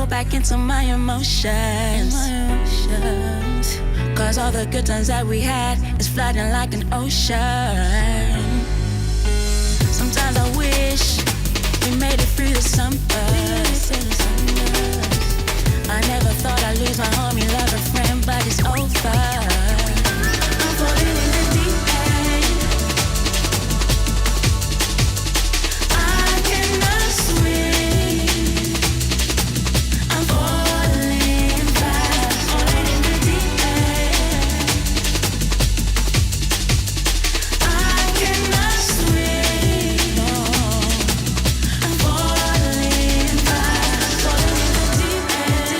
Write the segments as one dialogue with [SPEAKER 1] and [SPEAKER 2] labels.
[SPEAKER 1] back into my emotions. Cause all the good times that we had is flooding like an ocean. Sometimes I wish we made it through the summers. I never thought I'd lose my homie, love a friend, but it's over. I'm falling in the deep end. I cannot swim. I'm falling fast, falling in the deep end. I cannot swim. No. I'm falling fast, falling in the deep end,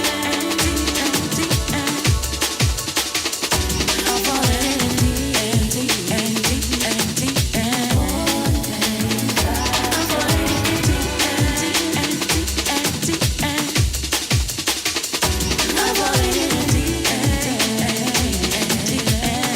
[SPEAKER 1] deep end, deep end. I'm falling in the deep end, deep end, deep end, deep end. I'm falling in the deep end, deep end, deep end, deep end. I'm falling in the deep end, deep end, deep end.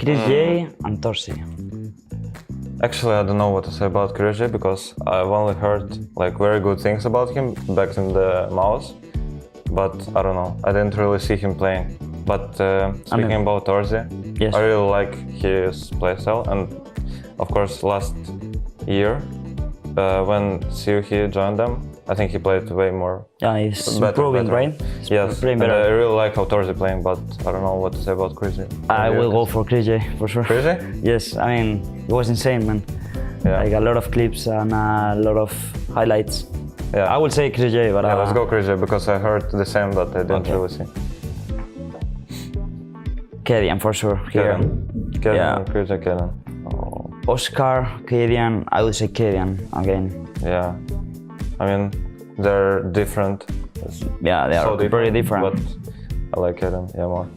[SPEAKER 2] Kryzhej Antoshi. Actually, I don't know what to say about Krije because I've only heard like very good things about him back in the mouse, but I don't know. I didn't really see him playing. But speaking about Orzi,
[SPEAKER 3] yes.
[SPEAKER 2] I really like his playstyle, and of course last year when Siuhi joined them, I think he played way more.
[SPEAKER 3] Yeah, he's improving, right?
[SPEAKER 2] Yes, and I really like how Torzi playing, but I don't know what to say about Krije.
[SPEAKER 3] I will go for Krije, for sure.
[SPEAKER 2] Krije?
[SPEAKER 3] Yes, I mean, it was insane, man.
[SPEAKER 2] Yeah.
[SPEAKER 3] Like a lot of clips and a lot of highlights.
[SPEAKER 2] Yeah.
[SPEAKER 3] I would say Krije, but...
[SPEAKER 2] Yeah, let's go Krije, because I heard the same, but I didn't really see.
[SPEAKER 3] Kedian, for sure.
[SPEAKER 2] Kedian,
[SPEAKER 3] Yeah.
[SPEAKER 2] Krije, Kedian. Oh.
[SPEAKER 3] Oscar, Kedian, I would say Kedian again.
[SPEAKER 2] Yeah. I mean, they're different.
[SPEAKER 3] Yeah, they are very different.
[SPEAKER 2] But I like Kedian, yeah, more.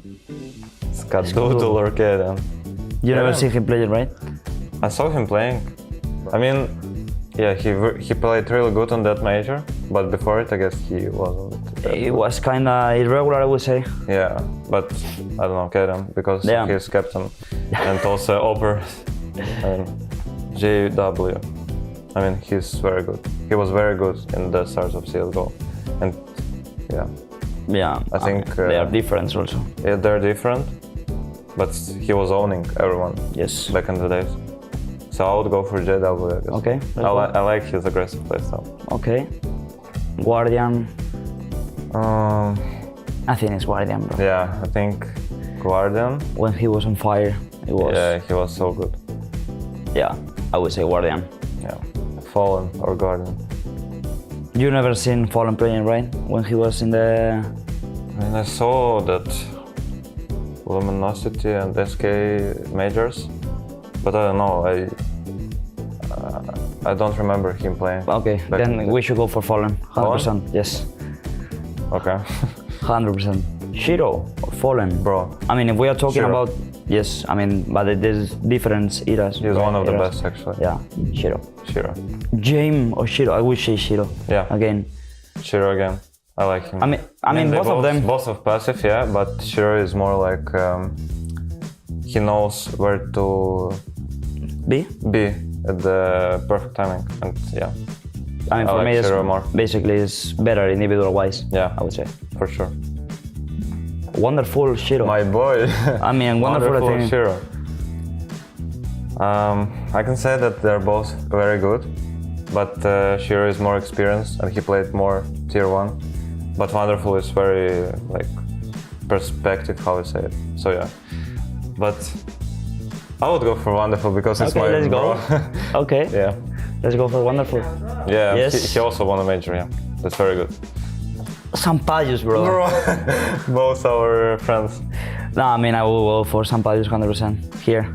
[SPEAKER 2] Skadoodle or Kedian.
[SPEAKER 3] You never see him play, right?
[SPEAKER 2] I saw him playing. I mean, yeah, he played really good on that major, but before it, I guess he wasn't.
[SPEAKER 3] It was kind of irregular, I would say.
[SPEAKER 2] Yeah, but I don't know, Kedian, because he's captain and also Oper and JW. I mean, he's very good. He was very good in the start of CSGO, and
[SPEAKER 3] yeah,
[SPEAKER 2] I think
[SPEAKER 3] they are different also.
[SPEAKER 2] Yeah, they're different, but he was owning everyone.
[SPEAKER 3] Yes.
[SPEAKER 2] Back in the days. So I would go for JW, I guess.
[SPEAKER 3] Okay.
[SPEAKER 2] I like his aggressive playstyle.
[SPEAKER 3] Okay. Guardian. I think it's Guardian, bro.
[SPEAKER 2] Yeah, I think Guardian.
[SPEAKER 3] When he was on fire, it was.
[SPEAKER 2] Yeah, he was so good.
[SPEAKER 3] Yeah, I would say Guardian.
[SPEAKER 2] Yeah, Fallen or Guardian.
[SPEAKER 3] You never seen Fallen playing, right? When he was in the...
[SPEAKER 2] I mean, I saw that Luminosity and SK majors, but I don't know. I don't remember him playing.
[SPEAKER 3] Okay, then we should go for Fallen. 100%.
[SPEAKER 2] Fallen?
[SPEAKER 3] Yes.
[SPEAKER 2] Okay.
[SPEAKER 3] 100%. Shiro or Fallen?
[SPEAKER 2] Bro.
[SPEAKER 3] I mean, if we are talking
[SPEAKER 2] Shiro.
[SPEAKER 3] about... Yes, I mean, but there's different eras.
[SPEAKER 2] He's one of the best, actually.
[SPEAKER 3] Yeah, Shiro.
[SPEAKER 2] Shiro.
[SPEAKER 3] James or Shiro? I would say Shiro.
[SPEAKER 2] Yeah.
[SPEAKER 3] Again.
[SPEAKER 2] Shiro again. I like him.
[SPEAKER 3] I mean both of them.
[SPEAKER 2] Both of passive, yeah, but Shiro is more like he knows where to be at the perfect timing, and yeah.
[SPEAKER 3] I mean, for
[SPEAKER 2] like
[SPEAKER 3] me,
[SPEAKER 2] Shiro more.
[SPEAKER 3] Basically, it's better individual-wise.
[SPEAKER 2] Yeah,
[SPEAKER 3] I would say.
[SPEAKER 2] For sure.
[SPEAKER 3] Wonderful Shiro.
[SPEAKER 2] My boy.
[SPEAKER 3] I mean, wonderful
[SPEAKER 2] Shiro. I can say that they're both very good, but Shiro is more experienced and he played more tier 1. But Wonderful is very like perspective, how I say it. So yeah. But I would go for Wonderful because it's my
[SPEAKER 3] let's
[SPEAKER 2] bro.
[SPEAKER 3] Go. Okay.
[SPEAKER 2] Yeah.
[SPEAKER 3] Let's go for Wonderful.
[SPEAKER 2] Yeah.
[SPEAKER 3] Yes.
[SPEAKER 2] He also won a major. Yeah. That's very good.
[SPEAKER 3] Sampayus, bro.
[SPEAKER 2] Both our friends.
[SPEAKER 3] No, I mean, I will go for Sampayus 100% here.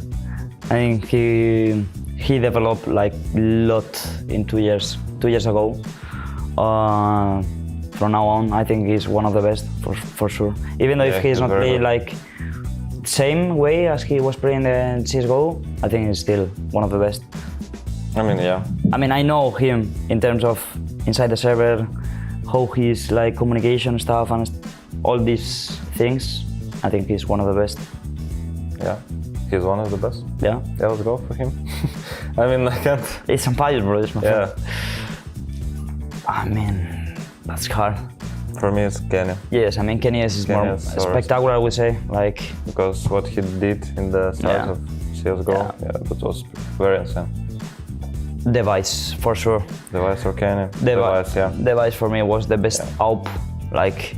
[SPEAKER 3] I think he developed like a lot in 2 years. 2 years ago. From now on, I think he's one of the best for sure. Even though if he's not playing like same way as he was playing in CSGO, I think he's still one of the best.
[SPEAKER 2] I mean, yeah.
[SPEAKER 3] I mean, I know him in terms of inside the server, how he's like communication stuff and all these things. I think he's one of the best.
[SPEAKER 2] Yeah, he's one of the best.
[SPEAKER 3] Yeah.
[SPEAKER 2] Yeah, let's go for him. I mean, I can't.
[SPEAKER 3] It's Sampayus, bro. It's my friend.
[SPEAKER 2] Yeah.
[SPEAKER 3] I mean, that's hard.
[SPEAKER 2] For me, it's Kenny.
[SPEAKER 3] Yes, I mean, Kenny is more spectacular, I would say. Like,
[SPEAKER 2] because what he did in the start of CSGO, that was very insane.
[SPEAKER 3] Device, for sure.
[SPEAKER 2] Device or Kenny? Device, yeah.
[SPEAKER 3] Device for me was the best AWP, like,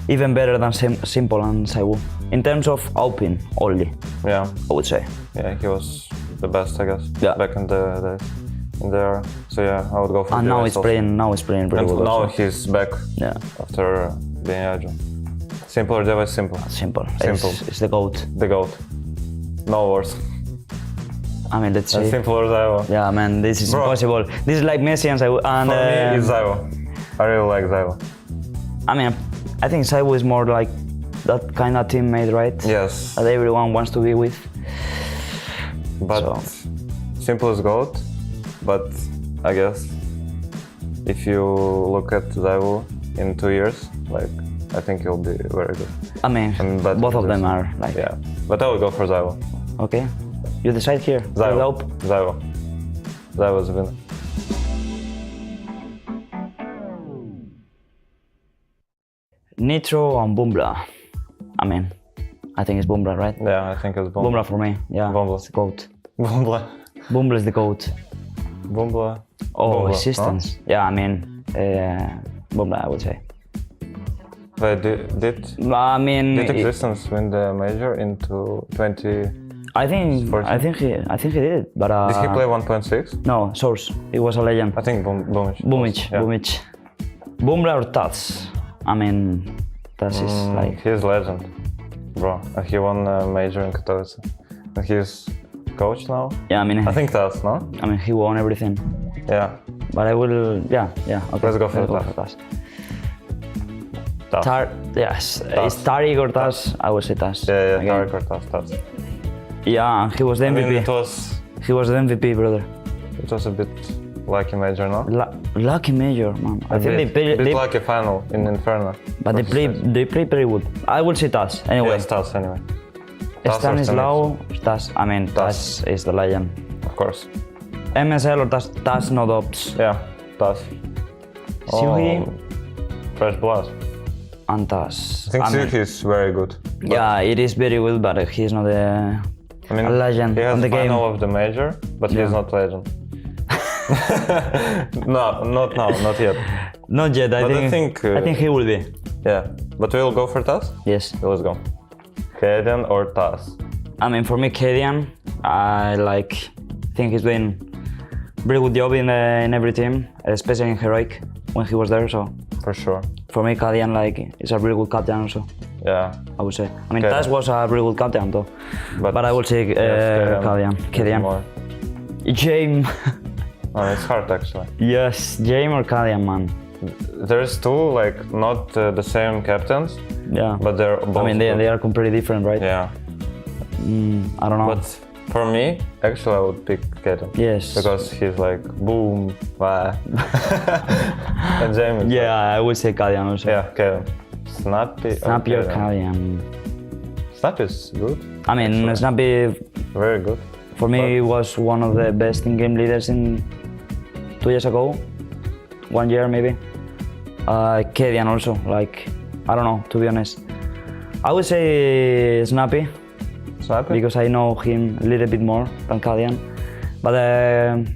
[SPEAKER 3] even better than Simple and Saiwu. In terms of AWPing only, I would say.
[SPEAKER 2] Yeah, he was the best, I guess, back in the days. In there, so yeah, I would go for.
[SPEAKER 3] And now it's playing pretty well.
[SPEAKER 2] Now he's back.
[SPEAKER 3] Yeah.
[SPEAKER 2] After being agile. Simple or Device? Simple.
[SPEAKER 3] Simple.
[SPEAKER 2] Simple.
[SPEAKER 3] It's the GOAT.
[SPEAKER 2] The GOAT. No words.
[SPEAKER 3] I mean, let's see.
[SPEAKER 2] Simple or Zyvo?
[SPEAKER 3] Yeah, man, this is impossible. This is like Messi and Saiwu. And,
[SPEAKER 2] for me, it's Zyvo. I really like Zyvo.
[SPEAKER 3] I mean, I think Saiwu is more like that kind of teammate, right?
[SPEAKER 2] Yes.
[SPEAKER 3] That everyone wants to be with.
[SPEAKER 2] But Simple is GOAT. But I guess if you look at Zyvo in 2 years, like I think he'll be very good.
[SPEAKER 3] I mean both of them are like.
[SPEAKER 2] Yeah, but I will go for Zyvo.
[SPEAKER 3] Okay. You decide here.
[SPEAKER 2] Zyvo was the winner.
[SPEAKER 3] Nitro and Bumbla. I mean, I think it's Bumbla, right?
[SPEAKER 2] Yeah, I think it's Bumbla.
[SPEAKER 3] Bumbla for me, yeah.
[SPEAKER 2] Bumbla.
[SPEAKER 3] It's the GOAT.
[SPEAKER 2] Bumbla.
[SPEAKER 3] Bumbla is the GOAT.
[SPEAKER 2] Bumbla.
[SPEAKER 3] Oh,
[SPEAKER 2] Bumbla,
[SPEAKER 3] assistance.
[SPEAKER 2] No?
[SPEAKER 3] Yeah, I mean, Bumbla, I would say.
[SPEAKER 2] But did Existence win the major into 20?
[SPEAKER 3] I think he did, but
[SPEAKER 2] did he play 1.6?
[SPEAKER 3] No, Source. He was a legend.
[SPEAKER 2] I think Bumic.
[SPEAKER 3] Bumic. Bumbla or Tats? I mean, Tats is like...
[SPEAKER 2] He's legend, bro. And he won a major in Katowice. And he's coach now?
[SPEAKER 3] Yeah, I mean...
[SPEAKER 2] I think Tats, no?
[SPEAKER 3] I mean, he won everything.
[SPEAKER 2] Yeah.
[SPEAKER 3] But I will... Yeah, okay.
[SPEAKER 2] Let's go for Tats.
[SPEAKER 3] Yes, it's Tariq or Tas? I would say Tas.
[SPEAKER 2] Yeah, Tariq or Tas.
[SPEAKER 3] Yeah, he was the MVP.
[SPEAKER 2] I mean,
[SPEAKER 3] he was the MVP, brother.
[SPEAKER 2] It was a bit lucky major, no?
[SPEAKER 3] Lucky major, man. I think
[SPEAKER 2] they lucky final in Inferno.
[SPEAKER 3] But they play very good. I would say Tas, anyway.
[SPEAKER 2] Yes, Tas, anyway.
[SPEAKER 3] Stanislaw, Tas. I mean, Tas is the legend.
[SPEAKER 2] Of course.
[SPEAKER 3] MSL or Tas no doubts.
[SPEAKER 2] Yeah, Tas.
[SPEAKER 3] Suhi.
[SPEAKER 2] Fresh blood.
[SPEAKER 3] And Tas.
[SPEAKER 2] I think Suhi is very good.
[SPEAKER 3] Yeah, it is very good, but he's not a legend
[SPEAKER 2] he has
[SPEAKER 3] on the game.
[SPEAKER 2] He has final of the major, but he's not legend. No, not now, not yet.
[SPEAKER 3] Not yet, I think he will be.
[SPEAKER 2] Yeah, but we'll go for Tas?
[SPEAKER 3] Yes.
[SPEAKER 2] Let's go. Kadian or Tas?
[SPEAKER 3] I mean, for me, Kadian, I think he's doing very good job in every team, especially in Heroic when he was there, so.
[SPEAKER 2] For sure.
[SPEAKER 3] For me, Kadian is a really good captain also.
[SPEAKER 2] Yeah.
[SPEAKER 3] I would say. I mean, Tas was a really good captain though. But I would say Kadian. James.
[SPEAKER 2] Oh, it's hard actually.
[SPEAKER 3] Yes, James or Kadian, man.
[SPEAKER 2] There's two not the same captains.
[SPEAKER 3] Yeah.
[SPEAKER 2] But they're both.
[SPEAKER 3] I mean, they are completely different, right?
[SPEAKER 2] Yeah.
[SPEAKER 3] I don't know.
[SPEAKER 2] But for me, actually, I would pick Kadian.
[SPEAKER 3] Yes.
[SPEAKER 2] Because he's boom, bye. And James.
[SPEAKER 3] Yeah, I would say Kadian also.
[SPEAKER 2] Yeah, Kadian. Snappy
[SPEAKER 3] or Kadian.
[SPEAKER 2] Snappy is good.
[SPEAKER 3] I mean, actually. Snappy.
[SPEAKER 2] Very good.
[SPEAKER 3] For me, he was one of the best in-game leaders in 2 years ago. 1 year maybe. Kadian also, I don't know, to be honest. I would say Snappy. Because I know him a little bit more than Kadian. But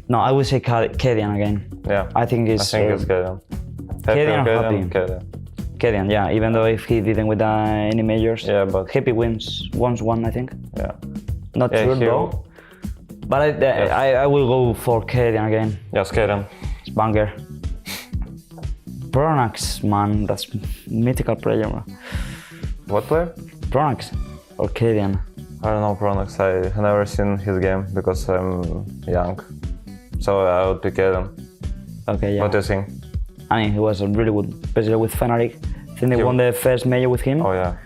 [SPEAKER 3] no, I would say Kadian again.
[SPEAKER 2] Yeah.
[SPEAKER 3] I think it's
[SPEAKER 2] Kadian.
[SPEAKER 3] Kadian, yeah, even though if he didn't win any majors.
[SPEAKER 2] Yeah, but
[SPEAKER 3] Happy wins one, I think.
[SPEAKER 2] Yeah.
[SPEAKER 3] Not sure though. But I will go for Kadian again.
[SPEAKER 2] Yes, Kadian.
[SPEAKER 3] It's banger. Pronax, man, that's mythical player.
[SPEAKER 2] What player?
[SPEAKER 3] Pronax or Kadian.
[SPEAKER 2] I don't know Pronax. I have never seen his game because I'm young. So I would pick Kadian.
[SPEAKER 3] Okay, yeah.
[SPEAKER 2] What do you think?
[SPEAKER 3] I mean, he was really good, especially with Fnatic. I think they won the first major with him.
[SPEAKER 2] Oh yeah.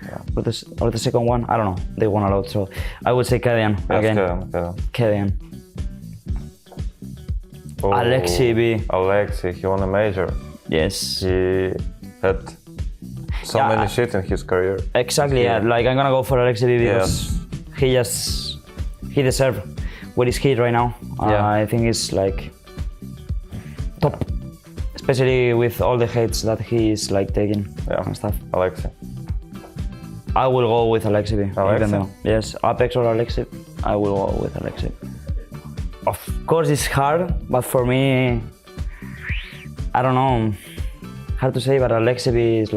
[SPEAKER 3] Or the second one, I don't know. They won a lot, so I would say Kadian again. Kadian.
[SPEAKER 2] Oh,
[SPEAKER 3] Alexi B.
[SPEAKER 2] Alexi, he won a major.
[SPEAKER 3] Yes.
[SPEAKER 2] He had so many shit in his career.
[SPEAKER 3] Exactly, yeah. I'm gonna go for Alexi B because he deserves what he's hit right now. I think it's top. Especially with all the hates that he is taking and stuff.
[SPEAKER 2] Alexi.
[SPEAKER 3] I will go with Alexi B.
[SPEAKER 2] Alexi?
[SPEAKER 3] Even though, yes, Apex or Alexi, I will go with Alexi. Of course it's hard, but for me, I don't know, hard to say, but Alexi B is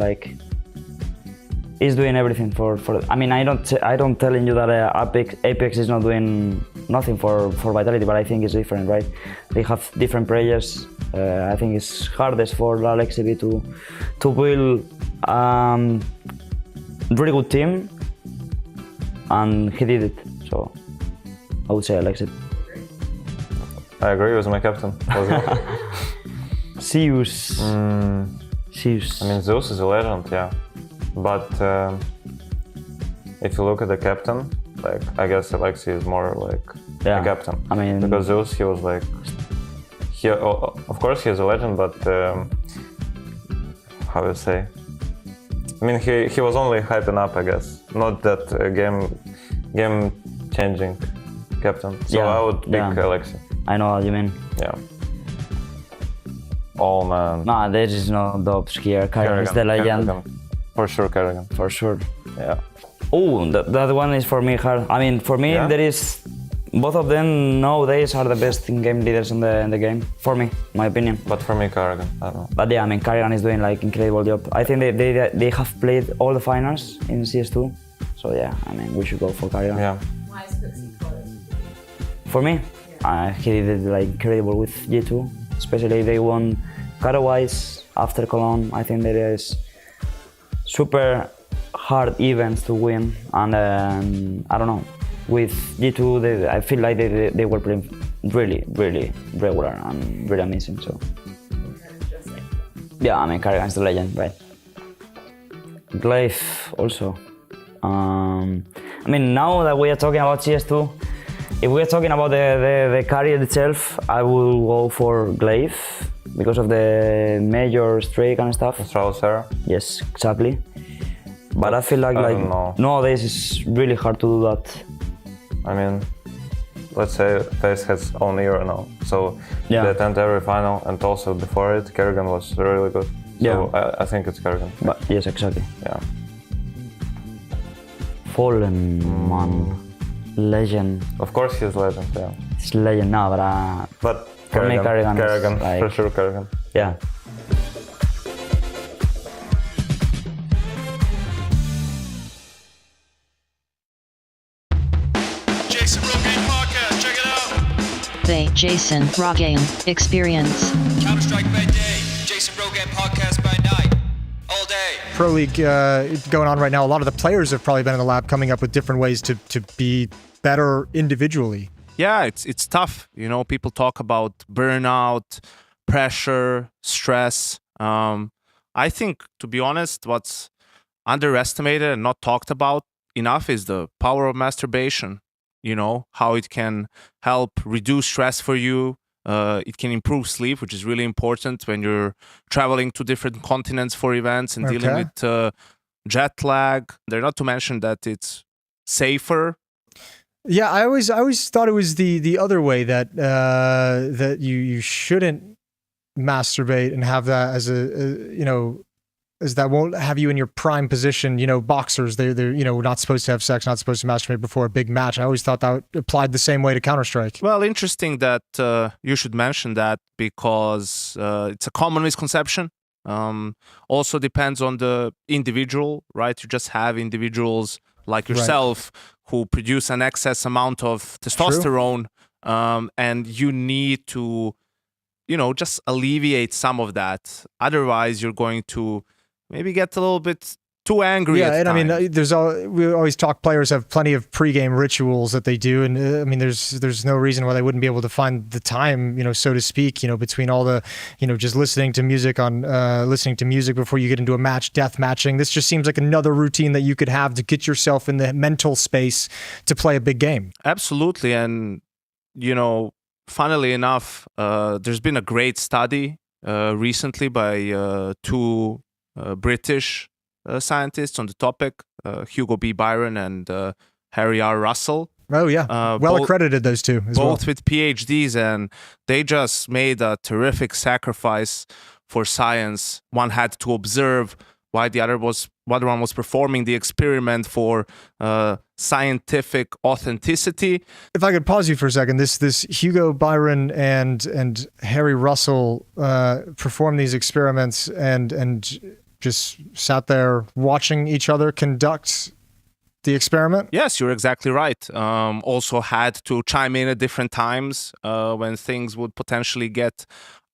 [SPEAKER 3] is doing everything for I mean, I don't telling you that Apex is not doing nothing for Vitality, but I think it's different, right? They have different players. I think it's hardest for Alexi B to build really good team, and he did it. So I would say Alexi.
[SPEAKER 2] I agree with my captain.
[SPEAKER 3] Zeus. Zeus.
[SPEAKER 2] I mean, Zeus is a legend, yeah. But if you look at the captain, I guess Alexi is more a captain.
[SPEAKER 3] I mean,
[SPEAKER 2] because Zeus, he was of course he's a legend, but how do you say? I mean, he was only hyping up, I guess. Not that game changing captain. So
[SPEAKER 3] Yeah,
[SPEAKER 2] I would pick
[SPEAKER 3] yeah.
[SPEAKER 2] Alexei.
[SPEAKER 3] I know what you mean.
[SPEAKER 2] Yeah. Oh man.
[SPEAKER 3] Nah, there is no dubs here. Karrigan is the legend.
[SPEAKER 2] Kerrigan. For sure, Kerrigan.
[SPEAKER 3] For sure.
[SPEAKER 2] Yeah.
[SPEAKER 3] Oh, that one is for me hard. I mean, for me,
[SPEAKER 2] Yeah?
[SPEAKER 3] there is... Both of them nowadays are the best in-game leaders in the game. For me, my opinion.
[SPEAKER 2] But for me, Kerrigan. I don't know.
[SPEAKER 3] But yeah, I mean, Karrigan is doing like incredible job. I think they have played all the finals in CS2. So yeah, I mean, we should go for Karrigan.
[SPEAKER 2] Yeah.
[SPEAKER 4] Why is Pixie close?
[SPEAKER 3] For me, he did like incredible with G2. Especially they won Katowice after Cologne. I think there is super hard events to win, and I don't know. With G2, I feel like they were playing really, really regular and really amazing. So yeah, I mean, Karrigan is the legend, right? Glaive also. I mean, now that we are talking about CS2, if we are talking about the carrier itself, I will go for Glaive because of the major streak and stuff.
[SPEAKER 2] Australia Sarah.
[SPEAKER 3] Yes, exactly. But I feel like
[SPEAKER 2] don't know.
[SPEAKER 3] nowadays it's really hard to do that.
[SPEAKER 2] I mean, let's say FaZe has own era now, so
[SPEAKER 3] Yeah.
[SPEAKER 2] they attend every final, and also before it, Kerrigan was really good. So
[SPEAKER 3] Yeah.
[SPEAKER 2] I think it's Kerrigan.
[SPEAKER 3] But yes, exactly.
[SPEAKER 2] Yeah.
[SPEAKER 3] Fallen man, legend.
[SPEAKER 2] Of course he's legend, yeah.
[SPEAKER 3] It's legend now, but
[SPEAKER 2] But
[SPEAKER 3] For me, Kerrigan is
[SPEAKER 2] Kerrigan,
[SPEAKER 3] like-
[SPEAKER 2] for sure Kerrigan.
[SPEAKER 3] yeah.
[SPEAKER 5] Jason Rogame Podcast, check it out.
[SPEAKER 6] The Jason Pregame Experience.
[SPEAKER 5] Counter-Strike by day, Jason Rogame Podcast by night. All day.
[SPEAKER 7] Pro League going on right now. A lot of the players have probably been in the lab coming up with different ways to be better individually.
[SPEAKER 8] Yeah, it's tough. You know, people talk about burnout, pressure, stress. I think, to be honest, what's underestimated and not talked about enough is the power of masturbation. You know, how it can help reduce stress for you. It can improve sleep, which is really important when you're traveling to different continents for events and dealing
[SPEAKER 7] Okay.
[SPEAKER 8] with jet lag. They're not to mention that it's safer.
[SPEAKER 7] Yeah, I always thought it was the other way that that you shouldn't masturbate and have that as as that won't have you in your prime position. You know, boxers they're not supposed to have sex, not supposed to masturbate before a big match. I always thought that applied the same way to Counter-Strike.
[SPEAKER 8] Well, interesting that you should mention that because it's a common misconception. Also depends on the individual, right? You just have individuals like yourself who produce an excess amount of testosterone, and you need to, just alleviate some of that. Otherwise, you're going to maybe get a little bit too angry.
[SPEAKER 7] Yeah,
[SPEAKER 8] at
[SPEAKER 7] and I
[SPEAKER 8] times.
[SPEAKER 7] mean, we always talk. Players have plenty of pregame rituals that they do, and I mean, there's no reason why they wouldn't be able to find the time, so to speak, between all the, just listening to music before you get into a match, death matching. This just seems like another routine that you could have to get yourself in the mental space to play a big game.
[SPEAKER 8] Absolutely, and funnily enough, there's been a great study recently by two British scientists on the topic, Hugo B. Byron and Harry R. Russell.
[SPEAKER 7] Oh yeah, well accredited, those two as well.
[SPEAKER 8] Both with PhDs, and they just made a terrific sacrifice for science. One had to observe while the other one was performing the experiment for scientific authenticity.
[SPEAKER 7] If I could pause you for a second, this Hugo Byron and Harry Russell performed these experiments and just sat there watching each other conduct the experiment?
[SPEAKER 8] Yes, you're exactly right. Also had to chime in at different times when things would potentially get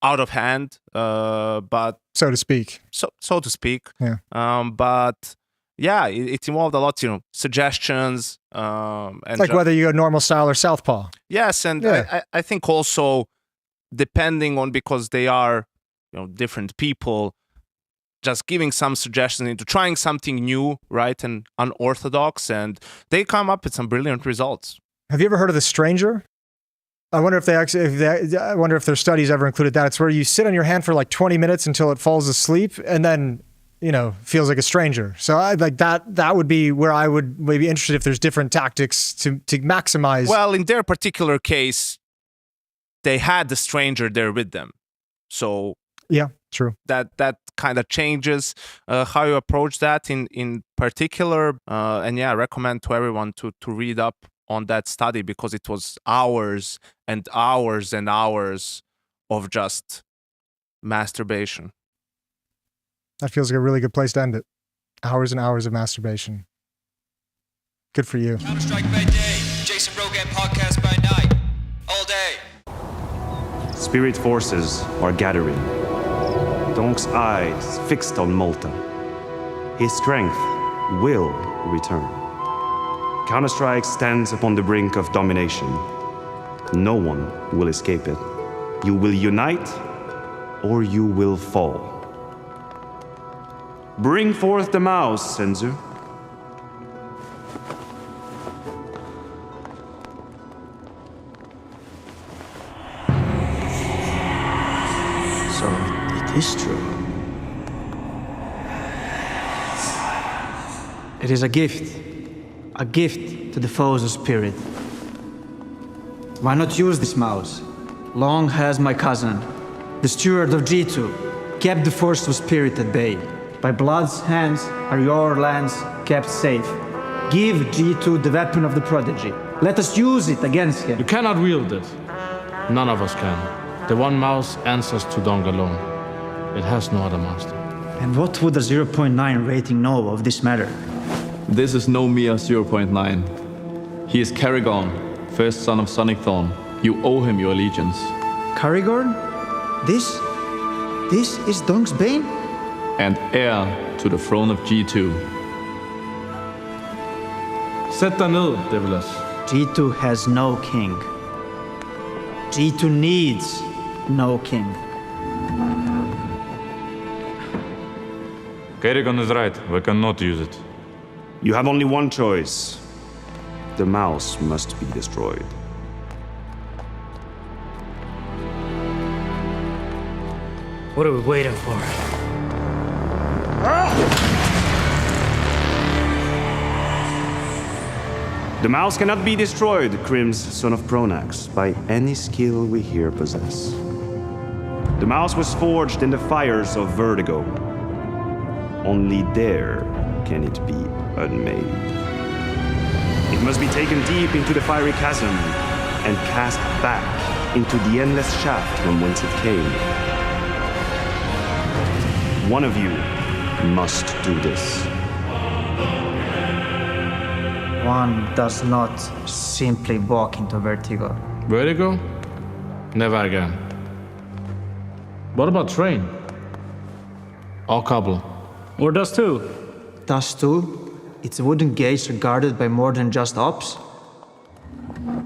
[SPEAKER 8] out of hand, but
[SPEAKER 7] so to speak.
[SPEAKER 8] So to speak.
[SPEAKER 7] Yeah.
[SPEAKER 8] But yeah, it involved a lot, suggestions. And
[SPEAKER 7] like whether you go normal style or southpaw.
[SPEAKER 8] Yes, and
[SPEAKER 7] Yeah.
[SPEAKER 8] I think also depending on, because they are different people, just giving some suggestions into trying something new, right, and unorthodox, and they come up with some brilliant results.
[SPEAKER 7] Have you ever heard of the Stranger? I wonder if I wonder if their studies ever included that. It's where you sit on your hand for like 20 minutes until it falls asleep, and then feels like a stranger. So I like that would be where I would maybe interested if there's different tactics to maximize.
[SPEAKER 8] Well, in their particular case, they had the stranger there with them. So
[SPEAKER 7] yeah, true.
[SPEAKER 8] That kind of changes how you approach that in particular. And yeah, I recommend to everyone to read up on that study because it was hours and hours and hours of just masturbation.
[SPEAKER 7] That feels like a really good place to end it. Hours and hours of masturbation. Good for you.
[SPEAKER 5] Counter-Strike by day, Jason Rogan podcast by night. All day.
[SPEAKER 4] Spirit forces are gathering. Donk's eyes fixed on Malta. His strength will return. Counter-Strike stands upon the brink of domination. No one will escape it. You will unite, or you will fall. Bring forth the mouse, Senzu.
[SPEAKER 9] So it is true. It is a gift to the foes of spirit. Why not use this mouse? Long has my cousin, the steward of G2, kept the force of spirit at bay. By blood's hands are your lands kept safe. Give G2 the weapon of the prodigy. Let us use it against him.
[SPEAKER 10] You cannot wield it. None of us can. The one mouse answers to Dong alone. It has no other master.
[SPEAKER 9] And what would a 0.9 rating know of this matter?
[SPEAKER 11] This is no mere 0.9. He is Karagorn, first son of Sonic Thorn. You owe him your allegiance.
[SPEAKER 9] Karagorn? This is Dong's bane?
[SPEAKER 11] And heir to the throne of G2.
[SPEAKER 10] Sæt dig ned, Devilas.
[SPEAKER 9] G2 has no king. G2 needs no king.
[SPEAKER 12] Karagorn is right. We cannot use it.
[SPEAKER 4] You have only one choice. The mouse must be destroyed.
[SPEAKER 3] What are we waiting for?
[SPEAKER 4] The mouse cannot be destroyed, Krim's son of Pronax, by any skill we here possess. The mouse was forged in the fires of Vertigo. Only there can it be unmade. It must be taken deep into the fiery chasm and cast back into the endless shaft from whence it came. One of you must do this.
[SPEAKER 9] One does not simply walk into Vertigo.
[SPEAKER 10] Vertigo? Never again. What about train? Or cobble? Or Dust 2?
[SPEAKER 9] Dust 2? Its wooden gates are guarded by more than just ops?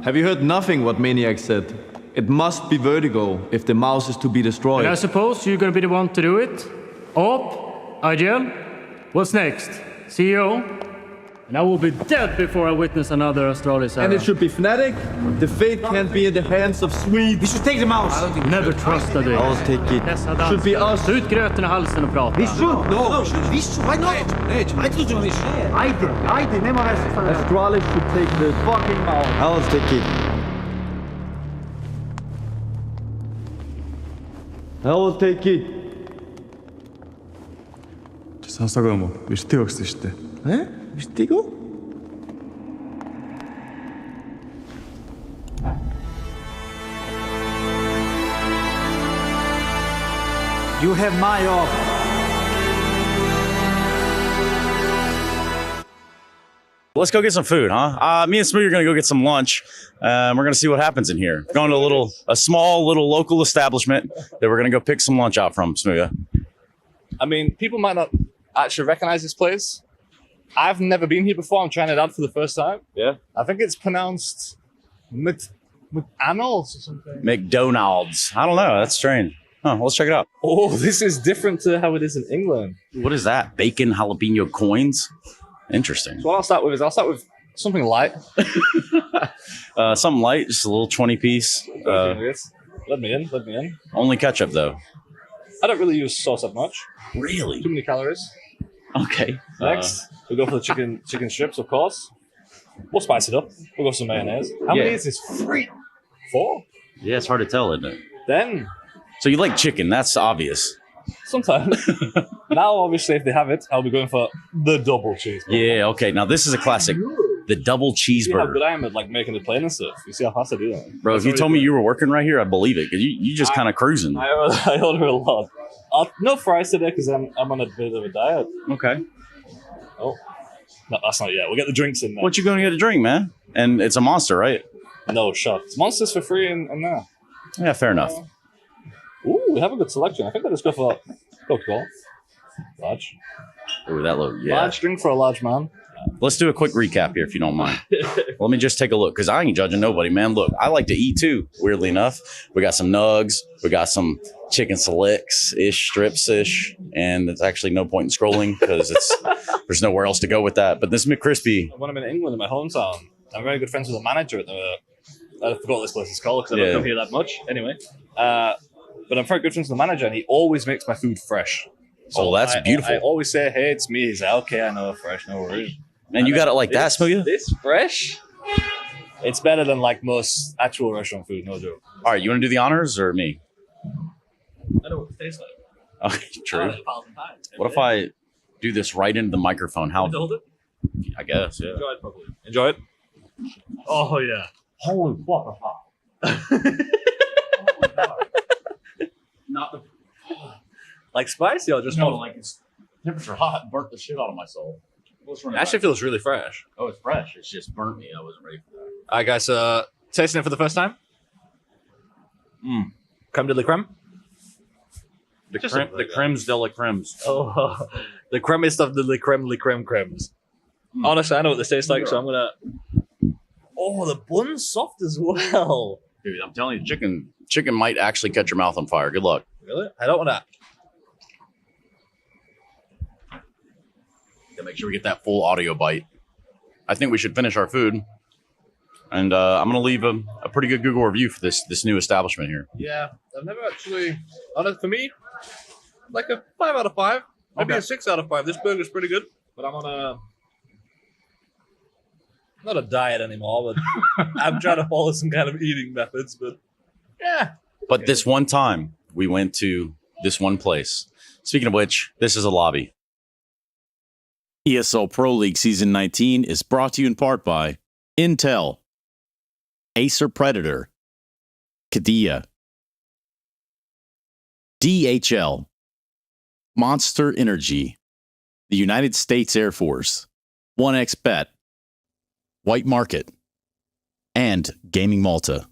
[SPEAKER 11] Have you heard nothing what Maniac said? It must be Vertigo if the mouse is to be destroyed.
[SPEAKER 13] And I suppose you're gonna be the one to do it? Op? IGL? What's next? CEO? And I will be dead before I witness another Astralis era.
[SPEAKER 11] And it should be Fnatic. The fate can't be in the hands of Swedes.
[SPEAKER 9] We should take the mouse.
[SPEAKER 13] Never trust a day.
[SPEAKER 11] I'll take it. Should be us.
[SPEAKER 13] Ta ut gröten i halsen och prata.
[SPEAKER 9] We should. No. We should. Why not? I told you we should. I did. Name of
[SPEAKER 11] Astralis should take the fucking mouse. I'll take it. I'll take it.
[SPEAKER 12] 선사가 뭐 Vertigo işte.
[SPEAKER 11] 에? Vertigo?
[SPEAKER 9] You have my offer.
[SPEAKER 14] Let's go get some food, huh? Me and Smooth are gonna go get some lunch. We're gonna see what happens in here. Going to a small little local establishment that we're gonna go pick some lunch out from, Smooth.
[SPEAKER 15] I mean, people might not actually recognize this place. I've never been here before. I'm trying it out for the first time.
[SPEAKER 14] Yeah.
[SPEAKER 15] I think it's pronounced McDonald's or something.
[SPEAKER 14] McDonald's. I don't know. That's strange. Huh, let's check it out.
[SPEAKER 15] Oh, this is different to how it is in England.
[SPEAKER 14] What is that? Bacon jalapeno coins? Interesting.
[SPEAKER 15] So what I'll start with something light.
[SPEAKER 14] Something light, just a little 20-piece.
[SPEAKER 15] Let me in.
[SPEAKER 14] Only ketchup, though.
[SPEAKER 15] I don't really use sauce that much.
[SPEAKER 14] Really?
[SPEAKER 15] Too many calories.
[SPEAKER 14] Okay.
[SPEAKER 15] Next, we'll go for the chicken strips, of course. We'll spice it up. We'll go for some mayonnaise. How many is this? 3? 4?
[SPEAKER 14] Yeah, it's hard to tell, isn't it?
[SPEAKER 15] Then.
[SPEAKER 14] So you like chicken? That's obvious.
[SPEAKER 15] Sometimes. Now, obviously, if they have it, I'll be going for the double cheeseburger.
[SPEAKER 14] Yeah. Okay. Now this is a classic. The double
[SPEAKER 15] See how
[SPEAKER 14] cheeseburger.
[SPEAKER 15] good I am at like making it plain and stuff. You see how fast I do that,
[SPEAKER 14] Bro, if you told me you were working right here, I'd believe it because you just kind of cruising.
[SPEAKER 15] I order a lot. No fries today because I'm on a bit of a diet.
[SPEAKER 14] Okay.
[SPEAKER 15] Oh, no, that's not yet. We'll get the drinks in there.
[SPEAKER 14] What you going to get a drink, man? And it's a Monster, right?
[SPEAKER 15] No shots. Monsters for free and there.
[SPEAKER 14] Yeah, fair enough.
[SPEAKER 15] Ooh, we have a good selection. I think I'll just go for Coca-Cola. Large.
[SPEAKER 14] Ooh, that look, yeah.
[SPEAKER 15] Large drink for a large man.
[SPEAKER 14] Let's do a quick recap here, if you don't mind. Let me just take a look, because I ain't judging nobody, man. Look, I like to eat too, weirdly enough. We got some nugs. We got some chicken selects-ish, strips-ish, and it's actually no point in scrolling, because there's nowhere else to go with that. But this McCrispy.
[SPEAKER 15] When I'm in England, in my hometown, I'm very good friends with the manager at the... I forgot what this place is called, because I don't come here that much. Anyway. But I'm very good friends with the manager, and he always makes my food fresh. So
[SPEAKER 14] that's beautiful.
[SPEAKER 15] I always say, hey, it's me. He's like, okay, I know, fresh, no worries.
[SPEAKER 14] And you got it like that, Smoothie?
[SPEAKER 15] This fresh? It's better than like most actual restaurant food, no joke.
[SPEAKER 14] All right, you want to do the honors or me?
[SPEAKER 15] I know what it tastes like.
[SPEAKER 14] Okay, true. What if I do this right into the microphone? How?
[SPEAKER 15] Hold it?
[SPEAKER 14] I guess, yeah.
[SPEAKER 15] Enjoy it properly. Enjoy it. Oh, yeah.
[SPEAKER 14] Holy fuck. Not the...
[SPEAKER 15] Like spicy or just
[SPEAKER 14] no, like it's temperature hot and burnt the shit out of my soul.
[SPEAKER 15] It actually feels really fresh.
[SPEAKER 14] Oh, it's fresh. It's just burnt me. I wasn't ready for that.
[SPEAKER 15] All right, guys. Tasting it for the first time. Creme de la creme.
[SPEAKER 14] The cremes de la cremes.
[SPEAKER 15] Oh, the cremiest of the la creme cremes. Honestly, I know what this tastes like, so I'm gonna. Oh, the bun's soft as well.
[SPEAKER 14] Dude, I'm telling you, chicken might actually catch your mouth on fire. Good luck.
[SPEAKER 15] Really? I don't want to.
[SPEAKER 14] Make sure we get that full audio bite. I think we should finish our food. And I'm going to leave a pretty good Google review for this new establishment here.
[SPEAKER 15] Yeah, I've never actually... For me, like a 5 out of 5. Maybe a 6 out of 5. This burger's pretty good. But I'm on a... Not a diet anymore, but I'm trying to follow some kind of eating methods. But yeah.
[SPEAKER 14] But this one time, we went to this one place. Speaking of which, this is a lobby.
[SPEAKER 16] ESL Pro League Season 19 is brought to you in part by Intel, Acer Predator, Kadia, DHL, Monster Energy, the United States Air Force, 1xBet, White Market, and Gaming Malta.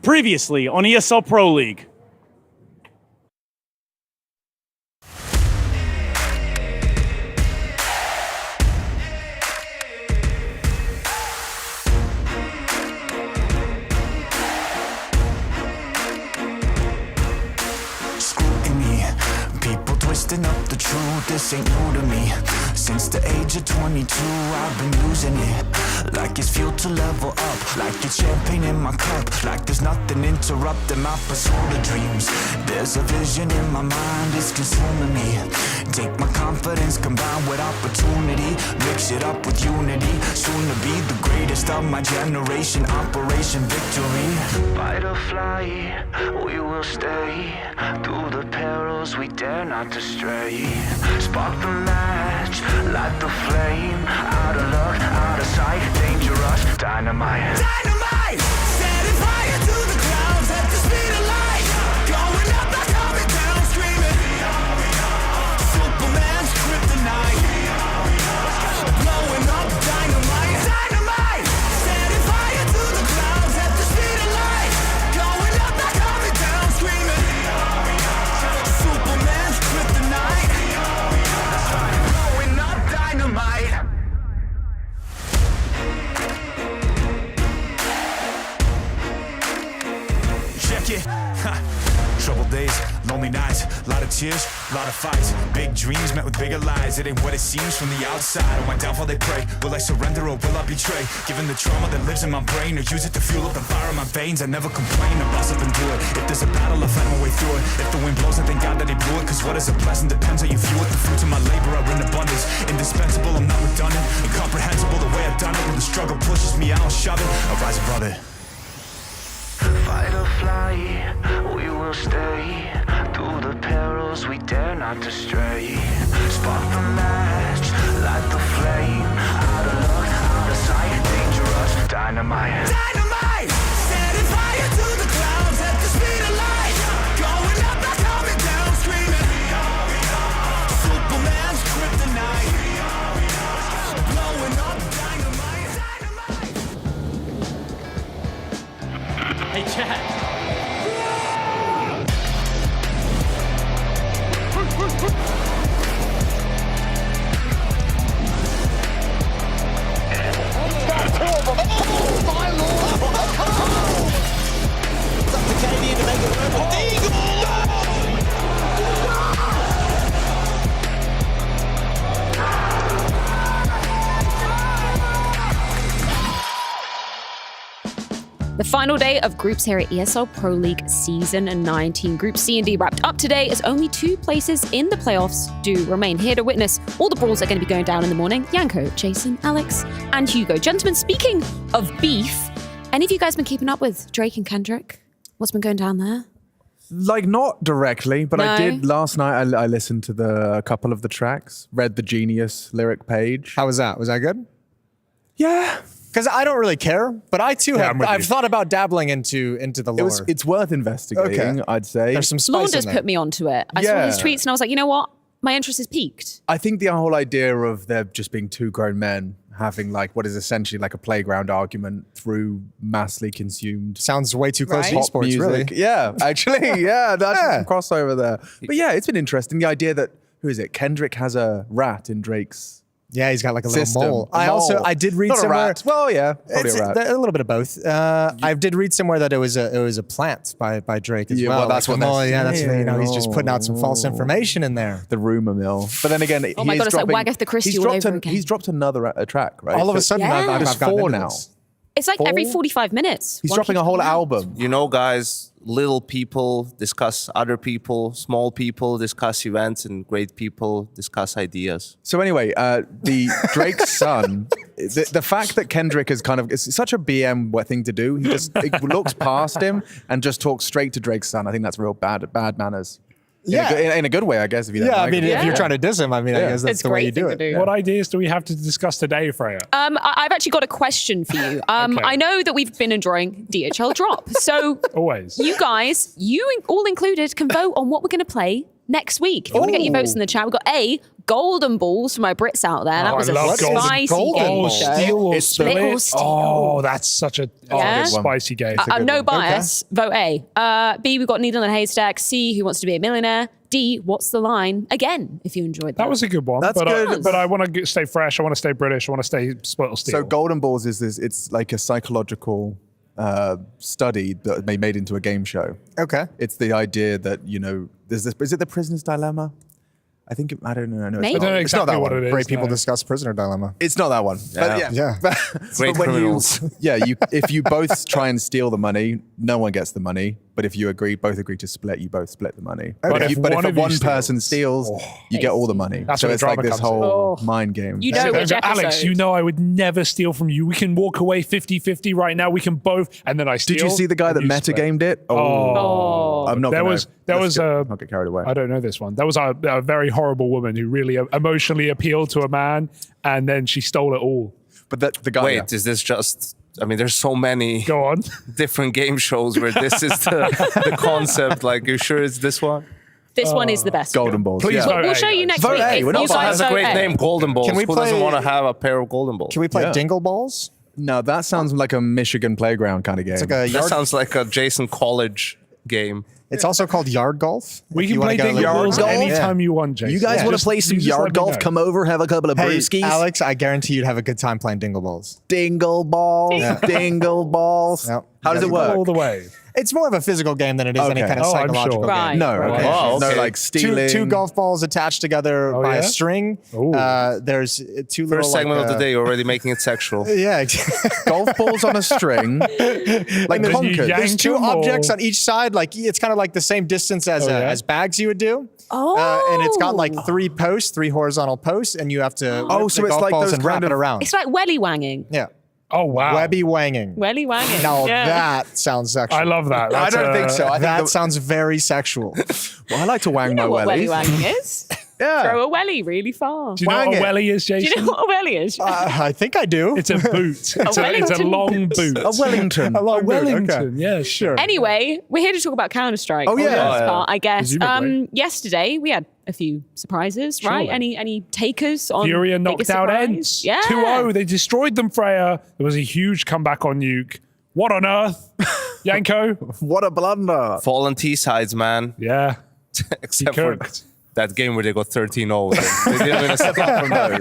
[SPEAKER 17] Previously on ESL Pro League.
[SPEAKER 18] Scrutiny, people twisting up the truth, this ain't new to me. Since the age of 22, I've been using it like it's fuel to level up, like it's champagne in my cup, like there's nothing interrupting my pursuit of dreams. There's a vision in my mind, it's consuming me. Take my confidence combined with opportunity, mix it up with unity, soon to be the greatest of my generation, Operation Victory. Fight or fly, we will stay, through the perils we dare not to stray. Spark the match, light the flame, out of luck, out of sight, dangerous, dynamite. Dynamite! Setting fire to the clouds at the speed of light. Going up, not coming down, screaming. Superman's kryptonite. Blowing up, dynamite. Dynamite! Setting fire to the clouds at the speed of light. Going up, not coming down, screaming. Superman's kryptonite. Blowing up, dynamite. Check it. Troubled days, lonely nights, lot of tears, lot of fights. Big dreams met with bigger lies. It ain't what it seems from the outside. On my downfall they pray. Will I surrender or will I betray? Given the trauma that lives in my brain, or use it to fuel up the fire in my veins. I never complain, I rise up and do it. If there's a battle, I fight my way through it. If the wind blows, I thank God that he blew it. Cause what is a blessing depends how you view it. The fruits of my labor are in abundance. Indispensable, I'm not redundant. Incomprehensible the way I've done it. When the struggle pushes me out, I'll shove it. I'll rise above it.
[SPEAKER 19] Fight or fly, we will stay. Through the perils we dare not to stray. Spark the match, light the flame. Out of luck, out of sight, dangerous, dynamite.
[SPEAKER 18] Dynamite! Setting fire to the clouds at the speed of light. Going up, not coming down, screaming. Superman's kryptonite. Blowing up dynamite.
[SPEAKER 10] Hey, Chad.
[SPEAKER 20] The final day of groups here at ESL Pro League Season 19. Group C and D wrapped up today as only 2 places in the playoffs do remain. Here to witness all the brawls that are going to be going down in the morning, Yanko, Jason, Alex, and Hugo. Gentlemen, speaking of beef, any of you guys been keeping up with Drake and Kendrick? What's been going down there?
[SPEAKER 21] Like, not directly, but
[SPEAKER 20] No.
[SPEAKER 21] I did last night. I listened to a couple of the tracks, read the Genius lyric page.
[SPEAKER 7] How was that? Was that good?
[SPEAKER 21] Yeah.
[SPEAKER 7] Because I don't really care, but I too I've thought about dabbling into the lore.
[SPEAKER 21] It's worth investigating, I'd say.
[SPEAKER 7] There's some spice
[SPEAKER 20] Launders
[SPEAKER 7] in there.
[SPEAKER 20] put me onto it. I saw his tweets and I was like, you know what? My interest is piqued.
[SPEAKER 21] I think the whole idea of there just being 2 grown men having like what is essentially like a playground argument through massively consumed.
[SPEAKER 7] Sounds way too close to
[SPEAKER 21] pop
[SPEAKER 7] esports,
[SPEAKER 21] music.
[SPEAKER 7] really.
[SPEAKER 21] Yeah, actually, yeah, that's some crossover there. But yeah, it's been interesting. The idea that, who is it? Kendrick has a rat in Drake's.
[SPEAKER 7] Yeah, he's got like a
[SPEAKER 21] system.
[SPEAKER 7] little mole. I did read
[SPEAKER 21] Not
[SPEAKER 7] somewhere.
[SPEAKER 21] a rat. Well, yeah, probably
[SPEAKER 7] It's
[SPEAKER 21] a rat.
[SPEAKER 7] a little bit of both. I did read somewhere that it was a plant by Drake as
[SPEAKER 21] Yeah,
[SPEAKER 7] well.
[SPEAKER 21] well, that's
[SPEAKER 7] Like,
[SPEAKER 21] what
[SPEAKER 7] oh,
[SPEAKER 21] they're
[SPEAKER 7] yeah, that's
[SPEAKER 21] saying.
[SPEAKER 7] he's just putting out some false information in there.
[SPEAKER 21] The rumor mill. But then again,
[SPEAKER 20] Oh my God, it's like Wagatha Christie all over again.
[SPEAKER 21] He's dropped another track, right?
[SPEAKER 7] All of a sudden,
[SPEAKER 20] Yeah.
[SPEAKER 7] I've
[SPEAKER 21] There's
[SPEAKER 7] gotten
[SPEAKER 21] 4
[SPEAKER 7] into
[SPEAKER 21] now.
[SPEAKER 7] this.
[SPEAKER 20] It's like every 45 minutes.
[SPEAKER 21] He's
[SPEAKER 20] one
[SPEAKER 21] dropping
[SPEAKER 20] keeps
[SPEAKER 21] a whole
[SPEAKER 20] coming out.
[SPEAKER 21] album.
[SPEAKER 8] You know, guys, little people discuss other people, small people discuss events, and great people discuss ideas.
[SPEAKER 21] So anyway, the Drake's son, the fact that Kendrick is it's such a BM thing to do. He just looks past him and just talks straight to Drake's son. I think that's real bad manners. In a good way, I guess. If you don't
[SPEAKER 7] Yeah, I
[SPEAKER 21] like
[SPEAKER 7] mean,
[SPEAKER 21] him.
[SPEAKER 7] if you're trying to diss him, I mean, I guess that's
[SPEAKER 20] It's
[SPEAKER 7] the way
[SPEAKER 20] great
[SPEAKER 7] you do
[SPEAKER 20] thing to
[SPEAKER 7] it.
[SPEAKER 20] do.
[SPEAKER 22] What ideas do we have to discuss today, Freya?
[SPEAKER 20] I've actually got a question for you. I know that we've been enjoying DHL Drop. So
[SPEAKER 22] Always.
[SPEAKER 20] you guys, all included, can vote on what we're going to play next week. If you want to get your votes in the chat, we've got Golden Balls for my Brits out there. That was a spicy game show.
[SPEAKER 22] Steal or
[SPEAKER 20] Split or steal.
[SPEAKER 22] Oh, that's such a
[SPEAKER 20] Yeah.
[SPEAKER 22] spicy game.
[SPEAKER 20] No bias. Vote A. B, we've got Needle in a Haystack. C, Who Wants to Be a Millionaire? D, What's the Line? Again, if you enjoyed that.
[SPEAKER 22] That was a good one.
[SPEAKER 21] That's good.
[SPEAKER 22] But I want to stay fresh. I want to stay British. I want to stay split or steal.
[SPEAKER 21] So Golden Balls is this. It's like a psychological study that they made into a game show.
[SPEAKER 7] Okay.
[SPEAKER 21] It's the idea that there's this. Is it the prisoner's dilemma? I think I don't know. No,
[SPEAKER 20] Maybe.
[SPEAKER 21] it's
[SPEAKER 22] I don't know
[SPEAKER 21] not
[SPEAKER 22] exactly
[SPEAKER 21] that
[SPEAKER 22] what
[SPEAKER 21] one.
[SPEAKER 22] it is.
[SPEAKER 7] Great people
[SPEAKER 22] no.
[SPEAKER 7] discuss prisoner dilemma.
[SPEAKER 21] It's not that one. But
[SPEAKER 7] Yeah.
[SPEAKER 8] Great
[SPEAKER 21] but when
[SPEAKER 8] criminals.
[SPEAKER 21] if you both try and steal the money, no one gets the money. But if you both agree to split, you both split the money.
[SPEAKER 22] But if one of you
[SPEAKER 21] one person steals, you get all the money.
[SPEAKER 22] That's
[SPEAKER 21] so
[SPEAKER 22] where
[SPEAKER 21] it's
[SPEAKER 22] the
[SPEAKER 21] like
[SPEAKER 22] drama
[SPEAKER 21] this
[SPEAKER 22] comes in.
[SPEAKER 21] whole mind game.
[SPEAKER 20] You know which
[SPEAKER 22] Alex,
[SPEAKER 20] episode.
[SPEAKER 22] you know I would never steal from you. We can walk away 50-50 right now. We can both, and then I steal.
[SPEAKER 21] Did you see the guy that
[SPEAKER 22] and you split.
[SPEAKER 21] metagamed it?
[SPEAKER 20] Oh.
[SPEAKER 21] I'm not.
[SPEAKER 22] There
[SPEAKER 21] gonna,
[SPEAKER 22] was
[SPEAKER 21] I'll get carried away.
[SPEAKER 22] I don't know this one. There was a very horrible woman who really emotionally appealed to a man, and then she stole it all.
[SPEAKER 21] But the guy.
[SPEAKER 8] Wait, is this just... I mean, there's so many
[SPEAKER 22] Go on.
[SPEAKER 8] different game shows where this is the concept. Like, you sure it's this one?
[SPEAKER 20] This one is the best.
[SPEAKER 21] Golden Balls.
[SPEAKER 22] Please
[SPEAKER 21] yeah.
[SPEAKER 22] vote
[SPEAKER 20] We'll
[SPEAKER 22] A,
[SPEAKER 20] show you
[SPEAKER 22] guys.
[SPEAKER 20] next
[SPEAKER 21] Vote
[SPEAKER 20] week.
[SPEAKER 21] A.
[SPEAKER 20] If
[SPEAKER 21] We're not
[SPEAKER 20] you
[SPEAKER 8] Also
[SPEAKER 20] guys
[SPEAKER 8] has a
[SPEAKER 20] vote
[SPEAKER 8] great
[SPEAKER 20] A.
[SPEAKER 8] name, Golden Balls.
[SPEAKER 7] Can we
[SPEAKER 8] Who doesn't
[SPEAKER 7] play-
[SPEAKER 8] want to have a pair of Golden Balls?
[SPEAKER 7] Can we play
[SPEAKER 21] Yeah.
[SPEAKER 7] Dingle Balls?
[SPEAKER 21] No, that sounds like a Michigan playground kind of game.
[SPEAKER 7] It's like a
[SPEAKER 8] That
[SPEAKER 7] yard.
[SPEAKER 8] sounds like a Jason College game.
[SPEAKER 7] It's also called yard golf.
[SPEAKER 22] We
[SPEAKER 7] if
[SPEAKER 22] can
[SPEAKER 7] you wanna
[SPEAKER 22] play
[SPEAKER 7] go a
[SPEAKER 22] dingle
[SPEAKER 7] little-
[SPEAKER 22] balls anytime you want, Jason.
[SPEAKER 1] You guys want to
[SPEAKER 22] Just-
[SPEAKER 1] play some
[SPEAKER 22] you just let
[SPEAKER 1] yard
[SPEAKER 22] me
[SPEAKER 1] golf?
[SPEAKER 22] know.
[SPEAKER 1] Come over, have a couple of
[SPEAKER 7] Hey,
[SPEAKER 1] brewskis.
[SPEAKER 7] Alex, I guarantee you'd have a good time playing dingle balls.
[SPEAKER 1] Dingle balls, dingle balls.
[SPEAKER 7] Yep.
[SPEAKER 1] How does it work?
[SPEAKER 22] All the way.
[SPEAKER 7] It's more of a physical game than it is any
[SPEAKER 1] Okay.
[SPEAKER 7] kind of
[SPEAKER 22] Oh, I'm
[SPEAKER 7] psychological
[SPEAKER 22] sure.
[SPEAKER 7] game.
[SPEAKER 20] Right.
[SPEAKER 1] No, okay.
[SPEAKER 14] Oh, okay.
[SPEAKER 1] No, like stealing.
[SPEAKER 7] Two golf balls attached together by
[SPEAKER 22] yeah?
[SPEAKER 7] a string.
[SPEAKER 22] Ooh.
[SPEAKER 7] There's two little
[SPEAKER 8] First segment
[SPEAKER 7] like,
[SPEAKER 8] of the day, already making it sexual.
[SPEAKER 7] Yeah,
[SPEAKER 1] golf balls on a string, like
[SPEAKER 22] then you
[SPEAKER 1] conquered.
[SPEAKER 22] yank
[SPEAKER 7] there's two
[SPEAKER 22] them,
[SPEAKER 7] objects
[SPEAKER 22] or-
[SPEAKER 7] on each side. Like it's kind of like the same distance as
[SPEAKER 22] yeah?
[SPEAKER 7] as bags you would do.
[SPEAKER 20] Oh.
[SPEAKER 7] And it's got like three horizontal posts, and you have to
[SPEAKER 1] Oh,
[SPEAKER 7] whip
[SPEAKER 1] so
[SPEAKER 7] the
[SPEAKER 1] it's
[SPEAKER 7] golf
[SPEAKER 1] like
[SPEAKER 7] balls
[SPEAKER 1] those
[SPEAKER 7] and wrap
[SPEAKER 1] kind
[SPEAKER 7] it
[SPEAKER 1] of-
[SPEAKER 7] around.
[SPEAKER 20] It's like welly wanging.
[SPEAKER 7] Yeah.
[SPEAKER 22] Oh, wow.
[SPEAKER 7] Webby wanging.
[SPEAKER 20] Welly wanging.
[SPEAKER 7] Now
[SPEAKER 20] yeah.
[SPEAKER 7] that sounds sexual.
[SPEAKER 22] I love that.
[SPEAKER 1] I
[SPEAKER 22] That's
[SPEAKER 1] don't think so. I think
[SPEAKER 7] that sounds very sexual.
[SPEAKER 1] Well, I like to wang
[SPEAKER 20] You know
[SPEAKER 1] my
[SPEAKER 20] what welly
[SPEAKER 1] wellies.
[SPEAKER 20] wanging is?
[SPEAKER 1] Yeah.
[SPEAKER 20] Throw a welly really far.
[SPEAKER 22] Do you know what
[SPEAKER 1] Wang
[SPEAKER 22] a
[SPEAKER 1] it.
[SPEAKER 22] welly is,
[SPEAKER 20] Do
[SPEAKER 22] Jason?
[SPEAKER 20] you know what a welly is?
[SPEAKER 7] I think I do.
[SPEAKER 22] It's a boot. It's a
[SPEAKER 20] Wellington
[SPEAKER 22] long boot.
[SPEAKER 1] A Wellington.
[SPEAKER 7] A long boot,
[SPEAKER 22] Wellington.
[SPEAKER 7] okay.
[SPEAKER 22] Yeah, sure.
[SPEAKER 20] Anyway, we're here to talk about Counter-Strike.
[SPEAKER 1] Oh, yeah.
[SPEAKER 20] for the most
[SPEAKER 1] Oh, yeah.
[SPEAKER 20] part, I guess.
[SPEAKER 22] Presumably.
[SPEAKER 20] Yesterday, we had a few surprises, right?
[SPEAKER 22] Surely.
[SPEAKER 20] Any takers on
[SPEAKER 22] Furia knocked
[SPEAKER 20] biggest
[SPEAKER 22] out
[SPEAKER 20] surprise?
[SPEAKER 22] ends.
[SPEAKER 20] Yeah.
[SPEAKER 22] 2-0. They destroyed them, Freya. There was a huge comeback on Nuke. What on earth? Yanko?
[SPEAKER 1] What a blunder.
[SPEAKER 8] Fallen T-sides, man.
[SPEAKER 22] Yeah.
[SPEAKER 8] Except for
[SPEAKER 22] cooked.
[SPEAKER 8] that game where they got 13-0. They didn't win a step from those.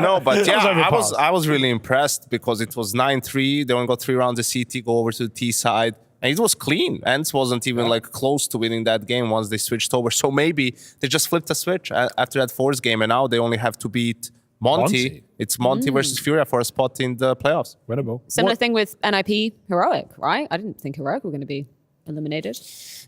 [SPEAKER 8] No, but yeah, I was really impressed because it was 9-3. They only got 3 rounds of CT, go over to the T side. And it was clean. Ents wasn't even like close to winning that game once they switched over. So maybe they just flipped a switch after that Force game, and now they only have to beat Monty. It's Monty versus Furia for a spot in the playoffs.
[SPEAKER 22] Winnable.
[SPEAKER 20] Similar thing with NIP Heroic, right? I didn't think Heroic were going to be eliminated.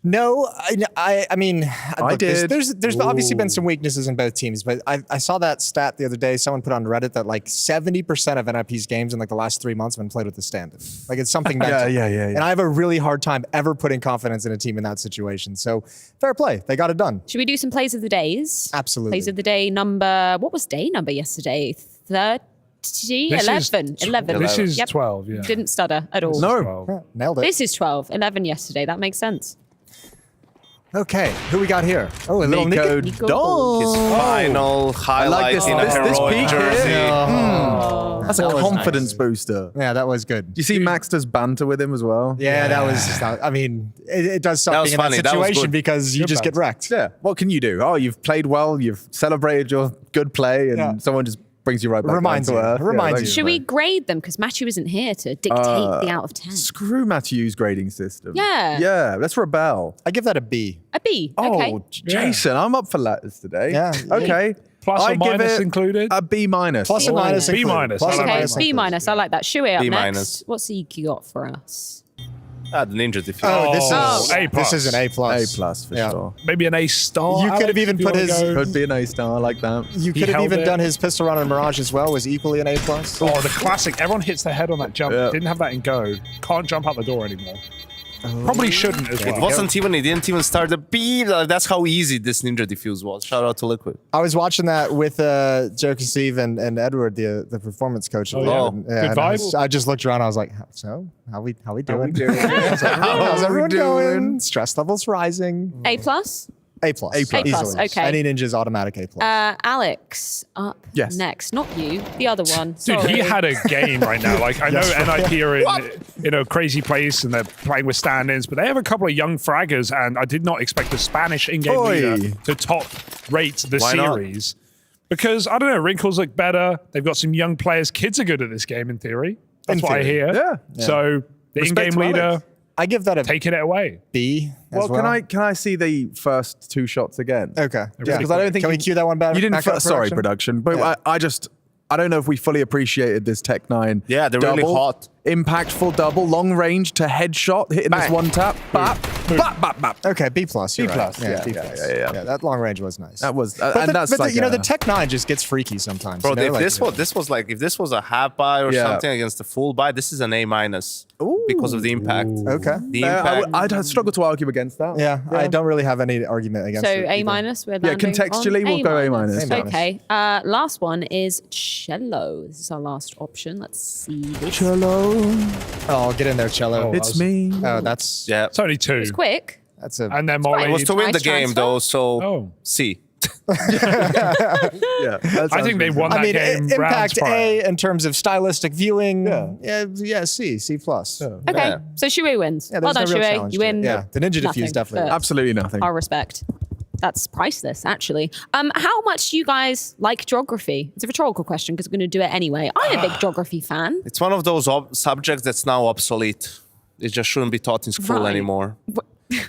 [SPEAKER 7] No, I mean, look,
[SPEAKER 1] did.
[SPEAKER 7] There's obviously been some weaknesses in both teams, but I saw that stat the other day. Someone put on Reddit that like 70% of NIP's games in like the last 3 months have been played with the stand-in. Like it's something mental.
[SPEAKER 1] Yeah.
[SPEAKER 7] And I have a really hard time ever putting confidence in a team in that situation. So fair play, they got it done.
[SPEAKER 20] Should we do some plays of the days?
[SPEAKER 7] Absolutely.
[SPEAKER 20] Plays of the day number, what was day number yesterday? 11?
[SPEAKER 22] This is
[SPEAKER 20] Yep.
[SPEAKER 22] 12, yeah.
[SPEAKER 20] Didn't stutter at all.
[SPEAKER 7] No, yeah, nailed it.
[SPEAKER 20] This is 12. 11 yesterday. That makes sense.
[SPEAKER 7] Okay, who we got here? Oh, a little
[SPEAKER 1] Nico
[SPEAKER 20] Nico
[SPEAKER 1] Dawn.
[SPEAKER 8] His final highlight
[SPEAKER 1] this-
[SPEAKER 8] in a
[SPEAKER 1] this
[SPEAKER 8] heroic
[SPEAKER 1] peak here.
[SPEAKER 8] jersey.
[SPEAKER 1] That's a confidence booster.
[SPEAKER 7] Yeah, that was good.
[SPEAKER 1] Do you see Max does banter with him as well?
[SPEAKER 7] Yeah, that was. I mean, it does something
[SPEAKER 8] was
[SPEAKER 7] in
[SPEAKER 8] funny.
[SPEAKER 7] that
[SPEAKER 8] That was
[SPEAKER 7] situation
[SPEAKER 8] good.
[SPEAKER 7] because you just get wrecked.
[SPEAKER 1] Yeah. What can you do? Oh, you've played well. You've celebrated your good play, and
[SPEAKER 7] Yeah.
[SPEAKER 1] someone just brings you right back
[SPEAKER 7] Reminds
[SPEAKER 1] down to
[SPEAKER 7] you.
[SPEAKER 1] earth.
[SPEAKER 7] Reminds you.
[SPEAKER 20] Should we grade them? Because Matthew isn't here to dictate the out of 10.
[SPEAKER 1] Screw Matthew's grading system.
[SPEAKER 20] Yeah.
[SPEAKER 1] Yeah, let's rebel.
[SPEAKER 7] I give that a B.
[SPEAKER 20] A B.
[SPEAKER 1] Oh,
[SPEAKER 20] Okay.
[SPEAKER 1] Jason, I'm up for letters today.
[SPEAKER 7] Yeah.
[SPEAKER 1] Okay.
[SPEAKER 22] Plus or
[SPEAKER 1] I give
[SPEAKER 22] minus
[SPEAKER 1] it
[SPEAKER 22] included?
[SPEAKER 1] A B minus.
[SPEAKER 7] Plus and minus.
[SPEAKER 22] B
[SPEAKER 7] included.
[SPEAKER 22] minus.
[SPEAKER 7] Plus
[SPEAKER 22] I
[SPEAKER 7] and
[SPEAKER 22] like
[SPEAKER 20] Okay,
[SPEAKER 7] minus
[SPEAKER 20] B
[SPEAKER 7] included.
[SPEAKER 20] minus. I like that. Shui up
[SPEAKER 8] B
[SPEAKER 20] next.
[SPEAKER 8] minus.
[SPEAKER 20] What's EQ got for us?
[SPEAKER 8] The Ninja defeat.
[SPEAKER 7] Oh, this is
[SPEAKER 22] A plus.
[SPEAKER 7] This is an A plus.
[SPEAKER 1] A plus for
[SPEAKER 7] Yeah.
[SPEAKER 1] sure.
[SPEAKER 22] Maybe an A star.
[SPEAKER 7] You could have even put his.
[SPEAKER 1] Could be an A star, I like that.
[SPEAKER 7] You
[SPEAKER 22] He
[SPEAKER 7] could have
[SPEAKER 22] held
[SPEAKER 7] even
[SPEAKER 22] it.
[SPEAKER 7] done his pistol run on Mirage as well. Was equally an A plus.
[SPEAKER 22] Oh, the classic. Everyone hits their head on that jump.
[SPEAKER 1] Yeah.
[SPEAKER 22] Didn't have that in Go. Can't jump out the door anymore. Probably shouldn't as well.
[SPEAKER 8] It wasn't even, it didn't even start the beat. That's how easy this Ninja defuse was. Shout out to Liquid.
[SPEAKER 7] I was watching that with Joe Steve and Edward, the performance coach.
[SPEAKER 22] Oh, yeah.
[SPEAKER 7] And,
[SPEAKER 22] Good
[SPEAKER 7] and
[SPEAKER 22] vibe?
[SPEAKER 7] I just looked around. I was like, so how we doing?
[SPEAKER 1] doing?
[SPEAKER 7] How's everyone going? Stress levels rising.
[SPEAKER 20] A plus?
[SPEAKER 7] A plus.
[SPEAKER 1] A plus.
[SPEAKER 7] Easily.
[SPEAKER 20] Okay.
[SPEAKER 7] Any ninja's automatic A plus.
[SPEAKER 20] Alex, up
[SPEAKER 1] Yes.
[SPEAKER 20] next. Not you, the other one.
[SPEAKER 22] Dude,
[SPEAKER 20] Sorry.
[SPEAKER 22] he had a game right now. Like, I know NIP are in a crazy place and they're playing with stand-ins, but they have a couple of young fraggers, and I did not expect the Spanish in-game
[SPEAKER 1] Oi.
[SPEAKER 22] leader to top rate the
[SPEAKER 8] Why not?
[SPEAKER 22] series. Because, I don't know, Wrinkles look better. They've got some young players. Kids are good at this game, in theory. That's
[SPEAKER 7] In
[SPEAKER 22] what I
[SPEAKER 7] theory.
[SPEAKER 22] hear.
[SPEAKER 1] Yeah.
[SPEAKER 22] So, the
[SPEAKER 1] Respect
[SPEAKER 22] in-game
[SPEAKER 1] to
[SPEAKER 22] leader,
[SPEAKER 1] Alex.
[SPEAKER 7] I give that a
[SPEAKER 22] taking it away.
[SPEAKER 7] B.
[SPEAKER 1] Well,
[SPEAKER 7] as well.
[SPEAKER 1] can I see the first 2 shots again?
[SPEAKER 7] Okay.
[SPEAKER 1] Just because I don't think
[SPEAKER 7] Can we cue that one back?
[SPEAKER 1] You didn't.
[SPEAKER 7] back up,
[SPEAKER 1] Sorry, production. But
[SPEAKER 7] Yeah.
[SPEAKER 1] I don't know if we fully appreciated this Tech 9.
[SPEAKER 8] Yeah, they're really
[SPEAKER 1] double,
[SPEAKER 8] hot.
[SPEAKER 1] Impactful double, long range to headshot, hitting this
[SPEAKER 8] Bang.
[SPEAKER 1] one tap. Bap, bap, bap, bap.
[SPEAKER 7] Okay, B plus. You're
[SPEAKER 1] B
[SPEAKER 7] right.
[SPEAKER 1] plus, yeah,
[SPEAKER 7] B
[SPEAKER 1] yeah,
[SPEAKER 7] plus.
[SPEAKER 1] yeah.
[SPEAKER 7] That long range was nice.
[SPEAKER 1] That was,
[SPEAKER 7] But
[SPEAKER 1] and
[SPEAKER 7] the,
[SPEAKER 1] that's
[SPEAKER 7] but
[SPEAKER 1] like
[SPEAKER 7] the,
[SPEAKER 1] a-
[SPEAKER 7] the Tech 9 just gets freaky sometimes.
[SPEAKER 8] Bro,
[SPEAKER 7] you know?
[SPEAKER 8] if
[SPEAKER 7] Like,
[SPEAKER 8] this was a half buy or
[SPEAKER 1] Yeah.
[SPEAKER 8] something against a full buy, this is an A minus because of the impact.
[SPEAKER 7] Okay.
[SPEAKER 8] The impact.
[SPEAKER 1] I'd struggle to argue against that.
[SPEAKER 7] Yeah, I don't really have any argument against
[SPEAKER 20] So
[SPEAKER 7] it.
[SPEAKER 20] A
[SPEAKER 7] either.
[SPEAKER 20] minus, we're
[SPEAKER 1] Yeah,
[SPEAKER 20] landing
[SPEAKER 1] contextually,
[SPEAKER 20] on
[SPEAKER 1] we'll go A minus.
[SPEAKER 7] A minus.
[SPEAKER 20] Okay, last one is cello. This is our last option. Let's see this.
[SPEAKER 1] Cello.
[SPEAKER 7] Oh, get in there, Cello.
[SPEAKER 1] It's me.
[SPEAKER 7] Oh, that's
[SPEAKER 8] Yeah.
[SPEAKER 22] It's only 2.
[SPEAKER 20] It's quick.
[SPEAKER 7] that's a.
[SPEAKER 22] And then Molly.
[SPEAKER 8] It was to win the
[SPEAKER 20] Nice
[SPEAKER 8] game
[SPEAKER 20] transfer.
[SPEAKER 8] though, so
[SPEAKER 22] Oh.
[SPEAKER 8] C.
[SPEAKER 21] Yeah,
[SPEAKER 22] I think they won that game. rounds
[SPEAKER 7] Impact
[SPEAKER 22] prior.
[SPEAKER 7] A in terms of stylistic viewing. Yeah, C plus.
[SPEAKER 20] Okay, so Shui wins.
[SPEAKER 7] Yeah,
[SPEAKER 20] Well
[SPEAKER 7] there's
[SPEAKER 20] done,
[SPEAKER 7] no real
[SPEAKER 20] Shui.
[SPEAKER 7] challenge
[SPEAKER 20] You
[SPEAKER 7] to it.
[SPEAKER 20] win.
[SPEAKER 7] Yeah, the Ninja
[SPEAKER 20] Nothing,
[SPEAKER 7] Diffuse definitely.
[SPEAKER 20] but
[SPEAKER 21] Absolutely nothing.
[SPEAKER 20] Our respect. That's priceless, actually. How much do you guys like geography? It's a rhetorical question because we're going to do it anyway. I'm a big geography fan.
[SPEAKER 8] It's one of those subjects that's now obsolete. It just shouldn't be taught in school
[SPEAKER 20] Right.
[SPEAKER 8] anymore.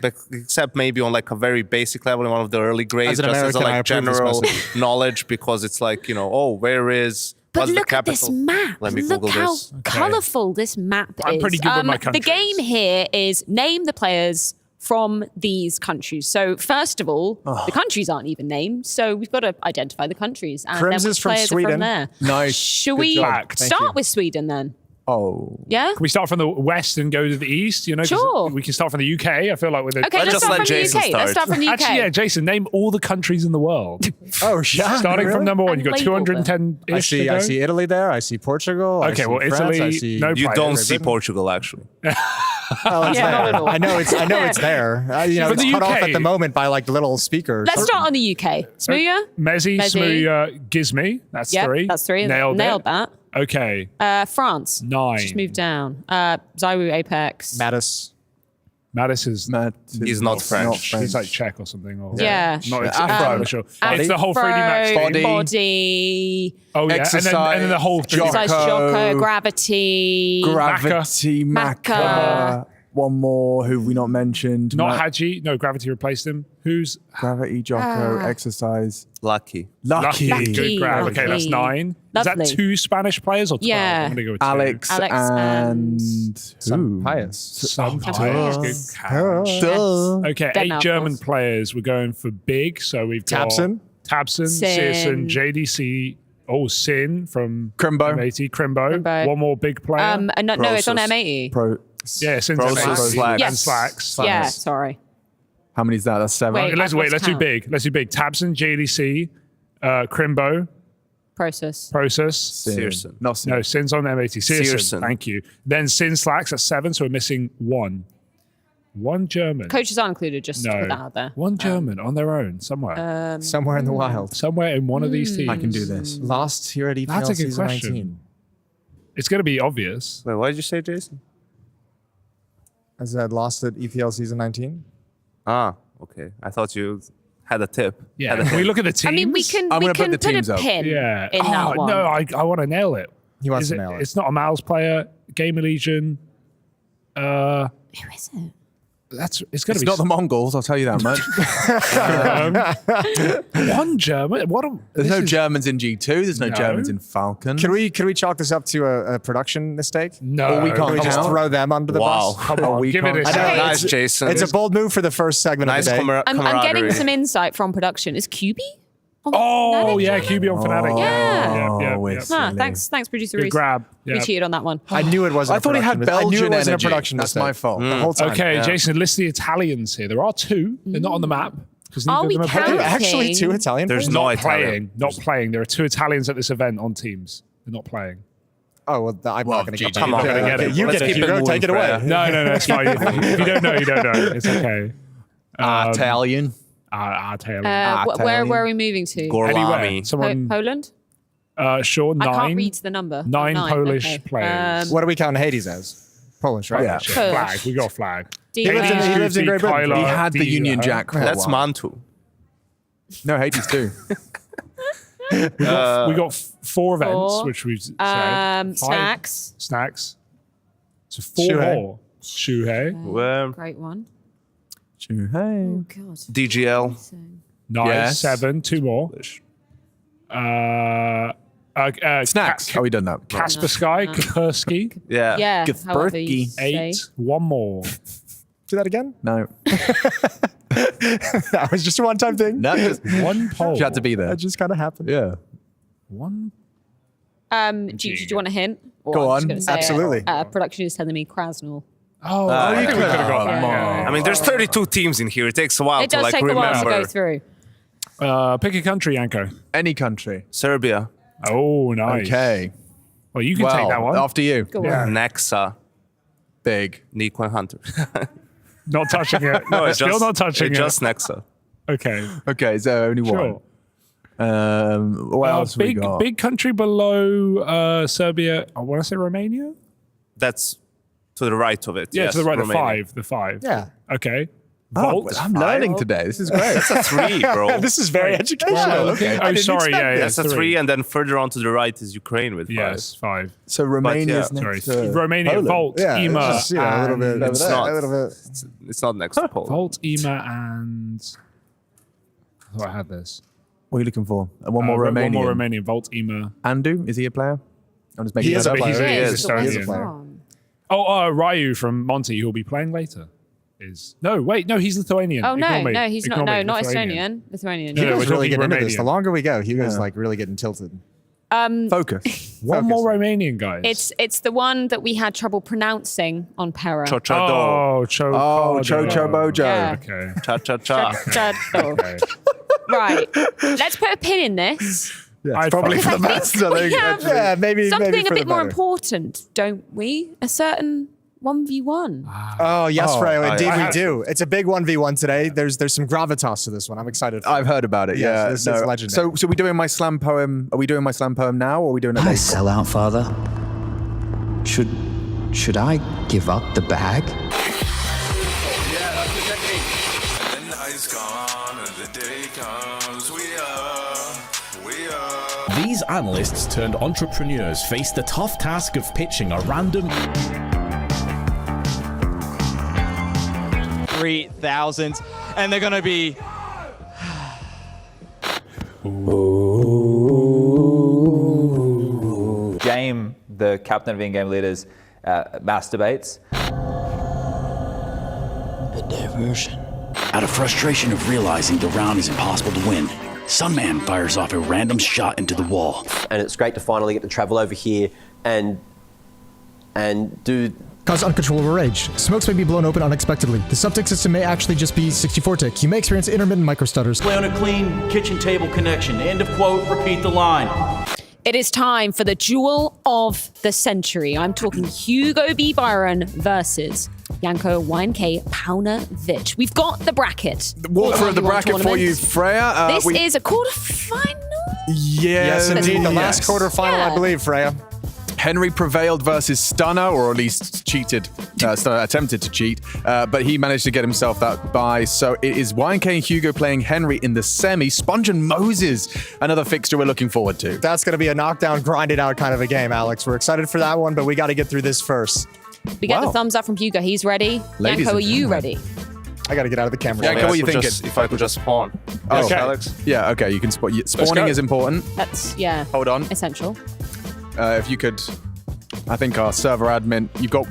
[SPEAKER 8] Except maybe on like a very basic level in one of the early grades,
[SPEAKER 7] As an
[SPEAKER 8] just
[SPEAKER 7] American,
[SPEAKER 8] as a
[SPEAKER 7] I
[SPEAKER 8] like
[SPEAKER 7] approve this
[SPEAKER 8] general
[SPEAKER 7] message.
[SPEAKER 8] knowledge, because it's like, where is
[SPEAKER 20] But
[SPEAKER 8] what's the
[SPEAKER 20] look at
[SPEAKER 8] capital?
[SPEAKER 20] this map.
[SPEAKER 8] Let me
[SPEAKER 20] Look
[SPEAKER 8] Google
[SPEAKER 20] how
[SPEAKER 8] this.
[SPEAKER 20] colourful this map is.
[SPEAKER 22] I'm pretty good with my
[SPEAKER 20] The
[SPEAKER 22] countries.
[SPEAKER 20] game here is name the players from these countries. So first of all, the countries aren't even named. So we've got to identify the countries. And
[SPEAKER 7] Crims
[SPEAKER 20] then
[SPEAKER 7] is
[SPEAKER 20] which
[SPEAKER 7] from
[SPEAKER 20] players are
[SPEAKER 7] Sweden.
[SPEAKER 20] from there.
[SPEAKER 21] Nice.
[SPEAKER 20] Should
[SPEAKER 21] Good
[SPEAKER 20] we
[SPEAKER 21] job.
[SPEAKER 22] Thank you.
[SPEAKER 20] start with Sweden then?
[SPEAKER 21] Oh.
[SPEAKER 20] Yeah?
[SPEAKER 22] Can we start from the west and go to the east? 'Cause
[SPEAKER 20] Sure.
[SPEAKER 22] We can start from the UK. I feel like with the
[SPEAKER 20] Okay, let's
[SPEAKER 8] just
[SPEAKER 20] start
[SPEAKER 8] let
[SPEAKER 20] from the
[SPEAKER 8] Jason
[SPEAKER 20] UK. Let's start from the UK.
[SPEAKER 22] Actually, yeah, Jason, name all the countries in the world.
[SPEAKER 7] Oh, yeah.
[SPEAKER 22] Starting from
[SPEAKER 7] Really?
[SPEAKER 22] number one,
[SPEAKER 20] And
[SPEAKER 22] you got
[SPEAKER 20] label
[SPEAKER 22] 210-ish
[SPEAKER 7] I
[SPEAKER 22] to go.
[SPEAKER 7] see Italy there. I see Portugal.
[SPEAKER 22] Okay,
[SPEAKER 7] I see
[SPEAKER 22] well,
[SPEAKER 7] France,
[SPEAKER 22] Italy,
[SPEAKER 7] I see
[SPEAKER 22] no
[SPEAKER 8] You
[SPEAKER 22] players.
[SPEAKER 8] don't see Portugal, actually.
[SPEAKER 7] Oh, it's
[SPEAKER 20] Yeah, not
[SPEAKER 7] there.
[SPEAKER 20] at all.
[SPEAKER 7] I know it's there.
[SPEAKER 22] From
[SPEAKER 7] It's
[SPEAKER 22] the
[SPEAKER 7] cut off
[SPEAKER 22] UK.
[SPEAKER 7] at the moment by like little speakers.
[SPEAKER 20] Let's start on the UK. Smooya?
[SPEAKER 22] Messi,
[SPEAKER 20] Messi.
[SPEAKER 22] Smooya, Gizmi. That's
[SPEAKER 20] Yep,
[SPEAKER 22] three.
[SPEAKER 20] that's three.
[SPEAKER 22] Nailed it.
[SPEAKER 20] that.
[SPEAKER 22] Okay.
[SPEAKER 20] France.
[SPEAKER 22] 9.
[SPEAKER 20] Just moved down. Zywoo Apex.
[SPEAKER 7] Mattis.
[SPEAKER 22] Mattis is
[SPEAKER 8] He's not French.
[SPEAKER 22] He's like Czech or something. Or,
[SPEAKER 20] Yeah.
[SPEAKER 22] Not
[SPEAKER 21] Afro.
[SPEAKER 22] sure. It's the whole 3D match
[SPEAKER 20] Afro,
[SPEAKER 22] game.
[SPEAKER 20] body.
[SPEAKER 22] Oh, yeah.
[SPEAKER 21] Exercise,
[SPEAKER 22] And then the whole 3D
[SPEAKER 21] Jocko.
[SPEAKER 22] match.
[SPEAKER 20] Size Jocko, Gravity.
[SPEAKER 21] Gravity,
[SPEAKER 20] Maka.
[SPEAKER 21] Maka. One more who we not mentioned.
[SPEAKER 22] Not Haji. No, Gravity replaced him. Who's
[SPEAKER 21] Gravity, Jocko, Exercise.
[SPEAKER 8] Lucky.
[SPEAKER 21] Lucky.
[SPEAKER 22] Good grab. Okay, that's 9. Is that
[SPEAKER 20] Lovely.
[SPEAKER 22] 2 Spanish players or 12?
[SPEAKER 20] Yeah.
[SPEAKER 22] I'm going to go with 2.
[SPEAKER 21] Alex,
[SPEAKER 20] Alex
[SPEAKER 21] and who?
[SPEAKER 7] Pius.
[SPEAKER 22] Some
[SPEAKER 20] Pius.
[SPEAKER 22] Good catch. Okay,
[SPEAKER 20] Dead
[SPEAKER 22] 8
[SPEAKER 20] mouthfuls.
[SPEAKER 22] German players. We're going for big. So we've got
[SPEAKER 7] Tabson.
[SPEAKER 22] Tabson,
[SPEAKER 20] Sin.
[SPEAKER 22] Searson, JDC. Oh, Sin from
[SPEAKER 21] Crimbo.
[SPEAKER 22] M80. Crimbo.
[SPEAKER 20] Crimbo.
[SPEAKER 22] One more big player.
[SPEAKER 20] No, it's on
[SPEAKER 8] Process.
[SPEAKER 20] M80.
[SPEAKER 22] Yeah, Sin's
[SPEAKER 8] Process,
[SPEAKER 22] M80.
[SPEAKER 8] Slacks.
[SPEAKER 22] And Slacks.
[SPEAKER 20] Yeah, sorry.
[SPEAKER 21] How many is that? That's 7.
[SPEAKER 20] Wait.
[SPEAKER 22] Let's
[SPEAKER 20] Let's
[SPEAKER 22] do
[SPEAKER 20] count.
[SPEAKER 22] big. Let's do big. Tabson, JDC, Crimbo,
[SPEAKER 20] Process.
[SPEAKER 8] Searson.
[SPEAKER 21] Not Sin.
[SPEAKER 22] No, Sin's on M80. Searson.
[SPEAKER 8] Searson.
[SPEAKER 22] Thank you. Then Sin Slacks at 7, so we're missing 1. 1 German.
[SPEAKER 20] Coaches aren't included, just to
[SPEAKER 22] No.
[SPEAKER 20] put that out there.
[SPEAKER 22] 1 German on their own somewhere.
[SPEAKER 7] Somewhere in the wild.
[SPEAKER 22] Somewhere in one of these teams.
[SPEAKER 21] I can do this.
[SPEAKER 7] Lost here at EPL
[SPEAKER 22] That's a good
[SPEAKER 7] season
[SPEAKER 22] question.
[SPEAKER 7] 19.
[SPEAKER 22] It's going to be obvious.
[SPEAKER 8] Wait, what did you say, Jason?
[SPEAKER 7] As I lost at EPL season 19.
[SPEAKER 8] Ah, okay. I thought you had a tip.
[SPEAKER 22] Yeah.
[SPEAKER 8] Had a
[SPEAKER 22] Can we
[SPEAKER 8] hint.
[SPEAKER 22] look at the teams?
[SPEAKER 20] I mean, we can
[SPEAKER 21] I'm
[SPEAKER 20] we
[SPEAKER 21] gonna
[SPEAKER 20] can
[SPEAKER 21] put the
[SPEAKER 20] put
[SPEAKER 21] teams
[SPEAKER 20] a
[SPEAKER 21] up.
[SPEAKER 20] pin
[SPEAKER 22] Yeah.
[SPEAKER 20] in that one.
[SPEAKER 22] No, I want to nail it.
[SPEAKER 7] He wants
[SPEAKER 22] Is
[SPEAKER 7] to nail it.
[SPEAKER 22] It's not a Miles player. Gamer Legion.
[SPEAKER 20] Who is it?
[SPEAKER 22] It's going to
[SPEAKER 21] It's
[SPEAKER 22] be
[SPEAKER 21] not the Mongols, I'll tell you that much.
[SPEAKER 22] 1 German.
[SPEAKER 21] There's no Germans in G2. There's no Germans in Falcon.
[SPEAKER 7] Can we chalk this up to a production mistake?
[SPEAKER 22] No.
[SPEAKER 21] Or we can't
[SPEAKER 7] Can we just
[SPEAKER 21] count?
[SPEAKER 7] throw them under the
[SPEAKER 8] Wow.
[SPEAKER 7] bus?
[SPEAKER 22] Come on,
[SPEAKER 21] we
[SPEAKER 22] give it a
[SPEAKER 21] can't-
[SPEAKER 7] I know,
[SPEAKER 22] shot.
[SPEAKER 8] Nice,
[SPEAKER 7] it's-
[SPEAKER 8] Jason.
[SPEAKER 7] It's a bold move for the first segment
[SPEAKER 8] Nice
[SPEAKER 7] of the day.
[SPEAKER 20] I'm getting
[SPEAKER 8] camaraderie.
[SPEAKER 20] some insight from production. Is QB?
[SPEAKER 22] Oh, yeah, QB on Fnatic.
[SPEAKER 20] Yeah.
[SPEAKER 22] Yeah.
[SPEAKER 20] Huh, thanks, producer
[SPEAKER 22] Good
[SPEAKER 20] Reese.
[SPEAKER 22] grab.
[SPEAKER 20] We
[SPEAKER 22] Yeah.
[SPEAKER 20] cheated on that one.
[SPEAKER 7] I knew it wasn't.
[SPEAKER 21] I thought he had
[SPEAKER 7] I knew
[SPEAKER 21] Belgian
[SPEAKER 7] it wasn't
[SPEAKER 21] energy.
[SPEAKER 7] a production
[SPEAKER 21] That's
[SPEAKER 7] mistake
[SPEAKER 21] my fault.
[SPEAKER 7] the whole time.
[SPEAKER 22] Okay,
[SPEAKER 8] Yeah.
[SPEAKER 22] Jason, list the Italians here. There are 2. They're not on the map. Because
[SPEAKER 20] Are
[SPEAKER 22] neither
[SPEAKER 20] we
[SPEAKER 22] of them are
[SPEAKER 20] counting?
[SPEAKER 22] playing.
[SPEAKER 7] Actually, 2 Italian
[SPEAKER 8] There's
[SPEAKER 7] players?
[SPEAKER 8] no
[SPEAKER 22] Not
[SPEAKER 8] Italian.
[SPEAKER 22] playing. Not playing. There are 2 Italians at this event on teams. They're not playing.
[SPEAKER 7] Oh, well, I'm not going to get
[SPEAKER 8] come on.
[SPEAKER 22] You're gonna get it.
[SPEAKER 7] You
[SPEAKER 8] Let's
[SPEAKER 7] get it.
[SPEAKER 8] keep
[SPEAKER 7] You
[SPEAKER 8] it
[SPEAKER 7] go.
[SPEAKER 8] moving,
[SPEAKER 7] Take it away.
[SPEAKER 8] Freya.
[SPEAKER 22] No, it's fine. If you don't know, you don't know. It's okay.
[SPEAKER 21] Italian.
[SPEAKER 22] Italian.
[SPEAKER 20] Where are we moving to?
[SPEAKER 22] Anywhere.
[SPEAKER 8] Gorlami.
[SPEAKER 22] Someone,
[SPEAKER 20] Poland?
[SPEAKER 22] sure, 9.
[SPEAKER 20] I can't read the number.
[SPEAKER 22] 9 Polish
[SPEAKER 20] okay.
[SPEAKER 22] players.
[SPEAKER 7] What do we count Hades as? Polish, right?
[SPEAKER 21] Yeah.
[SPEAKER 22] Flag. We got a flag.
[SPEAKER 20] He
[SPEAKER 7] lives in Great Britain.
[SPEAKER 22] Kyler,
[SPEAKER 21] He had the
[SPEAKER 22] Dila.
[SPEAKER 21] Union Jack for a
[SPEAKER 8] That's
[SPEAKER 21] while.
[SPEAKER 8] Mantu.
[SPEAKER 21] No, Hades too.
[SPEAKER 22] We got 4 events,
[SPEAKER 20] Four.
[SPEAKER 22] which we've said. 5
[SPEAKER 20] Snacks.
[SPEAKER 22] Snacks. So 4
[SPEAKER 7] Shuhei.
[SPEAKER 22] more. Shuhei.
[SPEAKER 20] Great one.
[SPEAKER 21] Hey.
[SPEAKER 20] Oh, God.
[SPEAKER 8] DGL.
[SPEAKER 22] Nice.
[SPEAKER 21] Yes.
[SPEAKER 22] 7. 2 more.
[SPEAKER 21] Snacks. Oh, we done that.
[SPEAKER 22] Kasper Sky. Kaspersky.
[SPEAKER 8] Yeah.
[SPEAKER 20] Yeah.
[SPEAKER 21] Kaspersky.
[SPEAKER 20] however you say.
[SPEAKER 22] 8. 1 more.
[SPEAKER 7] Do that again?
[SPEAKER 21] No.
[SPEAKER 7] That was just a one-time thing.
[SPEAKER 21] No, just
[SPEAKER 22] 1 poll.
[SPEAKER 21] you had to be there.
[SPEAKER 7] That just kind of happened.
[SPEAKER 21] Yeah.
[SPEAKER 22] 1.
[SPEAKER 20] Do you want a hint? Or
[SPEAKER 21] Go
[SPEAKER 20] I'm just
[SPEAKER 21] on.
[SPEAKER 20] gonna say it.
[SPEAKER 7] Absolutely.
[SPEAKER 20] Production is telling me Krasnol.
[SPEAKER 22] Oh,
[SPEAKER 8] I
[SPEAKER 22] I think we
[SPEAKER 8] could
[SPEAKER 22] could have got that.
[SPEAKER 20] Yeah.
[SPEAKER 8] I mean, there's 32 teams in here. It takes a while
[SPEAKER 20] It
[SPEAKER 8] to
[SPEAKER 20] does
[SPEAKER 8] like
[SPEAKER 20] take a
[SPEAKER 8] remember.
[SPEAKER 20] while to go through.
[SPEAKER 22] Pick a country, Yanko.
[SPEAKER 21] Any country.
[SPEAKER 8] Serbia.
[SPEAKER 22] Oh, nice.
[SPEAKER 21] Okay.
[SPEAKER 22] Well, you can
[SPEAKER 21] well,
[SPEAKER 22] take that one.
[SPEAKER 21] After you.
[SPEAKER 20] Go
[SPEAKER 22] Yeah.
[SPEAKER 20] on.
[SPEAKER 8] Nexa.
[SPEAKER 21] Big.
[SPEAKER 8] Nico and Hunter.
[SPEAKER 22] Not touching it.
[SPEAKER 8] No, it's
[SPEAKER 22] Still
[SPEAKER 8] just,
[SPEAKER 22] not touching
[SPEAKER 8] it's
[SPEAKER 22] it.
[SPEAKER 8] just Nexa.
[SPEAKER 22] Okay.
[SPEAKER 21] Okay, so only one.
[SPEAKER 22] Sure.
[SPEAKER 21] What else we got?
[SPEAKER 22] Big country below Serbia. I want to say Romania.
[SPEAKER 8] That's to the right of it.
[SPEAKER 22] Yeah,
[SPEAKER 8] yes,
[SPEAKER 22] to the right.
[SPEAKER 8] Romania.
[SPEAKER 22] The five.
[SPEAKER 7] Yeah.
[SPEAKER 22] Okay.
[SPEAKER 21] Oh,
[SPEAKER 22] Vault.
[SPEAKER 21] I'm learning today. This is great.
[SPEAKER 8] That's a 3, bro.
[SPEAKER 7] This is very educational.
[SPEAKER 21] Wow, okay.
[SPEAKER 22] Oh, sorry. Yeah,
[SPEAKER 8] That's a 3, and then further on to the right is Ukraine with 5.
[SPEAKER 22] Yes, 5.
[SPEAKER 21] So Romania's
[SPEAKER 8] But,
[SPEAKER 21] next
[SPEAKER 22] Sorry.
[SPEAKER 21] to
[SPEAKER 22] Romania,
[SPEAKER 21] Poland.
[SPEAKER 22] Vault,
[SPEAKER 21] Yeah,
[SPEAKER 22] EMA,
[SPEAKER 21] it's just, a little bit.
[SPEAKER 8] It's
[SPEAKER 21] over there,
[SPEAKER 8] not.
[SPEAKER 21] a little bit.
[SPEAKER 8] It's not next to Poland.
[SPEAKER 22] Vault, EMA, and I thought I had this.
[SPEAKER 21] What are you looking for? One more Romanian.
[SPEAKER 22] One more Romanian. Vault, EMA.
[SPEAKER 21] Andu, is he a player? I'm just making
[SPEAKER 7] He is a player.
[SPEAKER 22] He's a player. Oh, Ryu from Monty, who'll be playing later. He's Lithuanian.
[SPEAKER 20] Oh, no,
[SPEAKER 22] Ignore me.
[SPEAKER 20] no, he's
[SPEAKER 22] Ignore
[SPEAKER 20] not.
[SPEAKER 22] me.
[SPEAKER 20] No, not Estonian. Lithuanian.
[SPEAKER 22] No,
[SPEAKER 7] Hugo's
[SPEAKER 22] we're
[SPEAKER 7] really
[SPEAKER 22] talking
[SPEAKER 7] getting into this.
[SPEAKER 22] Romanian.
[SPEAKER 7] The longer we go, Hugo's like really getting tilted.
[SPEAKER 21] Focus.
[SPEAKER 22] One more Romanian, guys.
[SPEAKER 20] It's the one that we had trouble pronouncing on Para.
[SPEAKER 8] Chochado.
[SPEAKER 22] Oh,
[SPEAKER 21] Chocho Bojo.
[SPEAKER 20] Yeah.
[SPEAKER 22] Okay.
[SPEAKER 8] Cha-cha-cha.
[SPEAKER 20] Chado. Right. Let's put a pin in this.
[SPEAKER 21] Yeah, it's probably for the best. I think.
[SPEAKER 7] Yeah, maybe
[SPEAKER 20] Something
[SPEAKER 7] maybe
[SPEAKER 20] a
[SPEAKER 7] for
[SPEAKER 20] bit
[SPEAKER 7] the
[SPEAKER 20] more
[SPEAKER 7] better.
[SPEAKER 20] important, don't we? A certain 1v1.
[SPEAKER 7] Oh yes, Freyo, indeed
[SPEAKER 21] I
[SPEAKER 7] we
[SPEAKER 21] have-
[SPEAKER 7] do. It's a big 1v1 today. There's some gravitas to this one. I'm excited.
[SPEAKER 21] I've heard about it.
[SPEAKER 7] Yes,
[SPEAKER 21] Yeah,
[SPEAKER 7] this is legendary.
[SPEAKER 21] So, we doing my slam poem? Are we doing my slam poem now, or are we doing it
[SPEAKER 2] I
[SPEAKER 21] later?
[SPEAKER 2] sell out, Father. Should I give up the bag?
[SPEAKER 6] These analysts turned entrepreneurs face the tough task of pitching a random
[SPEAKER 23] 3,000, and they're going to be.
[SPEAKER 24] Game, the captain of in-game leaders, masturbates.
[SPEAKER 2] A diversion. Out of frustration of realizing the round is impossible to win, Sunman fires off a random shot into the wall.
[SPEAKER 25] And it's great to finally get to travel over here and do.
[SPEAKER 7] Cause uncontrollable rage. Smokes may be blown open unexpectedly. The septic system may actually just be 64 tick. You may experience intermittent microstutters.
[SPEAKER 2] Play on a clean kitchen table connection. End of quote. Repeat the line.
[SPEAKER 20] It is time for the duel of the century. I'm talking Hugo B. Byron versus Janko Wynke Paunovic. We've got the bracket.
[SPEAKER 21] Walk through the bracket for you, Freya.
[SPEAKER 20] This is a quarterfinal.
[SPEAKER 21] Yes,
[SPEAKER 7] indeed. The last quarterfinal,
[SPEAKER 20] Yeah.
[SPEAKER 7] I believe, Freya.
[SPEAKER 21] Henry prevailed versus Stunner, or at least cheated. Stunner attempted to cheat, but he managed to get himself that bye. So it is YNK and Hugo playing Henry in the semi. Sponge and Moses, another fixture we're looking forward to.
[SPEAKER 7] That's going to be a knockdown, grinded out kind of a game, Alex. We're excited for that one, but we got to get through this first.
[SPEAKER 20] We get the thumbs up from Hugo. He's ready.
[SPEAKER 21] Ladies
[SPEAKER 20] Janko, are
[SPEAKER 21] and
[SPEAKER 20] you
[SPEAKER 21] gentlemen.
[SPEAKER 20] ready?
[SPEAKER 7] I got to get out of the camera.
[SPEAKER 21] Janko, what are you thinking?
[SPEAKER 8] If I could just spawn.
[SPEAKER 21] Oh,
[SPEAKER 8] Okay, Alex.
[SPEAKER 21] Yeah, okay, you can spawn. Spawning is important.
[SPEAKER 20] That's, yeah.
[SPEAKER 21] Hold on.
[SPEAKER 20] Essential.
[SPEAKER 21] If you could, I think our server admin, you've got.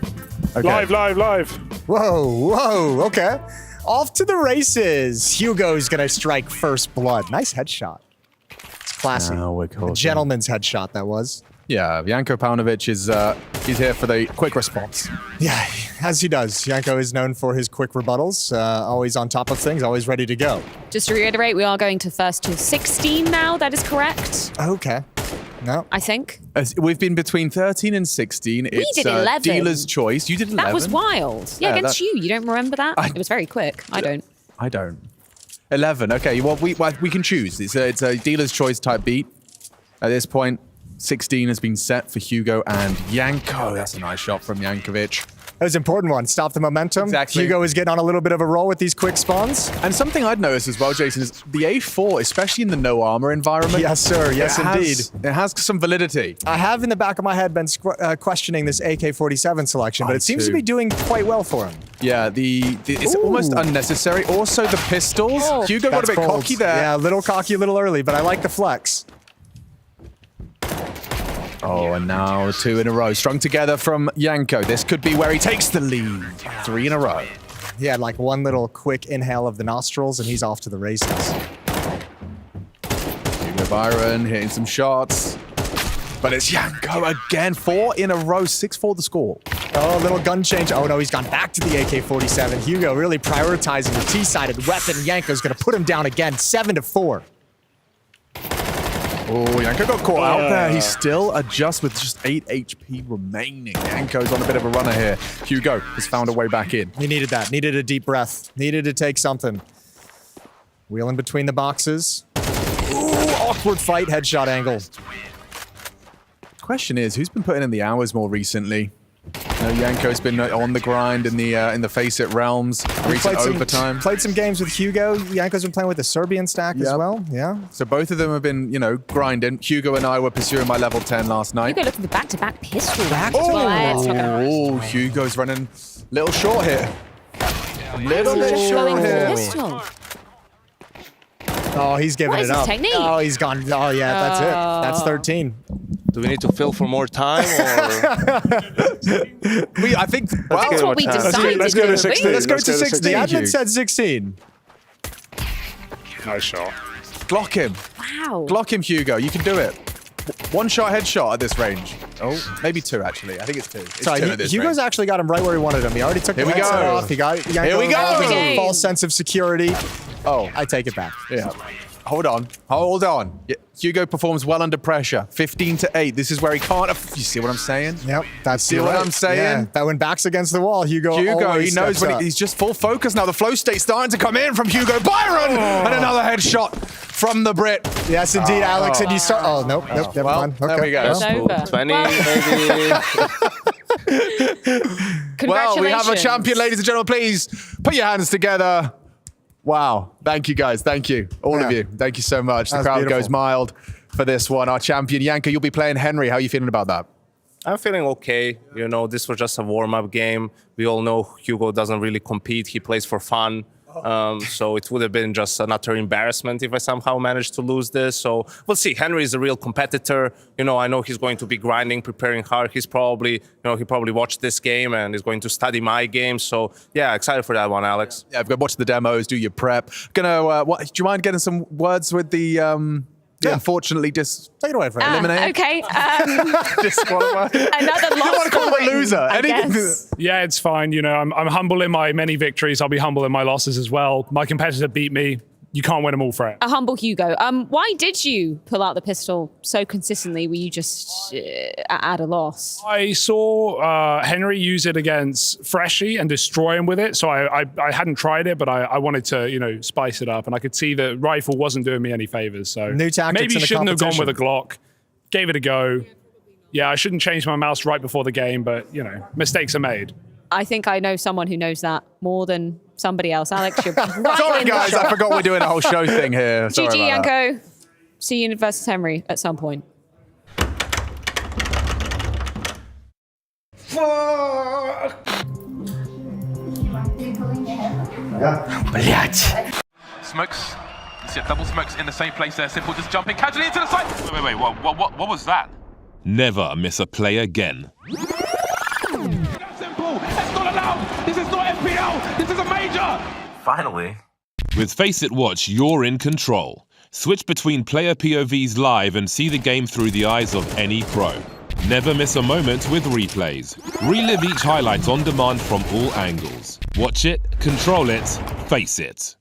[SPEAKER 21] Okay.
[SPEAKER 22] Live.
[SPEAKER 7] Whoa, okay. Off to the races. Hugo's going to strike first blood. Nice headshot. It's classy.
[SPEAKER 21] Now we're
[SPEAKER 7] A
[SPEAKER 21] talking.
[SPEAKER 7] gentleman's headshot, that was.
[SPEAKER 21] Yeah, Janko Paunovic is he's here for the quick response.
[SPEAKER 7] Yeah, as he does. Janko is known for his quick rebuttals, always on top of things, always ready to go.
[SPEAKER 20] Just to reiterate, we are going to first to 16 now. That is correct.
[SPEAKER 7] Okay. No.
[SPEAKER 20] I think.
[SPEAKER 21] We've been between 13 and 16. It's
[SPEAKER 20] did 11.
[SPEAKER 21] dealer's choice. You did 11.
[SPEAKER 20] That was wild. Yeah, against you. You don't remember that? It was very quick. I don't.
[SPEAKER 21] I don't. 11. Okay, well, we can choose. It's a dealer's choice type beat. At this point, 16 has been set for Hugo and Janko. That's a nice shot from Jankovic.
[SPEAKER 7] That was an important one. Stop the momentum.
[SPEAKER 21] Exactly.
[SPEAKER 7] Hugo is getting on a little bit of a roll with these quick spawns.
[SPEAKER 21] And something I'd noticed as well, Jason, is the A4, especially in the no armor environment.
[SPEAKER 7] Yes, sir. Yes, indeed.
[SPEAKER 21] It has some validity.
[SPEAKER 7] I have in the back of my head been questioning this AK-47 selection, but it seems to
[SPEAKER 21] too.
[SPEAKER 7] be doing quite well for him.
[SPEAKER 21] Yeah, it's almost unnecessary. Also, the pistols.
[SPEAKER 20] Oh.
[SPEAKER 21] Hugo got a
[SPEAKER 7] That's
[SPEAKER 21] bit
[SPEAKER 7] bold.
[SPEAKER 21] cocky there.
[SPEAKER 7] Yeah, a little cocky, a little early, but I like the flex.
[SPEAKER 21] Oh, and now 2 in a row. Strung together from Janko. This could be where he takes the lead. 3 in a row.
[SPEAKER 7] He had like one little quick inhale of the nostrils, and he's off to the races.
[SPEAKER 21] Hugo Byron hitting some shots. But it's Janko again. 4 in a row. 6-4 the score.
[SPEAKER 7] Oh, a little gun change. Oh, no, he's gone back to the AK-47. Hugo really prioritizing the T-sided weapon. Janko's going to put him down again. 7-4.
[SPEAKER 21] Oh, Janko got caught out there. He still adjusts with just 8 HP remaining. Janko's on a bit of a runner here. Hugo has found a way back in.
[SPEAKER 7] He needed that. Needed a deep breath. Needed to take something. Wheeling between the boxes. Ooh, awkward fight, headshot angle.
[SPEAKER 21] Question is, who's been putting in the hours more recently? Yanko's been on the grind in the Face It realms, recent overtime.
[SPEAKER 7] Played some games with Hugo. Yanko's been playing with the Serbian stack as well. Yeah.
[SPEAKER 21] So both of them have been, grinding. Hugo and I were pursuing my level 10 last night.
[SPEAKER 20] Hugo looked at the back-to-back pistol.
[SPEAKER 21] Oh, Hugo's running little short here. Little bit short here.
[SPEAKER 20] Pistol.
[SPEAKER 7] Oh, he's giving
[SPEAKER 20] What
[SPEAKER 7] it
[SPEAKER 20] is his
[SPEAKER 7] up.
[SPEAKER 20] technique?
[SPEAKER 7] Oh, he's gone. Oh, yeah, that's it. That's 13.
[SPEAKER 3] Do we need to fill for more time, or
[SPEAKER 21] I think
[SPEAKER 20] That's what we decided.
[SPEAKER 22] Let's go to 16.
[SPEAKER 7] Let's go to 16. The admin said 16.
[SPEAKER 22] Nice shot.
[SPEAKER 21] Glock him.
[SPEAKER 20] Wow.
[SPEAKER 21] Glock him, Hugo. You can do it. One shot headshot at this range. Oh, maybe two, actually. I think it's two. It's
[SPEAKER 7] Sorry,
[SPEAKER 21] two at this
[SPEAKER 7] Hugo's
[SPEAKER 21] range.
[SPEAKER 7] actually got him right where he wanted him. He already took the headset off. He got Yanko
[SPEAKER 21] Here we go.
[SPEAKER 7] involved with a false sense of security.
[SPEAKER 21] Oh,
[SPEAKER 7] I take it back.
[SPEAKER 21] Yeah. Hold on. Hold on. Yeah, Hugo performs well under pressure. 15-8. This is where he can't. You see what I'm saying?
[SPEAKER 7] Yep. That's
[SPEAKER 21] see what I'm saying?
[SPEAKER 7] Yeah. That when back's against the wall, Hugo
[SPEAKER 21] he knows when he's just full focus now. The flow state's starting to come in from Hugo Byron. And another headshot from the Brit.
[SPEAKER 7] Yes, indeed, Alex. And you start. Oh, nope. Never mind. Okay.
[SPEAKER 21] There we go.
[SPEAKER 20] It's over.
[SPEAKER 3] 20 maybe?
[SPEAKER 21] Well, we have a champion, ladies and gentlemen. Please put your hands together. Wow. Thank you, guys. Thank you. All of you. Thank you so much. The crowd goes mild for this one. Our champion, Yanko, you'll be playing Henry. How are you feeling about that?
[SPEAKER 8] I'm feeling okay. This was just a warm-up game. We all know Hugo doesn't really compete. He plays for fun. So it would have been just an utter embarrassment if I somehow managed to lose this. So we'll see. Henry is a real competitor. I know he's going to be grinding, preparing hard. He's probably, he probably watched this game and is going to study my game. So yeah, excited for that one, Alex.
[SPEAKER 21] Yeah, I've got to watch the demos, do your prep. Do you mind getting some words with the unfortunately just take it away for eliminate.
[SPEAKER 20] Okay.
[SPEAKER 21] Disqualified.
[SPEAKER 20] Another loss.
[SPEAKER 21] You want to call him a loser?
[SPEAKER 20] I guess.
[SPEAKER 22] Yeah, it's fine. I'm humble in my many victories. I'll be humble in my losses as well. My competitor beat me. You can't win them all, Fred.
[SPEAKER 20] A humble Hugo. Why did you pull out the pistol so consistently? Were you just at a loss?
[SPEAKER 22] I saw Henry use it against Freshie and destroy him with it. So I hadn't tried it, but I wanted to, spice it up. And I could see the rifle wasn't doing me any favors. So
[SPEAKER 7] new tactics
[SPEAKER 22] maybe
[SPEAKER 7] in the
[SPEAKER 22] shouldn't have gone with a
[SPEAKER 7] competition.
[SPEAKER 22] Glock. Gave it a go. Yeah, I shouldn't change my mouse right before the game, but, mistakes are made.
[SPEAKER 20] I think I know someone who knows that more than somebody else. Alex, you're right
[SPEAKER 21] Sorry,
[SPEAKER 20] in the
[SPEAKER 21] guys.
[SPEAKER 20] shot.
[SPEAKER 21] I forgot we're doing a whole show thing here. Sorry
[SPEAKER 20] GG,
[SPEAKER 21] about that.
[SPEAKER 20] Yanko. See you versus Henry at some point.
[SPEAKER 4] Smokes. You see double smokes in the same place there. Simple just jumping casually into the side. Wait. What was that?
[SPEAKER 5] Never miss a play again.
[SPEAKER 4] Simple. That's not allowed. This is not FPL. This is a major. Finally.
[SPEAKER 5] With Face It Watch, you're in control. Switch between player POVs live and see the game through the eyes of any pro. Never miss a moment with replays. Relive each highlight on demand from all angles. Watch it, control it, face it.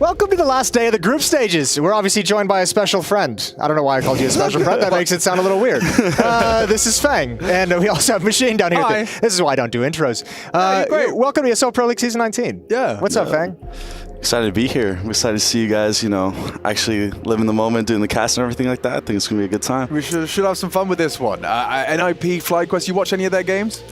[SPEAKER 7] Welcome to the last day of the group stages. We're obviously joined by a special friend. I don't know why I called you a special friend. That makes it sound a little weird. This is Fang, and we also have Machine down here.
[SPEAKER 21] Hi.
[SPEAKER 7] This is why I don't do intros.
[SPEAKER 21] Great.
[SPEAKER 7] Welcome to ESL Pro League Season 19.
[SPEAKER 21] Yeah.
[SPEAKER 7] What's up, Fang?
[SPEAKER 9] Excited to be here. I'm excited to see you guys, you know, actually living the moment, doing the cast and everything like that. I think it's going to be a good time.
[SPEAKER 21] We should have some fun with this one. NIP, FlyQuest, you watch any of their games?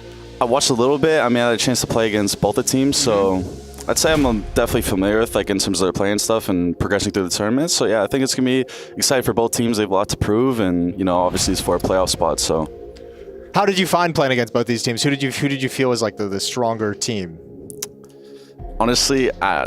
[SPEAKER 9] I watched a little bit. I mean, I had a chance to play against both the teams, so I'd say I'm definitely familiar with, like, in terms of their playing stuff and progressing through the tournament. So, yeah, I think it's going to be exciting for both teams. They have a lot to prove, and, you know, obviously it's for a playoff spot, so.
[SPEAKER 7] How did you find playing against both these teams? Who did you feel was, like, the stronger team?
[SPEAKER 9] Honestly, I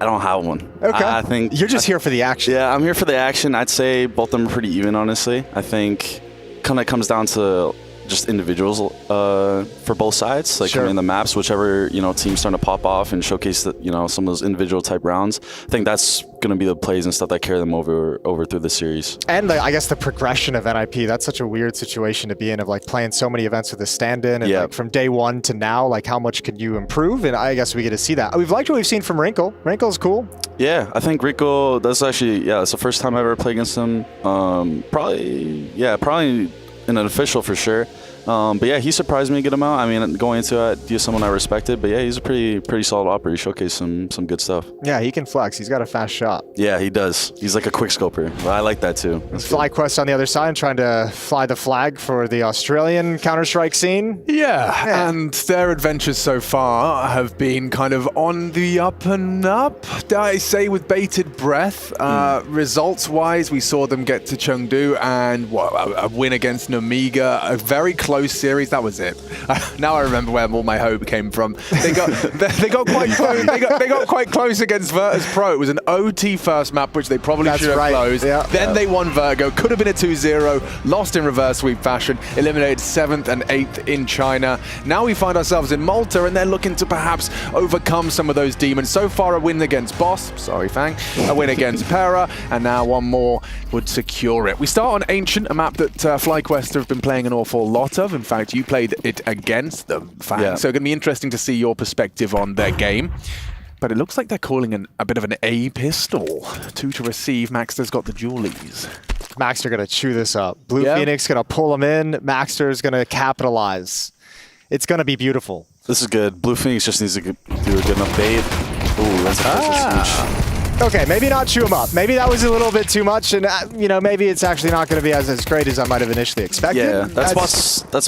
[SPEAKER 9] don't have one.
[SPEAKER 7] Okay.
[SPEAKER 9] I think
[SPEAKER 7] you're just here for the action.
[SPEAKER 9] Yeah, I'm here for the action. I'd say both of them are pretty even, honestly. I think kind of comes down to just individuals for both sides. Like, I mean, the maps, whichever, you know, team's starting to pop off and showcase the, you know, some of those individual type rounds. I think that's going to be the plays and stuff that carry them over through the series.
[SPEAKER 7] And I guess the progression of NIP, that's such a weird situation to be in, of like playing so many events with a stand-in, and like from day one to now, like how much can you improve? And I guess we get to see that. We've liked what we've seen from Wrinkle. Wrinkle's cool.
[SPEAKER 9] Yeah, I think Rico, that's actually, it's the first time I ever played against him. Probably in an official for sure. But yeah, he surprised me a good amount. I mean, going into it, he's someone I respected. But yeah, he's a pretty solid operator. He showcased some good stuff.
[SPEAKER 7] Yeah, he can flex. He's got a fast shot.
[SPEAKER 9] Yeah, he does. He's like a quick scoper. Well, I like that too.
[SPEAKER 7] FlyQuest on the other side, trying to fly the flag for the Australian Counter-Strike scene.
[SPEAKER 21] Yeah, and their adventures so far have been kind of on the up and up, dare I say, with bated breath. Results-wise, we saw them get to Chengdu and a win against Nomiga, a very close series. That was it. Now I remember where all my hope came from. They got quite close. They got quite close against Virtus Pro. It was an OT first map, which they probably should have closed. Then they won Vertigo. Could have been a 2-0. Lost in reverse sweep fashion. Eliminated 7th and 8th in China. Now we find ourselves in Malta, and they're looking to perhaps overcome some of those demons. So far, a win against Boss. Sorry, Fang. A win against Para, and now one more would secure it. We start on Ancient, a map that FlyQuest have been playing an awful lot of. In fact, you played it against them, Fang.
[SPEAKER 9] Yeah.
[SPEAKER 21] So it's going to be interesting to see your perspective on their game. But it looks like they're calling a bit of an A pistol. 2 to receive. Maxter's got the dualies.
[SPEAKER 7] Maxter going to chew this up. Blue Phoenix going to pull him in. Maxter's going to capitalize. It's going to be beautiful.
[SPEAKER 9] This is good. Blue Phoenix just needs to do a good enough bait. Ooh, that's
[SPEAKER 7] Okay, maybe not chew him up. Maybe that was a little bit too much, and you know, maybe it's actually not going to be as great as I might have initially expected.
[SPEAKER 9] Yeah, that's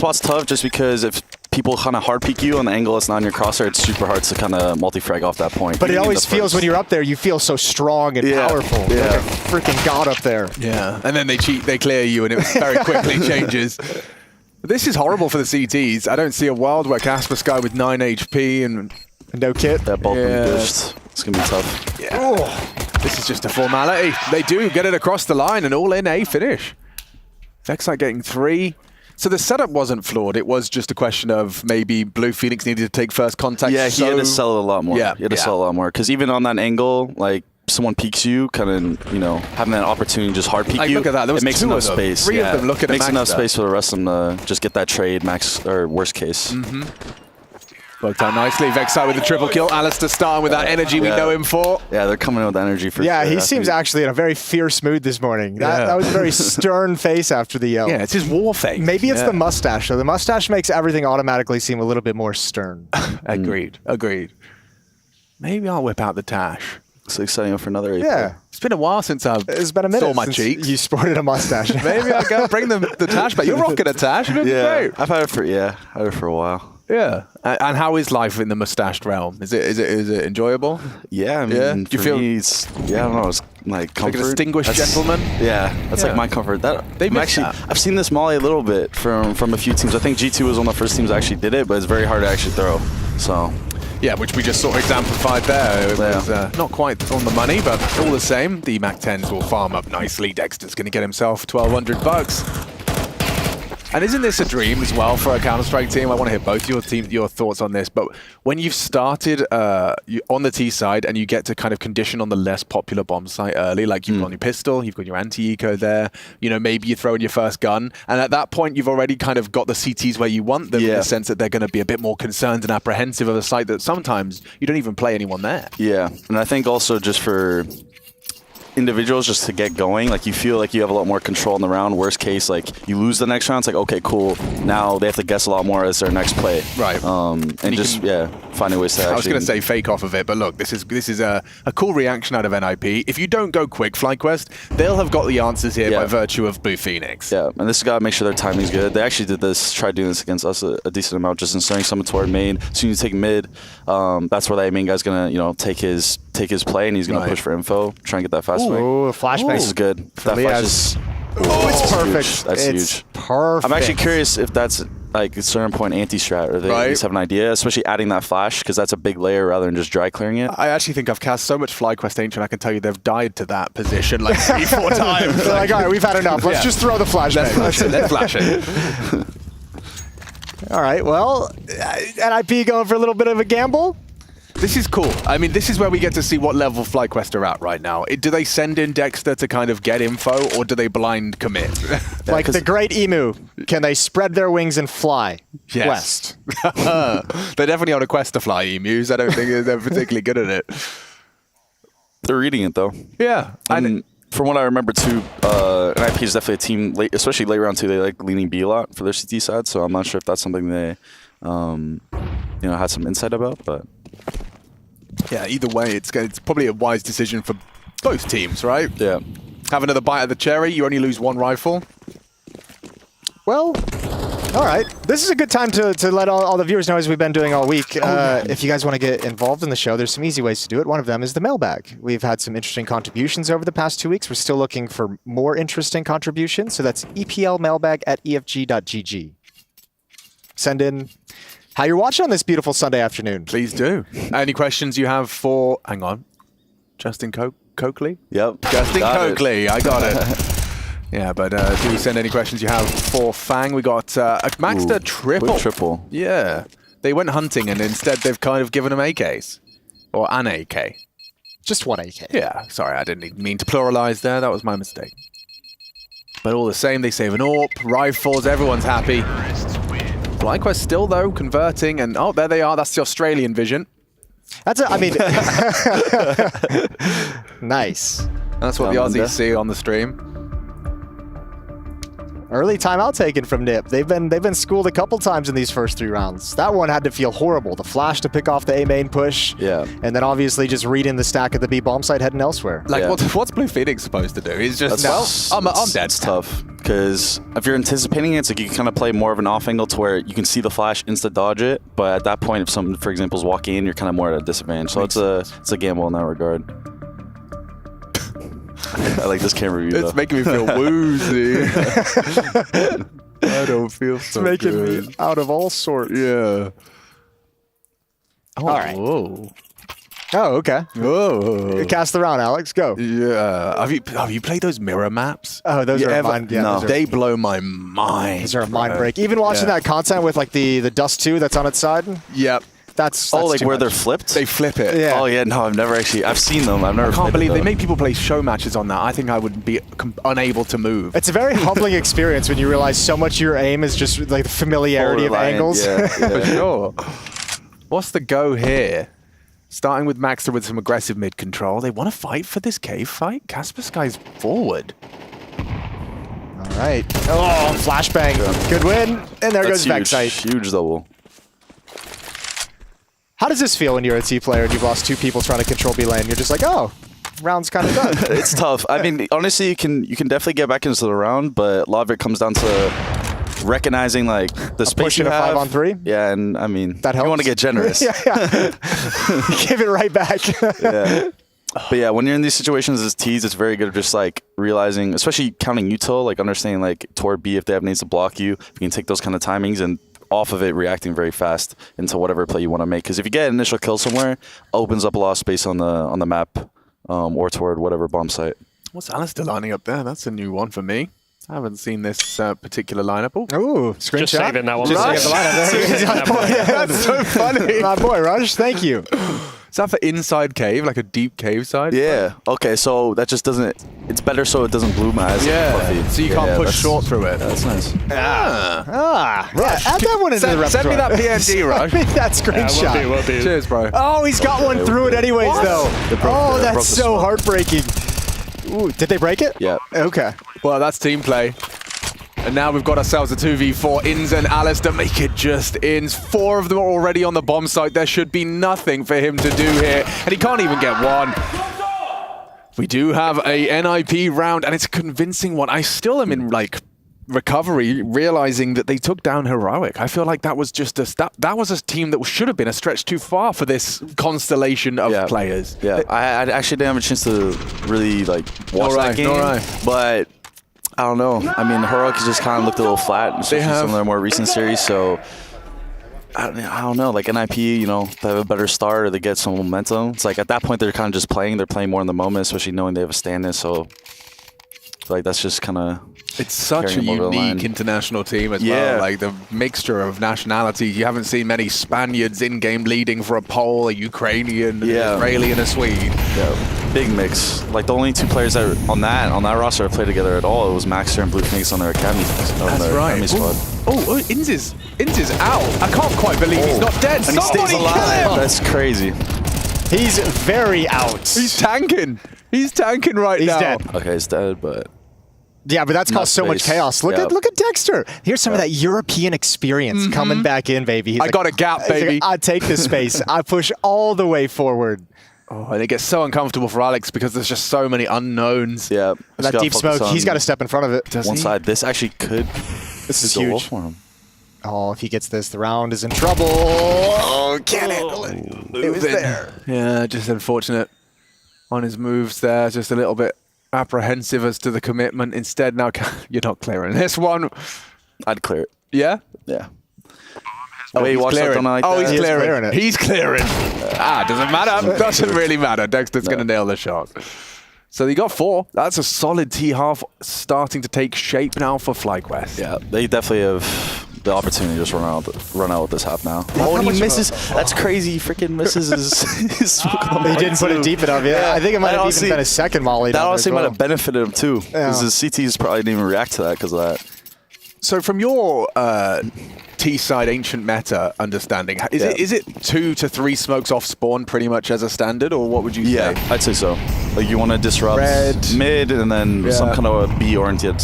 [SPEAKER 9] what's tough, just because if people kind of hard peek you on the angle that's not in your crosshair, it's super hard to kind of multi-frag off that point.
[SPEAKER 7] But it always feels when you're up there, you feel so strong and powerful.
[SPEAKER 9] Yeah.
[SPEAKER 7] Like a freaking god up there.
[SPEAKER 21] Yeah, and then they cheat, they clear you, and it very quickly changes. This is horrible for the CTs. I don't see a world where Casper Sky with 9 HP and
[SPEAKER 7] no kit.
[SPEAKER 9] They're both dished. It's going to be tough.
[SPEAKER 21] Yeah. Oh, this is just a formality. They do get it across the line and all in A finish. Vexite getting 3. So the setup wasn't flawed. It was just a question of maybe Blue Phoenix needed to take first contact.
[SPEAKER 9] Yeah, he had to sell it a lot more.
[SPEAKER 21] Yeah,
[SPEAKER 9] he had to sell a lot more. Because even on that angle, like, someone peeks you, kind of, you know, having that opportunity to just hard peek you.
[SPEAKER 21] Look at that. There was
[SPEAKER 9] it makes
[SPEAKER 21] 2
[SPEAKER 9] enough
[SPEAKER 21] of them.
[SPEAKER 9] space.
[SPEAKER 21] 3 of them looking at
[SPEAKER 9] makes
[SPEAKER 21] Max
[SPEAKER 9] enough
[SPEAKER 21] there.
[SPEAKER 9] space for the rest of them to just get that trade, max, or worst case.
[SPEAKER 21] Worked out nicely. Vexite with the triple kill. Alistair starting with that energy we know him for.
[SPEAKER 9] Yeah, they're coming in with energy for sure.
[SPEAKER 7] Yeah, he seems actually in a very fierce mood this morning. That was a very stern face after the yell.
[SPEAKER 21] Yeah, it's his war face.
[SPEAKER 7] Maybe it's the mustache, though. The mustache makes everything automatically seem a little bit more stern.
[SPEAKER 21] Agreed. Maybe I'll whip out the Tash.
[SPEAKER 9] So exciting for another AP.
[SPEAKER 7] Yeah.
[SPEAKER 21] It's been a while since I've
[SPEAKER 7] It's been a minute
[SPEAKER 21] saw my
[SPEAKER 7] since
[SPEAKER 21] cheeks.
[SPEAKER 7] you sported a mustache.
[SPEAKER 21] Maybe I'll go bring the Tash back. You're rocking a Tash. You're great.
[SPEAKER 9] I've had it for a while.
[SPEAKER 21] Yeah. And how is life in the mustached realm? Is it enjoyable?
[SPEAKER 9] Yeah, I mean,
[SPEAKER 21] Do you feel
[SPEAKER 9] me, it's, I don't know, it's like comfort.
[SPEAKER 21] like a distinguished gentleman?
[SPEAKER 9] Yeah, that's like my comfort. I've seen this molly a little bit from a few teams. I think G2 was one of the first teams that actually did it, but it's very hard to actually throw. So.
[SPEAKER 21] Yeah, which we just sort of exemplified there. It was not quite on the money, but all the same, the Mac 10s will farm up nicely. Dexter's going to get himself $1,200. And isn't this a dream as well for a Counter-Strike team? I want to hear both your thoughts on this. But when you've started on the T side and you get to kind of condition on the less popular bomb site early, like you've got your pistol, you've got your anti-eco there, you know, maybe you throw in your first gun. And at that point, you've already kind of got the CTs where you want them in the sense that they're going to be a bit more concerned and apprehensive of a site that sometimes you don't even play anyone there.
[SPEAKER 9] Yeah, and I think also just for individuals just to get going, like you feel like you have a lot more control in the round. Worst case, like you lose the next round, it's like, okay, cool. Now they have to guess a lot more as their next play.
[SPEAKER 21] Right.
[SPEAKER 9] And just, finding ways to actually...
[SPEAKER 21] I was going to say fake off of it, but look, this is a cool reaction out of NIP. If you don't go quick, FlyQuest, they'll have got the answers here by virtue of Blue Phoenix.
[SPEAKER 9] Yeah, and this has got to make sure their timing's good. They actually tried doing this against us a decent amount, just inserting someone toward main. As soon as you take mid, that's where that main guy's going to, you know, take his play, and he's going to push for info, try and get that fast swing.
[SPEAKER 7] Ooh, flashbang.
[SPEAKER 9] This is good. That flash is...
[SPEAKER 7] it's perfect.
[SPEAKER 9] Huge. That's huge.
[SPEAKER 7] Perfect.
[SPEAKER 9] I'm actually curious if that's like a certain point anti-strat, or they at least have an idea, especially adding that flash, because that's a big layer rather than just dry clearing it.
[SPEAKER 21] I actually think I've cast so much FlyQuest Ancient, I can tell you they've died to that position like 3-4 times.
[SPEAKER 7] They're like, all right, we've had enough. Let's just throw the flashbang.
[SPEAKER 21] Let's flash it.
[SPEAKER 7] All right, well, NIP going for a little bit of a gamble.
[SPEAKER 21] This is cool. I mean, this is where we get to see what level FlyQuest are at right now. Do they send in Dexter to kind of get info, or do they blind commit?
[SPEAKER 7] Like the great emu, can they spread their wings and fly west?
[SPEAKER 21] They're definitely on a quest to fly, emus. I don't think they're particularly good at it.
[SPEAKER 9] They're reading it, though.
[SPEAKER 21] Yeah.
[SPEAKER 9] And from what I remember, too, NIP is definitely a team, especially late round 2, they like leaning B a lot for their CT side, so I'm not sure if that's something they had some insight about, but...
[SPEAKER 21] Yeah, either way, it's probably a wise decision for both teams, right?
[SPEAKER 9] Yeah.
[SPEAKER 21] Have another bite of the cherry. You only lose one rifle.
[SPEAKER 7] Well, all right. This is a good time to let all the viewers know, as we've been doing all week. If you guys want to get involved in the show, there's some easy ways to do it. One of them is the mailbag. We've had some interesting contributions over the past 2 weeks. We're still looking for more interesting contributions. So that's eplmailbag@efg.gg. Send in how you're watching on this beautiful Sunday afternoon.
[SPEAKER 21] Please do. Any questions you have for... Hang on. Justin Coakley?
[SPEAKER 9] Yep.
[SPEAKER 21] Justin Coakley. I got it. Yeah, but do send any questions you have for Fang. We got a Maxter triple. Yeah. They went hunting, and instead they've kind of given them AKs. Or an AK.
[SPEAKER 7] Just one AK.
[SPEAKER 21] Yeah. Sorry, I didn't mean to pluralize there. That was my mistake. But all the same, they save an AWP, rifles, everyone's happy. FlyQuest still, though, converting, and oh, there they are. That's the Australian vision.
[SPEAKER 7] Nice.
[SPEAKER 21] That's what the Aussies see on the stream.
[SPEAKER 7] Early timeout taken from Nip. They've been schooled a couple times in these first 3 rounds. That one had to feel horrible. The flash to pick off the A main push.
[SPEAKER 9] Yeah.
[SPEAKER 7] And then obviously just reading the stack at the B bomb site heading elsewhere.
[SPEAKER 21] Like, what's Blue Phoenix supposed to do? He's just, I'm dead.
[SPEAKER 9] It's tough, because if you're anticipating it, it's like you can kind of play more of an off angle to where you can see the flash, insta dodge it. But at that point, if someone, for example, is walking in, you're kind of more at a disadvantage. So it's a gamble in that regard. I like this camera view,
[SPEAKER 21] It's making me feel woozy. I don't feel so
[SPEAKER 7] good. It's making me out of all sorts.
[SPEAKER 21] Yeah.
[SPEAKER 7] All right.
[SPEAKER 21] Whoa.
[SPEAKER 7] Oh, okay.
[SPEAKER 21] Whoa.
[SPEAKER 7] Cast the round, Alex. Go.
[SPEAKER 21] Yeah. Have you played those mirror maps?
[SPEAKER 7] Oh, those are mind. Yeah,
[SPEAKER 21] no, they blow my mind.
[SPEAKER 7] Those are a mind break. Even watching that content with like the Dust 2 that's on its side.
[SPEAKER 21] Yep.
[SPEAKER 7] That's
[SPEAKER 9] like where
[SPEAKER 7] much.
[SPEAKER 9] They're flipped?
[SPEAKER 21] They flip it.
[SPEAKER 7] Yeah.
[SPEAKER 9] Oh, yeah. No, I've seen them. I've never
[SPEAKER 21] I can't believe
[SPEAKER 9] they
[SPEAKER 21] make people play show matches on that. I think I would be unable to move.
[SPEAKER 7] It's a very humbling experience when you realize so much of your aim is just like the familiarity of angles.
[SPEAKER 21] Yeah, for sure. What's the go here? Starting with Maxter with some aggressive mid control. They want to fight for this cave fight. Casper Sky's forward.
[SPEAKER 7] All right. Oh, flashbang. Yeah. Good win. And there goes Backside.
[SPEAKER 9] Huge double.
[SPEAKER 7] How does this feel when you're a T player and you've lost 2 people trying to control B lane? You're just like, oh, round's kind of done.
[SPEAKER 9] It's tough. I mean, honestly, you can definitely get back into the round, but a lot of it comes down to recognizing like the space you have.
[SPEAKER 7] 5-on-3.
[SPEAKER 9] Yeah, and I mean,
[SPEAKER 7] that helps.
[SPEAKER 9] You want to get generous.
[SPEAKER 7] Yeah. Give it right back.
[SPEAKER 9] Yeah. But yeah, when you're in these situations as Ts, it's very good at just like realizing, especially counting util, like understanding like toward B if they have needs to block you, you can take those kind of timings and off of it reacting very fast into whatever play you want to make. Because if you get an initial kill somewhere, it opens up a lot of space on the map or toward whatever bomb site.
[SPEAKER 21] What's Alistair lining up there? That's a new one for me. I haven't seen this particular lineup.
[SPEAKER 7] Ooh, screenshot.
[SPEAKER 11] Just saving that one.
[SPEAKER 7] Just saving the lineup.
[SPEAKER 21] That's so funny.
[SPEAKER 7] My boy, Rush, thank you.
[SPEAKER 21] Is that for inside cave, like a deep cave side?
[SPEAKER 9] Yeah. Okay, so that just doesn't... It's better so it doesn't bloom as
[SPEAKER 21] Yeah, so you can't push short through it.
[SPEAKER 9] That's nice.
[SPEAKER 21] Rush.
[SPEAKER 7] Add that one into the repertoire.
[SPEAKER 21] Send me that PNG, Rush.
[SPEAKER 7] Send me that screenshot.
[SPEAKER 11] Will do.
[SPEAKER 21] Cheers, bro.
[SPEAKER 7] Oh, he's got one through it anyways, though. Oh, that's so heartbreaking. Ooh, did they break it?
[SPEAKER 9] Yeah.
[SPEAKER 7] Okay.
[SPEAKER 21] Well, that's team play. And now we've got ourselves a 2v4. Inns and Alistair make it just Inns. 4 of them are already on the bomb site. There should be nothing for him to do here. And he can't even get one. We do have a NIP round, and it's a convincing one. I still am in, like, recovery, realizing that they took down Heroic. I feel like that was just that was a team that should have been a stretch too far for this constellation of players.
[SPEAKER 9] Yeah, I actually didn't have a chance to really, like, watch that game. But... I don't know. I mean, Heroic has just kind of looked a little flat, especially some of their more recent series. So, I don't know. Like NIP, you know, they have a better start or they get some momentum. It's like at that point they're kind of just playing. They're playing more in the moment, especially knowing they have a stand-in. So, like that's just kind of.
[SPEAKER 21] It's such a unique international team as well. Like the mixture of nationalities. You haven't seen many Spaniards in-game leading for a Pole, a Ukrainian, an Israeli, and a Swede.
[SPEAKER 9] Yeah. Big mix. Like the only 2 players that on that roster that played together at all, it was Maxter and Blue Phoenix on their academy. Academy squad.
[SPEAKER 21] Oh, Inns is out. I can't quite believe he's not dead.
[SPEAKER 9] And he stays alive. That's crazy.
[SPEAKER 7] He's very out.
[SPEAKER 21] He's tanking. He's tanking right now.
[SPEAKER 7] He's dead.
[SPEAKER 9] Okay, he's dead, but.
[SPEAKER 7] Yeah, but that's caused so much chaos. Look at Dexter. Here's some of that European experience coming back in, baby. He's
[SPEAKER 21] I got a gap, baby.
[SPEAKER 7] Like, I take this space. I push all the way forward.
[SPEAKER 21] Oh, and it gets so uncomfortable for Alex because there's just so many unknowns.
[SPEAKER 9] Yeah.
[SPEAKER 7] That deep smoke, he's got to step in front of it.
[SPEAKER 9] One side, this actually could.
[SPEAKER 7] This is huge for him. Oh, if he gets this, the round is in trouble. Oh, can't handle it. It was there.
[SPEAKER 21] Yeah, just unfortunate on his moves there. Just a little bit apprehensive as to the commitment. Instead, now you're not clearing this one.
[SPEAKER 9] I'd clear it.
[SPEAKER 21] Yeah?
[SPEAKER 9] Yeah.
[SPEAKER 21] Oh, he's clearing. He's clearing it. He's clearing. Doesn't matter. Doesn't really matter. Dexter's going to nail the shot. So he got 4. That's a solid T-half starting to take shape now for FlyQuest.
[SPEAKER 9] Yeah, they definitely have the opportunity to just run out with this half now. Oh, and he misses. That's crazy. He freaking misses his
[SPEAKER 7] He didn't put it deep enough. Yeah, I think it might have even been a second volley.
[SPEAKER 9] That honestly might have benefited him too, because his CTs probably didn't even react to that because of that.
[SPEAKER 21] So from your T-side ancient meta understanding, is it 2 to 3 smokes off spawn pretty much as a standard, or what would you say?
[SPEAKER 9] Yeah, I'd say so. Like you want to disrupt mid and then some kind of a B-oriented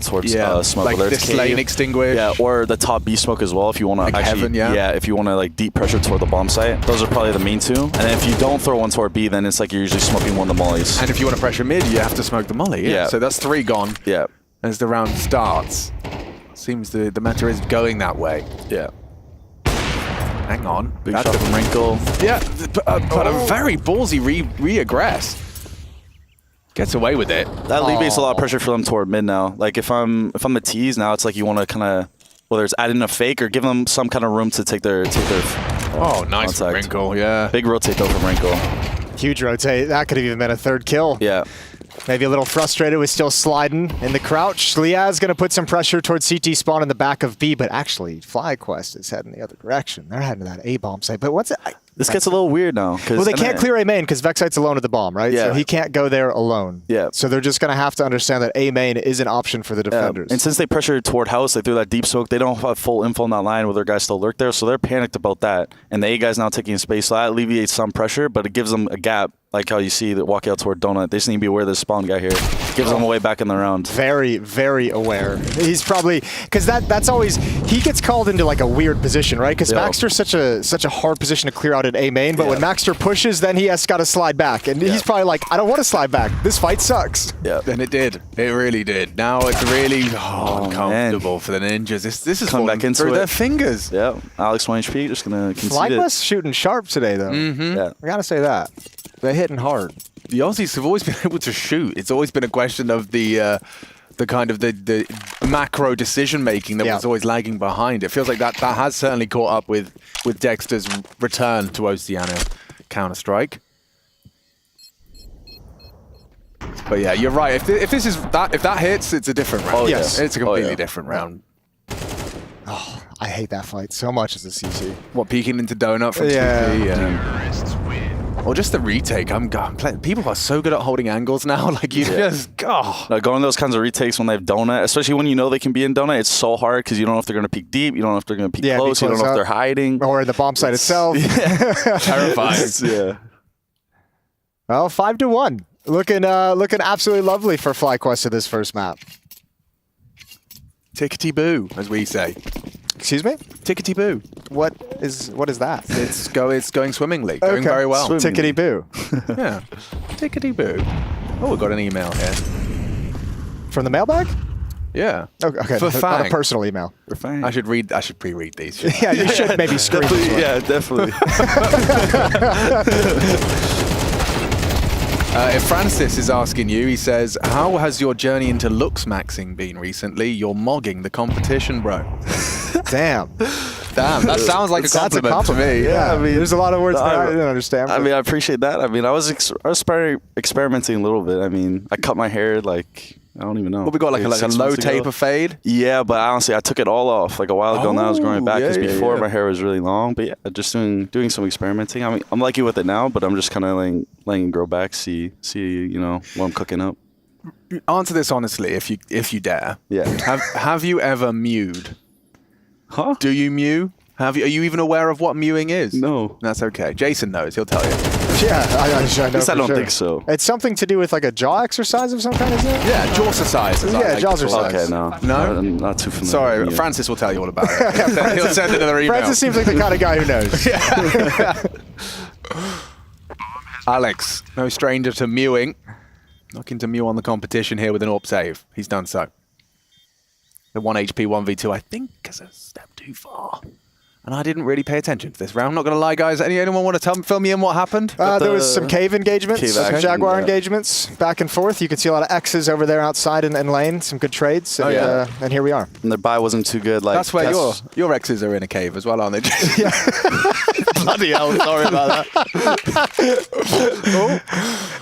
[SPEAKER 9] towards smoke.
[SPEAKER 21] Like
[SPEAKER 9] whether it's
[SPEAKER 21] this lane extinguish.
[SPEAKER 9] Yeah, or the top B smoke as well if you want to
[SPEAKER 21] like
[SPEAKER 9] actually,
[SPEAKER 21] heaven,
[SPEAKER 9] if you want to like deep pressure toward the bomb site. Those are probably the main 2. And then if you don't throw one toward B, then it's like you're usually smoking one of the mollies.
[SPEAKER 21] And if you want to pressure mid, you have to smoke the molly. Yeah. So that's 3 gone.
[SPEAKER 9] Yeah.
[SPEAKER 21] As the round starts. Seems the meta is going that way.
[SPEAKER 9] Yeah.
[SPEAKER 21] Hang on.
[SPEAKER 9] Big shot from Wrinkle.
[SPEAKER 21] Yeah, but a very ballsy re-aggress. Gets away with it.
[SPEAKER 9] That alleviates a lot of pressure for them toward mid now. Like if I'm the T's now, it's like you want to kind of whether it's add in a fake or give them some kind of room to take their
[SPEAKER 21] oh, nice from Wrinkle. Yeah.
[SPEAKER 9] Big rotate though from Wrinkle.
[SPEAKER 7] Huge rotate. That could have even been a 3rd kill.
[SPEAKER 9] Yeah.
[SPEAKER 7] Maybe a little frustrated with still sliding in the crouch. Liaz going to put some pressure towards CT spawn in the back of B, but actually FlyQuest is heading the other direction. They're heading to that A bomb site. But what's it?
[SPEAKER 9] This gets a little weird now.
[SPEAKER 7] Well, they can't clear A main because Vexite's alone at the bomb, right?
[SPEAKER 9] Yeah.
[SPEAKER 7] So he can't go there alone.
[SPEAKER 9] Yeah.
[SPEAKER 7] So they're just going to have to understand that A main is an option for the defenders.
[SPEAKER 9] And since they pressured toward house, they threw that deep smoke. They don't have full info on that line where their guys still lurk there, so they're panicked about that. And the A guy's now taking space, so that alleviates some pressure, but it gives them a gap. Like how you see that walk out toward Donut. They just need to be aware of this spawn guy here. Gives them a way back in the round.
[SPEAKER 7] Very, very aware. He's probably, because that's always, he gets called into like a weird position, right? Because Maxter's such a hard position to clear out at A main, but when Maxter pushes, then he has got to slide back. And he's probably like, I don't want to slide back. This fight sucks.
[SPEAKER 21] Yeah. And it did. It really did. Now it's really uncomfortable for the ninjas. This is
[SPEAKER 9] coming back into
[SPEAKER 21] through their fingers.
[SPEAKER 9] Yeah. Alex 1 HP just going to concede
[SPEAKER 7] FlyQuest shooting sharp today, though.
[SPEAKER 21] Yeah.
[SPEAKER 7] I got to say that. They're hitting hard.
[SPEAKER 21] The Aussies have always been able to shoot. It's always been a question of the kind of the macro decision making that was always lagging behind. It feels like that has certainly caught up with Dexter's return to Oceania Counter-Strike. But yeah, you're right. If this is that, if that hits, it's a different round.
[SPEAKER 9] Oh,
[SPEAKER 21] yes,
[SPEAKER 9] yeah.
[SPEAKER 21] it's a completely
[SPEAKER 9] yeah.
[SPEAKER 21] different round.
[SPEAKER 7] Oh, I hate that fight so much as a CC.
[SPEAKER 21] What, peeking into donut from 2P? Or just the retake. People are so good at holding angles now. Like you just
[SPEAKER 9] Like going those kinds of retakes when they have donut, especially when you know they can be in donut, it's so hard because you don't know if they're going to peek deep, you don't know if they're going to peek close, you don't know if they're hiding.
[SPEAKER 7] Or the bomb site itself.
[SPEAKER 21] terrifying.
[SPEAKER 9] Yeah.
[SPEAKER 7] Well, 5-1. Looking absolutely lovely for FlyQuest to this first map.
[SPEAKER 21] Tickety boo, as we say.
[SPEAKER 7] Excuse me?
[SPEAKER 21] Tickety boo.
[SPEAKER 7] What is that?
[SPEAKER 21] It's going swimmingly. Going very well.
[SPEAKER 7] Tickety boo.
[SPEAKER 21] Yeah. Tickety boo. Oh, we got an email here.
[SPEAKER 7] From the mailbag?
[SPEAKER 21] Yeah.
[SPEAKER 7] Okay.
[SPEAKER 21] For
[SPEAKER 7] Not
[SPEAKER 21] Fang.
[SPEAKER 7] a personal email.
[SPEAKER 21] For Fang. I should pre-read these.
[SPEAKER 7] Yeah, you should maybe screen this one.
[SPEAKER 9] Yeah, definitely.
[SPEAKER 21] If Francis is asking you, he says, how has your journey into looks maxing been recently? You're mogging the competition, bro.
[SPEAKER 7] Damn.
[SPEAKER 21] Damn, that sounds like a compliment to me.
[SPEAKER 7] Yeah, I mean, there's a lot of words that I didn't understand.
[SPEAKER 9] I mean, I appreciate that. I mean, I was experimenting a little bit. I mean, I cut my hair like, I don't even know.
[SPEAKER 21] Well, we got like a low taper fade?
[SPEAKER 9] Yeah, but honestly, I took it all off like a while ago. Now I was growing it back because before
[SPEAKER 21] yeah.
[SPEAKER 9] my hair was really long. But yeah, just doing some experimenting. I mean, I'm lucky with it now, but I'm just kind of letting it grow back, see, you know, what I'm cooking up.
[SPEAKER 21] Answer this honestly, if you dare.
[SPEAKER 9] Yeah.
[SPEAKER 21] Have you ever mewed?
[SPEAKER 9] Huh?
[SPEAKER 21] Do you mew? Are you even aware of what mewing is?
[SPEAKER 9] No.
[SPEAKER 21] That's okay. Jason knows. He'll tell you.
[SPEAKER 7] Yeah, I know.
[SPEAKER 9] I don't think so.
[SPEAKER 7] It's something to do with like a jaw exercise of some kind, isn't it?
[SPEAKER 21] Yeah, jaw exercise.
[SPEAKER 7] Yeah, jaw exercise.
[SPEAKER 9] Okay, no.
[SPEAKER 21] No?
[SPEAKER 9] I'm not too familiar.
[SPEAKER 21] Sorry,
[SPEAKER 9] with
[SPEAKER 21] Francis will tell you all about it. He'll send another email.
[SPEAKER 7] Francis seems like the kind of guy who knows.
[SPEAKER 21] Alex, no stranger to mewing. Looking to mew on the competition here with an AWP save. He's done so. The 1 HP 1v2, I think, is a step too far. And I didn't really pay attention to this round. Not going to lie, guys. Anyone want to fill me in what happened?
[SPEAKER 7] There was some cave engagements,
[SPEAKER 21] Cave action,
[SPEAKER 7] Jaguar engagements, back and forth. You can see a lot of X's over there outside in lane. Some good trades. And, and here we are.
[SPEAKER 9] And their buy wasn't too good. Like
[SPEAKER 21] that's where your X's are in a cave as well, aren't they?
[SPEAKER 9] Bloody hell, sorry about
[SPEAKER 7] that.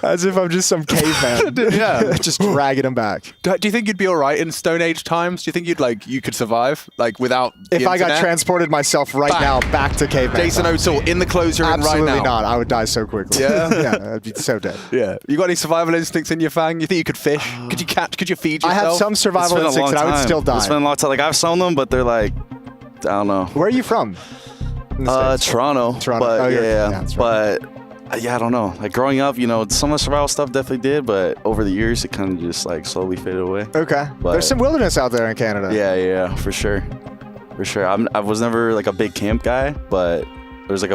[SPEAKER 7] As if I'm just some caveman.
[SPEAKER 21] Yeah.
[SPEAKER 7] Just dragging them back.
[SPEAKER 21] Do you think you'd be all right in Stone Age times? Do you think you could survive without
[SPEAKER 7] if I got transported myself right now back to caveman?
[SPEAKER 21] Jason O'Toole in the clothes you're in right now.
[SPEAKER 7] Absolutely not. I would die so quickly.
[SPEAKER 21] Yeah?
[SPEAKER 7] Yeah, I'd be so dead.
[SPEAKER 21] Yeah. You got any survival instincts in your Fang? You think you could fish? Could you catch? Could you feed yourself?
[SPEAKER 7] I have some survival instincts and I would still die.
[SPEAKER 9] It's been a long time. Like I've sown them, but they're like, I don't know.
[SPEAKER 7] Where are you from?
[SPEAKER 9] Toronto. But
[SPEAKER 7] Oh,
[SPEAKER 9] yeah, but yeah, I don't know. Like growing up, you know, some of the survival stuff definitely did, but over the years, it kind of just like slowly faded away.
[SPEAKER 7] Okay.
[SPEAKER 9] But
[SPEAKER 7] there's some wilderness out there in Canada.
[SPEAKER 9] Yeah, for sure. For sure. I was never like a big camp guy, but there's like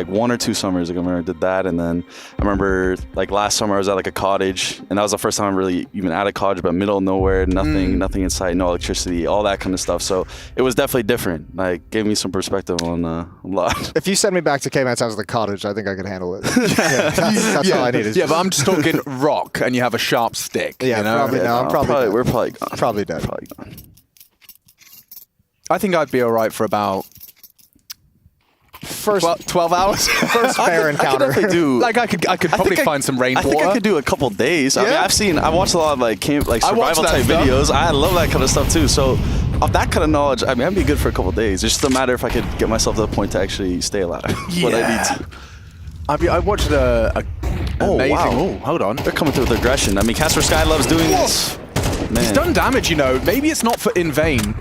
[SPEAKER 9] 1 or 2 summers ago I did that, and then I remember like last summer I was at like a cottage, and that was the first time I'm really even at a cottage, but middle of nowhere, nothing in sight, no electricity, all that kind of stuff. So it was definitely different. Like gave me some perspective on a lot.
[SPEAKER 7] If you send me back to Caveman's house with a cottage, I think I could handle it. That's all I need.
[SPEAKER 21] Yeah, but I'm just talking rock, and you have a sharp stick.
[SPEAKER 7] Yeah,
[SPEAKER 21] you know?
[SPEAKER 7] probably no. I'm probably
[SPEAKER 9] we're probably gone.
[SPEAKER 7] Probably dead.
[SPEAKER 9] Probably gone.
[SPEAKER 21] I think I'd be all right for about
[SPEAKER 7] first
[SPEAKER 21] 12 hours.
[SPEAKER 7] First bear encounter.
[SPEAKER 9] I could definitely do.
[SPEAKER 21] Like I could probably find some rainwater.
[SPEAKER 9] I think I could do a couple days.
[SPEAKER 21] Yeah?
[SPEAKER 9] I mean, I watched a lot of like camp, like survival type
[SPEAKER 21] stuff.
[SPEAKER 9] videos. I love that kind of stuff too. So, of that kind of knowledge, I mean, I'd be good for a couple days. It's just a matter if I could get myself to the point to actually stay alive. What I need to.
[SPEAKER 21] I watched amazing.
[SPEAKER 9] Wow.
[SPEAKER 21] Oh, hold on.
[SPEAKER 9] They're coming through with aggression. I mean, Casper Sky loves doing this. Man.
[SPEAKER 21] He's done damage, you know. Maybe it's not in vain.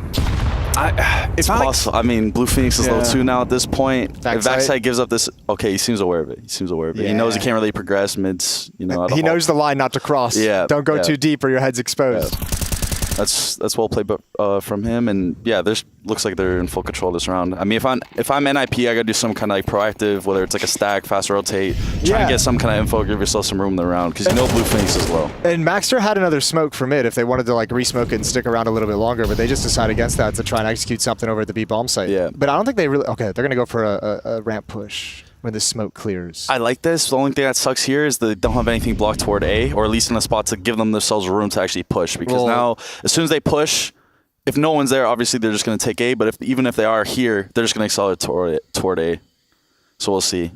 [SPEAKER 9] It's possible. I mean, Blue Phoenix is level 2 now at this point. If Vaxite gives up this, okay, he seems aware of it. He knows he can't really progress mids. You know,
[SPEAKER 7] he knows the line not to cross.
[SPEAKER 9] Yeah,
[SPEAKER 7] don't go too deep or your head's exposed.
[SPEAKER 9] Yeah. That's well played from him, and yeah, this looks like they're in full control this round. I mean, if I'm NIP, I gotta do some kind of like proactive, whether it's like a stack, fast rotate, try and get some kind of info, give yourself some room in the round, because you know Blue Phoenix is low.
[SPEAKER 7] And Maxter had another smoke for mid if they wanted to like re-smoke it and stick around a little bit longer, but they just decided against that to try and execute something over at the B bomb site.
[SPEAKER 9] Yeah.
[SPEAKER 7] But I don't think they really. Okay, they're gonna go for a ramp push when the smoke clears.
[SPEAKER 9] I like this. The only thing that sucks here is they don't have anything blocked toward A, or at least in a spot to give themselves room to actually push. Because now, as soon as they push, if no one's there, obviously they're just going to take A. But even if they are here, they're just going to accelerate toward A. So we'll see.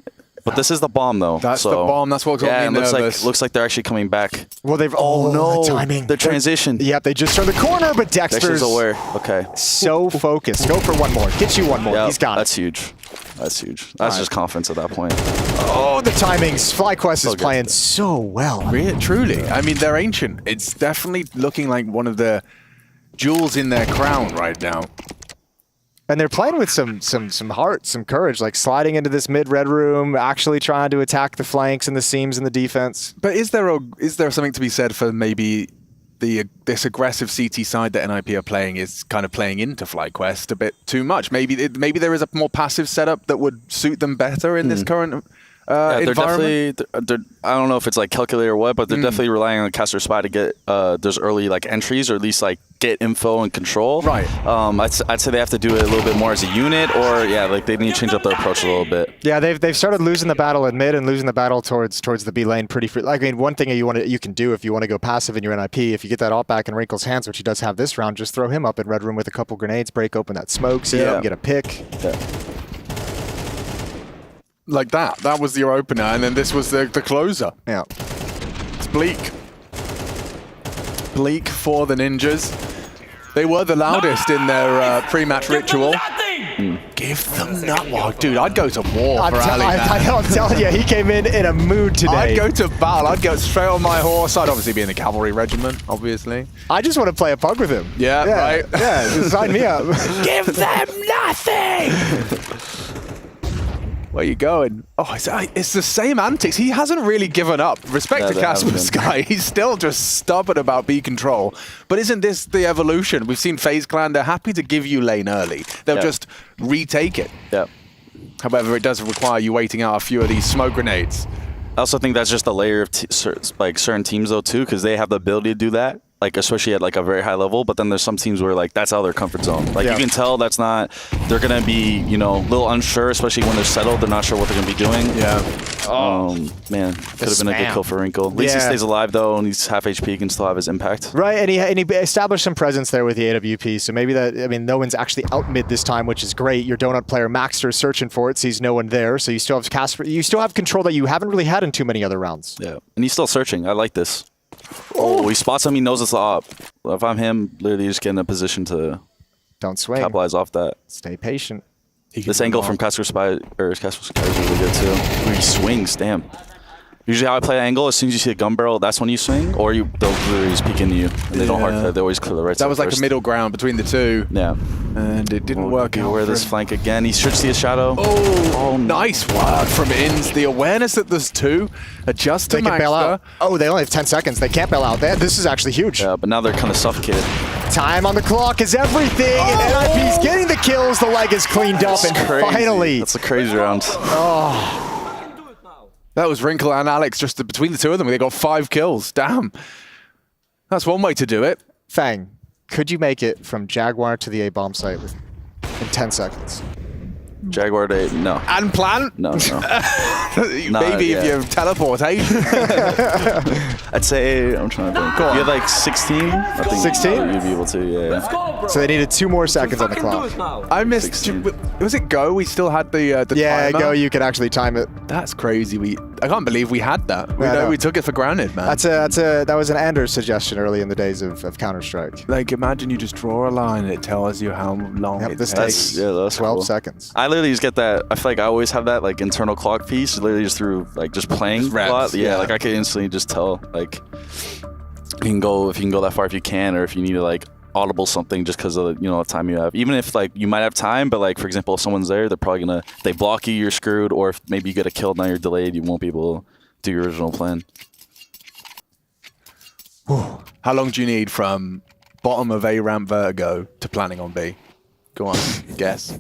[SPEAKER 9] But this is the bomb, though.
[SPEAKER 21] That's the bomb. That's what got me nervous.
[SPEAKER 9] Looks like they're actually coming back.
[SPEAKER 7] Well, they've
[SPEAKER 21] no
[SPEAKER 7] the timing.
[SPEAKER 9] The transition.
[SPEAKER 7] Yep, they just turned the corner, but Dexter's
[SPEAKER 9] aware. Okay.
[SPEAKER 7] So focused. Go for one more. Get you one more.
[SPEAKER 9] Yep,
[SPEAKER 7] He's got
[SPEAKER 9] that's huge. That's huge. That's just confidence at that point.
[SPEAKER 7] Oh, the timings. FlyQuest is playing so well.
[SPEAKER 21] Really, truly. I mean, they're ancient. It's definitely looking like one of the jewels in their crown right now.
[SPEAKER 7] And they're playing with some heart, some courage, like sliding into this mid-red room, actually trying to attack the flanks and the seams in the defense.
[SPEAKER 21] But is there something to be said for maybe this aggressive CT side that NIP are playing is kind of playing into FlyQuest a bit too much? Maybe there is a more passive setup that would suit them better in this current
[SPEAKER 9] they're
[SPEAKER 21] environment.
[SPEAKER 9] definitely. I don't know if it's like calculated or what, but they're definitely relying on Caster Spy to get those early like entries, or at least like get info and control.
[SPEAKER 21] Right.
[SPEAKER 9] I'd say they have to do it a little bit more as a unit, or like they need to change up their approach a little bit.
[SPEAKER 7] Yeah, they've started losing the battle at mid and losing the battle towards the B lane pretty free. I mean, one thing you can do if you want to go passive in your NIP, if you get that ult back in Wrinkle's hands, which he does have this round, just throw him up in red room with a couple grenades, break open that smoke, see him, get a pick.
[SPEAKER 21] Yeah. Like that. That was your opener, and then this was the closer.
[SPEAKER 7] Yeah.
[SPEAKER 21] It's bleak. Bleak for the Ninjas. They were the loudest in their pre-match ritual. Give them nothing. Oh, dude, I'd go to war for Ali, man.
[SPEAKER 7] I'm telling you, he came in a mood today.
[SPEAKER 21] I'd go to battle. I'd go straight on my horse. I'd obviously be in the cavalry regiment, obviously.
[SPEAKER 7] I just want to play a pug with him.
[SPEAKER 21] Yeah, right.
[SPEAKER 7] Yeah, just sign me up.
[SPEAKER 21] Give them nothing! Where you going? Oh, it's the same antics. He hasn't really given up. Respect to Casper Sky. He's still just stubborn about B control. But isn't this the evolution? We've seen FaZe Clan. They're happy to give you lane early. They'll just retake it.
[SPEAKER 9] Yeah.
[SPEAKER 21] However, it does require you waiting out a few of these smoke grenades.
[SPEAKER 9] I also think that's just a layer of certain teams though too, because they have the ability to do that. Like especially at like a very high level, but then there's some teams where like that's out of their comfort zone. Like you can tell that's not. They're gonna be a little unsure, especially when they're settled. They're not sure what they're gonna be doing.
[SPEAKER 21] Yeah.
[SPEAKER 9] Man, could have been a good kill for Wrinkle. At least he stays alive though, and he's half HP. He can still have his impact.
[SPEAKER 7] Right, and he established some presence there with the AWP. So maybe no one's actually out mid this time, which is great. Your donut player Maxter searching for it, sees no one there, so you still have Casper. You still have control that you haven't really had in too many other rounds.
[SPEAKER 9] Yeah, and he's still searching. I like this. Oh, he spots him. He knows it's up. If I'm him, literally just get in a position to
[SPEAKER 7] don't swing.
[SPEAKER 9] Capitalize off that.
[SPEAKER 7] Stay patient.
[SPEAKER 9] This angle from Caster Spy is really good too. Where he swings, damn. Usually how I play angle, as soon as you see a gun barrel, that's when you swing, or they'll literally just peek into you. And they don't hard clear. They always clear the right side.
[SPEAKER 21] That was like
[SPEAKER 9] first.
[SPEAKER 21] a middle ground between the two.
[SPEAKER 9] Yeah.
[SPEAKER 21] And it didn't work out.
[SPEAKER 9] Beware this flank again. He should see a shadow.
[SPEAKER 21] Oh, nice work from Inns. The awareness that there's two. Adjust to
[SPEAKER 7] They can bail out. Oh, they only have 10 seconds. They can't bail out. This is actually huge.
[SPEAKER 9] Yeah, but now they're kind of suffocated.
[SPEAKER 7] Time on the clock is everything, and NIP's getting the kills. The leg is cleaned up, and finally.
[SPEAKER 9] That's a crazy round.
[SPEAKER 7] Oh.
[SPEAKER 21] That was Wrinkle and Alex just between the two of them. They got 5 kills. Damn. That's one way to do it.
[SPEAKER 7] Fang, could you make it from Jaguar to the A-bomb site in 10 seconds?
[SPEAKER 9] Jaguar to 8, no.
[SPEAKER 21] And plan?
[SPEAKER 9] No.
[SPEAKER 21] Maybe if you teleportation.
[SPEAKER 9] I'd say, I'm trying to think. You had like 16? I think
[SPEAKER 7] 16?
[SPEAKER 9] You'd be able to, yeah.
[SPEAKER 7] So they needed 2 more seconds on the clock.
[SPEAKER 21] I missed. Was it Go? We still had the timer?
[SPEAKER 7] Go. You could actually time it.
[SPEAKER 21] That's crazy. I can't believe we had that. We took it for granted, man.
[SPEAKER 7] That was an Anders suggestion early in the days of Counter-Strike.
[SPEAKER 21] Like, imagine you just draw a line and it tells you how long it
[SPEAKER 7] this
[SPEAKER 21] takes.
[SPEAKER 7] takes 12 seconds.
[SPEAKER 9] I literally just get that. I feel like I always have that like internal clock piece, literally just through like just playing a lot. Yeah, like I can instantly just tell like if you can go that far if you can, or if you need to like audible something just because of the time you have. Even if like you might have time, but like for example, if someone's there, they're probably gonna they block you, you're screwed. Or if maybe you get a kill, now you're delayed, you won't be able to do your original plan.
[SPEAKER 21] How long do you need from bottom of A ramp Vertigo to planning on B? Go on, guess.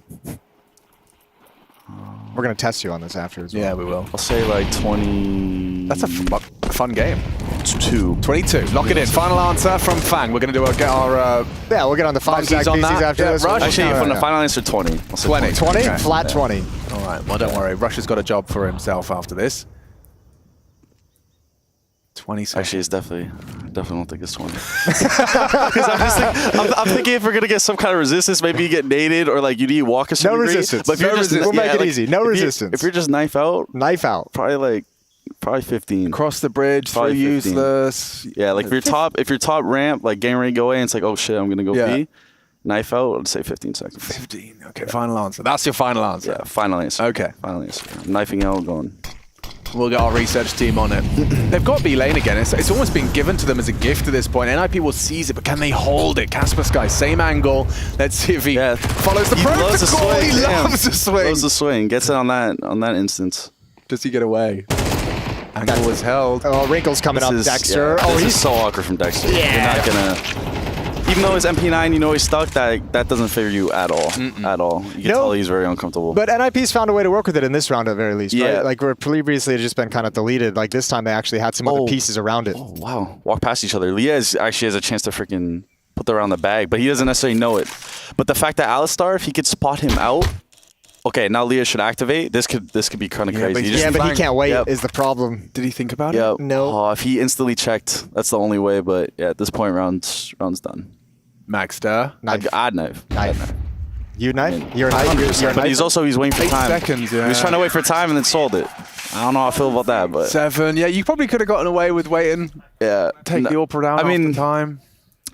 [SPEAKER 7] We're going to test you on this after as well.
[SPEAKER 21] Yeah, we will.
[SPEAKER 9] I'll say like 20.
[SPEAKER 21] That's a fun game.
[SPEAKER 9] 22.
[SPEAKER 21] 22. Lock it in. Final answer from Fang. We're going to get our...
[SPEAKER 7] yeah, we'll get on the 5-stack
[SPEAKER 21] on that.
[SPEAKER 7] after this.
[SPEAKER 21] Rush?
[SPEAKER 9] Actually, from the final answer, 20.
[SPEAKER 21] 20.
[SPEAKER 7] 20?
[SPEAKER 21] Okay.
[SPEAKER 7] Flat 20.
[SPEAKER 21] All right. Well, don't worry. Rush has got a job for himself after this. 20 seconds.
[SPEAKER 9] Actually, it's definitely don't think it's 20. I'm thinking if we're gonna get some kind of resistance, maybe you get naded or like you need walk a
[SPEAKER 7] No resistance.
[SPEAKER 9] But if you're just,
[SPEAKER 7] We'll make it easy. No resistance.
[SPEAKER 9] If you're just knife out, probably 15.
[SPEAKER 21] Across the bridge,
[SPEAKER 9] Probably
[SPEAKER 21] through
[SPEAKER 9] 15.
[SPEAKER 21] useless.
[SPEAKER 9] Yeah, like if you're top ramp, like getting ready to go away, and it's like, oh shit, I'm gonna go
[SPEAKER 21] Yeah.
[SPEAKER 9] B. Knife out, I'd say 15 seconds.
[SPEAKER 21] 15. Okay, final answer. That's your final answer.
[SPEAKER 9] Yeah, final answer.
[SPEAKER 21] Okay.
[SPEAKER 9] Final answer. Knifing out, going.
[SPEAKER 21] We'll get our research team on it. They've got B lane again. It's almost been given to them as a gift at this point. NIP will seize it, but can they hold it? Casper Sky, same angle. Let's see if he follows the protocol.
[SPEAKER 9] Loves the swing.
[SPEAKER 21] He loves the swing.
[SPEAKER 9] Loves the swing. Gets it on that instance.
[SPEAKER 21] Does he get away? Angle was held.
[SPEAKER 7] Oh, Wrinkle's coming up, Dexter.
[SPEAKER 9] Yeah,
[SPEAKER 7] oh,
[SPEAKER 9] this
[SPEAKER 7] he's
[SPEAKER 9] is so awkward from Dexter.
[SPEAKER 7] Yeah.
[SPEAKER 9] You're not gonna. Even though it's MP9, you know he's stuck. That doesn't favor you at all. At all. You can tell he's very uncomfortable.
[SPEAKER 7] But NIP's found a way to work with it in this round at very least,
[SPEAKER 9] Yeah.
[SPEAKER 7] right? Like where previously it had just been kind of deleted. Like this time they actually had some other pieces around it.
[SPEAKER 9] Oh, wow. Walk past each other. Leah actually has a chance to freaking put that around the bag, but he doesn't necessarily know it. But the fact that Alistar, if he could spot him out, okay, now Leah should activate. This could be kind of crazy.
[SPEAKER 7] But he can't wait is the problem.
[SPEAKER 21] Did he think about
[SPEAKER 9] it?
[SPEAKER 7] No.
[SPEAKER 9] Oh, if he instantly checked, that's the only way. But yeah, at this point, round's done.
[SPEAKER 21] Maxter.
[SPEAKER 9] I'd knife.
[SPEAKER 7] You knife? You're a
[SPEAKER 9] 100%.
[SPEAKER 7] knife? You're a
[SPEAKER 9] But
[SPEAKER 7] knife?
[SPEAKER 9] he's waiting for
[SPEAKER 21] 8
[SPEAKER 9] time.
[SPEAKER 21] seconds, yeah.
[SPEAKER 9] He was trying to wait for time and then sold it. I don't know how I feel about that, but
[SPEAKER 21] 7. Yeah, you probably could have gotten away with waiting.
[SPEAKER 9] Yeah.
[SPEAKER 21] Take the AWP down after time.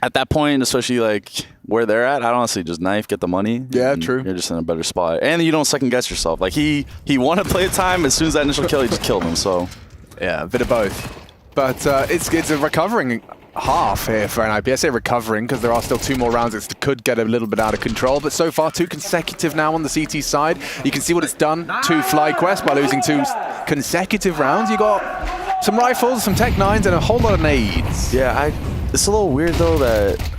[SPEAKER 9] At that point, especially like where they're at, I'd honestly just knife, get the money.
[SPEAKER 21] Yeah,
[SPEAKER 9] and
[SPEAKER 21] true.
[SPEAKER 9] You're just in a better spot. And you don't second guess yourself. Like he wanted to play time. As soon as that initial kill, he just killed him. So
[SPEAKER 21] yeah, a bit of both. But it's a recovering half here for NIP. I say recovering because there are still 2 more rounds. It could get a little bit out of control, but so far 2 consecutive now on the CT side. You can see what it's done to FlyQuest by losing 2 consecutive rounds. You got some rifles, some Tech 9s, and a whole lot of nades.
[SPEAKER 9] yeah, it's a little weird though that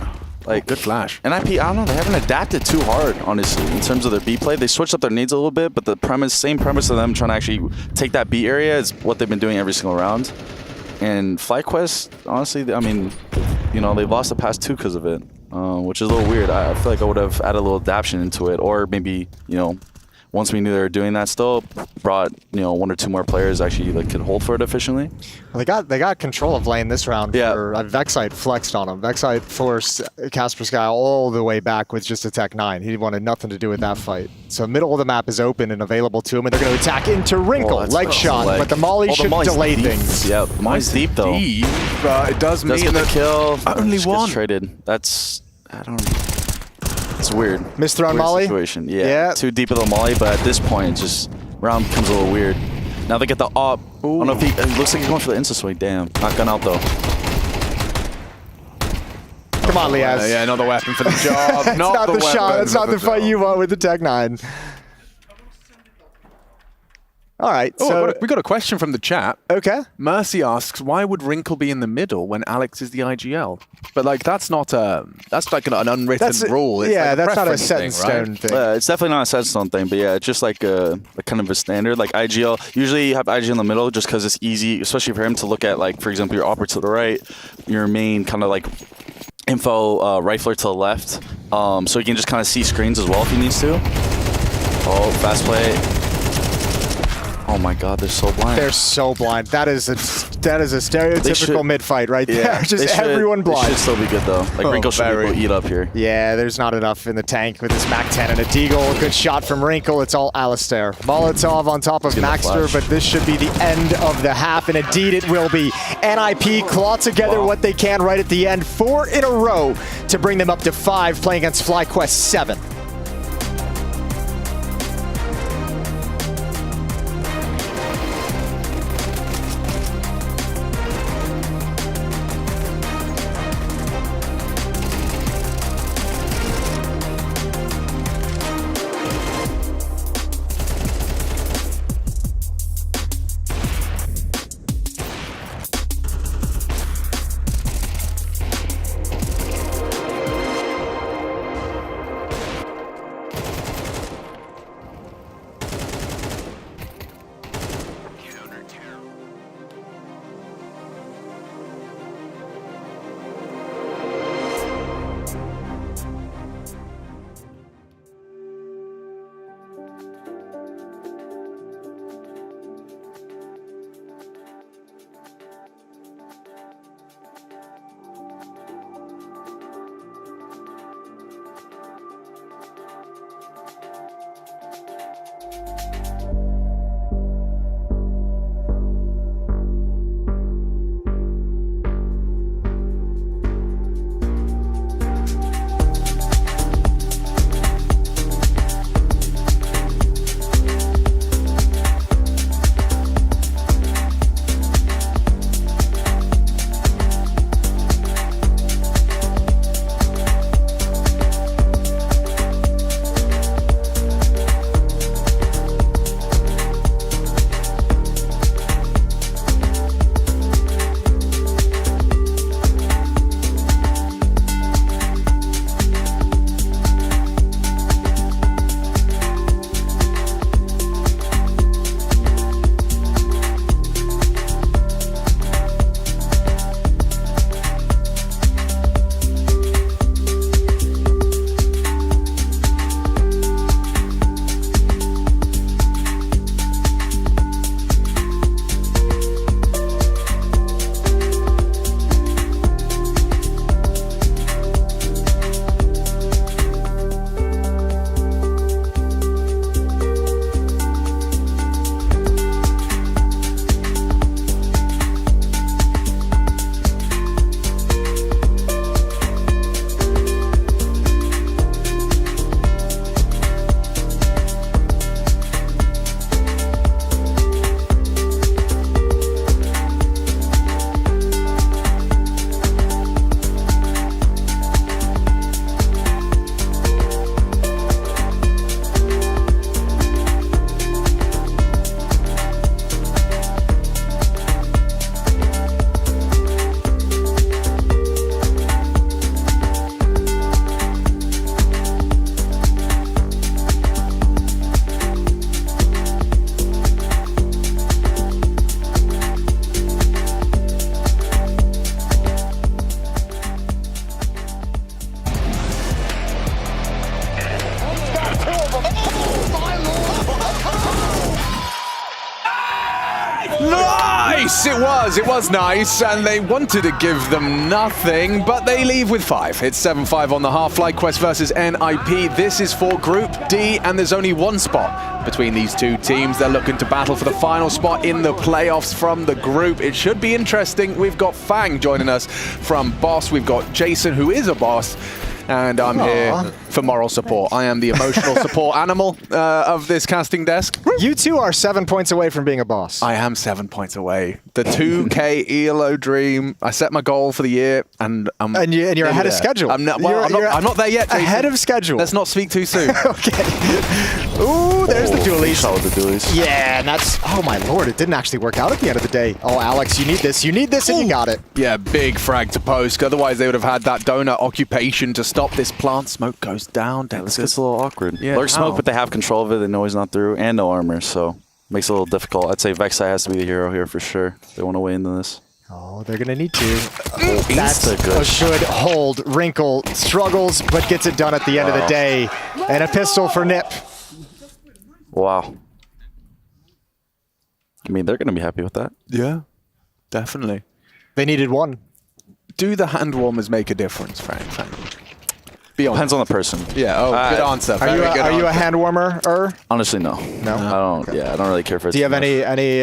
[SPEAKER 9] like
[SPEAKER 21] good flash.
[SPEAKER 9] NIP, I don't know, they haven't adapted too hard, honestly, in terms of their B play. They switched up their nades a little bit, but the same premise of them trying to actually take that B area is what they've been doing every single round. And FlyQuest, honestly, I mean, you know, they've lost the past 2 because of it, which is a little weird. I feel like I would have added a little adaptation into it, or maybe, you know, once we knew they were doing that still, brought, you know, 1 or 2 more players actually like could hold for it efficiently.
[SPEAKER 7] Well, they got control of lane this round.
[SPEAKER 9] Yeah.
[SPEAKER 7] Vexite flexed on him. Vexite forced Casper Sky all the way back with just a Tech 9. He wanted nothing to do with that fight. So middle of the map is open and available to him, and they're going to attack into Wrinkle. Leg shot, but the molly should delay things.
[SPEAKER 9] Yeah, the molly's deep though.
[SPEAKER 21] Deep, but it does mean
[SPEAKER 9] get the
[SPEAKER 21] that
[SPEAKER 9] kill.
[SPEAKER 21] only
[SPEAKER 9] Just
[SPEAKER 21] 1.
[SPEAKER 9] gets traded. That's, I don't know. It's weird.
[SPEAKER 7] Misthrown
[SPEAKER 9] Weird
[SPEAKER 7] molly?
[SPEAKER 9] situation. Yeah. Too deep of the molly, but at this point, just round becomes a little weird. Now they get the op. I don't know if it looks like he's going for the insta swing. Damn, not gone out though.
[SPEAKER 7] Come on, Liaz.
[SPEAKER 21] Yeah, another weapon for the job.
[SPEAKER 7] It's not the shot. It's not the fight
[SPEAKER 21] job.
[SPEAKER 7] you want with the Tech 9. All right, so
[SPEAKER 21] we got a question from the chat.
[SPEAKER 7] Okay.
[SPEAKER 21] Mercy asks, why would Wrinkle be in the middle when Alex is the IGL? But like that's not that's like an unwritten rule. It's
[SPEAKER 7] yeah,
[SPEAKER 21] like
[SPEAKER 7] that's not a
[SPEAKER 21] preference
[SPEAKER 7] set in
[SPEAKER 21] thing, right?
[SPEAKER 7] stone thing.
[SPEAKER 9] It's definitely not a set in stone thing, but yeah, it's just like a kind of a standard. Like IGL, usually you have IGL in the middle just because it's easy, especially for him to look at, like, for example, your opera to the right, your main kind of like info rifler to the left. So he can just kind of see screens as well if he needs to. Oh, fast play. Oh my God, they're so blind.
[SPEAKER 7] They're so blind. That is a stereotypical mid-fight right there. Just everyone blind.
[SPEAKER 9] They should still be good though. Like Wrinkle should be able to eat up here.
[SPEAKER 7] Yeah, there's not enough in the tank with this Mac 10 and a Deagle. A good shot from Wrinkle. It's all Alistair. Molotov on top of Maxter, but this should be the end of the half, and indeed it will be. NIP claw together what they can right at the end. 4 in a row to bring them up to 5, playing against FlyQuest 7.
[SPEAKER 21] Nice! It was nice, and they wanted to give them nothing, but they leave with 5. It's 7-5 on the half. FlyQuest versus NIP. This is for Group D, and there's only one spot between these two teams. They're looking to battle for the final spot in the playoffs from the group. It should be interesting. We've got Fang joining us from Boss. We've got Jason, who is a boss. And I'm here for moral support. I am the emotional support animal of this casting desk.
[SPEAKER 11] You two are 7 points away from being a boss.
[SPEAKER 21] I am 7 points away. The 2K ELO dream. I set my goal for the year, and
[SPEAKER 11] you're ahead of schedule.
[SPEAKER 21] I'm not there yet, Jason.
[SPEAKER 11] Ahead of schedule.
[SPEAKER 21] Let's not speak too soon.
[SPEAKER 11] Okay. Ooh, there's the dualies.
[SPEAKER 9] Solid the dualies.
[SPEAKER 11] Yeah, and that's, oh my lord, it didn't actually work out at the end of the day. Oh, Alex, you need this, and you got it.
[SPEAKER 21] Yeah, big frag to post. Otherwise, they would have had that donut occupation to stop this plant. Smoke goes down.
[SPEAKER 9] This gets a little awkward.
[SPEAKER 21] Yeah,
[SPEAKER 9] Lurk smoke, but they have control of it. They know he's not through, and no armor, so makes it a little difficult. I'd say Vexi has to be the hero here for sure. They want to win this.
[SPEAKER 11] Oh, they're going to need to. That's a good hold. Wrinkle struggles, but gets it done at the end of the day. And a pistol for Nip.
[SPEAKER 9] Wow. I mean, they're going to be happy with that.
[SPEAKER 21] Yeah, definitely.
[SPEAKER 11] They needed one.
[SPEAKER 21] Do the hand warmers make a difference, Frank?
[SPEAKER 9] Depends on the person.
[SPEAKER 21] Yeah, good answer.
[SPEAKER 11] Are you a hand warmer?
[SPEAKER 9] Honestly, no.
[SPEAKER 11] No?
[SPEAKER 9] I don't. Okay. Yeah, I don't really care for it.
[SPEAKER 11] Do you have any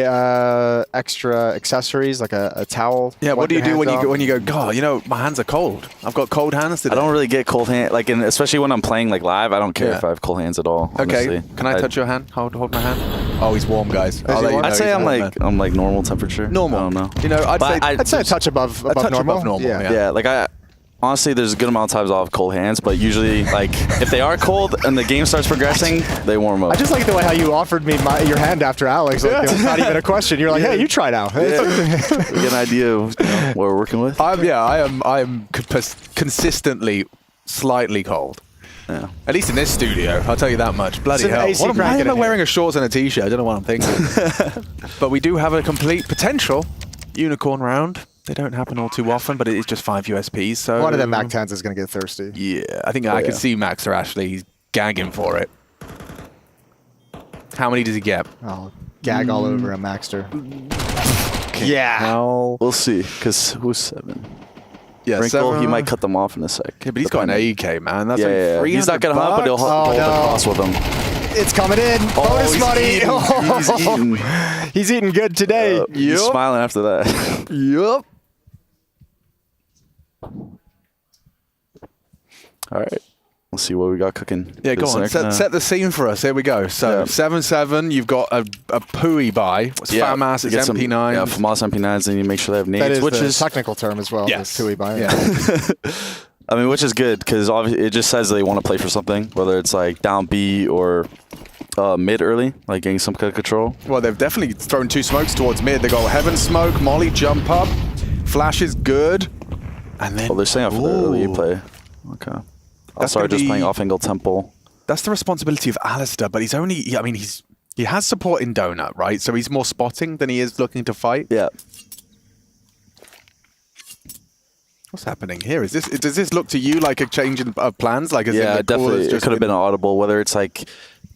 [SPEAKER 11] extra accessories, like a towel?
[SPEAKER 21] Yeah, what do you do when you go, God, you know, my hands are cold. I've got cold hands today.
[SPEAKER 9] I don't really get cold hands, like, especially when I'm playing like live. I don't care if I have cold hands at all.
[SPEAKER 21] Okay,
[SPEAKER 9] honestly.
[SPEAKER 21] Can I touch your hand? Hold my hand. Oh, he's warm, guys.
[SPEAKER 9] I'd say I'm like normal temperature.
[SPEAKER 21] Normal.
[SPEAKER 9] I don't know.
[SPEAKER 21] You know,
[SPEAKER 11] I'd say a touch above normal.
[SPEAKER 9] Yeah, like honestly, there's a good amount of times I'll have cold hands, but usually, like, if they are cold and the game starts progressing, they warm up.
[SPEAKER 11] I just like the way how you offered me your hand after Alex. Like, it was not even a question. You're like, hey, you try now.
[SPEAKER 9] We get an idea of what we're working with.
[SPEAKER 21] I am consistently slightly cold.
[SPEAKER 9] Yeah.
[SPEAKER 21] At least in this studio, I'll tell you that much. Bloody hell. Why am I wearing a shorts and a t-shirt? I don't know what I'm thinking. But we do have a complete potential unicorn round. They don't happen all too often, but it is just 5 USPs. So
[SPEAKER 11] one of them Mac 10s is going to get thirsty.
[SPEAKER 21] Yeah, I think I could see Max or Ashley. He's gagging for it. How many does he get?
[SPEAKER 11] Oh, gag all over a Maxter.
[SPEAKER 21] Okay.
[SPEAKER 11] Yeah.
[SPEAKER 9] Well, we'll see, because who's 7?
[SPEAKER 21] Yeah,
[SPEAKER 9] Wrinkle, he might cut them off in a sec.
[SPEAKER 21] Yeah, but he's got an AK, man. That's like
[SPEAKER 9] He's not going to hunt, but he'll hold the cross with him.
[SPEAKER 11] It's coming in. Bonus money. He's eating good today.
[SPEAKER 9] He's smiling after that.
[SPEAKER 21] Yup.
[SPEAKER 9] All right. We'll see what we got cooking.
[SPEAKER 21] Yeah, go on. Set the scene for us. Here we go. So 7-7. You've got a Pui buy. It's FAMAS. It's MP9.
[SPEAKER 9] Yeah, FAMAS MP9s, and you make sure they have nades.
[SPEAKER 11] That is
[SPEAKER 9] which
[SPEAKER 11] is technical term as well.
[SPEAKER 21] Yes.
[SPEAKER 11] Pui buy.
[SPEAKER 21] Yeah.
[SPEAKER 9] I mean, which is good because obviously it just says they want to play for something, whether it's like down B or mid early, like getting some kind of control.
[SPEAKER 21] Well, they've definitely thrown 2 smokes towards mid. They got Heaven Smoke, Molly jump up, Flash is good, and then
[SPEAKER 9] they're staying up for the early play. Okay. I'll start just playing off angle temple.
[SPEAKER 21] That's the responsibility of Alistair, but he's only. I mean, he has support in Donut, right? So he's more spotting than he is looking to fight.
[SPEAKER 9] Yeah.
[SPEAKER 21] What's happening here? Does this look to you like a change of plans? Like,
[SPEAKER 9] definitely. It could have been an audible, whether it's like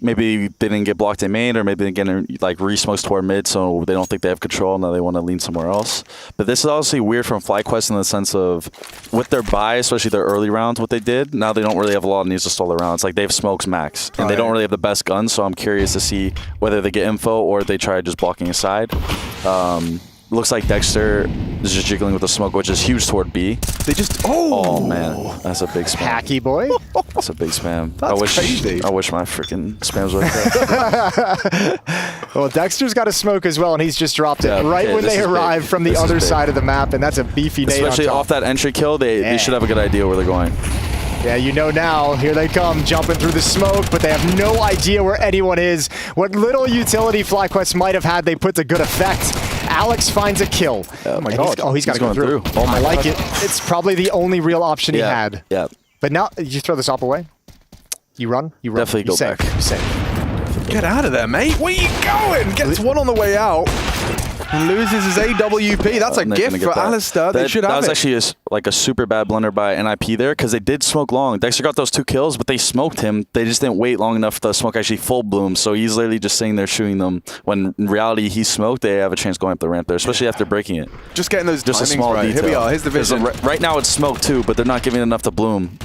[SPEAKER 9] maybe they didn't get blocked in main, or maybe they get like re-smokes toward mid, so they don't think they have control, now they want to lean somewhere else. But this is obviously weird from FlyQuest in the sense of with their buy, especially their early rounds, what they did, now they don't really have a lot of needs to stall their rounds. Like, they have smokes max, and they don't really have the best guns, so I'm curious to see whether they get info or they try just blocking aside. Looks like Dexter is just jiggling with the smoke, which is huge toward B.
[SPEAKER 21] They just
[SPEAKER 9] oh man, that's a big spam.
[SPEAKER 11] Hacky boy.
[SPEAKER 9] That's a big spam.
[SPEAKER 21] That's crazy.
[SPEAKER 9] I wish my freaking spams were like that.
[SPEAKER 11] Well, Dexter's got a smoke as well, and he's just dropped it when they arrive from the other side of the map, and that's a beefy nade.
[SPEAKER 9] Especially
[SPEAKER 11] on top.
[SPEAKER 9] off that entry kill, they should have a good idea where they're going.
[SPEAKER 11] Yeah, you know now. Here they come, jumping through the smoke, but they have no idea where anyone is. What little utility FlyQuest might have had, they put to good effect. Alex finds a kill.
[SPEAKER 9] Oh my god.
[SPEAKER 11] He's got to go through.
[SPEAKER 9] Oh my
[SPEAKER 11] I like it. It's probably the only real option he had.
[SPEAKER 9] Yeah.
[SPEAKER 11] But now, you throw this op away? You run? You run.
[SPEAKER 9] Definitely go back.
[SPEAKER 11] You save.
[SPEAKER 21] Get out of there, mate. Where are you going? Gets one on the way out. Loses his AWP. That's a gift for Alistair. They should have it.
[SPEAKER 9] That was actually like a super bad blunder by NIP there because they did smoke long. Dexter got those 2 kills, but they smoked him. They just didn't wait long enough for the smoke actually full bloom. So he's literally just sitting there shooting them. When in reality he smoked, they have a chance going up the ramp there, especially after breaking it.
[SPEAKER 21] Just getting those
[SPEAKER 9] just a
[SPEAKER 21] timings
[SPEAKER 9] small
[SPEAKER 21] right.
[SPEAKER 9] detail.
[SPEAKER 21] Here we are. Here's the vision.
[SPEAKER 9] Right now it's smoke too, but they're not giving enough to bloom.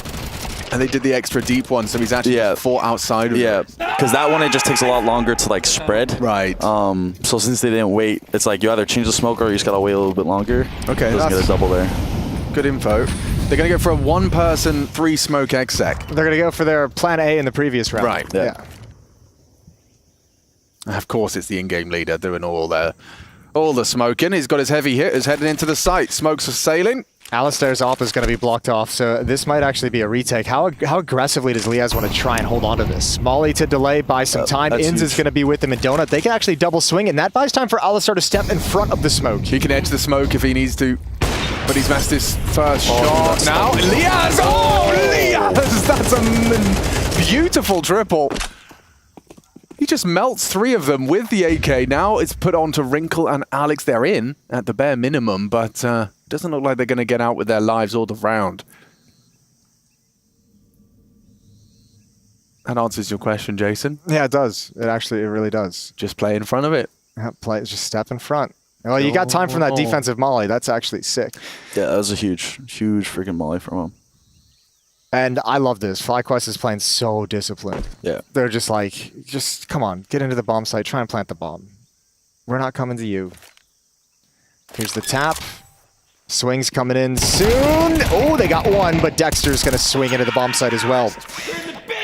[SPEAKER 21] And they did the extra deep one, so he's actually fought outside of it.
[SPEAKER 9] Because that one, it just takes a lot longer to like spread.
[SPEAKER 21] Right.
[SPEAKER 9] So since they didn't wait, it's like you either change the smoke or you just gotta wait a little bit longer.
[SPEAKER 21] Okay,
[SPEAKER 9] doesn't get a double there.
[SPEAKER 21] Good info. They're gonna go for a 1-person 3-smoke exec.
[SPEAKER 11] They're gonna go for their plan A in the previous round.
[SPEAKER 21] Right.
[SPEAKER 11] Yeah.
[SPEAKER 21] Of course, it's the in-game leader doing all the smoking. He's got his heavy hitters heading into the site. Smokes are sailing.
[SPEAKER 11] Alistair's op is going to be blocked off, so this might actually be a retake. How aggressively does Liaz want to try and hold on to this? Molly to delay, buy some time. Inns is going to be with him in Donut. They can actually double swing, and that buys time for Alistair to step in front of the smoke.
[SPEAKER 21] He can edge the smoke if he needs to, but he's missed his first shot. Now, Liaz! Oh, Liaz! That's a beautiful triple. He just melts 3 of them with the AK. Now it's put on to Wrinkle and Alex. They're in at the bare minimum, but doesn't look like they're going to get out with their lives all the round. That answers your question, Jason.
[SPEAKER 11] Yeah, it does. It really does.
[SPEAKER 21] Just play in front of it.
[SPEAKER 11] Yeah, just step in front. Well, you got time from that defensive molly. That's actually sick.
[SPEAKER 9] Yeah, that was a huge freaking molly from him.
[SPEAKER 11] And I love this. FlyQuest is playing so disciplined.
[SPEAKER 9] Yeah.
[SPEAKER 11] They're just like, come on, get into the bomb site, try and plant the bomb. We're not coming to you. Here's the tap. Swings coming in soon. Oh, they got one, but Dexter's going to swing into the bomb site as well.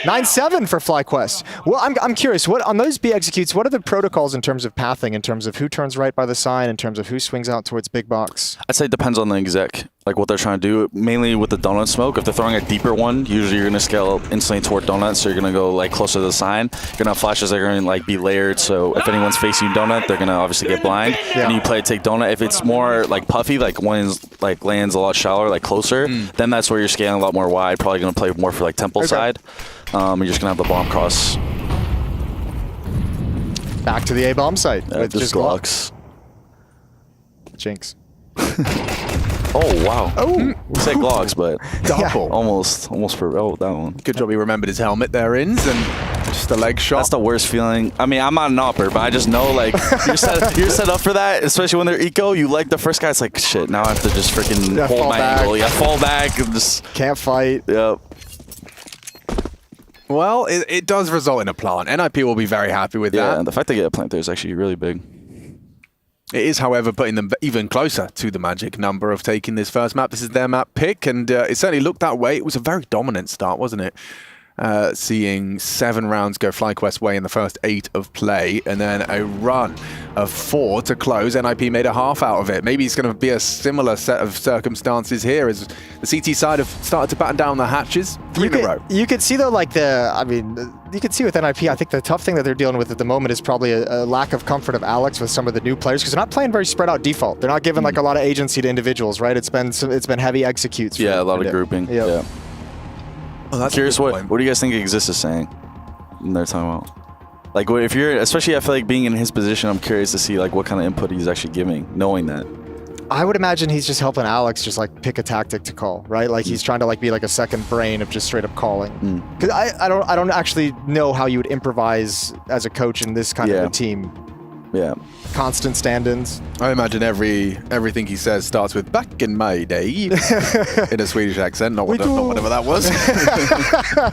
[SPEAKER 11] 9-7 for FlyQuest. Well, I'm curious, what on those B executes, what are the protocols in terms of pathing, in terms of who turns right by the sign, in terms of who swings out towards big box?
[SPEAKER 9] I'd say it depends on the exec, like what they're trying to do. Mainly with the donut smoke, if they're throwing a deeper one, usually you're going to scale instantly toward donut, so you're going to go like closer to the sign. You're going to have flashes that are going to like be layered, so if anyone's facing donut, they're going to obviously get blind.
[SPEAKER 11] Yeah.
[SPEAKER 9] And you play take donut. If it's more like puffy, like one's like lands a lot shallower, like closer, then that's where you're scaling a lot more wide. Probably going to play more for like temple side. You're just going to have the bomb cross.
[SPEAKER 11] Back to the A bomb site.
[SPEAKER 9] With just Glocks.
[SPEAKER 11] Jinx.
[SPEAKER 9] Oh, wow.
[SPEAKER 11] Oh.
[SPEAKER 9] We said Glocks, but
[SPEAKER 21] double.
[SPEAKER 9] Almost for that one.
[SPEAKER 21] Good job he remembered his helmet there, Inns, and just a leg shot.
[SPEAKER 9] That's the worst feeling. I mean, I'm not an opper, but I just know, like, you're set up for that, especially when they're eco. You like the first guy, it's like, shit, now I have to just freaking hold my angle. Yeah, fall back. And just
[SPEAKER 11] can't fight.
[SPEAKER 9] Yep.
[SPEAKER 21] Well, it does result in a plant. NIP will be very happy with that.
[SPEAKER 9] Yeah, and the fact they get a plant there is actually really big.
[SPEAKER 21] It is, however, putting them even closer to the magic number of taking this first map. This is their map pick, and it certainly looked that way. It was a very dominant start, wasn't it? Seeing 7 rounds go FlyQuest way in the first 8 of play, and then a run of 4 to close. NIP made a half out of it. Maybe it's going to be a similar set of circumstances here as the CT side have started to batten down the hatches. 3 in a row.
[SPEAKER 11] You could see, though, like you could see with NIP, I think the tough thing that they're dealing with at the moment is probably a lack of comfort of Alex with some of the new players, because they're not playing very spread out default. They're not giving like a lot of agency to individuals, right? It's been heavy executes.
[SPEAKER 9] Yeah, a lot of grouping.
[SPEAKER 11] Yep.
[SPEAKER 9] Yeah.
[SPEAKER 21] Well, that's
[SPEAKER 9] curious what do you guys think Exist is saying when they're talking about? Like, if you're, especially I feel like being in his position, I'm curious to see like what kind of input he's actually giving, knowing that.
[SPEAKER 11] I would imagine he's just helping Alex just like pick a tactic to call, right? Like he's trying to like be like a second brain of just straight up calling. Because I don't actually know how you would improvise as a coach in this kind of a team.
[SPEAKER 9] Yeah.
[SPEAKER 11] Constant stand-ins.
[SPEAKER 21] I imagine everything he says starts with "back in my day" in a Swedish accent, not whatever that was.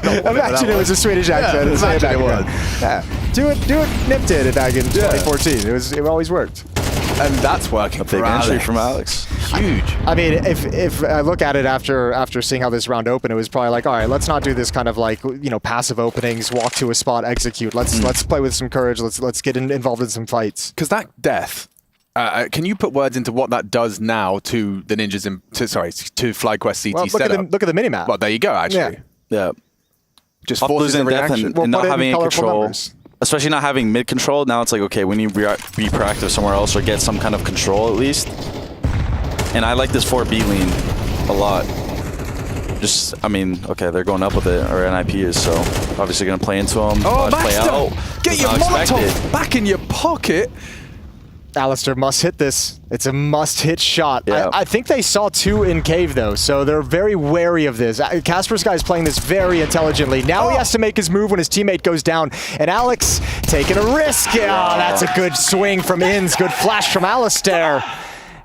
[SPEAKER 11] Imagine it was a Swedish accent.
[SPEAKER 21] Yeah, imagine it was.
[SPEAKER 11] Yeah. Do it Nip did it back in 2014. It always worked.
[SPEAKER 21] And that's working.
[SPEAKER 9] A big entry from Alex.
[SPEAKER 21] Huge.
[SPEAKER 11] I mean, if I look at it after seeing how this round opened, it was probably like, all right, let's not do this kind of like, passive openings, walk to a spot, execute. Let's play with some courage. Let's get involved in some fights.
[SPEAKER 21] Because that death, can you put words into what that does now to the ninjas to FlyQuest CT
[SPEAKER 11] well,
[SPEAKER 21] setup?
[SPEAKER 11] Look at the minimap.
[SPEAKER 21] Well, there you go. Actually,
[SPEAKER 9] yeah.
[SPEAKER 21] Just forces
[SPEAKER 9] losing
[SPEAKER 21] the
[SPEAKER 9] death
[SPEAKER 21] reaction.
[SPEAKER 9] and not having any control. Especially not having mid control, now it's like, okay, we need to be proactive somewhere else or get some kind of control at least. And I like this 4B lean a lot. Just, I mean, okay, they're going up with it, or NIP is, so obviously going to play into them.
[SPEAKER 21] Oh,
[SPEAKER 9] play out.
[SPEAKER 21] Get your Molotov back in your pocket.
[SPEAKER 11] Alistair must hit this. It's a must-hit shot.
[SPEAKER 9] Yeah.
[SPEAKER 11] I think they saw 2 in cave, though, so they're very wary of this. Kaspersky is playing this very intelligently. Now he has to make his move when his teammate goes down. And Alex taking a risk. Yeah, that's a good swing from Inns. Good flash from Alistair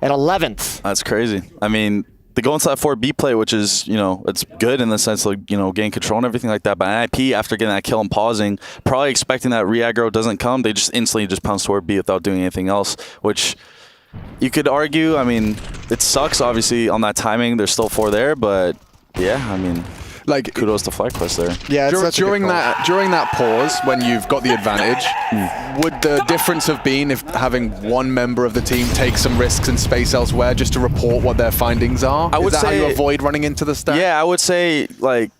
[SPEAKER 11] at 11th.
[SPEAKER 9] That's crazy. I mean, they go into that 4B play, which is, it's good in the sense of, gain control and everything like that. But NIP, after getting that kill and pausing, probably expecting that re-aggro doesn't come, they just instantly just pounce toward B without doing anything else, which you could argue, I mean, it sucks, obviously, on that timing. There's still 4 there, but yeah, I mean, like, kudos to FlyQuest there.
[SPEAKER 11] Yeah,
[SPEAKER 21] during that pause, when you've got the advantage, would the difference have been if having one member of the team take some risks and space elsewhere just to report what their findings are?
[SPEAKER 9] I would
[SPEAKER 21] Is that
[SPEAKER 9] say,
[SPEAKER 21] how you avoid running into the stack?
[SPEAKER 9] Yeah, I would say, like,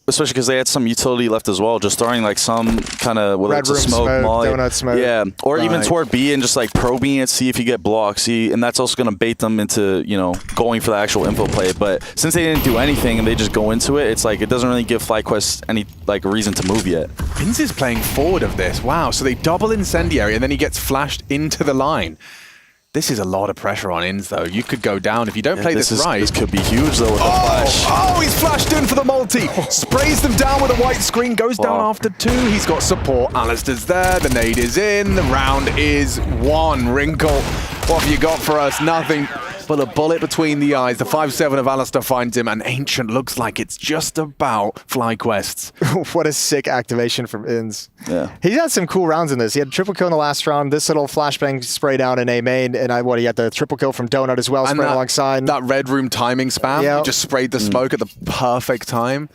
[SPEAKER 9] especially because they had some utility left as well, just throwing like some kind of, whether it's a smoke, molly,
[SPEAKER 11] donut smoke.
[SPEAKER 9] Yeah, or even toward B and just like probing it, see if you get blocked, and that's also going to bait them into, going for the actual info play. But since they didn't do anything and they just go into it, it's like it doesn't really give FlyQuest any like reason to move yet.
[SPEAKER 21] Vince is playing forward of this. Wow, so they double incendiary and then he gets flashed into the line. This is a lot of pressure on Inns, though. You could go down if you don't play this right.
[SPEAKER 9] This could be huge, though, with the flash.
[SPEAKER 21] Oh, he's flashed in for the multi. Sprays them down with a white screen. Goes down after 2. He's got support. Alistair's there. The nade is in. The round is won. Wrinkle, what have you got for us? Nothing but a bullet between the eyes. The 5-7 of Alistair finds him, and Ancient looks like it's just about FlyQuest's.
[SPEAKER 11] What a sick activation from Inns.
[SPEAKER 9] Yeah.
[SPEAKER 11] He's had some cool rounds in this. He had a triple kill in the last round, this little flashbang spray down in A main, and he had the triple kill from Donut as well,
[SPEAKER 21] and
[SPEAKER 11] spraying alongside.
[SPEAKER 21] That red room timing spam,
[SPEAKER 11] Yep.
[SPEAKER 21] he just sprayed the smoke at the perfect time.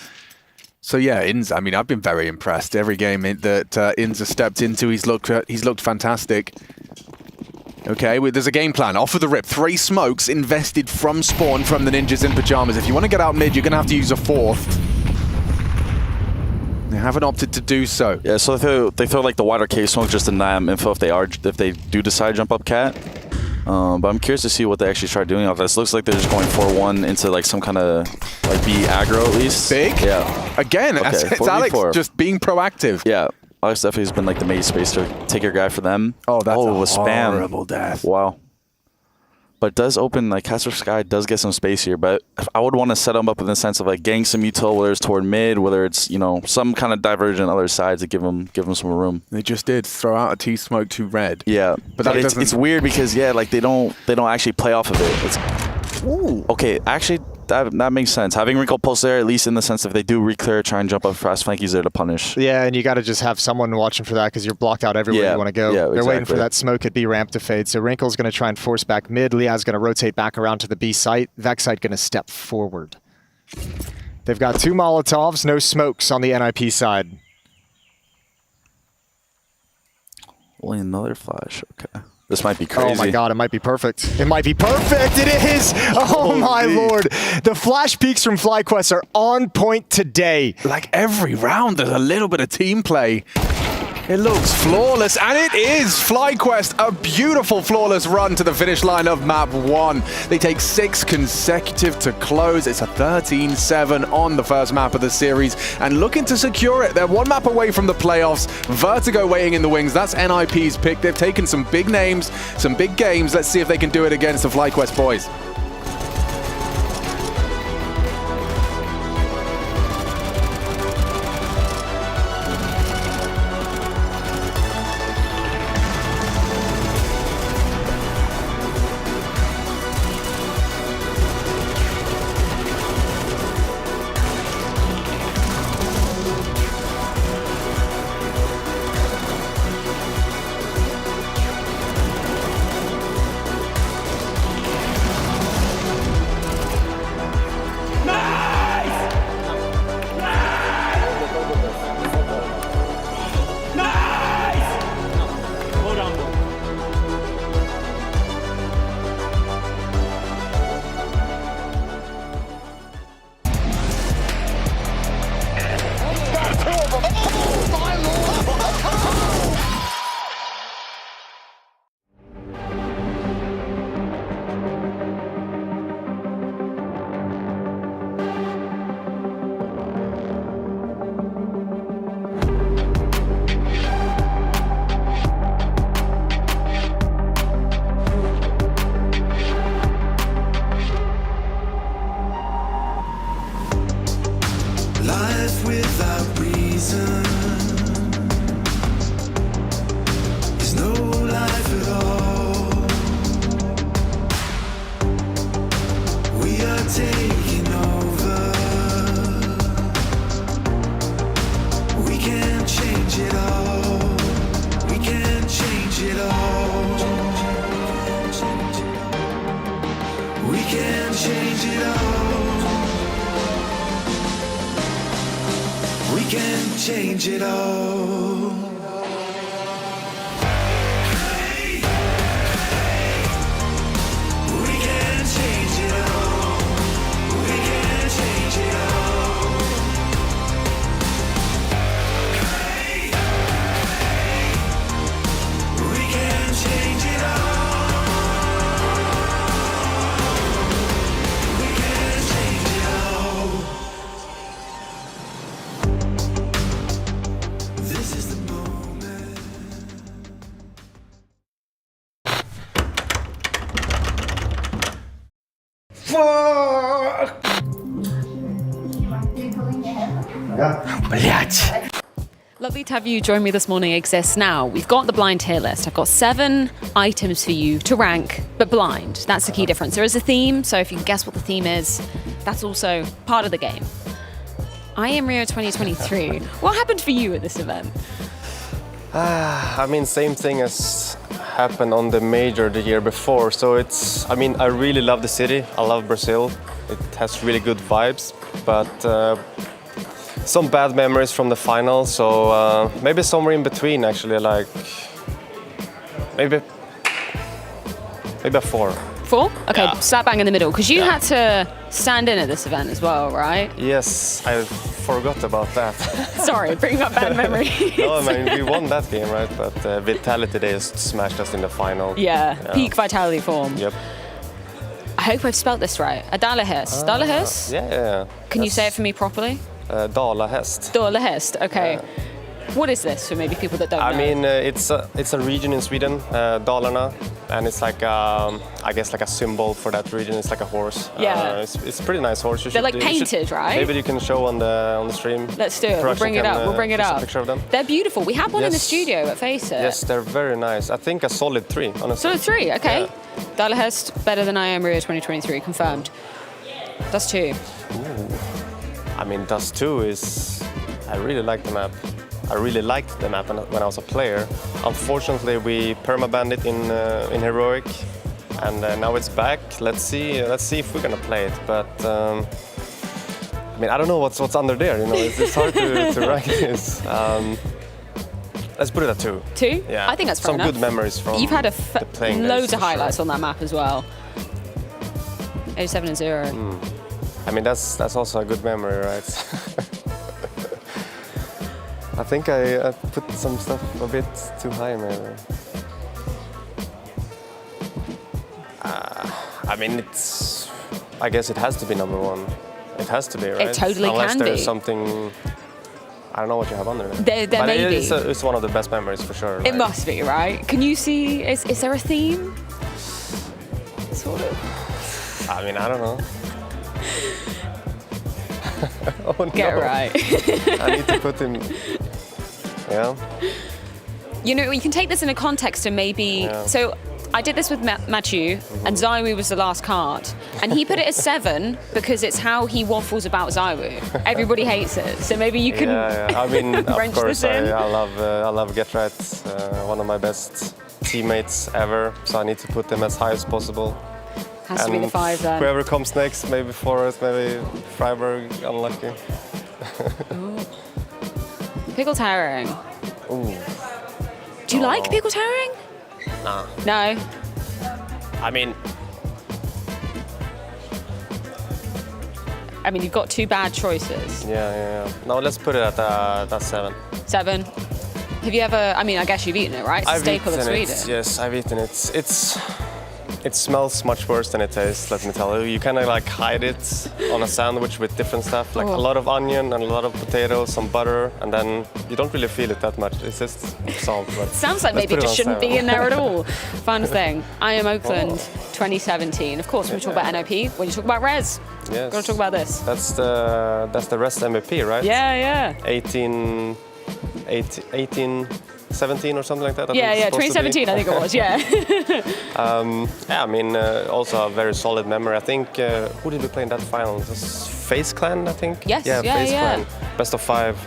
[SPEAKER 21] So yeah, Inns, I mean, I've been very impressed. Every game that Inns has stepped into, he's looked fantastic. Okay, there's a game plan. Off of the rip. 3 smokes invested from spawn from the ninjas in pajamas. If you want to get out mid, you're going to have to use a 4th. They haven't opted to do so.
[SPEAKER 9] Yeah, so they throw like the wider case smoke just to deny them info if they do decide to jump up cat. But I'm curious to see what they actually try doing off this. Looks like they're just going 4-1 into like some kind of like B aggro at least.
[SPEAKER 21] Big?
[SPEAKER 9] Yeah.
[SPEAKER 21] Again,
[SPEAKER 9] Okay,
[SPEAKER 21] it's
[SPEAKER 9] 4v4.
[SPEAKER 21] Alex just being proactive.
[SPEAKER 9] Yeah. Alex definitely has been like the made spacer, take your guy for them.
[SPEAKER 21] Oh, that's a
[SPEAKER 9] spam.
[SPEAKER 21] horrible death.
[SPEAKER 9] Wow. But it does open, like Kaspersky does get some space here, but I would want to set them up in the sense of like getting some util, whether it's toward mid, whether it's, some kind of diversion other sides to give them some room.
[SPEAKER 21] They just did throw out a T-smoke to red.
[SPEAKER 9] Yeah.
[SPEAKER 21] But
[SPEAKER 9] it's weird because, yeah, like they don't actually play off of it. Ooh. Okay, actually, that makes sense. Having Wrinkle Pulse there, at least in the sense if they do re-clear, try and jump up fast flankies there to punish.
[SPEAKER 11] Yeah, and you got to just have someone watching for that because you're blocked out everywhere you want to go.
[SPEAKER 9] Yeah,
[SPEAKER 11] They're waiting for that smoke at B ramp to fade. So Wrinkle's going to try and force back mid. Liaz's going to rotate back around to the B site. Vexite going to step forward. They've got 2 Molotovs, no smokes on the NIP side.
[SPEAKER 9] Only another flash. Okay. This might be crazy.
[SPEAKER 11] Oh my god, it might be perfect. It might be perfect! It is! Oh my lord! The flash peaks from FlyQuest are on point today.
[SPEAKER 21] Like every round, there's a little bit of team play. It looks flawless, and it is FlyQuest, a beautiful flawless run to the finish line of map 1. They take 6 consecutive to close. It's a 13-7 on the first map of the series, and looking to secure it. They're 1 map away from the playoffs. Vertigo waiting in the wings. That's NIP's pick. They've taken some big names, some big games. Let's see if they can do it against the FlyQuest boys.
[SPEAKER 19] change it all. We can change it all.
[SPEAKER 20] Lovely to have you join me this morning, Exists. Now, we've got the blind tier list. I've got 7 items for you to rank, but blind. That's the key difference. There is a theme, so if you can guess what the theme is, that's also part of the game. I Am Rio 2023. What happened for you at this event?
[SPEAKER 12] I mean, same thing as happened on the major the year before. So it's, I mean, I really love the city. I love Brazil. It has really good vibes, but some bad memories from the final. So maybe somewhere in between, actually, like maybe a 4.
[SPEAKER 20] 4? Okay,
[SPEAKER 12] Yeah.
[SPEAKER 20] slap bang in the middle, because you had to stand in at this event as well, right?
[SPEAKER 12] Yes, I forgot about that.
[SPEAKER 20] Sorry, bringing up bad memories.
[SPEAKER 12] No, I mean, we won that game, right? But Vitality, they just smashed us in the final.
[SPEAKER 20] Yeah, peak vitality form.
[SPEAKER 12] Yep.
[SPEAKER 20] I hope I've spelled this right. A Dalahest. Dalahest?
[SPEAKER 12] Yeah.
[SPEAKER 20] Can you say it for me properly?
[SPEAKER 12] Dalahest.
[SPEAKER 20] Dalahest, okay. What is this for maybe people that don't know?
[SPEAKER 12] I mean, it's a region in Sweden, Dalarna, and it's like I guess like a symbol for that region. It's like a horse.
[SPEAKER 20] Yeah.
[SPEAKER 12] It's a pretty nice horse.
[SPEAKER 20] They're like painted, right?
[SPEAKER 12] Maybe you can show on the stream.
[SPEAKER 20] Let's do it. We'll bring it up. We'll bring it
[SPEAKER 12] just
[SPEAKER 20] up.
[SPEAKER 12] A picture of them.
[SPEAKER 20] They're beautiful. We have one in the
[SPEAKER 12] Yes.
[SPEAKER 20] studio at Face It.
[SPEAKER 12] Yes, they're very nice. I think a solid 3, honestly.
[SPEAKER 20] Solid 3, okay.
[SPEAKER 12] Yeah.
[SPEAKER 20] Dalahest, better than I Am Rio 2023, confirmed. Dust 2.
[SPEAKER 12] Ooh. I mean, Dust 2 is... I really like the map. I really liked the map when I was a player. Unfortunately, we permabanned it in Heroic, and now it's back. Let's see if we're gonna play it. But I mean, I don't know what's under there. You know, it's hard to rank this. Let's put it at 2.
[SPEAKER 20] 2?
[SPEAKER 12] Yeah.
[SPEAKER 20] I think that's fair
[SPEAKER 12] some
[SPEAKER 20] enough.
[SPEAKER 12] good memories from.
[SPEAKER 20] You've had
[SPEAKER 12] the playing days,
[SPEAKER 20] loads of
[SPEAKER 12] for
[SPEAKER 20] highlights
[SPEAKER 12] sure.
[SPEAKER 20] on that map as well. 87 and 0.
[SPEAKER 12] I mean, that's also a good memory, right? I think I put some stuff a bit too high, maybe. I mean, I guess it has to be number 1. It has to be, right?
[SPEAKER 20] It totally
[SPEAKER 12] Unless
[SPEAKER 20] can
[SPEAKER 12] there's
[SPEAKER 20] be.
[SPEAKER 12] something. I don't know what you have under there.
[SPEAKER 20] There
[SPEAKER 12] but
[SPEAKER 20] may be.
[SPEAKER 12] It's one of the best memories for sure.
[SPEAKER 20] It must be, right? Can you see, is there a theme? Sort of.
[SPEAKER 12] I mean, I don't know. Oh,
[SPEAKER 20] Get
[SPEAKER 12] no.
[SPEAKER 20] it right.
[SPEAKER 12] I need to put him. Yeah.
[SPEAKER 20] You know, you can take this in a context and maybe.
[SPEAKER 12] Yeah.
[SPEAKER 20] So I did this with Mathieu, and Zywoo was the last card, and he put it as 7 because it's how he waffles about Zywoo. Everybody hates it, so maybe you can.
[SPEAKER 12] Yeah. I mean, of
[SPEAKER 20] wrench
[SPEAKER 12] course,
[SPEAKER 20] this in.
[SPEAKER 12] I love Get Right, one of my best teammates ever. So I need to put them as high as possible.
[SPEAKER 20] Has to be the 5 then.
[SPEAKER 12] Whoever comes next, maybe Forest, maybe Freiburg, unlucky.
[SPEAKER 20] Pickled herring.
[SPEAKER 12] Ooh.
[SPEAKER 20] Do you like pickled herring?
[SPEAKER 12] Nah.
[SPEAKER 20] No.
[SPEAKER 12] I mean,
[SPEAKER 20] you've got 2 bad choices.
[SPEAKER 12] yeah. No, let's put it at that 7.
[SPEAKER 20] 7. Have you ever? I mean, I guess you've eaten it, right? It's a staple of Sweden.
[SPEAKER 12] Yes, I've eaten it. It smells much worse than it tastes, let me tell you. You kind of like hide it on a sandwich with different stuff, like a lot of onion and a lot of potatoes, some butter, and then you don't really feel it that much. It's just salt. But
[SPEAKER 20] Sounds like
[SPEAKER 12] let's
[SPEAKER 20] maybe
[SPEAKER 12] put
[SPEAKER 20] it just
[SPEAKER 12] on
[SPEAKER 20] shouldn't
[SPEAKER 12] 7.
[SPEAKER 20] be in there at all. Fun thing. I Am Oakland 2017. Of course, when we talk about NOP, when you talk about Res,
[SPEAKER 12] Yes.
[SPEAKER 20] gotta talk about this.
[SPEAKER 12] That's the rest MVP, right?
[SPEAKER 20] Yeah.
[SPEAKER 12] 17 or something like that. I think
[SPEAKER 20] Yeah,
[SPEAKER 12] it's supposed to be.
[SPEAKER 20] 2017, I think it was, yeah.
[SPEAKER 12] Yeah, I mean, also a very solid memory. I think, who did we play in that final? It was FaZe Clan, I think?
[SPEAKER 20] Yes,
[SPEAKER 12] yeah.
[SPEAKER 20] yeah.
[SPEAKER 12] Clan. Best of 5.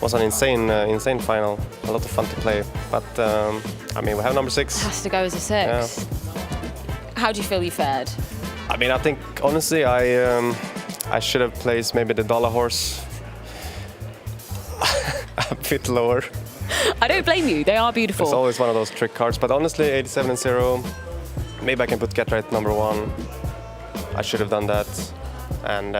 [SPEAKER 12] Was an insane final. A lot of fun to play. But, I mean, we have number 6.
[SPEAKER 20] Has to go as a 6.
[SPEAKER 12] Yeah.
[SPEAKER 20] How do you feel you fared?
[SPEAKER 12] I mean, I think honestly, I should have placed maybe the dollar horse a bit lower.
[SPEAKER 20] I don't blame you. They are beautiful.
[SPEAKER 12] It's always one of those trick cards. But honestly, 87-0. Maybe I can put get right number 1. I should have done that. And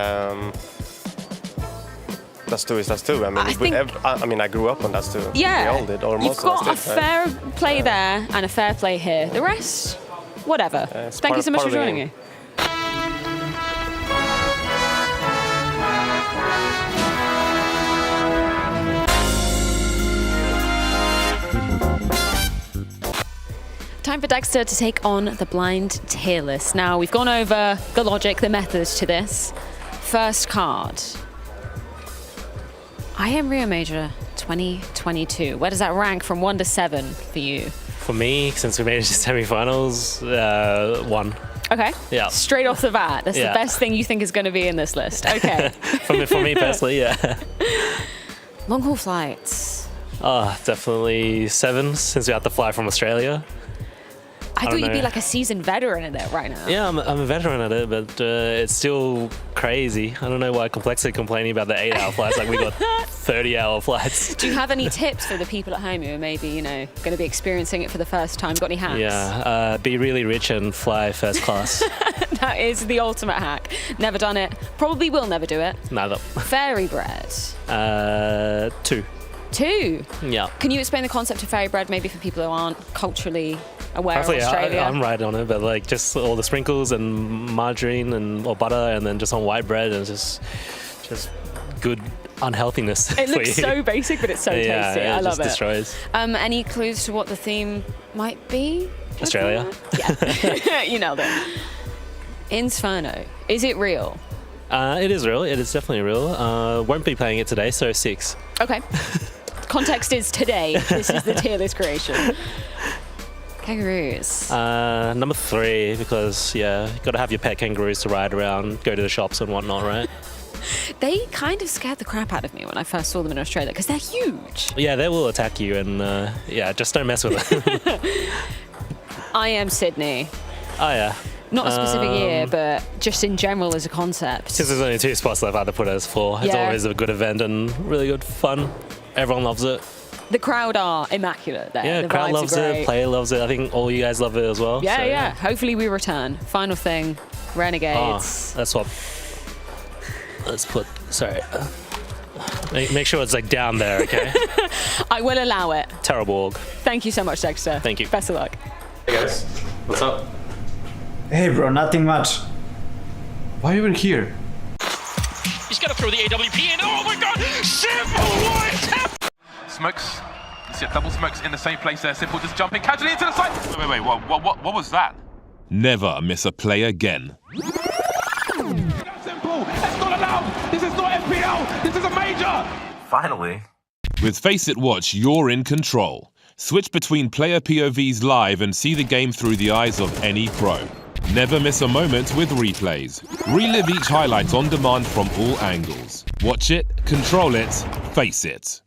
[SPEAKER 12] that's 2 is that's 2. I mean, I grew up on that's 2.
[SPEAKER 20] Yeah.
[SPEAKER 12] We all did, or most
[SPEAKER 20] You've got
[SPEAKER 12] of us did.
[SPEAKER 20] a fair play there and a fair play here. The rest, whatever. Thank you so much for joining me. Time for Dexter to take on the blind tier list. Now, we've gone over the logic, the methods to this. First card. I Am Rio Major 2022. Where does that rank from 1 to 7 for you?
[SPEAKER 13] For me, since we made it to semi-finals, 1.
[SPEAKER 20] Okay.
[SPEAKER 13] Yeah.
[SPEAKER 20] Straight off the bat, that's the best thing you think is going to be in this list. Okay.
[SPEAKER 13] for me personally, yeah.
[SPEAKER 20] Long haul flights.
[SPEAKER 13] Oh, definitely 7 since we had to fly from Australia.
[SPEAKER 20] I thought you'd be like a seasoned veteran at it right now.
[SPEAKER 13] Yeah, I'm a veteran at it, but it's still crazy. I don't know why Complexity complaining about the 8-hour flights. Like we got 30-hour flights.
[SPEAKER 20] Do you have any tips for the people at home who are maybe, going to be experiencing it for the first time? Got any hacks?
[SPEAKER 13] Yeah, be really rich and fly first class.
[SPEAKER 20] That is the ultimate hack. Never done it. Probably will never do it.
[SPEAKER 13] Neither.
[SPEAKER 20] Fairy bread.
[SPEAKER 13] 2.
[SPEAKER 20] 2?
[SPEAKER 13] Yeah.
[SPEAKER 20] Can you explain the concept of fairy bread maybe for people who aren't culturally aware of Australia?
[SPEAKER 13] I'm right on it, but like just all the sprinkles and margarine or butter and then just on white bread and just good unhealthiness.
[SPEAKER 20] It looks so basic, but it's so tasty. I love it.
[SPEAKER 13] Destroys.
[SPEAKER 20] Any clues to what the theme might be?
[SPEAKER 13] Australia.
[SPEAKER 20] Yeah. You nailed it. Inferno. Is it real?
[SPEAKER 13] It is real. It is definitely real. Won't be playing it today, so 6.
[SPEAKER 20] Okay. Context is today. This is the tier list creation. Kangaroos.
[SPEAKER 13] Number 3, because you got to have your pet kangaroos to ride around, go to the shops and whatnot, right?
[SPEAKER 20] They kind of scared the crap out of me when I first saw them in Australia because they're huge.
[SPEAKER 13] Yeah, they will attack you, and just don't mess with them.
[SPEAKER 20] I Am Sydney.
[SPEAKER 13] Oh yeah.
[SPEAKER 20] Not a specific year, but just in general as a concept.
[SPEAKER 13] Since there's only 2 spots left, I had to put it as 4. It's always a good event and really good fun. Everyone loves it.
[SPEAKER 20] The crowd are immaculate there.
[SPEAKER 13] Yeah,
[SPEAKER 20] the
[SPEAKER 13] crowd
[SPEAKER 20] vibes
[SPEAKER 13] loves
[SPEAKER 20] are great.
[SPEAKER 13] it, player loves it. I think all you guys love it as well.
[SPEAKER 20] Yeah,
[SPEAKER 13] so,
[SPEAKER 20] yeah. Hopefully we return. Final thing, Renegades.
[SPEAKER 13] Let's swap. Let's put, sorry. Make sure it's like down there, okay?
[SPEAKER 20] I will allow it.
[SPEAKER 13] Terrible org.
[SPEAKER 20] Thank you so much, Dexter.
[SPEAKER 13] Thank you.
[SPEAKER 20] Best of luck.
[SPEAKER 15] Hey guys, what's up?
[SPEAKER 16] Hey bro, nothing much.
[SPEAKER 15] Why are you even here?
[SPEAKER 17] He's gonna throw the AWP in. Oh my god! Simple, what is happening?
[SPEAKER 4] Smokes. You see double smokes in the same place there. Simple just jumping casually into the side. Wait, what was that?
[SPEAKER 5] Never miss a play again.
[SPEAKER 4] Simple, that's not allowed. This is not FPL. This is a major.
[SPEAKER 15] Finally.
[SPEAKER 5] With Face It Watch, you're in control. Switch between player POVs live and see the game through the eyes of any pro. Never miss a moment with replays. Relive each highlight on demand from all angles. Watch it, control it, face it.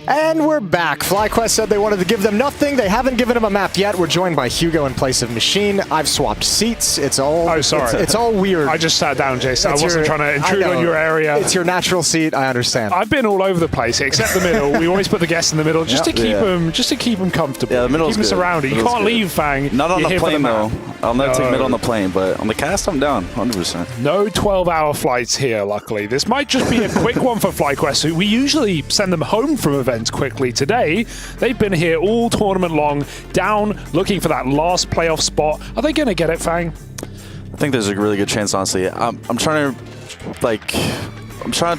[SPEAKER 11] And we're back. FlyQuest said they wanted to give them nothing. They haven't given him a map yet. We're joined by Hugo in place of Machine. I've swapped seats. It's all.
[SPEAKER 22] Oh, sorry.
[SPEAKER 11] It's all weird.
[SPEAKER 22] I just sat down, Jason. I wasn't trying to intrude on your area.
[SPEAKER 11] It's your natural seat. I understand.
[SPEAKER 22] I've been all over the place except the middle. We always put the guests in the middle just to keep them comfortable.
[SPEAKER 9] Yeah, the middle's
[SPEAKER 22] keep them surrounded. You can't leave, Fang.
[SPEAKER 9] Not on
[SPEAKER 22] You're
[SPEAKER 9] the
[SPEAKER 22] here for
[SPEAKER 9] plane though.
[SPEAKER 22] map.
[SPEAKER 9] I'll never take middle on the plane, but on the cast, I'm down 100%.
[SPEAKER 22] No 12-hour flights here, luckily. This might just be a quick one for FlyQuest. We usually send them home from events quickly. Today, they've been here all tournament long, down, looking for that last playoff spot. Are they going to get it, Fang?
[SPEAKER 9] I think there's a really good chance, honestly. I'm trying to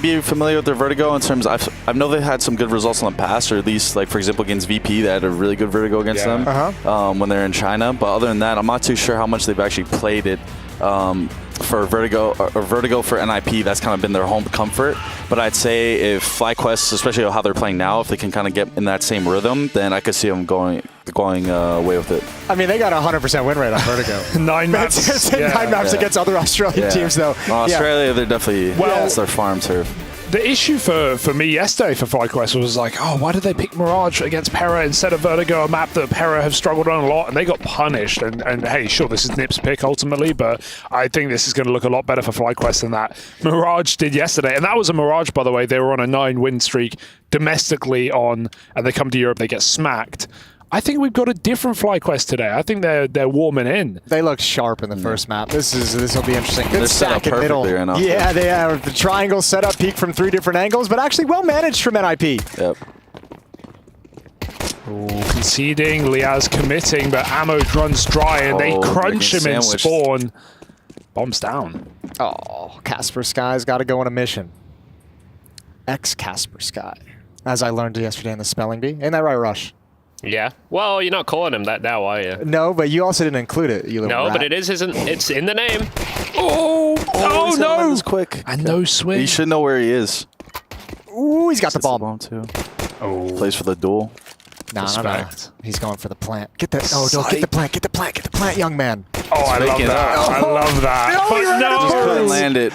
[SPEAKER 9] be familiar with their Vertigo in terms of, I know they had some good results in the past, or at least, like, for example, against VP, they had a really good Vertigo against them when they're in China. But other than that, I'm not too sure how much they've actually played it for Vertigo, or Vertigo for NIP. That's kind of been their home comfort. But I'd say if FlyQuest, especially how they're playing now, if they can kind of get in that same rhythm, then I could see them going away with it.
[SPEAKER 11] I mean, they got a 100% win rate on Vertigo.
[SPEAKER 22] 9 maps.
[SPEAKER 11] 9 maps against other Australian teams, though.
[SPEAKER 9] Well, Australia, they're definitely, it's their farm turf.
[SPEAKER 22] The issue for me yesterday for FlyQuest was like, oh, why did they pick Mirage against Pera instead of Vertigo, a map that Pera have struggled on a lot, and they got punished. And hey, sure, this is Nip's pick ultimately, but I think this is going to look a lot better for FlyQuest than that Mirage did yesterday. And that was a Mirage, by the way. They were on a 9-win streak domestically and they come to Europe, they get smacked. I think we've got a different FlyQuest today. I think they're warming in.
[SPEAKER 11] They look sharp in the first map. This will be interesting. Good
[SPEAKER 9] They're
[SPEAKER 11] stack
[SPEAKER 9] set up
[SPEAKER 11] in middle.
[SPEAKER 9] perfectly right now.
[SPEAKER 11] Yeah, they have the triangle set up, peak from 3 different angles, but actually well managed from NIP.
[SPEAKER 9] Yep.
[SPEAKER 22] Ooh, conceding, Liaz committing, but ammo runs dry, and they crunch him in spawn. Bombs down.
[SPEAKER 11] Oh, Casper Sky's got to go on a mission. Casper Sky, as I learned yesterday in the spelling bee. Ain't that right, Rush?
[SPEAKER 1] Yeah. Well, you're not calling him that now, are you?
[SPEAKER 11] No, but you also didn't include it. You little rat.
[SPEAKER 1] But it isn't. It's in the name.
[SPEAKER 22] Oh no!
[SPEAKER 9] This quick.
[SPEAKER 22] And no swing.
[SPEAKER 9] He should know where he is.
[SPEAKER 11] Ooh, he's got the bomb
[SPEAKER 9] too.
[SPEAKER 22] Oh.
[SPEAKER 9] Plays for the duel.
[SPEAKER 11] No. He's going for the plant. Get that. Oh, don't get the plant. Get the plant. Get the plant, young man.
[SPEAKER 22] Oh, I love that. I love that. But no!
[SPEAKER 9] Just couldn't land it.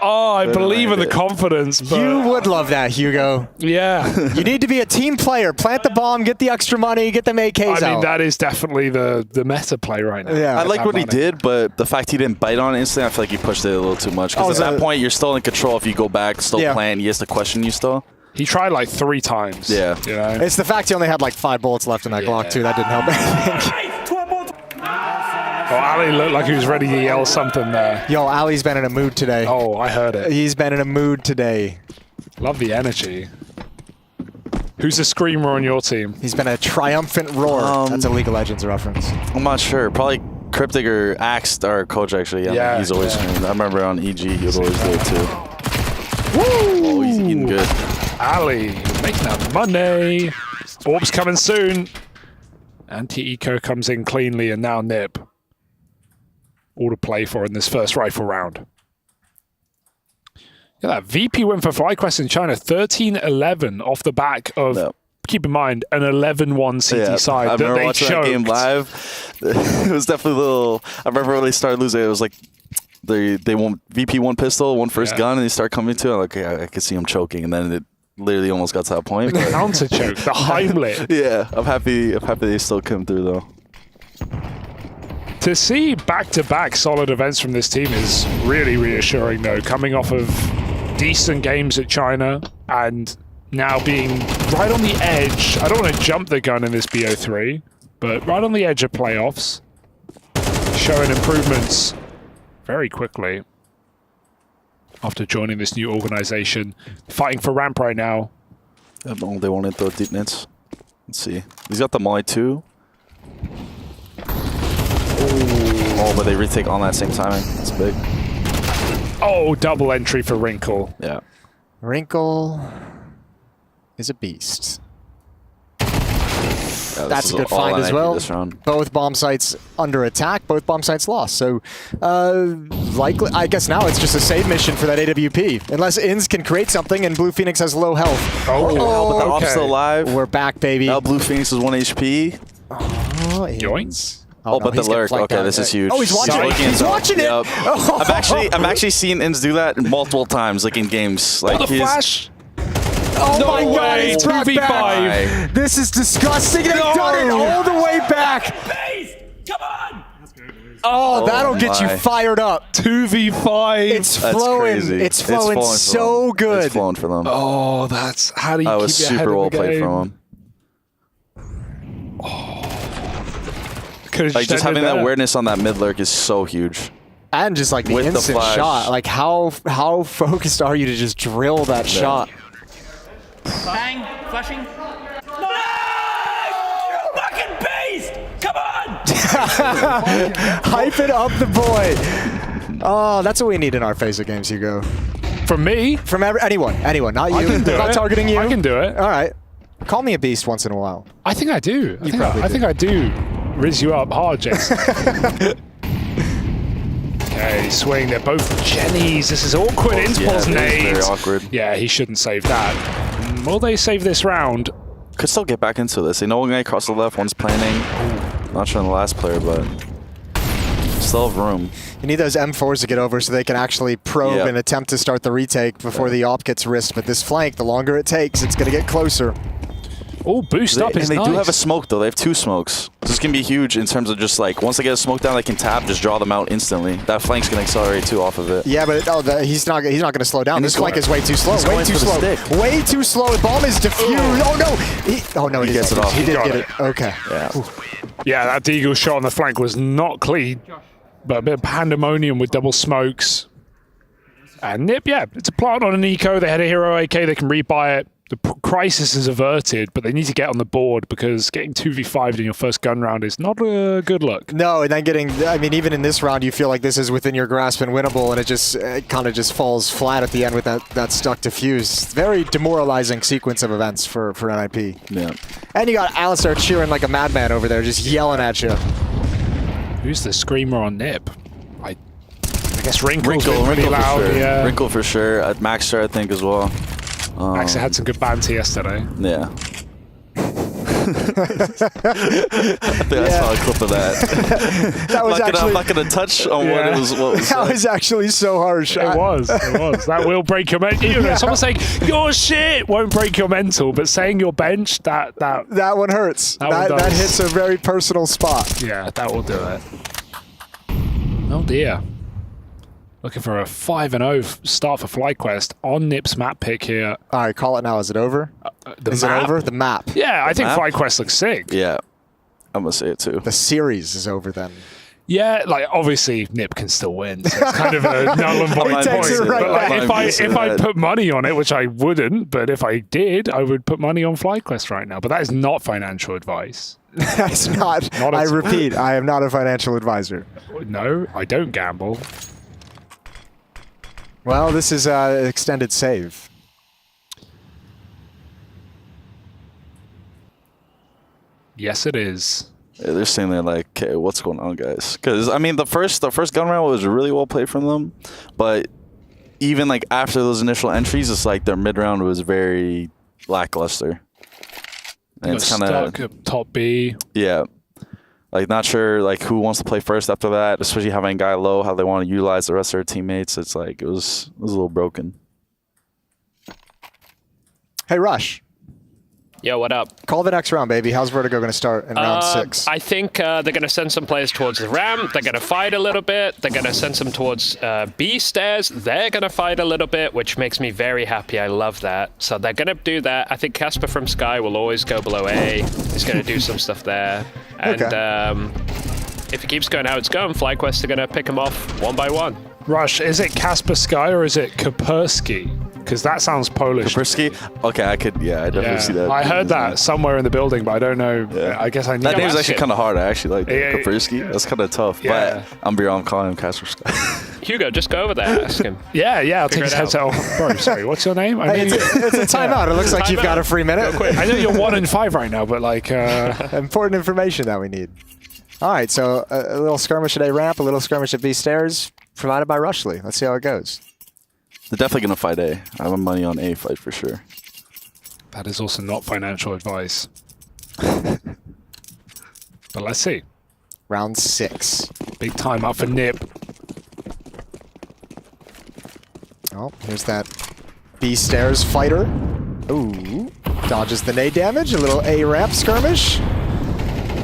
[SPEAKER 22] Oh, I believe in the confidence. But
[SPEAKER 11] you would love that, Hugo.
[SPEAKER 22] Yeah.
[SPEAKER 11] You need to be a team player. Plant the bomb, get the extra money, get them AKs out.
[SPEAKER 22] I mean, that is definitely the meta play right now.
[SPEAKER 11] Yeah,
[SPEAKER 9] I like what he did, but the fact he didn't bite on it instantly, I feel like he pushed it a little too much. Because at that point, you're still in control. If you go back, still playing, he has to question you still.
[SPEAKER 22] He tried like 3 times.
[SPEAKER 9] Yeah.
[SPEAKER 22] You know?
[SPEAKER 11] It's the fact he only had like 5 bullets left in that Glock, too. That didn't help anything.
[SPEAKER 22] Oh, Ali looked like he was ready to yell something there.
[SPEAKER 11] Yo, Ali's been in a mood today.
[SPEAKER 22] Oh, I heard it.
[SPEAKER 11] He's been in a mood today.
[SPEAKER 22] Love the energy. Who's the screamer on your team?
[SPEAKER 11] He's been a triumphant roar. That's a League of Legends reference.
[SPEAKER 9] I'm not sure. Probably Cryptic or Axe, our coach, actually. Yeah, he's always screaming. I remember on EG, he would always do it too.
[SPEAKER 22] Woo!
[SPEAKER 9] Oh, he's eating good.
[SPEAKER 22] Ali making that money. Orb's coming soon. Anti-Eco comes in cleanly, and now Nip. All to play for in this first rifle round. Yeah, that VP win for FlyQuest in China, 13-11 off the back of, keep in mind, an 11-1 CT side
[SPEAKER 9] I
[SPEAKER 22] that
[SPEAKER 9] remember
[SPEAKER 22] they
[SPEAKER 9] watching
[SPEAKER 22] choked.
[SPEAKER 9] that game live. It was definitely a little. I remember when they started losing, it was like they won VP one pistol, one first gun, and they start coming to it. Like, I could see him choking, and then it literally almost got to that point.
[SPEAKER 22] The counter choke, the Heimlich.
[SPEAKER 9] Yeah, I'm happy they still come through though.
[SPEAKER 22] To see back-to-back solid events from this team is really reassuring, though, coming off of decent games at China and now being right on the edge. I don't want to jump the gun in this BO3, but right on the edge of playoffs, showing improvements very quickly after joining this new organization. Fighting for ramp right now.
[SPEAKER 9] They want to throw deep nets. Let's see. He's got the Molly too. Oh, but they retake on that same timing. That's big.
[SPEAKER 22] Oh, double entry for Wrinkle.
[SPEAKER 9] Yeah.
[SPEAKER 11] Wrinkle is a beast.
[SPEAKER 9] Yeah,
[SPEAKER 11] that's a good find as well. Both bomb sites under attack, both bomb sites lost. So, likely, I guess now it's just a save mission for that AWP. Unless Inns can create something and Blue Phoenix has low health.
[SPEAKER 9] Oh, but the op's still alive.
[SPEAKER 11] We're back, baby.
[SPEAKER 9] Now Blue Phoenix is 1 HP.
[SPEAKER 11] Oh,
[SPEAKER 22] Yoinks.
[SPEAKER 9] Oh, but the lurk. Okay, this is huge.
[SPEAKER 11] Oh, he's watching it. He's watching it.
[SPEAKER 9] Yep. I've actually seen Inns do that multiple times, like in games. Like
[SPEAKER 22] the flash.
[SPEAKER 11] Oh
[SPEAKER 22] No
[SPEAKER 11] my god,
[SPEAKER 22] way,
[SPEAKER 11] he's brought
[SPEAKER 22] 2v5.
[SPEAKER 11] back. This is disgusting. They've done it all the way back. Oh, that'll get you fired up.
[SPEAKER 22] 2v5.
[SPEAKER 11] It's flowing.
[SPEAKER 9] Crazy.
[SPEAKER 11] It's flowing so good.
[SPEAKER 9] It's flowing for them.
[SPEAKER 22] Oh, that's how do you
[SPEAKER 9] That
[SPEAKER 22] keep
[SPEAKER 9] was
[SPEAKER 22] your head
[SPEAKER 9] super
[SPEAKER 22] in
[SPEAKER 9] well
[SPEAKER 22] the
[SPEAKER 9] played
[SPEAKER 22] game?
[SPEAKER 9] from him.
[SPEAKER 22] Could've
[SPEAKER 9] Like just having
[SPEAKER 22] ended
[SPEAKER 9] that
[SPEAKER 22] there.
[SPEAKER 9] awareness on that mid lurk is so huge.
[SPEAKER 11] And just like the
[SPEAKER 9] With the
[SPEAKER 11] instant
[SPEAKER 9] flash.
[SPEAKER 11] shot. Like how focused are you to just drill that shot?
[SPEAKER 17] Bang, flashing. Fucking beast! Come on!
[SPEAKER 11] Hype it up the boy. Oh, that's what we need in our face of games, Hugo.
[SPEAKER 22] From me?
[SPEAKER 11] From anyone, not you.
[SPEAKER 22] I can do
[SPEAKER 11] I'm not
[SPEAKER 22] it.
[SPEAKER 11] targeting you.
[SPEAKER 22] I can do it.
[SPEAKER 11] All right. Call me a beast once in a while.
[SPEAKER 22] I think I do. I think I do. Riz you up hard, Jason. Okay, swing. They're both Jennies. This is awkward. Interpol's nades.
[SPEAKER 9] Very awkward.
[SPEAKER 22] Yeah, he shouldn't save that. Will they save this round?
[SPEAKER 9] Could still get back into this. They know one guy across the left, one's planning. Not sure on the last player, but still have room.
[SPEAKER 11] You need those M4s to get over so they can actually probe and attempt to start the retake before the op gets risked. But this flank, the longer it takes, it's going to get closer.
[SPEAKER 22] Oh, boost up is
[SPEAKER 9] And they
[SPEAKER 22] nice.
[SPEAKER 9] do have a smoke, though. They have 2 smokes. This can be huge in terms of just like, once they get a smoke down, they can tap, just draw them out instantly. That flank's going to accelerate too off of it.
[SPEAKER 11] Yeah, but he's not going to slow down.
[SPEAKER 9] And
[SPEAKER 11] This
[SPEAKER 9] he's
[SPEAKER 11] flank
[SPEAKER 9] going-
[SPEAKER 11] is way too slow.
[SPEAKER 9] he's
[SPEAKER 11] Way
[SPEAKER 9] going
[SPEAKER 11] too
[SPEAKER 9] for the
[SPEAKER 11] slow.
[SPEAKER 9] stick.
[SPEAKER 11] Way too slow. The bomb is diffused. Oh no! He
[SPEAKER 9] He gets it off.
[SPEAKER 11] He did
[SPEAKER 9] He got
[SPEAKER 11] get
[SPEAKER 9] it.
[SPEAKER 11] it. Okay.
[SPEAKER 22] Yeah, that Deagle shot on the flank was not clean, but a bit of pandemonium with double smokes. And Nip, yeah, it's a plant on an eco. They had a hero AK. They can rebuy it. The crisis is averted, but they need to get on the board because getting 2v5'd in your first gun round is not a good look.
[SPEAKER 11] No, and then even in this round, you feel like this is within your grasp and winnable, and it kind of just falls flat at the end with that stuck defuse. Very demoralizing sequence of events for NIP.
[SPEAKER 9] Yeah.
[SPEAKER 11] And you got Alistair cheering like a madman over there, just yelling at you.
[SPEAKER 22] Who's the screamer on Nip? I guess Wrinkle's
[SPEAKER 9] Wrinkle
[SPEAKER 22] been pretty
[SPEAKER 9] for
[SPEAKER 22] loud.
[SPEAKER 9] sure.
[SPEAKER 22] Yeah.
[SPEAKER 9] Wrinkle for sure. Maxter, I think, as well.
[SPEAKER 22] Max had some good banter yesterday.
[SPEAKER 9] Yeah. I think I saw a clip of that.
[SPEAKER 11] That was
[SPEAKER 9] I'm not gonna touch on what it was. What was
[SPEAKER 11] that was actually so harsh.
[SPEAKER 22] It was. That will break your mental. You know, someone saying your shit won't break your mental, but saying your bench, that
[SPEAKER 11] one hurts. That hits a very personal spot.
[SPEAKER 22] Yeah, that will do it. Oh dear. Looking for a 5-0 start for FlyQuest on Nip's map pick here.
[SPEAKER 11] All right, call it now. Is it over? Is it over? The map.
[SPEAKER 22] Yeah, I think
[SPEAKER 9] map?
[SPEAKER 22] FlyQuest looks sick.
[SPEAKER 9] Yeah, I'm gonna say it too.
[SPEAKER 11] The series is over then.
[SPEAKER 22] Yeah, like obviously Nip can still win. So it's kind of a null and void point.
[SPEAKER 11] takes it right
[SPEAKER 22] But like,
[SPEAKER 11] back.
[SPEAKER 22] if I put money on it, which I wouldn't, but if I did, I would put money on FlyQuest right now. But that is not financial advice.
[SPEAKER 11] That's not
[SPEAKER 22] Not
[SPEAKER 11] I
[SPEAKER 22] at-
[SPEAKER 11] repeat, I am not a financial advisor.
[SPEAKER 22] No, I don't gamble.
[SPEAKER 11] Well, this is an extended save.
[SPEAKER 22] Yes, it is.
[SPEAKER 9] Yeah, they're sitting there like, okay, what's going on, guys? Because I mean, the first gun round was really well played from them, but even like after those initial entries, it's like their mid round was very lackluster. And it's kind
[SPEAKER 22] stuck
[SPEAKER 9] of
[SPEAKER 22] at top B.
[SPEAKER 9] yeah, like not sure like who wants to play first after that, especially having a guy low, how they want to utilize the rest of their teammates. It's like it was a little broken.
[SPEAKER 11] Hey, Rush.
[SPEAKER 1] Yo, what up?
[SPEAKER 11] Call the next round, baby. How's Vertigo going to start in round 6?
[SPEAKER 1] I think they're going to send some players towards the ramp. They're going to fight a little bit. They're going to send some towards B stairs. They're going to fight a little bit, which makes me very happy. I love that. So they're going to do that. I think Casper from Sky will always go below A. He's going to do some stuff there. And if he keeps going how it's going, FlyQuest are going to pick him off one by one.
[SPEAKER 22] Rush, is it Kasper Sky or is it Kaspersky? Because that sounds Polish.
[SPEAKER 9] Kaspersky? Okay, I definitely see that.
[SPEAKER 22] I heard that somewhere in the building, but I don't know.
[SPEAKER 9] Yeah.
[SPEAKER 22] I guess I need
[SPEAKER 9] That name's
[SPEAKER 22] to
[SPEAKER 9] actually kind of hard. I actually like Kaspersky. That's kind of tough.
[SPEAKER 22] Yeah.
[SPEAKER 9] But I'm calling him Casper Sky.
[SPEAKER 1] Hugo, just go over there, ask him.
[SPEAKER 22] Yeah, I'll take
[SPEAKER 1] Figure
[SPEAKER 22] his
[SPEAKER 1] it
[SPEAKER 22] headset
[SPEAKER 1] out.
[SPEAKER 22] off. Bro, sorry, what's your name?
[SPEAKER 11] Hey, it's a timeout. It looks like you've got a free minute.
[SPEAKER 22] I know you're 1 in 5 right now, but like...
[SPEAKER 11] Important information that we need. All right, so a little skirmish at A ramp, a little skirmish at B stairs, provided by Rushley. Let's see how it goes.
[SPEAKER 9] They're definitely going to fight A. I have money on A fight for sure.
[SPEAKER 22] That is also not financial advice. But let's see.
[SPEAKER 11] Round 6.
[SPEAKER 22] Big time up for Nip.
[SPEAKER 11] Oh, here's that B stairs fighter. Ooh. Dodges the nade damage. A little A-ramp skirmish.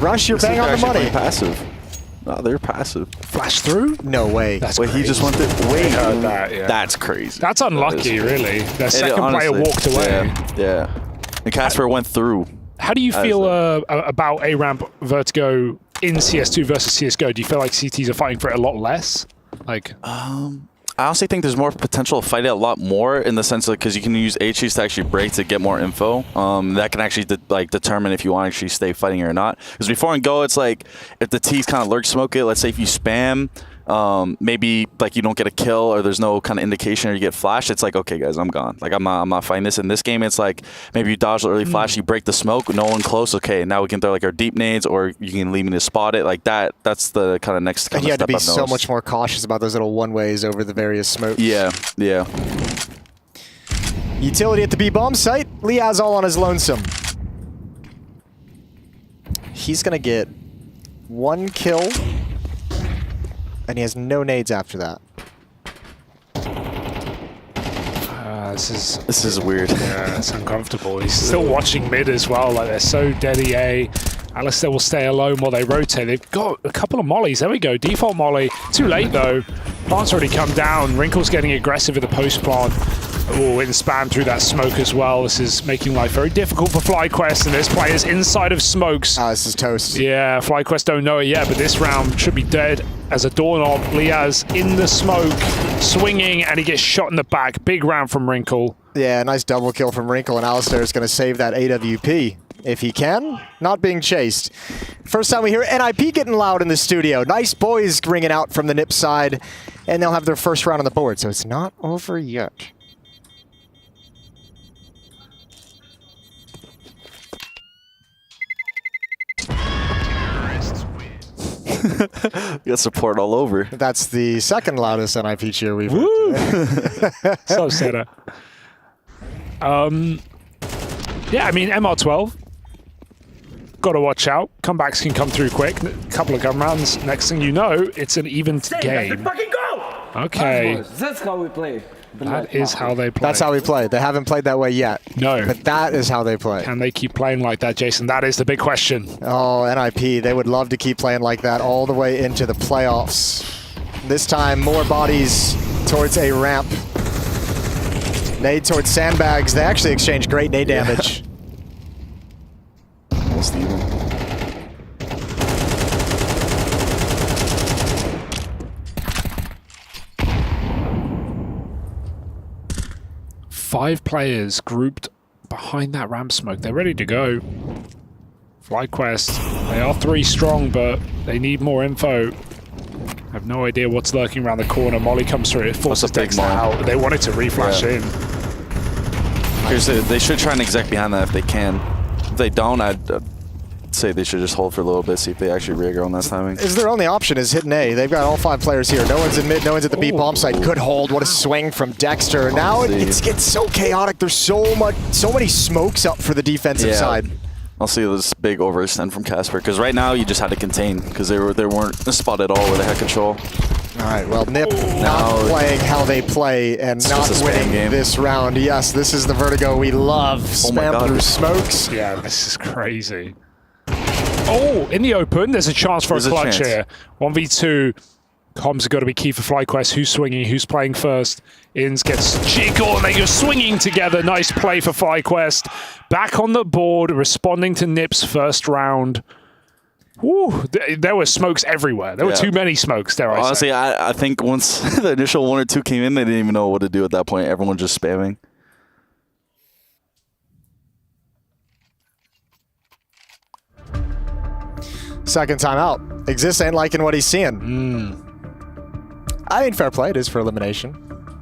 [SPEAKER 11] Rush, you're bang on the money.
[SPEAKER 9] Passive. No, they're passive.
[SPEAKER 22] Flash through?
[SPEAKER 11] No way.
[SPEAKER 22] That's
[SPEAKER 9] Wait,
[SPEAKER 22] crazy.
[SPEAKER 9] he just went through. Wait,
[SPEAKER 22] that, yeah.
[SPEAKER 9] that's crazy.
[SPEAKER 22] That's unlucky, really. Their second player walked away.
[SPEAKER 9] Yeah. And Casper went through.
[SPEAKER 22] How do you feel about A-Ramp Vertigo in CS2 versus CSGO? Do you feel like CTs are fighting for it a lot less? Like,
[SPEAKER 9] I honestly think there's more potential to fight it a lot more in the sense of because you can use HEs to actually break to get more info. That can actually determine if you want to actually stay fighting it or not. Because before in Go, it's like if the T's kind of lurk smoke it. Let's say if you spam, maybe like you don't get a kill or there's no kind of indication or you get flashed. It's like, okay, guys, I'm gone. Like I'm not fighting this. In this game, it's like maybe you dodge the early flash, you break the smoke, no one close. Okay, now we can throw like our deep nades or you can leave me to spot it like that. That's the kind of next.
[SPEAKER 11] And you had to be so much more cautious about those little one-ways over the various smokes.
[SPEAKER 9] Yeah.
[SPEAKER 11] Utility at the B bomb site. Liaz all on his lonesome. He's gonna get 1 kill. And he has no nades after that.
[SPEAKER 22] This is
[SPEAKER 9] weird.
[SPEAKER 22] Yeah, it's uncomfortable. He's still watching mid as well. Like they're so dead EA. Alistair will stay alone while they rotate. They've got a couple of mollies. There we go. Default molly. Too late though. Plant's already come down. Wrinkle's getting aggressive with the post plant. Oh, in spam through that smoke as well. This is making life very difficult for FlyQuest, and this player's inside of smokes.
[SPEAKER 11] This is toast.
[SPEAKER 22] Yeah, FlyQuest don't know it yet, but this round should be dead as a doorknob. Liaz in the smoke, swinging, and he gets shot in the back. Big round from Wrinkle.
[SPEAKER 11] Yeah, nice double kill from Wrinkle, and Alistair is going to save that AWP. If he can, not being chased. First time we hear NIP getting loud in the studio. Nice boys ringing out from the NIP side, and they'll have their first round on the board, so it's not over yet.
[SPEAKER 9] You got support all over.
[SPEAKER 11] That's the second loudest NIP cheer we've heard today.
[SPEAKER 22] So Seta. Yeah, I mean, MR12. Got to watch out. Comebacks can come through quick. A couple of gun rounds. Next thing you know, it's an even game. Okay.
[SPEAKER 16] That's how we play.
[SPEAKER 22] That is how they play.
[SPEAKER 11] That's how we play. They haven't played that way yet.
[SPEAKER 22] No.
[SPEAKER 11] But that is how they play.
[SPEAKER 22] Can they keep playing like that, Jason? That is the big question.
[SPEAKER 11] Oh, NIP, they would love to keep playing like that all the way into the playoffs. This time, more bodies towards a ramp. Nade towards sandbags. They actually exchange great nade damage.
[SPEAKER 9] Almost even.
[SPEAKER 22] Five players grouped behind that ramp smoke. They're ready to go. FlyQuest, they are 3 strong, but they need more info. I have no idea what's lurking around the corner. Molly comes through. It forces Dexter out. They wanted to reflash in.
[SPEAKER 9] They should try and exec behind that if they can. If they don't, I'd say they should just hold for a little bit, see if they actually re-aggro on that timing.
[SPEAKER 11] Is their only option is hitting A. They've got all 5 players here. No one's in mid, no one's at the B bomb site. Good hold. What a swing from Dexter. Now it gets so chaotic. There's so many smokes up for the defensive side.
[SPEAKER 9] I'll see this big overextend from Casper because right now you just had to contain because they weren't a spot at all where they had control.
[SPEAKER 11] All right, well, NIP not playing how they play and not winning this round. Yes, this is the Vertigo we love. Spam through smokes.
[SPEAKER 22] Yeah, this is crazy. Oh, in the open, there's a chance for a clutch here. 1v2. Comms are got to be key for FlyQuest. Who's swinging? Who's playing first? Ins gets Chico, and they are swinging together. Nice play for FlyQuest. Back on the board, responding to NIP's first round. Woo, there were smokes everywhere. There were too many smokes, dare I say.
[SPEAKER 9] Honestly, I think once the initial 1 or 2 came in, they didn't even know what to do at that point. Everyone just spamming.
[SPEAKER 11] Second time out. Exist ain't liking what he's seeing. I mean, fair play. It is for elimination.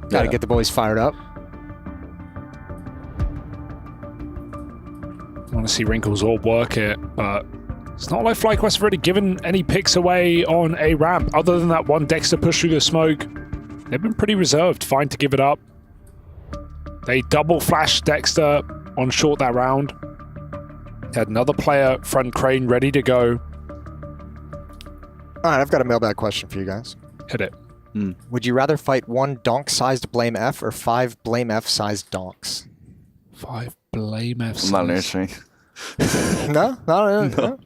[SPEAKER 11] Got to get the boys fired up.
[SPEAKER 22] I want to see Wrinkles all work it, but it's not like FlyQuest have already given any picks away on a ramp. Other than that one Dexter push through the smoke, they've been pretty reserved. Fine to give it up. They double flashed Dexter on short that round. Had another player front crane ready to go.
[SPEAKER 11] All right, I've got a mailbag question for you guys.
[SPEAKER 22] Hit it.
[SPEAKER 11] Would you rather fight 1 donk-sized Blame F or 5 Blame F-sized donks?
[SPEAKER 22] 5 blame F.
[SPEAKER 9] I'm not answering.
[SPEAKER 11] No, not really. No.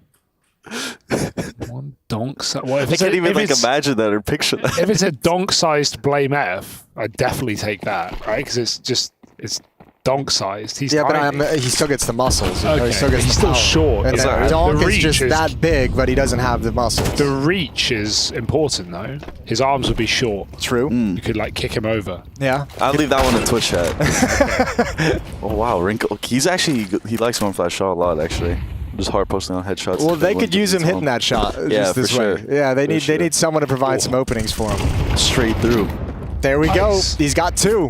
[SPEAKER 22] One donk. Well,
[SPEAKER 9] I can't even imagine that or picture that.
[SPEAKER 22] If it's a donk-sized blame F, I'd definitely take that, right? Because it's donk-sized. He's tiny.
[SPEAKER 11] But he still gets the muscles.
[SPEAKER 22] Okay,
[SPEAKER 11] he still gets
[SPEAKER 22] he's
[SPEAKER 11] the
[SPEAKER 22] still
[SPEAKER 11] power.
[SPEAKER 22] short.
[SPEAKER 11] And
[SPEAKER 22] Yeah.
[SPEAKER 11] Donk
[SPEAKER 22] The
[SPEAKER 11] is
[SPEAKER 22] reach
[SPEAKER 11] just
[SPEAKER 22] is-
[SPEAKER 11] that big, but he doesn't have the muscles.
[SPEAKER 22] The reach is important, though. His arms would be short.
[SPEAKER 11] True.
[SPEAKER 22] You could like kick him over.
[SPEAKER 11] Yeah.
[SPEAKER 9] I'll leave that one in Twitch chat. Oh wow, Wrinkle. He likes going for that shot a lot actually. Just hard posting on headshots.
[SPEAKER 11] Well, they could use him hitting that shot just this
[SPEAKER 9] for
[SPEAKER 11] way.
[SPEAKER 9] sure.
[SPEAKER 11] Yeah, they need someone to provide some openings for him.
[SPEAKER 9] Straight through.
[SPEAKER 11] There we go. He's got 2.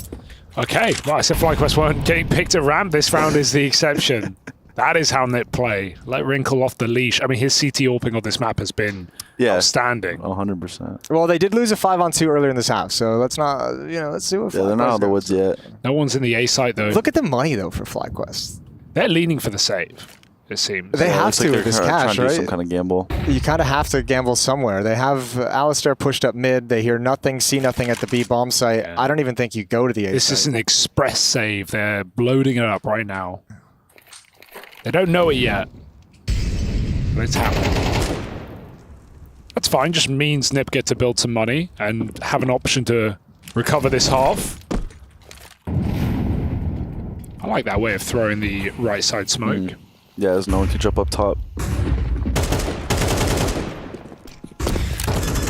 [SPEAKER 22] Okay, right, so FlyQuest weren't getting picked at ramp. This round is the exception. That is how Nip play. Let Wrinkle off the leash. I mean, his CT AWPing on this map has been outstanding.
[SPEAKER 9] 100%.
[SPEAKER 11] Well, they did lose a 5-on-2 earlier in this half, so let's not, let's see what.
[SPEAKER 9] Yeah, they're not out of the woods yet.
[SPEAKER 22] No one's in the A site though.
[SPEAKER 11] Look at the money though for FlyQuest.
[SPEAKER 22] They're leaning for the save. It seems.
[SPEAKER 11] They have to with this cash,
[SPEAKER 9] trying to
[SPEAKER 11] right?
[SPEAKER 9] do some kind of gamble.
[SPEAKER 11] You kind of have to gamble somewhere. They have Alistair pushed up mid. They hear nothing, see nothing at the B bomb site. Yeah. I don't even think you go to the A
[SPEAKER 22] This
[SPEAKER 11] site.
[SPEAKER 22] is an express save. They're loading it up right now. They don't know it yet, but it's happening. That's fine. Just means Nip get to build some money and have an option to recover this half. I like that way of throwing the right side smoke.
[SPEAKER 9] Yeah, there's no one to jump up top.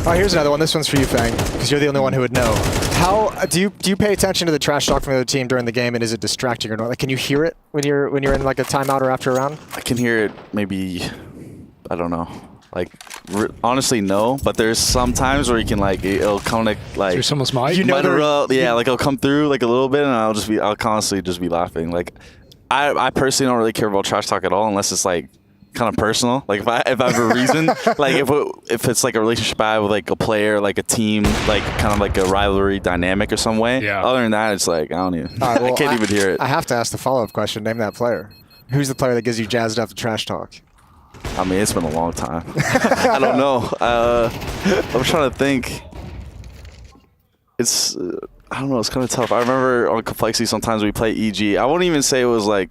[SPEAKER 11] Oh, here's another one. This one's for you, Fang, because you're the only one who would know. How do you pay attention to the trash talk from the other team during the game, and is it distracting or not? Like, can you hear it when you're in like a timeout or after a round?
[SPEAKER 9] I can hear it maybe, I don't know. Like, honestly, no. But there's some times where you can it'll come like
[SPEAKER 22] through someone's mic.
[SPEAKER 9] Yeah, like it'll come through like a little bit, and I'll constantly just be laughing. Like, I personally don't really care about trash talk at all unless it's like kind of personal. Like if I have a reason, like if it's like a relationship I have with like a player, like a team, like kind of like a rivalry dynamic or some way. Yeah. Other than that, it's like I don't even.
[SPEAKER 11] Right, well,
[SPEAKER 9] I can't even hear it.
[SPEAKER 11] I have to ask the follow-up question. Name that player. Who's the player that gives you jazzed up to trash talk?
[SPEAKER 9] I mean, it's been a long time. I don't know. I'm trying to think. It's I don't know. It's kind of tough. I remember on Complexity sometimes we play EG. I wouldn't even say it was like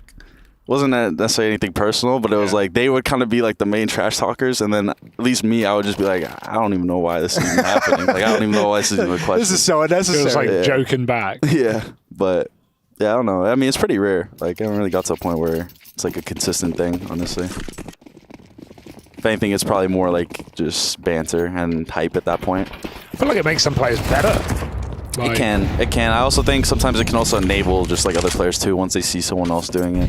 [SPEAKER 9] wasn't that necessarily anything personal, but it was like they would kind of be like the main trash talkers, and then at least me, I would just be like, I don't even know why this is even happening. Like I don't even know why this is even a question.
[SPEAKER 11] This is so unnecessary.
[SPEAKER 22] It was like joking back.
[SPEAKER 9] Yeah, but yeah, I don't know. I mean, it's pretty rare. Like I haven't really got to a point where it's like a consistent thing, honestly. If anything, it's probably more like just banter and hype at that point.
[SPEAKER 22] I feel like it makes some players better.
[SPEAKER 9] It can. I also think sometimes it can also enable just like other players too once they see someone else doing it.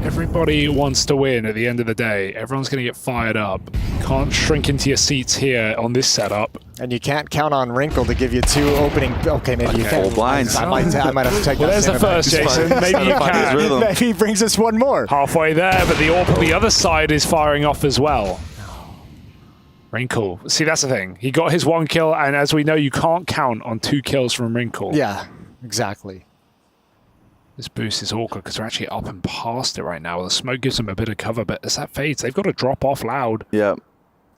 [SPEAKER 22] Everybody wants to win at the end of the day. Everyone's going to get fired up. Can't shrink into your seats here on this setup.
[SPEAKER 11] And you can't count on Wrinkle to give you 2 opening. Okay, maybe you can.
[SPEAKER 9] Full blinds.
[SPEAKER 11] I might have to take
[SPEAKER 22] Well,
[SPEAKER 11] that.
[SPEAKER 22] there's the first, Jason. Maybe you can.
[SPEAKER 11] Maybe he brings us one more.
[SPEAKER 22] Halfway there, but the other side is firing off as well. Wrinkle. See, that's the thing. He got his 1 kill, and as we know, you can't count on 2 kills from Wrinkle.
[SPEAKER 11] Yeah, exactly.
[SPEAKER 22] This boost is awkward because they're actually up and past it right now. The smoke gives them a bit of cover, but as that fades, they've got to drop off loud.
[SPEAKER 9] Yeah.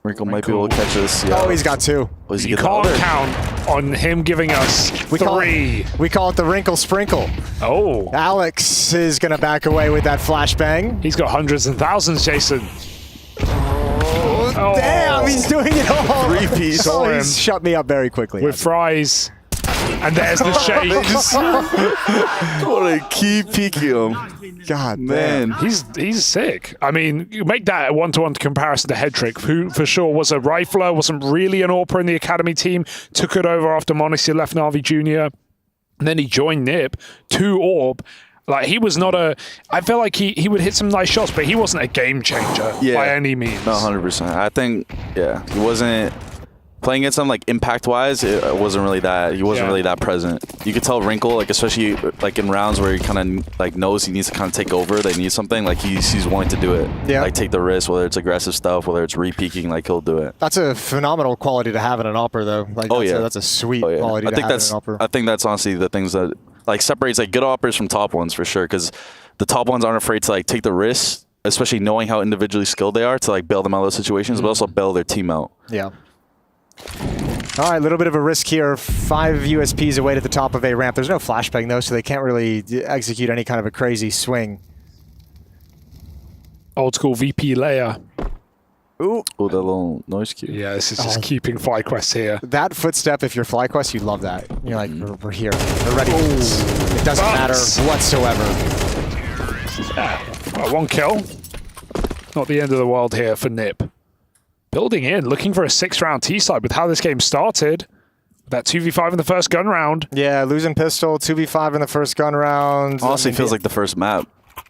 [SPEAKER 9] Wrinkle might be able to catch this. Yeah.
[SPEAKER 11] Oh, he's got 2.
[SPEAKER 22] You can't count on him giving us 3.
[SPEAKER 11] We call it the Wrinkle Sprinkle.
[SPEAKER 22] Oh.
[SPEAKER 11] Alex is going to back away with that flashbang.
[SPEAKER 22] He's got hundreds and thousands, Jason.
[SPEAKER 11] Oh, damn, he's doing it all.
[SPEAKER 9] 3-piece.
[SPEAKER 11] Oh, he's shut me up very quickly.
[SPEAKER 22] With fries. And there's the shakes.
[SPEAKER 9] What a key peeking him.
[SPEAKER 11] God,
[SPEAKER 9] man.
[SPEAKER 22] He's sick. I mean, you make that a 1-to-1 comparison to Headtrick, who for sure was a rifler, wasn't really an AWPer in the academy team, took it over after Monacy left Navi Jr. And then he joined NIP, 2 AWP. Like, he was not I felt like he would hit some nice shots, but he wasn't a game changer by any means.
[SPEAKER 9] No, 100%. I think, he wasn't playing against him, like, impact-wise, it wasn't really that, he wasn't really that present. You could tell Wrinkle, like, especially, like, in rounds where he kind of, like, knows he needs to kind of take over, they need something, like, he's wanting to do it.
[SPEAKER 11] Yeah.
[SPEAKER 9] Like, take the risk, whether it's aggressive stuff, whether it's re-peeking, like, he'll do it.
[SPEAKER 11] That's a phenomenal quality to have in an AWPer, though. Like, that's a sweet quality to have in an AWPer.
[SPEAKER 9] I think that's honestly the things that, like, separates, like, good AWPers from top ones, for sure, because the top ones aren't afraid to, like, take the risk, especially knowing how individually skilled they are, to, like, bail them out of those situations, but also bail their team out.
[SPEAKER 11] Yeah. All right, a little bit of a risk here. 5 USPs away to the top of A ramp. There's no flashbang though, so they can't really execute any kind of a crazy swing.
[SPEAKER 22] Old school VP layer.
[SPEAKER 11] Ooh.
[SPEAKER 9] Oh, that little noise cue.
[SPEAKER 22] Yeah, this is just keeping FlyQuest here.
[SPEAKER 11] That footstep, if you're FlyQuest, you love that. You're like, we're here. We're ready for this. It doesn't matter whatsoever.
[SPEAKER 22] Well, 1 kill. Not the end of the world here for Nip. Building in, looking for a 6-round T-side with how this game started. That 2v5 in the first gun round.
[SPEAKER 11] Yeah, losing pistol, 2v5 in the first gun round.
[SPEAKER 9] Honestly, feels like the first map.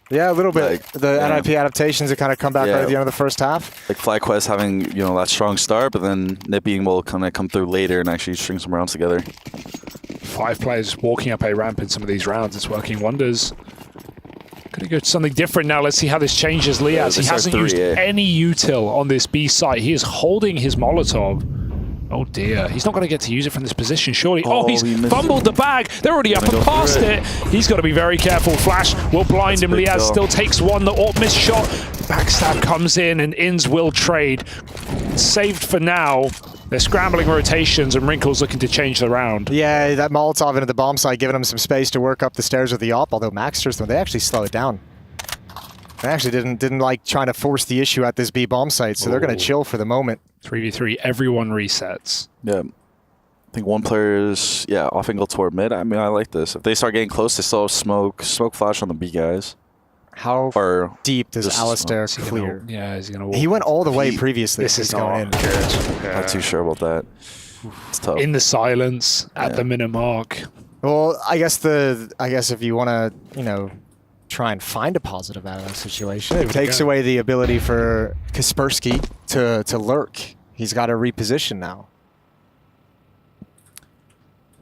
[SPEAKER 11] Yeah, a little bit.
[SPEAKER 9] Like,
[SPEAKER 11] the NIP adaptations have kind of come back right at the end of the first half.
[SPEAKER 9] Like FlyQuest having, that strong start, but then Nip being able to kind of come through later and actually string some rounds together.
[SPEAKER 22] 5 players walking up A ramp in some of these rounds. It's working wonders. Gonna go to something different now. Let's see how this changes Liaz. He hasn't used any util on this B site. He is holding his Molotov. Oh dear, he's not going to get to use it from this position, surely. Oh, he's fumbled the bag. They're already up and past it. He's got to be very careful. Flash will blind him. Liaz still takes one. The AWP missed shot. Backstab comes in and Ins will trade. Saved for now. They're scrambling rotations and Wrinkle's looking to change the round.
[SPEAKER 11] Yeah, that Molotov into the bomb site, giving him some space to work up the stairs with the AWP, although Maxter's, they actually slow it down. They actually didn't like trying to force the issue at this B bomb site, so they're going to chill for the moment.
[SPEAKER 22] 3v3, everyone resets.
[SPEAKER 9] Yeah. I think one player is, off angle toward mid. I mean, I like this. If they start getting close, they still have smoke flash on the B guys.
[SPEAKER 11] How deep does Alistair clear?
[SPEAKER 22] He's going to
[SPEAKER 11] He went all the way previously.
[SPEAKER 22] This is not good. Yeah.
[SPEAKER 9] Not too sure about that. It's tough.
[SPEAKER 22] In the silence, at the minute mark.
[SPEAKER 11] Well, I guess if you want to, try and find a positive out of that situation, it takes away the ability for Kaspersky to lurk. He's got to reposition now.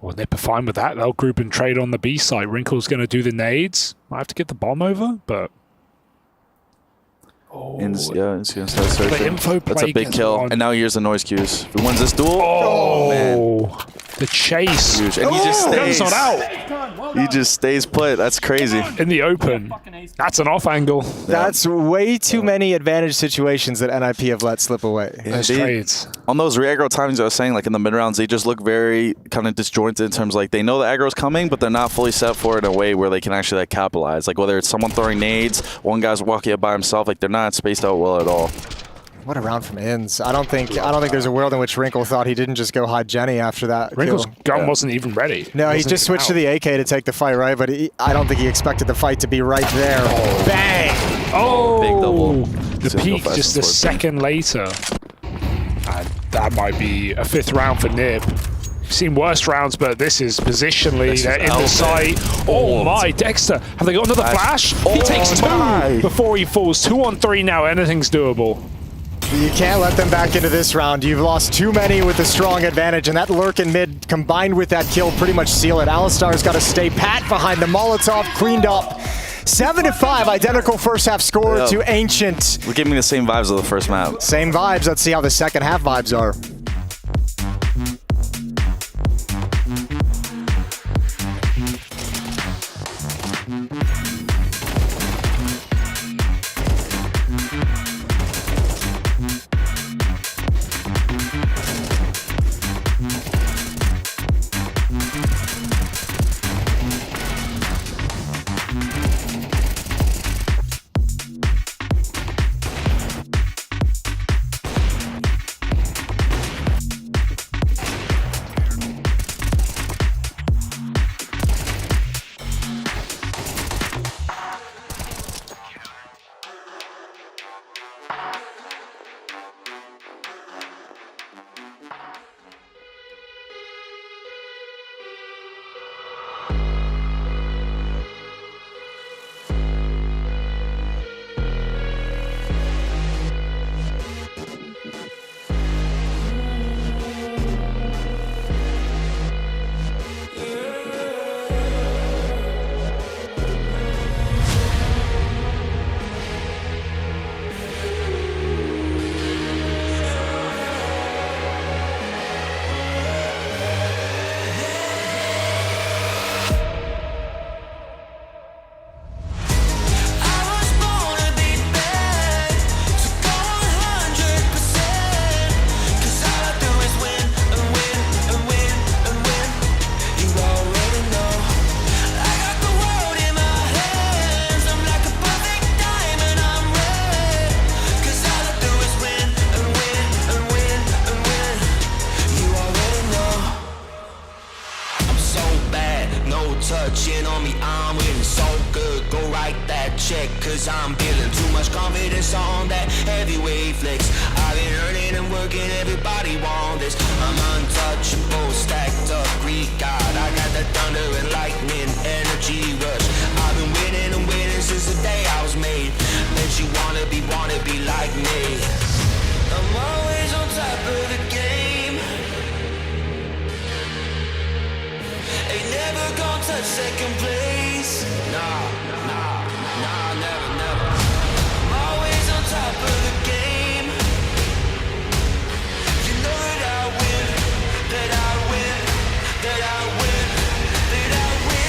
[SPEAKER 22] Well, Nip are fine with that. They'll group and trade on the B side. Wrinkle's going to do the nades. Might have to get the bomb over, but...
[SPEAKER 9] Ins gonna start searching.
[SPEAKER 22] Info
[SPEAKER 9] That's a big kill. And now here's the noise cues. If he wins this duel, man.
[SPEAKER 22] The chase.
[SPEAKER 9] Huge. And he just stays.
[SPEAKER 22] Not out.
[SPEAKER 9] He just stays put. That's crazy.
[SPEAKER 22] In the open. That's an off angle.
[SPEAKER 11] That's way too many advantage situations that NIP have let slip away.
[SPEAKER 22] Those trades.
[SPEAKER 9] On those re-aggro timings I was saying, like in the mid rounds, they just look very kind of disjointed in terms of like they know the aggro's coming, but they're not fully set for it in a way where they can actually like capitalize. Like whether it's someone throwing nades, one guy's walking up by himself, like they're not spaced out well at all.
[SPEAKER 11] What a round from Ins. I don't think there's a world in which Wrinkle thought he didn't just go hide Jenny after that.
[SPEAKER 22] Wrinkle's
[SPEAKER 11] kill.
[SPEAKER 22] gun wasn't even ready.
[SPEAKER 11] No, he just switched to the AK to take the fight, right? But I don't think he expected the fight to be right there. Bang!
[SPEAKER 22] Oh!
[SPEAKER 9] Big double.
[SPEAKER 22] The peak just a second later. And that might be a 5th round for Nib. We've seen worse rounds, but this is positionally. They're in the sight. Oh my, Dexter. Have they got another flash? He takes 2 before he falls. 2 on 3 now. Anything's doable.
[SPEAKER 11] You can't let them back into this round. You've lost too many with a strong advantage, and that lurk in mid combined with that kill pretty much seal it. Alistar's got to stay pat behind the Molotov, cleaned up. 7-5, identical first half score to Ancient.
[SPEAKER 9] We're giving me the same vibes of the first map.
[SPEAKER 11] Same vibes. Let's see how the second half vibes are.
[SPEAKER 19] touching on me, I'm winning so good. Go write that check, cause I'm feeling too much confidence on that heavyweight flex. I've been earning and working, everybody want this. I'm untouchable, stacked up Greek god. I got the thunder and lightning, energy rush. I've been winning and winning since the day I was made. Bet you wanna be like me. I'm always on top of the game. Ain't never gonna touch second place. Nah, never. I'm always on top of the game. You know that I win, that I win, that I win, that I win.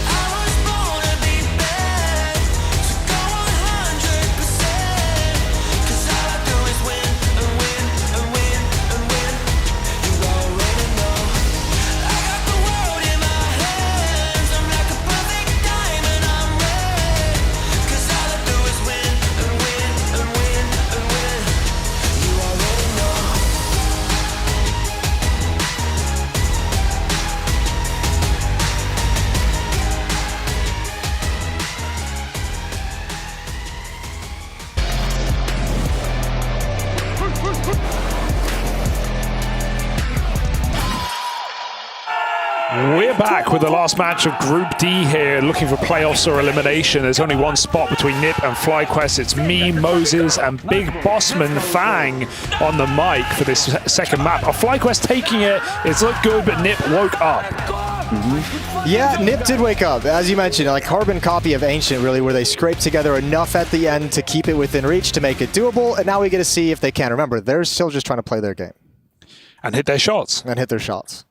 [SPEAKER 19] I was born to be bad, so go 100%. Cause all I do is win and win and win and win. You already know. I got the world in my hands. I'm like a perfect diamond, I'm red. Cause all I do is win and win and win and win. You already know.
[SPEAKER 22] We're back with the last match of Group D here, looking for playoffs or elimination. There's only one spot between Nip and FlyQuest. It's me, Moses, and Big Bossman Fang on the mic for this second map. FlyQuest taking it. It's looked good, but Nip woke up.
[SPEAKER 11] Yeah, Nip did wake up. As you mentioned, like carbon copy of Ancient, really, where they scraped together enough at the end to keep it within reach to make it doable. And now we get to see if they can. Remember, they're still just trying to play their game.
[SPEAKER 22] And hit their shots.
[SPEAKER 11] And hit their shots.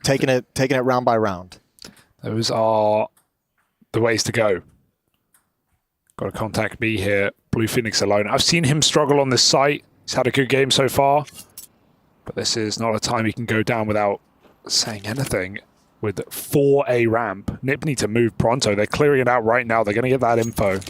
[SPEAKER 11] Taking it round by round.
[SPEAKER 22] Those are the ways to go. Got to contact me here. Blue Phoenix alone. I've seen him struggle on this site. He's had a good game so far. But this is not a time he can go down without saying anything. With 4A ramp. Nip need to move pronto. They're clearing it out right now. They're going to get that info.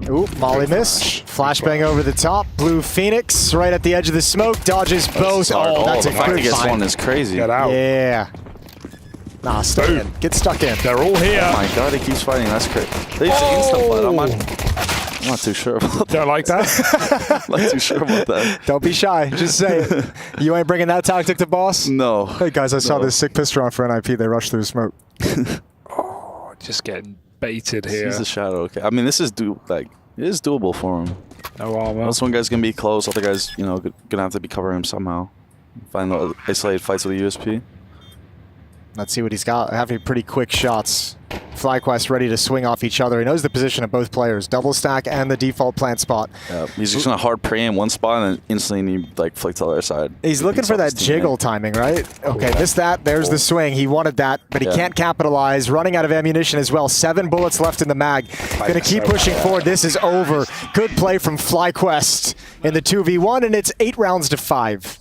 [SPEAKER 11] Ooh, Molly miss. Flashbang over the top. Blue Phoenix right at the edge of the smoke. Dodges both. Oh, that's a
[SPEAKER 9] the fact
[SPEAKER 11] good
[SPEAKER 9] he gets
[SPEAKER 11] find.
[SPEAKER 9] one is crazy.
[SPEAKER 22] Get out.
[SPEAKER 11] Yeah. Nah, stay in. Get stuck in.
[SPEAKER 22] They're all here.
[SPEAKER 9] Oh my god, he keeps fighting. That's crazy. They use instant blood. I'm not too sure about that.
[SPEAKER 22] Don't like that?
[SPEAKER 9] I'm not too sure about that.
[SPEAKER 11] Don't be shy. Just say it. You ain't bringing that tactic to boss?
[SPEAKER 9] No.
[SPEAKER 11] Hey, guys, I saw this sick pistol round for NIP. They rushed through the smoke.
[SPEAKER 22] Oh, just getting baited here.
[SPEAKER 9] He's a shadow. Okay. I mean, this is it is doable for him.
[SPEAKER 22] No armor.
[SPEAKER 9] This one guy's gonna be close. Other guys, gonna have to be covering him somehow. Find the isolated fights with a USP.
[SPEAKER 11] Let's see what he's got. Having pretty quick shots. FlyQuest ready to swing off each other. He knows the position of both players. Double stack and the default plant spot.
[SPEAKER 9] Yeah, he's just gonna hard pray in one spot and then instantly flick to the other side.
[SPEAKER 11] He's looking for that jiggle timing, right? Okay, missed that. There's the swing. He wanted that, but he can't capitalize. Running out of ammunition as well. 7 bullets left in the mag. Gonna keep pushing forward. This is over. Good play from FlyQuest in the 2v1, and it's 8 rounds to 5.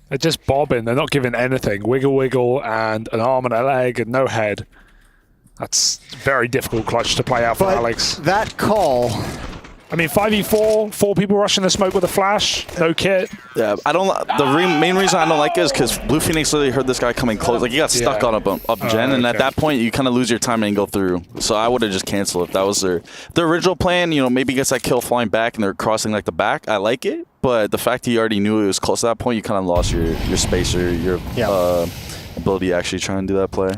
[SPEAKER 22] They're just bobbing. They're not giving anything. Wiggle, wiggle, and an arm and a leg and no head. That's very difficult clutch to play out for Alex.
[SPEAKER 11] That call...
[SPEAKER 22] I mean, 5v4, 4 people rushing the smoke with a flash, no kit.
[SPEAKER 9] Yeah, I don't. Main reason I don't like it is because Blue Phoenix literally heard this guy coming close. Like he got stuck on up gen, and at that point you kind of lose your time and go through. So I would have just canceled if that was their original plan. Maybe gets that kill flying back and they're crossing like the back. I like it, but the fact he already knew it was close to that point, you kind of lost your space or your ability to actually try and do that play.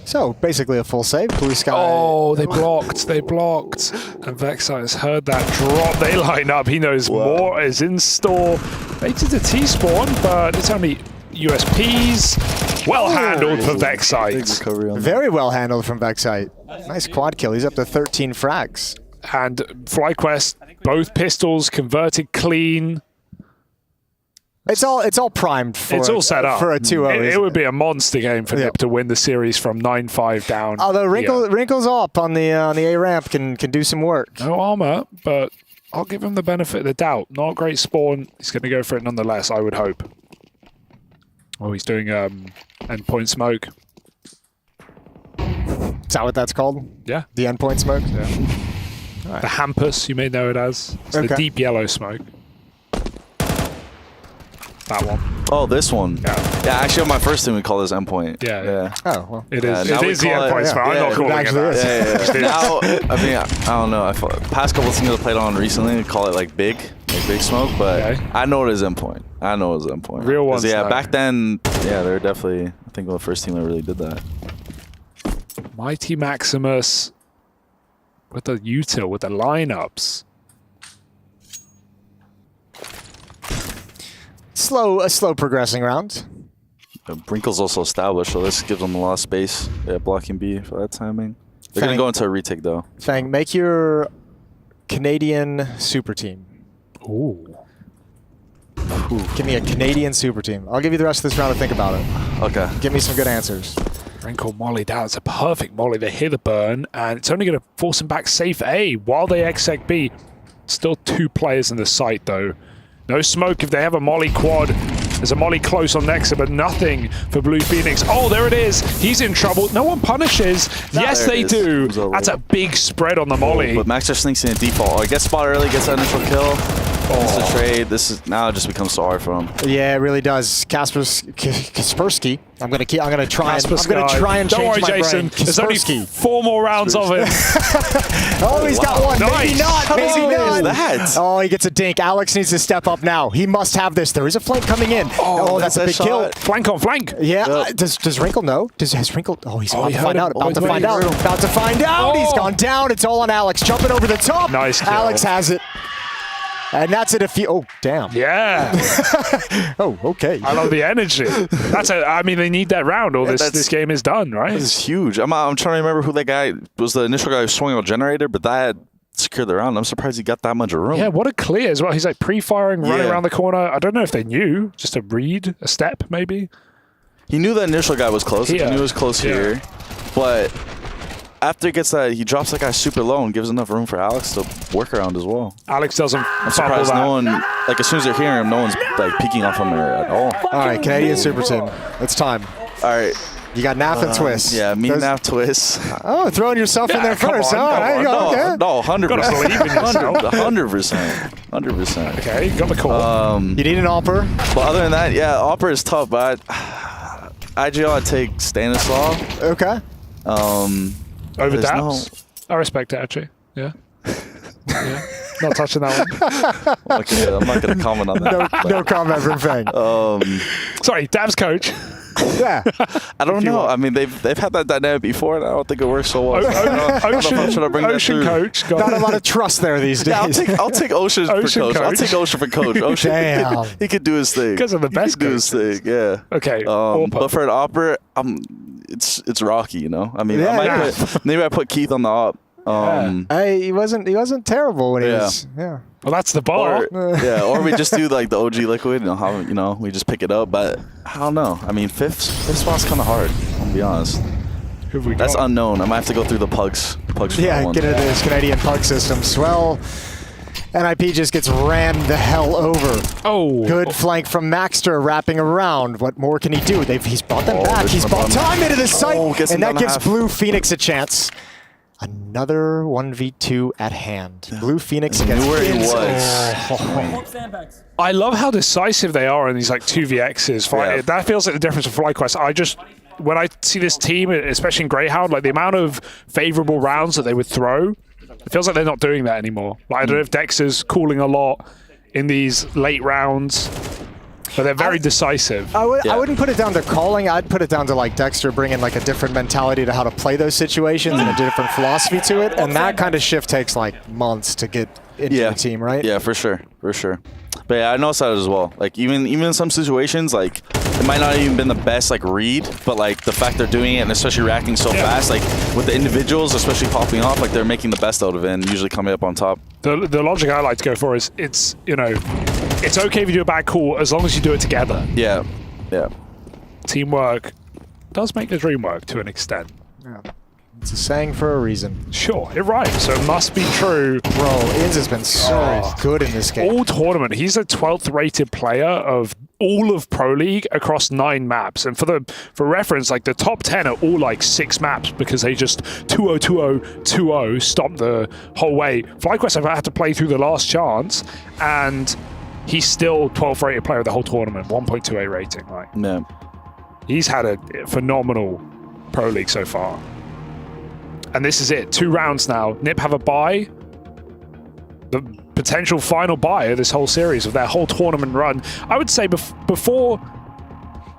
[SPEAKER 11] So, basically a full save. Blue Sky.
[SPEAKER 22] Oh, they blocked. They blocked. And Vexite's heard that drop. They line up. He knows more is in store. Baited the T-spawn, but it's only USPs. Well handled for Vexite.
[SPEAKER 11] Very well handled from Vexite. Nice quad kill. He's up to 13 frags.
[SPEAKER 22] And FlyQuest, both pistols converted clean.
[SPEAKER 11] It's all primed for
[SPEAKER 22] it's all set up
[SPEAKER 11] for a 2-0.
[SPEAKER 22] It would be a monster game for Nip to win the series from 9-5 down.
[SPEAKER 11] Although Wrinkles up on the A ramp can do some work.
[SPEAKER 22] No armor, but I'll give him the benefit of the doubt. Not a great spawn. He's going to go for it nonetheless, I would hope. Oh, he's doing endpoint smoke.
[SPEAKER 11] Is that what that's called?
[SPEAKER 22] Yeah.
[SPEAKER 11] The endpoint smoke?
[SPEAKER 22] Yeah. The Hampus, you may know it as. It's the deep yellow smoke. That one.
[SPEAKER 9] Oh, this one. Yeah, actually on my first team we call this endpoint.
[SPEAKER 22] Yeah.
[SPEAKER 11] Oh, well.
[SPEAKER 22] It is the endpoint spot. I'm not calling it that.
[SPEAKER 9] Now, I mean, I don't know. Past couple of teams I played on recently, we call it like big smoke, but I know it is endpoint.
[SPEAKER 22] Real ones.
[SPEAKER 9] Yeah, back then, they're definitely, I think the first team that really did that.
[SPEAKER 22] Mighty Maximus with the util, with the lineups.
[SPEAKER 11] A slow progressing round.
[SPEAKER 9] Brinkle's also established, so this gives them a lot of space. Yeah, blocking B for that timing. They're going to go into a retake, though.
[SPEAKER 11] Fang, make your Canadian super team.
[SPEAKER 22] Ooh.
[SPEAKER 11] Give me a Canadian super team. I'll give you the rest of this round to think about it.
[SPEAKER 9] Okay.
[SPEAKER 11] Give me some good answers.
[SPEAKER 22] Brinkle molly down. It's a perfect molly. They hear the burn, and it's only going to force them back safe A while they exec B. Still 2 players in the site, though. No smoke if they have a molly quad. There's a molly close on Nexa, but nothing for Blue Phoenix. Oh, there it is. He's in trouble. No one punishes. Yes, they do. That's a big spread on the molly.
[SPEAKER 9] But Max just sneaks in a default. Oh, he gets spot early, gets that initial kill. It's a trade. This is now it just becomes so hard for him.
[SPEAKER 11] Yeah, it really does. Kaspersky. I'm gonna try and change
[SPEAKER 22] Don't worry,
[SPEAKER 11] my
[SPEAKER 22] Jason.
[SPEAKER 11] brain.
[SPEAKER 22] There's only 4 more rounds of it.
[SPEAKER 11] Oh, he's got one.
[SPEAKER 22] Nice.
[SPEAKER 11] Maybe not.
[SPEAKER 9] How
[SPEAKER 11] Maybe not.
[SPEAKER 9] that?
[SPEAKER 11] Oh, he gets a dink. Alex needs to step up now. He must have this. There is a flank coming in. Oh, that's a big kill.
[SPEAKER 22] Flank on flank.
[SPEAKER 11] Yeah. Does Wrinkle know? Has Wrinkle? Oh, he's about to find out. About to find out. About to find out. He's gone down. It's all on Alex. Jumping over the top.
[SPEAKER 22] Nice kill.
[SPEAKER 11] Alex has it. And that's it. Oh, damn.
[SPEAKER 22] Yeah.
[SPEAKER 11] Oh, okay.
[SPEAKER 22] I love the energy. I mean, they need that round, or this game is done, right?
[SPEAKER 9] This is huge. I'm trying to remember who that guy was. The initial guy who swung a generator, but that secured the round. I'm surprised he got that much room.
[SPEAKER 22] Yeah, what a clear as well. He's like pre-firing, running around the corner. I don't know if they knew. Just a read, a step, maybe.
[SPEAKER 9] He knew the initial guy was close. He knew he was close here, but after he gets that, he drops that guy super low and gives enough room for Alex to work around as well.
[SPEAKER 22] Alex doesn't.
[SPEAKER 9] I'm surprised no one, like as soon as they're hearing him, no one's like peeking off him at all.
[SPEAKER 11] All right, Canadian super team. It's time.
[SPEAKER 9] All right.
[SPEAKER 11] You got Nath and Twist.
[SPEAKER 9] Yeah, me and Nath Twist.
[SPEAKER 11] Oh, throwing yourself in there first.
[SPEAKER 9] No, 100%.
[SPEAKER 22] Gotta believe in yourself.
[SPEAKER 9] 100%.
[SPEAKER 22] Okay, you got the call.
[SPEAKER 11] You need an Opper.
[SPEAKER 9] But other than that, yeah, Opper is tough, but IGL, I'd take Stanislaw.
[SPEAKER 11] Okay.
[SPEAKER 22] Over Daps? I respect it, actually. Yeah. Not touching that one.
[SPEAKER 9] Okay, I'm not going to comment on that.
[SPEAKER 11] No comment from Fang.
[SPEAKER 22] Sorry, Daps coach.
[SPEAKER 11] Yeah.
[SPEAKER 9] I don't know. I mean, they've had that dynamic before, and I don't think it works so well.
[SPEAKER 22] Ocean coach.
[SPEAKER 11] Not a lot of trust there these days.
[SPEAKER 9] Yeah, I'll take Ocean for coach. I'll take Ocean for coach. Ocean,
[SPEAKER 11] Damn.
[SPEAKER 9] he could do his thing.
[SPEAKER 22] Because of the best
[SPEAKER 9] do his thing, yeah.
[SPEAKER 22] Okay.
[SPEAKER 9] But for an opper, it's rocky, you know. I mean, maybe I put Keith on the op.
[SPEAKER 11] Hey, he wasn't terrible when he was. Yeah.
[SPEAKER 22] Well, that's the bar.
[SPEAKER 9] Or we just do like the OG liquid and we just pick it up. But I don't know. I mean, fifth spot's kind of hard. I'll be honest. That's unknown. I might have to go through the pugs.
[SPEAKER 11] Yeah, get into this Canadian pug system. Swell. NIP just gets ran the hell over.
[SPEAKER 22] Oh.
[SPEAKER 11] Good flank from Maxter wrapping around. What more can he do? He's brought them back. He's brought time into the site. And that gives Blue Phoenix a chance. Another 1v2 at hand. Blue Phoenix against
[SPEAKER 9] where he was.
[SPEAKER 22] I love how decisive they are in these like 2vx's.
[SPEAKER 9] Yeah.
[SPEAKER 22] That feels like the difference of FlyQuest. When I see this team, especially in Greyhound, like the amount of favorable rounds that they would throw, it feels like they're not doing that anymore. Like I don't know if Dexter's calling a lot in these late rounds. But they're very decisive.
[SPEAKER 11] I wouldn't put it down to calling. I'd put it down to like Dexter bringing like a different mentality to how to play those situations and a different philosophy to it. And that kind of shift takes like months to get into the team, right?
[SPEAKER 9] Yeah, for sure. But yeah, I noticed that as well. Like even in some situations, like it might not even been the best like read, but like the fact they're doing it and especially reacting so fast, like with the individuals, especially popping off, like they're making the best out of it and usually coming up on top.
[SPEAKER 22] The logic I like to go for is it's okay if you do a bad call as long as you do it together.
[SPEAKER 9] Yeah.
[SPEAKER 22] Teamwork does make the dream work to an extent.
[SPEAKER 11] Yeah. It's a saying for a reason.
[SPEAKER 22] Sure, it rhymes, so it must be true.
[SPEAKER 11] Bro, Inz has been so good in this game.
[SPEAKER 22] All tournament, he's a 12th rated player of all of Pro League across 9 maps. And for reference, like the top 10 are all like 6 maps because they just 2-0, 2-0, 2-0 stomped the whole way. FlyQuest have had to play through the last chance, and he's still 12th rated player of the whole tournament, 1.28 rating. Like,
[SPEAKER 9] yeah.
[SPEAKER 22] He's had a phenomenal Pro League so far. And this is it, 2 rounds now. Nip have a bye. The potential final bye of this whole series, of their whole tournament run. I would say before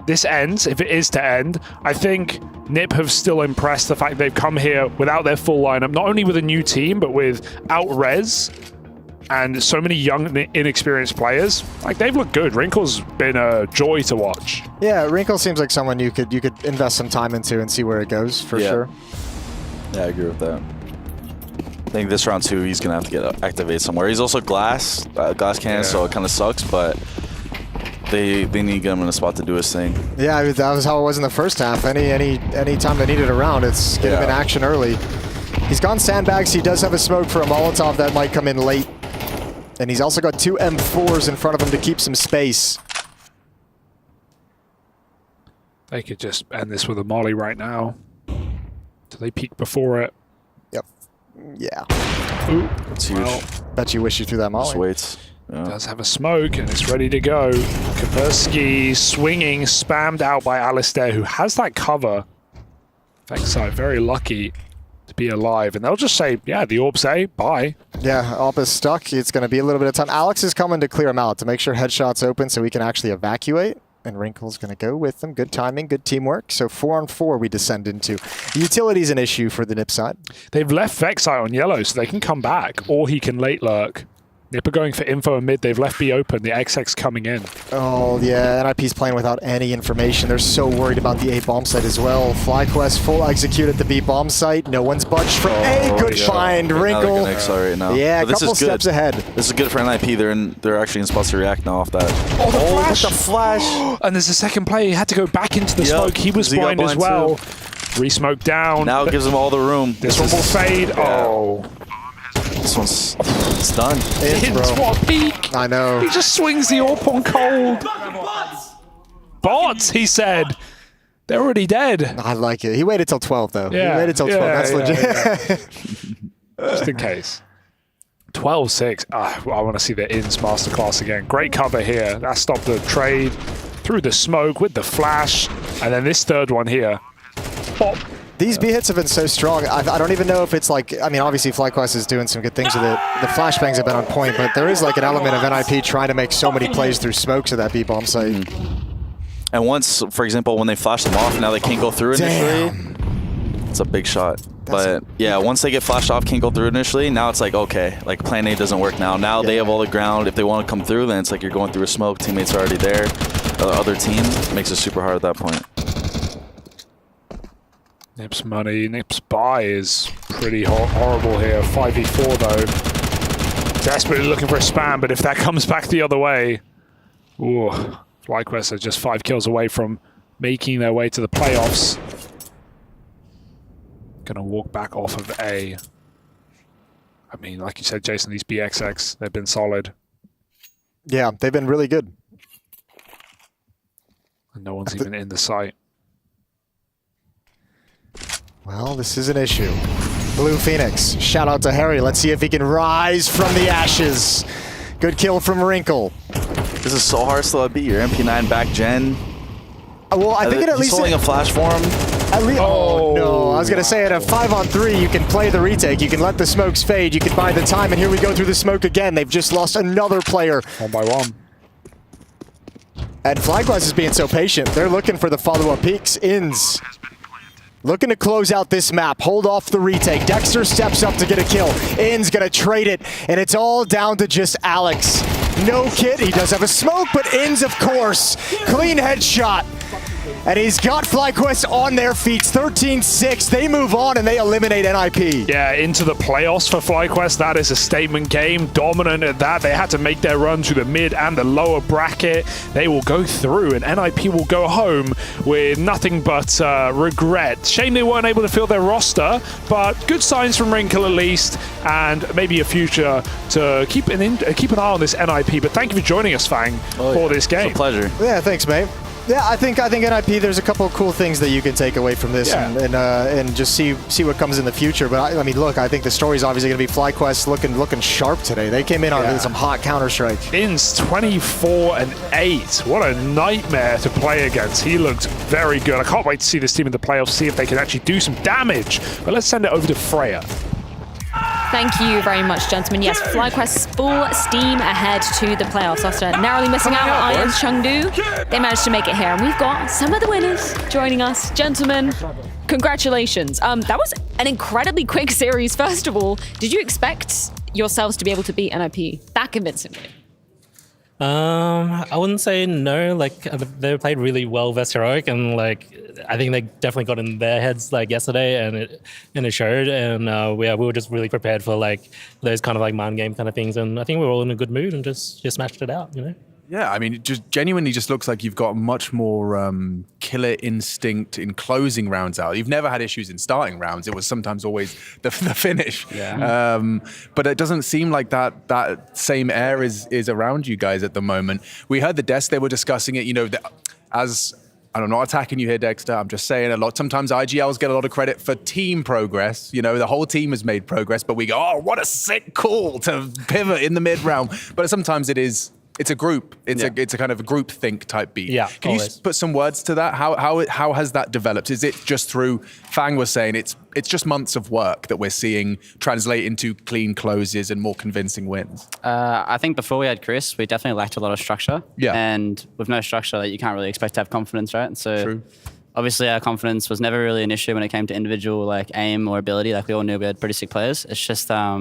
[SPEAKER 22] this ends, if it is to end, I think Nip have still impressed the fact they've come here without their full lineup, not only with a new team, but without res and so many young, inexperienced players. Like, they've looked good. Wrinkle's been a joy to watch.
[SPEAKER 11] Yeah, Wrinkle seems like someone you could invest some time into and see where it goes, for sure.
[SPEAKER 9] Yeah, I agree with that. I think this round 2, he's gonna have to get activate somewhere. He's also glass cannon, so it kind of sucks, but they need to get him in a spot to do his thing.
[SPEAKER 11] Yeah, that was how it was in the first half. Any time they needed a round, it's get him in action early. He's gone sandbags. He does have a smoke for a Molotov that might come in late, and he's also got 2 M4s in front of him to keep some space.
[SPEAKER 22] They could just end this with a molly right now. Do they peek before it?
[SPEAKER 11] Yep. Yeah.
[SPEAKER 22] Ooh.
[SPEAKER 9] That's huge.
[SPEAKER 22] Well,
[SPEAKER 11] bet you wish you threw that molly.
[SPEAKER 9] Just waits. Yeah.
[SPEAKER 22] Does have a smoke, and it's ready to go. Kaspersky swinging, spammed out by Alistair, who has that cover. Vexite very lucky to be alive, and they'll just say, yeah, the Orb say, bye.
[SPEAKER 11] Yeah, Orb is stuck. It's going to be a little bit of time. Alex is coming to clear him out to make sure headshot's open so we can actually evacuate. And Wrinkle's going to go with them. Good timing, good teamwork. So 4-on-4 we descend into. Utility's an issue for the Nip side.
[SPEAKER 22] They've left Vexite on yellow, so they can come back, or he can late lurk. Nip are going for info and mid. They've left B open. The XX coming in.
[SPEAKER 11] Oh, yeah. NIP's playing without any information. They're so worried about the A bomb site as well. FlyQuest full execute at the B bomb site. No one's budged from A. Good find, Wrinkle.
[SPEAKER 9] Now they're gonna accelerate now.
[SPEAKER 11] Yeah, a
[SPEAKER 9] but
[SPEAKER 11] couple steps ahead.
[SPEAKER 9] This is good for NIP. They're actually in spots to react now off that.
[SPEAKER 22] Oh, the flash!
[SPEAKER 9] The flash!
[SPEAKER 22] And there's a second play. He had to go back into the smoke. He was blind as well. Re-smoke down.
[SPEAKER 9] Now it gives him all the room.
[SPEAKER 22] This one will fade. Yeah. Oh.
[SPEAKER 9] This one's it's done.
[SPEAKER 22] What a peak!
[SPEAKER 11] I know.
[SPEAKER 22] He just swings the AWP on cold. Bots, he said. They're already dead.
[SPEAKER 11] I like it. He waited till 12, though.
[SPEAKER 22] Yeah.
[SPEAKER 11] He waited till 12. That's legit.
[SPEAKER 22] Yeah. Just in case. 12-6. I want to see the ins masterclass again. Great cover here. That stopped the trade. Through the smoke with the flash. And then this third one here. Pop.
[SPEAKER 11] These B hits have been so strong. I don't even know if it's like, I mean, obviously FlyQuest is doing some good things with it. The flashbangs have been on point, but there is like an element of NIP trying to make so many plays through smokes at that B bomb site.
[SPEAKER 9] And once, for example, when they flash them off, now they can't go through initially. It's a big shot. But yeah, once they get flashed off, can't go through initially, now it's like, okay, like plan A doesn't work now. Now they have all the ground. If they want to come through, then it's like you're going through a smoke. Teammates are already there. The other team makes it super hard at that point.
[SPEAKER 22] Nip's money, Nip's buy is pretty horrible here. 5v4 though. Desperately looking for a spam, but if that comes back the other way, ooh, FlyQuest are just 5 kills away from making their way to the playoffs. Gonna walk back off of A. I mean, like you said, Jason, these BXX, they've been solid.
[SPEAKER 11] Yeah, they've been really good.
[SPEAKER 22] And no one's even in the site.
[SPEAKER 11] Well, this is an issue. Blue Phoenix, shout out to Harry. Let's see if he can rise from the ashes. Good kill from Wrinkle.
[SPEAKER 9] This is so hard still to beat your MP9 back gen.
[SPEAKER 11] Well, I think at least...
[SPEAKER 9] He's holding a flash for him.
[SPEAKER 11] Oh, no. I was going to say at a 5-on-3, you can play the retake. You can let the smokes fade. You can buy the time. And here we go through the smoke again. They've just lost another player.
[SPEAKER 22] 1 by 1.
[SPEAKER 11] And FlyQuest is being so patient. They're looking for the follow-up peaks. Ins. Looking to close out this map. Hold off the retake. Dexter steps up to get a kill. In's going to trade it. And it's all down to just Alex. No kit. He does have a smoke, but Ins, of course. Clean headshot. And he's got FlyQuest on their feet. 13-6. They move on and they eliminate NIP.
[SPEAKER 22] Yeah, into the playoffs for FlyQuest. That is a statement game. Dominant at that. They had to make their run through the mid and the lower bracket. They will go through and NIP will go home with nothing but regret. Shame they weren't able to fill their roster, but good signs from Wrinkle at least, and maybe a future to keep an eye on this NIP. But thank you for joining us, Fang, for this game.
[SPEAKER 9] It's a pleasure.
[SPEAKER 11] Yeah, thanks, mate. Yeah, I think NIP. There's a couple of cool things that you can take away from this, and just see what comes in the future. But I mean, look, I think the story's obviously going to be FlyQuest looking sharp today. They came in on some hot Counter-Strike.
[SPEAKER 22] In's 24-8. What a nightmare to play against. He looked very good. I can't wait to see this team in the playoffs, see if they can actually do some damage. But let's send it over to Freya.
[SPEAKER 20] Thank you very much, gentlemen. Yes, FlyQuest full steam ahead to the playoffs after narrowly missing out on Iron's Chengdu. They managed to make it here, and we've got some of the winners joining us. Gentlemen, congratulations. That was an incredibly quick series, first of all. Did you expect yourselves to be able to beat NIP that convincingly?
[SPEAKER 13] I wouldn't say no. Like, they played really well versus Heroic, and like I think they definitely got in their heads like yesterday, and it showed. And we were just really prepared for like those kind of like mind game kind of things. And I think we were all in a good mood and just smashed it out, you know.
[SPEAKER 21] Yeah, I mean, it just genuinely just looks like you've got much more killer instinct in closing rounds out. You've never had issues in starting rounds. It was sometimes always the finish.
[SPEAKER 13] Yeah.
[SPEAKER 21] But it doesn't seem like that same air is around you guys at the moment. We heard the desk, they were discussing it, you know, as... I'm not attacking you here, Dexter. I'm just saying a lot. Sometimes IGLs get a lot of credit for team progress. You know, the whole team has made progress, but we go, oh, what a sick call to pivot in the mid round. But sometimes it's a group. It's a kind of a group think type beat.
[SPEAKER 13] Yeah,
[SPEAKER 21] Can you put some words to that? How has that developed? Is it just through, Fang was saying, it's just months of work that we're seeing translate into clean closes and more convincing wins?
[SPEAKER 6] I think before we had Chris, we definitely lacked a lot of structure.
[SPEAKER 21] Yeah.
[SPEAKER 6] And with no structure, you can't really expect to have confidence, right? So
[SPEAKER 21] True.
[SPEAKER 6] Obviously our confidence was never really an issue when it came to individual like aim or ability. Like we all knew we had pretty sick players. It's just I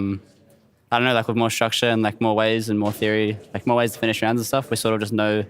[SPEAKER 6] don't know, like with more structure and like more ways and more theory, like more ways to finish rounds and stuff, we sort of just know,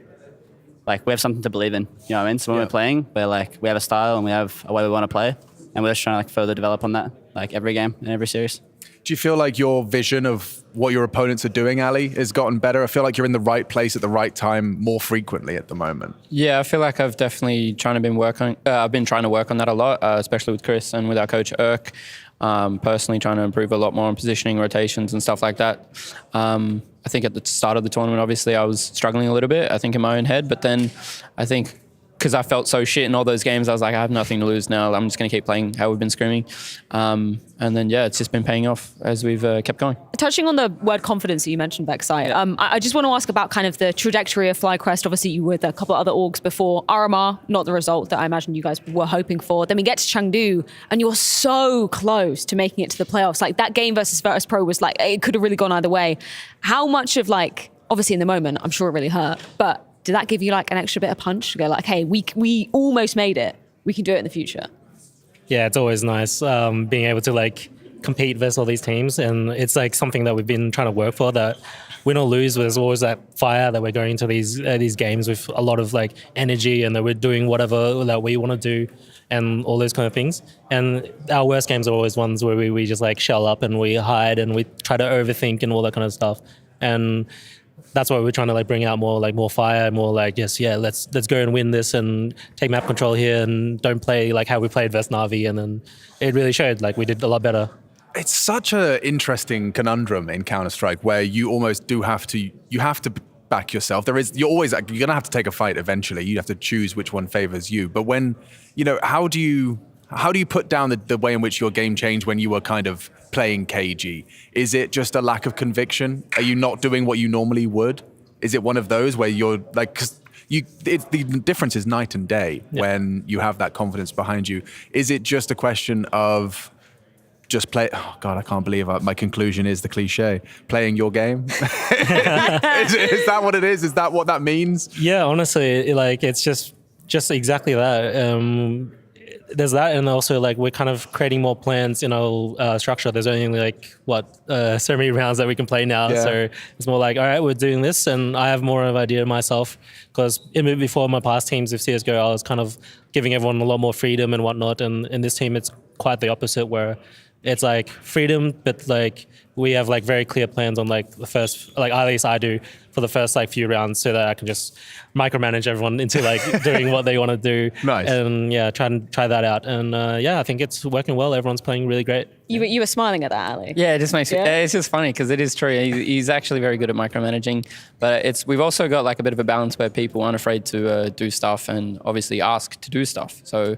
[SPEAKER 6] like we have something to believe in, you know what I mean? So when we're playing, we're like, we have a style and we have a way we want to play, and we're just trying to like further develop on that, like every game and every series.
[SPEAKER 21] Do you feel like your vision of what your opponents are doing, Ali, has gotten better? I feel like you're in the right place at the right time more frequently at the moment.
[SPEAKER 10] Yeah, I feel like I've definitely I've been trying to work on that a lot, especially with Chris and with our coach Irk. Personally trying to improve a lot more on positioning, rotations and stuff like that. I think at the start of the tournament, obviously I was struggling a little bit, I think in my own head, but then I think because I felt so shit in all those games, I was like, I have nothing to lose now. I'm just going to keep playing how we've been screaming. And then, yeah, it's just been paying off as we've kept going.
[SPEAKER 20] Touching on the word confidence that you mentioned, Backside, I just want to ask about kind of the trajectory of FlyQuest. Obviously, you were with a couple of other orgs before. RMR, not the result that I imagine you guys were hoping for. Then we get to Chengdu, and you're so close to making it to the playoffs. Like, that game versus Virtus Pro was like, it could have really gone either way. How much of, like, obviously in the moment, I'm sure it really hurt, but did that give you, like, an extra bit of punch to go, like, hey, we almost made it. We can do it in the future?
[SPEAKER 13] Yeah, it's always nice being able to like compete versus all these teams, and it's like something that we've been trying to work for. That win or lose, there's always that fire that we're going into these games with a lot of like energy, and that we're doing whatever that we want to do, and all those kind of things. And our worst games are always ones where we just like shell up and we hide and we try to overthink and all that kind of stuff. And that's why we're trying to like bring out more fire, more like, let's go and win this and take map control here and don't play like how we played versus Na'Vi. And then it really showed, like we did a lot better.
[SPEAKER 21] It's such an interesting conundrum in Counter-Strike where you almost have to back yourself. You're gonna have to take a fight eventually. You have to choose which one favors you. But when, you know, how do you put down the way in which your game changed when you were kind of playing KG? Is it just a lack of conviction? Are you not doing what you normally would? Is it one of those where you're like, the difference is night and day when you have that confidence behind you? Is it just a question of just play? Oh God, I can't believe my conclusion is the cliche. Playing your game. is that what it is? Is that what that means?
[SPEAKER 13] Yeah, honestly, like it's just exactly that. there's that, and also like we're kind of creating more plans in our structure. There's only like so many rounds that we can play now, so it's more like, all right, we're doing this, and I have more of an idea myself, because before my past teams with CS:GO, I was kind of giving everyone a lot more freedom and whatnot, and in this team it's quite the opposite, where it's like freedom, but like we have like very clear plans on like the first, like at least I do, for the first like few rounds, so that I can just micromanage everyone into like doing what they want to do.
[SPEAKER 21] Nice.
[SPEAKER 13] And try that out. And I think it's working well. Everyone's playing really great.
[SPEAKER 20] You were smiling at that, Ali.
[SPEAKER 10] Yeah, it just makes it's just funny because it is true. He's actually very good at micromanaging, but we've also got like a bit of a balance where people aren't afraid to do stuff and obviously ask to do stuff. So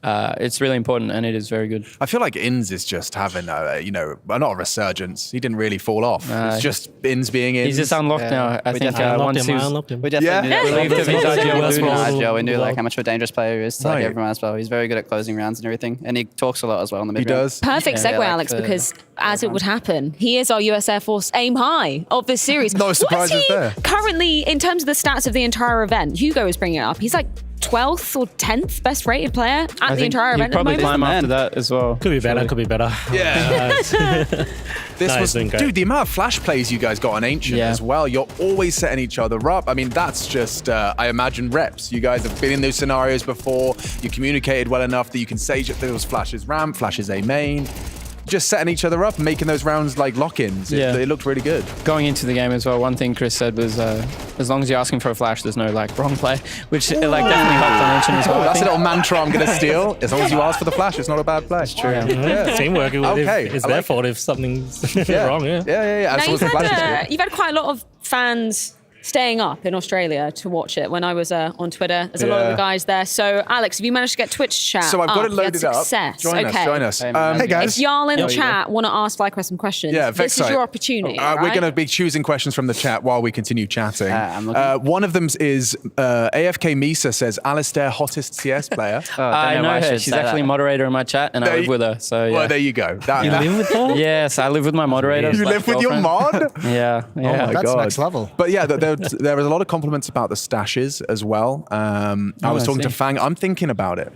[SPEAKER 10] it's really important, and it is very good.
[SPEAKER 21] I feel like Inns is just having not a resurgence. He didn't really fall off. It's just Inns being Inns.
[SPEAKER 10] He's just unlocked now. I think once he was
[SPEAKER 6] We definitely knew we knew like how much of a dangerous player he is to like everyone as well. He's very good at closing rounds and everything, and he talks a lot as well in the mid.
[SPEAKER 21] He does.
[SPEAKER 20] Perfect segue, Alex, because as it would happen, he is our US Air Force aim high of this series.
[SPEAKER 21] No surprises there.
[SPEAKER 20] Currently, in terms of the stats of the entire event, Hugo is bringing it up. He's like 12th or 10th best rated player at the entire event.
[SPEAKER 10] Probably climb after that as well.
[SPEAKER 13] Could be better. Could be better.
[SPEAKER 21] Yeah.
[SPEAKER 13] Dude,
[SPEAKER 21] the amount of flash plays you guys got on Ancient as well. You're always setting each other up. I mean, that's just, I imagine, reps. You guys have been in those scenarios before. You communicated well enough that you can say those flashes ramp, flashes A main. Just setting each other up, making those rounds like lock-ins. It looked really good.
[SPEAKER 10] Going into the game as well, one thing Chris said was, as long as you're asking for a flash, there's no like wrong play, which definitely helped on Ancient as well.
[SPEAKER 21] That's a little mantra I'm going to steal. As long as you ask for the flash, it's not a bad play. That's
[SPEAKER 10] true.
[SPEAKER 13] Teamwork. It's their fault if something's wrong.
[SPEAKER 21] Yeah.
[SPEAKER 20] Now, you've had quite a lot of fans staying up in Australia to watch it when I was on Twitter. There's a lot of the guys there. So, Alex, have you managed to get Twitch chat?
[SPEAKER 21] So I've got it loaded up.
[SPEAKER 20] Success.
[SPEAKER 21] Join us.
[SPEAKER 20] Hey
[SPEAKER 21] guys.
[SPEAKER 20] If y'all in the chat want to ask FlyQuest some questions, this is your opportunity.
[SPEAKER 21] We're going to be choosing questions from the chat while we continue chatting. One of them is AFK Misa says, Alistair, hottest CS player.
[SPEAKER 10] I know her. She's actually moderator in my chat, and I live with her. So
[SPEAKER 21] well, there you go.
[SPEAKER 13] You live with her?
[SPEAKER 10] Yes, I live with my moderator.
[SPEAKER 21] You live with your mod?
[SPEAKER 10] Yeah.
[SPEAKER 21] Oh my
[SPEAKER 7] That's
[SPEAKER 21] God.
[SPEAKER 7] next level.
[SPEAKER 21] But yeah, there was a lot of compliments about the stashes as well. I was talking to Fang. I'm thinking about it.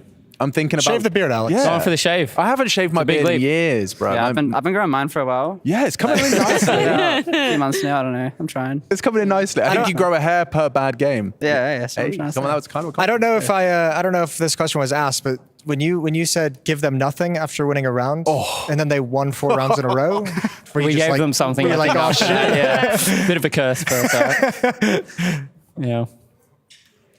[SPEAKER 7] Shave the beard, Alex.
[SPEAKER 21] Yeah.
[SPEAKER 10] Going for the shave.
[SPEAKER 21] I haven't shaved my beard in years, bro.
[SPEAKER 6] Yeah, I've been growing mine for a while.
[SPEAKER 21] Yeah, it's coming in nicely.
[SPEAKER 6] A few months now, I don't know. I'm trying.
[SPEAKER 21] It's coming in nicely. I think you grow a hair per bad game.
[SPEAKER 6] Yeah. So I'm trying to
[SPEAKER 21] that was kind of.
[SPEAKER 7] I don't know if I don't know if this question was asked, but when you said give them nothing after winning a round, and then they won 4 rounds in a row,
[SPEAKER 10] we gave them something.
[SPEAKER 7] We're like, oh shit.
[SPEAKER 10] Yeah, bit of a curse, but yeah.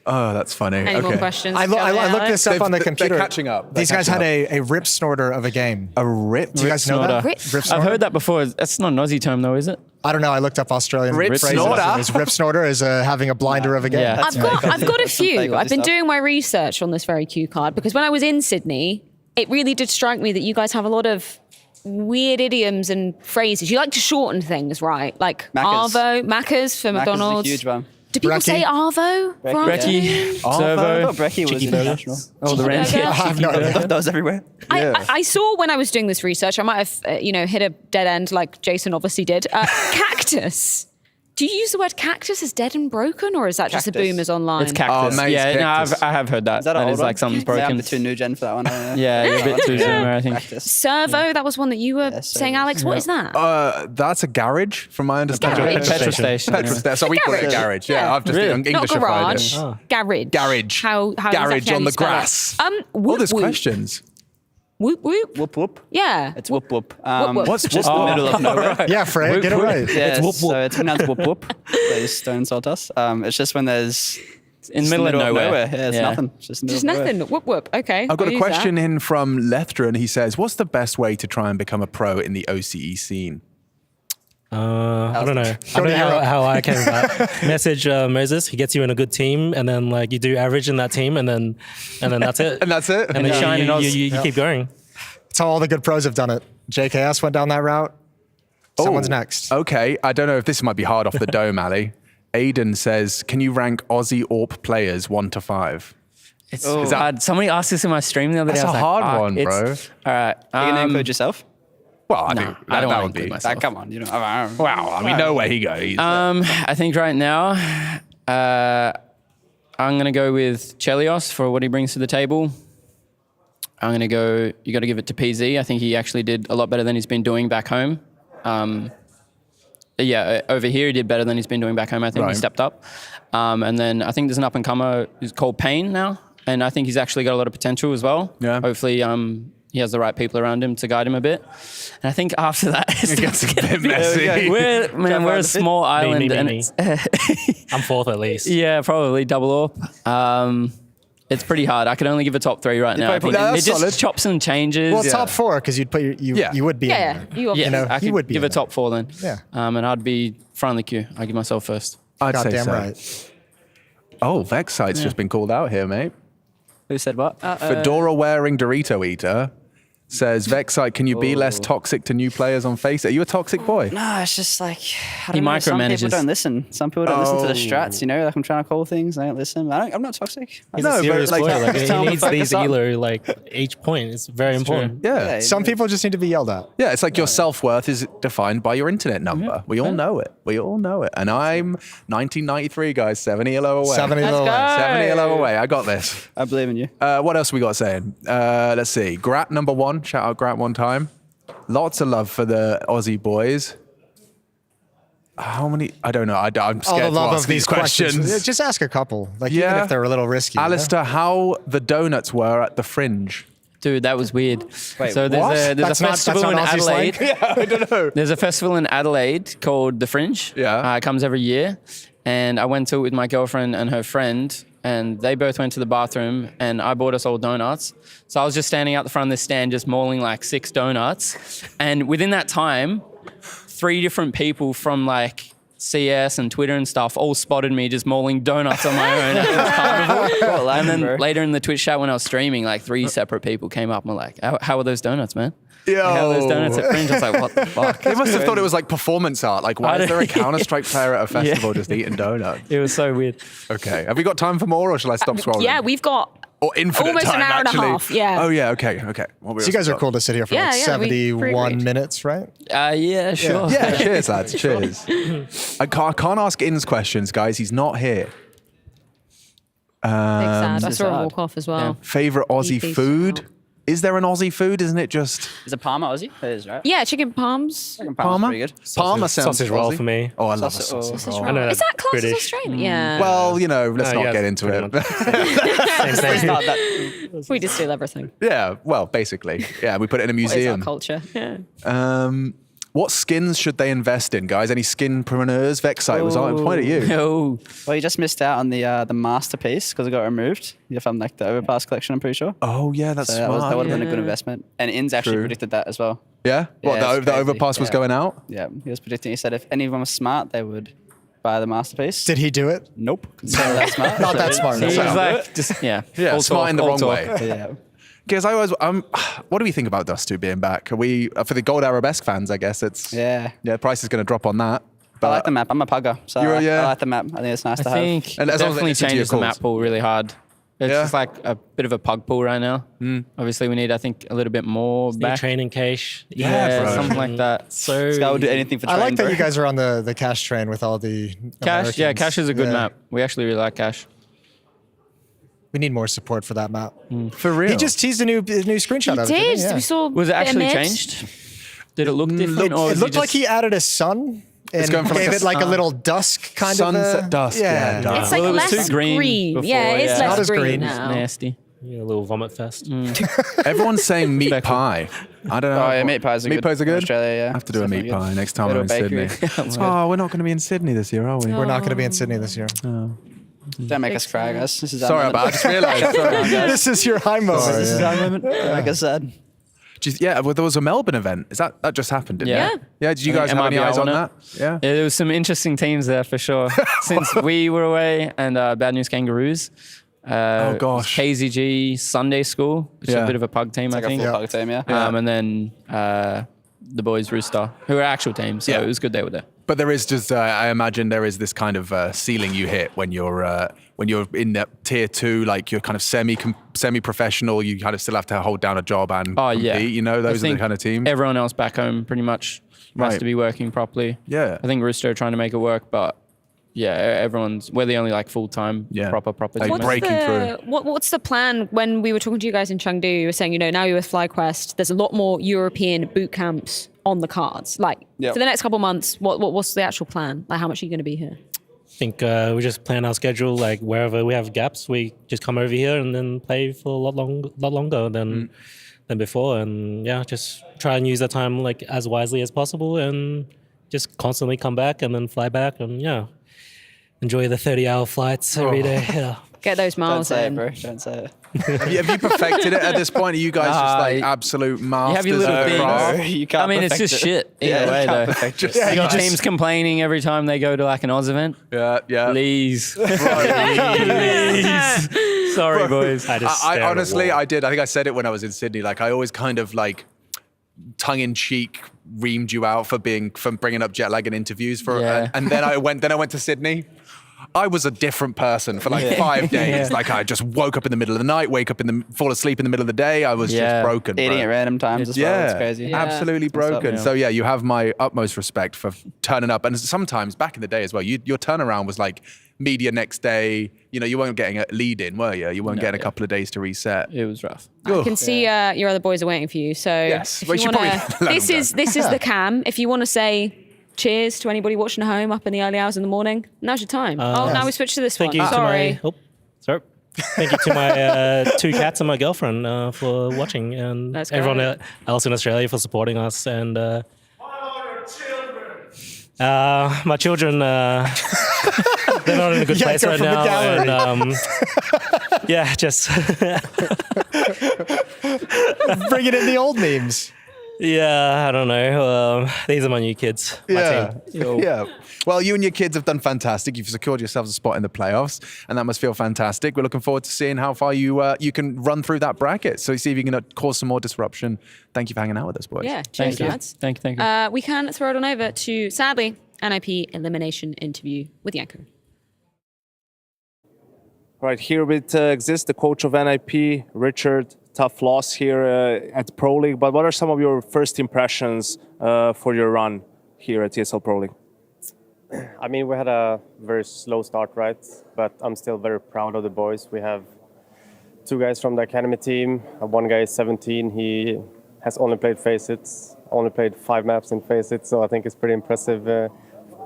[SPEAKER 21] Oh, that's funny.
[SPEAKER 20] Any more questions?
[SPEAKER 7] I looked this up on the computer.
[SPEAKER 21] They're catching up.
[SPEAKER 7] These guys had a rip snorter of a game.
[SPEAKER 21] A rip?
[SPEAKER 7] Do you guys know that?
[SPEAKER 20] Rip
[SPEAKER 7] snorter?
[SPEAKER 10] I've heard that before. That's not an Aussie term though, is it?
[SPEAKER 7] I don't know. I looked up Australian
[SPEAKER 21] rip
[SPEAKER 7] phrases.
[SPEAKER 21] snorter.
[SPEAKER 7] Rip snorter is having a blinder of a game.
[SPEAKER 10] Yeah.
[SPEAKER 20] I've got a few. I've been doing my research on this very cue card because when I was in Sydney, it really did strike me that you guys have a lot of weird idioms and phrases. You like to shorten things, right? Like
[SPEAKER 6] Maccas.
[SPEAKER 20] Arvo, Macca's for McDonald's.
[SPEAKER 6] Is a huge one.
[SPEAKER 20] Do people
[SPEAKER 7] Brekkie.
[SPEAKER 20] say Arvo?
[SPEAKER 10] Brekkie, Servo,
[SPEAKER 6] Brekkie was international.
[SPEAKER 10] Oh, the Rams.
[SPEAKER 20] Burger.
[SPEAKER 7] I have no idea.
[SPEAKER 6] Those everywhere.
[SPEAKER 20] I saw when I was doing this research, I might have hit a dead end like Jason obviously did. Cactus. Do you use the word cactus as dead and broken, or is that just a boomers online?
[SPEAKER 10] It's cactus.
[SPEAKER 21] Oh, mate,
[SPEAKER 10] yeah,
[SPEAKER 21] cactus.
[SPEAKER 10] no, I have heard that.
[SPEAKER 6] Is that
[SPEAKER 10] is like something's broken.
[SPEAKER 6] I'm too new gen for that one.
[SPEAKER 10] Yeah, you're a bit too zoomer, I think.
[SPEAKER 6] Cactus.
[SPEAKER 20] Servo, that was one that you were saying, Alex. What is that?
[SPEAKER 21] That's a garage, from my understanding.
[SPEAKER 20] Garage.
[SPEAKER 10] Petrol station.
[SPEAKER 21] Petrol station. So we call it a garage. Yeah, I've just
[SPEAKER 10] Really?
[SPEAKER 20] Not
[SPEAKER 21] English-ified
[SPEAKER 20] garage.
[SPEAKER 21] it.
[SPEAKER 20] Garage.
[SPEAKER 21] Garage.
[SPEAKER 20] How
[SPEAKER 21] Garage
[SPEAKER 20] exactly
[SPEAKER 21] on
[SPEAKER 20] you
[SPEAKER 21] the
[SPEAKER 20] spell it?
[SPEAKER 21] grass.
[SPEAKER 20] Whoop,
[SPEAKER 21] There's
[SPEAKER 20] whoop.
[SPEAKER 21] questions.
[SPEAKER 20] Whoop whoop.
[SPEAKER 6] Whoop whoop.
[SPEAKER 20] Yeah.
[SPEAKER 6] It's whoop whoop.
[SPEAKER 20] whoop.
[SPEAKER 21] What's
[SPEAKER 6] just the middle of nowhere?
[SPEAKER 7] Yeah, Fred, get it right.
[SPEAKER 6] Yeah,
[SPEAKER 10] It's whoop whoop.
[SPEAKER 6] so it's pronounced whoop whoop. Please don't insult us. It's just when there's
[SPEAKER 10] In the middle of nowhere.
[SPEAKER 6] Yeah, it's nothing. It's just,
[SPEAKER 20] Just nothing. Whoop whoop. Okay.
[SPEAKER 21] I've got
[SPEAKER 20] I'll
[SPEAKER 21] a
[SPEAKER 20] use
[SPEAKER 21] question
[SPEAKER 20] that.
[SPEAKER 21] in from Lethran. He says, what's the best way to try and become a pro in the OCE scene?
[SPEAKER 13] I don't know. I don't know how I came about. Message Moses. He gets you in a good team, and then like you do average in that team, and then that's it.
[SPEAKER 21] And that's it?
[SPEAKER 13] And then you keep going.
[SPEAKER 7] That's how all the good pros have done it. JKS went down that route. Someone's next.
[SPEAKER 21] Okay, I don't know if this might be hard off the dome, Ali. Aiden says, can you rank Aussie AWP players 1 to 5?
[SPEAKER 10] It's hard. Somebody asked this in my stream the other day.
[SPEAKER 21] That's
[SPEAKER 10] I was
[SPEAKER 21] a
[SPEAKER 10] like,
[SPEAKER 21] hard one,
[SPEAKER 10] it's-
[SPEAKER 21] bro.
[SPEAKER 10] All right.
[SPEAKER 6] Are you gonna include yourself?
[SPEAKER 21] Well, I
[SPEAKER 10] No,
[SPEAKER 21] think
[SPEAKER 10] I don't
[SPEAKER 21] that
[SPEAKER 10] want
[SPEAKER 21] would
[SPEAKER 10] to include
[SPEAKER 21] be.
[SPEAKER 10] myself.
[SPEAKER 6] Come on, you know.
[SPEAKER 21] Wow, I mean, know where he goes.
[SPEAKER 10] I think right now, I'm going to go with Chelios for what he brings to the table. I'm going to go, you got to give it to PZ. I think he actually did a lot better than he's been doing back home. Over here he did better than he's been doing back home. I think he stepped up. And then I think there's an up-and-comer who's called Payne now. And I think he's actually got a lot of potential as well. Yeah. Hopefully he has the right people around him to guide him a bit. And I think after that, it gets a bit
[SPEAKER 21] messy.
[SPEAKER 10] We're a small island.
[SPEAKER 13] Me. I'm fourth at least.
[SPEAKER 10] Yeah, probably double AWP. It's pretty hard. I can only give a top 3 right now. I think it just chops and changes.
[SPEAKER 11] Well, top 4 because you'd put you would be.
[SPEAKER 20] Yeah,
[SPEAKER 10] I could
[SPEAKER 11] would be
[SPEAKER 10] give a top 4 then.
[SPEAKER 11] Yeah.
[SPEAKER 10] And I'd be front of the queue. I'd give myself first.
[SPEAKER 21] I'd say
[SPEAKER 11] Goddamn
[SPEAKER 21] so.
[SPEAKER 11] right.
[SPEAKER 21] Oh, Vexite's just been called out here, mate.
[SPEAKER 6] Who said what?
[SPEAKER 21] Fedora-wearing Dorito eater says, Vexite, can you be less toxic to new players on Face? Are you a toxic boy?
[SPEAKER 6] No, it's just like, I
[SPEAKER 10] He
[SPEAKER 6] don't know, some
[SPEAKER 10] micromanages.
[SPEAKER 6] people don't listen. Some people don't listen to the strats, you know? Like, I'm trying to call things, they don't listen. I'm not toxic.
[SPEAKER 13] He's a serious player. Like, he
[SPEAKER 6] tell him to
[SPEAKER 13] needs
[SPEAKER 6] focus
[SPEAKER 13] these
[SPEAKER 6] up.
[SPEAKER 13] elo, like, each point. It's very important.
[SPEAKER 21] Yeah.
[SPEAKER 11] Some people just need to be yelled at.
[SPEAKER 21] Yeah, it's like your self-worth is defined by your internet number. We all know it. We all know it. And I'm 1993, guys, 70 elo away.
[SPEAKER 11] 70 elo away.
[SPEAKER 21] 70 elo away. I got this.
[SPEAKER 6] I believe in you.
[SPEAKER 21] What else we got saying? Let's see. Grat number 1. Shout out Grat one time. Lots of love for the Aussie boys. How many? I don't know. I'm
[SPEAKER 11] All
[SPEAKER 21] scared
[SPEAKER 11] the love
[SPEAKER 21] to ask
[SPEAKER 11] of these questions. Yeah, just ask a couple. Like, even if they're a little risky.
[SPEAKER 21] Alistair, how the donuts were at the Fringe?
[SPEAKER 10] Dude, that was weird.
[SPEAKER 21] Wait,
[SPEAKER 10] so there's
[SPEAKER 21] what?
[SPEAKER 10] a festival in
[SPEAKER 21] Aussie slang?
[SPEAKER 10] Adelaide.
[SPEAKER 21] Yeah, I don't know.
[SPEAKER 10] There's a festival in Adelaide called The Fringe.
[SPEAKER 21] Yeah.
[SPEAKER 10] It comes every year. And I went to it with my girlfriend and her friend, and they both went to the bathroom, and I bought us all donuts. So I was just standing out the front of this stand, just mauling like 6 donuts. And within that time, 3 different people from like CS and Twitter and stuff all spotted me just mauling donuts on my own at this carnival. And then later in the Twitch chat when I was streaming, like 3 separate people came up and were like, how are those donuts, man?
[SPEAKER 21] Yo.
[SPEAKER 10] How are those donuts at Fringe? I was like, what the fuck?
[SPEAKER 21] They must have thought it was like performance art. Like, why is there a Counter-Strike player at a festival
[SPEAKER 10] Yeah.
[SPEAKER 21] just eating donuts?
[SPEAKER 10] It was so weird.
[SPEAKER 21] Okay. Have we got time for more, or shall I stop scrolling?
[SPEAKER 20] Yeah, we've got
[SPEAKER 21] Or infinite
[SPEAKER 20] almost
[SPEAKER 21] time,
[SPEAKER 20] an hour
[SPEAKER 21] actually.
[SPEAKER 20] and a half. Yeah.
[SPEAKER 21] Oh, yeah. Okay. Okay. What
[SPEAKER 11] So you guys are cool to sit here for
[SPEAKER 20] Yeah,
[SPEAKER 11] like
[SPEAKER 20] yeah, we
[SPEAKER 11] 71
[SPEAKER 20] agreed.
[SPEAKER 11] minutes, right?
[SPEAKER 10] Yeah, sure.
[SPEAKER 21] Yeah, cheers, lads. Cheers. I can't ask In's questions, guys. He's not here.
[SPEAKER 20] Big sad. I
[SPEAKER 6] It's
[SPEAKER 20] saw him
[SPEAKER 6] sad.
[SPEAKER 20] walk off as well.
[SPEAKER 21] Favorite Aussie
[SPEAKER 20] Beefy.
[SPEAKER 21] food? Is there an Aussie food? Isn't it just
[SPEAKER 6] Is it Parma Aussie? It is, right?
[SPEAKER 20] Yeah, chicken palms.
[SPEAKER 6] Chicken
[SPEAKER 21] Parma?
[SPEAKER 6] Parma's pretty good.
[SPEAKER 21] Parma sounds
[SPEAKER 13] Sausage roll
[SPEAKER 21] Aussie.
[SPEAKER 13] for me.
[SPEAKER 21] Oh, I love a
[SPEAKER 6] Sausage-
[SPEAKER 21] sausage
[SPEAKER 6] oh.
[SPEAKER 21] roll.
[SPEAKER 13] I know
[SPEAKER 20] Is that classed as
[SPEAKER 13] British.
[SPEAKER 20] Australian? Yeah.
[SPEAKER 21] Well, you know, let's not
[SPEAKER 13] yeah,
[SPEAKER 21] get into
[SPEAKER 13] pretty
[SPEAKER 21] it.
[SPEAKER 13] much. Same thing.
[SPEAKER 6] It's not that.
[SPEAKER 20] We just steal everything.
[SPEAKER 21] Yeah, well, basically. Yeah, we put it in a
[SPEAKER 20] What is our
[SPEAKER 21] museum.
[SPEAKER 20] culture? Yeah.
[SPEAKER 21] What skins should they invest in, guys? Any skinpreneurs? Vexite was on point at you.
[SPEAKER 10] No.
[SPEAKER 6] Well, you just missed out on the masterpiece because it got removed. You found like the Overpass collection, I'm pretty sure.
[SPEAKER 21] Oh, yeah, that's
[SPEAKER 6] So
[SPEAKER 21] smart.
[SPEAKER 6] that would have been a good investment. And Inns actually
[SPEAKER 21] True.
[SPEAKER 6] predicted that as well.
[SPEAKER 21] Yeah? What,
[SPEAKER 6] Yeah, it's
[SPEAKER 21] the
[SPEAKER 6] crazy.
[SPEAKER 21] overpass was
[SPEAKER 6] Yeah.
[SPEAKER 21] going out?
[SPEAKER 6] Yeah, he was predicting. He said if any of them were smart, they would buy the masterpiece.
[SPEAKER 11] Did he do it?
[SPEAKER 6] Nope. So that smart.
[SPEAKER 11] Not that smart.
[SPEAKER 10] He was
[SPEAKER 11] That's
[SPEAKER 10] like, just, yeah.
[SPEAKER 21] Yeah,
[SPEAKER 10] all
[SPEAKER 21] smart
[SPEAKER 10] talk,
[SPEAKER 21] in the
[SPEAKER 10] all
[SPEAKER 21] wrong
[SPEAKER 10] talk.
[SPEAKER 21] way.
[SPEAKER 6] Yeah.
[SPEAKER 21] Because I always, what do we think about Dust 2 being back? Are we, for the Gold Arabesque fans, I guess it's,
[SPEAKER 6] Yeah.
[SPEAKER 21] the price is going to drop on that.
[SPEAKER 6] I like the map. I'm a pugger, so
[SPEAKER 21] You're-
[SPEAKER 6] I
[SPEAKER 21] yeah.
[SPEAKER 6] like the map. I think it's nice
[SPEAKER 10] I
[SPEAKER 6] to have.
[SPEAKER 10] think
[SPEAKER 21] And
[SPEAKER 10] it
[SPEAKER 21] as long as
[SPEAKER 10] definitely
[SPEAKER 21] it's into your
[SPEAKER 10] changes the
[SPEAKER 21] calls.
[SPEAKER 10] map pool really hard. It's
[SPEAKER 21] Yeah.
[SPEAKER 10] just like a bit of a pug pool right now. Obviously, we need, I think, a little bit more
[SPEAKER 13] New
[SPEAKER 10] back.
[SPEAKER 13] training cache.
[SPEAKER 10] Yeah,
[SPEAKER 21] bro.
[SPEAKER 10] something like that.
[SPEAKER 13] So
[SPEAKER 6] This guy will do anything for
[SPEAKER 11] I
[SPEAKER 6] train,
[SPEAKER 11] like that
[SPEAKER 6] bro.
[SPEAKER 11] you guys are on the cash train with all the
[SPEAKER 10] Cache, yeah,
[SPEAKER 11] Americans.
[SPEAKER 10] Cache is a good
[SPEAKER 11] Yeah.
[SPEAKER 10] map. We actually really like Cache.
[SPEAKER 11] We need more support for that map.
[SPEAKER 21] For real.
[SPEAKER 11] He just teased a new screenshot
[SPEAKER 20] He
[SPEAKER 11] of it. didn't
[SPEAKER 20] did.
[SPEAKER 11] he? Yeah.
[SPEAKER 20] We saw.
[SPEAKER 10] Was it actually
[SPEAKER 20] Bennett.
[SPEAKER 10] changed? Did it look different?
[SPEAKER 11] It,
[SPEAKER 10] or
[SPEAKER 11] it
[SPEAKER 10] was
[SPEAKER 11] looked like
[SPEAKER 10] just-
[SPEAKER 11] he added a sun and
[SPEAKER 21] going from like
[SPEAKER 11] gave
[SPEAKER 21] a
[SPEAKER 11] it like a
[SPEAKER 21] sun-
[SPEAKER 11] little dusk kind
[SPEAKER 21] Sunset
[SPEAKER 11] of
[SPEAKER 21] dusk, yeah, dark.
[SPEAKER 20] It's like
[SPEAKER 10] Well, it was
[SPEAKER 20] less
[SPEAKER 10] too green before,
[SPEAKER 20] Yeah, it's
[SPEAKER 10] yeah.
[SPEAKER 20] less
[SPEAKER 11] Not as
[SPEAKER 20] green
[SPEAKER 11] green.
[SPEAKER 20] now.
[SPEAKER 10] nasty.
[SPEAKER 13] Yeah, a little vomit fest.
[SPEAKER 21] Everyone's saying meat pie. I don't know.
[SPEAKER 6] Oh, yeah, meat pies are
[SPEAKER 21] Meat
[SPEAKER 6] good.
[SPEAKER 21] pies are good?
[SPEAKER 6] Australia, yeah.
[SPEAKER 21] I have to do a
[SPEAKER 6] Definitely
[SPEAKER 21] meat
[SPEAKER 6] good.
[SPEAKER 21] pie next time
[SPEAKER 6] Go
[SPEAKER 21] I'm
[SPEAKER 6] to
[SPEAKER 21] in
[SPEAKER 6] a bakery.
[SPEAKER 21] Sydney. Oh, we're not going to be in Sydney this year, are we?
[SPEAKER 11] We're not going to be in Sydney this year.
[SPEAKER 6] Don't make us cry, guys. This is
[SPEAKER 21] Sorry
[SPEAKER 6] our
[SPEAKER 21] about it. I
[SPEAKER 6] moment.
[SPEAKER 21] just realised. Sorry.
[SPEAKER 11] This is your high moment.
[SPEAKER 6] This is our moment. Don't make us sad.
[SPEAKER 21] Yeah, well, there was a Melbourne event. Is that just happened? Didn't
[SPEAKER 10] Yeah.
[SPEAKER 21] it? Yeah. Did you
[SPEAKER 10] I
[SPEAKER 21] guys
[SPEAKER 10] think
[SPEAKER 21] have any
[SPEAKER 10] MIBL
[SPEAKER 21] eyes on
[SPEAKER 10] won
[SPEAKER 21] that?
[SPEAKER 10] it.
[SPEAKER 21] Yeah.
[SPEAKER 10] Yeah, there was some interesting teams there for sure. Since we were away and Bad News Kangaroos.
[SPEAKER 21] Oh, gosh.
[SPEAKER 10] KZG Sunday School, which is
[SPEAKER 21] Yeah.
[SPEAKER 10] a bit of a pug team,
[SPEAKER 6] It's like
[SPEAKER 10] I
[SPEAKER 6] a
[SPEAKER 10] think.
[SPEAKER 6] full pug team, yeah.
[SPEAKER 10] And then the boys Rooster, who are actual teams. So
[SPEAKER 21] Yeah.
[SPEAKER 10] it was good they were there.
[SPEAKER 21] But there is just, I imagine there is this kind of ceiling you hit when you're in that tier 2, like you're kind of semi-professional. You kind of still have to hold down a job and
[SPEAKER 10] Oh, yeah.
[SPEAKER 21] compete. You know,
[SPEAKER 10] I
[SPEAKER 21] those are the
[SPEAKER 10] think
[SPEAKER 21] kind of teams.
[SPEAKER 10] Everyone else back home pretty much has
[SPEAKER 21] Right.
[SPEAKER 10] to be working properly.
[SPEAKER 21] Yeah.
[SPEAKER 10] I think Rooster are trying to make it work, but we're the only like full-time proper team.
[SPEAKER 20] What's the plan? When we were talking to you guys in Chengdu, you were saying, now you're with FlyQuest, there's a lot more European boot camps on the cards. Like for the next couple of months, what's the actual plan? Like how much are you going to be here?
[SPEAKER 13] I think we just plan our schedule, like wherever we have gaps, we just come over here and then play for a lot longer than before. And just try and use that time like as wisely as possible and just constantly come back and then fly back and enjoy the 30-hour flights every day. Yeah.
[SPEAKER 20] Get those miles in.
[SPEAKER 6] Don't say it.
[SPEAKER 21] have you perfected it at this point? Are you guys just like absolute masters?
[SPEAKER 6] You have your little
[SPEAKER 21] of the craft?
[SPEAKER 6] things. You can't it's just shit. Either way, though. You got teams complaining every time they go to like an Oz event.
[SPEAKER 21] Yeah.
[SPEAKER 6] Please. Please. Sorry, boys.
[SPEAKER 21] I honestly, I did. I think I said it when I was in Sydney. Like I always kind of like tongue-in-cheek reamed you out for bringing up jet lag in interviews and then I went to Sydney. I was a different person for like 5 days. Like I just woke up in the middle of the night, fall asleep in the middle of the day. I was just broken.
[SPEAKER 6] Eating at random times as well. It's crazy.
[SPEAKER 21] Absolutely broken. So you have my utmost respect for turning up. And sometimes back in the day as well, your turnaround was like media next day. You weren't getting a lead in, were you? You weren't getting a couple of days to reset.
[SPEAKER 10] It was rough.
[SPEAKER 20] I can see your other boys are waiting for you. So
[SPEAKER 21] yes,
[SPEAKER 20] this is the cam. If you want to say cheers to anybody watching at home up in the early hours in the morning, now's your time. Now we switch to this one.
[SPEAKER 13] Sorry. Thank you to my 2 cats and my girlfriend for watching, and everyone else in Australia for supporting us. And my children, they're not in a good place right now. And, just
[SPEAKER 11] bringing in the old memes.
[SPEAKER 13] Yeah, I don't know. These are my new kids. My team.
[SPEAKER 21] Yeah. Well, you and your kids have done fantastic. You've secured yourselves a spot in the playoffs, and that must feel fantastic. We're looking forward to seeing how far you can run through that bracket. So see if you can cause some more disruption. Thank you for hanging out with us, boys.
[SPEAKER 20] Yeah, cheers, lads.
[SPEAKER 10] Thank you.
[SPEAKER 20] We can throw it on over to, sadly, NIP elimination interview with Yanko.
[SPEAKER 8] Right, here with Exist, the coach of NIP, Richard. Tough loss here at Pro League, but what are some of your first impressions for your run here at ESL Pro League?
[SPEAKER 12] I mean, we had a very slow start, right? But I'm still very proud of the boys. We have 2 guys from the academy team. One guy is 17. He has only played Faceit, only played 5 maps in Faceit. So I think it's pretty impressive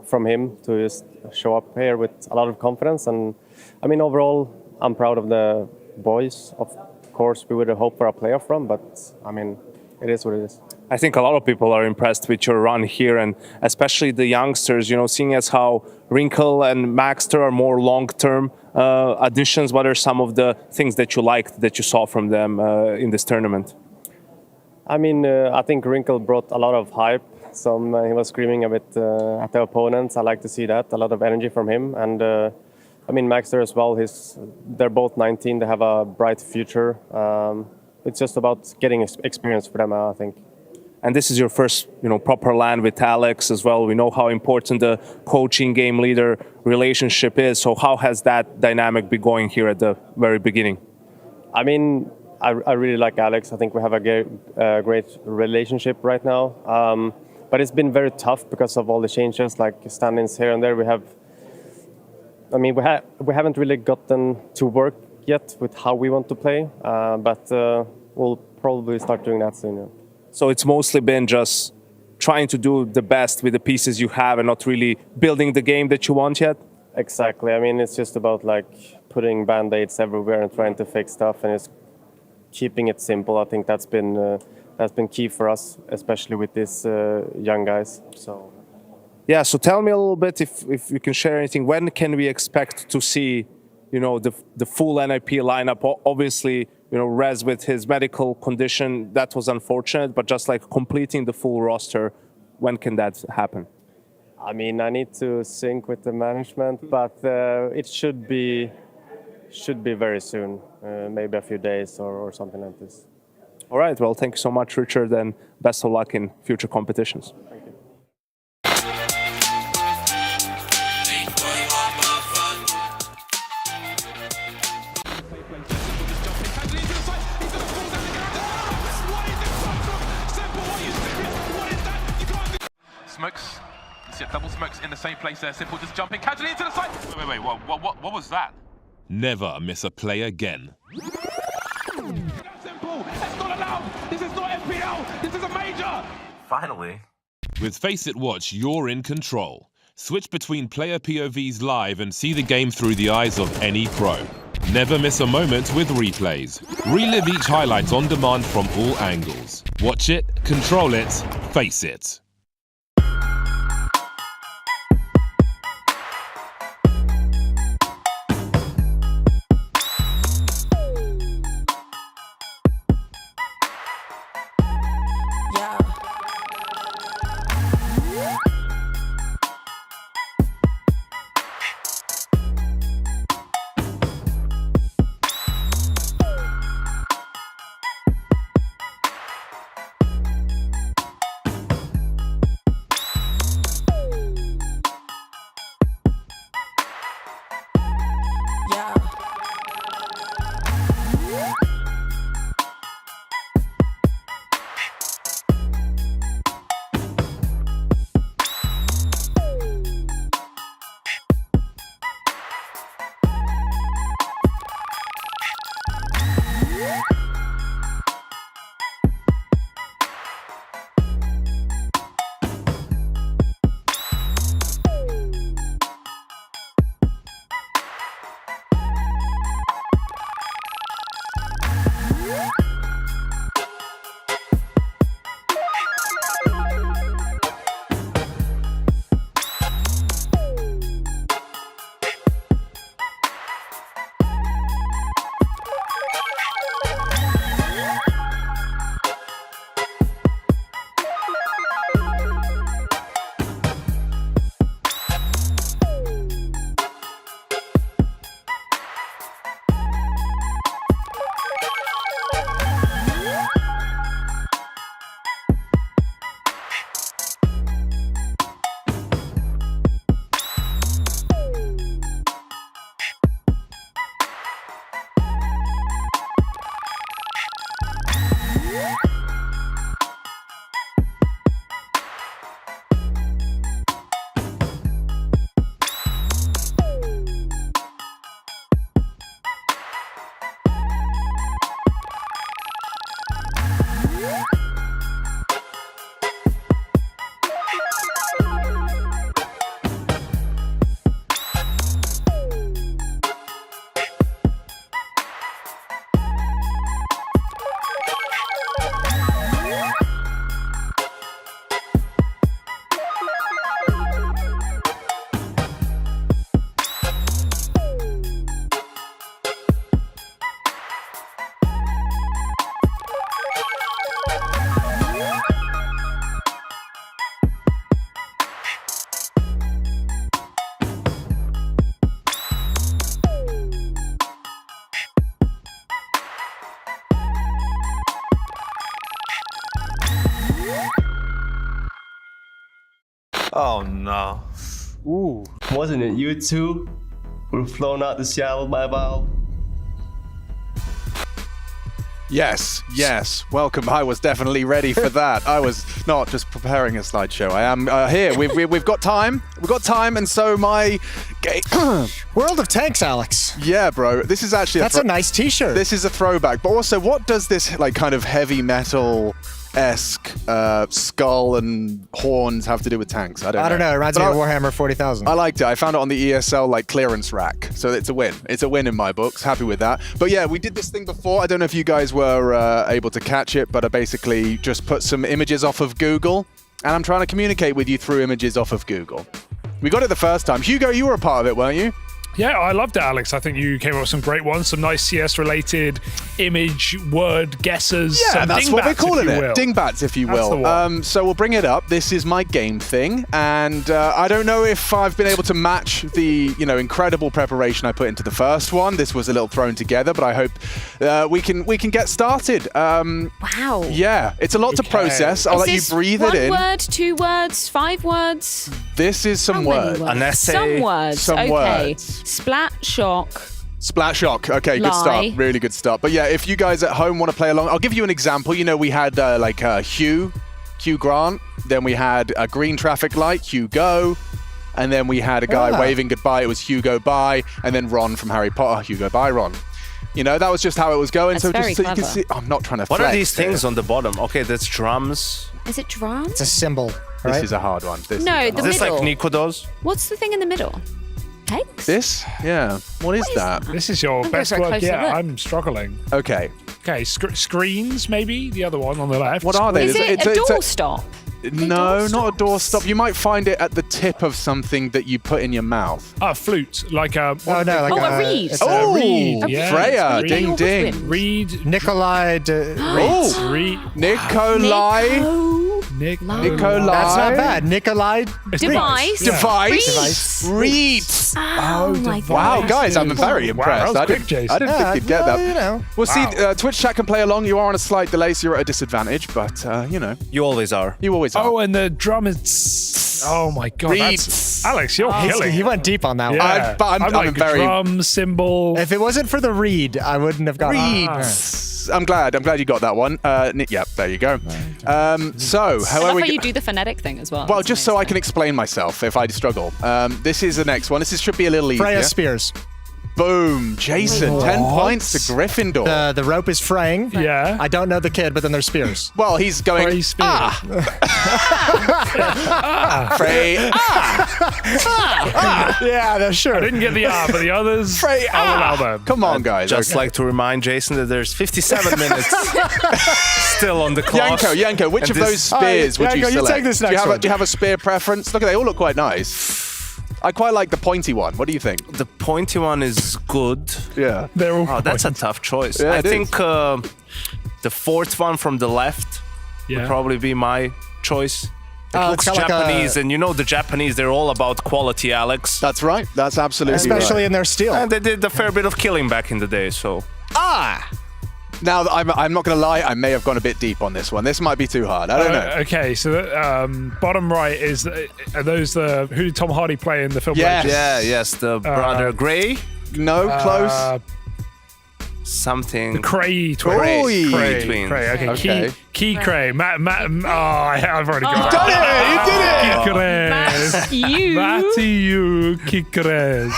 [SPEAKER 12] from him to just show up here with a lot of confidence. And I mean, overall, I'm proud of the boys. Of course, we would have hoped for a playoff run, but I mean, it is what it is.
[SPEAKER 8] I think a lot of people are impressed with your run here, and especially the youngsters, seeing as how Wrinkle and Maxter are more long-term additions. What are some of the things that you liked that you saw from them in this tournament?
[SPEAKER 12] I mean, I think Wrinkle brought a lot of hype. He was screaming a bit at the opponents. I like to see that, a lot of energy from him. And I mean, Maxter as well, they're both 19, they have a bright future. It's just about getting experience for them, I think.
[SPEAKER 8] And this is your first, proper LAN with Alex as well. We know how important the coaching game leader relationship is. So how has that dynamic been going here at the very beginning?
[SPEAKER 12] I mean, I really like Alex. I think we have a great relationship right now. But it's been very tough because of all the changes, like stand-ins here and there. We haven't really gotten to work yet with how we want to play, but we'll probably start doing that soon. Yeah.
[SPEAKER 8] So it's mostly been just trying to do the best with the pieces you have and not really building the game that you want yet?
[SPEAKER 12] Exactly. I mean, it's just about like putting band-aids everywhere and trying to fix stuff, and it's keeping it simple. I think that's been key for us, especially with these young guys. So.
[SPEAKER 8] Yeah, so tell me a little bit, if you can share anything, when can we expect to see, the full NIP lineup? Obviously, Rez with his medical condition, that was unfortunate, but just like completing the full roster, when can that happen?
[SPEAKER 12] I mean, I need to sync with the management, but it should be very soon, maybe a few days or something like this.
[SPEAKER 8] All right, well, thank you so much, Richard, and best of luck in future competitions.
[SPEAKER 12] Thank you.
[SPEAKER 4] Smokes Vincere double smokes in the same place there. Simple just jumping casually into the side. Wait, what was that?
[SPEAKER 5] Never miss a play again.
[SPEAKER 4] Simple, that's not allowed. This is not FPL. This is a major.
[SPEAKER 15] Finally.
[SPEAKER 5] With Face It Watch, you're in control. Switch between player POVs live and see the game through the eyes of any pro. Never miss a moment with replays. Relive each highlight on demand from all angles. Watch it, control it, face it.
[SPEAKER 15] Oh no.
[SPEAKER 12] Ooh. Wasn't it you two who were flown out to Seattle by Valve?
[SPEAKER 21] Yes, yes. Welcome. I was definitely ready for that. I was not just preparing a slideshow. I am here. We've got time. We've got time, and so my
[SPEAKER 11] World of Tanks, Alex.
[SPEAKER 21] Yeah, bro. This is actually
[SPEAKER 11] that's a nice T-shirt.
[SPEAKER 21] This is a throwback. But also, what does this like kind of heavy metal-esque skull and horns have to do with tanks? I don't know.
[SPEAKER 11] It reminds me of Warhammer 40,000.
[SPEAKER 21] I liked it. I found it on the ESL like clearance rack, so it's a win. It's a win in my books. Happy with that. But yeah, we did this thing before. I don't know if you guys were able to catch it, but I basically just put some images off of Google, and I'm trying to communicate with you through images off of Google. We got it the first time. Hugo, you were a part of it, weren't you?
[SPEAKER 22] Yeah, I loved it, Alex. I think you came up with some great ones, some nice CS-related image word guesses.
[SPEAKER 21] Yeah,
[SPEAKER 22] some
[SPEAKER 21] that's what we're calling it.
[SPEAKER 22] will.
[SPEAKER 21] Dingbats, if you
[SPEAKER 22] That's the
[SPEAKER 21] will.
[SPEAKER 22] one.
[SPEAKER 21] So we'll bring it up. This is my game thing, and I don't know if I've been able to match the incredible preparation I put into the first one. This was a little thrown together, but I hope we can get started.
[SPEAKER 20] Wow.
[SPEAKER 21] Yeah, it's a lot to process. I'll let you breathe it in.
[SPEAKER 20] 1 word, 2 words, 5 words?
[SPEAKER 21] This is some words.
[SPEAKER 20] An essay. Some words.
[SPEAKER 21] Some
[SPEAKER 20] okay.
[SPEAKER 21] words.
[SPEAKER 20] Splat, shock.
[SPEAKER 21] Splat shock. Okay, good
[SPEAKER 20] Lie.
[SPEAKER 21] start. Really good start. But yeah, if you guys at home want to play along, I'll give you an example. We had Hugh Hugh Grant. Then we had a green traffic light, Hugo. And then we had a guy waving goodbye. It was Hugo bye. And then Ron from Harry Potter, Hugo bye, Ron. You know, that was just how it was going.
[SPEAKER 20] That's
[SPEAKER 21] so
[SPEAKER 20] very
[SPEAKER 21] just so you can
[SPEAKER 20] clever.
[SPEAKER 21] see. I'm not trying to
[SPEAKER 12] What
[SPEAKER 21] flex
[SPEAKER 12] are these
[SPEAKER 21] here.
[SPEAKER 12] things on the bottom? Okay, that's drums.
[SPEAKER 20] Is it drums?
[SPEAKER 7] It's a symbol, right?
[SPEAKER 21] This is a hard one. This
[SPEAKER 20] No,
[SPEAKER 21] is a
[SPEAKER 20] the
[SPEAKER 21] hard
[SPEAKER 12] Is this like
[SPEAKER 20] middle.
[SPEAKER 12] Nico does?
[SPEAKER 20] What's the thing in the middle? Pegs?
[SPEAKER 21] This? Yeah. What is that?
[SPEAKER 22] This is your
[SPEAKER 20] I'll go
[SPEAKER 22] best
[SPEAKER 20] for a
[SPEAKER 22] work
[SPEAKER 20] closer
[SPEAKER 22] yet.
[SPEAKER 20] look.
[SPEAKER 22] I'm struggling.
[SPEAKER 21] Okay.
[SPEAKER 22] Okay, screens maybe. The other one on the left.
[SPEAKER 21] What are they?
[SPEAKER 20] Is it a doorstop?
[SPEAKER 21] No, not a doorstop. You might find it at the tip of something that you put in your mouth.
[SPEAKER 22] A flute, like a.
[SPEAKER 7] Oh, no, like
[SPEAKER 20] a reed.
[SPEAKER 7] it's
[SPEAKER 21] Oh,
[SPEAKER 22] reed. Yeah,
[SPEAKER 21] Freya,
[SPEAKER 22] it's
[SPEAKER 21] ding
[SPEAKER 22] reed.
[SPEAKER 21] ding.
[SPEAKER 22] Reed.
[SPEAKER 7] Nikolai.
[SPEAKER 21] Oh,
[SPEAKER 22] Reed.
[SPEAKER 21] Nikolai. Nikolai.
[SPEAKER 7] That's not bad. Nikolai.
[SPEAKER 20] Device.
[SPEAKER 21] Device. Reeds.
[SPEAKER 20] Oh my god.
[SPEAKER 21] Wow, guys, I'm very
[SPEAKER 22] Wow,
[SPEAKER 21] impressed.
[SPEAKER 22] that was
[SPEAKER 21] I
[SPEAKER 22] quick,
[SPEAKER 21] didn't
[SPEAKER 22] Jason.
[SPEAKER 21] think you'd get
[SPEAKER 7] well,
[SPEAKER 21] that.
[SPEAKER 7] you know.
[SPEAKER 21] Well, see, Twitch chat can play along. You are on a slight delay, so you're at a disadvantage, but, you know.
[SPEAKER 12] You always are.
[SPEAKER 21] You always are.
[SPEAKER 22] Oh, and the drum is. Oh my god.
[SPEAKER 21] Reeds.
[SPEAKER 22] Alex, you're killing.
[SPEAKER 7] He went deep on that one.
[SPEAKER 22] Yeah.
[SPEAKER 21] But I'm
[SPEAKER 22] like
[SPEAKER 21] very-
[SPEAKER 22] drum cymbal.
[SPEAKER 7] If it wasn't for the reed, I wouldn't have gotten
[SPEAKER 21] Reeds. I'm glad you got that one. Yep, there you go. So,
[SPEAKER 20] I love
[SPEAKER 21] however
[SPEAKER 20] how you do the phonetic thing as well.
[SPEAKER 21] Well,
[SPEAKER 20] That's
[SPEAKER 21] just so I
[SPEAKER 20] amazing.
[SPEAKER 21] can explain myself if I struggle. This is the next one. This should be a little easier.
[SPEAKER 7] Freya Spears.
[SPEAKER 21] Boom. Jason, 10 points to Gryffindor.
[SPEAKER 7] The rope is fraying.
[SPEAKER 22] Yeah.
[SPEAKER 7] I don't know the kid, but then there's Spears.
[SPEAKER 21] Well, he's going,
[SPEAKER 22] Frey Spears.
[SPEAKER 21] Frey,
[SPEAKER 7] Yeah, that's sure.
[SPEAKER 22] I didn't get the R, but the others.
[SPEAKER 21] Frey,
[SPEAKER 22] I'll allow them.
[SPEAKER 21] Come on, guys.
[SPEAKER 12] Just
[SPEAKER 21] okay.
[SPEAKER 12] like to remind Jason that there's 57 minutes still on the clock.
[SPEAKER 21] Yanko, which
[SPEAKER 12] And
[SPEAKER 21] of
[SPEAKER 12] this-
[SPEAKER 21] those spears would you
[SPEAKER 7] Yanko, you
[SPEAKER 21] select?
[SPEAKER 7] take this
[SPEAKER 21] do, you
[SPEAKER 7] next
[SPEAKER 21] have
[SPEAKER 7] one.
[SPEAKER 21] do you have a spear preference? Look, they all look quite nice. I quite like the pointy one. What do you think?
[SPEAKER 12] The pointy one is good.
[SPEAKER 21] Yeah.
[SPEAKER 22] They're all.
[SPEAKER 12] Oh, that's a tough choice.
[SPEAKER 21] Yeah,
[SPEAKER 12] I
[SPEAKER 21] it
[SPEAKER 12] think the fourth one from the left would
[SPEAKER 22] Yeah.
[SPEAKER 12] probably be my choice. It
[SPEAKER 7] Oh,
[SPEAKER 12] looks
[SPEAKER 7] it's got like
[SPEAKER 12] Japanese, and you know the Japanese, they're all about quality, Alex.
[SPEAKER 21] That's right. That's absolutely
[SPEAKER 7] Especially
[SPEAKER 21] right.
[SPEAKER 7] in their steel.
[SPEAKER 12] And they did a fair bit of killing back in the day, so.
[SPEAKER 21] Now, I'm not going to lie, I may have gone a bit deep on this one. This might be too hard. I don't know.
[SPEAKER 22] Okay, so the, bottom right is are those the who did Tom Hardy play in the film?
[SPEAKER 21] Yes.
[SPEAKER 22] Legend?
[SPEAKER 12] Yeah, yes, the brother Gray.
[SPEAKER 21] No, close.
[SPEAKER 12] Something.
[SPEAKER 22] The Cray twins.
[SPEAKER 21] Oi.
[SPEAKER 22] Cray
[SPEAKER 12] twins.
[SPEAKER 22] Cray. Okay.
[SPEAKER 21] Okay.
[SPEAKER 22] Key Cray. Matt. I've already got
[SPEAKER 21] Done
[SPEAKER 22] it.
[SPEAKER 21] it! You did it!
[SPEAKER 22] Key Cray.
[SPEAKER 20] Matthew.
[SPEAKER 22] Matthew Kikres.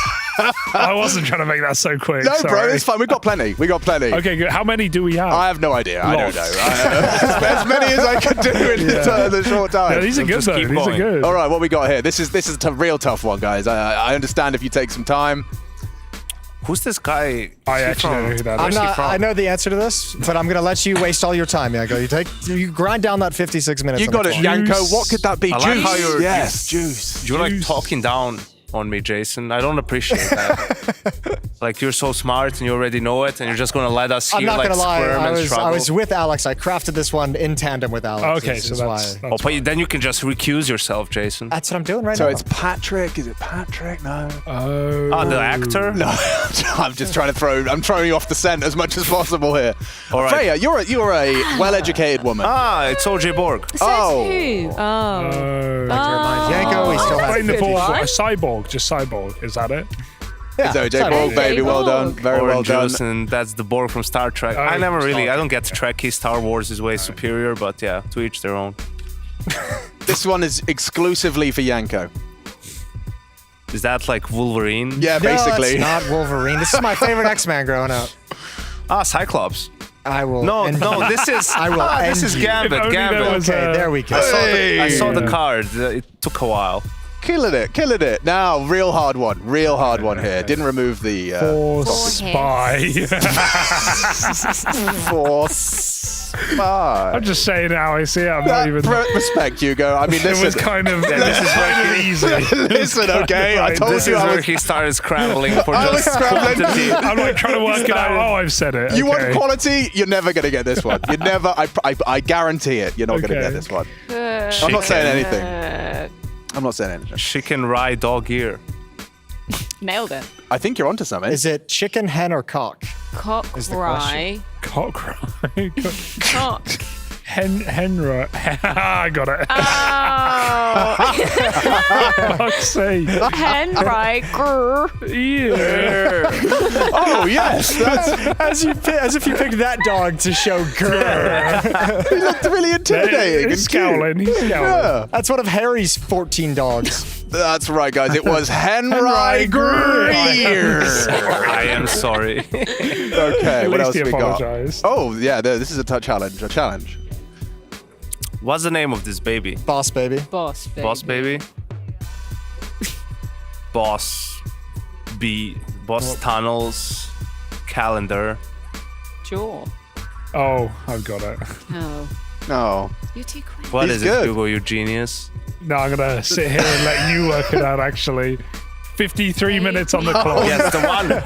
[SPEAKER 22] I wasn't trying to make that so quick.
[SPEAKER 21] No,
[SPEAKER 22] sorry.
[SPEAKER 21] bro, it's fine. We've got plenty.
[SPEAKER 22] Okay, good. How many do we have?
[SPEAKER 21] I have no idea. I don't
[SPEAKER 22] Lots.
[SPEAKER 21] know. As many as I could do in the short time.
[SPEAKER 22] Yeah, these are good though. These are good.
[SPEAKER 21] All right, what we got here? This is a real tough one, guys. I understand if you take some time.
[SPEAKER 12] Who's this guy?
[SPEAKER 22] I actually don't know who that
[SPEAKER 7] I'm
[SPEAKER 22] is.
[SPEAKER 7] not, I know the answer to this, but I'm gonna let you waste all your time, Yanko. You grind down that 56 minutes.
[SPEAKER 21] You
[SPEAKER 7] on
[SPEAKER 21] got
[SPEAKER 7] the
[SPEAKER 21] it,
[SPEAKER 7] clock.
[SPEAKER 21] Yanko. What could that be?
[SPEAKER 12] I
[SPEAKER 21] Juice.
[SPEAKER 12] like how you're.
[SPEAKER 21] Yes, juice.
[SPEAKER 12] You're like talking down on me, Jason. I don't appreciate that. Like you're so smart and you already know it, and you're just gonna let us
[SPEAKER 7] I'm
[SPEAKER 12] here
[SPEAKER 7] not
[SPEAKER 12] like
[SPEAKER 7] gonna lie.
[SPEAKER 12] squirm and
[SPEAKER 7] I
[SPEAKER 12] struggle.
[SPEAKER 7] was with Alex. I crafted this one in tandem with Alex.
[SPEAKER 22] Okay,
[SPEAKER 7] This
[SPEAKER 22] so
[SPEAKER 7] is
[SPEAKER 22] that's
[SPEAKER 7] why.
[SPEAKER 12] Oh, but then you can just recuse yourself, Jason.
[SPEAKER 7] That's what I'm doing right
[SPEAKER 21] So
[SPEAKER 7] now.
[SPEAKER 21] it's Patrick. Is it Patrick? No.
[SPEAKER 22] Oh.
[SPEAKER 12] Ah, the actor?
[SPEAKER 21] No. I'm just trying to I'm throwing you off the scent as much as possible here.
[SPEAKER 12] All right.
[SPEAKER 21] Freya, you're a well-educated woman.
[SPEAKER 12] Ah, it's OJ Borg.
[SPEAKER 20] Says
[SPEAKER 21] Oh.
[SPEAKER 20] who? Oh.
[SPEAKER 7] Yanko, he still has
[SPEAKER 22] Playing the ball.
[SPEAKER 20] What?
[SPEAKER 22] A cyborg, just cyborg. Is that it?
[SPEAKER 21] It's OJ Borg, baby. Well done. Very well
[SPEAKER 12] Orange
[SPEAKER 21] done.
[SPEAKER 12] juice, and that's the Borg from Star Trek.
[SPEAKER 22] Oh,
[SPEAKER 12] I never
[SPEAKER 22] Star
[SPEAKER 12] really, I
[SPEAKER 22] Trek,
[SPEAKER 12] don't get Trekkie. Star Wars is way superior, but yeah, to each their own.
[SPEAKER 21] This one is exclusively for Yanko.
[SPEAKER 12] Is that like Wolverine?
[SPEAKER 21] Yeah, basically.
[SPEAKER 7] No, it's not Wolverine. This is my favorite X-Man growing up.
[SPEAKER 12] Ah, Cyclops.
[SPEAKER 7] I will.
[SPEAKER 12] No,
[SPEAKER 7] end
[SPEAKER 12] no,
[SPEAKER 7] you.
[SPEAKER 12] this is.
[SPEAKER 7] I will
[SPEAKER 12] This
[SPEAKER 7] end
[SPEAKER 12] is
[SPEAKER 7] you.
[SPEAKER 12] Gambit.
[SPEAKER 22] If only there
[SPEAKER 12] Gambit.
[SPEAKER 22] was
[SPEAKER 7] Okay, there we go.
[SPEAKER 12] I saw the card. It took a while.
[SPEAKER 21] Killing it. Now, real hard one here. Didn't remove the
[SPEAKER 22] Force spy.
[SPEAKER 21] force spy.
[SPEAKER 22] I'm just saying how I see it. I'm not even.
[SPEAKER 21] Respect, Hugo. I mean,
[SPEAKER 22] It
[SPEAKER 21] listen.
[SPEAKER 22] was kind of. This is kind of easy.
[SPEAKER 21] Listen, okay. I told
[SPEAKER 12] This
[SPEAKER 21] you
[SPEAKER 12] is
[SPEAKER 21] I
[SPEAKER 12] where
[SPEAKER 21] was.
[SPEAKER 12] he started scrambling for
[SPEAKER 21] I was
[SPEAKER 12] just
[SPEAKER 21] scrambling.
[SPEAKER 12] quantity.
[SPEAKER 22] I'm like trying to work it out. Oh, I've said it.
[SPEAKER 21] You want
[SPEAKER 22] Okay.
[SPEAKER 21] quality? You're never gonna get this one. You're never. I guarantee it. You're not gonna
[SPEAKER 22] Okay.
[SPEAKER 21] get this one. I'm not saying anything. I'm not saying anything.
[SPEAKER 12] Chicken rye dog ear.
[SPEAKER 20] Nailed it.
[SPEAKER 21] I think you're onto something.
[SPEAKER 7] Is it chicken, hen, or cock?
[SPEAKER 20] Cock
[SPEAKER 7] Is the
[SPEAKER 20] cry.
[SPEAKER 22] Cockcrow.
[SPEAKER 20] Cock.
[SPEAKER 22] Henry. I got it.
[SPEAKER 20] Oh.
[SPEAKER 22] Fuck's sake.
[SPEAKER 20] Henry.
[SPEAKER 22] Yeah.
[SPEAKER 21] Oh yes,
[SPEAKER 11] that's as if you picked that dog to show grr.
[SPEAKER 21] He looked really intimidating.
[SPEAKER 22] He's scowling. He's scowling.
[SPEAKER 21] Yeah.
[SPEAKER 11] That's one of Harry's 14 dogs.
[SPEAKER 21] That's right, guys. It was Henry Greer.
[SPEAKER 8] I am sorry.
[SPEAKER 21] Okay, what else we got? Oh yeah, this is a challenge. A challenge.
[SPEAKER 8] What's the name of this baby?
[SPEAKER 11] Boss baby.
[SPEAKER 20] Boss baby.
[SPEAKER 8] Boss baby. Boss tunnels. Calendar.
[SPEAKER 20] Jaw.
[SPEAKER 22] Oh, I've got it.
[SPEAKER 20] Oh.
[SPEAKER 21] No.
[SPEAKER 20] You're too quick.
[SPEAKER 8] What
[SPEAKER 21] He's
[SPEAKER 8] is
[SPEAKER 21] good.
[SPEAKER 8] it, Hugo? You genius.
[SPEAKER 22] No, I'm gonna sit here and let you work it out. Actually, 53 minutes on the clock.
[SPEAKER 8] Yes,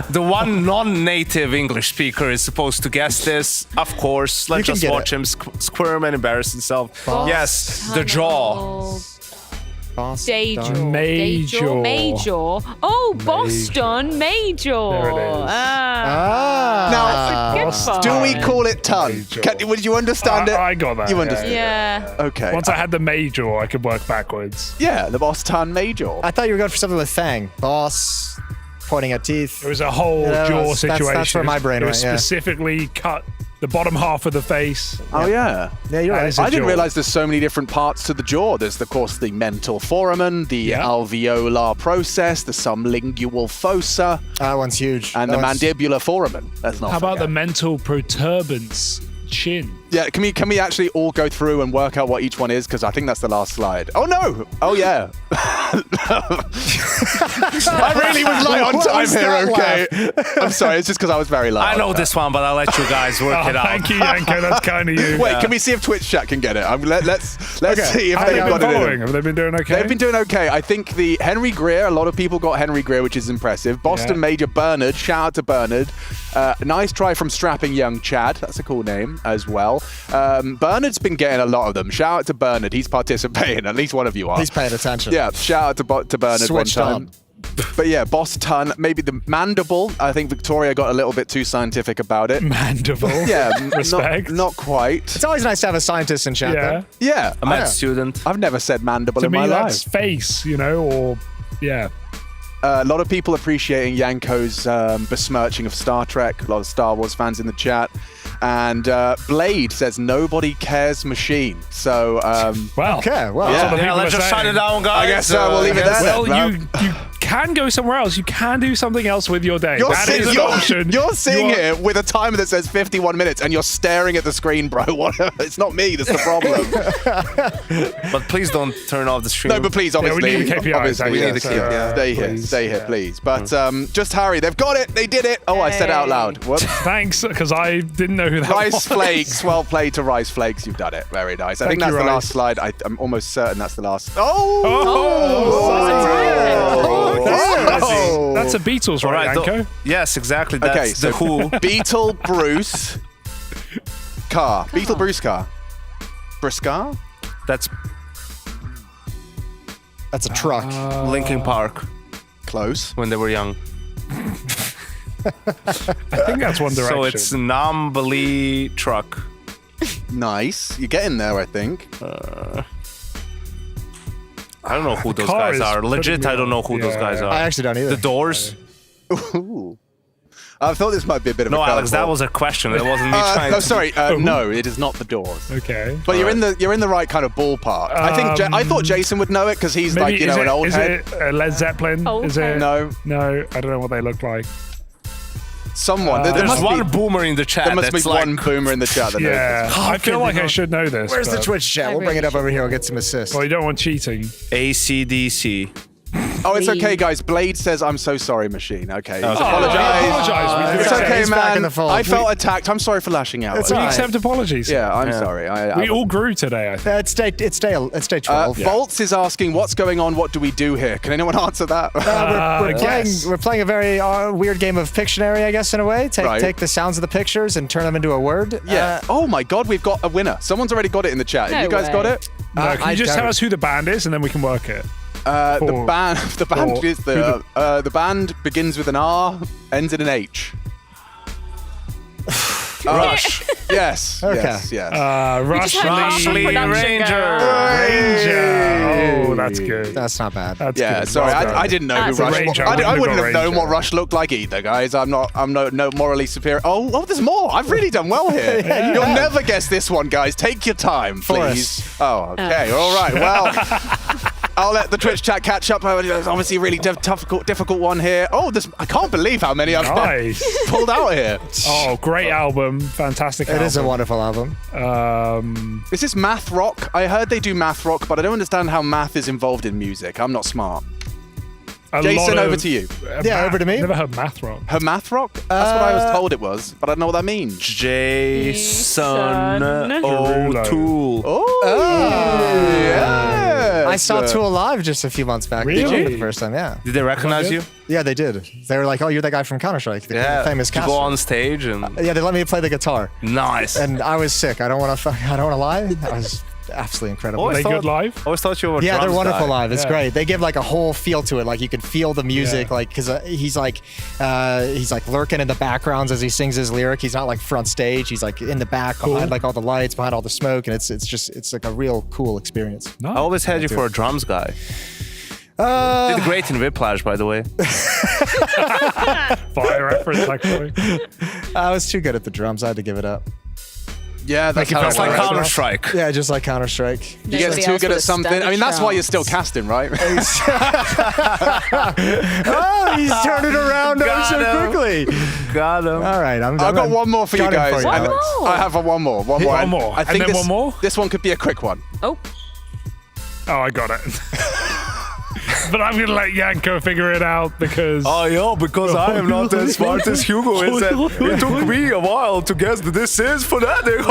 [SPEAKER 8] the one non-native English speaker is supposed to guess this. Of course, let's just watch him squirm and embarrass himself.
[SPEAKER 20] Boss
[SPEAKER 8] yes, the jaw.
[SPEAKER 20] Major.
[SPEAKER 22] Major.
[SPEAKER 20] Oh, Boston Major.
[SPEAKER 22] There it is.
[SPEAKER 21] Now,
[SPEAKER 20] that's a good
[SPEAKER 21] do
[SPEAKER 20] one.
[SPEAKER 21] we call it ton? Would you understand it?
[SPEAKER 22] I got that.
[SPEAKER 21] You understand?
[SPEAKER 20] Yeah.
[SPEAKER 21] Okay.
[SPEAKER 22] Once I had the major, I could work backwards.
[SPEAKER 21] Yeah, the boss ton major.
[SPEAKER 11] I thought you were going for something with Fang. Boss, pointing at teeth.
[SPEAKER 22] It was a whole jaw situation.
[SPEAKER 11] That's where my brain
[SPEAKER 22] it
[SPEAKER 11] went,
[SPEAKER 22] was
[SPEAKER 11] yeah.
[SPEAKER 22] specifically cut the bottom half of the face.
[SPEAKER 21] Oh yeah.
[SPEAKER 11] Yeah, you're right.
[SPEAKER 21] I didn't realize there's so many different parts to the jaw. There's of course the mental foramen, the alveolar process, the sublingual fossa.
[SPEAKER 11] That one's huge.
[SPEAKER 21] And the mandibular foramen. That's not.
[SPEAKER 22] How about the mental protuberance chin?
[SPEAKER 21] Yeah, can we actually all go through and work out what each one is? Because I think that's the last slide. Oh no! Oh yeah. I really was light on time here. Okay. I'm sorry. It's just because I was very loud.
[SPEAKER 8] I know this one, but I'll let you guys work it out.
[SPEAKER 22] Thank you, Yanko. That's kind of you.
[SPEAKER 21] Wait, can we see if Twitch chat can get it? Let's see if they've got it in.
[SPEAKER 22] Have they been doing okay?
[SPEAKER 21] They've been doing okay. I think the Henry Greer, a lot of people got Henry Greer, which is impressive. Boston Major Bernard, shout out to Bernard. Nice try from strapping young Chad. That's a cool name as well. Bernard's been getting a lot of them. Shout out to Bernard. He's participating. At least one of you are.
[SPEAKER 11] He's paying attention.
[SPEAKER 21] Yeah, shout out to Bernard
[SPEAKER 11] Switched
[SPEAKER 21] one time.
[SPEAKER 11] on.
[SPEAKER 21] But yeah, boss ton, maybe the mandible. I think Victoria got a little bit too scientific about it.
[SPEAKER 22] Mandible.
[SPEAKER 21] Yeah,
[SPEAKER 22] Respect.
[SPEAKER 21] Not quite.
[SPEAKER 11] It's always nice to have a scientist in chat.
[SPEAKER 22] Yeah.
[SPEAKER 21] Yeah.
[SPEAKER 8] A med student.
[SPEAKER 21] I've never said mandible
[SPEAKER 22] To
[SPEAKER 21] in
[SPEAKER 22] me,
[SPEAKER 21] my
[SPEAKER 22] that's
[SPEAKER 21] life.
[SPEAKER 22] face, or yeah.
[SPEAKER 21] A lot of people appreciating Yanko's besmirching of Star Trek. A lot of Star Wars fans in the chat. And Blade says nobody cares machine. So
[SPEAKER 22] well,
[SPEAKER 11] okay, well,
[SPEAKER 8] yeah, let's just shut it down, guys.
[SPEAKER 21] I guess we'll leave it there.
[SPEAKER 22] Well, you can go somewhere else. You can do something else with your day. That is an option.
[SPEAKER 21] You're sitting here with a timer that says 51 minutes, and you're staring at the screen, bro. It's not me. That's the problem.
[SPEAKER 8] But please don't turn off the stream.
[SPEAKER 21] No, but please, obviously,
[SPEAKER 22] we need the KPIs.
[SPEAKER 21] obviously,
[SPEAKER 22] We need
[SPEAKER 21] yes,
[SPEAKER 22] the KPIs.
[SPEAKER 21] Stay here, please. But just hurry. They've got it. They did it. Oh, I said it out loud. Whoops.
[SPEAKER 22] Thanks, because I didn't know who that
[SPEAKER 21] Rice
[SPEAKER 22] was.
[SPEAKER 21] Flakes. Well played to Rice Flakes. You've done it. Very nice. I think that's the last slide. I'm almost certain that's the last.
[SPEAKER 22] That's a Beatles, right, Yanko?
[SPEAKER 8] Yes, exactly. That's the Who.
[SPEAKER 21] Beetle Bruce Carr. Beetle Bruce Carr. Briscar?
[SPEAKER 8] That's
[SPEAKER 11] a truck.
[SPEAKER 8] Linkin Park.
[SPEAKER 21] Close.
[SPEAKER 8] When they were young.
[SPEAKER 22] I think that's One Direction.
[SPEAKER 8] So it's Nambali truck.
[SPEAKER 21] Nice. You're getting there, I think.
[SPEAKER 8] I don't know who those
[SPEAKER 22] car
[SPEAKER 8] guys
[SPEAKER 22] is
[SPEAKER 8] are. Legit,
[SPEAKER 22] putting
[SPEAKER 8] I don't
[SPEAKER 22] me
[SPEAKER 8] know
[SPEAKER 22] on.
[SPEAKER 8] who those guys are.
[SPEAKER 11] I actually don't either.
[SPEAKER 8] The Doors.
[SPEAKER 21] Ooh. I thought this might be a bit of a
[SPEAKER 8] No, Alex,
[SPEAKER 21] curveball.
[SPEAKER 8] that was a question. That wasn't me trying
[SPEAKER 21] no,
[SPEAKER 8] to...
[SPEAKER 21] sorry. No, it is not the Doors.
[SPEAKER 22] Okay.
[SPEAKER 21] But you're in the right kind of ballpark. I think I thought Jason would know it because he's
[SPEAKER 22] Maybe,
[SPEAKER 21] like an old head.
[SPEAKER 22] Is it Led Zeppelin? Is it?
[SPEAKER 21] No.
[SPEAKER 22] No, I don't know what they look like.
[SPEAKER 21] Someone. There
[SPEAKER 8] There's
[SPEAKER 21] must
[SPEAKER 8] one
[SPEAKER 21] be,
[SPEAKER 8] boomer in the chat.
[SPEAKER 21] There must be
[SPEAKER 8] that's like,
[SPEAKER 21] one boomer in the chat that knows
[SPEAKER 22] Yeah,
[SPEAKER 21] this.
[SPEAKER 22] I feel like I should know this.
[SPEAKER 11] Where's the
[SPEAKER 22] but-
[SPEAKER 11] Twitch chat? We'll bring it up over here. We'll get some assists.
[SPEAKER 22] Well, you don't want cheating.
[SPEAKER 8] AC/DC.
[SPEAKER 21] Oh, it's okay, guys. Blade says, "I'm so sorry, machine." Okay,
[SPEAKER 22] Oh,
[SPEAKER 21] apologize. It's okay,
[SPEAKER 11] He's back in
[SPEAKER 21] man.
[SPEAKER 11] the fold.
[SPEAKER 21] I felt attacked. I'm sorry for lashing out.
[SPEAKER 11] It's
[SPEAKER 22] We
[SPEAKER 11] all right.
[SPEAKER 22] accept apologies.
[SPEAKER 21] Yeah, I'm sorry.
[SPEAKER 22] We all grew today, I think.
[SPEAKER 11] It's day 12.
[SPEAKER 21] Volts is asking, "What's going on? What do we do here?" Can anyone answer that?
[SPEAKER 11] We're playing a very weird game of Pictionary, I guess, in a way. Take the sounds of the pictures and turn them into a word.
[SPEAKER 21] Yeah. Oh my God, we've got a winner. Someone's already got it in the chat. Have you guys got it?
[SPEAKER 22] No, can you just tell us who the band is and then we can work it?
[SPEAKER 21] The band begins with an R, ends in an H.
[SPEAKER 8] Rush.
[SPEAKER 21] Yes.
[SPEAKER 11] Okay.
[SPEAKER 21] Yes.
[SPEAKER 22] Rush Lee
[SPEAKER 8] Ranger.
[SPEAKER 22] Oh, that's good.
[SPEAKER 11] That's not bad.
[SPEAKER 22] That's
[SPEAKER 21] Yeah,
[SPEAKER 22] good.
[SPEAKER 21] sorry,
[SPEAKER 22] Well done.
[SPEAKER 21] I didn't know who
[SPEAKER 20] That's
[SPEAKER 21] Rush was.
[SPEAKER 22] Ranger.
[SPEAKER 21] I wouldn't have known
[SPEAKER 22] Ranger.
[SPEAKER 21] what Rush looked like either, guys. I'm no morally superior. Oh, there's more. I've really done well here.
[SPEAKER 11] Yeah,
[SPEAKER 21] You'll never guess this one, guys. Take your time, please. Oh, okay. All right. Well, I'll let the Twitch chat catch up. It's obviously a really difficult one here. Oh, I can't believe how many I've pulled out here.
[SPEAKER 22] Oh, great album. Fantastic album.
[SPEAKER 11] It is a wonderful album.
[SPEAKER 21] Is this math rock? I heard they do math rock, but I don't understand how math is involved in music. I'm not smart. Jason, over to you.
[SPEAKER 11] Yeah, over to me.
[SPEAKER 22] Never heard math rock.
[SPEAKER 21] Her math rock? That's what I was told it was, but I don't know what that means.
[SPEAKER 3] Jason O'Toole.
[SPEAKER 21] Yeah.
[SPEAKER 11] I saw Tool live just a few months back.
[SPEAKER 22] Really?
[SPEAKER 11] Did you? For the first time, yeah.
[SPEAKER 3] Did they recognize you?
[SPEAKER 11] Yeah, they did. They were like, "Oh, you're the guy from Counter-Strike, the famous
[SPEAKER 3] to go on stage and
[SPEAKER 11] Yeah, they let me play the guitar.
[SPEAKER 3] Nice.
[SPEAKER 11] And I was sick. I don't want to lie. I was absolutely incredible.
[SPEAKER 22] Are they good live?
[SPEAKER 3] I always thought you were.
[SPEAKER 11] Yeah, they're
[SPEAKER 3] drums
[SPEAKER 11] wonderful
[SPEAKER 3] guy.
[SPEAKER 11] live. It's great. They give like a whole feel to it. Like you can feel the music. Like because he's like lurking in the backgrounds as he sings his lyric. He's not like front stage. He's like in the back behind like all the lights, behind all the smoke, and it's like a real cool experience.
[SPEAKER 3] I always had you for a drums guy. Did great in Whiplash, by the way.
[SPEAKER 22] Fire reference, actually.
[SPEAKER 11] I was too good at the drums. I had to give it up.
[SPEAKER 21] Yeah, that's how
[SPEAKER 3] it's like Counter-Strike.
[SPEAKER 11] Yeah, just like Counter-Strike.
[SPEAKER 21] You get too good at something. I mean, that's why you're still casting, right?
[SPEAKER 11] Oh, he's turned it around so quickly.
[SPEAKER 3] Got him.
[SPEAKER 11] All right,
[SPEAKER 21] I've got one more for you guys.
[SPEAKER 20] One more.
[SPEAKER 21] I have one more. One more.
[SPEAKER 22] One more.
[SPEAKER 21] I think
[SPEAKER 22] And then one more?
[SPEAKER 21] This one could be a quick one.
[SPEAKER 20] Oh.
[SPEAKER 22] Oh, I got it. But I'm going to let Yanko figure it out because...
[SPEAKER 3] Oh, yeah, because I am not as smart as Hugo is. And it took me a while to guess that this is Fnatic.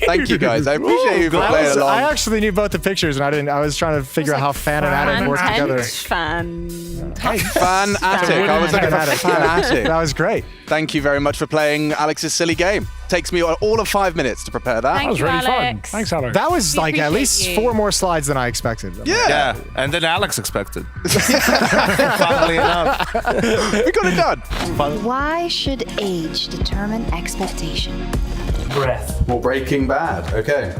[SPEAKER 21] Thank you, guys. I appreciate you for playing along.
[SPEAKER 11] I actually knew both the pictures, and I was trying to figure out how fan and attic work together.
[SPEAKER 21] Fanatic. I was looking for fanatic.
[SPEAKER 11] That was great.
[SPEAKER 21] Thank you very much for playing Alex's silly game. Takes me all of 5 minutes to prepare that.
[SPEAKER 22] That was really fun. Thanks, Alex.
[SPEAKER 11] That was like at least 4 more slides than I expected.
[SPEAKER 21] Yeah.
[SPEAKER 3] And then Alex expected. Funnily enough.
[SPEAKER 21] We got it done.
[SPEAKER 14] Why should age determine expectation?
[SPEAKER 21] Breath.
[SPEAKER 18] Well, Breaking Bad. Okay.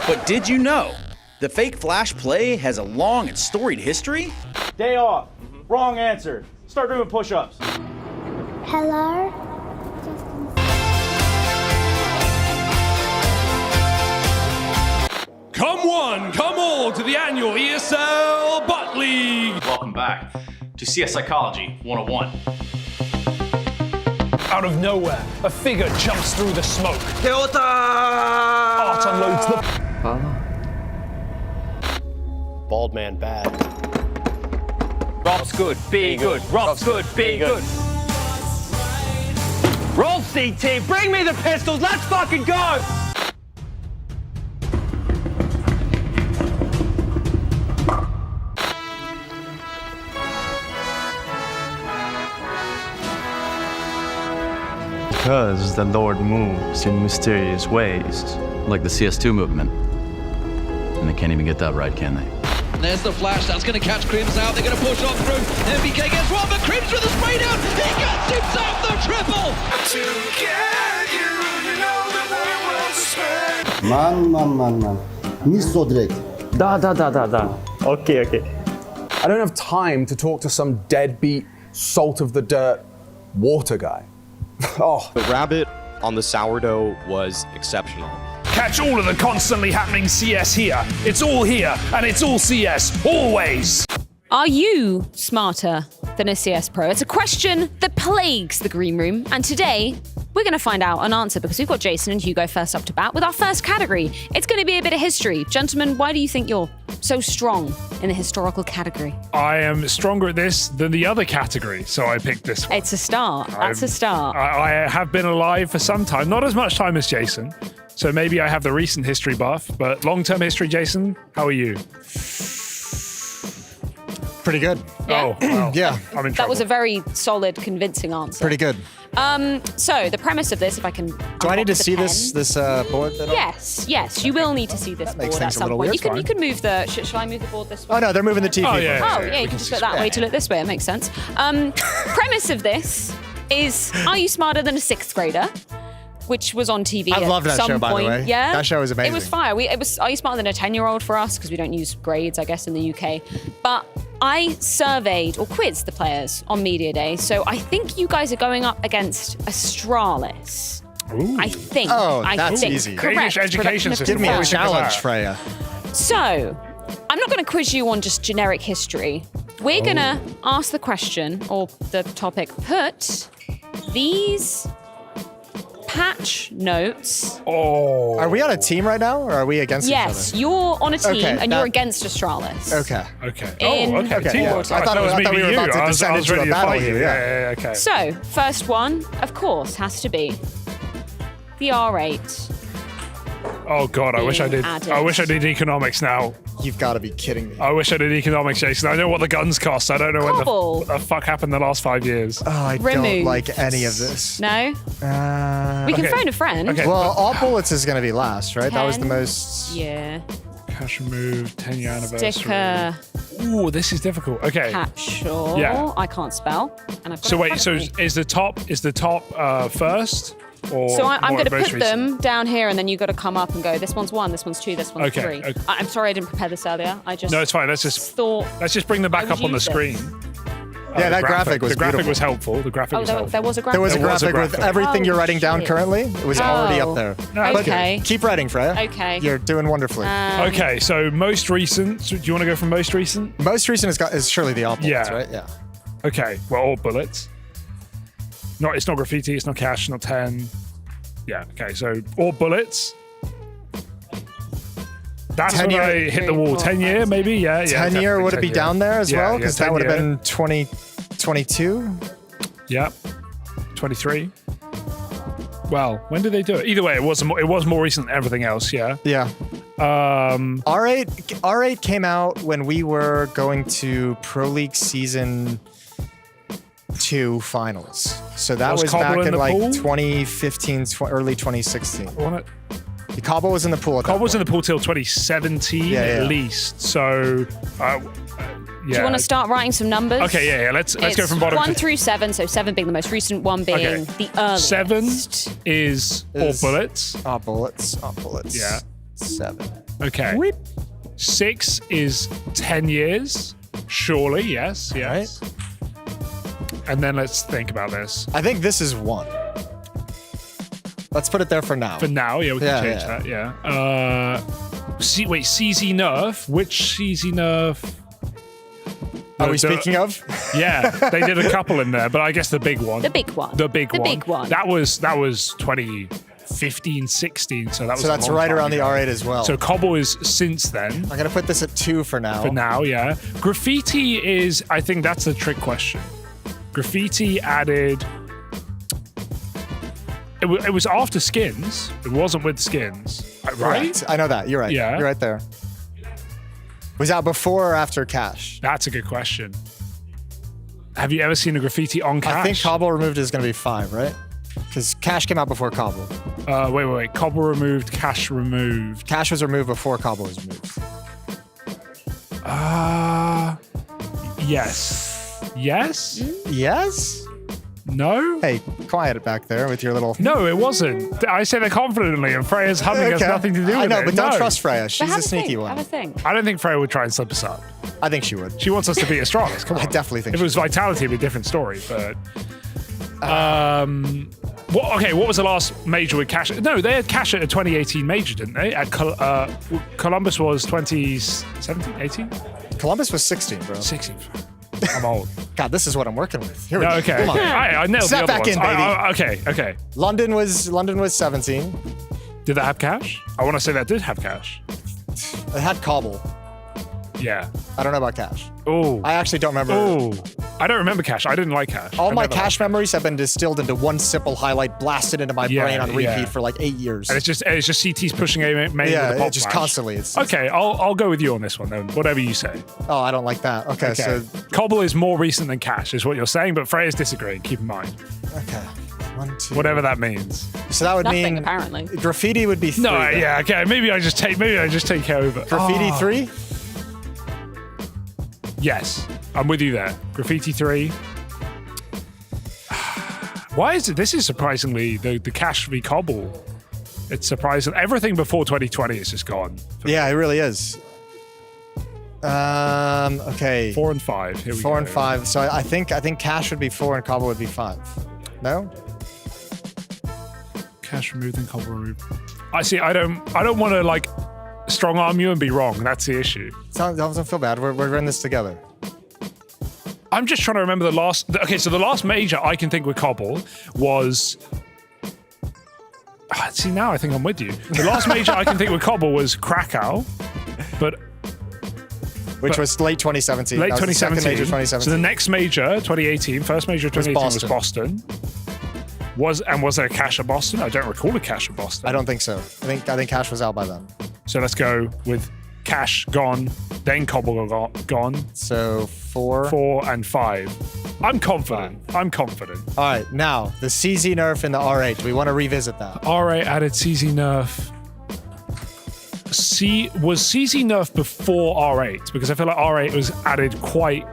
[SPEAKER 2] But did you know the fake flash play has a long and storied history?
[SPEAKER 23] Day off. Wrong answer. Start doing push-ups.
[SPEAKER 14] Hello?
[SPEAKER 24] Come one, come all to the annual ESL Bot League.
[SPEAKER 17] Welcome back to CS Psychology 101.
[SPEAKER 24] Out of nowhere, a figure jumps through the smoke. Art unloads the...
[SPEAKER 12] Bald man bad.
[SPEAKER 23] Rob's good, be good. Rob's good, be good. Roll CT, bring me the pistols, let's fucking go!
[SPEAKER 25] Because the Lord moves in mysterious ways.
[SPEAKER 26] Like the CS2 movement. And they can't even get that right, can they?
[SPEAKER 27] There's the flash, that's going to catch Crims out, they're going to push on through, MBK gets one, but Crims with the spray down, he gets himself the triple!
[SPEAKER 28] Man. Nisso direkt.
[SPEAKER 29] Da. Okay.
[SPEAKER 21] I don't have time to talk to some deadbeat, salt of the dirt water guy.
[SPEAKER 30] The rabbit on the sourdough was exceptional.
[SPEAKER 22] Catch all of the constantly happening CS here. It's all here, and it's all CS, always.
[SPEAKER 20] Are you smarter than a CS pro? It's a question that plagues the green room, and today we're going to find out an answer because we've got Jason and Hugo first up to bat with our first category. It's going to be a bit of history. Gentlemen, why do you think you're so strong in the historical category?
[SPEAKER 22] I am stronger at this than the other category, so I picked this one.
[SPEAKER 20] It's a start. That's a start.
[SPEAKER 22] I have been alive for some time, not as much time as Jason, so maybe I have the recent history buff, but long-term history, Jason, how are you?
[SPEAKER 11] Pretty good.
[SPEAKER 22] Oh, wow.
[SPEAKER 11] Yeah.
[SPEAKER 22] I'm in trouble.
[SPEAKER 20] That was a very solid, convincing answer.
[SPEAKER 11] Pretty good.
[SPEAKER 20] So the premise of this, if I can,
[SPEAKER 11] do I need to see this board?
[SPEAKER 20] Yes, you will need to see this board at some point. You can move the. Shall I move the board this way?
[SPEAKER 11] Oh no, they're moving the TV.
[SPEAKER 20] Oh yeah, you can just put that way to look this way. It makes sense. Premise of this is: are you smarter than a 6th grader? Which was on TV
[SPEAKER 11] I love that
[SPEAKER 20] some
[SPEAKER 11] show,
[SPEAKER 20] point.
[SPEAKER 11] by the way.
[SPEAKER 20] Yeah,
[SPEAKER 11] that show was amazing.
[SPEAKER 20] It was fire. It was Are You Smarter Than a 10-year-old for us because we don't use grades, I guess, in the UK. But I surveyed or quizzed the players on Media Day, so I think you guys are going up against Astralis.
[SPEAKER 22] Ooh.
[SPEAKER 20] I think.
[SPEAKER 11] Oh,
[SPEAKER 20] I
[SPEAKER 11] that's
[SPEAKER 20] think.
[SPEAKER 11] easy.
[SPEAKER 20] Correct.
[SPEAKER 22] English education system.
[SPEAKER 11] Give me a challenge, Freya.
[SPEAKER 20] So, I'm not going to quiz you on just generic history. We're going to ask the question, or the topic, put these patch notes.
[SPEAKER 11] Are we on a team right now, or are we against each other?
[SPEAKER 20] Yes, you're on a team, and you're against Astralis.
[SPEAKER 11] Okay.
[SPEAKER 20] Teamwork.
[SPEAKER 11] I thought we were about to descend into a battle here.
[SPEAKER 22] Yeah, okay.
[SPEAKER 20] So, first one, of course, has to be the R8.
[SPEAKER 22] Oh God, I wish I did.
[SPEAKER 20] Added.
[SPEAKER 22] I wish I did economics now.
[SPEAKER 11] You've got to be kidding me.
[SPEAKER 22] I wish I did economics, Jason. I know what the guns cost. I don't know what the fuck happened the last 5 years.
[SPEAKER 11] Oh, I don't like any of this.
[SPEAKER 20] No? We can phone a friend.
[SPEAKER 22] Okay.
[SPEAKER 11] Well, all bullets is going to be last, right? That was the
[SPEAKER 20] 10.
[SPEAKER 11] most.
[SPEAKER 20] Yeah.
[SPEAKER 22] Cash removed, 10-year anniversary.
[SPEAKER 20] Sticker.
[SPEAKER 22] Ooh, this is difficult. Okay.
[SPEAKER 20] Capsule.
[SPEAKER 22] Yeah.
[SPEAKER 20] I can't spell. And I've got
[SPEAKER 22] So
[SPEAKER 20] it in
[SPEAKER 22] wait,
[SPEAKER 20] front
[SPEAKER 22] so
[SPEAKER 20] of me.
[SPEAKER 22] is the top first? Or
[SPEAKER 20] So I'm going to
[SPEAKER 22] most
[SPEAKER 20] put
[SPEAKER 22] recent?
[SPEAKER 20] them down here, and then you've got to come up and go, this one's 1, this one's 2, this one's
[SPEAKER 22] Okay,
[SPEAKER 20] 3.
[SPEAKER 22] okay.
[SPEAKER 20] I'm sorry I didn't prepare this earlier. I just
[SPEAKER 22] No, it's fine. Let's just bring them back
[SPEAKER 20] I
[SPEAKER 22] up on the
[SPEAKER 20] would
[SPEAKER 22] screen.
[SPEAKER 20] use
[SPEAKER 11] Yeah, that graphic was
[SPEAKER 22] The graphic
[SPEAKER 11] beautiful.
[SPEAKER 22] was helpful. The graphic
[SPEAKER 20] Oh,
[SPEAKER 22] was
[SPEAKER 20] there
[SPEAKER 22] helpful.
[SPEAKER 20] was a graphic.
[SPEAKER 11] There was a
[SPEAKER 22] There was a
[SPEAKER 11] graphic with
[SPEAKER 22] graphic.
[SPEAKER 11] everything you're writing down
[SPEAKER 20] shit.
[SPEAKER 11] currently. It was already up there.
[SPEAKER 22] No,
[SPEAKER 11] But
[SPEAKER 20] okay.
[SPEAKER 11] keep writing, Freya.
[SPEAKER 20] Okay.
[SPEAKER 11] You're doing wonderfully.
[SPEAKER 22] Okay, so most recent. So do you want to go from most recent?
[SPEAKER 11] Most recent is surely the all bullets,
[SPEAKER 22] Yeah.
[SPEAKER 11] right? Yeah.
[SPEAKER 22] Okay, well, all bullets. It's not graffiti. It's not cash. Not 10. Yeah. Okay, so all bullets. That's
[SPEAKER 11] 10
[SPEAKER 22] when
[SPEAKER 11] year.
[SPEAKER 22] I hit the wall. 10 year, maybe. Yeah.
[SPEAKER 11] 10 year, would it be
[SPEAKER 22] 10 year.
[SPEAKER 11] down there as well?
[SPEAKER 22] Yeah,
[SPEAKER 11] Because
[SPEAKER 22] 10
[SPEAKER 11] that would have
[SPEAKER 22] year.
[SPEAKER 11] been 2022.
[SPEAKER 22] Yep. 23. Well, when did they do it? Either way, it was more recent than everything else. Yeah.
[SPEAKER 11] Yeah. R8 came out when we were going to Pro League Season 2 finals. So that was
[SPEAKER 22] Cobble
[SPEAKER 11] back
[SPEAKER 22] in
[SPEAKER 11] in
[SPEAKER 22] the
[SPEAKER 11] like
[SPEAKER 22] pool?
[SPEAKER 11] 2015, early 2016.
[SPEAKER 22] Wasn't it?
[SPEAKER 11] The Cobble was in the pool at that
[SPEAKER 22] Cobb was in
[SPEAKER 11] point.
[SPEAKER 22] the pool till 2017
[SPEAKER 11] Yeah,
[SPEAKER 22] at
[SPEAKER 11] yeah.
[SPEAKER 22] least. So, yeah.
[SPEAKER 20] Do you want to start writing some numbers?
[SPEAKER 22] Okay, yeah. Let's go
[SPEAKER 20] It's
[SPEAKER 22] from bottom
[SPEAKER 20] 1
[SPEAKER 22] to
[SPEAKER 20] through 7, so 7 being the most recent, 1 being
[SPEAKER 22] Okay.
[SPEAKER 20] the earliest.
[SPEAKER 22] 7 is all bullets.
[SPEAKER 11] All bullets. All bullets.
[SPEAKER 22] Yeah.
[SPEAKER 11] 7.
[SPEAKER 22] Okay. 6 is 10 years. Surely, yes. And then let's think about this.
[SPEAKER 11] I think this is 1. Let's put it there for now.
[SPEAKER 22] For now, yeah, we can
[SPEAKER 11] Yeah,
[SPEAKER 22] change
[SPEAKER 11] yeah.
[SPEAKER 22] that, yeah. CZ Nerf. Which CZ Nerf?
[SPEAKER 11] Are we speaking of?
[SPEAKER 22] Yeah, they did a couple in there, but I guess the big one.
[SPEAKER 20] The big one.
[SPEAKER 22] The big one.
[SPEAKER 20] big one.
[SPEAKER 22] That was 2015, 16, so that was
[SPEAKER 11] So
[SPEAKER 22] a
[SPEAKER 11] that's
[SPEAKER 22] long
[SPEAKER 11] right
[SPEAKER 22] time
[SPEAKER 11] around the
[SPEAKER 22] ago.
[SPEAKER 11] R8 as well.
[SPEAKER 22] So Cobble is since then.
[SPEAKER 11] I'm going to put this at 2 for now.
[SPEAKER 22] For now, yeah. Graffiti is, I think that's a trick question. Graffiti added... It was after skins. It wasn't with skins. Right?
[SPEAKER 11] Correct. I know that. You're right.
[SPEAKER 22] Yeah.
[SPEAKER 11] You're right there. Was that before or after Cash?
[SPEAKER 22] That's a good question. Have you ever seen a graffiti on Cash?
[SPEAKER 11] I think Cobble removed is going to be 5, right? Because Cash came out before Cobble.
[SPEAKER 22] Wait. Cobble removed, Cash removed.
[SPEAKER 11] Cash was removed before Cobble was removed.
[SPEAKER 22] Yes. Yes?
[SPEAKER 11] Yes?
[SPEAKER 22] No?
[SPEAKER 11] Hey, quiet it back there with your little...
[SPEAKER 22] No, it wasn't. I said it confidently, and Freya's humming has nothing to do with it.
[SPEAKER 11] I know, but don't
[SPEAKER 22] No.
[SPEAKER 11] trust Freya.
[SPEAKER 20] But
[SPEAKER 11] She's
[SPEAKER 20] have
[SPEAKER 11] a sneaky one.
[SPEAKER 20] Have a think.
[SPEAKER 22] I don't think Freya would try and slip us up.
[SPEAKER 11] I think she would.
[SPEAKER 22] She wants us to beat Astralis. Come on.
[SPEAKER 11] I definitely think
[SPEAKER 22] If it was Vitality, it'd be a different story. But what was the last major with Cash? No, they had Cash at a 2018 major, didn't they? At Columbus was 2017, 18?
[SPEAKER 11] Columbus was 16, bro.
[SPEAKER 22] 16. I'm old.
[SPEAKER 11] God, this is what I'm working with. Here we
[SPEAKER 22] No,
[SPEAKER 11] go.
[SPEAKER 22] okay.
[SPEAKER 11] Come on.
[SPEAKER 22] I nailed
[SPEAKER 11] Step
[SPEAKER 22] the other
[SPEAKER 11] back
[SPEAKER 22] ones.
[SPEAKER 11] in, baby.
[SPEAKER 22] Okay.
[SPEAKER 11] London was 17.
[SPEAKER 22] Did that have Cash? I want to say that did have Cash.
[SPEAKER 11] It had Cobble.
[SPEAKER 22] Yeah.
[SPEAKER 11] I don't know about Cash.
[SPEAKER 22] Oh.
[SPEAKER 11] I actually don't remember.
[SPEAKER 22] Oh. I don't remember Cash. I didn't like Cash.
[SPEAKER 11] All
[SPEAKER 22] I
[SPEAKER 11] my
[SPEAKER 22] never
[SPEAKER 11] Cash
[SPEAKER 22] liked
[SPEAKER 11] memories have been distilled into one simple highlight, blasted into my brain on repeat for like 8 years.
[SPEAKER 22] And it's just CT's pushing a main with a
[SPEAKER 11] Yeah,
[SPEAKER 22] pop
[SPEAKER 11] it just
[SPEAKER 22] flash.
[SPEAKER 11] constantly. It's
[SPEAKER 22] Okay, I'll go with you on this one then. Whatever you say.
[SPEAKER 11] Oh, I don't like that. Okay, so
[SPEAKER 22] Cobble is more recent than Cash, is what you're saying, but Freya's disagreeing. Keep in mind.
[SPEAKER 11] okay.
[SPEAKER 7] 1, 2.
[SPEAKER 22] Whatever that means.
[SPEAKER 7] So that would
[SPEAKER 20] Nothing,
[SPEAKER 7] mean
[SPEAKER 20] apparently.
[SPEAKER 7] graffiti would be 3.
[SPEAKER 22] No,
[SPEAKER 7] then.
[SPEAKER 22] yeah, okay. Maybe I just take over.
[SPEAKER 7] Graffiti 3?
[SPEAKER 22] Yes, I'm with you there. Graffiti 3. Why is it? This is surprisingly the Cash v Cobble. It's surprising. Everything before 2020 is just gone.
[SPEAKER 7] Yeah, it really is. Okay.
[SPEAKER 22] 4 and 5. Here we
[SPEAKER 7] 4
[SPEAKER 22] go.
[SPEAKER 7] and 5. So I think Cash would be 4 and Cobble would be 5. No?
[SPEAKER 22] Cash removed and Cobble removed. I see. I don't want to like strong arm you and be wrong. That's the issue.
[SPEAKER 7] Don't feel bad. We're in this together.
[SPEAKER 22] I'm just trying to remember the last. Okay, so the last major I can think with Cobble was. See, now I think I'm with you. The last major I can think with Cobble was Krakow,
[SPEAKER 7] which was late 2017.
[SPEAKER 22] Late
[SPEAKER 7] That was the second
[SPEAKER 22] 2017.
[SPEAKER 7] major 2017.
[SPEAKER 22] So the next major, 2018, first major of 2018 was Boston. Was there a Cash at Boston? I don't recall a Cash at Boston.
[SPEAKER 7] I don't think so. I think Cash was out by then.
[SPEAKER 22] So let's go with Cash gone, then Cobble gone.
[SPEAKER 7] So 4.
[SPEAKER 22] 4 and 5. I'm confident. I'm confident.
[SPEAKER 7] All right, now the CZ nerf in the R8. Do we want to revisit that?
[SPEAKER 22] R8 added CZ nerf. Was CZ nerf before R8? Because I feel like R8 was added quite.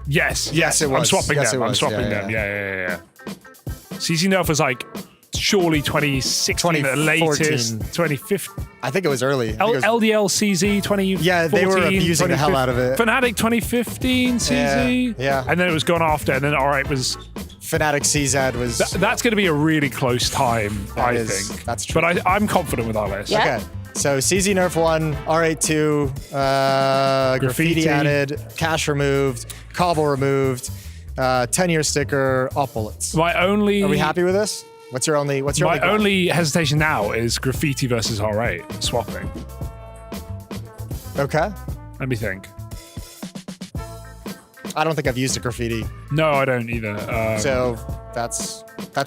[SPEAKER 22] Yes,
[SPEAKER 7] it was.
[SPEAKER 22] I'm swapping
[SPEAKER 7] Yes,
[SPEAKER 22] them.
[SPEAKER 7] it
[SPEAKER 22] I'm
[SPEAKER 7] was.
[SPEAKER 22] swapping them. Yeah. CZ nerf was like surely 2016 at the latest. 2015.
[SPEAKER 7] I think it was early.
[SPEAKER 22] LDL CZ 2014.
[SPEAKER 7] Yeah, they were abusing the hell out of it.
[SPEAKER 22] Fnatic 2015 CZ.
[SPEAKER 7] Yeah.
[SPEAKER 22] And then it was gone after, and then R8 was.
[SPEAKER 7] Fnatic CZ was.
[SPEAKER 22] That's going to be a really close time, I think.
[SPEAKER 7] That's true.
[SPEAKER 22] But I'm confident with our list.
[SPEAKER 7] Yeah. Okay. So CZ nerf 1, R8 2, graffiti added, Cash removed, Cobble removed, 10-year sticker, up bullets. Are we happy with this? What's your only
[SPEAKER 22] only hesitation now is graffiti versus R8 swapping.
[SPEAKER 7] Okay.
[SPEAKER 22] Let me think.
[SPEAKER 7] I don't think I've used a graffiti.
[SPEAKER 22] No, I don't either.
[SPEAKER 7] So that's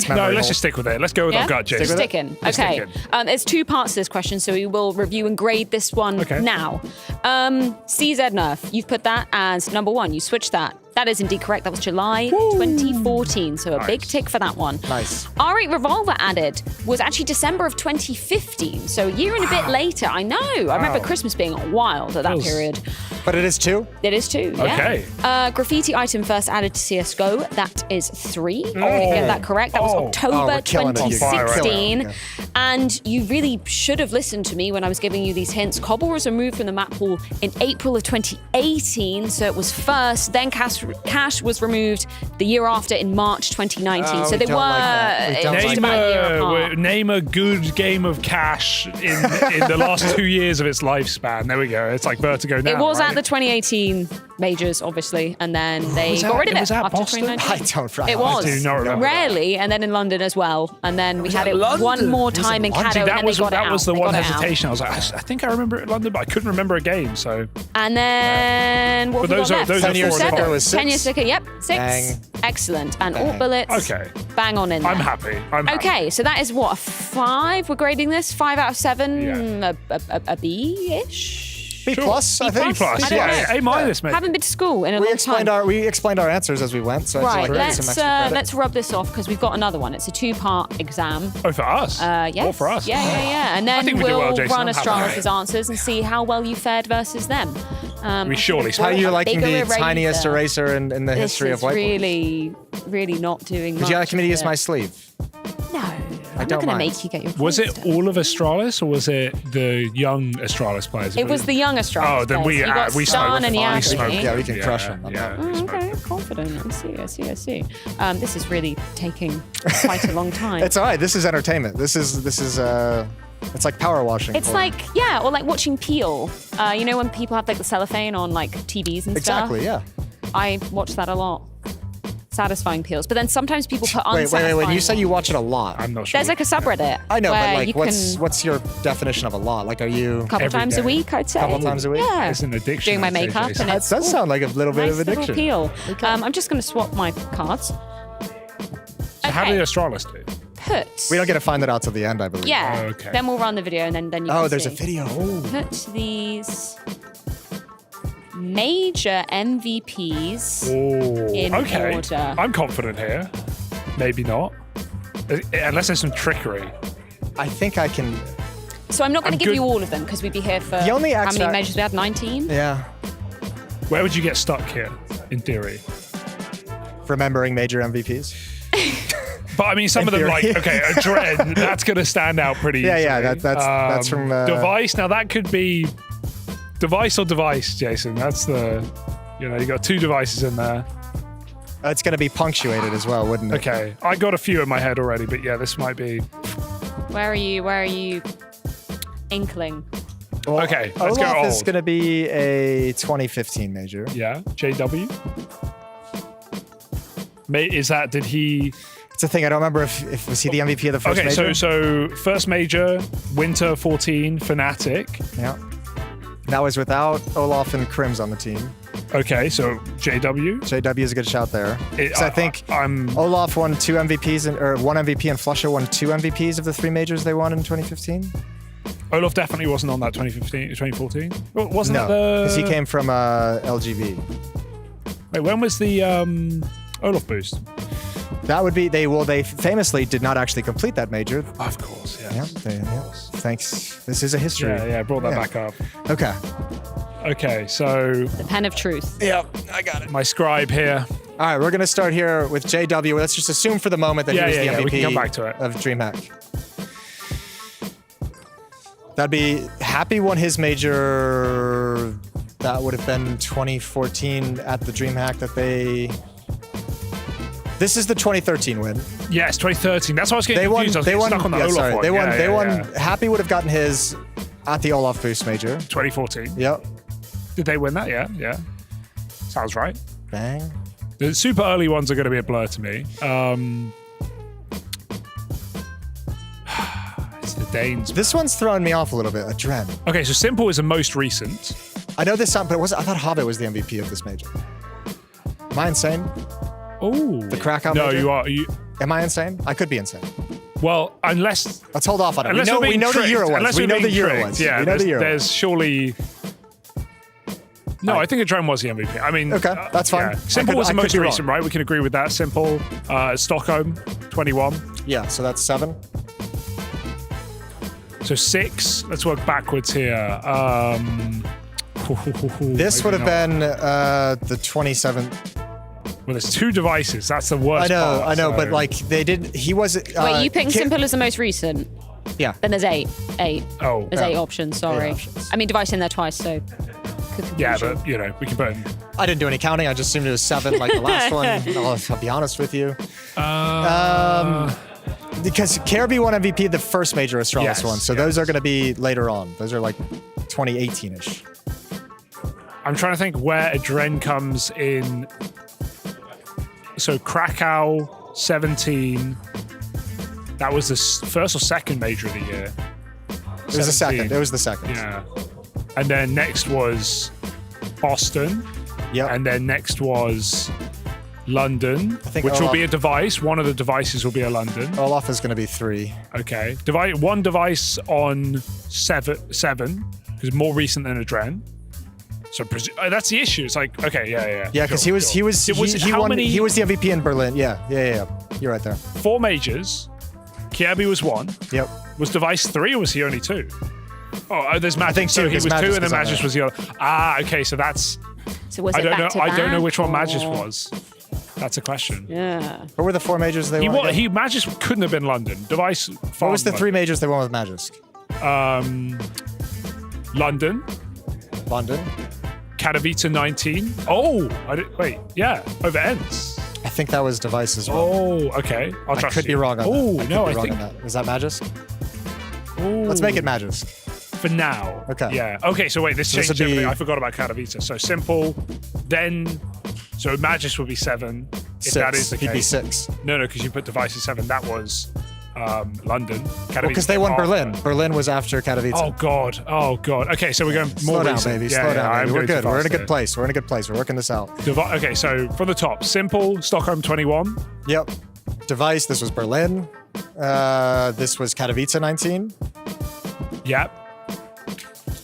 [SPEAKER 22] no.
[SPEAKER 7] memorable.
[SPEAKER 22] Let's just stick with it. Let's go with our gut, Jason.
[SPEAKER 20] Sticking. Okay. There's 2 parts to this question, so we will review and grade this one now. CZ nerf. You've put that as number 1. You switched that. That is indeed correct. That was July 2014, so a big tick for that one.
[SPEAKER 7] Nice.
[SPEAKER 20] R8 Revolver added was actually December of 2015, so a year and a bit later. I know. I remember Christmas being wild at that period.
[SPEAKER 7] But it is 2?
[SPEAKER 20] It is 2, yeah.
[SPEAKER 22] Okay.
[SPEAKER 20] Graffiti item first added to CSGO. That is 3. If you get that correct. That was October 2016. And you really should have listened to me when I was giving you these hints. Cobble was removed from the map pool in April of 2018, so it was first. Then Cash was removed the year after in March 2019. So they were just about a year apart.
[SPEAKER 22] Name a good game of Cash in the last 2 years of its lifespan. There we go. It's like Vertigo now.
[SPEAKER 20] It was
[SPEAKER 22] right?
[SPEAKER 20] at the 2018 majors, obviously, and then they got rid of it after
[SPEAKER 22] Boston?
[SPEAKER 20] 2019.
[SPEAKER 7] I
[SPEAKER 20] It was.
[SPEAKER 22] I do not remember
[SPEAKER 20] Rarely, and then in London as well. And then we had it one more time in Caddo, and then they got it out.
[SPEAKER 22] That was the
[SPEAKER 20] They
[SPEAKER 22] one
[SPEAKER 20] got it
[SPEAKER 22] hesitation. I was like, I think I remember it in London, but I couldn't remember a game. So.
[SPEAKER 20] And then what
[SPEAKER 22] But
[SPEAKER 20] have we got left?
[SPEAKER 7] 10-year sticker was 6.
[SPEAKER 20] 10-year sticker, yep, 6.
[SPEAKER 7] Bang.
[SPEAKER 20] Excellent. And all bullets.
[SPEAKER 22] Okay.
[SPEAKER 20] Bang on in there.
[SPEAKER 22] I'm happy.
[SPEAKER 20] Okay, so that is what, a 5? We're grading this 5 out of 7, a B-ish.
[SPEAKER 7] B plus, I think.
[SPEAKER 22] B plus,
[SPEAKER 20] I don't know.
[SPEAKER 22] A minus, maybe.
[SPEAKER 20] Haven't been to school in a long time.
[SPEAKER 7] We explained our answers as we went, so
[SPEAKER 20] Right,
[SPEAKER 7] I feel like some extra credit.
[SPEAKER 20] let's rub this off because we've got another one. It's a 2-part exam.
[SPEAKER 22] Oh, for us?
[SPEAKER 20] Yes.
[SPEAKER 22] Or for us?
[SPEAKER 20] Yeah. And
[SPEAKER 22] I
[SPEAKER 20] then
[SPEAKER 22] think we do
[SPEAKER 20] we'll
[SPEAKER 22] well, Jason.
[SPEAKER 20] run
[SPEAKER 22] I'm happy.
[SPEAKER 20] Astralis' answers and see how well you fared versus them.
[SPEAKER 22] We surely
[SPEAKER 7] How are you liking
[SPEAKER 20] bigger
[SPEAKER 7] the tiniest eraser in the
[SPEAKER 20] This
[SPEAKER 7] history of
[SPEAKER 20] is
[SPEAKER 7] whiteboards?
[SPEAKER 20] really not doing much.
[SPEAKER 7] Would you like me to use
[SPEAKER 20] is
[SPEAKER 7] my
[SPEAKER 20] it?
[SPEAKER 7] sleeve?
[SPEAKER 20] No. I'm not
[SPEAKER 7] don't
[SPEAKER 20] going to
[SPEAKER 7] mind.
[SPEAKER 20] make you get your
[SPEAKER 22] Was it
[SPEAKER 20] points done.
[SPEAKER 22] all of Astralis, or was it the young Astralis players?
[SPEAKER 20] It was the young Astralis.
[SPEAKER 22] Oh, then
[SPEAKER 20] players. You got
[SPEAKER 22] we
[SPEAKER 20] Stan and
[SPEAKER 22] smoked.
[SPEAKER 20] Yassi.
[SPEAKER 7] Yeah, we can crush them.
[SPEAKER 20] Okay, confident. I see. This is really taking quite a long time.
[SPEAKER 7] It's all right. This is entertainment. This is it's like power washing.
[SPEAKER 20] It's
[SPEAKER 7] for-
[SPEAKER 20] like, yeah, or like watching Peel. You know when people have like the cellophane on like TVs and stuff?
[SPEAKER 7] Exactly, yeah.
[SPEAKER 20] I watch that a lot. Satisfying Peels. But then sometimes people put
[SPEAKER 7] Wait.
[SPEAKER 20] unsatisfying
[SPEAKER 7] You say you
[SPEAKER 20] ones.
[SPEAKER 7] watch it a lot.
[SPEAKER 22] I'm not sure.
[SPEAKER 20] There's like a subreddit.
[SPEAKER 7] I know,
[SPEAKER 20] where
[SPEAKER 7] but
[SPEAKER 20] you
[SPEAKER 7] like,
[SPEAKER 20] can,
[SPEAKER 7] what's your definition of a lot? Like, are you
[SPEAKER 20] a couple times a week, I'd say.
[SPEAKER 7] Couple times a week?
[SPEAKER 20] Yeah.
[SPEAKER 22] It's an addiction.
[SPEAKER 20] Doing my
[SPEAKER 22] I'd say,
[SPEAKER 20] makeup.
[SPEAKER 22] Jason.
[SPEAKER 20] And
[SPEAKER 7] That
[SPEAKER 20] it's
[SPEAKER 7] does sound like a little bit of
[SPEAKER 20] nice
[SPEAKER 7] addiction.
[SPEAKER 20] little peel. I'm just going to swap my cards.
[SPEAKER 22] So how did Astralis do?
[SPEAKER 20] Put.
[SPEAKER 7] We don't get to find that out till the end, I believe.
[SPEAKER 20] Yeah.
[SPEAKER 22] Oh, okay.
[SPEAKER 20] Then we'll run the video and then you can
[SPEAKER 7] Oh, there's
[SPEAKER 20] see.
[SPEAKER 7] a video.
[SPEAKER 20] Put these major MVPs in order.
[SPEAKER 22] I'm confident here. Maybe not. Unless there's some trickery.
[SPEAKER 11] I think I can.
[SPEAKER 20] So I'm not going to give you all of them because we'd be here for
[SPEAKER 11] The only
[SPEAKER 20] how
[SPEAKER 11] X
[SPEAKER 20] many measures we had? 19?
[SPEAKER 11] Yeah.
[SPEAKER 22] Where would you get stuck here, in theory?
[SPEAKER 11] Remembering major MVPs.
[SPEAKER 22] But I mean, some of them, like, okay, a Dren, that's going to stand out pretty easily.
[SPEAKER 11] Yeah, that's from...
[SPEAKER 22] Device, now that could be device or device, Jason. That's the, you got 2 devices in there.
[SPEAKER 11] It's going to be punctuated as well, wouldn't it?
[SPEAKER 22] Okay, I got a few in my head already, but yeah, this might be...
[SPEAKER 20] Where are you inkling?
[SPEAKER 11] Well,
[SPEAKER 22] okay, let's go
[SPEAKER 11] Olaf
[SPEAKER 22] old.
[SPEAKER 11] is going to be a 2015 major.
[SPEAKER 22] Yeah, JW. Did he...
[SPEAKER 11] It's a thing, I don't remember if was he the MVP of the first major?
[SPEAKER 22] Okay, so first major, Winter 14, Fnatic.
[SPEAKER 11] Yeah. That was without Olaf and Crims on the team.
[SPEAKER 22] Okay, so JW.
[SPEAKER 11] JW is a good shout there. I think Olaf won 2 MVPs, or 1 MVP, and Flusha won 2 MVPs of the 3 majors they won in 2015.
[SPEAKER 22] Olaf definitely wasn't on that 2014. Wasn't
[SPEAKER 11] no,
[SPEAKER 22] it the...
[SPEAKER 11] because he came from LGB.
[SPEAKER 22] Wait, when was the Olaf boost?
[SPEAKER 11] That would be they famously did not actually complete that major.
[SPEAKER 22] Of course, yes.
[SPEAKER 11] Thanks. This is a history.
[SPEAKER 22] Yeah, brought that back up.
[SPEAKER 11] Okay.
[SPEAKER 22] Okay, so
[SPEAKER 20] The pen of truth.
[SPEAKER 11] Yeah, I got it.
[SPEAKER 22] My scribe here.
[SPEAKER 11] All right, we're gonna start here with JW. Let's just assume for the moment that he was the MVP
[SPEAKER 22] we can come back to it.
[SPEAKER 11] of DreamHack. That'd be Happy won his major. That would have been 2014 at the DreamHack that they. This is the 2013 win.
[SPEAKER 22] Yes, 2013. That's why I was getting confused. I was getting stuck on the Olaf one.
[SPEAKER 11] They won. Happy would have gotten his at the Olaf Boost major.
[SPEAKER 22] 2014.
[SPEAKER 11] Yep.
[SPEAKER 22] Did they win that? Yeah. Sounds right.
[SPEAKER 11] Bang.
[SPEAKER 22] The super early ones are going to be a blur to me. It's the Danes.
[SPEAKER 11] This one's throwing me off a little bit. A Dren.
[SPEAKER 22] Okay, so Simple is the most recent.
[SPEAKER 11] I know this sound, but I thought Habe was the MVP of this major. Am I insane?
[SPEAKER 22] Oh.
[SPEAKER 11] The Krakow
[SPEAKER 22] No,
[SPEAKER 11] major?
[SPEAKER 22] you are.
[SPEAKER 11] Am I insane? I could be insane.
[SPEAKER 22] Well, unless...
[SPEAKER 11] Let's hold off on it.
[SPEAKER 22] Unless
[SPEAKER 11] We know the Euro ones. We know the Euro ones.
[SPEAKER 22] Yeah,
[SPEAKER 11] we know the Euro
[SPEAKER 22] there's surely... No, I think a Dren was the MVP. I mean...
[SPEAKER 11] Okay, that's fine.
[SPEAKER 22] Yeah. Simple was the most recent, right? We can agree with that. Simple. Stockholm, 21.
[SPEAKER 11] Yeah, so that's 7.
[SPEAKER 22] So 6. Let's work backwards here.
[SPEAKER 11] This would have been the 27th.
[SPEAKER 22] Well, there's 2 devices. That's the worst part.
[SPEAKER 11] I know, but like they did. He was.
[SPEAKER 20] Wait, you picked Simple as the most recent?
[SPEAKER 11] Yeah.
[SPEAKER 20] Then there's 8.
[SPEAKER 22] Oh.
[SPEAKER 20] There's 8 options, sorry.
[SPEAKER 11] 8 options.
[SPEAKER 20] I mean, device in there twice, so...
[SPEAKER 22] Yeah, but, we can put in...
[SPEAKER 11] I didn't do any counting. I just assumed it was 7 like the last one. I'll be honest with you. Because Caribbean won MVP the first major Astralis one, so those are going to be later on. Those are like 2018-ish.
[SPEAKER 22] I'm trying to think where a Dren comes in... So Krakow, 17. That was the first or second major of the year.
[SPEAKER 11] It was the second. It was the second.
[SPEAKER 22] Yeah. And then next was Boston.
[SPEAKER 11] Yeah.
[SPEAKER 22] And then next was London, which will
[SPEAKER 11] Olaf,
[SPEAKER 22] be a device. One of the devices will be a London.
[SPEAKER 11] Olaf is going to be 3.
[SPEAKER 22] Okay. One device on 7, because more recent than a Dren. So that's the issue. It's like, okay, yeah.
[SPEAKER 11] Yeah, because he was the MVP in Berlin. Yeah. You're right there.
[SPEAKER 22] 4 majors. Kiebi was 1.
[SPEAKER 11] Yep.
[SPEAKER 22] Was device 3 or was he only 2? Oh, there's Magic.
[SPEAKER 11] I think 2.
[SPEAKER 22] So he was 2 and then
[SPEAKER 11] Magic
[SPEAKER 22] was the other. Okay, so that's...
[SPEAKER 20] So was
[SPEAKER 22] I
[SPEAKER 20] it
[SPEAKER 22] don't know.
[SPEAKER 20] back-to-back,
[SPEAKER 22] I don't know which one
[SPEAKER 20] or-
[SPEAKER 22] Magis was. That's a question.
[SPEAKER 20] Yeah.
[SPEAKER 11] What were the 4 majors they won?
[SPEAKER 22] Magis couldn't have been London. Device.
[SPEAKER 11] What was the 3 majors they won with Magisk?
[SPEAKER 22] London. Katowice 19. Oh, wait. Yeah, over ends.
[SPEAKER 11] I think that was device as well.
[SPEAKER 22] Oh, okay. I
[SPEAKER 11] could be wrong on that.
[SPEAKER 22] Oh, no, I think.
[SPEAKER 11] Is that Magisk? Let's make it Magisk.
[SPEAKER 22] For now.
[SPEAKER 11] Okay.
[SPEAKER 22] Yeah. Okay, so wait, this
[SPEAKER 11] So this
[SPEAKER 22] changed
[SPEAKER 11] would be-
[SPEAKER 22] everything. I forgot about Katowice. So Simple, then... So Magis would be 7, if that is the case.
[SPEAKER 11] He'd be 6.
[SPEAKER 22] No, because you put devices 7. That was London.
[SPEAKER 11] Because they won Berlin. Berlin was after Katowice.
[SPEAKER 22] Oh, God. Okay, so we're going more
[SPEAKER 11] Slow down,
[SPEAKER 22] recent.
[SPEAKER 11] baby.
[SPEAKER 22] Yeah,
[SPEAKER 11] Slow down, baby.
[SPEAKER 22] I'm
[SPEAKER 11] We're
[SPEAKER 22] going
[SPEAKER 11] good.
[SPEAKER 22] too
[SPEAKER 11] We're in a
[SPEAKER 22] fast
[SPEAKER 11] good
[SPEAKER 22] here.
[SPEAKER 11] place. We're in a good place. We're working this out.
[SPEAKER 22] Okay, so from the top, Simple, Stockholm 21.
[SPEAKER 11] Yep. Device, this was Berlin. This was Katowice 19.
[SPEAKER 22] Yep.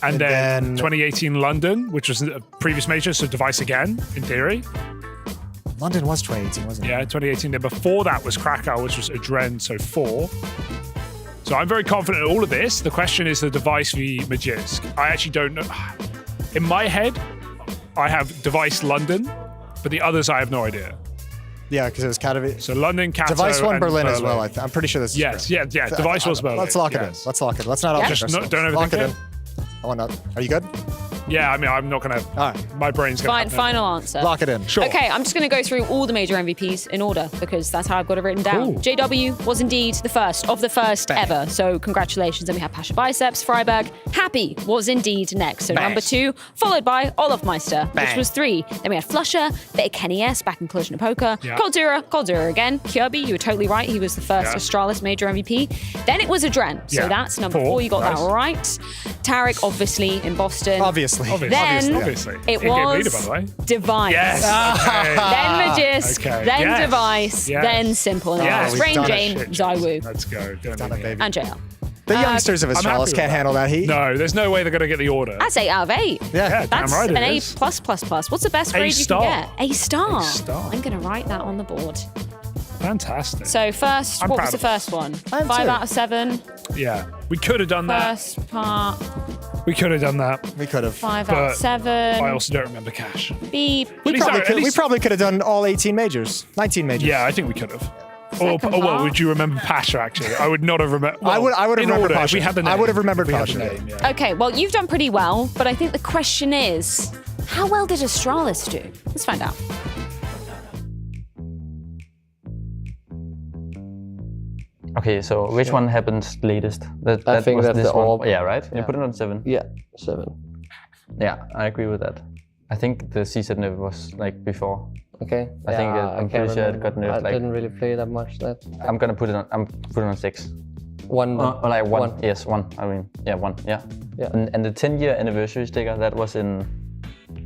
[SPEAKER 22] And then 2018 London, which was a previous major, so device again, in theory.
[SPEAKER 7] London was 2018, wasn't it?
[SPEAKER 22] Yeah, 2018. Then before that was Krakow, which was Adren, so 4. So I'm very confident in all of this. The question is the device v Magisk. I actually don't know. In my head, I have device London, but the others I have no idea.
[SPEAKER 7] Yeah, because it was Katowice.
[SPEAKER 22] So London, Kato,
[SPEAKER 7] Device won
[SPEAKER 22] and
[SPEAKER 7] Berlin as well. I'm pretty sure this is
[SPEAKER 22] Yes,
[SPEAKER 7] true.
[SPEAKER 22] yeah. Device was Berlin.
[SPEAKER 7] Let's lock it in. Let's lock it. Let's not
[SPEAKER 22] Just
[SPEAKER 7] ourselves.
[SPEAKER 22] don't overthink
[SPEAKER 7] lock it
[SPEAKER 22] it.
[SPEAKER 7] in. I want to. Are you good?
[SPEAKER 22] Yeah, I mean, I'm not going to.
[SPEAKER 7] All right.
[SPEAKER 22] My brain's going to.
[SPEAKER 20] Final answer.
[SPEAKER 7] Lock it in.
[SPEAKER 22] Sure.
[SPEAKER 20] Okay, I'm just going to go through all the major MVPs in order because that's how I've got it written down.
[SPEAKER 22] Cool.
[SPEAKER 20] JW was indeed the first of the first ever, so congratulations. Then we have Pasha Biceps, Freiberg. Happy was indeed next, so number 2, followed by Olofmeister, which was 3. Then we had Flusher, bit of Kenny S back in Collision of Poker,
[SPEAKER 22] Yeah.
[SPEAKER 20] Koldura again, Kirby, you were totally right, he was the first Astralis major MVP. Then it was Adren, so
[SPEAKER 22] Yeah.
[SPEAKER 20] that's number
[SPEAKER 22] 4,
[SPEAKER 20] 4, you got
[SPEAKER 22] nice.
[SPEAKER 20] that right. Tarek, obviously, in Boston.
[SPEAKER 7] Obviously.
[SPEAKER 20] Then
[SPEAKER 22] Obviously.
[SPEAKER 20] it
[SPEAKER 22] In-game
[SPEAKER 20] was
[SPEAKER 22] leader, by the way.
[SPEAKER 20] Device.
[SPEAKER 22] Yes. Okay.
[SPEAKER 20] Then Magisk,
[SPEAKER 22] Okay.
[SPEAKER 20] then
[SPEAKER 22] Yes.
[SPEAKER 20] Device,
[SPEAKER 22] Yes.
[SPEAKER 20] then Simple. And
[SPEAKER 22] Yes.
[SPEAKER 20] then Brain
[SPEAKER 7] We've done
[SPEAKER 20] Jane,
[SPEAKER 22] it.
[SPEAKER 20] Zywoo,
[SPEAKER 22] Let's go. Don't do it.
[SPEAKER 20] and JL.
[SPEAKER 7] The youngsters of
[SPEAKER 22] I'm happy
[SPEAKER 7] Astralis
[SPEAKER 22] with
[SPEAKER 7] can't
[SPEAKER 22] that.
[SPEAKER 7] handle that heat.
[SPEAKER 22] No, there's no way they're going to get the order.
[SPEAKER 20] That's 8 out of 8.
[SPEAKER 22] Yeah, damn
[SPEAKER 20] That's
[SPEAKER 22] right it
[SPEAKER 20] an A+++.
[SPEAKER 22] is.
[SPEAKER 20] What's the best grade you
[SPEAKER 22] star.
[SPEAKER 20] can get? A-star.
[SPEAKER 22] A-star.
[SPEAKER 20] I'm going to write that on the board.
[SPEAKER 22] Fantastic.
[SPEAKER 20] So first,
[SPEAKER 22] I'm
[SPEAKER 20] what
[SPEAKER 22] proud
[SPEAKER 20] was the
[SPEAKER 22] of
[SPEAKER 20] first one?
[SPEAKER 7] I am
[SPEAKER 20] 5
[SPEAKER 7] too.
[SPEAKER 20] out of 7.
[SPEAKER 22] Yeah, we could have done that.
[SPEAKER 20] First part,
[SPEAKER 22] We could have done that.
[SPEAKER 7] We could have.
[SPEAKER 20] 5 out of
[SPEAKER 22] But
[SPEAKER 20] 7.
[SPEAKER 22] I also don't remember cash.
[SPEAKER 20] Beep.
[SPEAKER 7] We
[SPEAKER 22] At least-
[SPEAKER 7] probably could have done all 18 majors. 19 majors.
[SPEAKER 22] Yeah, I think we could have. Or
[SPEAKER 20] Second
[SPEAKER 22] well,
[SPEAKER 20] part.
[SPEAKER 22] would you remember Pasha? Actually, I would not have remembered.
[SPEAKER 7] I would have
[SPEAKER 22] in
[SPEAKER 7] remembered
[SPEAKER 22] order, if
[SPEAKER 7] Pasha.
[SPEAKER 22] we had the name.
[SPEAKER 7] I would have remembered
[SPEAKER 22] If we had
[SPEAKER 7] Pasha.
[SPEAKER 22] the name, yeah.
[SPEAKER 20] Okay, well, you've done pretty well, but I think the question is, how well did Astralis do? Let's find out.
[SPEAKER 1] Okay, so which one happened latest?
[SPEAKER 4] I think
[SPEAKER 1] was
[SPEAKER 4] that's
[SPEAKER 1] this
[SPEAKER 4] the
[SPEAKER 1] one.
[SPEAKER 4] orb.
[SPEAKER 1] Yeah, right?
[SPEAKER 4] Yeah.
[SPEAKER 1] You put it on 7.
[SPEAKER 4] Yeah, 7.
[SPEAKER 1] Yeah, I agree with that. I think the CZ nerf was like before.
[SPEAKER 4] Okay.
[SPEAKER 1] I think
[SPEAKER 4] Yeah,
[SPEAKER 1] I'm
[SPEAKER 4] can't
[SPEAKER 1] pretty sure it
[SPEAKER 4] remember.
[SPEAKER 1] got nerfed.
[SPEAKER 4] I
[SPEAKER 1] like,
[SPEAKER 4] didn't really play that much. That
[SPEAKER 1] I'm gonna put it on. I'm putting on 6.
[SPEAKER 4] 1.
[SPEAKER 1] Or like 1. Yes, 1. I mean, yeah, 1. Yeah.
[SPEAKER 4] Yeah.
[SPEAKER 1] And the 10-year anniversary sticker that was in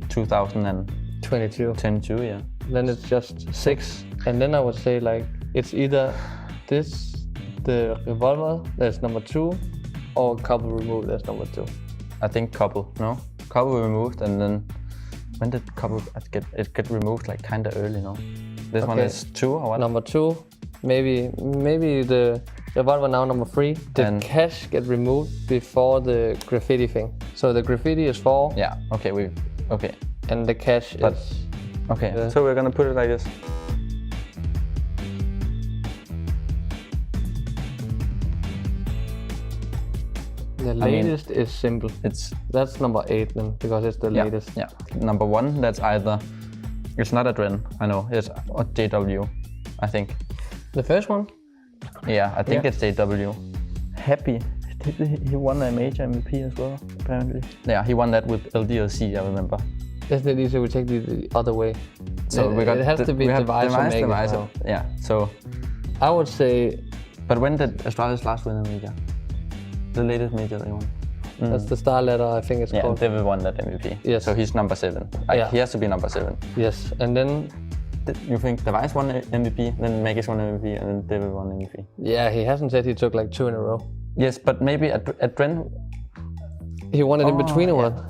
[SPEAKER 1] 2022.
[SPEAKER 4] 22.
[SPEAKER 1] Yeah.
[SPEAKER 4] Then it's just 6, and then I would say like it's either this, the revolver, that's number 2, or couple removed, that's number 2.
[SPEAKER 1] I think couple. No, couple removed, and then when did couple get removed? Like kinda early, no? This one
[SPEAKER 4] Okay.
[SPEAKER 1] is 2 or what?
[SPEAKER 4] Number 2, maybe the revolver now number 3. Did
[SPEAKER 1] And-
[SPEAKER 4] cash get removed before the graffiti thing? So the graffiti is 4.
[SPEAKER 1] Yeah. Okay. Okay.
[SPEAKER 4] And the cash
[SPEAKER 1] But-
[SPEAKER 4] is.
[SPEAKER 1] Okay.
[SPEAKER 4] Yeah.
[SPEAKER 1] So we're gonna put it like this.
[SPEAKER 4] The
[SPEAKER 1] I mean,
[SPEAKER 4] latest is simple. That's number 8 then, because it's the
[SPEAKER 1] Yeah,
[SPEAKER 4] latest.
[SPEAKER 1] Yeah. Number 1, that's either. It's not Adren, I know. It's or JW, I think.
[SPEAKER 4] The first one?
[SPEAKER 1] Yeah, I think
[SPEAKER 4] Yeah.
[SPEAKER 1] it's JW. Happy. He won a major MVP as well, apparently. Yeah, he won that with LDLC, I remember.
[SPEAKER 4] Isn't it easy? We take the other way.
[SPEAKER 1] So we got
[SPEAKER 4] it has to be
[SPEAKER 1] we have
[SPEAKER 4] device or make
[SPEAKER 1] device.
[SPEAKER 4] now.
[SPEAKER 1] Yeah. So.
[SPEAKER 4] I would say.
[SPEAKER 1] But when did Astralis last win a major? The latest major they won.
[SPEAKER 4] That's the star letter, I think it's
[SPEAKER 1] Yeah,
[SPEAKER 4] called.
[SPEAKER 1] David won that MVP.
[SPEAKER 4] Yes.
[SPEAKER 1] So he's number 7.
[SPEAKER 4] Yeah.
[SPEAKER 1] He has to be number 7.
[SPEAKER 4] Yes, and then.
[SPEAKER 1] You think Device won MVP, then Magis won MVP, and then David won MVP?
[SPEAKER 4] Yeah, he hasn't said he took like 2 in a row.
[SPEAKER 1] Yes, but maybe at Dren.
[SPEAKER 4] He won it in between or
[SPEAKER 1] yeah.
[SPEAKER 4] what?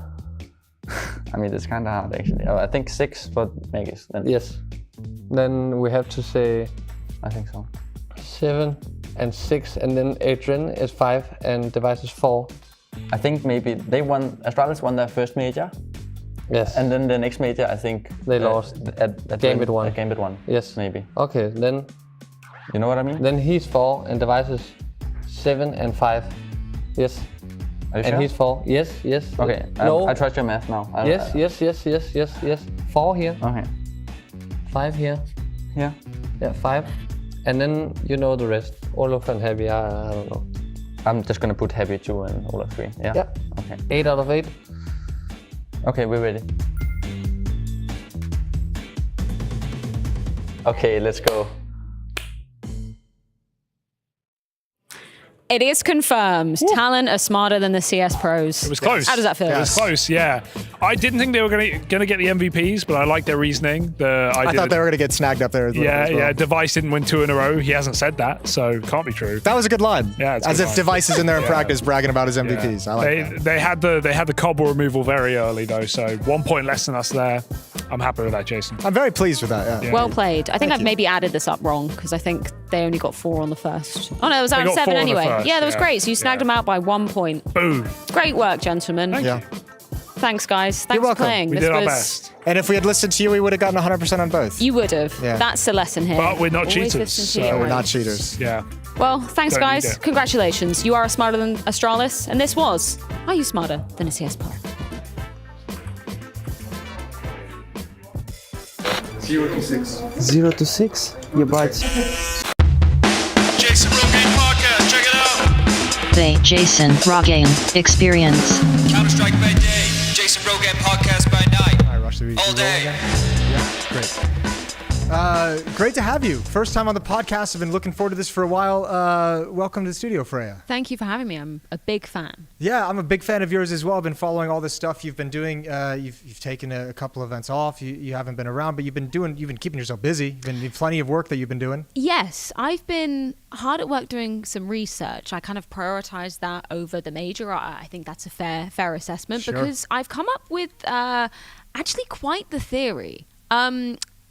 [SPEAKER 1] I mean, it's kind of hard actually. I think 6 for Magis. Then.
[SPEAKER 4] Yes. Then we have to say.
[SPEAKER 1] I think so.
[SPEAKER 4] 7 and 6, and then Adrian is 5 and Device is 4.
[SPEAKER 1] I think maybe they won. Astralis won their first major.
[SPEAKER 4] Yes.
[SPEAKER 1] And then the next major, I think
[SPEAKER 4] they lost
[SPEAKER 1] at
[SPEAKER 4] Gambit 1.
[SPEAKER 1] At Gambit 1.
[SPEAKER 4] Yes.
[SPEAKER 1] Maybe.
[SPEAKER 4] Okay, then.
[SPEAKER 1] You know what I mean?
[SPEAKER 4] Then he's 4 and Device is 7 and 5. Yes.
[SPEAKER 1] Are you
[SPEAKER 4] and
[SPEAKER 1] sure?
[SPEAKER 4] he's 4. Yes, yes.
[SPEAKER 1] Okay.
[SPEAKER 4] No.
[SPEAKER 1] I trust your math now.
[SPEAKER 4] Yes. 4 here.
[SPEAKER 1] Okay.
[SPEAKER 4] 5 here.
[SPEAKER 1] Yeah.
[SPEAKER 4] Yeah, 5. And then you know the rest. Olaf and Happy, I don't know.
[SPEAKER 1] I'm just gonna put Happy 2 and Olaf 3. Yeah?
[SPEAKER 4] Yeah.
[SPEAKER 1] Okay.
[SPEAKER 4] 8 out of 8.
[SPEAKER 1] Okay, we're ready. Okay, let's go.
[SPEAKER 20] It is confirmed. Talent are smarter than the CS pros.
[SPEAKER 22] It was close.
[SPEAKER 20] How does that feel?
[SPEAKER 22] It was close, yeah. I didn't think they were going to get the MVPs, but I like their reasoning.
[SPEAKER 7] I thought they were going to get snagged up there.
[SPEAKER 22] Yeah,
[SPEAKER 7] as well.
[SPEAKER 22] yeah. Device didn't win 2 in a row. He hasn't said that, so it can't be true.
[SPEAKER 7] That was a good line.
[SPEAKER 22] Yeah, it's a
[SPEAKER 7] as
[SPEAKER 22] good
[SPEAKER 7] if
[SPEAKER 22] line.
[SPEAKER 7] Device is in there in
[SPEAKER 22] Yeah.
[SPEAKER 7] practice bragging about his MVPs. I like that.
[SPEAKER 22] They had the cobble removal very early though, so 1 point less than us there. I'm happy with that, Jason.
[SPEAKER 11] I'm very pleased with that. Yeah.
[SPEAKER 20] Well played. I think
[SPEAKER 11] Thank
[SPEAKER 20] I've
[SPEAKER 11] you.
[SPEAKER 20] maybe added this up wrong because I think they only got 4 on the first. Oh no, it was out
[SPEAKER 22] They
[SPEAKER 20] of
[SPEAKER 22] got
[SPEAKER 20] 7
[SPEAKER 22] 4 on the
[SPEAKER 20] anyway.
[SPEAKER 22] first,
[SPEAKER 20] Yeah, that was
[SPEAKER 22] yeah.
[SPEAKER 20] great. So you snagged them out by 1 point.
[SPEAKER 22] Boom.
[SPEAKER 20] Great work, gentlemen.
[SPEAKER 11] Yeah.
[SPEAKER 20] Thanks, guys. Thanks
[SPEAKER 11] You're welcome.
[SPEAKER 20] for playing.
[SPEAKER 22] We
[SPEAKER 20] This
[SPEAKER 22] did our
[SPEAKER 20] was.
[SPEAKER 22] best.
[SPEAKER 11] And if we had listened to you, we would have gotten 100% on both.
[SPEAKER 20] You would have.
[SPEAKER 11] Yeah.
[SPEAKER 20] That's the lesson here.
[SPEAKER 22] But we're not
[SPEAKER 20] Always
[SPEAKER 22] cheaters,
[SPEAKER 20] listen to
[SPEAKER 22] so
[SPEAKER 20] your
[SPEAKER 11] We're
[SPEAKER 20] own.
[SPEAKER 11] not cheaters.
[SPEAKER 22] Yeah.
[SPEAKER 20] Well, thanks,
[SPEAKER 22] Don't need
[SPEAKER 20] guys.
[SPEAKER 22] it.
[SPEAKER 20] Congratulations. You are smarter than Astralis, and this was Are You Smarter Than a CS Pro?
[SPEAKER 25] 0 to 6.
[SPEAKER 29] 0 to 6. You bite.
[SPEAKER 27] Jason Pregame podcast, check it out.
[SPEAKER 14] The Jason Pregame Experience.
[SPEAKER 27] Counter-Strike by day, Jason Pregame podcast by night.
[SPEAKER 7] All right, Rush, we
[SPEAKER 27] All day.
[SPEAKER 7] Yeah, great. Great to have you. First time on the podcast. I've been looking forward to this for a while. Welcome to the studio, Freya.
[SPEAKER 20] Thank you for having me. I'm a big fan.
[SPEAKER 7] Yeah, I'm a big fan of yours as well. I've been following all this stuff you've been doing. You've taken a couple events off. You haven't been around, but you've been keeping yourself busy. Been plenty of work that you've been doing.
[SPEAKER 20] Yes, I've been hard at work doing some research. I kind of prioritize that over the major. I think that's a fair assessment
[SPEAKER 7] Sure.
[SPEAKER 20] because I've come up with actually quite the theory.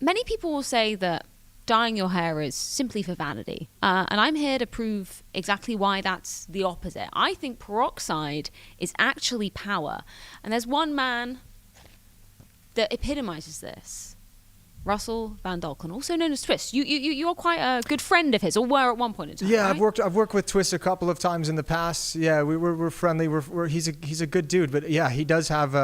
[SPEAKER 20] Many people will say that dyeing your hair is simply for vanity. And I'm here to prove exactly why that's the opposite. I think peroxide is actually power. And there's one man that epitomizes this. Russell Van Dolken, also known as Twist. You're quite a good friend of his, or were at one point in time.
[SPEAKER 7] Yeah,
[SPEAKER 20] right?
[SPEAKER 7] I've worked with Twist a couple of times in the past. Yeah, we're friendly. He's a good dude, but yeah, he does have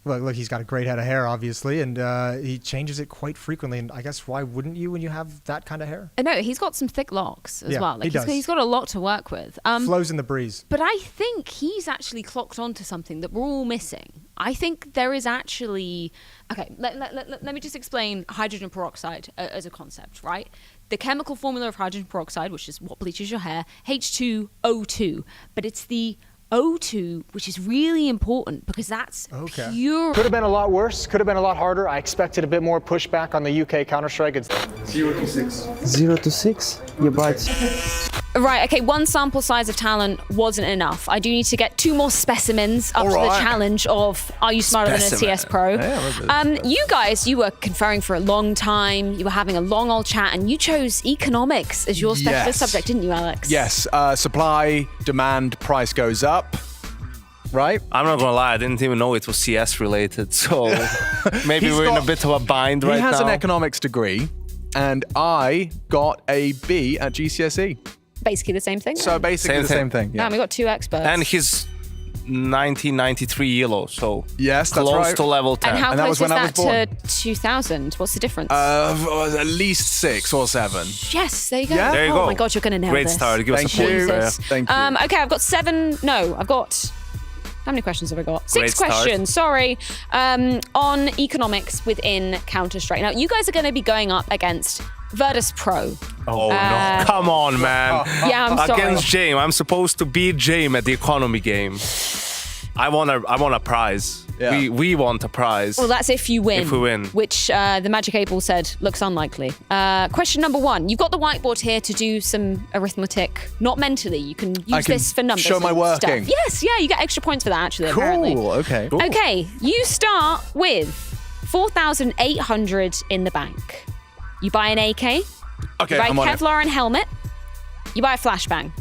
[SPEAKER 7] look, he's got a great head of hair, obviously, and he changes it quite frequently. And I guess why wouldn't you when you have that kind of hair?
[SPEAKER 20] No, he's got some thick locks as
[SPEAKER 7] Yeah,
[SPEAKER 20] well.
[SPEAKER 7] he does.
[SPEAKER 20] He's got a lot to work with.
[SPEAKER 7] Flows in the breeze.
[SPEAKER 20] But I think he's actually clocked onto something that we're all missing. I think there is actually... Okay, let me just explain hydrogen peroxide as a concept, right? The chemical formula of hydrogen peroxide, which is what bleaches your hair, H2O2. But it's the O2, which is really important because that's pure...
[SPEAKER 3] Could have been a lot worse, could have been a lot harder. I expected a bit more pushback on the UK Counter-Strike.
[SPEAKER 25] 0 to 6.
[SPEAKER 29] 0 to 6. You bite.
[SPEAKER 20] Right, okay, one sample size of talent wasn't enough. I do need to get 2 more specimens up to the challenge of Are You Smarter Than a CS Pro? You guys, you were conferring for a long time, you were having a long old chat, and you chose economics as your specialist subject, didn't you, Alex?
[SPEAKER 21] Yes, supply, demand, price goes up. Right?
[SPEAKER 5] I'm not gonna lie, I didn't even know it was CS related, so maybe we're in a bit of a bind right now.
[SPEAKER 21] He has an economics degree, and I got a B at GCSE.
[SPEAKER 20] Basically the same thing.
[SPEAKER 21] So basically the same thing.
[SPEAKER 20] Yeah, we got 2 experts.
[SPEAKER 5] And he's 1993 yellow, so
[SPEAKER 21] yes, that's
[SPEAKER 5] close
[SPEAKER 21] right.
[SPEAKER 5] to level 10.
[SPEAKER 20] And how close
[SPEAKER 21] was
[SPEAKER 20] is
[SPEAKER 21] when I was
[SPEAKER 20] that
[SPEAKER 21] born.
[SPEAKER 20] to 2000? What's the difference?
[SPEAKER 21] At least 6 or 7.
[SPEAKER 20] Yes, there you go.
[SPEAKER 21] Yeah?
[SPEAKER 5] There you
[SPEAKER 20] oh
[SPEAKER 5] go.
[SPEAKER 20] my God, you're going to nail
[SPEAKER 5] Great
[SPEAKER 20] this.
[SPEAKER 5] start. Give us a point.
[SPEAKER 20] Jesus.
[SPEAKER 21] Thank you.
[SPEAKER 20] Okay, I've got 7. No, I've got... How many questions have I got? 6
[SPEAKER 5] Great start.
[SPEAKER 20] questions, sorry. On economics within Counter-Strike. Now, you guys are going to be going up against Virtus Pro.
[SPEAKER 5] Oh no! Come on, man.
[SPEAKER 20] Yeah, I'm sorry.
[SPEAKER 5] Against Jame, I'm supposed to beat Jame at the economy game. I want a prize.
[SPEAKER 21] Yeah.
[SPEAKER 5] We want a prize.
[SPEAKER 20] Well, that's if you win.
[SPEAKER 5] If we win.
[SPEAKER 20] Which the Magic 8 Ball said looks unlikely. Question number 1. You've got the whiteboard here to do some arithmetic, not mentally. You can use this for numbers.
[SPEAKER 21] show my
[SPEAKER 20] and
[SPEAKER 21] working.
[SPEAKER 20] Stuff. Yes, yeah, you get extra points for that, actually, apparently.
[SPEAKER 21] Cool, okay. Cool.
[SPEAKER 20] Okay, you start with 4,800 in the bank. You buy an AK.
[SPEAKER 21] Okay,
[SPEAKER 20] You buy
[SPEAKER 21] I'm on it.
[SPEAKER 20] Kevlar and helmet. You buy a flashbang.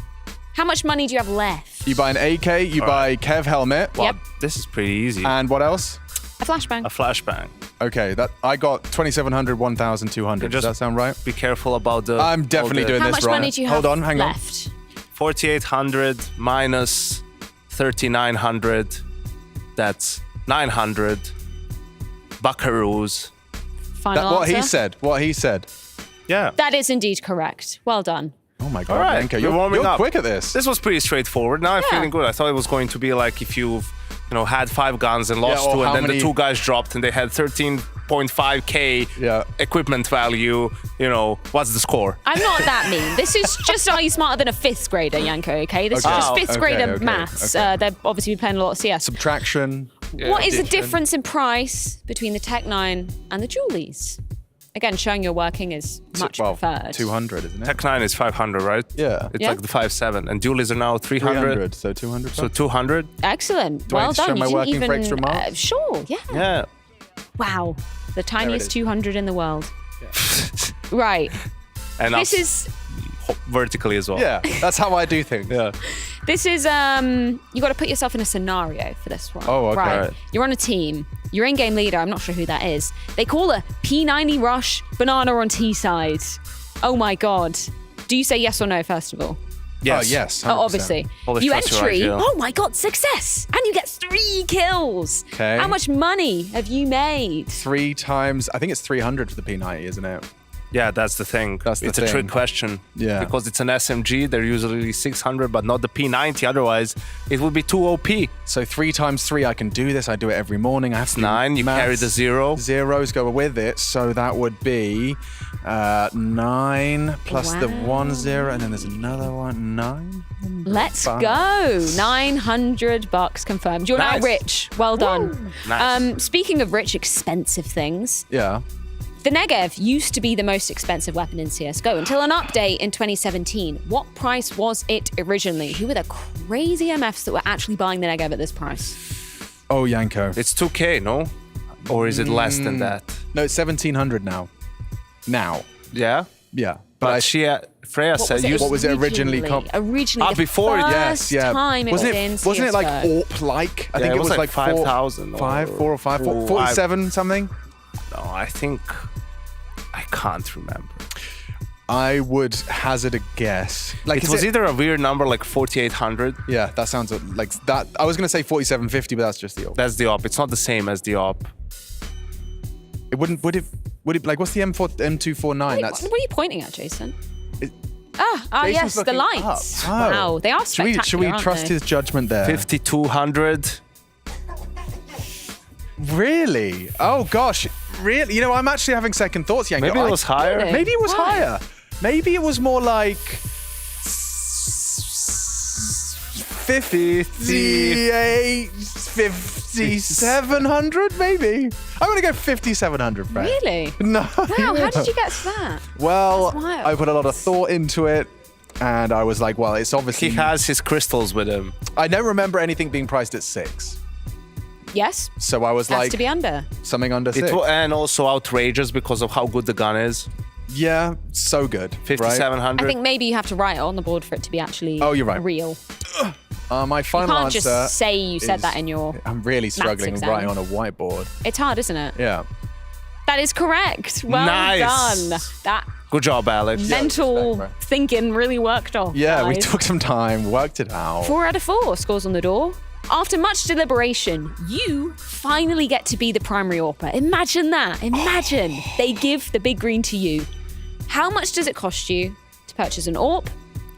[SPEAKER 20] How much money do you have left?
[SPEAKER 21] You buy an AK, you buy Kev helmet.
[SPEAKER 20] Yep.
[SPEAKER 5] This is pretty easy.
[SPEAKER 21] And what else?
[SPEAKER 20] A flashbang.
[SPEAKER 5] A flashbang.
[SPEAKER 21] Okay, that I got 2,700, 1,200. Does that sound right?
[SPEAKER 5] Be careful about the...
[SPEAKER 21] I'm definitely doing
[SPEAKER 20] How
[SPEAKER 21] this
[SPEAKER 20] much
[SPEAKER 21] right.
[SPEAKER 20] money do you
[SPEAKER 21] Hold
[SPEAKER 20] have
[SPEAKER 21] on, hang
[SPEAKER 20] left?
[SPEAKER 5] 4,800 minus 3,900. That's 900 buckaroos.
[SPEAKER 20] Final
[SPEAKER 21] What he
[SPEAKER 20] answer?
[SPEAKER 21] said. What he said.
[SPEAKER 5] Yeah.
[SPEAKER 20] That is indeed correct. Well done.
[SPEAKER 21] Oh my God,
[SPEAKER 5] All right,
[SPEAKER 21] Bianca,
[SPEAKER 5] we're warming
[SPEAKER 21] you're
[SPEAKER 5] up.
[SPEAKER 21] quick at this.
[SPEAKER 5] This was pretty straightforward. Now I'm feeling good. I thought it was going to be like if you've, had 5 guns and lost
[SPEAKER 21] or
[SPEAKER 5] 2, and
[SPEAKER 21] how
[SPEAKER 5] then
[SPEAKER 21] many-
[SPEAKER 5] the 2 guys dropped and they had 13.5k equipment value. What's the score?
[SPEAKER 20] I'm not that mean. This is just Are You Smarter Than a 5th grader, Yanko, okay? This is just 5th grader maths. They're obviously playing a lot of CS.
[SPEAKER 21] Subtraction.
[SPEAKER 20] What is the difference in price between the Tech 9 and the Dualies? Again, showing your working is much preferred.
[SPEAKER 21] 200, isn't it?
[SPEAKER 5] Tech 9 is 500, right?
[SPEAKER 21] Yeah.
[SPEAKER 5] It's
[SPEAKER 20] Yeah.
[SPEAKER 5] like the 5.7. And dualies are now 300.
[SPEAKER 21] So 200.
[SPEAKER 5] So 200?
[SPEAKER 20] Excellent.
[SPEAKER 21] Do I
[SPEAKER 20] Well
[SPEAKER 21] need to show
[SPEAKER 20] done.
[SPEAKER 21] my
[SPEAKER 20] You didn't
[SPEAKER 21] working
[SPEAKER 20] even.
[SPEAKER 21] for extra marks?
[SPEAKER 20] Sure, yeah.
[SPEAKER 5] Yeah.
[SPEAKER 20] Wow. The
[SPEAKER 21] it
[SPEAKER 20] tiniest
[SPEAKER 21] is.
[SPEAKER 20] 200 in the world. Right.
[SPEAKER 5] And
[SPEAKER 20] This
[SPEAKER 5] us
[SPEAKER 20] is
[SPEAKER 5] vertically as well.
[SPEAKER 21] Yeah, that's how I do things.
[SPEAKER 5] Yeah.
[SPEAKER 20] This is you got to put yourself in a scenario for this one.
[SPEAKER 21] Oh, okay.
[SPEAKER 20] Right. You're on a team. Your in-game leader, I'm not sure who that is. They call a P90 rush banana on T side. Oh my god. Do you say yes or no first of all?
[SPEAKER 5] Yes.
[SPEAKER 21] Oh, yes. 100%.
[SPEAKER 20] Oh, obviously.
[SPEAKER 5] Always
[SPEAKER 20] You
[SPEAKER 5] trust your
[SPEAKER 20] entry.
[SPEAKER 5] IGL.
[SPEAKER 20] Oh my god, success! And you get 3 kills.
[SPEAKER 21] Okay.
[SPEAKER 20] How much money have you made?
[SPEAKER 21] 3 times, I think it's 300 for the P90, isn't it?
[SPEAKER 5] Yeah, that's the thing.
[SPEAKER 21] That's the
[SPEAKER 5] it's a
[SPEAKER 21] thing.
[SPEAKER 5] trick question.
[SPEAKER 21] Yeah.
[SPEAKER 5] Because it's an SMG, they're usually 600, but not the P90. Otherwise, it would be too OP.
[SPEAKER 21] So 3 times 3, I can do this. I do it every morning. I have to do
[SPEAKER 5] 9. You carry
[SPEAKER 21] maths.
[SPEAKER 5] the 0.
[SPEAKER 21] Zeros go with it, so that would be 9 plus the 1 0, and then there's another one. 9.
[SPEAKER 20] Let's
[SPEAKER 21] Fun.
[SPEAKER 20] go. $900 confirmed. You're now
[SPEAKER 5] Nice.
[SPEAKER 20] rich. Well done.
[SPEAKER 5] Nice.
[SPEAKER 20] Speaking of rich, expensive things,
[SPEAKER 21] Yeah.
[SPEAKER 20] the Negev used to be the most expensive weapon in CSGO until an update in 2017. What price was it originally? Who were the crazy MFs that were actually buying the Negev at this price?
[SPEAKER 21] Oh, Yanko.
[SPEAKER 5] It's 2K, no? Or is it less than that?
[SPEAKER 21] No, it's 1,700 now. Now.
[SPEAKER 5] Yeah?
[SPEAKER 21] Yeah.
[SPEAKER 5] But Freya
[SPEAKER 20] What
[SPEAKER 5] said
[SPEAKER 20] was it
[SPEAKER 21] What was it originally?
[SPEAKER 20] Originally, the
[SPEAKER 5] before,
[SPEAKER 20] first time it was in CSGO.
[SPEAKER 21] Wasn't it like AWP-like? I
[SPEAKER 5] Yeah,
[SPEAKER 21] think
[SPEAKER 5] it was like
[SPEAKER 21] 5,000. 4 or 5, 47 something?
[SPEAKER 5] No, I think... I can't remember.
[SPEAKER 21] I would hazard a guess. Like,
[SPEAKER 5] It was either a weird number like 4,800.
[SPEAKER 21] Yeah, that sounds like that. I was going to say 4,750, but that's just the AWP.
[SPEAKER 5] That's the op. It's not the same as the op.
[SPEAKER 21] It wouldn't, would it, like, what's the M249? That's...
[SPEAKER 20] What are you pointing at, Jason?
[SPEAKER 21] Jason's
[SPEAKER 20] Yes, the
[SPEAKER 21] looking
[SPEAKER 20] lights.
[SPEAKER 21] up. Oh.
[SPEAKER 20] Wow, they are spectacular,
[SPEAKER 21] Should we
[SPEAKER 20] aren't
[SPEAKER 21] trust
[SPEAKER 20] they?
[SPEAKER 21] his judgment there?
[SPEAKER 5] 5,200.
[SPEAKER 21] Really? Oh gosh, really? You know, I'm actually having second thoughts, Yanko.
[SPEAKER 5] Maybe it was higher.
[SPEAKER 20] Really?
[SPEAKER 21] Maybe it was
[SPEAKER 20] Why?
[SPEAKER 21] higher. Maybe it was more like 58, 5,700, maybe. I'm gonna go 5,700, Fred.
[SPEAKER 20] Really?
[SPEAKER 21] No.
[SPEAKER 20] Wow, how did you get to that?
[SPEAKER 21] Well,
[SPEAKER 20] That's wild.
[SPEAKER 21] I put a lot of thought into it, and I was like, well, it's obviously.
[SPEAKER 5] He has his crystals with him.
[SPEAKER 21] I don't remember anything being priced at 6.
[SPEAKER 20] Yes.
[SPEAKER 21] So I was
[SPEAKER 20] Has
[SPEAKER 21] like,
[SPEAKER 20] to be under.
[SPEAKER 21] something under 6.
[SPEAKER 5] And also outrageous because of how good the gun is.
[SPEAKER 21] Yeah, so good.
[SPEAKER 5] 5,700.
[SPEAKER 20] I think maybe you have to write it on the board for it to be actually
[SPEAKER 21] Oh, you're right.
[SPEAKER 20] real.
[SPEAKER 21] My
[SPEAKER 20] You
[SPEAKER 21] final
[SPEAKER 20] can't
[SPEAKER 21] answer.
[SPEAKER 20] just say you said that in your
[SPEAKER 21] I'm really struggling
[SPEAKER 20] exam.
[SPEAKER 21] writing on a whiteboard.
[SPEAKER 20] It's hard, isn't it?
[SPEAKER 21] Yeah.
[SPEAKER 20] That is correct. Well
[SPEAKER 5] Nice.
[SPEAKER 20] done. That
[SPEAKER 5] Good job, Alex.
[SPEAKER 20] mental thinking really worked off.
[SPEAKER 21] Yeah, we
[SPEAKER 20] guys.
[SPEAKER 21] took some time, worked it out.
[SPEAKER 20] 4 out of 4 scores on the door. After much deliberation, you finally get to be the primary AWPer. Imagine that. Imagine they give the big green to you. How much does it cost you to purchase an AWP,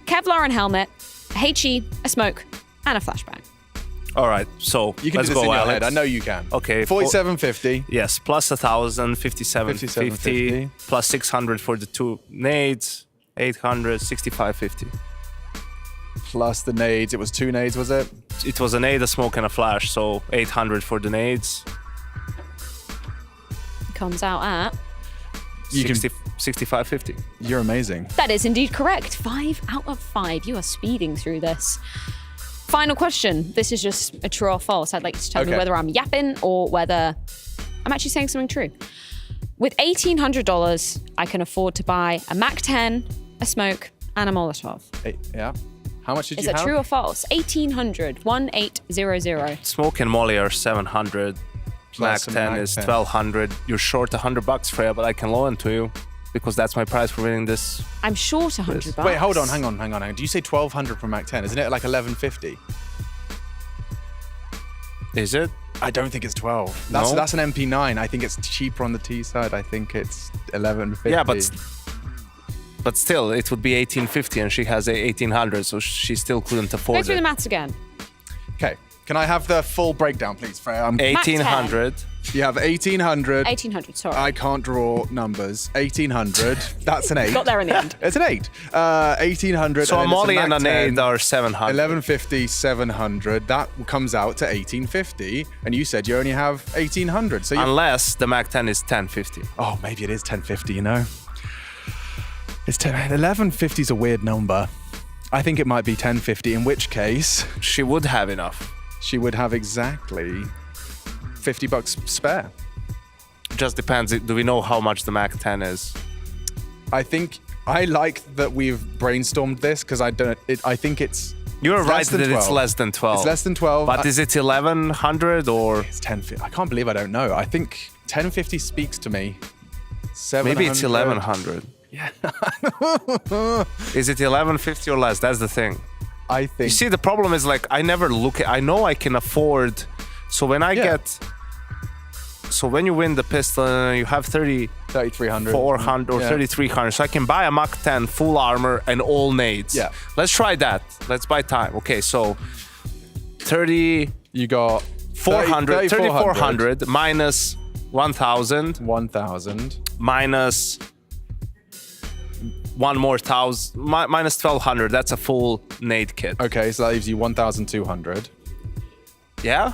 [SPEAKER 20] Kevlar and helmet, a HE, a smoke, and a flashbang?
[SPEAKER 5] All right, so
[SPEAKER 21] You can
[SPEAKER 5] let's
[SPEAKER 21] do this
[SPEAKER 5] go,
[SPEAKER 21] in your
[SPEAKER 5] Alex.
[SPEAKER 21] head. I know you can.
[SPEAKER 5] Okay.
[SPEAKER 21] 4750.
[SPEAKER 5] Yes, plus 1,000, 5750,
[SPEAKER 21] 5750.
[SPEAKER 5] plus 600 for the 2 nades, 800, 6550.
[SPEAKER 21] Plus the nades. It was 2 nades, was it?
[SPEAKER 5] It was a nade, a smoke, and a flash, so 800 for the nades.
[SPEAKER 20] Comes out at...
[SPEAKER 21] You can-
[SPEAKER 5] 6550.
[SPEAKER 21] You're amazing.
[SPEAKER 20] That is indeed correct. 5 out of 5. You are speeding through this. Final question. This is just a true or false. I'd like you to tell me
[SPEAKER 21] Okay.
[SPEAKER 20] whether I'm yapping or whether I'm actually saying something true. With $1,800, I can afford to buy a MAC-10, a smoke, and a Molotov.
[SPEAKER 21] Yeah. How much did
[SPEAKER 20] Is
[SPEAKER 21] you
[SPEAKER 20] that
[SPEAKER 21] have?
[SPEAKER 20] true or false? 1,800. 1,800.
[SPEAKER 5] Smoke and Molly are 700. Mac
[SPEAKER 21] Plus a
[SPEAKER 5] 10
[SPEAKER 21] Mac
[SPEAKER 5] is
[SPEAKER 21] 10.
[SPEAKER 5] 1,200. You're short $100, Freya, but I can loan to you because that's my price for winning this.
[SPEAKER 20] I'm short $100.
[SPEAKER 21] Wait, hold on, hang on. Do you say 1,200 for Mac 10? Isn't it like 1,150?
[SPEAKER 5] Is it?
[SPEAKER 21] I don't think it's 12.
[SPEAKER 5] No?
[SPEAKER 21] That's an MP9. I think it's cheaper on the T side. I think it's 1150.
[SPEAKER 5] Yeah, but still, it would be 1,850 and she has 1,800, so she still couldn't
[SPEAKER 20] Go
[SPEAKER 5] afford
[SPEAKER 20] through the
[SPEAKER 5] it.
[SPEAKER 20] maths again.
[SPEAKER 21] Okay. Can I have the full breakdown, please, Freya?
[SPEAKER 5] 1,800.
[SPEAKER 21] You have 1,800.
[SPEAKER 20] 1,800, sorry.
[SPEAKER 21] I can't draw numbers. 1,800. That's an 8.
[SPEAKER 20] Got there in the end.
[SPEAKER 21] It's an 8. 1,800.
[SPEAKER 5] So a
[SPEAKER 21] then it's
[SPEAKER 5] Molly and
[SPEAKER 21] Mac
[SPEAKER 5] a
[SPEAKER 21] 10.
[SPEAKER 5] nade are 700.
[SPEAKER 21] 1150, 700. That comes out to 1,850. And you said you only have 1,800. So you
[SPEAKER 5] Unless the Mac 10 is 1050.
[SPEAKER 21] Oh, maybe it is 1050, you know? It's 1150 is a weird number. I think it might be 1050, in which case...
[SPEAKER 5] She would have enough.
[SPEAKER 21] She would have exactly $50 spare.
[SPEAKER 5] just depends. Do we know how much the Mac 10 is?
[SPEAKER 21] I think I like that we've brainstormed this because I think it's.
[SPEAKER 5] You're
[SPEAKER 21] it's
[SPEAKER 5] right that it's less than 12.
[SPEAKER 21] It's less than 12.
[SPEAKER 5] But is it 1100 or?
[SPEAKER 21] It's 1050. I can't believe I don't know. I think 1050 speaks to me. 700.
[SPEAKER 5] Maybe it's 1100.
[SPEAKER 21] Yeah.
[SPEAKER 5] Is it 1150 or less? That's the thing.
[SPEAKER 21] I think.
[SPEAKER 5] You see, the problem is like I never look at. I know I can afford. So when I get. So when you win the pistol, you have
[SPEAKER 21] 3,300,
[SPEAKER 5] 400 or 3,300. So I can buy a Mach 10 full armor and all nades.
[SPEAKER 21] Yeah.
[SPEAKER 5] Let's try that. Let's buy time. Okay, so 30.
[SPEAKER 21] You got
[SPEAKER 5] 400, 3,400 minus 1,000.
[SPEAKER 21] 1,000
[SPEAKER 5] minus one more 1,000 minus 1,200. That's a full nade kit.
[SPEAKER 21] Okay, so that leaves you 1,200.
[SPEAKER 5] Yeah.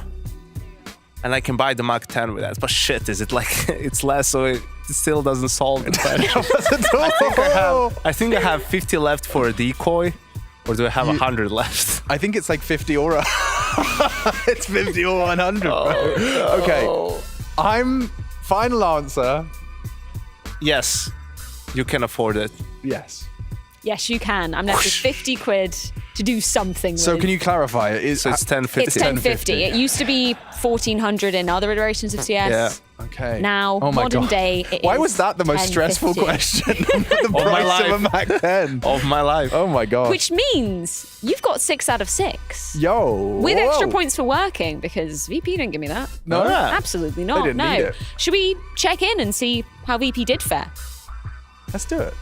[SPEAKER 5] And I can buy the Mach 10 with that. But shit, is it like it's less, so it still doesn't solve the question. I think I have 50 left for a decoy, or do I have 100 left?
[SPEAKER 21] I think it's like 50 or it's 50 or 100.
[SPEAKER 5] Oh, no.
[SPEAKER 21] Okay, I'm final answer.
[SPEAKER 5] Yes, you can afford it.
[SPEAKER 21] Yes.
[SPEAKER 20] Yes, you can. I'm left with 50 quid to do something
[SPEAKER 21] So
[SPEAKER 20] with.
[SPEAKER 21] can you clarify it?
[SPEAKER 5] So it's 1050.
[SPEAKER 20] It's 1050. It used to be 1,400 in other iterations of CS.
[SPEAKER 21] Yeah. Okay.
[SPEAKER 20] Now, modern day, it
[SPEAKER 21] Why
[SPEAKER 20] is
[SPEAKER 21] was that the most stressful
[SPEAKER 20] 1050.
[SPEAKER 21] question? The
[SPEAKER 5] Of my
[SPEAKER 21] price of a
[SPEAKER 5] life.
[SPEAKER 21] Mac 10.
[SPEAKER 5] Of my life.
[SPEAKER 21] Oh my god.
[SPEAKER 20] Which means you've got 6 out of 6.
[SPEAKER 21] Yo.
[SPEAKER 20] With extra
[SPEAKER 21] whoa.
[SPEAKER 20] points for working, because VP didn't give me that.
[SPEAKER 21] No?
[SPEAKER 20] Absolutely not.
[SPEAKER 21] didn't
[SPEAKER 20] No.
[SPEAKER 21] need it.
[SPEAKER 20] Should we check in and see how VP did fare?
[SPEAKER 21] Let's do it.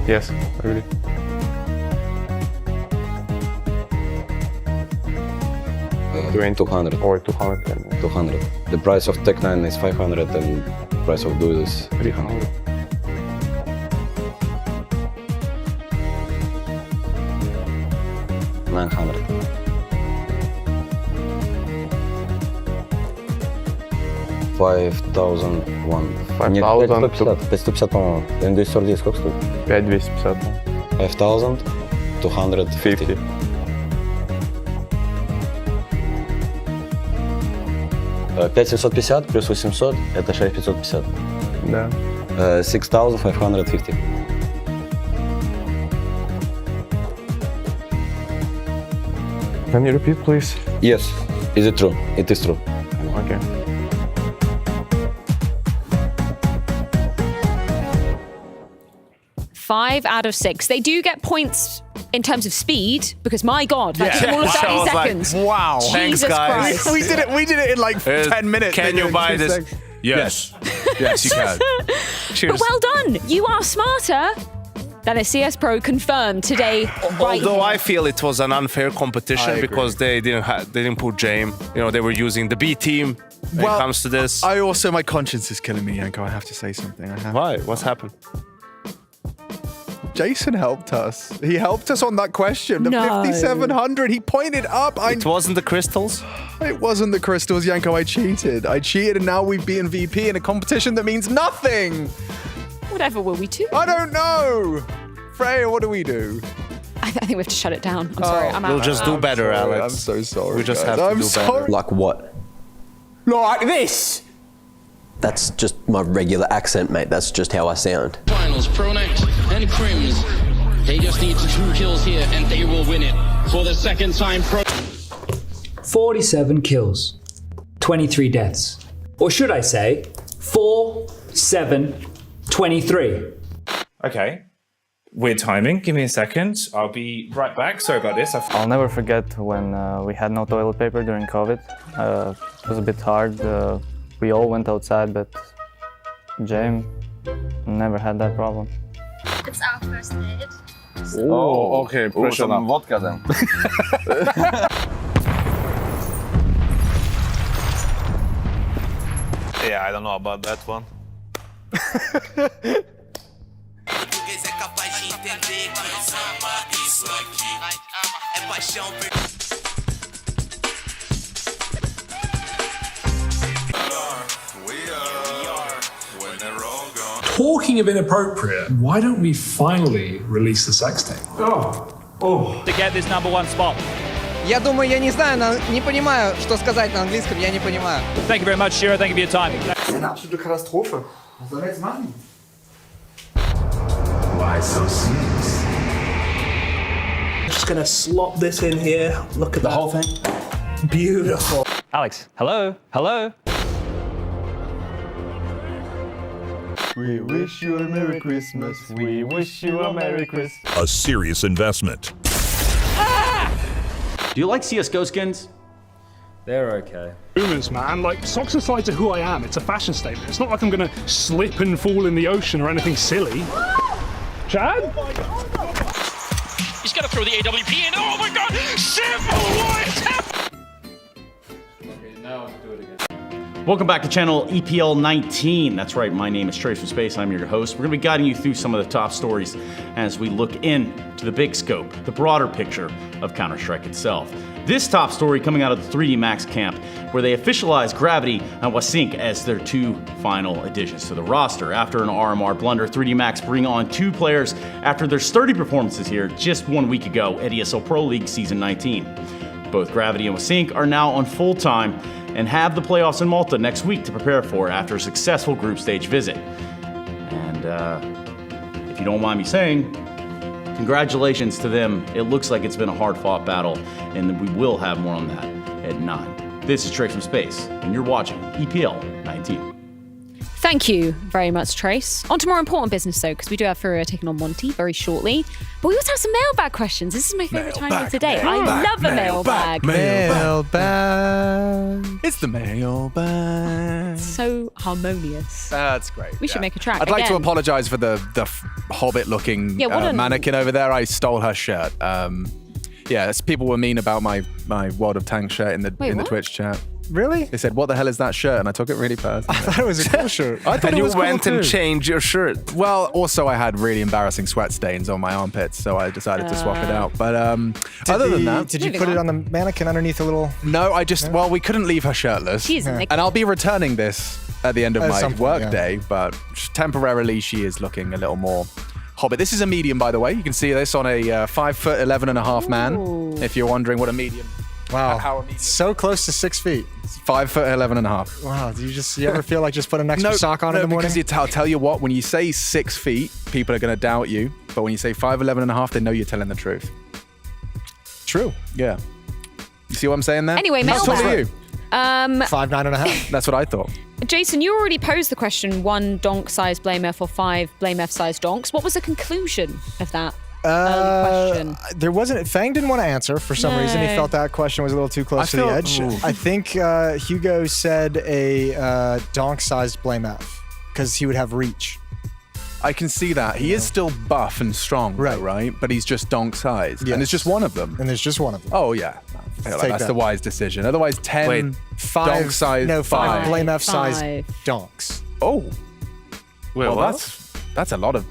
[SPEAKER 1] Yes, really.
[SPEAKER 2] Uh, 200
[SPEAKER 1] or 200.
[SPEAKER 2] 200. The price of Tech 9 is 500 and price of Duel is 300. $900. 5,001.
[SPEAKER 1] 5,000.
[SPEAKER 2] 550, по-моему. ND40 сколько стоит?
[SPEAKER 1] 5250.
[SPEAKER 2] 5,250. 5750 плюс 800 это 6550.
[SPEAKER 1] Да.
[SPEAKER 2] 6,550.
[SPEAKER 1] Can you repeat, please?
[SPEAKER 2] Yes. Is it true? It is true.
[SPEAKER 1] Okay.
[SPEAKER 20] Five out of 6. They do get points in terms of speed, because my God, that took them all of 30
[SPEAKER 5] I was like,
[SPEAKER 20] seconds.
[SPEAKER 21] Wow.
[SPEAKER 20] Jesus
[SPEAKER 5] Thanks, guys.
[SPEAKER 20] Christ.
[SPEAKER 21] We did it in like 10 minutes.
[SPEAKER 5] Can you buy this?
[SPEAKER 21] Yes. Yes, you can.
[SPEAKER 5] Cheers.
[SPEAKER 20] But well done. You are smarter than a CS Pro confirmed today. Right
[SPEAKER 5] Although
[SPEAKER 20] here.
[SPEAKER 5] I feel it was an unfair
[SPEAKER 21] I
[SPEAKER 5] competition
[SPEAKER 21] agree.
[SPEAKER 5] because they didn't put Jame. You know, they were using the B team when it comes to this.
[SPEAKER 21] I also, my conscience is killing me, Yanko. I have to say something.
[SPEAKER 5] Why? What's happened?
[SPEAKER 21] Jason helped us. He helped us on that question. The
[SPEAKER 20] No.
[SPEAKER 21] 5,700. He pointed up.
[SPEAKER 5] It wasn't the crystals?
[SPEAKER 21] It wasn't the crystals, Yanko. I cheated, and now we've beaten VP in a competition that means nothing.
[SPEAKER 20] Whatever will we do?
[SPEAKER 21] I don't know. Freya, what do we do?
[SPEAKER 20] I think we have to shut it down. I'm sorry. I'm out.
[SPEAKER 5] We'll just do better,
[SPEAKER 21] sorry.
[SPEAKER 5] Alex.
[SPEAKER 21] I'm so sorry.
[SPEAKER 5] We just
[SPEAKER 21] guys.
[SPEAKER 5] have to
[SPEAKER 21] I'm
[SPEAKER 5] do
[SPEAKER 21] sorry.
[SPEAKER 5] better.
[SPEAKER 2] Like what?
[SPEAKER 6] Like this! That's just my regular accent, mate. That's just how I sound.
[SPEAKER 27] Finals, Pronax and Crims. They just need 2 kills here and they will win it for the second time.
[SPEAKER 8] 47 kills, 23 deaths. Or should I say, 4, 7, 23.
[SPEAKER 9] Okay. Weird timing. Give me a second. I'll be right back. Sorry about this.
[SPEAKER 4] I'll never forget when we had no toilet paper during COVID. It was a bit hard. We all went outside, but James never had that problem.
[SPEAKER 10] It's our first date.
[SPEAKER 9] Oh, okay. Pressure
[SPEAKER 2] some vodka then.
[SPEAKER 13] Yeah, I don't know about that one.
[SPEAKER 22] Talking of inappropriate, why don't we finally release the sex tape?
[SPEAKER 8] Oh, to get this #1 spot.
[SPEAKER 12] Я думаю, я не знаю, не понимаю, что сказать на английском, я не понимаю.
[SPEAKER 8] Thank you very much, Shiro. Thank you for your time.
[SPEAKER 12] Das ist eine absolute Katastrophe. Was sollen wir jetzt machen?
[SPEAKER 15] Why so serious?
[SPEAKER 16] Just gonna slop this in here. Look at the whole thing. Beautiful.
[SPEAKER 8] Alex, hello? Hello?
[SPEAKER 15] We wish you a Merry Christmas. We wish you a Merry Christmas.
[SPEAKER 17] A serious investment.
[SPEAKER 18] Do you like CSGO skins?
[SPEAKER 22] They're okay. Boomers, man. Like, socks aside to who I am, it's a fashion statement. It's not like I'm gonna slip and fall in the ocean or anything silly. Chad?
[SPEAKER 27] He's gonna throw the AWP in. Oh my god! Simple! What is happening?
[SPEAKER 18] Okay, now do it again. Welcome back to channel EPL 19. That's right, my name is Trace from Space. I'm your host. We're going to be guiding you through some of the top stories as we look into the big scope, the broader picture of Counter-Strike itself. This top story coming out of the 3D Max camp, where they officialized Gravity and Wasync as their 2 final additions to the roster. After an RMR blunder, 3D Max bring on 2 players after their sturdy performances here just 1 week ago at ESL Pro League Season 19. Both Gravity and Wasync are now on full-time and have the playoffs in Malta next week to prepare for after a successful group stage visit. And if you don't mind me saying, congratulations to them. It looks like it's been a hard-fought battle, and we will have more on that at 9. This is Trace from Space, and you're watching EPL 19.
[SPEAKER 20] Thank you very much, Trace. On to more important business, though, because we do have Furia taking on Monty very shortly. But we also have some mailbag questions. This is my favourite time of the day. I love a mailbag.
[SPEAKER 21] Mailbag. It's the mailbag.
[SPEAKER 20] So harmonious.
[SPEAKER 21] That's great.
[SPEAKER 20] We should make a track.
[SPEAKER 21] I'd like to
[SPEAKER 20] again.
[SPEAKER 21] apologise for the Hobbit-looking mannequin over there. I stole her shirt. People were mean about my World of Tanks shirt in the Twitch chat.
[SPEAKER 11] Really?
[SPEAKER 21] They said, "What the hell is that shirt?" And I took it really personally.
[SPEAKER 11] I thought it was a cool shirt.
[SPEAKER 21] I thought
[SPEAKER 5] and
[SPEAKER 21] it was
[SPEAKER 5] you went
[SPEAKER 21] cool
[SPEAKER 5] and
[SPEAKER 21] too.
[SPEAKER 5] changed your shirt.
[SPEAKER 21] Well, also I had really embarrassing sweat stains on my armpits, so I decided to swap it out. But other than that,
[SPEAKER 11] did you put it on the mannequin underneath a little?
[SPEAKER 21] No, well, we couldn't leave her shirtless. And I'll be returning this at the end of my work day, but temporarily she is looking a little more Hobbit. This is a medium, by the way. You can see this on a 5'11.5" man. If you're wondering what a medium.
[SPEAKER 11] Wow, so close to 6 feet.
[SPEAKER 21] 5'11.5".
[SPEAKER 11] Wow, do you ever feel like just put an extra sock on in the morning?
[SPEAKER 21] Because I'll tell you what, when you say 6 feet, people are going to doubt you. But when you say 5'11.5", they know you're telling the truth.
[SPEAKER 11] True.
[SPEAKER 21] Yeah. You see what I'm saying there?
[SPEAKER 20] Anyway,
[SPEAKER 21] how tall are you?
[SPEAKER 11] 5'9.5".
[SPEAKER 21] That's what I thought.
[SPEAKER 20] Jason, you already posed the question: 1 donk-sized Blame F or 5 Blame F-sized donks. What was the conclusion of that? Question.
[SPEAKER 11] There wasn't. Fang didn't want to answer for some reason. He felt that question was a little too close to the edge. I think Hugo said a donk-sized Blame F because he would have reach.
[SPEAKER 21] I can see that. He is still buff and strong, right? But he's just donk-sized. Yes. And it's just one of them.
[SPEAKER 11] And there's just one of them.
[SPEAKER 21] Oh, yeah. I feel like that's the wise decision. Otherwise, 10 donk-sized.
[SPEAKER 11] No, 5 Blame F-sized donks.
[SPEAKER 21] Oh. Well, that's a lot of...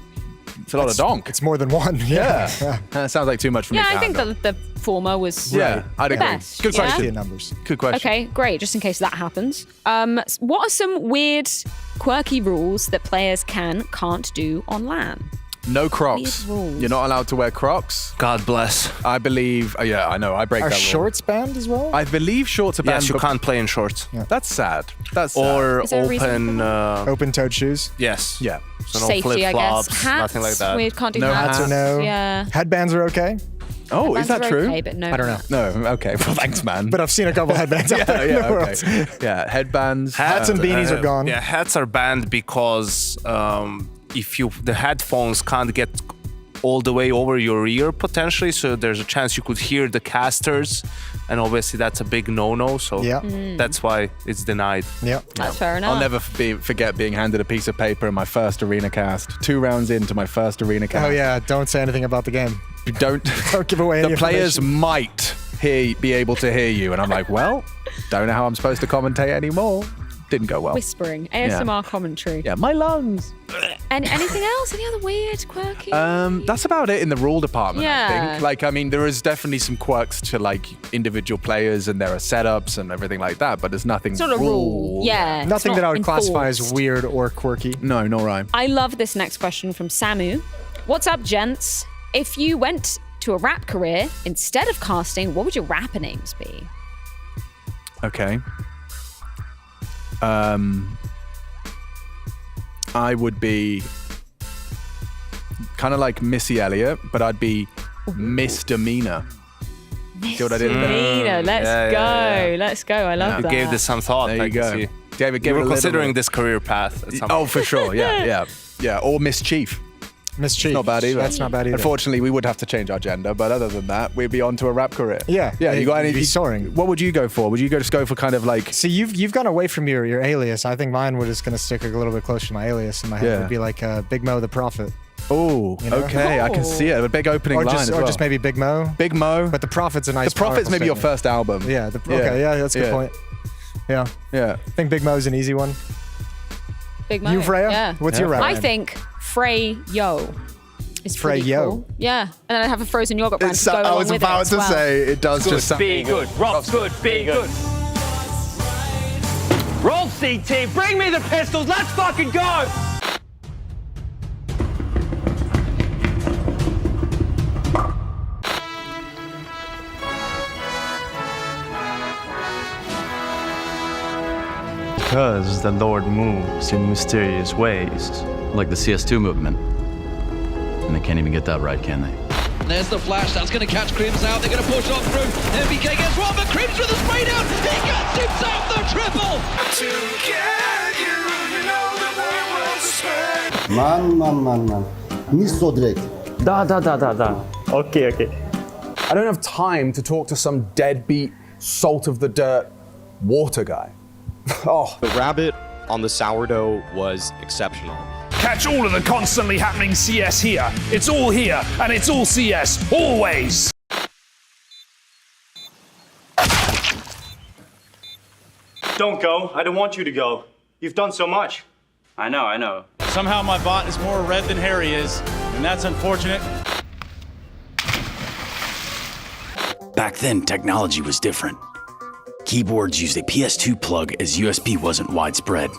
[SPEAKER 21] It's a lot of donk.
[SPEAKER 11] It's more than one. Yeah.
[SPEAKER 21] That sounds like too much for me.
[SPEAKER 20] Yeah, I think the former was
[SPEAKER 21] I'd agree.
[SPEAKER 20] best.
[SPEAKER 21] Good question.
[SPEAKER 11] Yeah? Numbers.
[SPEAKER 21] Good question.
[SPEAKER 20] Okay, great. Just in case that happens. What are some weird, quirky rules that players can't do on LAN?
[SPEAKER 21] No Crocs. You're not allowed to wear Crocs.
[SPEAKER 5] God bless.
[SPEAKER 21] I believe. Yeah, I know. I break that rule.
[SPEAKER 11] Are shorts banned as well?
[SPEAKER 21] I believe shorts are banned.
[SPEAKER 5] Yes, you can't play in shorts.
[SPEAKER 21] Yeah. That's sad. That's
[SPEAKER 5] or
[SPEAKER 21] sad.
[SPEAKER 11] Open-toed shoes.
[SPEAKER 5] Yes.
[SPEAKER 21] Yeah.
[SPEAKER 5] So no
[SPEAKER 20] safety, I guess.
[SPEAKER 5] flip-flops,
[SPEAKER 20] Hats,
[SPEAKER 5] nothing like that.
[SPEAKER 20] We can't do
[SPEAKER 11] no
[SPEAKER 20] hats.
[SPEAKER 11] Hats or no.
[SPEAKER 20] Yeah.
[SPEAKER 11] Headbands are okay.
[SPEAKER 21] Oh, is that true?
[SPEAKER 20] Okay, but no.
[SPEAKER 11] I don't know.
[SPEAKER 21] No, okay. Well, thanks, man.
[SPEAKER 11] But I've seen a couple headbands out there in the world.
[SPEAKER 21] Okay. Yeah, headbands.
[SPEAKER 11] Hats and beanies are gone.
[SPEAKER 5] Yeah, hats are banned because the headphones can't get all the way over your ear potentially, so there's a chance you could hear the casters, and obviously that's a big no-no, so that's why it's denied.
[SPEAKER 11] Yeah,
[SPEAKER 20] that's fair enough.
[SPEAKER 21] I'll never forget being handed a piece of paper in my first arena cast. 2 rounds into my first arena cast.
[SPEAKER 11] Oh yeah, don't say anything about the game.
[SPEAKER 21] Don't
[SPEAKER 11] give away any
[SPEAKER 21] the players
[SPEAKER 11] information.
[SPEAKER 21] might be able to hear you, and I'm like, well, don't know how I'm supposed to commentate anymore. Didn't go well.
[SPEAKER 20] Whispering, ASMR commentary.
[SPEAKER 21] Yeah, my lungs.
[SPEAKER 20] And anything else? Any other weird, quirky?
[SPEAKER 21] That's about it in the rule department, I
[SPEAKER 20] Yeah.
[SPEAKER 21] think. Like, I mean, there is definitely some quirks to like individual players, and there are setups and everything like that, but there's nothing.
[SPEAKER 20] It's not a rule. Yeah. it's
[SPEAKER 11] Nothing
[SPEAKER 20] not
[SPEAKER 11] that I would classify as
[SPEAKER 20] enforced.
[SPEAKER 11] weird or quirky.
[SPEAKER 21] No, nor I.
[SPEAKER 20] I love this next question from Samu. What's up, gents? If you went to a rap career instead of casting, what would your rapper names be?
[SPEAKER 21] Okay. I would be kind of like Missy Elliott, but I'd be Misdemeanor. See what I did there?
[SPEAKER 20] Misdemeanor, let's go. Let's go. I love that.
[SPEAKER 5] You gave this some thought.
[SPEAKER 21] There you go.
[SPEAKER 5] You were considering this career path at some point.
[SPEAKER 21] Oh, for sure. Yeah. Or Mischief.
[SPEAKER 11] Mischief.
[SPEAKER 21] Not bad either.
[SPEAKER 11] That's not bad either.
[SPEAKER 21] Unfortunately, we would have to change our gender, but other than that, we'd be on to a rap career.
[SPEAKER 11] Yeah.
[SPEAKER 21] You got any?
[SPEAKER 11] Be soaring.
[SPEAKER 21] What would you go for? Would you just go for kind of like?
[SPEAKER 11] See, you've gone away from your alias. I think mine was going to stick a little bit closer to my alias in my head. It would be like Big Mo the Prophet.
[SPEAKER 21] Oh, okay. I can see it. A big opening line as well.
[SPEAKER 11] Or just maybe Big Mo.
[SPEAKER 21] Big Mo.
[SPEAKER 11] But the Prophet's a nice.
[SPEAKER 21] The Prophet's maybe your first album.
[SPEAKER 11] Yeah. Okay. Yeah, that's a good point. Yeah.
[SPEAKER 21] Yeah.
[SPEAKER 11] I think Big Mo's an easy one.
[SPEAKER 20] Big Mo.
[SPEAKER 11] You, Freya?
[SPEAKER 20] Yeah.
[SPEAKER 11] What's your rap?
[SPEAKER 20] I think Frey Yo. It's pretty
[SPEAKER 11] Freyo.
[SPEAKER 20] cool. Yeah. And then I have a frozen yogurt brand to go
[SPEAKER 21] I
[SPEAKER 20] along
[SPEAKER 21] was
[SPEAKER 20] with
[SPEAKER 21] about
[SPEAKER 20] it as
[SPEAKER 21] to
[SPEAKER 20] well.
[SPEAKER 21] say it does
[SPEAKER 3] Good,
[SPEAKER 21] just sound
[SPEAKER 3] be good. Rock's good, be good. Roll, CT. Bring me the pistols. Let's fucking go.
[SPEAKER 25] Because the Lord moves in mysterious ways.
[SPEAKER 7] Like the CS2 movement. And they can't even get that right, can they?
[SPEAKER 27] There's the flash. That's going to catch Crims out. They're going to push on through. MBK gets one, but Crims with the spray down. He gets himself the triple.
[SPEAKER 14] Man. Nicht so direkt.
[SPEAKER 29] Da. Okay.
[SPEAKER 21] I don't have time to talk to some deadbeat, salt of the dirt water guy.
[SPEAKER 17] The rabbit on the sourdough was exceptional.
[SPEAKER 22] Catch all of the constantly happening CS here. It's all here, and it's all CS, always.
[SPEAKER 25] Don't go. I don't want you to go. You've done so much. I know.
[SPEAKER 18] Somehow my bot is more red than Harry is, and that's unfortunate.
[SPEAKER 19] Back then, technology was different. Keyboards used a PS2 plug as USB wasn't widespread.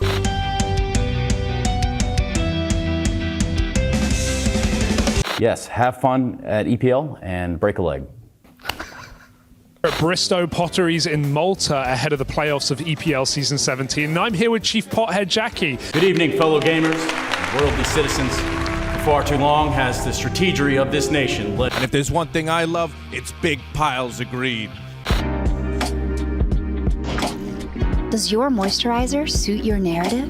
[SPEAKER 7] Yes, have fun at EPL and break a leg.
[SPEAKER 22] At Bristow Potteries in Malta ahead of the playoffs of EPL Season 17. And I'm here with Chief Pothead Jackie.
[SPEAKER 18] Good evening, fellow gamers, worldly citizens. For far too long has the strategery of this nation led.
[SPEAKER 23] And if there's one thing I love, it's big piles of greed.
[SPEAKER 24] Does your moisturizer suit your narrative?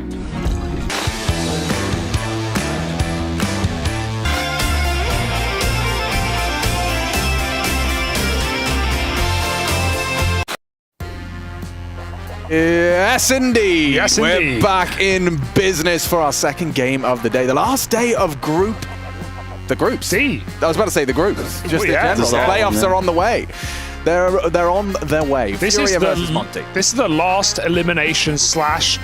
[SPEAKER 21] Yes, indeed. We're back in business for our second game of the day. The last day of the groups.
[SPEAKER 22] C.
[SPEAKER 21] I was about to say the groups. Just in
[SPEAKER 22] yeah.
[SPEAKER 21] general. The playoffs are on the way. They're on their way. Furia versus Monty.
[SPEAKER 22] This is the last elimination / last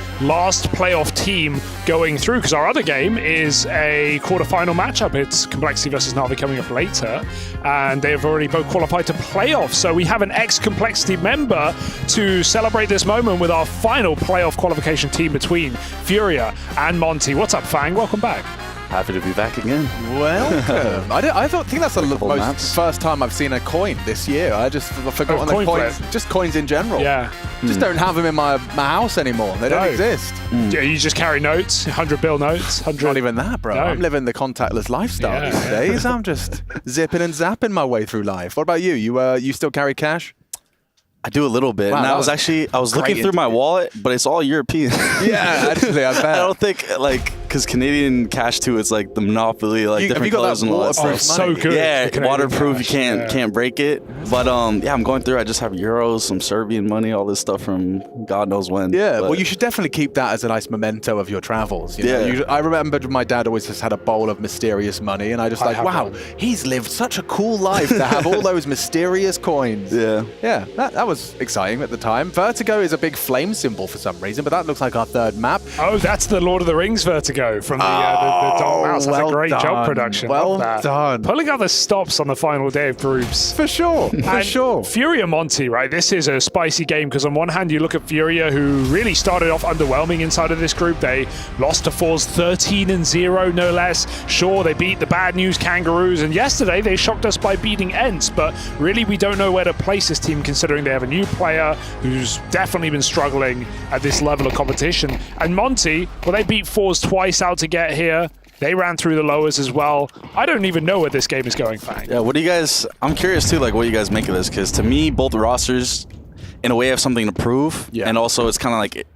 [SPEAKER 22] playoff team going through, because our other game is a quarterfinal matchup. It's Complexity versus Navi coming up later, and they've already both qualified to playoffs. So we have an ex-Complexity member to celebrate this moment with our final playoff qualification team between Furia and Monty. What's up, Fang? Welcome back.
[SPEAKER 26] Happy to be back again.
[SPEAKER 21] Welcome. I think that's the first time I've seen a coin this year. I've forgotten the coins. Just coins in general.
[SPEAKER 22] Yeah.
[SPEAKER 21] Just don't have them in my house anymore. They don't exist.
[SPEAKER 22] Yeah, you just carry notes, 100 bill notes. 100.
[SPEAKER 21] Not even that, bro.
[SPEAKER 22] No.
[SPEAKER 21] I'm living the contactless lifestyle these days. I'm just zipping and zapping my way through life. What about you? You still carry cash?
[SPEAKER 26] I do a little bit.
[SPEAKER 21] Wow,
[SPEAKER 26] and I was looking through my wallet, but it's all European.
[SPEAKER 21] Yeah, actually, I bet.
[SPEAKER 26] I don't think, because Canadian cash too, it's like the Monopoly, different colors and all that stuff.
[SPEAKER 22] So good.
[SPEAKER 26] Yeah, waterproof, cash. You can't break it. But I'm going through, I just have euros, some Serbian money, all this stuff from God knows when.
[SPEAKER 21] Yeah, well, you should definitely keep that as a nice memento of your travels. You know? I remember my dad always just had a bowl of mysterious money, and I just wow, he's lived such a cool life to have all those mysterious coins.
[SPEAKER 26] Yeah.
[SPEAKER 21] Yeah, that was exciting at the time. Vertigo is a big flame symbol for some reason, but that looks like our third map.
[SPEAKER 22] Oh, that's the Lord of the Rings Vertigo. Vertigo from the Dark Mouse. That's
[SPEAKER 21] well
[SPEAKER 22] a great
[SPEAKER 21] done.
[SPEAKER 22] job production.
[SPEAKER 21] Well
[SPEAKER 22] Love that.
[SPEAKER 21] done.
[SPEAKER 22] Pulling out the stops on the final day of groups.
[SPEAKER 21] For sure, for sure.
[SPEAKER 22] Furia Monty, right? This is a spicy game because on one hand, you look at Furia, who really started off underwhelming inside of this group. They lost to Force 13-0, no less. Sure, they beat the Bad News Kangaroos, and yesterday they shocked us by beating Ents, but really we don't know where to place this team considering they have a new player who's definitely been struggling at this level of competition. And Monty, well, they beat Force twice out to get here. They ran through the lowers as well. I don't even know where this game is going, Fang.
[SPEAKER 26] Yeah, what do you guys... I'm curious, too, like, what you guys make of this, because to me, both rosters, in a way, have something to prove, and also it's kind of like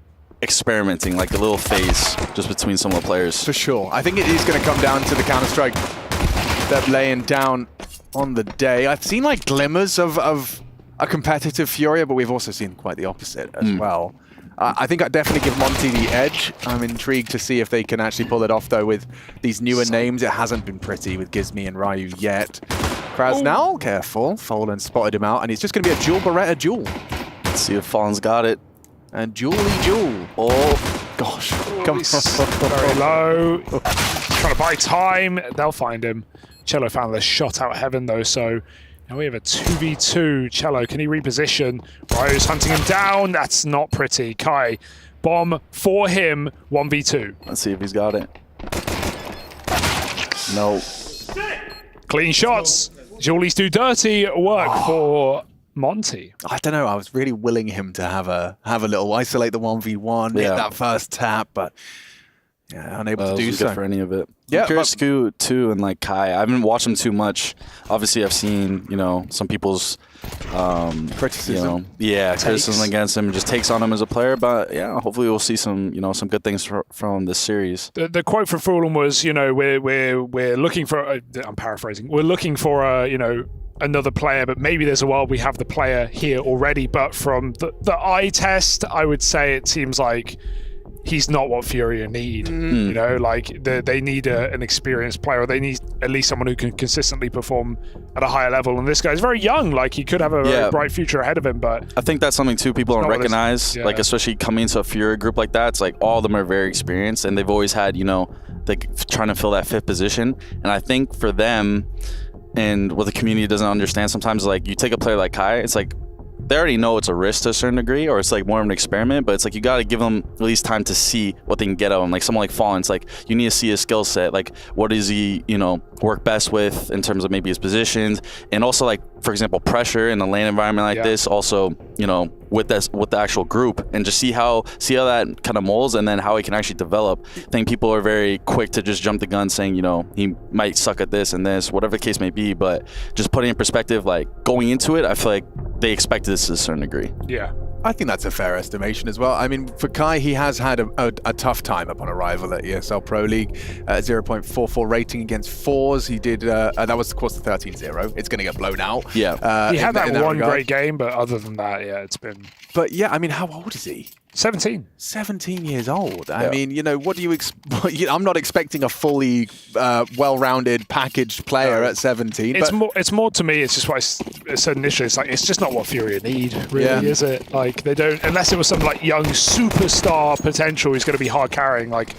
[SPEAKER 26] experimenting, like a little phase just between some of the players.
[SPEAKER 21] For sure. I think it is going to come down to the Counter-Strike they're laying down on the day. I've seen, like, glimmers of a competitive Furia, but we've also seen quite the opposite as well. I think I'd definitely give Monty the edge. I'm intrigued to see if they can actually pull it off, though, with these newer names. It hasn't been pretty with Gizmi and Ryu yet. Krasnal, careful. Fallen spotted him out, and it's just going to be a duel Beretta duel.
[SPEAKER 26] Let's see if Fallen's got it.
[SPEAKER 21] And Julie Jewel. Oh, gosh. Come on.
[SPEAKER 22] Very low. Trying to buy time. They'll find him. Cello found the shot out of heaven, though, so... Now we have a 2v2. Cello, can he reposition? Ryu's hunting him down. That's not pretty. Kai, bomb for him. 1v2.
[SPEAKER 26] Let's see if he's got it. No.
[SPEAKER 22] Clean shots. Julie's do dirty work for Monty.
[SPEAKER 21] I don't know. I was really willing him to have a little isolate the 1v1, hit that first tap, but yeah, unable to do so
[SPEAKER 26] for any of it.
[SPEAKER 21] Yeah,
[SPEAKER 26] I'm curious, Scoot, too, and like Kai. I haven't watched him too much. Obviously, I've seen, you know, some people's
[SPEAKER 21] criticism.
[SPEAKER 26] You know, criticism against him, just takes on him as a player. But yeah, hopefully we'll see some, you know, some good things from this series.
[SPEAKER 22] The quote from Fulham was, you know, we're looking for. I'm paraphrasing. We're looking for you know, another player, but maybe there's a world we have the player here already. But from the eye test, I would say it seems like he's not what Furia need. You know, like they need an experienced player, or they need at least someone who can consistently perform at a higher level. And this guy's very young, like he could have a very bright future ahead of him. But
[SPEAKER 26] I think that's something too people don't recognize, like especially coming into a Furia group like that. It's like all of them are very experienced, and they've always had, you know, like trying to fill that fifth position. And I think for them, and what the community doesn't understand sometimes, like you take a player like Kai, it's like they already know it's a risk to a certain degree, or it's like more of an experiment, but it's like you got to give them at least time to see what they can get out of him. Like someone like Fallen, it's like you need to see his skill set, like what does he, you know, work best with in terms of maybe his positions, and also like, for example, pressure in a lane environment like this, also, you know, with the actual group, and just see how that kind of molds, and then how he can actually develop. I think people are very quick to just jump the gun saying, you know, he might suck at this and this, whatever the case may be, but just putting in perspective, like going into it, I feel like they expected this to a certain degree.
[SPEAKER 22] Yeah.
[SPEAKER 21] I think that's a fair estimation as well. I mean, for Kai, he has had a tough time upon arrival at ESL Pro League. 0.44 rating against fours. He did, that was, of course, the 13-0. It's going to get blown out.
[SPEAKER 26] Yeah.
[SPEAKER 22] He had that one great game, but other than that, yeah, it's been...
[SPEAKER 21] But yeah, I mean, how old is he?
[SPEAKER 22] 17.
[SPEAKER 21] 17 years old. I mean, you know, what do you I'm not expecting a fully well-rounded, packaged player at 17.
[SPEAKER 22] It's more to me, it's just what I said initially. It's like, it's just not what Furia need, really, is it? Like, they don't, unless it was some like young superstar potential who's going to be hard carrying. Like,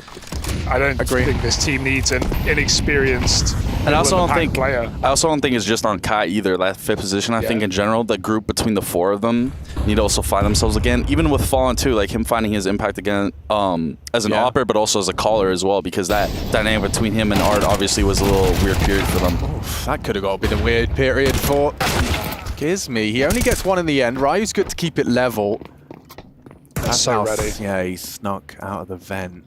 [SPEAKER 22] I don't think this team needs an inexperienced
[SPEAKER 26] and I also don't think it's just on Kai either, that fifth position. I think in general, the group between the four of them need to also find themselves again. Even with Fallen too, like him finding his impact again as an opper, but also as a caller as well, because that dynamic between him and Art obviously was a little weird period for them.
[SPEAKER 21] Oof, that could have got a bit of a weird period for Gizmi. He only gets one in the end. Ryu's good to keep it level.
[SPEAKER 22] That's so ready.
[SPEAKER 21] Yeah, he snuck out of the vent.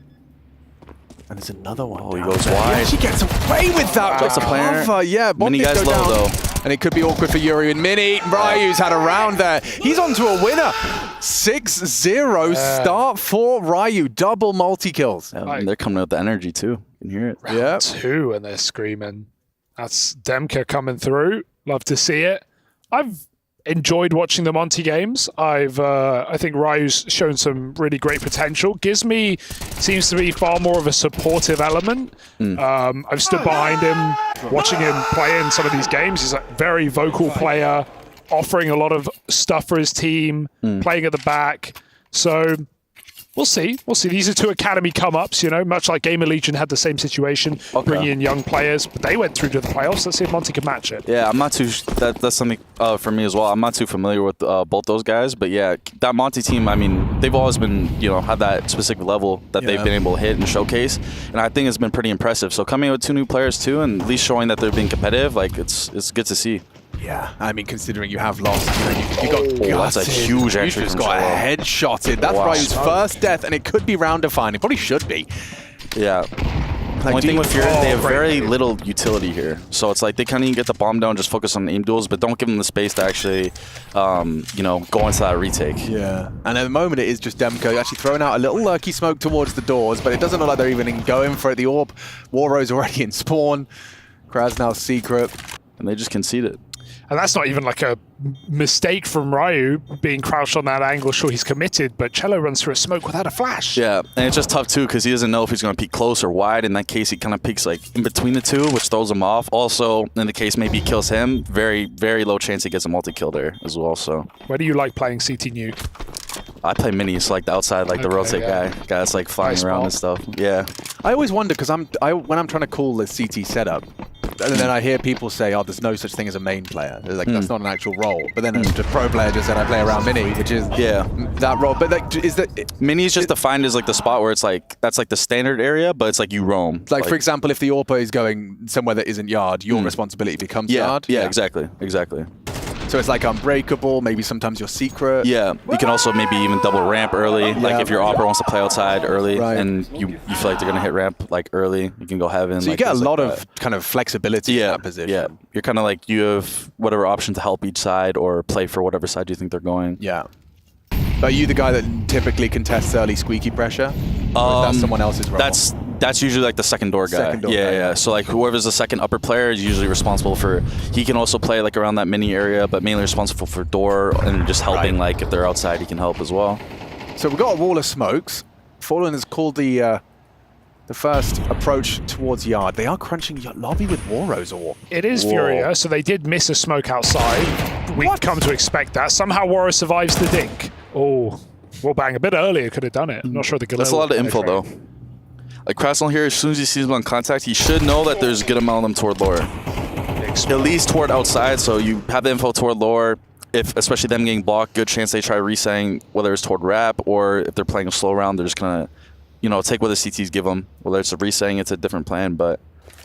[SPEAKER 21] And there's another one.
[SPEAKER 26] Oh, he goes wide.
[SPEAKER 21] He gets away with that.
[SPEAKER 26] Drops a player.
[SPEAKER 21] Yeah,
[SPEAKER 26] Mini guy's low, though.
[SPEAKER 21] And it could be awkward for Yuri and Mini. Ryu's had a round there. He's on to a winner. 6-0 start for Ryu. Double multi-kills.
[SPEAKER 26] Yeah, they're coming out with the energy, too. You can hear it.
[SPEAKER 22] Round 2, and they're screaming. That's Demka coming through. Love to see it. I've enjoyed watching the Monty games. I think Ryu's shown some really great potential. Gizmi seems to be far more of a supportive element. I've stood behind him, watching him play in some of these games. He's a very vocal player, offering a lot of stuff for his team, playing at the back. So We'll see. We'll see. These are two academy come-ups, you know, much like Gamer Legion had the same situation, bringing in young players, but they went through to the playoffs. Let's see if Monty can match it.
[SPEAKER 26] Yeah, I'm not too. That's something for me as well. I'm not too familiar with both those guys, but yeah, that Monty team. I mean, they've always been, you know, have that specific level that they've been able to hit and showcase, and I think it's been pretty impressive. So coming in with 2 new players too, and at least showing that they're being competitive, like it's good to see.
[SPEAKER 21] Yeah, I mean, considering you have lost, you got
[SPEAKER 26] that's a huge entry.
[SPEAKER 21] You just got headshotted. That's Ryu's first death, and it could be round defining. Probably should be.
[SPEAKER 26] Yeah.
[SPEAKER 21] Like,
[SPEAKER 26] only thing with Fury, they have very little utility here. So it's like they kind of get the bomb down, just focus on aim duels, but don't give them the space to actually, you know, go into that retake.
[SPEAKER 21] Yeah. And at the moment, it is just Demko actually throwing out a little lurky smoke towards the doors, but it doesn't look like they're even going for it. The orb, Warrow's already in spawn. Krasnow's secret.
[SPEAKER 26] And they just conceded.
[SPEAKER 22] And that's not even like a mistake from Ryu being crouched on that angle. Sure, he's committed, but Cello runs through a smoke without a flash.
[SPEAKER 26] Yeah, and it's just tough too because he doesn't know if he's going to peek close or wide. In that case, he kind of peeks like in between the two, which throws him off. Also, in the case maybe he kills him, very, very low chance he gets a multi-kill there as well. So,
[SPEAKER 22] where do you like playing CT Nuke?
[SPEAKER 26] I play minis, like the outside, like the rotate guy that's like flying around and stuff. Yeah.
[SPEAKER 21] I always wonder because when I'm trying to call the CT setup, and then I hear people say, "Oh, there's no such thing as a main player." They're like, that's not an actual role. But then the pro player just said, "I play around mini," which is that role. But like, is that
[SPEAKER 26] mini is just defined as like the spot where it's like that's like the standard area, but it's like you roam.
[SPEAKER 21] Like for example, if the AWP is going somewhere that isn't yard, your responsibility becomes yard.
[SPEAKER 26] Yeah, exactly.
[SPEAKER 21] So it's like unbreakable, maybe sometimes your secret.
[SPEAKER 26] Yeah, you can also maybe even double ramp early. Like if your opera wants to play outside early and you feel like they're going to hit ramp like early, you can go heaven.
[SPEAKER 21] So you get a lot of kind of flexibility in that position.
[SPEAKER 26] Yeah, you're kind of like you have whatever option to help each side or play for whatever side you think they're going.
[SPEAKER 21] Yeah. Are you the guy that typically contests early squeaky pressure? Or is that someone else's role?
[SPEAKER 26] That's usually like the second door guy. Yeah. So like whoever's the second upper player is usually responsible for. He can also play like around that mini area, but mainly responsible for door and just helping. Like if they're outside, he can help as well.
[SPEAKER 21] So we've got a wall of smokes. Fallen has called the first approach towards yard. They are crunching lobby with Warrow's ore.
[SPEAKER 22] It is Furia, so they did miss a smoke outside. We've come to expect that. Somehow Warrow survives the dink. Oh, well, bang, a bit earlier could have done it. I'm not sure the Galil.
[SPEAKER 26] That's a lot of info though. Like Krasnell here, as soon as he sees him on contact, he should know that there's a good amount of them toward lower. At least toward outside, so you have the info toward lower. If especially them getting blocked, good chance they try resetting, whether it's toward wrap or if they're playing a slow round, they're just gonna, you know, take what the CTs give them. Whether it's a resetting, it's a different plan. But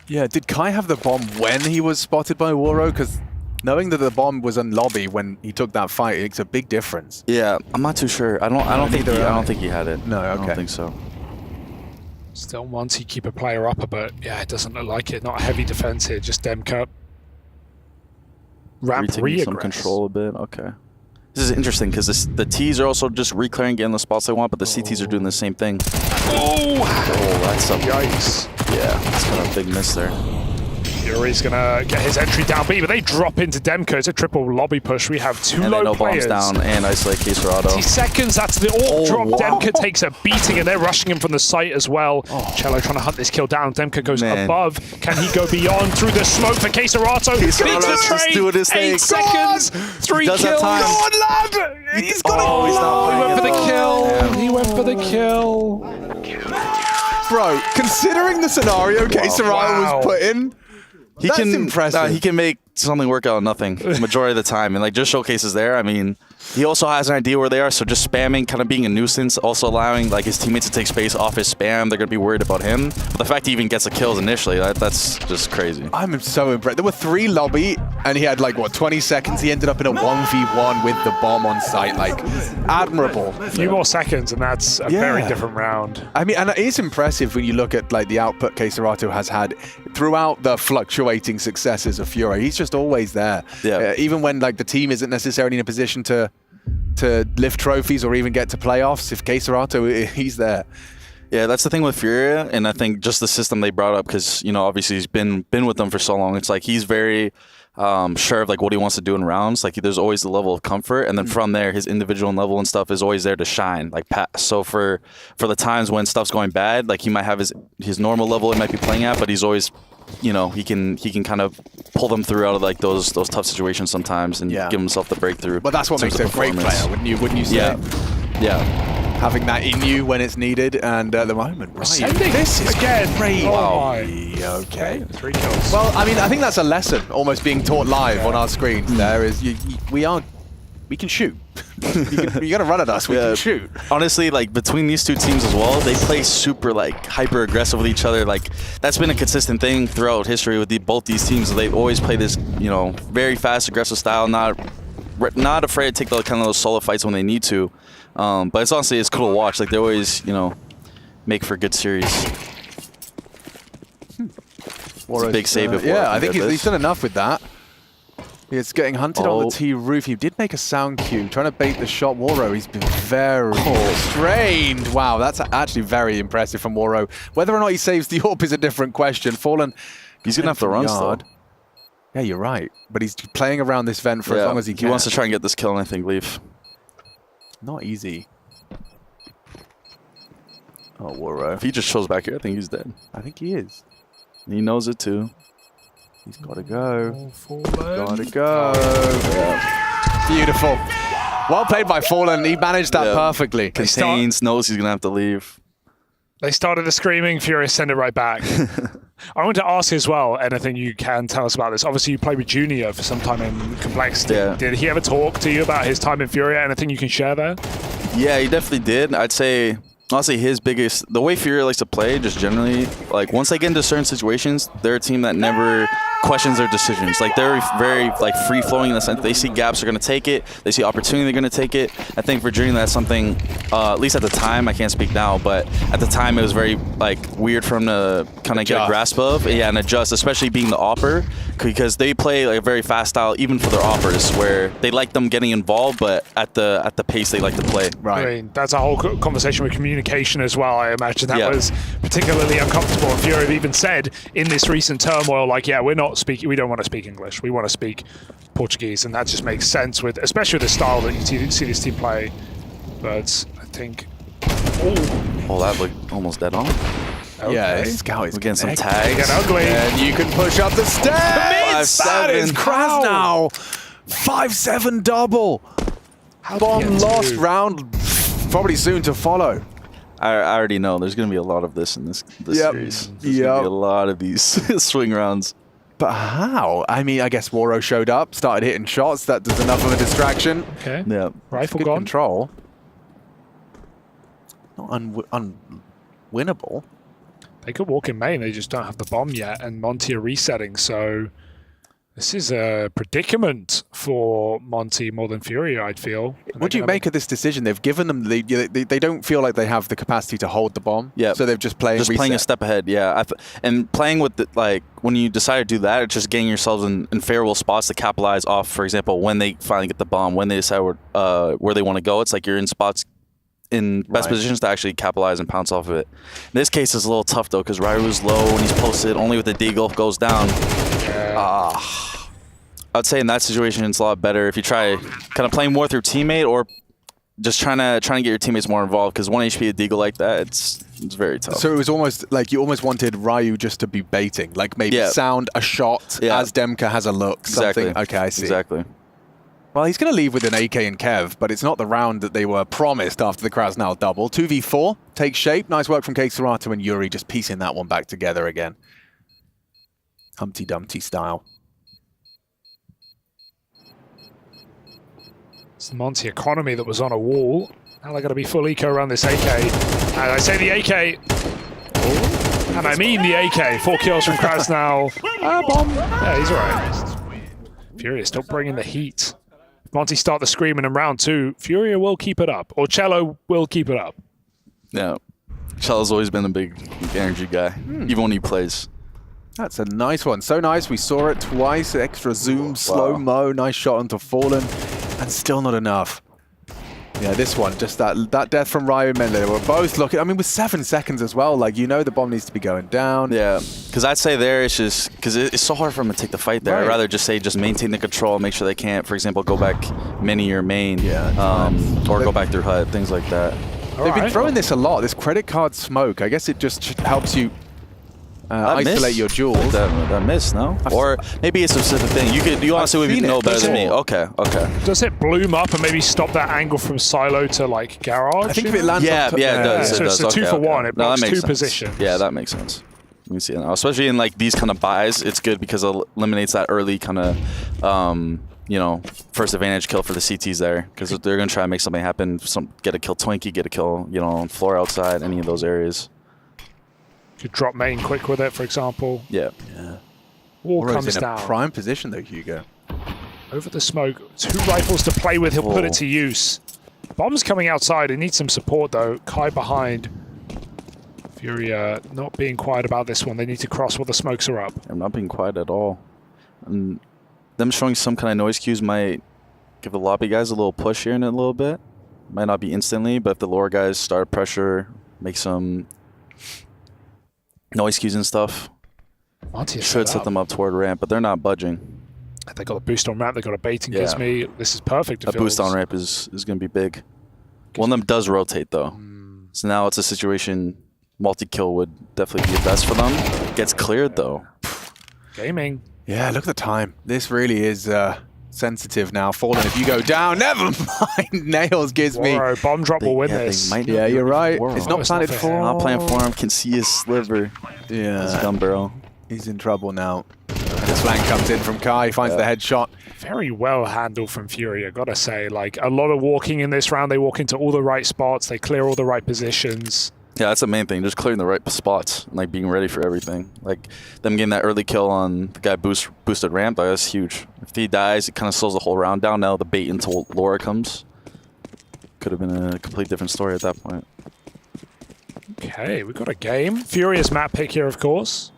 [SPEAKER 21] yeah, did Kai have the bomb when he was spotted by Warrow? Because knowing that the bomb was in lobby when he took that fight, it's a big difference.
[SPEAKER 26] Yeah, I'm not too sure. I don't think he had it.
[SPEAKER 21] No, okay.
[SPEAKER 26] I don't think so.
[SPEAKER 22] Still wants to keep a player upper, but yeah, it doesn't look like it. Not a heavy defense here, just Demka. Ramp
[SPEAKER 26] some control a bit. Okay. This is interesting because the Ts are also just reclearing, getting the spots they want, but the CTs are doing the same thing.
[SPEAKER 22] Oh,
[SPEAKER 26] that's a
[SPEAKER 22] yikes.
[SPEAKER 26] Yeah, that's kind of a big miss there.
[SPEAKER 22] Fury's gonna get his entry down B, but they drop into Demko. It's a triple lobby push. We have two low players.
[SPEAKER 26] Bombs down and isolate Caserado.
[SPEAKER 22] 20 seconds, that's the AWP drop. Demka takes a beating and they're rushing him from the site as well. Cello trying to hunt this kill down. Demka goes above. Can he go beyond through the smoke for Caserato? Beats the train. 8 seconds. 3 kills. Go on, lad! He's got he went for the kill. He went for the kill.
[SPEAKER 21] Bro, considering the scenario Caserato was put in, that's impressive.
[SPEAKER 26] He can make something work out of nothing majority of the time, and like just showcases there. I mean, he also has an idea where they are, so just spamming, kind of being a nuisance, also allowing like his teammates to take space off his spam. They're gonna be worried about him. But the fact he even gets the kills initially, that's just crazy.
[SPEAKER 21] I'm so impressed. There were 3 lobby, and he had like what 20 seconds. He ended up in a 1v1 with the bomb on site. Like admirable.
[SPEAKER 22] A few more seconds, and that's a very different round.
[SPEAKER 21] I mean, and it is impressive when you look at like the output Caserato has had throughout the fluctuating successes of Fury. He's just always there. Yeah. Even when like the team isn't necessarily in a position to lift trophies or even get to playoffs, if Caserato, he's there.
[SPEAKER 26] Yeah, that's the thing with Furia, and I think just the system they brought up, because you know obviously he's been with them for so long. It's like he's very sure of like what he wants to do in rounds. Like there's always the level of comfort, and then from there his individual level and stuff is always there to shine. Like so for the times when stuff's going bad, like he might have his normal level he might be playing at, but he's always, you know, he can kind of pull them through out of like those tough situations sometimes and give himself the breakthrough.
[SPEAKER 21] But that's what makes him a great player, wouldn't you say?
[SPEAKER 26] Yeah.
[SPEAKER 21] having that in you when it's needed, and at the moment, right.
[SPEAKER 22] Sending
[SPEAKER 21] This is
[SPEAKER 22] again.
[SPEAKER 21] great.
[SPEAKER 22] Oh my.
[SPEAKER 21] Okay.
[SPEAKER 22] 3 kills.
[SPEAKER 21] Well, I mean, I think that's a lesson almost being taught live on our screens. There is, we can shoot. you gotta run at us. We can shoot.
[SPEAKER 26] Honestly, like between these two teams as well, they play super like hyper aggressive with each other. Like that's been a consistent thing throughout history with both these teams. They've always played this, very fast, aggressive style. Not afraid to take those solo fights when they need to. But it's honestly cool to watch. Like they always, make for a good series. It's a big save.
[SPEAKER 21] I think he's done enough with that. It's getting hunted on the T roof. He did make a sound cue, trying to bait the shot. Waro, he's been very strained. Wow, that's actually very impressive from Waro. Whether or not he saves the AWP is a different question. Fallen,
[SPEAKER 26] he's going to have to run still.
[SPEAKER 21] Yeah, you're right. But he's playing around this vent for as long as he can.
[SPEAKER 26] He wants to try and get this kill, and I think leave.
[SPEAKER 21] Not easy.
[SPEAKER 26] Oh, Waro. If he just shows back here, I think he's dead.
[SPEAKER 21] I think he is.
[SPEAKER 26] He knows it too.
[SPEAKER 21] He's got to go. Got to go. Yeah. Beautiful. Well played by Fallen. He managed that perfectly.
[SPEAKER 26] Contains, knows he's going to have to leave.
[SPEAKER 22] They started the screaming, Furious send it right back. I want to ask as well, anything you can tell us about this. Obviously, you played with Junior for some time in Complexity.
[SPEAKER 26] Yeah.
[SPEAKER 22] Did he ever talk to you about his time in Furia? Anything you can share there?
[SPEAKER 26] Yeah, he definitely did. I'd say, honestly, the way Furia likes to play, just generally, like once they get into certain situations, they're a team that never questions their decisions. Like they're very free flowing in the sense they see gaps, they're going to take it. They see opportunity, they're going to take it. I think for Junior, that's something, at least at the time, I can't speak now, but at the time it was very weird for him to kind of get a grasp of, and adjust, especially being the opper, because they play a very fast style, even for their oppers, where they like them getting involved, but at the pace they like to play.
[SPEAKER 22] Right. I mean, that's a whole conversation with communication as well. I imagine that was particularly uncomfortable. And Fury have even said in this recent turmoil, we don't want to speak English. We want to speak Portuguese, and that just makes sense with, especially with the style that you see this team play. But I think,
[SPEAKER 26] that looked almost dead on.
[SPEAKER 21] Okay. Yeah, Scout is
[SPEAKER 26] getting some tags.
[SPEAKER 22] Get ugly.
[SPEAKER 21] And you can push up the stairs. 5-7. That is Krasnal. 5-7 double. Bomb lost round, probably soon to follow.
[SPEAKER 26] I already know there's going to be a lot of this in this series. There's going to be a lot of these swing rounds.
[SPEAKER 21] But how? I mean, I guess Waro showed up, started hitting shots. That does enough of a distraction.
[SPEAKER 22] Okay.
[SPEAKER 26] Yeah.
[SPEAKER 22] Rifle
[SPEAKER 21] good
[SPEAKER 22] gone.
[SPEAKER 21] Control. Not unwinnable.
[SPEAKER 22] They could walk in main. They just don't have the bomb yet, and Monty are resetting. So this is a predicament for Monty more than Fury, I'd feel.
[SPEAKER 21] What do you make of this decision? They've given them they don't feel like they have the capacity to hold the bomb.
[SPEAKER 26] Yeah.
[SPEAKER 21] So they've just playing
[SPEAKER 26] a step ahead. Yeah. And playing with when you decide to do that, it's just getting yourselves in favorable spots to capitalize off. For example, when they finally get the bomb, when they decide where they want to go, it's like you're in spots in best positions to actually capitalize and pounce off of it. In this case, it's a little tough though because Ryu's low and he's posted. Only with the deagle goes down. I'd say in that situation it's a lot better if you try kind of playing more through teammate or just trying to get your teammates more involved, because 1 HP a deagle like that, it's very tough.
[SPEAKER 21] So it was almost like you almost wanted Ryu just to be baiting, like maybe sound a shot as Demka has a look.
[SPEAKER 26] Exactly.
[SPEAKER 21] Something. Okay, I see.
[SPEAKER 26] Exactly.
[SPEAKER 21] Well, he's going to leave with an AK and Kev, but it's not the round that they were promised after the Krasnal double. 2v4 takes shape. Nice work from Kexerato and Yuri just piecing that one back together again. Humpty Dumpty style.
[SPEAKER 22] It's the Monty economy that was on a wall. Now they're going to be full eco around this AK. And I say the AK. And I mean the AK. 4 kills from Krasnal. Bomb. Yeah, he's all right. Furia still bringing the heat. Monty start the screaming in round 2. Furia will keep it up. Or Cello will keep it up.
[SPEAKER 26] Yeah. Cello's always been a big energy guy, even when he plays.
[SPEAKER 21] That's a nice one. So nice. We saw it twice. Extra zoom, slow-mo. Nice shot onto Fallen. And still not enough. Yeah, this one, just that death from Ryu and Mendele. They were both looking, I mean, with 7 seconds as well, like, the bomb needs to be going down.
[SPEAKER 26] Yeah, because I'd say there, it's just, because it's so hard for them to take the fight there. Right. I'd rather just say, just maintain the control, make sure they can't, for example, go back mini or main, or go back through HUD, things like that.
[SPEAKER 21] They've been throwing this a lot, this credit card smoke. I guess it just helps you isolate your duel.
[SPEAKER 26] That miss, no? Or maybe it's a specific thing. You honestly would know better than me. Okay.
[SPEAKER 22] Does it bloom up and maybe stop that angle from silo to like garage?
[SPEAKER 21] I think if it lands
[SPEAKER 26] it does.
[SPEAKER 22] So it's a 2 for 1. It blocks 2 positions.
[SPEAKER 26] Yeah, that makes sense. Let me see it now. Especially in like these kind of buys, it's good because it eliminates that early kind of first advantage kill for the CTs there, because they're gonna try to make something happen. Get a kill Twinkie, get a kill, on floor outside, any of those areas.
[SPEAKER 22] Could drop main quick with it, for example.
[SPEAKER 26] Yeah.
[SPEAKER 22] Wall
[SPEAKER 21] Oro's
[SPEAKER 22] comes
[SPEAKER 21] in
[SPEAKER 22] down.
[SPEAKER 21] a prime position though, Hugo.
[SPEAKER 22] Over the smoke. 2 rifles to play with. He'll put it to use. Bomb's coming outside. He needs some support though. Kai behind. Fury not being quiet about this one. They need to cross while the smokes are up.
[SPEAKER 26] I'm not being quiet at all. And them showing some kind of noise cues might give the lobby guys a little push here in a little bit. Might not be instantly, but if the lower guys start pressure, make some noise cues and stuff, should set them up toward ramp, but they're not budging.
[SPEAKER 22] They got a boost on ramp. They got a baiting Gizmy. This is perfect.
[SPEAKER 26] A boost on ramp is going to be big. One of them does rotate though, so now it's a situation multi-kill would definitely be the best for them. Gets cleared though.
[SPEAKER 22] Gaming.
[SPEAKER 21] Yeah, look at the time. This really is sensitive now. Fallen, if you go down, never mind. Nails gives me.
[SPEAKER 22] Bomb drop will win this.
[SPEAKER 21] Yeah, you're right. It's not planted for him.
[SPEAKER 26] Not playing for him. Can see his sliver.
[SPEAKER 21] Yeah.
[SPEAKER 26] His gun barrel.
[SPEAKER 21] He's in trouble now. This flank comes in from Kai. He finds the headshot.
[SPEAKER 22] Very well handled from Fury, I gotta say. Like, a lot of walking in this round. They walk into all the right spots. They clear all the right positions.
[SPEAKER 26] Yeah, that's the main thing. Just clearing the right spots and like being ready for everything. Like them getting that early kill on the guy boosted ramp, that's huge. If he dies, it kind of slows the whole round down. Now the bait until Laura comes. Could have been a complete different story at that point.
[SPEAKER 22] Okay, we've got a game. Furious map pick here, of course.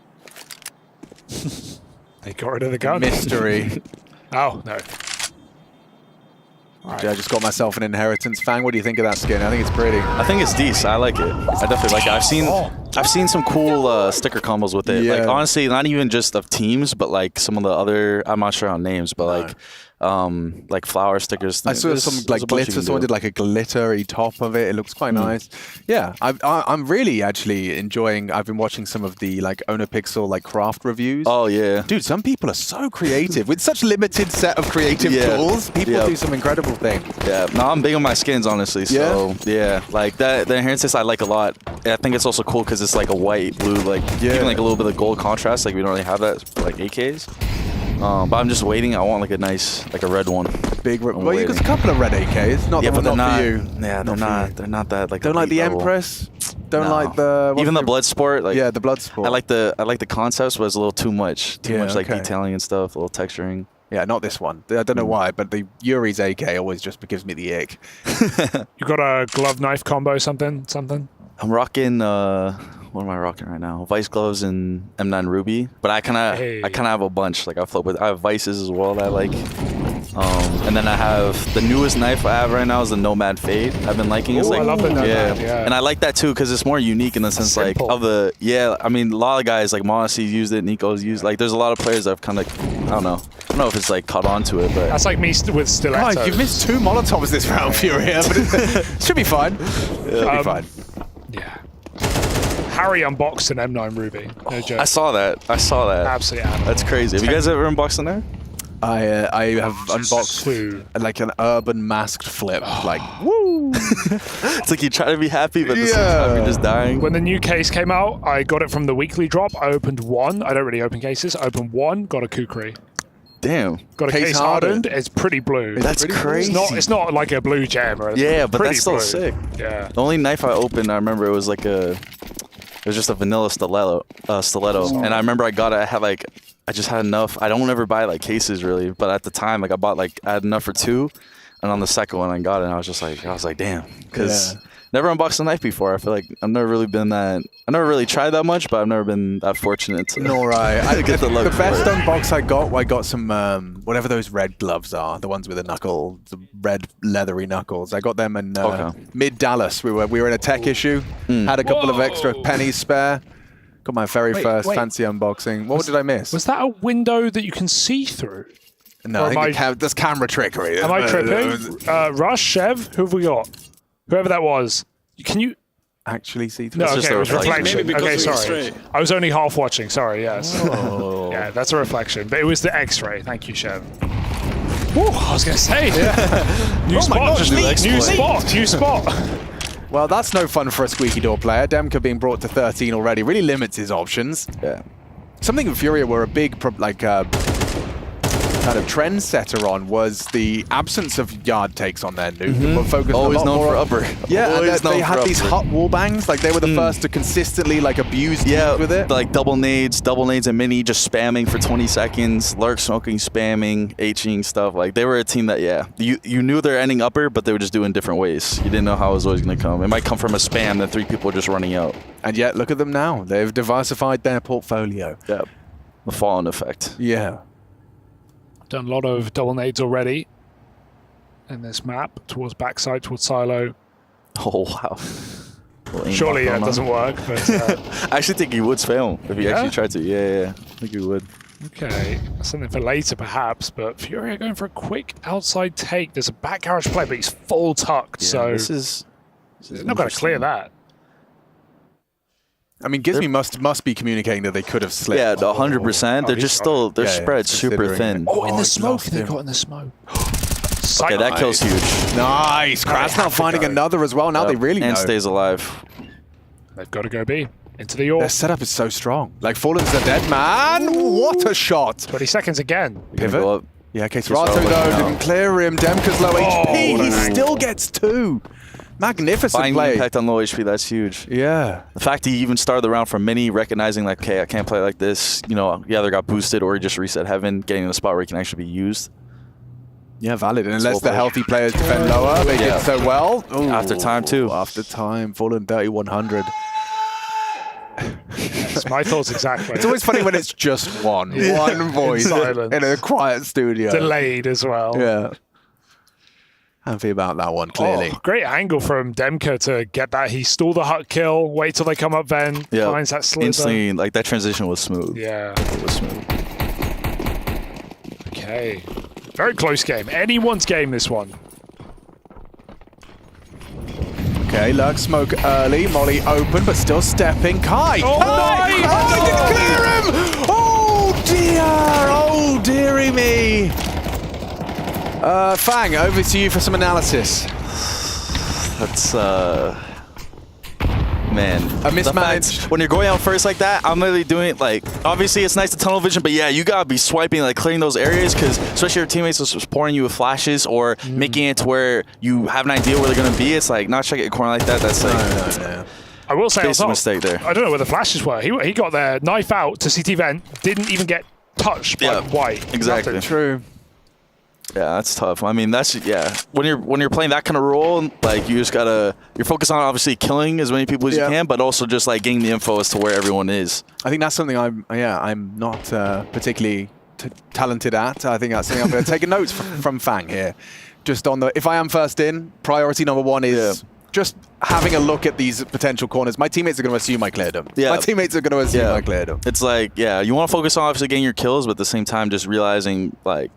[SPEAKER 22] They got rid of the gun.
[SPEAKER 21] Mystery.
[SPEAKER 22] Oh, no.
[SPEAKER 21] Right. Yeah, I just got myself an inheritance. Fang, what do you think of that skin? I think it's pretty.
[SPEAKER 26] I think it's decent. I like it. I definitely like it. I've seen some cool sticker combos with it.
[SPEAKER 21] Yeah.
[SPEAKER 26] Like honestly, not even just of teams, but like some of the other. I'm not sure on names, but like flower stickers.
[SPEAKER 21] I saw some like glitter. Someone did like a glittery top of it. It looks quite nice. Yeah, I'm really actually enjoying. I've been watching some of the like Onopixel like craft reviews.
[SPEAKER 26] Oh yeah,
[SPEAKER 21] dude, some people are so creative with such limited set of creative tools. People do some incredible things.
[SPEAKER 26] Yeah, no, I'm big on my skins honestly. So yeah, like that the inheritance I like a lot. I think it's also cool because it's like a white, blue, like even like a little bit of gold contrast. Like we don't really have that for like AKs. But I'm just waiting. I want like a nice, like a red one.
[SPEAKER 21] Big red. Well, you got a couple of red AKs. Not
[SPEAKER 26] but they're not
[SPEAKER 21] for you.
[SPEAKER 26] Yeah, they're not that like.
[SPEAKER 21] Don't like the
[SPEAKER 26] level.
[SPEAKER 21] Empress. Don't like the
[SPEAKER 26] even the Bloodsport. Like
[SPEAKER 21] yeah, the Bloodsport.
[SPEAKER 26] I like the concepts, but it's a little too much. Too much like detailing and stuff. A little texturing.
[SPEAKER 21] Yeah, not this one. I don't know why, but the Yuri's AK always just gives me the ick.
[SPEAKER 22] You got a glove knife combo, something?
[SPEAKER 26] I'm rocking. What am I rocking right now? Vice gloves and M9 Ruby, but I kind of have a bunch. Like I have Vices as well that I like. And then I have the newest knife I have right now is the Nomad Fade. I've been liking. It's like
[SPEAKER 22] I love the Nomad, yeah.
[SPEAKER 26] And I like that too because it's more unique in the sense like of the I mean a lot of guys like Monacy used it, Nico's used like there's a lot of players that have kind of I don't know if it's like caught on to it, but
[SPEAKER 22] that's like me with stilettos.
[SPEAKER 21] God, you've missed 2 Molotovs this round, Fury, but it should be fine. It'll be fine.
[SPEAKER 22] Yeah. Harry unboxed an M9 Ruby. No joke.
[SPEAKER 26] I saw that.
[SPEAKER 22] Absolutely.
[SPEAKER 26] That's crazy. Have you guys ever unboxed in there?
[SPEAKER 21] I have unboxed like an urban masked flip. Like, woo!
[SPEAKER 26] It's like you try to be happy, but at the same time you're just dying.
[SPEAKER 22] When the new case came out, I got it from the weekly drop. I opened one. I don't really open cases. I opened one, got a Kukri.
[SPEAKER 26] Damn.
[SPEAKER 22] Got a case hardened. It's pretty blue.
[SPEAKER 26] That's crazy.
[SPEAKER 22] It's not like a blue gem or anything.
[SPEAKER 26] Yeah, but
[SPEAKER 22] pretty
[SPEAKER 26] that's still
[SPEAKER 22] blue.
[SPEAKER 26] sick.
[SPEAKER 22] Yeah.
[SPEAKER 26] The only knife I opened, I remember it was like it was just a vanilla stiletto. And I remember I got it. I just had enough. I don't ever buy like cases really, but at the time, like I had enough for 2, and on the second one I got it, and I was like, damn, because never unboxed a knife before. I feel like I've never really tried that much, but I've never been that fortunate to.
[SPEAKER 21] No, right. I
[SPEAKER 26] get the luck.
[SPEAKER 21] The best unbox I got some whatever those red gloves are, the ones with the red leathery knuckles. I got them in mid Dallas. We were in a tech issue, had a couple of extra pennies spare. Got my very first fancy unboxing. What did I miss?
[SPEAKER 22] Was that a window that you can see through?
[SPEAKER 21] No, I think that's camera trickery.
[SPEAKER 22] Am I tripping? Rush, Chev, who have we got? Whoever that was. Can you...
[SPEAKER 21] actually see through?
[SPEAKER 22] No,
[SPEAKER 26] It's
[SPEAKER 22] okay,
[SPEAKER 26] just
[SPEAKER 22] it
[SPEAKER 26] a
[SPEAKER 22] was
[SPEAKER 26] reflection.
[SPEAKER 22] reflection.
[SPEAKER 26] Maybe because
[SPEAKER 22] Okay,
[SPEAKER 26] of the
[SPEAKER 22] sorry.
[SPEAKER 26] X-ray.
[SPEAKER 22] I was only half watching, sorry, yes.
[SPEAKER 26] Oh.
[SPEAKER 22] Yeah, that's a reflection. But it was the X-ray. Thank you, Chev. Woo, I was going to say. New spot, new spot.
[SPEAKER 21] Well, that's no fun for a squeaky door player. Demka being brought to 13 already really limits his options.
[SPEAKER 26] Yeah.
[SPEAKER 21] Something that Furia were a big, kind of trendsetter on was the absence of yard takes on their nuke. But focused
[SPEAKER 26] Always
[SPEAKER 21] a lot
[SPEAKER 26] known
[SPEAKER 21] more
[SPEAKER 26] for
[SPEAKER 21] on-
[SPEAKER 26] upper.
[SPEAKER 21] Yeah, and
[SPEAKER 26] Always known
[SPEAKER 21] they
[SPEAKER 26] for
[SPEAKER 21] had these
[SPEAKER 26] upper.
[SPEAKER 21] hot wall bangs. Like they were the first to consistently like abuse teams with it.
[SPEAKER 26] Like double nades and mini, just spamming for 20 seconds, lurk smoking, spamming, Hing stuff. Like they were a team that, you knew they're ending upper, but they were just doing different ways. You didn't know how it was always going to come. It might come from a spam, then 3 people are just running out.
[SPEAKER 21] And yet, look at them now. They've diversified their portfolio.
[SPEAKER 26] Yeah, the fallen effect.
[SPEAKER 21] Yeah.
[SPEAKER 22] Done a lot of double nades already in this map towards backside, towards silo.
[SPEAKER 26] Oh, wow.
[SPEAKER 22] Surely it doesn't work, but
[SPEAKER 26] I actually think he would spam if he actually tried to. Yeah, I think he would.
[SPEAKER 22] okay, something for later perhaps. But Furia going for a quick outside take. There's a back garage play, but he's full tucked, so
[SPEAKER 26] this is
[SPEAKER 22] not going to clear that.
[SPEAKER 21] I mean, Gizmy must be communicating that they could have slipped.
[SPEAKER 26] Yeah, 100%. They're just still, they're spread super thin.
[SPEAKER 22] Oh, in the smoke, they got in the smoke.
[SPEAKER 26] Okay, that kill's huge.
[SPEAKER 21] Nice. Kraz now finding another as well. Now they really know.
[SPEAKER 26] And stays alive.
[SPEAKER 22] They've got to go B. Into the AWP.
[SPEAKER 21] Their setup is so strong. Like, Fallen's a dead man. What a shot.
[SPEAKER 22] 20 seconds again.
[SPEAKER 21] Pivot. Yeah, okay, Serato though didn't clear him. Demka's low HP. He still gets 2. Magnificent
[SPEAKER 26] Buying
[SPEAKER 21] play.
[SPEAKER 26] impact on low HP, that's huge.
[SPEAKER 21] Yeah.
[SPEAKER 26] The fact he even started the round from mini, recognizing like, okay, I can't play like this. You know, he either got boosted or he just reset heaven, getting in a spot where he can actually be used.
[SPEAKER 21] Yeah, valid. And unless the healthy players defend lower, they did so well. Ooh,
[SPEAKER 26] after time too.
[SPEAKER 21] After time, Fallen 3100.
[SPEAKER 22] That's my thoughts exactly.
[SPEAKER 21] It's always funny when it's just one voice in a quiet studio.
[SPEAKER 22] Delayed as well.
[SPEAKER 21] Yeah. Happy about that one, clearly.
[SPEAKER 22] Oh, great angle from Demka to get that. He stole the hut kill, wait till they come up then, finds that slither.
[SPEAKER 26] Instantly, like that transition was smooth.
[SPEAKER 22] Yeah.
[SPEAKER 26] It was smooth.
[SPEAKER 22] Okay. Very close game. Anyone's game, this one.
[SPEAKER 21] Okay, Lurk smoke early. Molly open, but still stepping. Kai!
[SPEAKER 22] Oh,
[SPEAKER 21] Kai!
[SPEAKER 22] no!
[SPEAKER 21] Oh, they didn't clear him! Oh, dear! Oh, dearie me! Fang, over to you for some analysis.
[SPEAKER 26] That's, man.
[SPEAKER 21] A mismanaged.
[SPEAKER 26] When you're going out first like that, I'm literally doing it like, obviously it's nice to tunnel vision, but yeah, you gotta be swiping, like clearing those areas, because especially your teammates are supporting you with flashes or making it to where you have an idea where they're gonna be. It's like, not checking a corner like that, that's like,
[SPEAKER 21] no.
[SPEAKER 22] I will say,
[SPEAKER 26] basic mistake there.
[SPEAKER 22] I don't know where the flashes were. He got there, knife out to CT vent, didn't even get touched by white.
[SPEAKER 26] Exactly.
[SPEAKER 22] Nothing.
[SPEAKER 21] True.
[SPEAKER 26] Yeah, that's tough. I mean, that's when you're playing that kind of role, like you just gotta you're focused on obviously killing as many people as you can, but also just like getting the info as to where everyone is.
[SPEAKER 21] I think that's something I'm not particularly talented at. I think that's something I'm going to take a note from Fang here. Just on if I am first in, priority number 1 is just having a look at these potential corners. My teammates are going to assume I cleared them.
[SPEAKER 26] Yeah.
[SPEAKER 21] My teammates are going to assume I cleared them.
[SPEAKER 26] It's like, you want to focus on obviously getting your kills, but at the same time just realizing like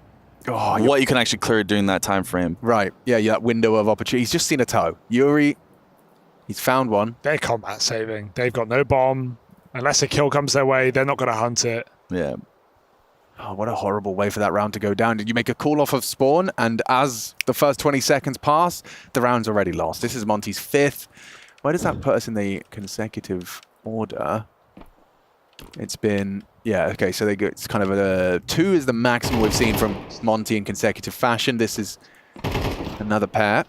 [SPEAKER 26] what you can actually clear during that time frame.
[SPEAKER 21] Right. Yeah, that window of opportunity. He's just seen a toe. Yuri, he's found one.
[SPEAKER 22] They're combat saving. They've got no bomb. Unless a kill comes their way, they're not going to hunt it.
[SPEAKER 26] Yeah.
[SPEAKER 21] Oh, what a horrible way for that round to go down. Did you make a call off of spawn, and as the first 20 seconds pass, the round's already lost. This is Monty's 5th. Where does that put us in the consecutive order? It's been, okay, so they go, it's kind of a 2 is the maximum we've seen from Monty in consecutive fashion. This is another pair.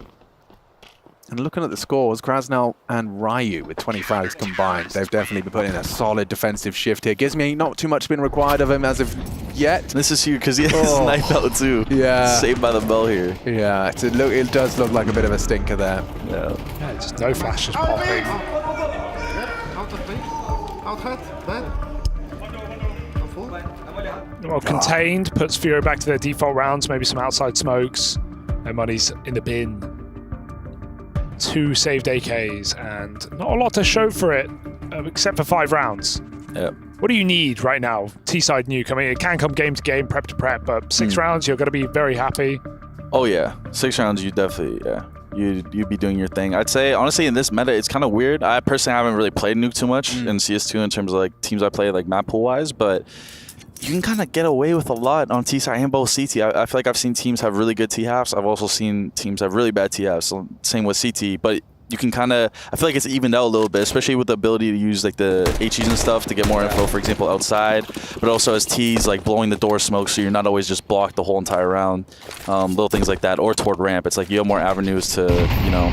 [SPEAKER 21] And looking at the scores, Krasnal and Ryu with 20 frags combined. They've definitely been putting in a solid defensive shift here. Gizmy, not too much been required of him as of yet.
[SPEAKER 26] This is huge because he has a knife out too.
[SPEAKER 21] Yeah.
[SPEAKER 26] Saved by the bell here.
[SPEAKER 21] Yeah, it does look like a bit of a stinker there.
[SPEAKER 22] Yeah, just no flashes popping. Well, contained puts Fury back to their default rounds, maybe some outside smokes. Their money's in the bin. 2 saved AKs and not a lot to show for it, except for 5 rounds.
[SPEAKER 26] Yeah.
[SPEAKER 22] What do you need right now? T-side nuke. I mean, it can come game to game, prep to prep, but 6 rounds, you're going to be very happy.
[SPEAKER 26] Oh yeah, 6 rounds, you definitely, you'd be doing your thing. I'd say honestly in this meta it's kind of weird. I personally haven't really played Nuke too much in CS2 in terms of like teams I play like map pool wise, but you can kind of get away with a lot on T side and both CT. I feel like I've seen teams have really good T halves. I've also seen teams have really bad T halves. So same with CT, but you can kind of, I feel like it's evened out a little bit, especially with the ability to use like the HEs and stuff to get more info, for example, outside, but also as Ts, like blowing the door smoke so you're not always just blocked the whole entire round. Little things like that, or toward ramp. It's like you have more avenues to, you know,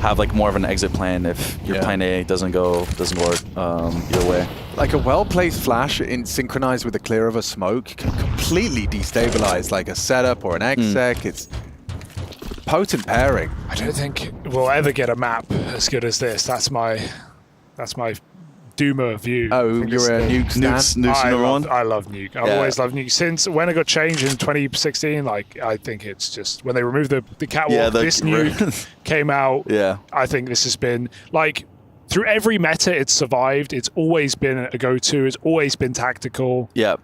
[SPEAKER 26] have like more of an exit plan if your plan A doesn't work either way.
[SPEAKER 21] Like a well-placed flash in synchronized with the clear of a smoke can completely destabilize like a setup or an exec. It's potent pairing.
[SPEAKER 22] I don't think we'll ever get a map as good as this. That's my Duma view.
[SPEAKER 21] Oh, you're a Nuke stan?
[SPEAKER 22] I love Nuke. I've always loved Nuke. Since when it got changed in 2016, like I think it's just when they removed the catwalk, this Nuke came out.
[SPEAKER 26] Yeah.
[SPEAKER 22] I think this has been like through every meta it's survived. It's always been a go-to. It's always been tactical.
[SPEAKER 26] Yeah.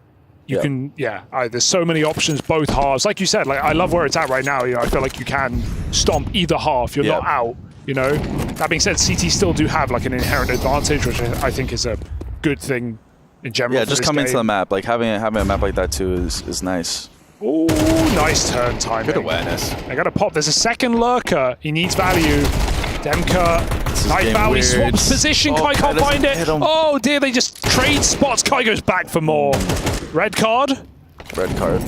[SPEAKER 22] You can, there's so many options, both halves. Like you said, like I love where it's at right now. You know, I feel like you can stomp either half. You're not out, you know. That being said, CT still do have like an inherent advantage, which I think is a good thing in general.
[SPEAKER 26] Yeah, just come into the map. Like having a map like that too is nice.
[SPEAKER 22] Oh, nice turn timing.
[SPEAKER 21] Good awareness.
[SPEAKER 22] I gotta pop. There's a second lurker. He needs value. Demka, Night Valley swaps position. Kai can't find it. Oh dear, they just trade spots. Kai goes back for more. Red card.
[SPEAKER 26] Red card.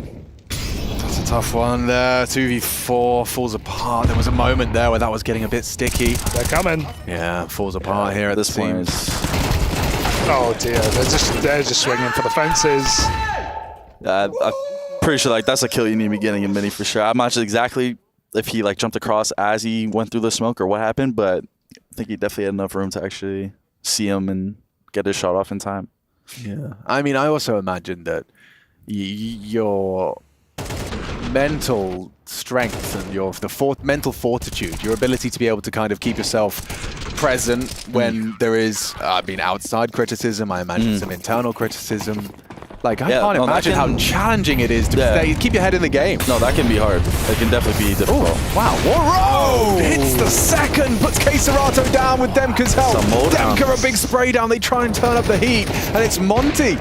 [SPEAKER 21] That's a tough one there. 2v4 falls apart. There was a moment there where that was getting a bit sticky.
[SPEAKER 22] They're coming.
[SPEAKER 21] Yeah, falls apart here at
[SPEAKER 26] this point.
[SPEAKER 22] Oh dear, they're just swinging for the fences.
[SPEAKER 26] I'm pretty sure like that's a kill you need to be getting in mini for sure. I'm not sure exactly if he like jumped across as he went through the smoke or what happened, but I think he definitely had enough room to actually see him and get his shot off in time.
[SPEAKER 21] Yeah, I mean, I also imagine that your mental strength and your mental fortitude, your ability to be able to kind of keep yourself present when there is, outside criticism, I imagine some internal criticism. Like, I can't imagine how challenging it is to keep your head in the game.
[SPEAKER 26] No, that can be hard. It can definitely be difficult.
[SPEAKER 21] Oh, wow, Whoa! Hits the second, puts Keserato down with Demka's help. Demka a big spray down, they try and turn up the heat, and it's Monty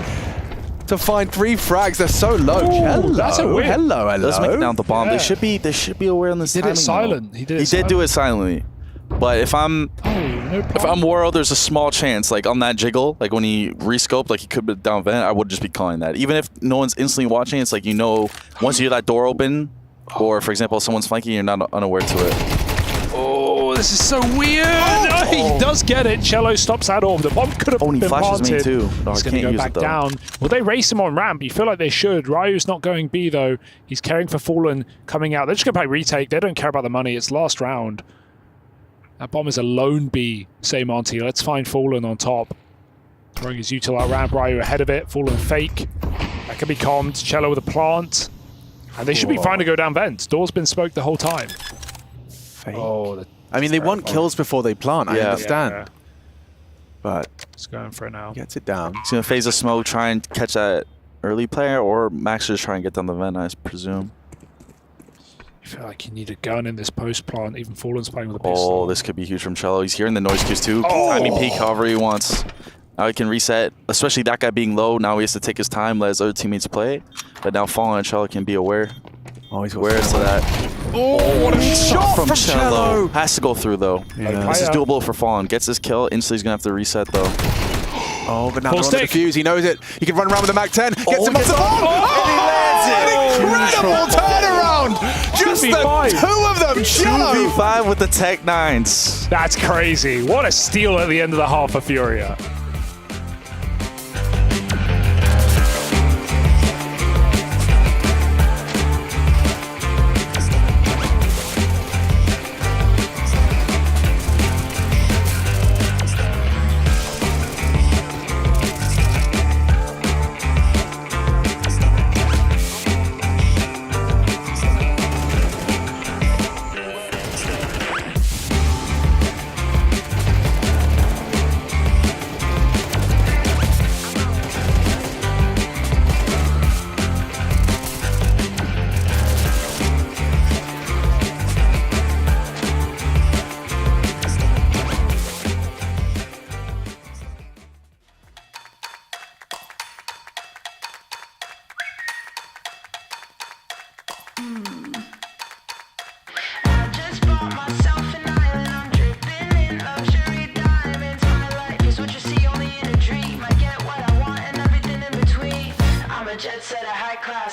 [SPEAKER 21] to find 3 frags. They're so low. Hello,
[SPEAKER 22] that's a win.
[SPEAKER 21] Hello.
[SPEAKER 26] Let's make it down the bomb. They should be aware on this timing.
[SPEAKER 22] He did it silent.
[SPEAKER 26] He did do it silently. But if I'm World, there's a small chance, like on that jiggle, like when he rescoped, like he could be down vent, I would just be calling that. Even if no one's instantly watching, it's like, you know, once you hear that door open, or for example, someone's flanking, you're not unaware to it.
[SPEAKER 22] Oh, this is so weird. He does get it. Cello stops that off. The bomb could have been planted.
[SPEAKER 26] Me too. No,
[SPEAKER 22] he's going to go back down. Will they race him on ramp? You feel like they should. Ryu's not going B though. He's caring for Fallen coming out. They're just going to play retake. They don't care about the money. It's last round. That bomb is a lone B, say Monty. Let's find Fallen on top. Throwing his util out ramp. Ryu ahead of it. Fallen fake. That can be calmed. Cello with a plant. And they should be fine to go down vent. Door's been smoked the whole time.
[SPEAKER 21] Oh, I mean, they want kills before they plant. I understand.
[SPEAKER 22] Yeah.
[SPEAKER 21] But
[SPEAKER 22] it's going for it now.
[SPEAKER 21] Gets it down.
[SPEAKER 26] He's going to phase a smoke, try and catch that early player, or Max just try and get down the vent, I presume.
[SPEAKER 22] I feel like you need a gun in this post plant. Even Fallen's playing with a pistol.
[SPEAKER 26] Oh, this could be huge from Cello. He's hearing the noise cues too. Timing peek however he wants. Now he can reset, especially that guy being low. Now he has to take his time, let his other teammates play. But now Fallen and Cello can be aware.
[SPEAKER 21] Oh, he's
[SPEAKER 26] aware to that.
[SPEAKER 21] Oh, what a shot from Cello.
[SPEAKER 26] Has to go through though.
[SPEAKER 21] Yeah.
[SPEAKER 26] This is doable for Fallen. Gets his kill. Instantly he's going to have to reset though.
[SPEAKER 21] Oh, but now on the fuse. He knows it. He can run around with the Mac 10. Gets him off the bomb.
[SPEAKER 26] And
[SPEAKER 21] he lands it. An incredible turnaround. Just the 2 of them. Cello.
[SPEAKER 26] 2v5 with the Tech 9s.
[SPEAKER 22] That's crazy. What a steal at the end of the half for Furia.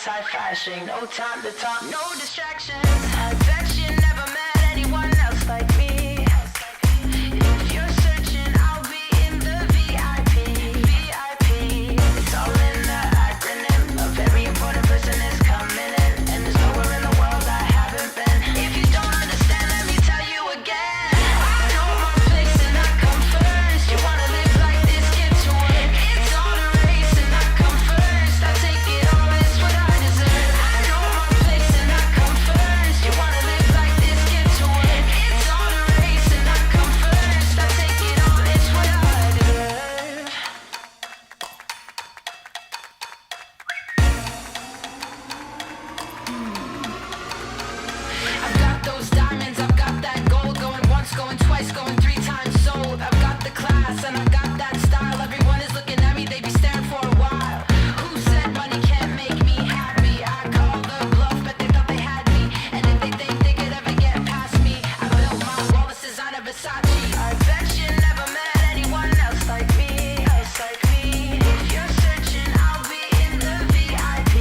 [SPEAKER 1] outside flashing. No time to talk, no distractions. I bet you never met anyone else like me. If you're searching, I'll be in the VIP. It's all in the acronym. A very important person is coming in, and there's nowhere in the world I haven't been. If you don't understand, let me tell you again. I know my place and I come first. You wanna live like this, get to work. It's all a race and I come first. I take it all, it's what I deserve. I know my place and I come first. You wanna live like this, get to work. It's all a race and I come first. I take it all, it's what I deserve. I've got those diamonds, I've got that gold. Going once, going twice, going 3 times sold. I've got the class and I got that style. Everyone is looking at me, they be staring for a while. Who said money can't make me happy? I call the bluff, but they thought they had me. And if they think they could ever get past me, I built my wall, this designer Versace. I bet you never met anyone else like me. If you're searching, I'll be in the VIP.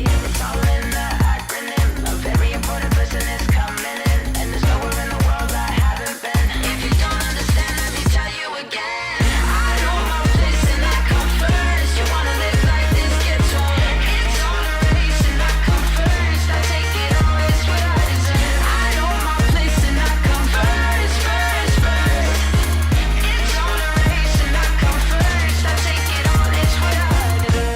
[SPEAKER 1] It's all in the acronym. A very important person is coming in, and there's nowhere in the world I haven't been. If you don't understand, let me tell you again. I know my place and I come first. You wanna live like this, get to work. It's all a race and I come first. I take it all, it's what I deserve. I know my place and I come first. It's all a race and I come first. I take it all, it's what I deserve.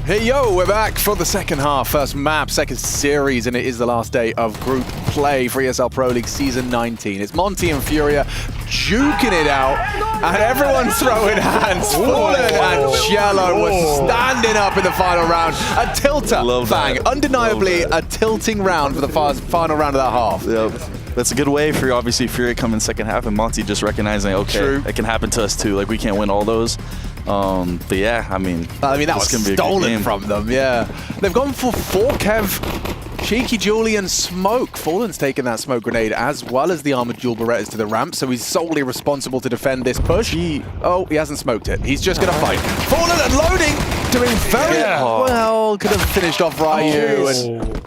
[SPEAKER 21] Hey yo, we're back for the second half, first map, second series, and it is the last day of group play for ESL Pro League Season 19. It's Monty and Furia juking it out, and everyone's throwing hands. Fallen and Cello were standing up in the final round. A tilter, bang, undeniably a tilting round for the final round of that half.
[SPEAKER 26] Yep. That's a good way for, obviously, Furia coming second half, and Monty just recognizing, okay, it can happen to us too. Like, we can't win all those. But yeah, I mean
[SPEAKER 21] that was stolen from them, yeah. They've gone for 4 Kev, Cheeky Julian Smoke. Fallen's taken that smoke grenade as well as the armored dual Berettas to the ramp, so he's solely responsible to defend this push. He hasn't smoked it. He's just going to fight. Fallen and loading, doing very well. Could have finished off Ryu.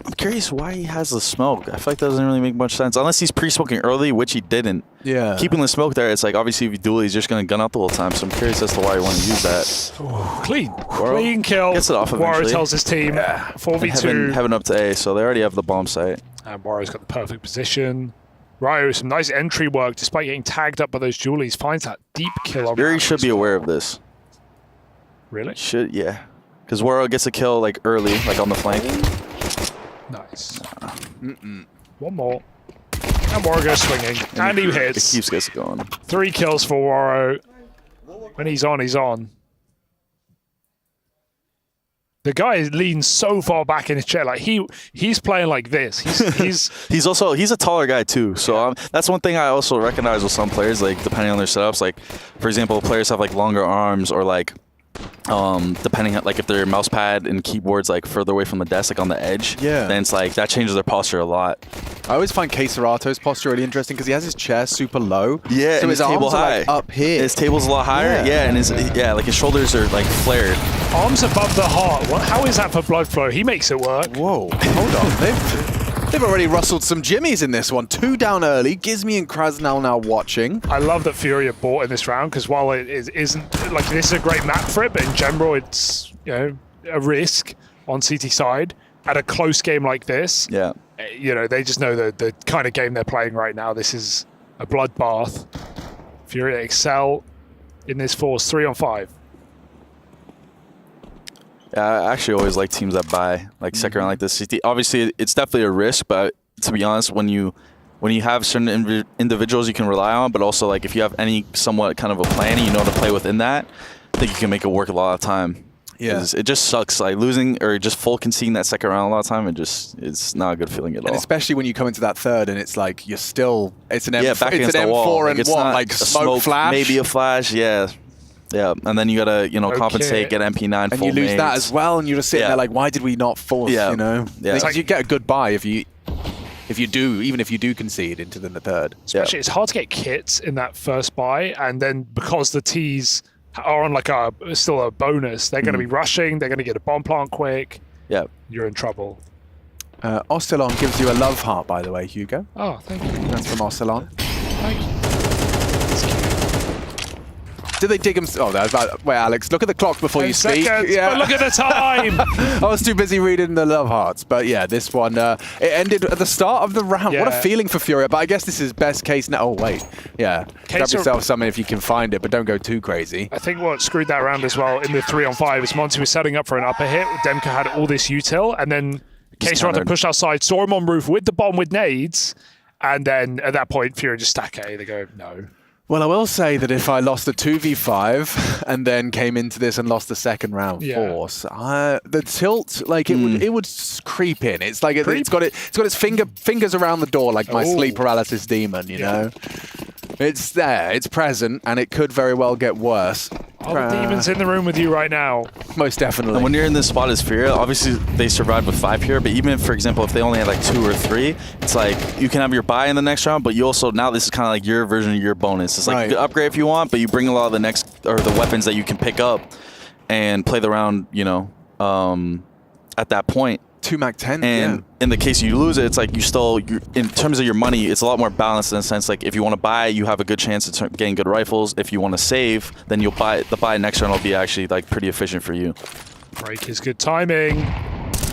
[SPEAKER 26] I'm curious why he has the smoke. I feel like that doesn't really make much sense. Unless he's pre-smoking early, which he didn't.
[SPEAKER 21] Yeah.
[SPEAKER 26] Keeping the smoke there, it's like, obviously, if you duel, he's just going to gun out the whole time. So I'm curious as to why you want to use that.
[SPEAKER 22] Clean kill.
[SPEAKER 26] Gets it off eventually.
[SPEAKER 22] Waro tells his team 4v2.
[SPEAKER 26] Heaven up to A, so they already have the bomb site.
[SPEAKER 22] And Waro's got the perfect position. Ryu, some nice entry work, despite getting tagged up by those dualies, finds that deep kill.
[SPEAKER 26] Fury should be aware of this.
[SPEAKER 22] Really?
[SPEAKER 26] Should, yeah. Because Waro gets a kill like early, like on the flank.
[SPEAKER 22] Nice. One more. And Waro goes swinging. And he hits.
[SPEAKER 26] It keeps going.
[SPEAKER 22] 3 kills for Waro. When he's on, he's on. The guy leans so far back in his chair, like he's playing like this.
[SPEAKER 26] He's a taller guy too. So that's one thing I also recognize with some players, like depending on their setups. Like for example, players have like longer arms, or like depending on like if their mouse pad and keyboard's like further away from the desk, like on the edge.
[SPEAKER 21] Yeah.
[SPEAKER 26] Then it's like that changes their posture a lot.
[SPEAKER 21] I always find Keserato's posture really interesting because he has his chair super low.
[SPEAKER 26] Yeah,
[SPEAKER 21] so
[SPEAKER 26] and
[SPEAKER 21] his
[SPEAKER 26] table
[SPEAKER 21] arms are
[SPEAKER 26] high.
[SPEAKER 21] like up here.
[SPEAKER 26] His table's a lot higher. Yeah, and his like his shoulders are like flared.
[SPEAKER 22] Arms above the heart. How is that for blood flow? He makes it work.
[SPEAKER 21] Whoa, hold on. They've already rustled some jimmies in this one. 2 down early. Gizmy and Krasnal now watching.
[SPEAKER 22] I love that Fury have bought in this round because while it isn't like this is a great map for it, but in general it's a risk on CT side at a close game like this.
[SPEAKER 26] Yeah.
[SPEAKER 22] They just know the kind of game they're playing right now. This is a bloodbath. Fury excel in this force 3-on-5.
[SPEAKER 26] Yeah, I actually always like teams that buy like second round like this. Obviously, it's definitely a risk, but to be honest, when you have certain individuals you can rely on, but also like if you have any somewhat kind of a plan and you know how to play within that, I think you can make it work a lot of time.
[SPEAKER 21] Yeah.
[SPEAKER 26] It just sucks. Like losing or just full conceding that second round a lot of time, it's not a good feeling at all.
[SPEAKER 21] And especially when you come into that third and it's like you're still, it's an
[SPEAKER 26] back
[SPEAKER 21] it's
[SPEAKER 26] against
[SPEAKER 21] an
[SPEAKER 26] the wall.
[SPEAKER 21] M4
[SPEAKER 26] Like,
[SPEAKER 21] and
[SPEAKER 26] it's
[SPEAKER 21] what,
[SPEAKER 26] not
[SPEAKER 21] like
[SPEAKER 26] a
[SPEAKER 21] smoke flash?
[SPEAKER 26] Maybe a flash, yeah. Yeah, and then you gotta, compensate, get MP9
[SPEAKER 21] and
[SPEAKER 26] full
[SPEAKER 21] you lose
[SPEAKER 26] nades.
[SPEAKER 21] that as well, and you're just sitting there like, why did we not force, you know?
[SPEAKER 26] Yeah.
[SPEAKER 21] It's like you get a good buy if you do, even if you do concede into the third.
[SPEAKER 22] Especially, it's hard to get kits in that first buy, and then because the T's are on like still a bonus, they're going to be rushing, they're going to get a bomb plant quick.
[SPEAKER 26] Yeah.
[SPEAKER 22] You're in trouble.
[SPEAKER 21] Oscillon gives you a love heart, by the way, Hugo.
[SPEAKER 22] Oh, thank you.
[SPEAKER 21] That's from Oscillon.
[SPEAKER 22] Thank you.
[SPEAKER 21] Did they dig him? Oh, that was about, wait, Alex, look at the clock before you speak.
[SPEAKER 22] But look at the time.
[SPEAKER 21] I was too busy reading the love hearts. But yeah, this one, it ended at the start of the round. What a feeling for Furia. But I guess this is best case now. Oh, wait. Yeah. Grab yourself something if you can find it, but don't go too crazy.
[SPEAKER 22] I think what screwed that round as well in the 3-on-5 is Monty was setting up for an upper hit. Demka had all this util, and then K-Serrato pushed outside, saw him on roof with the bomb with nades, and then at that point, Furia just stack A. They go, no.
[SPEAKER 21] Well, I will say that if I lost a 2v5 and then came into this and lost the second round force, the tilt, like it would creep in. It's like it's got its fingers around the door, like my sleep paralysis demon. You know, it's there, it's present, and it could very well get worse.
[SPEAKER 22] All the demons in the room with you right now.
[SPEAKER 21] Most definitely.
[SPEAKER 26] And when you're in this spot as Furia, obviously they survived with 5 here, but even if, for example, if they only had like 2 or 3, it's like you can have your buy in the next round, but you also, now this is kind of like your version of your bonus. It's like you can upgrade if you want, but you bring a lot of the the weapons that you can pick up and play the round, at that point.
[SPEAKER 21] 2 Mac 10.
[SPEAKER 26] And in the case you lose it, it's like you're in terms of your money, it's a lot more balanced in a sense. Like if you want to buy, you have a good chance of getting good rifles. If you want to save, then you'll buy the buy next round will be actually like pretty efficient for you.
[SPEAKER 22] Break is good timing.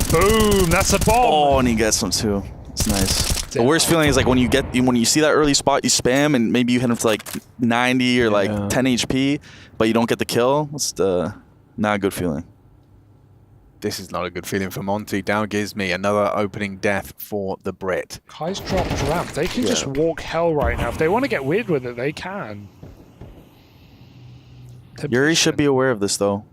[SPEAKER 22] Boom, that's a bomb.
[SPEAKER 26] Oh, and he gets them too. It's nice. The worst feeling is like when you see that early spot, you spam and maybe you hit him for like 90 or like 10 HP, but you don't get the kill. It's not a good feeling.
[SPEAKER 21] This is not a good feeling for Monty. Down gives me another opening death for the Brit.
[SPEAKER 22] Kai's dropped ramp. They can just walk hell right now. If they want to get weird with it, they can.
[SPEAKER 26] Yuri should be aware of this though.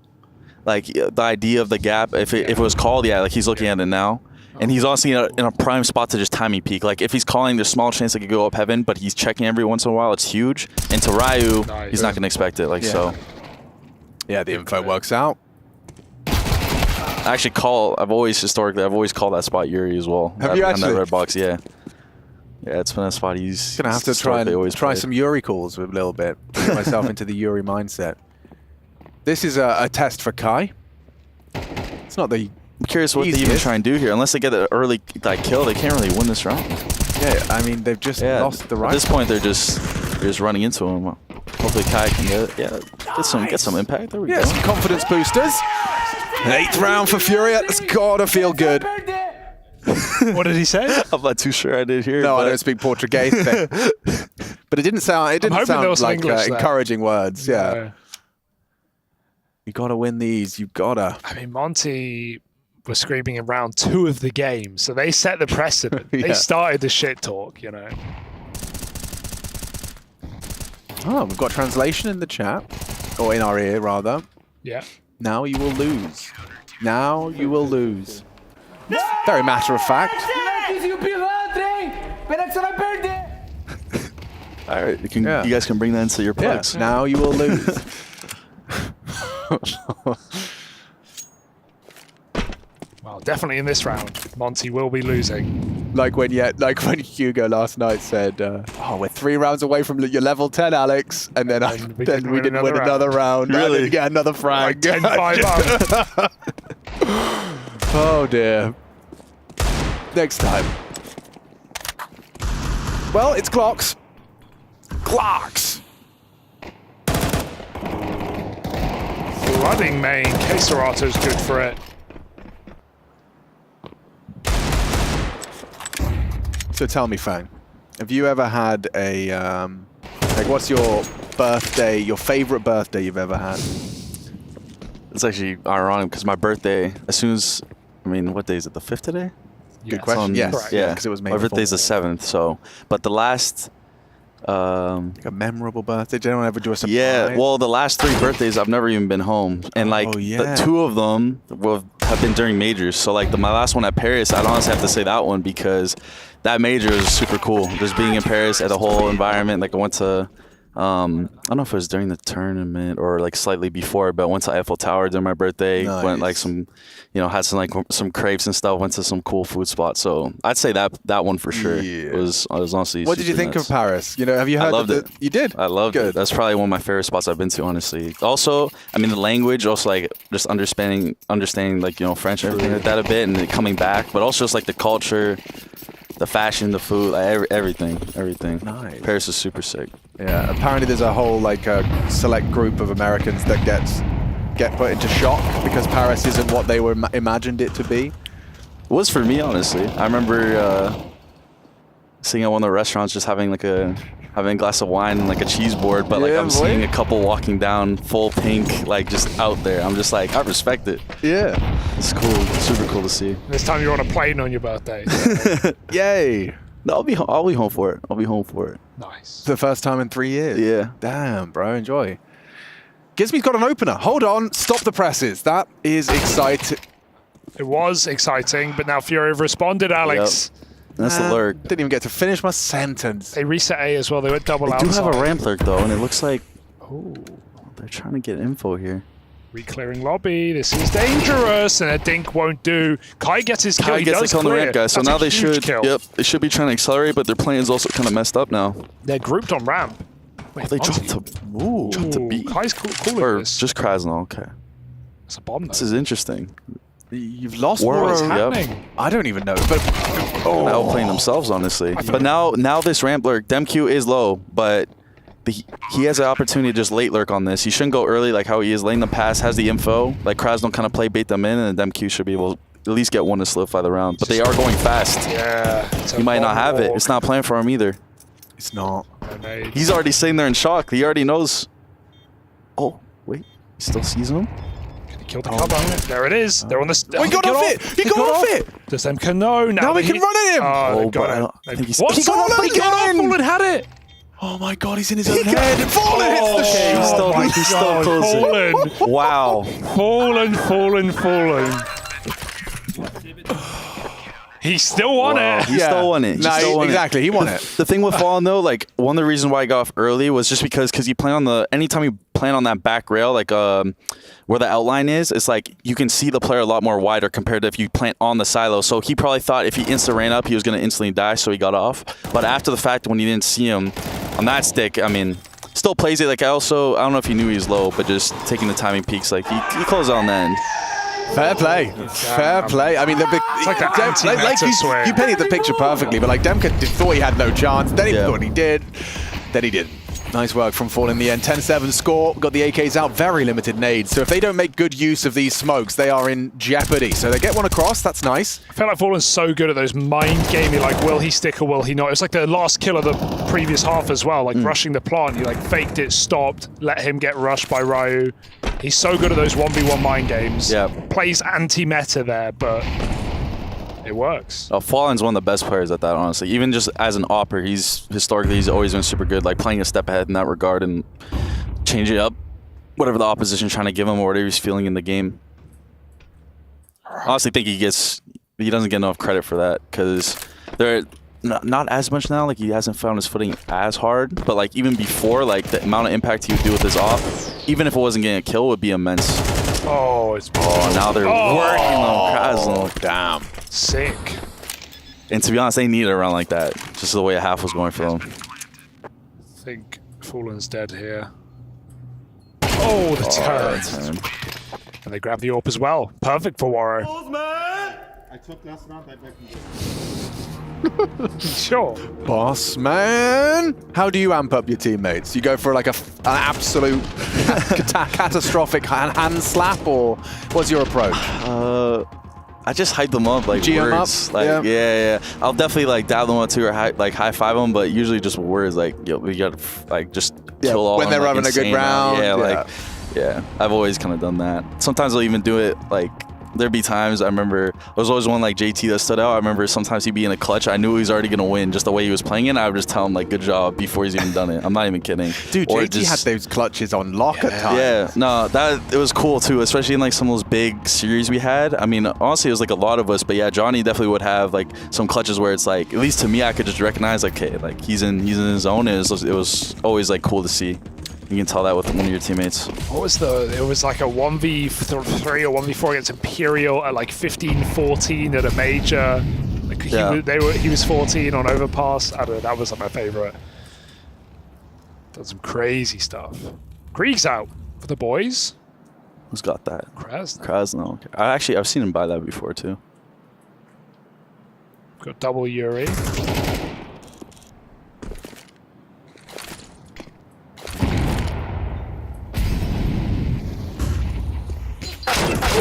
[SPEAKER 26] Like the idea of the gap, if it was called, like he's looking at it now. And he's also in a prime spot to just timing peek. Like if he's calling, there's small chance it could go up heaven, but he's checking every once in a while. It's huge. And to Ryu, he's not going to expect it. So.
[SPEAKER 21] Yeah, the info works out.
[SPEAKER 26] I actually I've always called that spot Yuri as well.
[SPEAKER 21] Have you actually?
[SPEAKER 26] On that red box, yeah. Yeah, it's been a spot he's
[SPEAKER 21] going to have to try some Yuri calls a little bit. Get myself into the Yuri mindset. This is a test for Kai. It's not the
[SPEAKER 26] I'm curious what they even try and do here. Unless they get an early kill, they can't really win this round.
[SPEAKER 21] Yeah, I mean, they've just lost the right.
[SPEAKER 26] At this point, they're just running into him. Hopefully Kai can get some impact. There we go.
[SPEAKER 21] Some confidence boosters. An 8th round for Furia. It's gotta feel good.
[SPEAKER 22] What did he say?
[SPEAKER 26] I'm not too sure I did hear.
[SPEAKER 21] No, I don't speak Portuguese. But it didn't sound. It didn't sound like encouraging words. Yeah. You gotta win these. You gotta.
[SPEAKER 22] I mean, Monty was screaming in round 2 of the game, so they set the precedent. They started the shit talk,
[SPEAKER 21] Oh, we've got translation in the chat, or in our ear rather.
[SPEAKER 22] Yeah.
[SPEAKER 21] Now you will lose. Now you will lose. Very matter of fact.
[SPEAKER 26] All right, you guys can bring that into your plugs.
[SPEAKER 21] Yeah. Now you will lose.
[SPEAKER 22] Well, definitely in this round, Monty will be losing.
[SPEAKER 21] Like when Hugo last night said, "Oh, we're 3 rounds away from your level 10, Alex," and then we didn't win another round.
[SPEAKER 26] Really?
[SPEAKER 21] I didn't get another frag.
[SPEAKER 22] Like 10-5 up.
[SPEAKER 21] Oh dear. Next time. Well, it's clocks. Clocks.
[SPEAKER 22] Flooding main. K-Serrato's good for it.
[SPEAKER 21] So tell me, Fang, have you ever had a like? What's your birthday? Your favorite birthday you've ever had?
[SPEAKER 26] It's actually ironic because my birthday, what day is it? The 5th today?
[SPEAKER 21] Good question. Yes.
[SPEAKER 26] Yeah.
[SPEAKER 21] Because it was May.
[SPEAKER 26] My birthday's the 7th. So, but the last
[SPEAKER 21] Like a memorable birthday. Did anyone ever do a surprise?
[SPEAKER 26] Yeah, well, the last 3 birthdays, I've never even been home. And like, the 2 of them have been during majors. So like my last one at Paris, I'd honestly have to say that one because that major was super cool. Just being in Paris at the whole environment. Like I went to, I don't know if it was during the tournament or like slightly before, but went to Eiffel Tower during my birthday.
[SPEAKER 21] Nice.
[SPEAKER 26] Went like some, you know, had some crepes and stuff. Went to some cool food spots. So I'd say that one for sure.
[SPEAKER 21] Yeah.
[SPEAKER 26] It was honestly.
[SPEAKER 21] What did you think of Paris? You know, have you heard?
[SPEAKER 26] I loved it.
[SPEAKER 21] You did.
[SPEAKER 26] I loved it. That's probably one of my favorite spots I've been to, honestly. Also, I mean, the language, also like just understanding like, you know, French and everything like that a bit, and then coming back, but also just like the culture, the fashion, the food, like everything.
[SPEAKER 21] Nice.
[SPEAKER 26] Paris is super sick.
[SPEAKER 21] Yeah. Apparently, there's a whole like select group of Americans that get put into shock because Paris isn't what they were imagined it to be.
[SPEAKER 26] It was for me, honestly. I remember sitting at one of the restaurants, just having a glass of wine and like a cheese board, but like I'm seeing a couple walking down full pink, like just out there. I'm just like, I respect it.
[SPEAKER 21] Yeah.
[SPEAKER 26] It's cool. It's super cool to see.
[SPEAKER 22] This time you're on a plane on your birthday.
[SPEAKER 21] Yay.
[SPEAKER 26] No, I'll be home for it. I'll be home for it.
[SPEAKER 22] Nice.
[SPEAKER 21] The first time in 3 years.
[SPEAKER 26] Yeah.
[SPEAKER 21] Damn, bro. Enjoy. Gizme's got an opener. Hold on. Stop the presses. That is exciting.
[SPEAKER 22] It was exciting, but now Fury have responded, Alex.
[SPEAKER 26] Yep. That's the lurk.
[SPEAKER 21] Didn't even get to finish my sentence.
[SPEAKER 22] They reset A as well. They went double
[SPEAKER 26] They
[SPEAKER 22] outside.
[SPEAKER 26] do have a ramp lurk though, and it looks like they're trying to get info here.
[SPEAKER 22] Reclearing lobby. This is dangerous, and a dink won't do. Kai gets his kill.
[SPEAKER 26] Kai
[SPEAKER 22] He
[SPEAKER 26] gets
[SPEAKER 22] does
[SPEAKER 26] the kill on the
[SPEAKER 22] clear.
[SPEAKER 26] ramp, guys. So
[SPEAKER 22] That's
[SPEAKER 26] now
[SPEAKER 22] a
[SPEAKER 26] they
[SPEAKER 22] huge
[SPEAKER 26] should.
[SPEAKER 22] kill.
[SPEAKER 26] Yep, they should be trying to accelerate, but their plan's also kind of messed up now.
[SPEAKER 22] They're grouped on ramp. Wait,
[SPEAKER 26] They dropped to B.
[SPEAKER 22] Kai's cool
[SPEAKER 26] Or
[SPEAKER 22] this.
[SPEAKER 26] just Krasnal. Okay.
[SPEAKER 22] It's a bomb.
[SPEAKER 26] This is interesting.
[SPEAKER 21] You've lost
[SPEAKER 22] What's
[SPEAKER 21] Woro.
[SPEAKER 22] happening?
[SPEAKER 21] I don't even know. But
[SPEAKER 26] Outplaying themselves, honestly. But now this ramp lurk, Demq is low, but he has an opportunity to just late lurk on this. He shouldn't go early like how he is. Laying the pass, has the info. Like Krasnal kind of play bait them in, and Demq should be able to at least get one to solidify the round. But they are going fast.
[SPEAKER 22] Yeah.
[SPEAKER 26] He might not have it. It's not planned for him either.
[SPEAKER 21] It's not.
[SPEAKER 26] He's already sitting there in shock. He already knows. Oh, wait. He still sees him?
[SPEAKER 22] Killed the cover. There it is. They're on the.
[SPEAKER 21] Oh, he got off it. He got off it.
[SPEAKER 22] Does them know now?
[SPEAKER 21] Now we can run at him.
[SPEAKER 22] Oh,
[SPEAKER 26] Oh,
[SPEAKER 22] got
[SPEAKER 26] but I
[SPEAKER 22] it.
[SPEAKER 26] don't- I think he's-
[SPEAKER 22] What?
[SPEAKER 21] He got off again.
[SPEAKER 22] Fallen had it.
[SPEAKER 21] Oh my god, he's in his own head. Fallen hits the
[SPEAKER 26] Okay,
[SPEAKER 21] shot.
[SPEAKER 26] he's still closing.
[SPEAKER 22] Fallen.
[SPEAKER 26] Wow.
[SPEAKER 22] Fallen. He still won it.
[SPEAKER 26] He still won it. He
[SPEAKER 21] No,
[SPEAKER 26] still won it.
[SPEAKER 21] exactly. He won it.
[SPEAKER 26] The thing with Fallen though, like one of the reasons why I got off early was just because you plan on anytime you plan on that back rail, like where the outline is, it's like you can see the player a lot more wider compared to if you plant on the silo. So he probably thought if he instant ran up, he was gonna instantly die, so he got off. But after the fact, when he didn't see him on that stick, I mean, still plays it. Like I don't know if he knew he was low, but just taking the timing peaks, like he closed out on the end.
[SPEAKER 21] Fair play. Fair play. I mean, the big.
[SPEAKER 22] It's like that anti-meta swing.
[SPEAKER 21] You painted the picture perfectly, but like Demka thought he had no chance. Then he thought he did. Then he didn't. Nice work from Fall in the end. 10-7 score. Got the AKs out. Very limited nades. So if they don't make good use of these smokes, they are in jeopardy. So they get one across. That's nice.
[SPEAKER 22] I feel like Fallen's so good at those mind gaming, like will he stick or will he not? It's like the last kill of the previous half as well, like rushing the plant. He like faked it, stopped, let him get rushed by Ryu. He's so good at those 1v1 mind games.
[SPEAKER 26] Yeah.
[SPEAKER 22] Plays anti-meta there, but it works.
[SPEAKER 26] Fallen's one of the best players at that, honestly. Even just as an opper, he's always been super good, like playing a step ahead in that regard and changing up whatever the opposition's trying to give him or whatever he's feeling in the game. I honestly think he doesn't get enough credit for that because they're not as much now. Like he hasn't found his footing as hard, but like even before, like the amount of impact he would do with his off, even if it wasn't getting a kill, would be immense.
[SPEAKER 22] Oh, it's
[SPEAKER 26] now they're working on Krasnal.
[SPEAKER 21] Damn.
[SPEAKER 22] Sick.
[SPEAKER 26] And to be honest, they need a round like that, just the way a half was going for them.
[SPEAKER 22] I think Fallen's dead here. Oh, the turn. And they grab the AWP as well. Perfect for Waro.
[SPEAKER 14] I took last round, I back
[SPEAKER 22] Sure.
[SPEAKER 21] Boss man. How do you amp up your teammates? You go for like an absolute catastrophic hand slap, or what's your approach?
[SPEAKER 26] I just hype them up, like
[SPEAKER 21] G 'em
[SPEAKER 26] words.
[SPEAKER 21] up?
[SPEAKER 26] Like
[SPEAKER 21] Yeah.
[SPEAKER 26] I'll definitely like dab them up too, or high five them, but usually just words like, yo, we got like just kill all
[SPEAKER 21] when
[SPEAKER 26] them,
[SPEAKER 21] they're
[SPEAKER 26] like,
[SPEAKER 21] having a good
[SPEAKER 26] insane
[SPEAKER 21] round.
[SPEAKER 26] Yeah, I've always kind of done that. Sometimes I'll even do it like there'd be times I remember there was always one like JT that stood out. I remember sometimes he'd be in a clutch. I knew he was already gonna win just the way he was playing it. I would just tell him like good job before he's even done it. I'm not even kidding.
[SPEAKER 21] Dude,
[SPEAKER 26] Or
[SPEAKER 21] JT had those clutches on lock at times.
[SPEAKER 26] Yeah, no, it was cool too, especially in like some of those big series we had. I mean, honestly, it was like a lot of us, but yeah, Johnny definitely would have like some clutches where it's like, at least to me, I could just recognize like, okay, like he's in his zone. It was always like cool to see. You can tell that with one of your teammates.
[SPEAKER 22] What was it was like a 1v3 or 1v4 against Imperial at like 15-14 at a major. Like he was 14 on overpass. I don't know, that was like my favorite. Done some crazy stuff. Krieg's out for the boys.
[SPEAKER 26] Who's got that?
[SPEAKER 22] Krasno.
[SPEAKER 26] Okay. I've seen him buy that before too.
[SPEAKER 22] Got double Yuri.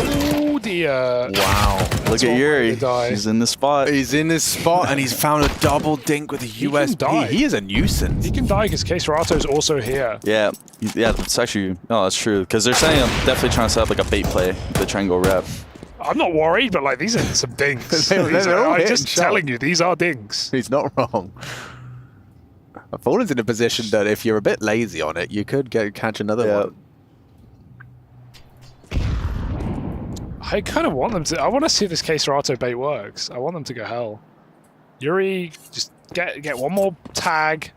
[SPEAKER 22] Oh dear.
[SPEAKER 21] Wow.
[SPEAKER 26] Look at Yuri. He's in the spot.
[SPEAKER 21] He's in this spot and he's found a double dink with a USP. He is a nuisance.
[SPEAKER 22] He can die because Caserato's also here.
[SPEAKER 26] Yeah, that's actually, no, that's true. Because they're saying I'm definitely trying to set up like a bait play, the triangle rep.
[SPEAKER 22] I'm not worried, but like these are some dinks. I'm just telling you, these are dinks.
[SPEAKER 21] He's not wrong. Fallen's in a position that if you're a bit lazy on it, you could catch another one.
[SPEAKER 22] I kind of want them to. I want to see if this Caserato bait works. I want them to go hell. Yuri, just get one more tag,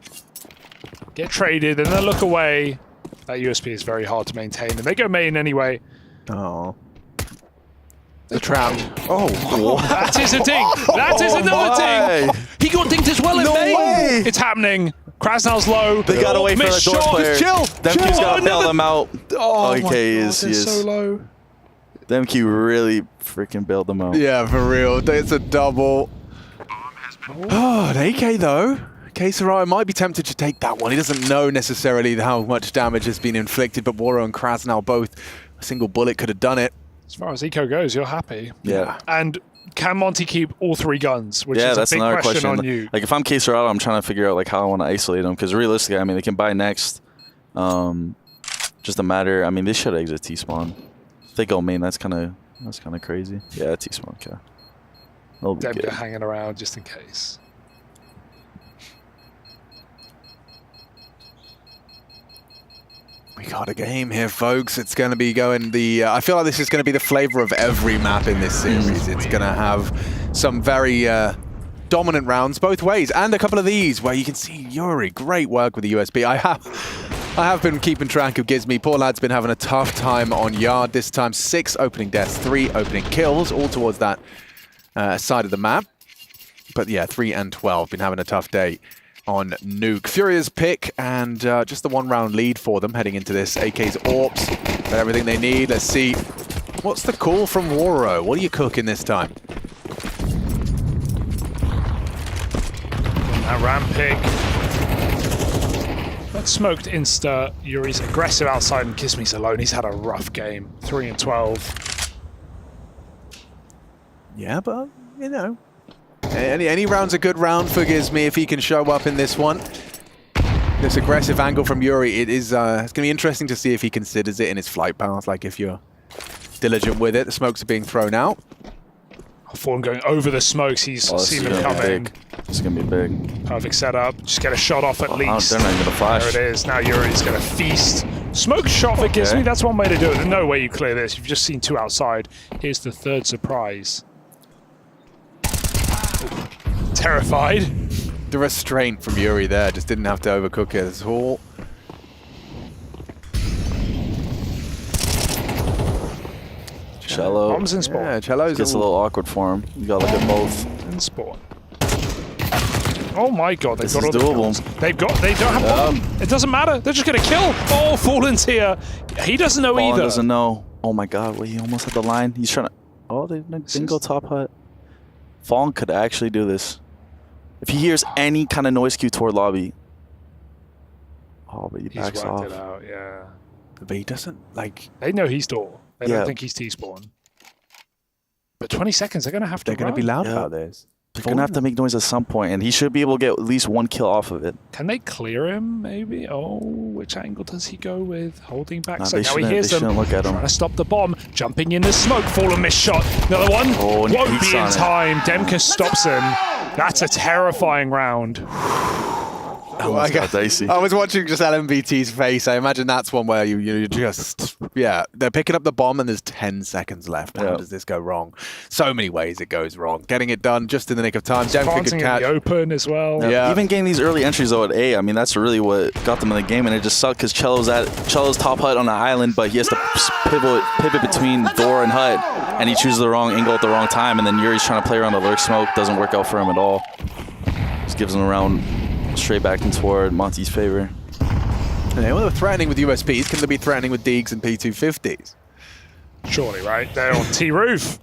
[SPEAKER 22] get traded, and then look away. That USP is very hard to maintain, and they go main anyway.
[SPEAKER 21] Oh. The trap. Oh,
[SPEAKER 22] that is a dink. That is another dink. He got dinked as well in main. It's happening. Krasnow's low.
[SPEAKER 26] They got away from the door player. Demke's got to bail them out.
[SPEAKER 22] Oh,
[SPEAKER 26] okay, he is.
[SPEAKER 22] so low.
[SPEAKER 26] Demke really freaking bailed them out.
[SPEAKER 21] Yeah, for real. It's a double. Oh, an AK though. Caserito might be tempted to take that one. He doesn't know necessarily how much damage has been inflicted, but Waro and Krasnow both, a single bullet could have done it.
[SPEAKER 22] As far as eco goes, you're happy.
[SPEAKER 26] Yeah.
[SPEAKER 22] And can Monty keep all three guns? Which is
[SPEAKER 26] that's
[SPEAKER 22] a big
[SPEAKER 26] another
[SPEAKER 22] question on you.
[SPEAKER 26] Like if I'm Caserito, I'm trying to figure out like how I want to isolate them, because realistically, I mean, they can buy next. Just a matter. I mean, they should exit T-spawn. If they go main, that's kind of crazy. Yeah, T-spawn. Okay. They'll be good.
[SPEAKER 22] Hanging around just in case.
[SPEAKER 21] We got a game here, folks. It's going to be going the... I feel like this is going to be the flavor of every map in this series. It's going to have some very dominant rounds both ways. And a couple of these where you can see Yuri. Great work with the USB. I have been keeping track of Gizmy. Poor lad's been having a tough time on Yard this time. 6 opening deaths, 3 opening kills, all towards that side of the map. But yeah, 3 and 12. Been having a tough day on Nuke. Furia's pick, and just the 1-round lead for them heading into this. AK's AWPs, got everything they need. Let's see. What's the call from Waro? What are you cooking this time?
[SPEAKER 22] That ramp pick. That smoked insta. Yuri's aggressive outside and Gizmy's alone. He's had a rough game. 3 and 12.
[SPEAKER 21] Yeah, but, you know. Any round's a good round for Gizmy if he can show up in this one. This aggressive angle from Yuri, it's going to be interesting to see if he considers it in his flight path, like if you're diligent with it. The smokes are being thrown out.
[SPEAKER 22] Fallen going over the smokes, he's seen them coming.
[SPEAKER 26] It's going to be big.
[SPEAKER 22] Perfect setup, just get a shot off at least.
[SPEAKER 26] They're not even going to flash.
[SPEAKER 22] There it is, now Yuri's going to feast. Smoke shot for Gizmy, that's one way to do it. There's no way you clear this, you've just seen 2 outside. Here's the 3rd surprise. Terrified.
[SPEAKER 21] The restraint from Yuri there, just didn't have to overcook it at all.
[SPEAKER 26] Cello.
[SPEAKER 22] Bombs in spawn.
[SPEAKER 21] Yeah, Cello's
[SPEAKER 26] gets a little awkward for him. You gotta look at both.
[SPEAKER 22] In spawn. Oh my god, they've got all
[SPEAKER 26] doable.
[SPEAKER 22] They don't have bomb. It doesn't matter. They're just gonna kill. Oh, Fallen's here. He doesn't know
[SPEAKER 26] Fallen
[SPEAKER 22] either.
[SPEAKER 26] Doesn't know. Oh my god, wait, he almost had the line. He's trying to. Oh, they didn't go top hut. Fallen could actually do this. If he hears any kind of noise cue toward lobby. Oh, but he backs off.
[SPEAKER 22] It out, yeah.
[SPEAKER 21] But he doesn't, like...
[SPEAKER 22] They know he's door. They don't think he's T-spawn. But 20 seconds, they're going to have to
[SPEAKER 21] They're going to be loud about this.
[SPEAKER 26] They're going to have to make noise at some point, and he should be able to get at least 1 kill off of it.
[SPEAKER 22] Can they clear him, maybe? Oh, which angle does he go with? Holding back.
[SPEAKER 26] Nah,
[SPEAKER 22] So
[SPEAKER 26] they
[SPEAKER 22] now he hears them.
[SPEAKER 26] shouldn't look at him.
[SPEAKER 22] Trying to stop the bomb. Jumping in the smoke. Fallen miss shot. Another one.
[SPEAKER 26] Oh, and he
[SPEAKER 22] won't
[SPEAKER 26] peeks
[SPEAKER 22] be in
[SPEAKER 26] on it.
[SPEAKER 22] time. Demka stops him. That's a terrifying round.
[SPEAKER 26] Dicey.
[SPEAKER 21] I was watching just LMVT's face. I imagine that's one where you just, yeah, they're picking up the bomb and there's 10 seconds left. How does this go wrong? So many ways it goes wrong. Getting it done just in the nick of time. Demka
[SPEAKER 22] Planting
[SPEAKER 21] could
[SPEAKER 22] in
[SPEAKER 21] catch.
[SPEAKER 22] the open as well.
[SPEAKER 21] Yeah.
[SPEAKER 26] Even getting these early entries though at A, I mean, that's really what got them in the game, and it just sucked because Cello's top hut on the island, but he has to pivot between door and hut, and he chooses the wrong angle at the wrong time, and then Yuri's trying to play around the lurk smoke. Doesn't work out for him at all. Just gives him a round straight back and toward Monty's favor.
[SPEAKER 21] And when they're threatening with USPs, can they be threatening with Deegs and P250s?
[SPEAKER 22] Surely, right? They're on T-roof.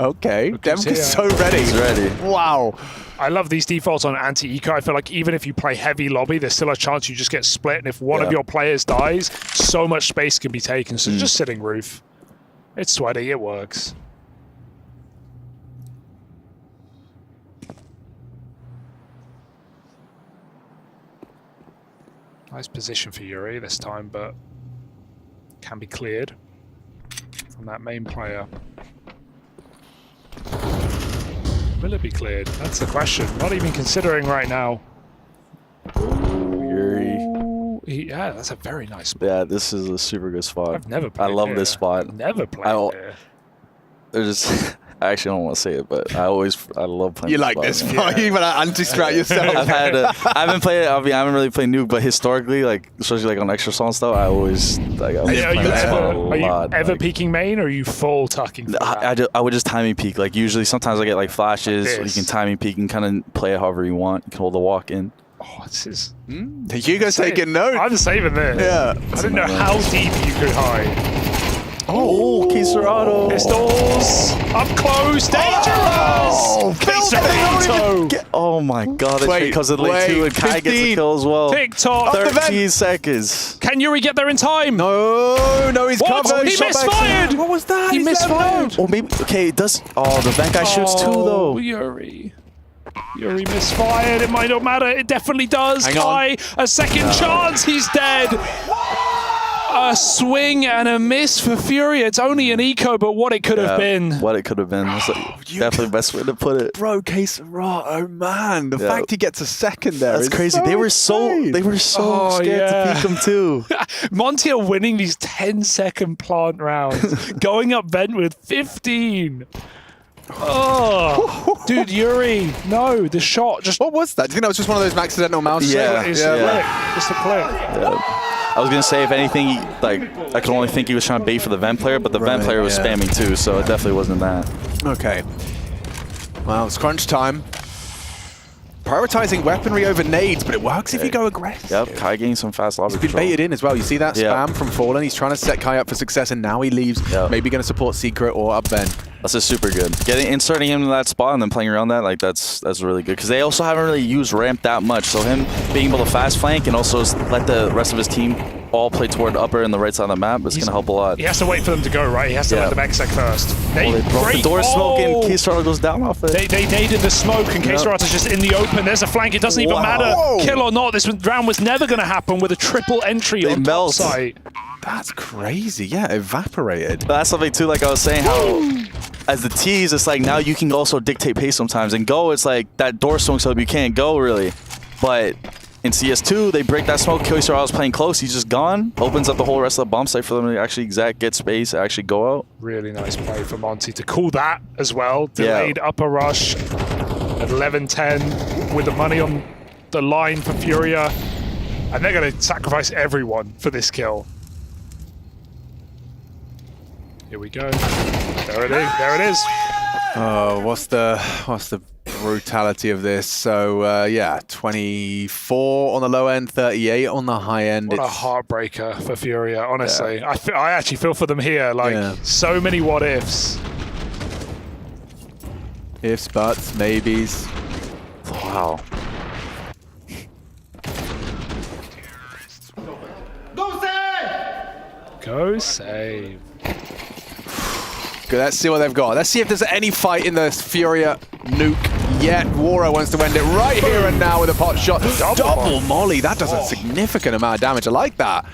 [SPEAKER 21] Okay, Demka's so ready.
[SPEAKER 26] He's ready.
[SPEAKER 21] Wow.
[SPEAKER 22] I love these defaults on anti-eco. I feel like even if you play heavy lobby, there's still a chance you just get split, and if one of your players dies, so much space can be taken. So just sitting roof. It's sweaty, it works. Nice position for Yuri this time, but can be cleared from that main player. Will it be cleared? That's the question. Not even considering right now.
[SPEAKER 26] Yuri.
[SPEAKER 22] Yeah, that's a very nice spot.
[SPEAKER 26] Yeah, this is a super good spot.
[SPEAKER 22] I've never played
[SPEAKER 26] I love
[SPEAKER 22] here.
[SPEAKER 26] this spot.
[SPEAKER 22] Never played there.
[SPEAKER 26] There's I actually don't want to say it, but I love playing.
[SPEAKER 21] You like this spot? You want to anti-strat yourself?
[SPEAKER 26] I haven't played it. I haven't really played Nuke, but historically, like especially like on extra song stuff, I always like.
[SPEAKER 22] Are you ever peeking main, or are you full tucking?
[SPEAKER 26] I would just timing peek. Like usually, sometimes I get like flashes. Like you can timing peek and kind of play it however you want. You can hold the walk in.
[SPEAKER 22] Oh, this is.
[SPEAKER 21] Hugo's taking notes.
[SPEAKER 22] I'm saving this.
[SPEAKER 21] Yeah.
[SPEAKER 22] I didn't know how deep you could hide.
[SPEAKER 26] Oh, Quesarado.
[SPEAKER 22] Pistols. Up close. Dangerous. Quesarito.
[SPEAKER 26] Oh my god. Wait, because of the late 2 and Kai gets the kill as well.
[SPEAKER 22] TikTok.
[SPEAKER 26] 13 seconds.
[SPEAKER 22] Can Yuri get there in time?
[SPEAKER 21] No, he's covered.
[SPEAKER 22] He misfired.
[SPEAKER 21] What was that?
[SPEAKER 22] He misfired.
[SPEAKER 26] Oh, maybe. Okay, it does. Oh, the vent guy shoots too, though.
[SPEAKER 22] Yuri misfired. It might not matter. It definitely does.
[SPEAKER 21] Hang
[SPEAKER 22] Kai, a second chance. He's dead. A swing and a miss for Fury. It's only an eco, but what it could have been.
[SPEAKER 26] What it could have been. That's like definitely the best way to put it.
[SPEAKER 21] Bro, Quesarado, man. The fact he gets a second there
[SPEAKER 26] That's
[SPEAKER 21] is
[SPEAKER 26] crazy. They were so scared to peek him too.
[SPEAKER 22] Monty are winning these 10-second plant rounds. Going up vent with 15. Oh, dude, Yuri, no, the shot just...
[SPEAKER 21] What was that? Do you think that was just one of those accidental mouse
[SPEAKER 26] Yeah.
[SPEAKER 22] Just a click.
[SPEAKER 26] Yeah. I was gonna say, if anything, like I could only think he was trying to bait for the vent player, but the vent player was spamming too, so it definitely wasn't that.
[SPEAKER 21] Okay. Well, it's crunch time. Prioritizing weaponry over nades, but it works if you go aggressive.
[SPEAKER 26] Yep, Kai getting some fast lobby
[SPEAKER 21] He's been
[SPEAKER 26] control.
[SPEAKER 21] baited in as well. You see that spam from Fallen? He's trying to set Kai up for success, and now he leaves. Maybe going to support Secret or up vent.
[SPEAKER 26] That's just super good. Inserting him in that spot and then playing around that, like that's really good. Because they also haven't really used ramp that much, so him being able to fast flank and also let the rest of his team all play toward upper and the right side of the map, it's going to help a lot.
[SPEAKER 22] He has to wait for them to go, right? He has to let them exec first.
[SPEAKER 26] They broke the door smoke and Quesarado goes down off it.
[SPEAKER 22] They naded the smoke and Quesarado's just in the open. There's a flank. It doesn't even matter. Kill or not, this round was never going to happen with a triple entry on top site.
[SPEAKER 21] That's crazy. Yeah, evaporated.
[SPEAKER 26] But that's something too, like I was saying, how as the tease, it's like now you can also dictate pace sometimes. And go, it's like that door smoke sub, you can't go really. But in CS2, they break that smoke. Quesarado's playing close. He's just gone. Opens up the whole rest of the bomb site for them to actually get space, actually go out.
[SPEAKER 22] Really nice play for Monty to call that as well. Delayed upper rush at 11-10 with the money on the line for Furia. And they're going to sacrifice everyone for this kill. Here we go. There it is. There it is.
[SPEAKER 21] Oh, what's the brutality of this? So yeah, 24 on the low end, 38 on the high end.
[SPEAKER 22] What a heartbreaker for Furia, honestly. I actually feel for them here. Like, so many what ifs.
[SPEAKER 21] Ifs, buts, maybes.
[SPEAKER 26] Wow.
[SPEAKER 22] Go save.
[SPEAKER 21] Good, let's see what they've got. Let's see if there's any fight in the Furia Nuke and yet Wara wants to end it right here and now with a pot shot. Double molly. That does a significant amount of damage. I like that.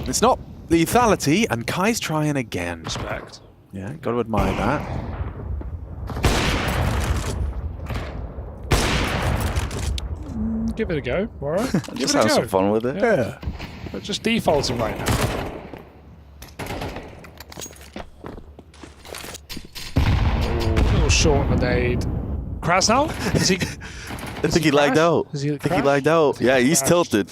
[SPEAKER 21] It's not lethality, and Kai's trying again.
[SPEAKER 22] Respect.
[SPEAKER 21] Yeah, got to admire that.
[SPEAKER 22] Give it a go, alright?
[SPEAKER 26] Just have some fun with it.
[SPEAKER 21] Yeah.
[SPEAKER 22] But just defaulting right now. A little short on the nade. Krasnal? Is he?
[SPEAKER 26] I think he lagged out.
[SPEAKER 22] Is he
[SPEAKER 26] I think he lagged out. Yeah, he's tilted.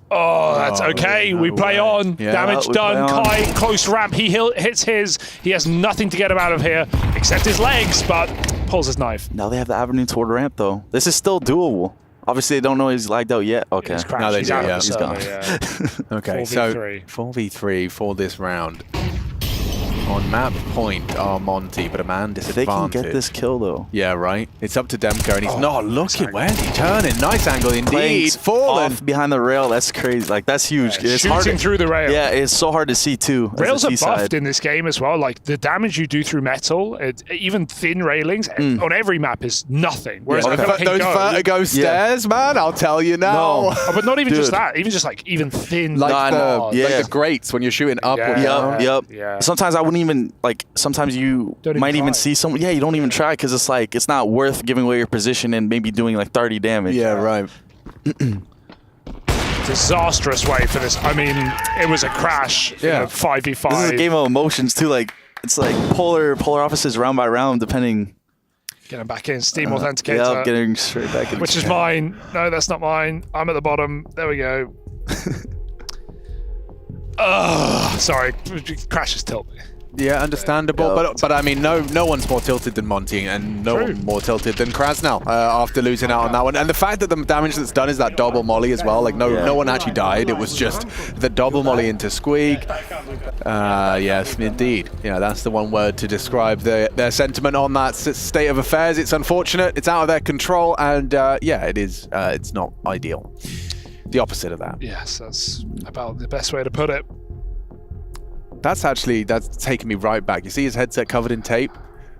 [SPEAKER 22] Oh, that's okay. We play on.
[SPEAKER 26] Yeah,
[SPEAKER 22] Damage
[SPEAKER 26] we
[SPEAKER 22] done.
[SPEAKER 26] play on.
[SPEAKER 22] Kai, close ramp. He hits his. He has nothing to get him out of here except his legs, but pulls his knife.
[SPEAKER 26] Now they have the avenue toward ramp, though. This is still doable. Obviously, they don't know he's lagged out yet. Okay.
[SPEAKER 21] No, they do, yeah.
[SPEAKER 22] He's
[SPEAKER 26] gone.
[SPEAKER 21] Okay,
[SPEAKER 22] 4v3.
[SPEAKER 21] so 4v3 for this round. On map point are Monty, but a man disadvantage.
[SPEAKER 26] They can get this kill, though.
[SPEAKER 21] Yeah, right. It's up to Demko, and he's not looking. Where's he turning? Nice angle indeed. Fallen.
[SPEAKER 26] Off behind the rail. That's crazy. Like, that's huge.
[SPEAKER 22] Yeah,
[SPEAKER 26] it's
[SPEAKER 22] shooting
[SPEAKER 26] hard
[SPEAKER 22] through the rail.
[SPEAKER 26] Yeah, it's so hard to see, too.
[SPEAKER 22] Rails are buffed in this game as well. Like, the damage you do through metal, even thin railings, on every map is nothing. Whereas I feel like
[SPEAKER 21] those Vertigo stairs, man, I'll tell you now.
[SPEAKER 22] No. Oh, but not even just that. Even just like thin.
[SPEAKER 21] Like the grates when you're shooting up or down.
[SPEAKER 26] Yep.
[SPEAKER 22] Yeah.
[SPEAKER 26] Sometimes I wouldn't even, like, sometimes you might even see someone. Yeah, you don't even try because it's like, it's not worth giving away your position and maybe doing like 30 damage.
[SPEAKER 21] Yeah, right.
[SPEAKER 22] Disastrous way for this. I mean, it was a crash.
[SPEAKER 21] Yeah.
[SPEAKER 22] 5v5.
[SPEAKER 26] This is a game of emotions too. Like, it's like polar opposites round by round, depending.
[SPEAKER 22] Getting back in. Steam Authenticator.
[SPEAKER 26] Yeah, getting straight back in.
[SPEAKER 22] Which is mine. No, that's not mine. I'm at the bottom. There we go. Sorry. Crashes tilt me.
[SPEAKER 21] Yeah, understandable, but I mean, no one's more tilted than Monty, and no one more tilted than Krasnal after losing out on that one. And the fact that the damage that's done is that double molly as well. Like no one actually died. It was just the double molly into Squeak. Yes, indeed. Yeah, that's the one word to describe their sentiment on that state of affairs. It's unfortunate. It's out of their control, and yeah, it is. It's not ideal. The opposite of that.
[SPEAKER 22] Yes, that's about the best way to put it.
[SPEAKER 21] That's taken me right back. You see his headset covered in tape?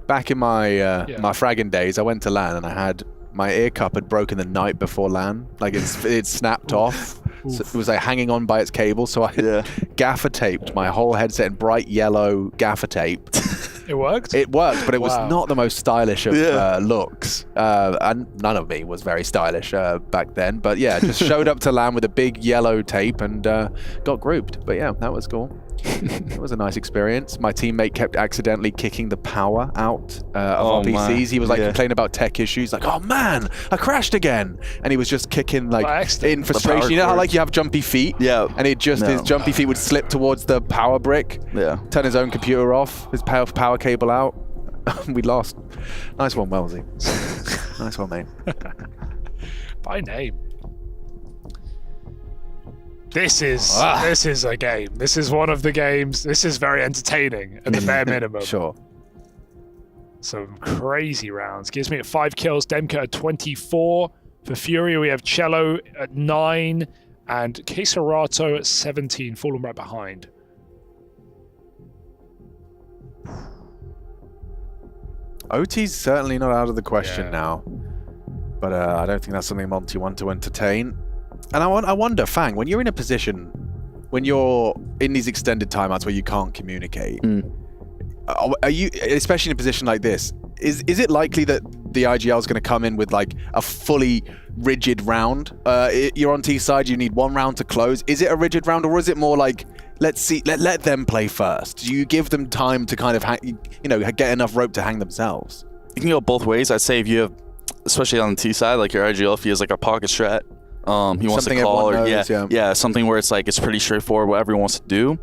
[SPEAKER 21] Back in my my fragging days, I went to LAN and I had my ear cup had broken the night before LAN. Like it snapped off. So it was like hanging on by its cable. So I gaffer taped my whole headset in bright yellow gaffer tape.
[SPEAKER 22] It worked?
[SPEAKER 21] It worked, but it was not the most stylish of looks. And none of me was very stylish back then. But yeah, just showed up to LAN with a big yellow tape and got grouped. But yeah, that was cool. It was a nice experience. My teammate kept accidentally kicking the power out of our PCs. He was like complaining about tech issues, like, "Oh man, I crashed again!" And he was just kicking like in frustration. You know how like you have jumpy feet?
[SPEAKER 26] Yeah.
[SPEAKER 21] And it just his jumpy feet would slip towards the power brick.
[SPEAKER 26] Yeah.
[SPEAKER 21] Turn his own computer off. His power cable out. We lost. Nice one, Wellesley. Nice one, mate.
[SPEAKER 22] By name. This is a game. This is one of the games. This is very entertaining at the bare minimum.
[SPEAKER 21] Sure.
[SPEAKER 22] Some crazy rounds. Gives me at 5 kills. Demka at 24. For Fury, we have Cello at 9 and Keserato at 17. Fallen right behind.
[SPEAKER 21] OT's certainly not out of the question now, but I don't think that's something Monty want to entertain. And I wonder, Fang, when you're in a position, when you're in these extended timeouts where you can't communicate, are you, especially in a position like this, is it likely that the IGL is going to come in with like a fully rigid round? You're on T side, you need one round to close. Is it a rigid round, or is it more like, let's see, let them play first? Do you give them time to kind of get enough rope to hang themselves?
[SPEAKER 26] You can go both ways. I'd say if you have, especially on the T side, like your IGL, if he has like a pocket strat, he wants to call, or something where it's like it's pretty straightforward what everyone wants to do.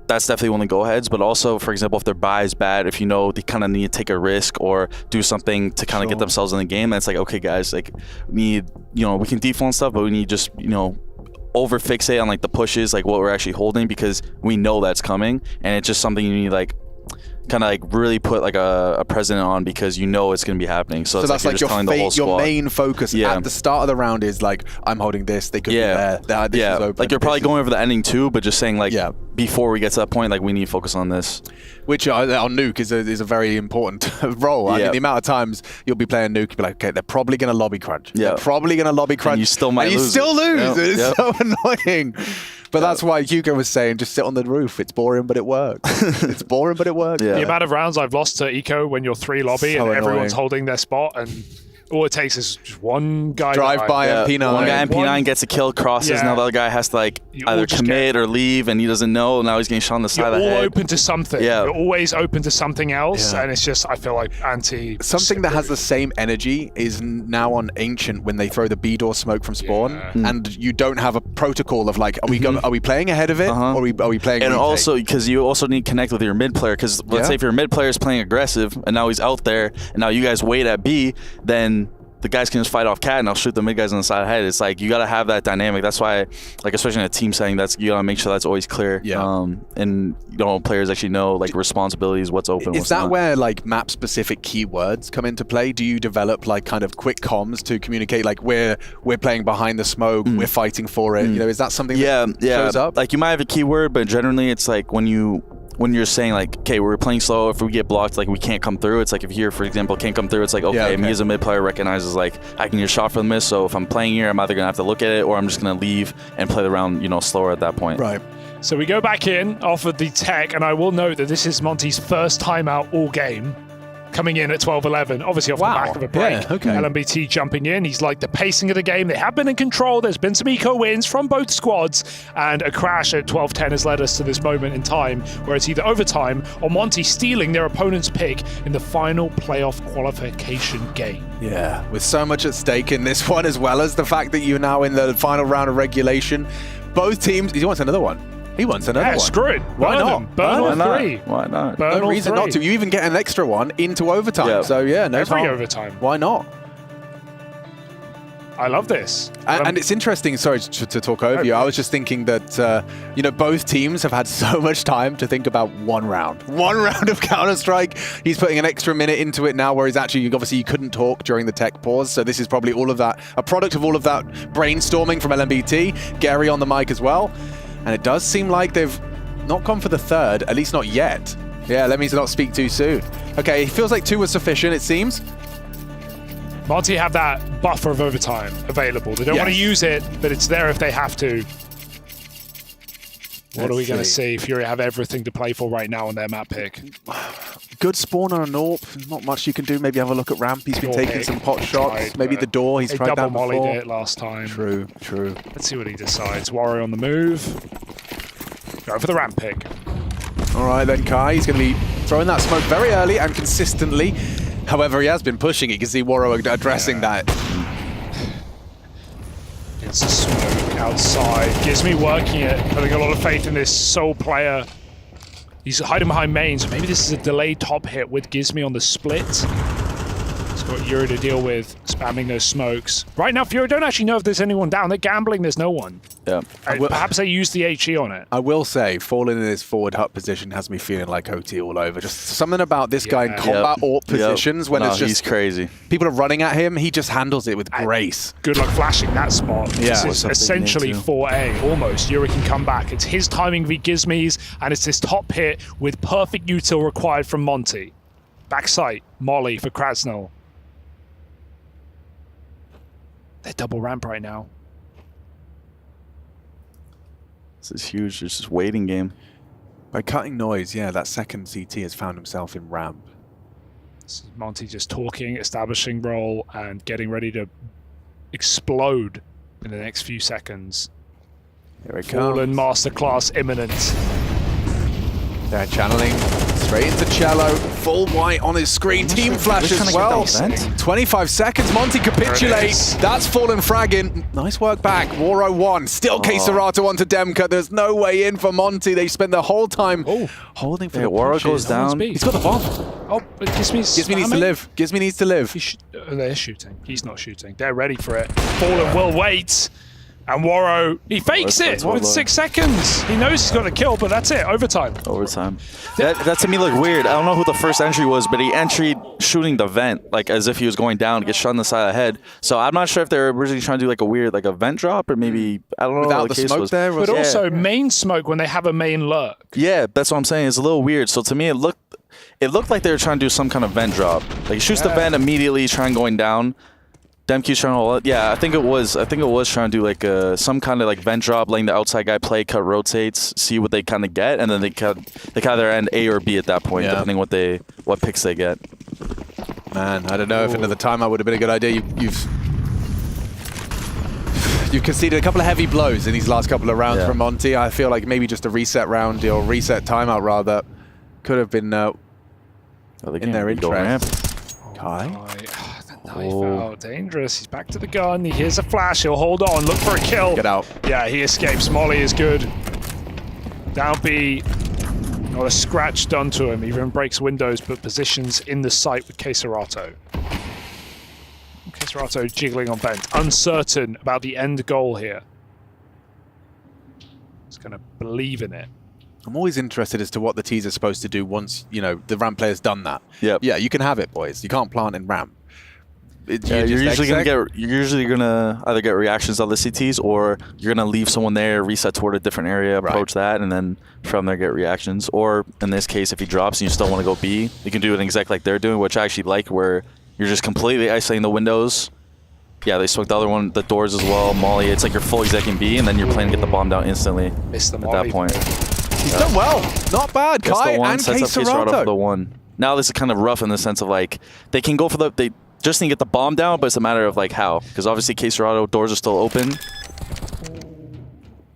[SPEAKER 26] That's definitely one of the go-aheads. But also, for example, if their buy is bad, if you know they kind of need to take a risk or do something to kind of get themselves in the game, and it's like, okay, guys, like we can default and stuff, but we need just over fixate on like the pushes, like what we're actually holding, because we know that's coming, and it's just something you need like kind of like really put like a precedent on, because you know it's going to be happening. So
[SPEAKER 21] that's like your main focus at the start of the round is like, I'm holding this, they could be there, this is open.
[SPEAKER 26] Like you're probably going over the ending too, but just saying like, before we get to that point, like we need to focus on this.
[SPEAKER 21] Which on nuke is a very important role. I mean, the amount of times you'll be playing nuke, you'll be like, okay, they're probably going to lobby crunch.
[SPEAKER 26] Yeah.
[SPEAKER 21] They're probably going to lobby crunch.
[SPEAKER 26] And you still might lose.
[SPEAKER 21] lose.
[SPEAKER 26] Yep.
[SPEAKER 21] It's so annoying. But that's why Hugo was saying, just sit on the roof. It's boring, but it works. It's boring, but it works.
[SPEAKER 22] The amount of rounds I've lost to Eco when you're 3 lobby
[SPEAKER 21] So
[SPEAKER 22] and everyone's
[SPEAKER 21] annoying.
[SPEAKER 22] holding their spot, and all it takes is just one guy
[SPEAKER 21] Drive by MP9.
[SPEAKER 26] One guy MP9 gets a kill, crosses, now the other guy has to like either commit or leave, and he doesn't know. Now he's getting shot on the side
[SPEAKER 22] You're
[SPEAKER 26] of the
[SPEAKER 22] all
[SPEAKER 26] head.
[SPEAKER 22] open to something.
[SPEAKER 26] Yeah.
[SPEAKER 22] You're always open to something else,
[SPEAKER 21] Yeah.
[SPEAKER 22] and it's just, I feel like
[SPEAKER 21] Something that has the same energy is now on Ancient when they throw the B door smoke from spawn, and you don't have a protocol of like, are we playing ahead of it, or are we playing?
[SPEAKER 26] And
[SPEAKER 21] retake?
[SPEAKER 26] also, because you also need to connect with your mid player, because let's say if your mid player is playing aggressive, and now he's out there, and now you guys wait at B, then the guys can just fight off cat and I'll shoot the mid guys on the side of the head. It's like you gotta have that dynamic. That's why, like especially in a team setting, you gotta make sure that's always clear.
[SPEAKER 21] Yeah.
[SPEAKER 26] And players actually know like responsibilities, what's open.
[SPEAKER 21] Is
[SPEAKER 26] what's
[SPEAKER 21] that
[SPEAKER 26] not.
[SPEAKER 21] where like map specific keywords come into play? Do you develop like kind of quick comms to communicate like we're playing behind the smoke, we're fighting for it? You know, is that something that shows up?
[SPEAKER 26] Like you might have a keyword, but generally it's like when you're saying like, okay, we're playing slow, if we get blocked, like we can't come through. It's like if here, for example, can't come through, it's like, okay, me as a mid player recognizes like I can get a shot from the miss. So if I'm playing here, I'm either gonna have to look at it or I'm just gonna leave and play the round, slower at that point.
[SPEAKER 21] Right.
[SPEAKER 22] So we go back in off of the tech, and I will note that this is Monty's first timeout all game, coming in at 12-11, obviously off the back of a break.
[SPEAKER 21] Yeah, okay.
[SPEAKER 22] LMBT jumping in. He's like the pacing of the game. They have been in control. There's been some eco wins from both squads, and a crash at 12-10 has led us to this moment in time where it's either overtime or Monty stealing their opponent's pick in the final playoff qualification game.
[SPEAKER 21] Yeah, with so much at stake in this one, as well as the fact that you're now in the final round of regulation. Both teams, he wants another one. He wants another one.
[SPEAKER 22] Screw it.
[SPEAKER 21] Why
[SPEAKER 22] Burn
[SPEAKER 21] not?
[SPEAKER 22] them. Burn all 3.
[SPEAKER 26] Why not?
[SPEAKER 22] Burn
[SPEAKER 21] No
[SPEAKER 22] all
[SPEAKER 21] reason
[SPEAKER 22] 3.
[SPEAKER 21] not to. You even get an extra one into overtime. So yeah, no
[SPEAKER 22] Every
[SPEAKER 21] harm.
[SPEAKER 22] overtime.
[SPEAKER 21] Why not?
[SPEAKER 22] I love this.
[SPEAKER 21] And it's interesting, sorry to talk over you, I was just thinking that, both teams have had so much time to think about one round. One round of Counter-Strike. He's putting an extra minute into it now, whereas actually, obviously, you couldn't talk during the tech pause, so this is probably all of that, a product of all of that brainstorming from LMBT, Gary on the mic as well, and it does seem like they've not gone for the third, at least not yet. Yeah, let me not speak too soon. Okay, it feels like 2 was sufficient, it seems.
[SPEAKER 22] Monty have that buffer of overtime available. They don't want to use it, but it's there if they have to. What are we going to see? Fury have everything to play for right now on their map pick.
[SPEAKER 21] Good spawn on an AWP. Not much you can do. Maybe have a look at Ramp. He's been taking some pot shots. Maybe the door. He's tried that
[SPEAKER 22] double
[SPEAKER 21] before.
[SPEAKER 22] mollied it last time.
[SPEAKER 21] True.
[SPEAKER 22] Let's see what he decides. Warrior on the move. Go for the ramp pick.
[SPEAKER 21] All right, then Kai. He's going to be throwing that smoke very early and consistently. However, he has been pushing it. You can see Warrior addressing that.
[SPEAKER 22] It's a smoke outside. Gives me working it. Putting a lot of faith in this sole player. He's hiding behind main, so maybe this is a delayed top hit with Gizmi on the split. He's got Yuri to deal with, spamming those smokes. Right now, Fury don't actually know if there's anyone down. They're gambling, there's no one.
[SPEAKER 26] Yeah.
[SPEAKER 22] Perhaps they use the HE on it.
[SPEAKER 21] I will say, falling in this forward hut position has me feeling like OT all over. Just something about this guy in combat AWP positions when it's just...
[SPEAKER 26] he's crazy.
[SPEAKER 21] People are running at him, he just handles it with grace.
[SPEAKER 22] Good luck flashing that spot.
[SPEAKER 21] Yeah.
[SPEAKER 22] This is essentially 4A, almost. Yuri can come back. It's his timing v Gizmi's, and it's this top hit with perfect util required from Monty. Backside, Molly for Krasnal. They're double ramp right now.
[SPEAKER 26] This is huge. It's just waiting game.
[SPEAKER 21] By cutting noise, yeah, that second CT has found himself in ramp.
[SPEAKER 22] This is Monty just talking, establishing role, and getting ready to explode in the next few seconds.
[SPEAKER 21] Here it
[SPEAKER 22] Fallen
[SPEAKER 21] comes.
[SPEAKER 22] masterclass imminent.
[SPEAKER 21] They're channeling straight into Cello. Full white on his screen. Team flash as well. 25 seconds. Monty capitulates. That's fallen fragging. Nice work back. Waro 1. Still K-Serato onto Demka. There's no way in for Monty. They spend the whole time holding for the
[SPEAKER 26] Waro
[SPEAKER 21] punches.
[SPEAKER 26] goes down.
[SPEAKER 21] He's got the bomb.
[SPEAKER 22] Oh, but Gizmi
[SPEAKER 21] needs to live. Gizmi needs to live.
[SPEAKER 22] They're shooting. He's not shooting. They're ready for it. Fallen will wait. And Waro, he fakes it with 6 seconds. He knows he's got a kill, but that's it. Overtime.
[SPEAKER 26] Overtime. That to me looked weird. I don't know who the first entry was, but he entered shooting the vent, like as if he was going down, get shot in the side of the head. So I'm not sure if they were originally trying to do like a weird, like a vent drop, or maybe, I don't know
[SPEAKER 21] without
[SPEAKER 26] what
[SPEAKER 21] the
[SPEAKER 26] case
[SPEAKER 21] smoke
[SPEAKER 26] was.
[SPEAKER 21] there.
[SPEAKER 22] But also main smoke when they have a main lurk.
[SPEAKER 26] Yeah, that's what I'm saying. It's a little weird. So to me, it looked like they were trying to do some kind of vent drop. Like he shoots the vent immediately, trying going down. Demq's trying to hold it. Yeah, I think it was trying to do like some kind of like vent drop, letting the outside guy play, cut rotates, see what they kind of get, and then they kind of end A or B at that point, depending what picks they get.
[SPEAKER 21] Man, I don't know if another timeout would have been a good idea. You've conceded a couple of heavy blows in these last couple of rounds from Monty. I feel like maybe just a reset round or reset timeout rather could have been in their interest. Kai.
[SPEAKER 22] Knife out, dangerous. He's back to the gun. He hears a flash. He'll hold on, look for a kill.
[SPEAKER 21] Get out.
[SPEAKER 22] Yeah, he escapes. Molly is good. Down B. Not a scratch done to him. He even breaks windows, but positions in the sight with Queserato. Queserato jiggling on vent. Uncertain about the end goal here. He's going to believe in it.
[SPEAKER 21] I'm always interested as to what the tees are supposed to do once, the ramp player's done that.
[SPEAKER 26] Yep.
[SPEAKER 21] Yeah, you can have it, boys. You can't plant in ramp.
[SPEAKER 26] You're usually gonna either get reactions on the CTs, or you're gonna leave someone there, reset toward a different area, approach that, and then from there get reactions. Or in this case, if he drops and you still want to go B, you can do it exactly like they're doing, which I actually like, where you're just completely isolating the windows. Yeah, they smoked the other one, the doors as well. Molly, it's like you're full execing B, and then you're playing to get the bomb down instantly.
[SPEAKER 22] Missed the
[SPEAKER 26] at
[SPEAKER 22] Molly.
[SPEAKER 26] that point.
[SPEAKER 21] He's done well. Not bad. Kai and
[SPEAKER 26] Queserato for the one. Now this is kind of rough in the sense of like they can go for they just need to get the bomb down, but it's a matter of like how, because obviously Queserato doors are still open.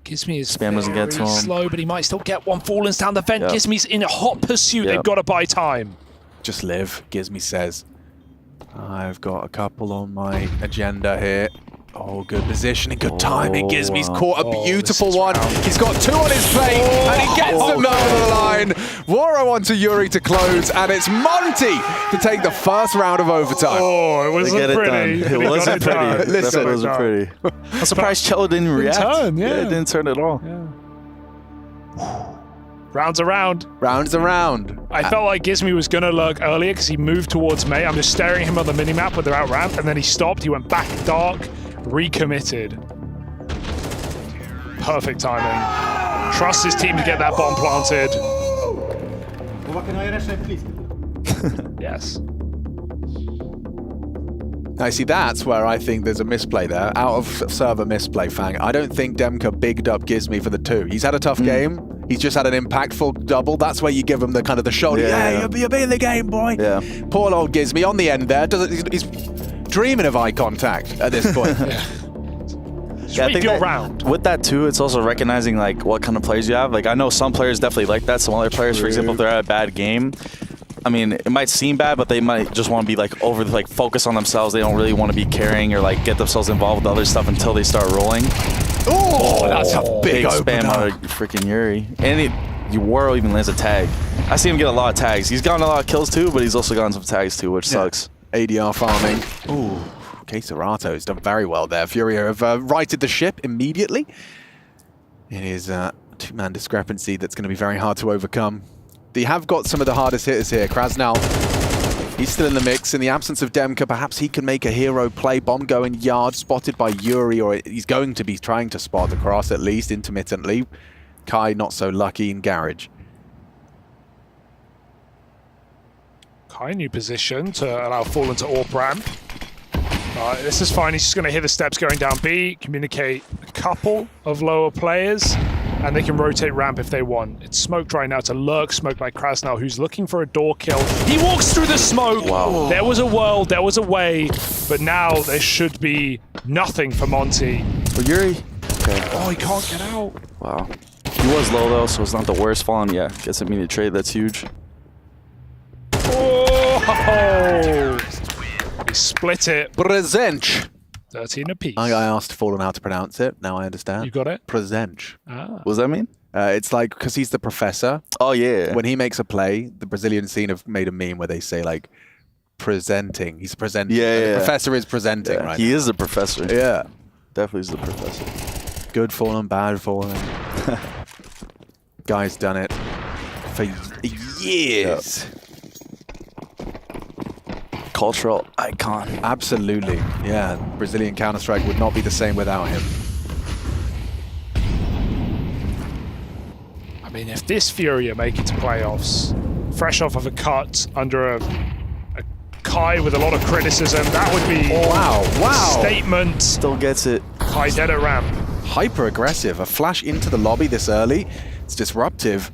[SPEAKER 22] Gizmy is
[SPEAKER 26] Spam doesn't get to him.
[SPEAKER 22] slow, but he might still get one. Fallen's down the vent.
[SPEAKER 26] Yep.
[SPEAKER 22] Gizmy's in a hot pursuit. They've got to buy time.
[SPEAKER 21] Just live, Gizmy says. I've got a couple on my agenda here. Oh, good positioning, good timing. Gizmy's caught a beautiful one. He's got 2 on his plate, and he gets them over the line. Waro onto Yuri to close, and it's Monty to take the first round of overtime.
[SPEAKER 22] Oh, it wasn't pretty.
[SPEAKER 26] It wasn't pretty.
[SPEAKER 21] Listen,
[SPEAKER 26] it wasn't pretty. I'm surprised Cello didn't react.
[SPEAKER 22] Turn, yeah.
[SPEAKER 26] It didn't turn at all.
[SPEAKER 22] Rounds around.
[SPEAKER 21] Rounds around.
[SPEAKER 22] I felt like Gizmy was going to lurk earlier because he moved towards May. I'm just staring at him on the minimap with the out ramp, and then he stopped. He went back dark, recommitted. Perfect timing. Trusts his team to get that bomb planted. Yes.
[SPEAKER 21] Now, see, that's where I think there's a misplay there. Out of server misplay, Fang. I don't think Demka bigged up Gizmy for the 2. He's had a tough game. He's just had an impactful double. That's where you give him the kind of the shoulder. Yeah, you'll be in the game, boy.
[SPEAKER 26] Yeah.
[SPEAKER 21] Poor old Gizmy on the end there. He's dreaming of eye contact at this point.
[SPEAKER 26] Yeah, I think that, with that too, it's also recognizing like what kind of players you have. Like I know some players definitely like that. Some other players, for example, if they're at a bad game, I mean, it might seem bad, but they might just want to be like focus on themselves. They don't really want to be carrying or like get themselves involved with other stuff until they start rolling.
[SPEAKER 21] Oh, that's a big
[SPEAKER 26] spam out of freaking Yuri. And Waro even lands a tag. I see him get a lot of tags. He's gotten a lot of kills too, but he's also gotten some tags too, which sucks.
[SPEAKER 21] ADR farming. Ooh, Queserato's done very well there. Furia have righted the ship immediately. It is a 2-man discrepancy that's going to be very hard to overcome. They have got some of the hardest hitters here. Krasnal, he's still in the mix. In the absence of Demka, perhaps he can make a hero play. Bomb going yard, spotted by Yuri, or he's going to be trying to spot across at least intermittently. Kai not so lucky in garage.
[SPEAKER 22] Kai, new position to allow Fallen to AWP ramp. This is fine. He's just going to hear the steps going down B, communicate a couple of lower players, and they can rotate ramp if they want. It's smoked right now. It's a lurk smoke by Krasnal, who's looking for a door kill. He walks through the smoke.
[SPEAKER 26] Wow.
[SPEAKER 22] There was a world, there was a way, but now there should be nothing for Monty.
[SPEAKER 26] For Yuri? Okay.
[SPEAKER 22] Oh, he can't get out.
[SPEAKER 26] Wow. He was low though, so it's not the worst. Fallen, yeah, gets immediate trade. That's huge.
[SPEAKER 22] Oh! He split it.
[SPEAKER 21] Prezench.
[SPEAKER 22] 13 apiece.
[SPEAKER 21] I asked Fallen how to pronounce it. Now I understand.
[SPEAKER 22] You got it?
[SPEAKER 21] Prezench.
[SPEAKER 26] What does that mean?
[SPEAKER 21] It's like, because he's the professor.
[SPEAKER 26] Oh, yeah.
[SPEAKER 21] When he makes a play, the Brazilian scene have made a meme where they say, like, presenting. He's presenting.
[SPEAKER 26] Yeah,
[SPEAKER 21] The professor is presenting, right?
[SPEAKER 26] He is the professor.
[SPEAKER 21] Yeah.
[SPEAKER 26] Definitely is the professor.
[SPEAKER 21] Good Fallen, bad Fallen. Guy's done it for years.
[SPEAKER 26] Cultural icon.
[SPEAKER 21] Absolutely. Yeah, Brazilian Counter-Strike would not be the same without him.
[SPEAKER 22] I mean, if this Furia make it to playoffs, fresh off of a cut under a Kai with a lot of criticism, that would be
[SPEAKER 21] wow.
[SPEAKER 22] Statement.
[SPEAKER 26] Still gets it.
[SPEAKER 22] Kai dead at ramp.
[SPEAKER 21] Hyper aggressive. A flash into the lobby this early. It's disruptive.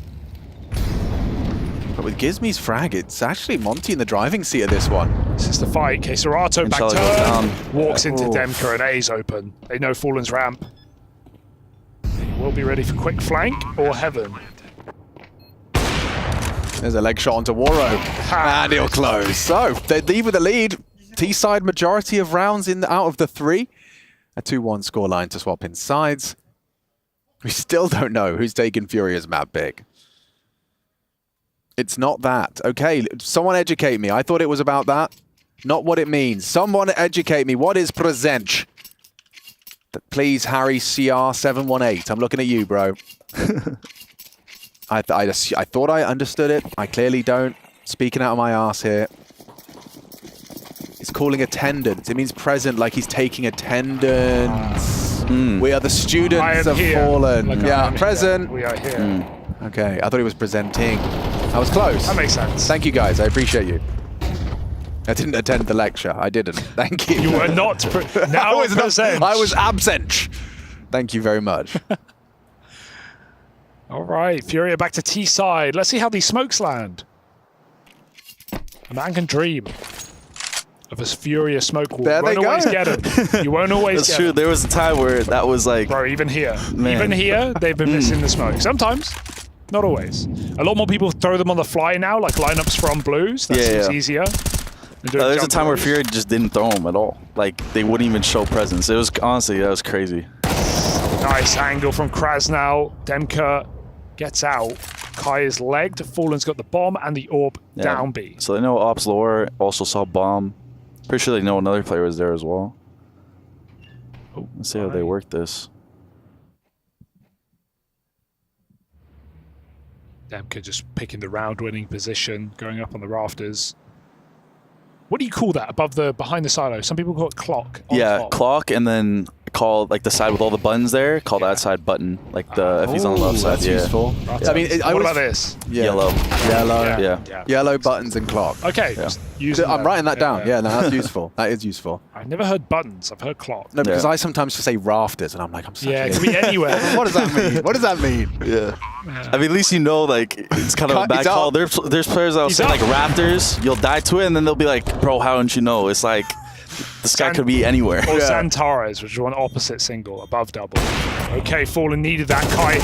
[SPEAKER 21] But with Gizmi's frag, it's actually Monty in the driving seat of this one.
[SPEAKER 22] This is the fight. Keserato back turn. Walks into Demka and A's open. They know Fallen's ramp. They will be ready for quick flank or heaven.
[SPEAKER 21] There's a leg shot onto Waro. And he'll close. So, they leave with the lead. T-side majority of rounds out of the 3. A 2-1 scoreline to swap in sides. We still don't know who's taking Furia's map pick. It's not that. Okay, someone educate me. I thought it was about that. Not what it means. Someone educate me. What is present? Please, Harry CR718. I'm looking at you, bro. I thought I understood it. I clearly don't. Speaking out of my ass here. He's calling attendance. It means present, like he's taking attendance. We are the students of Fallen.
[SPEAKER 22] Like
[SPEAKER 21] yeah, present.
[SPEAKER 22] We are here.
[SPEAKER 21] Okay, I thought he was presenting. I was close.
[SPEAKER 22] That makes sense.
[SPEAKER 21] Thank you, guys. I appreciate you. I didn't attend the lecture. I didn't. Thank you.
[SPEAKER 22] You were not. Now I
[SPEAKER 21] was absent. Thank you very much.
[SPEAKER 22] All right, Furia back to T side. Let's see how these smokes land. A man can dream of a Furia smoke wall.
[SPEAKER 21] There
[SPEAKER 22] you won't always get it. You won't always
[SPEAKER 26] That's
[SPEAKER 22] get
[SPEAKER 26] true.
[SPEAKER 22] it.
[SPEAKER 26] There was a time where that was like...
[SPEAKER 22] Bro, even here.
[SPEAKER 26] Man.
[SPEAKER 22] Even here, they've been missing the smoke. Sometimes. Not always. A lot more people throw them on the fly now, like lineups from Blues. That seems easier.
[SPEAKER 26] There's a time where Fury just didn't throw them at all. Like, they wouldn't even show presence. It was, honestly, that was crazy.
[SPEAKER 22] Nice angle from Krasnow. Demka gets out. Kai is legged. Fallen's got the bomb and the orb down B.
[SPEAKER 26] So they know Ops Lower also saw bomb. Pretty sure they know another player was there as well. Let's see how they work this.
[SPEAKER 22] Demka just picking the round-winning position, going up on the rafters. What do you call that behind the silo? Some people call it clock. Top.
[SPEAKER 26] Clock, and then call like the side with all the buttons there. Call that side button, like the if he's on the left side.
[SPEAKER 21] That's useful. I mean,
[SPEAKER 22] what about this?
[SPEAKER 26] Yellow.
[SPEAKER 21] Yellow buttons and clock.
[SPEAKER 22] Okay,
[SPEAKER 21] I'm writing that down. Yeah, no, that's useful. That is useful.
[SPEAKER 22] I've never heard buttons. I've heard clock.
[SPEAKER 21] No, because I sometimes just say rafters, and I'm like, I'm such
[SPEAKER 22] it can be anywhere.
[SPEAKER 21] What does that mean? What does that mean?
[SPEAKER 26] Yeah. I mean, at least you know, like, it's kind of a bad call. There's players that'll say, like, Raptors, you'll die to it, and then they'll be like, bro, how don't you know? It's like, this guy could be anywhere.
[SPEAKER 22] Or Santares, which is one opposite single, above double. Okay, Fallen needed that. Kai.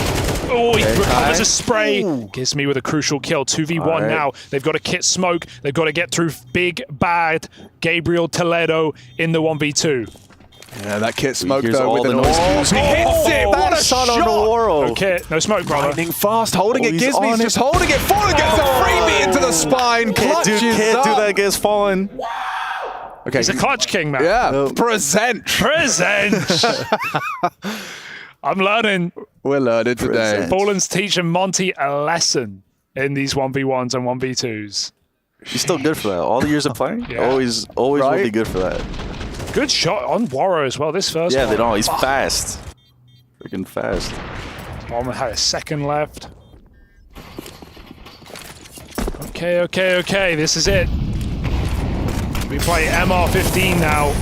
[SPEAKER 22] Oh, he recovers a spray. Gives me with a crucial kill. 2v1 now. They've got to kit smoke. They've got to get through big, bad Gabriel Toledo in the 1v2.
[SPEAKER 21] Yeah, that kit smoke though
[SPEAKER 26] all
[SPEAKER 21] with
[SPEAKER 26] the
[SPEAKER 21] an
[SPEAKER 26] noise.
[SPEAKER 21] He hits it! What a shot!
[SPEAKER 22] No kit, no smoke, brother.
[SPEAKER 21] Lightning fast, holding it.
[SPEAKER 26] he's
[SPEAKER 21] Gizmi's just holding it. Fallen gets a freebie into the spine.
[SPEAKER 26] Can't do that against Fallen.
[SPEAKER 21] Okay,
[SPEAKER 22] he's a clutch king, man.
[SPEAKER 21] Yeah, present.
[SPEAKER 22] I'm learning.
[SPEAKER 21] We're learning today.
[SPEAKER 22] Fallen's teaching Monty a lesson in these 1v1s and 1v2s.
[SPEAKER 26] He's still good for that. All the years of playing, always will be good for that.
[SPEAKER 22] Good shot on Waro as well, this first one.
[SPEAKER 26] They don't. He's fast. Freaking fast.
[SPEAKER 22] Bomb had a second left. Okay. This is it. We play MR15 now.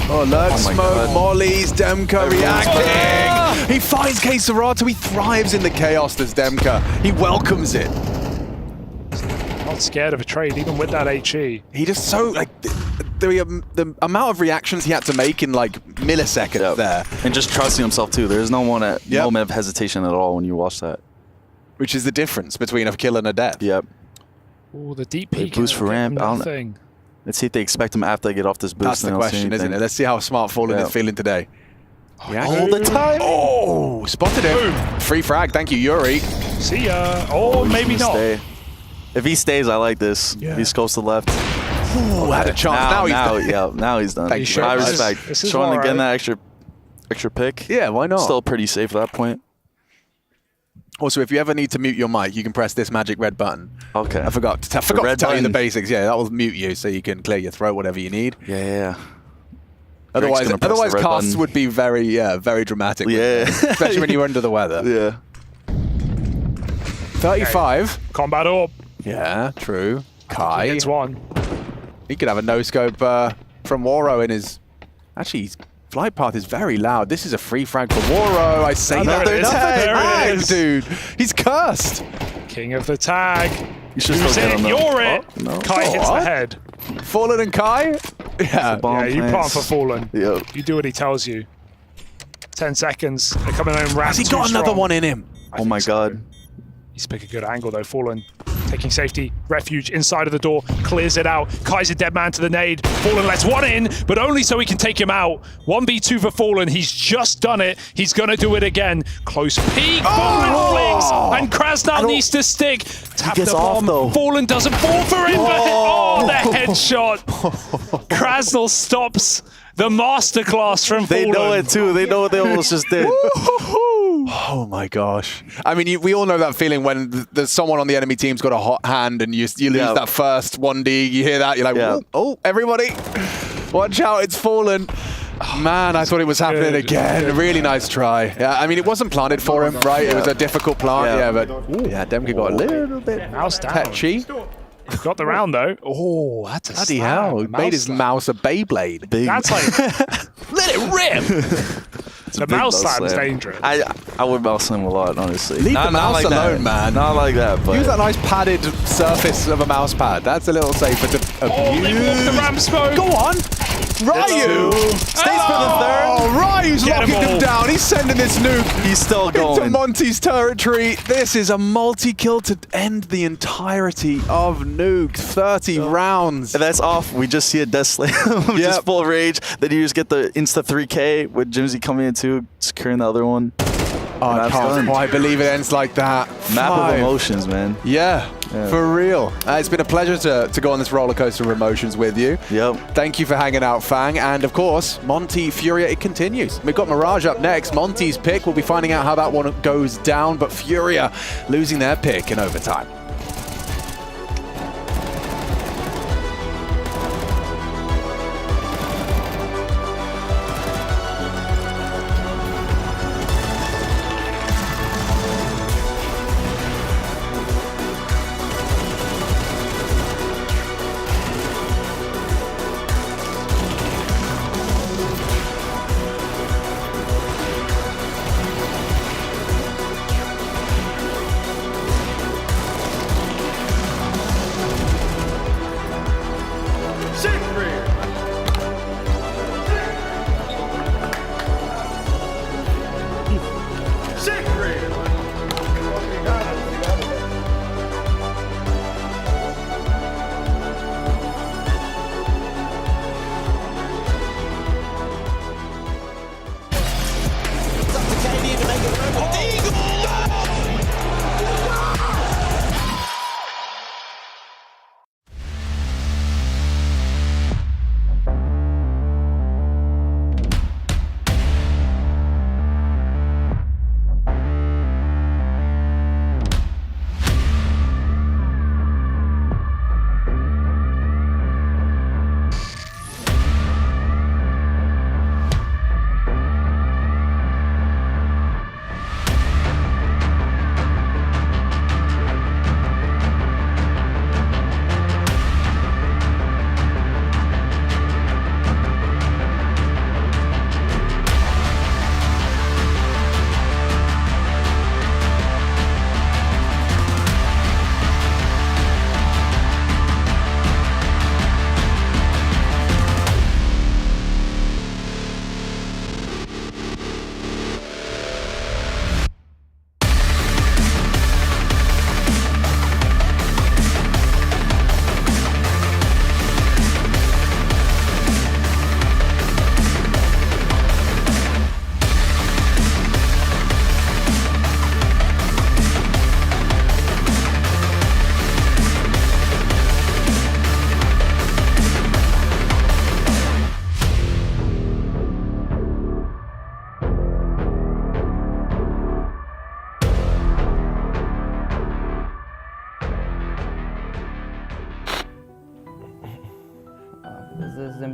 [SPEAKER 21] Oh, lurk smoke, mollies, Demka reacting. He finds Keserato. He thrives in the chaos, does Demka. He welcomes it.
[SPEAKER 22] Not scared of a trade, even with that HE.
[SPEAKER 21] He just so, like, the amount of reactions he had to make in, like, milliseconds there.
[SPEAKER 26] And just trusting himself, too. There's no moment of hesitation at all when you watch that.
[SPEAKER 21] Which is the difference between a kill and a death.
[SPEAKER 26] Yep.
[SPEAKER 22] Oh, the deep peek.
[SPEAKER 26] Boost for ramp.
[SPEAKER 22] Nothing.
[SPEAKER 26] Let's see if they expect him after they get off this boost.
[SPEAKER 21] That's the question, isn't it? Let's see how smart Fallen is feeling today.
[SPEAKER 26] All the time.
[SPEAKER 21] Oh, spotted him. Free frag. Thank you, Yuri.
[SPEAKER 22] See ya. Oh, maybe not.
[SPEAKER 26] If he stays, I like this. If he scopes to the left.
[SPEAKER 21] Ooh, had a chance. Now he's done.
[SPEAKER 26] Now he's done.
[SPEAKER 21] Thank you.
[SPEAKER 26] High respect. Showing again that extra pick.
[SPEAKER 21] Yeah, why not?
[SPEAKER 26] Still pretty safe at that point.
[SPEAKER 21] Also, if you ever need to mute your mic, you can press this magic red button.
[SPEAKER 26] Okay.
[SPEAKER 21] I forgot to tell you the basics. Yeah, that will mute you so you can clear your throat, whatever you need.
[SPEAKER 26] Yeah.
[SPEAKER 21] Otherwise casts would be very dramatic.
[SPEAKER 26] Yeah.
[SPEAKER 21] Especially when you're under the weather.
[SPEAKER 26] Yeah.
[SPEAKER 21] 35.
[SPEAKER 22] Okay. Combat up.
[SPEAKER 21] Yeah, true. Kai.
[SPEAKER 22] He gets one.
[SPEAKER 21] He could have a no-scope from Waro in his... Actually, his flight path is very loud. This is a free frag for Waro. I say
[SPEAKER 22] Another tag,
[SPEAKER 21] dude. He's cursed.
[SPEAKER 22] King of the tag.
[SPEAKER 26] You should
[SPEAKER 22] Who's
[SPEAKER 26] still get
[SPEAKER 22] it?
[SPEAKER 26] on
[SPEAKER 22] You're
[SPEAKER 26] them.
[SPEAKER 22] it. Kai hits the head.
[SPEAKER 21] Fallen and Kai? Yeah.
[SPEAKER 22] Yeah, you plant for Fallen.
[SPEAKER 26] Yep.
[SPEAKER 22] You do what he tells you. 10 seconds. They're coming home wrapped.
[SPEAKER 21] Has he got another one in him?
[SPEAKER 26] Oh my god.
[SPEAKER 22] He's picking a good angle though. Fallen taking safety. Refuge inside of the door. Clears it out. Kai's a dead man to the nade. Fallen lets one in, but only so he can take him out. 1v2 for Fallen. He's just done it. He's going to do it again. Close peek. Fallen flicks. And Krasnal needs to stick. Tap the bomb. Fallen doesn't fall for him. But the headshot. Krasnal stops the masterclass from Fallen.
[SPEAKER 26] They know it too. They know what they almost just did.
[SPEAKER 21] Oh my gosh. I mean, we all know that feeling when there's someone on the enemy team's got a hot hand and you lose that first 1D. You hear that, you're like, oh, everybody, watch out, it's Fallen. Man, I thought it was happening again. Really nice try. Yeah, I mean, it wasn't planted for him, right? It was a difficult plant, but Demka got a little bit touchy.
[SPEAKER 22] Got the round though. Oh, that's a
[SPEAKER 21] bloody hell. He made his mouse a Beyblade.
[SPEAKER 22] That's like, let it rip. The mouse slam is dangerous.
[SPEAKER 26] I would mouse slam a lot, honestly.
[SPEAKER 21] Leave the mouse alone, man.
[SPEAKER 26] Not like that, but...
[SPEAKER 21] Use that nice padded surface of a mouse pad. That's a little safer to abuse.
[SPEAKER 22] Oh, they walked the ramp smoke.
[SPEAKER 21] Go on. Ryu stays for the third. Oh, Ryu's locking him down. He's sending this nuke.
[SPEAKER 26] He's still going
[SPEAKER 21] into Monty's territory. This is a multi-kill to end the entirety of nuke. 30 rounds.
[SPEAKER 26] And that's off. We just see a Death Slam, just full rage. Then you just get the insta 3K with Jimsy coming in too, securing the other one.
[SPEAKER 21] Oh, I can't quite believe it ends like that.
[SPEAKER 26] Map of emotions, man.
[SPEAKER 21] Yeah, for real. It's been a pleasure to go on this roller coaster of emotions with you.
[SPEAKER 26] Yep.
[SPEAKER 21] Thank you for hanging out, Fang. And of course, Monty Furia, it continues. We've got Mirage up next. Monty's pick. We'll be finding out how that one goes down. But Furia losing their pick in overtime.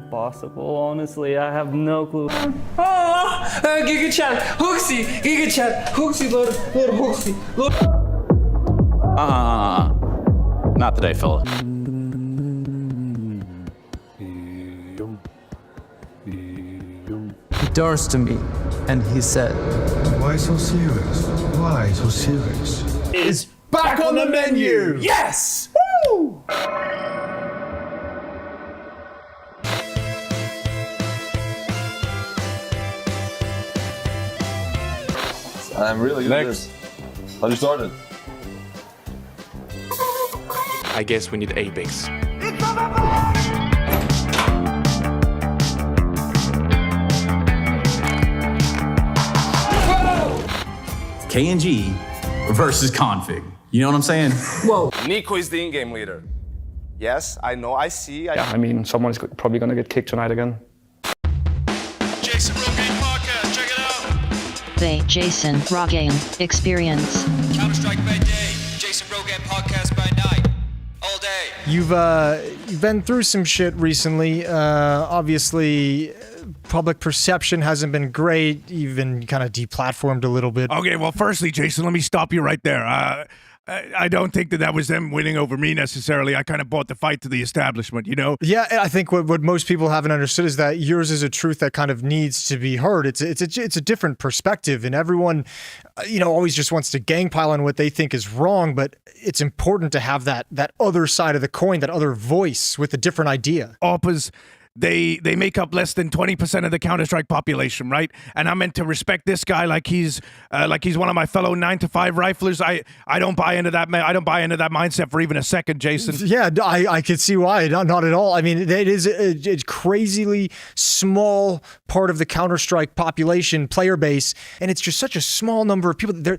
[SPEAKER 29] possible? Honestly, I have no clue.
[SPEAKER 3] Giga chat, Hooksy, Giga chat, Hooksy, Lord Hooksy, Lord.
[SPEAKER 19] Not today, fella.
[SPEAKER 2] He turns to me and he said,
[SPEAKER 4] "Why so serious? Why so serious?"
[SPEAKER 21] Is back on the menu. Yes! Woo!
[SPEAKER 15] I'm really good at this. How you started?
[SPEAKER 6] I guess we need Apex.
[SPEAKER 19] KNG versus Config. You know what I'm saying?
[SPEAKER 2] Whoa.
[SPEAKER 5] Nico is the in-game leader. Yes, I know, I see.
[SPEAKER 22] Yeah, I mean, someone's probably going to get kicked tonight again.
[SPEAKER 27] Jason Rogame podcast, check it out.
[SPEAKER 24] The Jason Rogame Experience.
[SPEAKER 27] Counter-Strike by day, Jason Rogame podcast by night. All day.
[SPEAKER 11] You've been through some shit recently. Obviously, public perception hasn't been great. You've been kind of deplatformed a little bit.
[SPEAKER 23] Okay, well, firstly, Jason, let me stop you right there. I don't think that was them winning over me necessarily. I kind of bought the fight to the establishment, you know?
[SPEAKER 11] Yeah, I think what most people haven't understood is that yours is a truth that kind of needs to be heard. It's a different perspective, and everyone, always just wants to gang pile on what they think is wrong, but it's important to have that other side of the coin, that other voice with a different idea.
[SPEAKER 23] Oppas, they make up less than 20% of the Counter-Strike population, right? And I'm meant to respect this guy like he's one of my fellow 9-to-5 riflers. I don't buy into that. I don't buy into that mindset for even a second, Jason.
[SPEAKER 11] Yeah, I could see why. Not at all. I mean, it is a crazily small part of the Counter-Strike population player base, and it's just such a small number of people. Their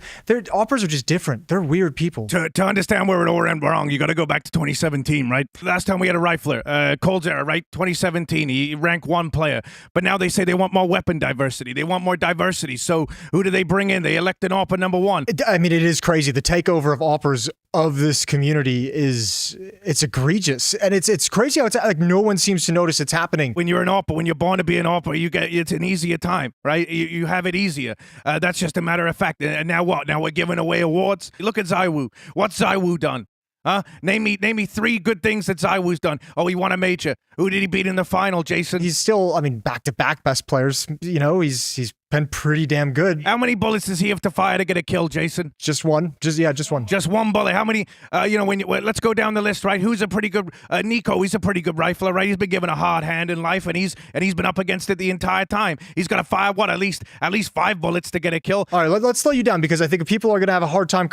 [SPEAKER 11] operas are just different. They're weird people.
[SPEAKER 23] To understand where it all went wrong, you got to go back to 2017, right? Last time we had a rifler, Cold's era, right? 2017. He ranked 1 player, but now they say they want more weapon diversity. They want more diversity. So who do they bring in? They elect an AWPer number 1.
[SPEAKER 11] I mean, it is crazy. The takeover of AWPers of this community it's egregious, and it's crazy how it's like no one seems to notice it's happening.
[SPEAKER 23] When you're an AWPer, when you're born to be an AWPer, it's an easier time, right? You have it easier. That's just a matter of fact. And now what? Now we're giving away awards. Look at ZywOo. What's ZywOo done? Huh? Name me 3 good things that ZywOo's done. Oh, he won a major. Who did he beat in the final, Jason?
[SPEAKER 11] He's still, back-to-back best players. He's been pretty damn good.
[SPEAKER 23] How many bullets does he have to fire to get a kill, Jason?
[SPEAKER 11] Just one. Just one.
[SPEAKER 23] Just one bullet. How many? Let's go down the list, right? Who's a pretty good? Nico. He's a pretty good rifler, right? He's been given a hard hand in life, and he's been up against it the entire time. He's got to fire at least 5 bullets to get a kill.
[SPEAKER 11] All right, let's slow you down because I think people are gonna have a hard time.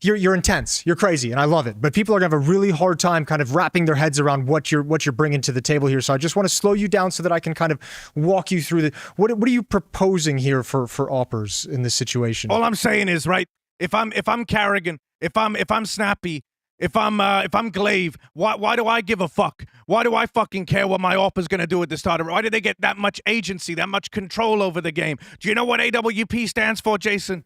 [SPEAKER 11] You're intense. You're crazy, and I love it. But people are gonna have a really hard time kind of wrapping their heads around what you're bringing to the table here. So I just want to slow you down so that I can kind of walk you through what are you proposing here for AWPers in this situation?
[SPEAKER 23] All I'm saying is, right, if I'm Carrigan, if I'm Snappy, if I'm Glaive, why do I give a fuck? Why do I fucking care what my AWPer's gonna do at the start? Why do they get that much agency, that much control over the game? Do you know what AWP stands for, Jason?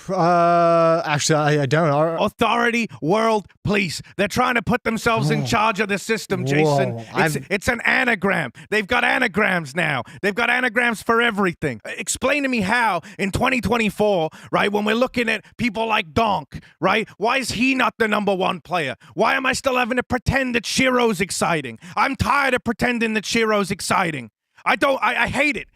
[SPEAKER 11] Actually, I don't.
[SPEAKER 23] Authority, World, Police. They're trying to put themselves in charge of the system, Jason. It's an anagram. They've got anagrams now. They've got anagrams for everything. Explain to me how in 2024, right, when we're looking at people like Donk, right, why is he not the number 1 player? Why am I still having to pretend that Shiro's exciting? I'm tired of pretending that Shiro's exciting. I hate it.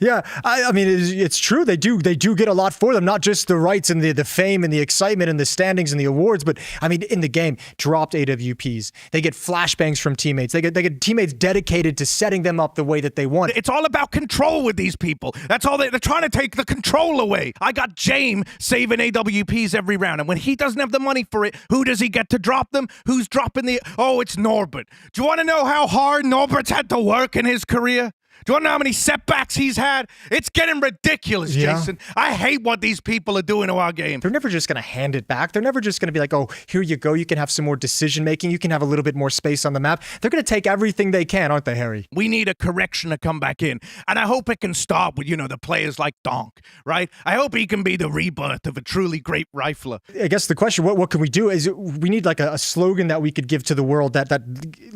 [SPEAKER 11] Yeah, I mean, it's true. They do get a lot for them, not just the rights and the fame and the excitement and the standings and the awards, but I mean, in the game, dropped AWPs. They get flashbangs from teammates. They get teammates dedicated to setting them up the way that they want.
[SPEAKER 23] It's all about control with these people. That's all they're trying to take the control away. I got James saving AWPs every round, and when he doesn't have the money for it, who does he get to drop them? Who's dropping the? Oh, it's Norbert. Do you want to know how hard Norbert's had to work in his career? Do you want to know how many setbacks he's had? It's getting ridiculous, Jason. I hate what these people are doing to our game.
[SPEAKER 11] They're never just going to hand it back. They're never just going to be like, oh, here you go. You can have some more decision making. You can have a little bit more space on the map. They're going to take everything they can, aren't they, Harry?
[SPEAKER 23] We need a correction to come back in. And I hope it can start with, the players like Donk, right? I hope he can be the rebirth of a truly great rifler.
[SPEAKER 11] I guess the question, what can we do? Is we need like a slogan that we could give to the world that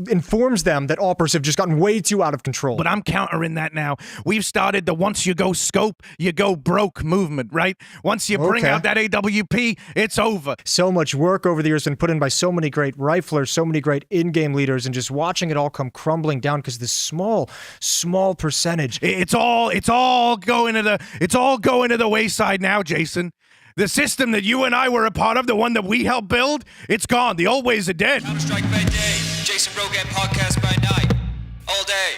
[SPEAKER 11] informs them that Oppers have just gotten way too out of control.
[SPEAKER 23] But I'm countering that now. We've started the once you go scope, you go broke movement, right? Once you bring out that AWP, it's over.
[SPEAKER 11] So much work over the years been put in by so many great riflers, so many great in-game leaders, and just watching it all come crumbling down because this small percentage.
[SPEAKER 23] It's all going to the wayside now, Jason. The system that you and I were a part of, the one that we helped build, it's gone. The old ways are dead.
[SPEAKER 8] Counter-Strike by day, Jason Rogan podcast by night, all day.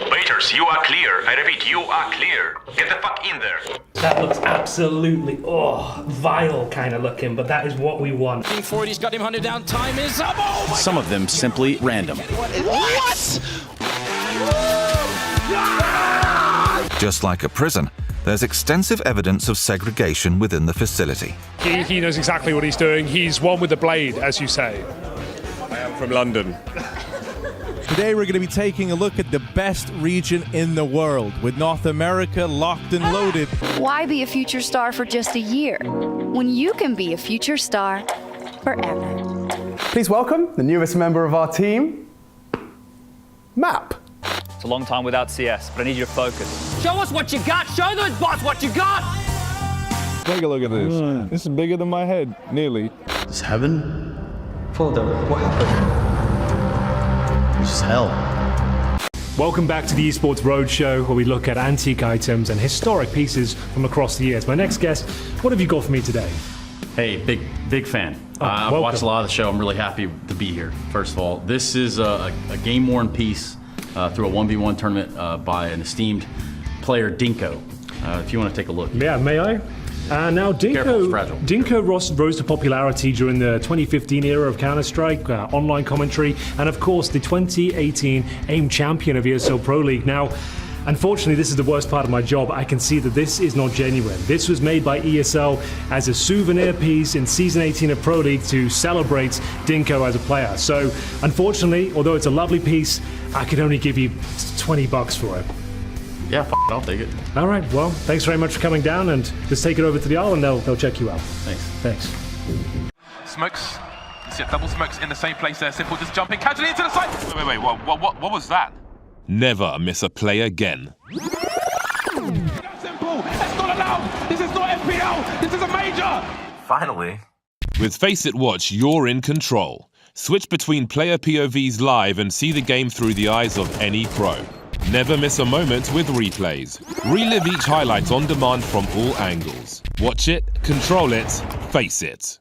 [SPEAKER 9] Waiters, you are clear. I repeat, you are clear. Get the fuck in there.
[SPEAKER 10] That looks absolutely, vile kind of looking, but that is what we want.
[SPEAKER 27] 40's got him hunted down. Time is up. Oh my
[SPEAKER 19] Some of them simply random.
[SPEAKER 27] What?
[SPEAKER 12] Just like a prison, there's extensive evidence of segregation within the facility.
[SPEAKER 22] He knows exactly what he's doing. He's one with the blade, as you say.
[SPEAKER 9] I am from London.
[SPEAKER 23] Today we're going to be taking a look at the best region in the world, with North America locked and loaded.
[SPEAKER 24] Why be a future star for just a year when you can be a future star forever?
[SPEAKER 15] Please welcome the newest member of our team, Map.
[SPEAKER 13] It's a long time without CS, but I need you to focus.
[SPEAKER 27] Show us what you got. Show those bots what you got.
[SPEAKER 15] Take a look at this. This is bigger than my head, nearly.
[SPEAKER 19] Is heaven? What happened? It's just hell.
[SPEAKER 22] Welcome back to the Esports Roadshow, where we look at antique items and historic pieces from across the years. My next guest, what have you got for me today?
[SPEAKER 18] Hey, big fan. I've watched a lot of the show. I'm really happy to be here. First of all, this is a game-worn piece through a 1v1 tournament by an esteemed player, Dinko. If you want to take a look.
[SPEAKER 22] Yeah, may I? Now, Dinko rose to popularity during the 2015 era of Counter-Strike, online commentary, and of course the 2018 AIM champion of ESL Pro League. Now, unfortunately, this is the worst part of my job. I can see that this is not genuine. This was made by ESL as a souvenir piece in Season 18 of Pro League to celebrate Dinko as a player. So, unfortunately, although it's a lovely piece, I could only give you $20 for it.
[SPEAKER 18] Yeah, I'll take it.
[SPEAKER 22] All right, well, thanks very much for coming down, and just take it over to the aisle and they'll check you out.
[SPEAKER 18] Thanks.
[SPEAKER 9] Smokes. You see double smokes in the same place there. Simple just jumping casually into the side. Wait. What was that?
[SPEAKER 16] Never miss a play again.
[SPEAKER 9] Simple. That's not allowed. This is not FPL. This is a major.
[SPEAKER 16] Finally. With Face It Watch, you're in control. Switch between player POVs live and see the game through the eyes of any pro. Never miss a moment with replays. Relive each highlight on demand from all angles. Watch it, control it, face it.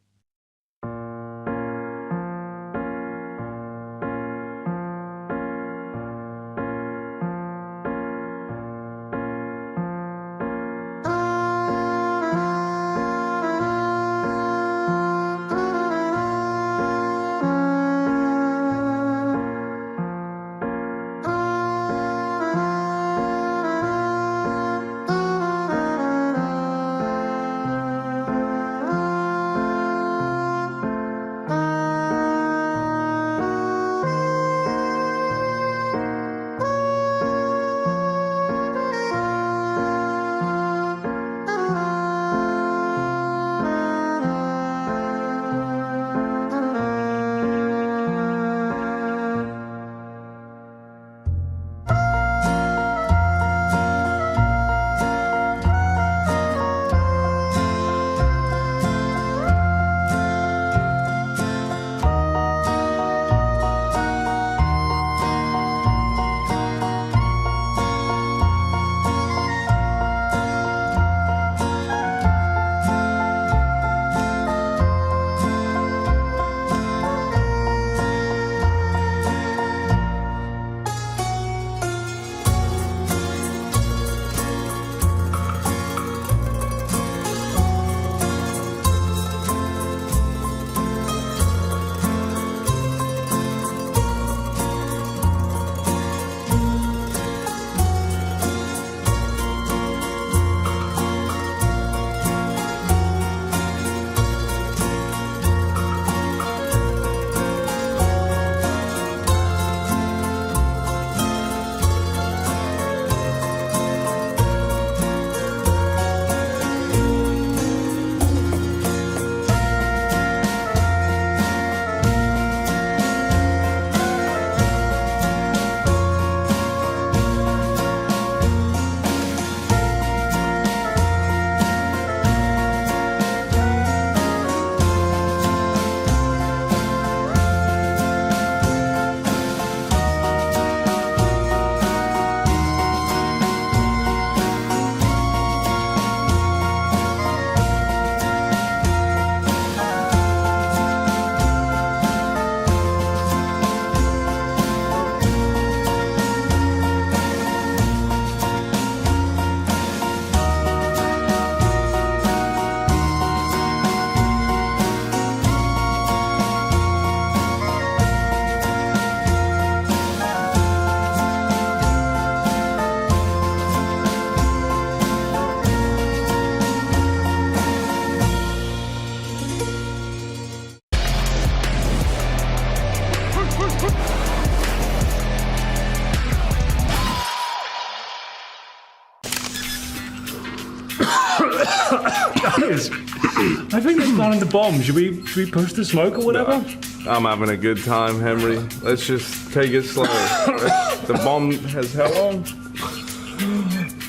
[SPEAKER 10] Guys, I think they're planting the bomb. Should we push the smoke or whatever?
[SPEAKER 15] I'm having a good time, Henry. Let's just take it slow. The bomb has how long?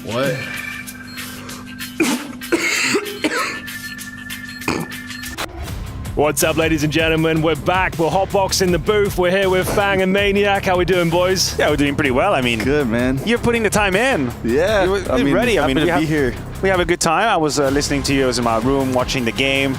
[SPEAKER 21] What?
[SPEAKER 1] What's up, ladies and gentlemen? We're back. We're hotboxing the booth. We're here with Fang and Maniac. How we doing, boys?
[SPEAKER 7] Yeah, we're doing pretty well. I mean,
[SPEAKER 14] good, man.
[SPEAKER 7] You're putting the time in.
[SPEAKER 14] Yeah,
[SPEAKER 7] you're ready.
[SPEAKER 14] Happy to be here.
[SPEAKER 7] We have a good time. I was listening to you. I was in my room watching the game.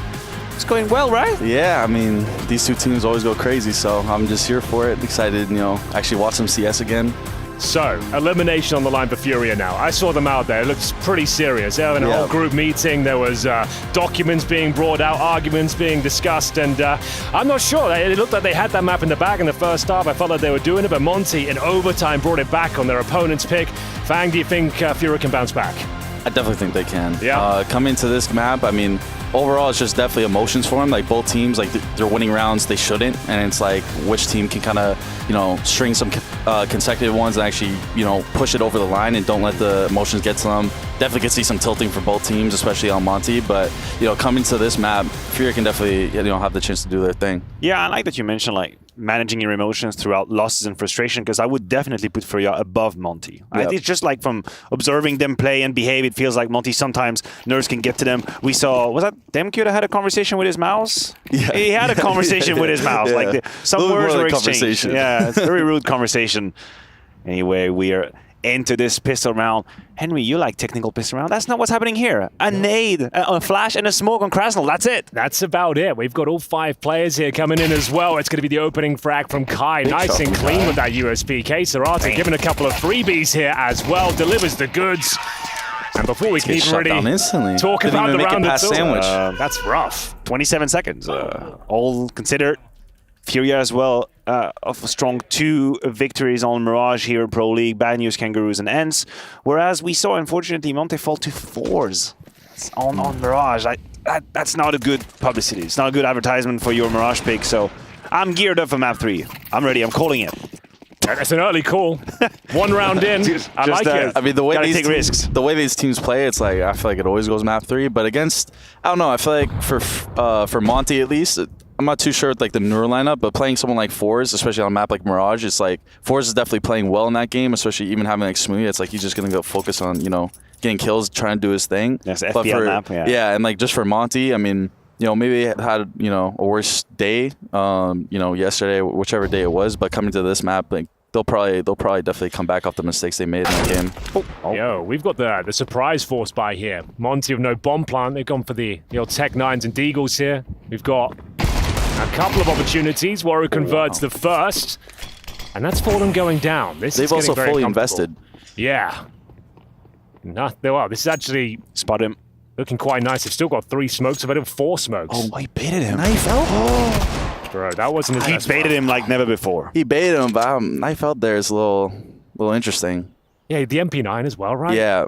[SPEAKER 7] It's going well, right?
[SPEAKER 14] Yeah, I mean, these two teams always go crazy, so I'm just here for it. Excited, actually watch some CS again.
[SPEAKER 1] So, elimination on the line for Furia now. I saw them out there. It looks pretty serious. They were in a whole group meeting. There was documents being brought out, arguments being discussed, and I'm not sure. It looked like they had that map in the bag in the first half. I felt like they were doing it, but Monty in overtime brought it back on their opponent's pick. Fang, do you think Furia can bounce back?
[SPEAKER 14] I definitely think they can.
[SPEAKER 1] Yeah.
[SPEAKER 14] Coming to this map, I mean, overall, it's just definitely emotions for them. Like, both teams, like, they're winning rounds they shouldn't, and it's like which team can kind of, string some consecutive ones and actually, push it over the line and don't let the emotions get to them. Definitely could see some tilting for both teams, especially on Monty. But, coming to this map, Furia can definitely, have the chance to do their thing.
[SPEAKER 7] Yeah, I like that you mentioned, like, managing your emotions throughout losses and frustration, because I would definitely put Furia above Monty.
[SPEAKER 14] Yep.
[SPEAKER 7] It's just like from observing them play and behave, it feels like Monty sometimes nerves can get to them. We saw, was that Demke that had a conversation with his mouse?
[SPEAKER 14] Yeah.
[SPEAKER 7] He had a conversation with his mouse.
[SPEAKER 14] Yeah.
[SPEAKER 7] Like some words were exchanged.
[SPEAKER 14] Conversation.
[SPEAKER 7] Yeah, it's a very rude conversation. Anyway, we are into this pistol round. Henry, you like technical pistol round. That's not what's happening here. A nade, a flash, and a smoke on Krasnal. That's it.
[SPEAKER 1] That's about it. We've got all 5 players here coming in as well. It's going to be the opening frag from Kai. Nice and clean with that USP. Serata giving a couple of freebies here as well. Delivers the goods. And before we can even really talk about the round at all,
[SPEAKER 7] that's rough. 27 seconds. All considered. Furia as well, of a strong 2 victories on Mirage here in Pro League, Bad News, Kangaroos, and Ents. Whereas we saw, unfortunately, Monte fall to 4s on Mirage. That's not a good publicity. It's not a good advertisement for your Mirage pick. So I'm geared up for map 3. I'm ready. I'm calling it.
[SPEAKER 1] That's an early call. 1 round in. I like it.
[SPEAKER 14] I mean, the way these teams play, it's like, I feel like it always goes map 3. But against, I don't know, I feel like for Monty at least, I'm not too sure with like the newer lineup, but playing someone like Forz, especially on a map like Mirage, it's like Forz is definitely playing well in that game, especially even having like Smoothie. It's like he's just gonna go focus on, getting kills, trying to do his thing.
[SPEAKER 7] Yes, FPL map,
[SPEAKER 14] yeah, and like just for Monty, I mean, maybe it had, a worse day, yesterday, whichever day it was, but coming to this map, like they'll probably definitely come back off the mistakes they made in that game.
[SPEAKER 1] Yo, we've got the surprise force by here. Monty with no bomb plant. They've gone for the Tech 9s and Deagles here. We've got a couple of opportunities. Warrior converts the first, and that's Fallen going down.
[SPEAKER 14] They've also fully invested.
[SPEAKER 1] Yeah. Well, this is actually
[SPEAKER 7] spot him.
[SPEAKER 1] Looking quite nice. They've still got 3 smokes. They've 4 smokes.
[SPEAKER 7] Oh, he baited him.
[SPEAKER 14] Knife out.
[SPEAKER 1] Bro, that wasn't his
[SPEAKER 7] He baited him like never before.
[SPEAKER 14] He baited him, but knife out there is a little interesting.
[SPEAKER 1] Yeah, the MP9 as well, right?
[SPEAKER 14] Yeah.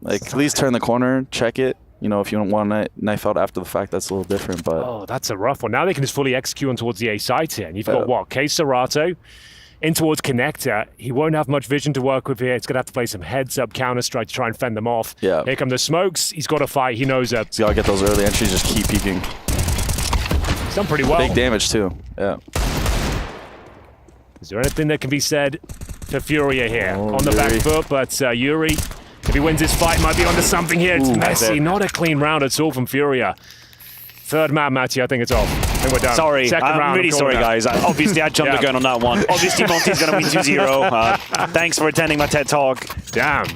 [SPEAKER 14] Like, at least turn the corner, check it. If you don't want to knife out after the fact, that's a little different. But
[SPEAKER 1] oh, that's a rough one. Now they can just fully execute on towards the A site here. And you've got what? Serata in towards Connector. He won't have much vision to work with here. He's going to have to play some heads-up counter-strike to try and fend them off.
[SPEAKER 14] Yeah.
[SPEAKER 1] Here come the smokes. He's got to fight. He knows that.
[SPEAKER 14] He's got to get those early entries, just keep peeking.
[SPEAKER 1] He's done pretty well.
[SPEAKER 14] Big damage, too. Yeah.
[SPEAKER 1] Is there anything that can be said for Furia here? On the back foot, but Yuri, if he wins this fight, might be onto something here. It's messy. Not a clean round at all from Furia. Third map, Matty, I think it's off. I think we're done.
[SPEAKER 7] Sorry, I'm really sorry, guys. Obviously, I jumped the gun on that one. Obviously, Monty's going to win 2-0. Thanks for attending my TED Talk.
[SPEAKER 1] Damn.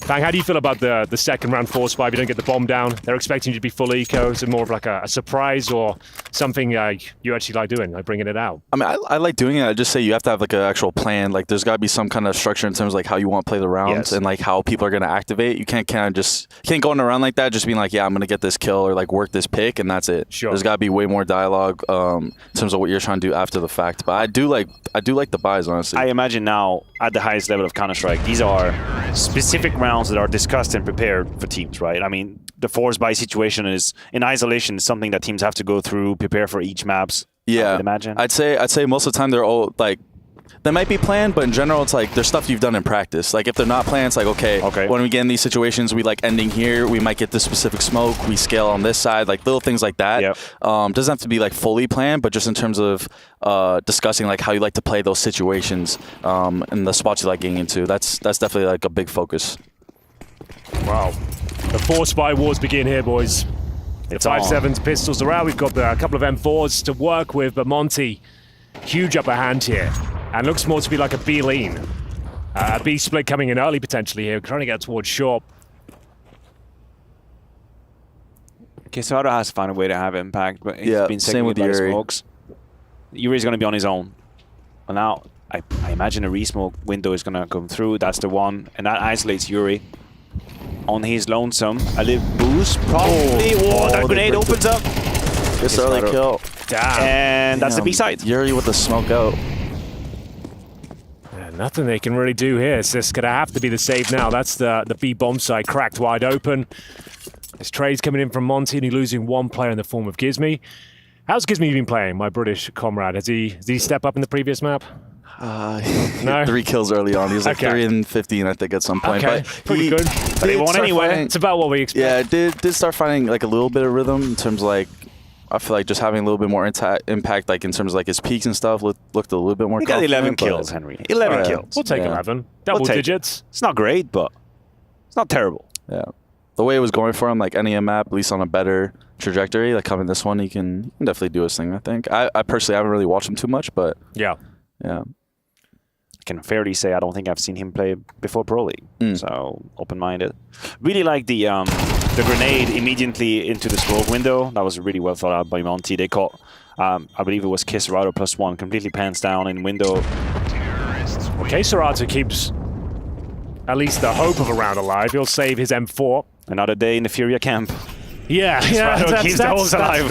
[SPEAKER 1] Fang, how do you feel about the second round force fight? If you don't get the bomb down, they're expecting you to be full eco. Is it more of like a surprise or something you actually like doing, like bringing it out?
[SPEAKER 14] I mean, I like doing it. I just say you have to have like an actual plan. Like, there's got to be some kind of structure in terms of like how you want to play the rounds and like how people are going to activate. You can't go in a round like that just being like, yeah, I'm going to get this kill or like work this pick and that's it.
[SPEAKER 1] Sure.
[SPEAKER 14] There's got to be way more dialogue in terms of what you're trying to do after the fact. But I do like the buys, honestly.
[SPEAKER 7] I imagine now at the highest level of Counter-Strike, these are specific rounds that are discussed and prepared for teams, right? I mean, the force buy situation is in isolation is something that teams have to go through, prepare for each maps.
[SPEAKER 14] Yeah,
[SPEAKER 7] I would imagine.
[SPEAKER 14] I'd say most of the time they're all like They might be planned, but in general, it's like there's stuff you've done in practice. Like if they're not planned, it's like, okay, when we get in these situations, we like ending here, we might get this specific smoke, we scale on this side, like little things like that. Doesn't have to be like fully planned, but just in terms of discussing like how you like to play those situations and the spots you like getting into. That's definitely like a big focus.
[SPEAKER 1] Wow. The 4 spy wars begin here, boys. The 5.7s pistols are out. We've got a couple of M4s to work with, but Monty, huge upper hand here. And looks more to be like a B lean. A B split coming in early potentially here, trying to get towards short.
[SPEAKER 7] Quesada has to find a way to have impact, but he's been
[SPEAKER 14] same with
[SPEAKER 7] by the
[SPEAKER 14] Yuri.
[SPEAKER 7] smokes. Yuri's going to be on his own. Well, now, I imagine a re-smoke window is going to come through. That's the one, and that isolates Yuri. On his lonesome, a little boost, probably. Whoa, that grenade opens up.
[SPEAKER 14] This early kill.
[SPEAKER 7] Damn. And that's the B side.
[SPEAKER 14] Yuri with the smoke out.
[SPEAKER 1] Yeah, nothing they can really do here. It's just going to have to be the save now. That's the B bomb side cracked wide open. This trade's coming in from Monty, and he's losing one player in the form of Gizmy. How's Gizmy been playing, my British comrade? Did he step up in the previous map? No?
[SPEAKER 14] 3 kills early on. He was like 3 and 15, I think, at some point.
[SPEAKER 1] Okay,
[SPEAKER 14] but
[SPEAKER 1] pretty good. But he won anyway. It's about what we expect.
[SPEAKER 14] Yeah, did start finding like a little bit of rhythm in terms of like, I feel like just having a little bit more impact, like in terms of like his peaks and stuff, looked a little bit more.
[SPEAKER 7] He got 11 kills, Henry. 11 kills.
[SPEAKER 1] We'll take 11. Double digits.
[SPEAKER 7] It's not great, but it's not terrible.
[SPEAKER 14] Yeah. The way it was going for him, like any map, at least on a better trajectory, like coming this one, he can definitely do his thing, I think. I personally haven't really watched him too much, but
[SPEAKER 1] yeah.
[SPEAKER 7] I can fairly say I don't think I've seen him play before Pro League, so open-minded. Really like the grenade immediately into the smoke window. That was really well thought out by Monty. They caught, I believe it was Kisserado +1, completely pants down in window.
[SPEAKER 1] Well, Kisserado keeps at least the hope of a round alive. He'll save his M4.
[SPEAKER 7] Another day in the Furia camp.
[SPEAKER 1] Yeah,
[SPEAKER 7] keeps the holes alive.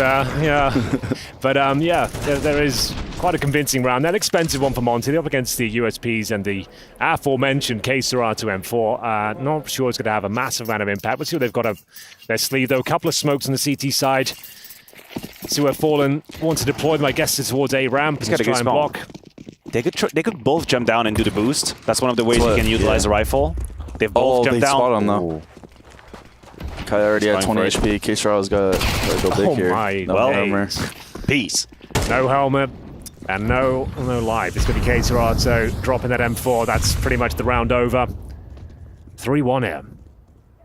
[SPEAKER 1] But there is quite a convincing round. That expensive one for Monty. They're up against the USPs and the aforementioned Quesada M4. Not sure it's going to have a massive amount of impact. We'll see what they've got up their sleeve, though. A couple of smokes on the CT side. See where Fallen wants to deploy them. I guess it's towards A ramp.
[SPEAKER 7] He's got a good block. They could both jump down and do the boost. That's one of the ways you can utilize a rifle. They've both jumped down.
[SPEAKER 14] Spot on though. Kai already had 20 HP. Quesada's got to go big here. No armor.
[SPEAKER 7] Peace.
[SPEAKER 1] No helmet and no life. It's going to be Quesada dropping that M4. That's pretty much the round over. 3-1 here.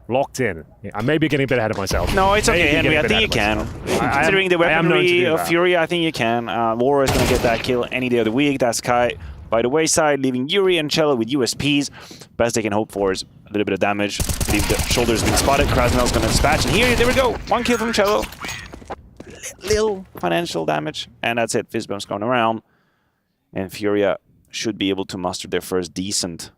[SPEAKER 1] Locked in. I may be getting a bit ahead of myself.
[SPEAKER 7] No, it's okay, Henry. I think you can. Considering the weaponry of Fury, I think you can. War is going to get that kill any day of the week. That's Kai by the wayside, leaving Yuri and Cello with USPs. Best they can hope for is a little bit of damage. I believe the shoulder's been spotted. Krasnell's going to dispatch. And here, there we go. 1 kill from Cello. Little financial damage. And that's it. Fizzbomb's going around. And Furia should be able to muster their first decent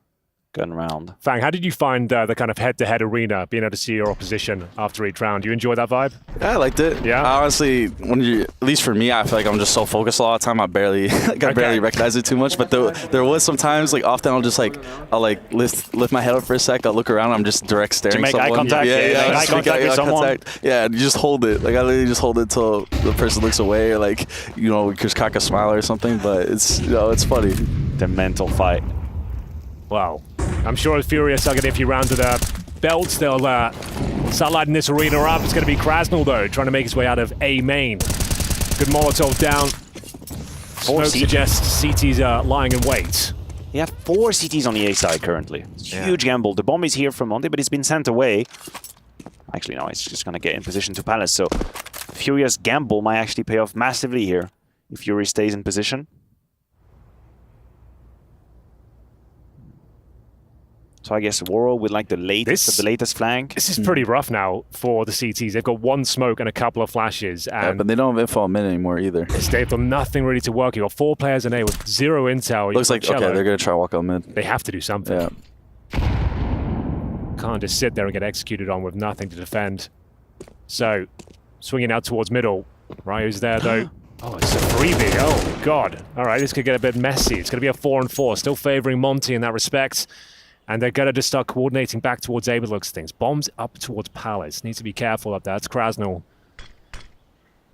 [SPEAKER 7] gun round.
[SPEAKER 1] Fang, how did you find the kind of head-to-head arena, being able to see your opposition after each round? You enjoy that vibe?
[SPEAKER 14] Yeah, I liked it.
[SPEAKER 1] Yeah?
[SPEAKER 14] Honestly, at least for me, I feel like I'm just so focused a lot of the time, I barely recognize it too much. But there was some times, like often I'll just I'll lift my head up for a sec, I'll look around, I'm just direct staring
[SPEAKER 7] to make
[SPEAKER 14] someone.
[SPEAKER 7] eye contact?
[SPEAKER 14] Yeah,
[SPEAKER 7] eye contact with someone?
[SPEAKER 14] Yeah, you just hold it. Like I literally just hold it till the person looks away, or like, just crack a smile or something. But it's, it's funny.
[SPEAKER 7] The mental fight.
[SPEAKER 1] Wow. I'm sure as Furious are going to, if you round to the belts, they'll start lighting this arena up. It's going to be Krasnell, though, trying to make his way out of A main. Good Molotov down. Smoke suggests CT's lying in wait.
[SPEAKER 7] You have 4 CTs on the A side currently. Huge gamble. The bomb is here from Monty, but it's been sent away. Actually, no, it's just going to get in position to Palace. So Furious gamble might actually pay off massively here if Fury stays in position. So I guess Worrell with like the latest of the latest flank.
[SPEAKER 1] This is pretty rough now for the CTs. They've got 1 smoke and a couple of flashes. And
[SPEAKER 14] but they don't have info on mid anymore either.
[SPEAKER 1] They've done nothing really to work. You've got 4 players in A with 0 intel.
[SPEAKER 14] Looks like, okay, they're going to try to walk out mid.
[SPEAKER 1] They have to do something.
[SPEAKER 14] Yeah.
[SPEAKER 1] Can't just sit there and get executed on with nothing to defend. So, swinging out towards middle. Ryu's there, though. Oh, it's a freebie. Oh, God. All right, this could get a bit messy. It's going to be a 4-4. Still favoring Monty in that respect. And they're going to just start coordinating back towards A with looks things. Bombs up towards Palace. Needs to be careful up there. It's Krasnell.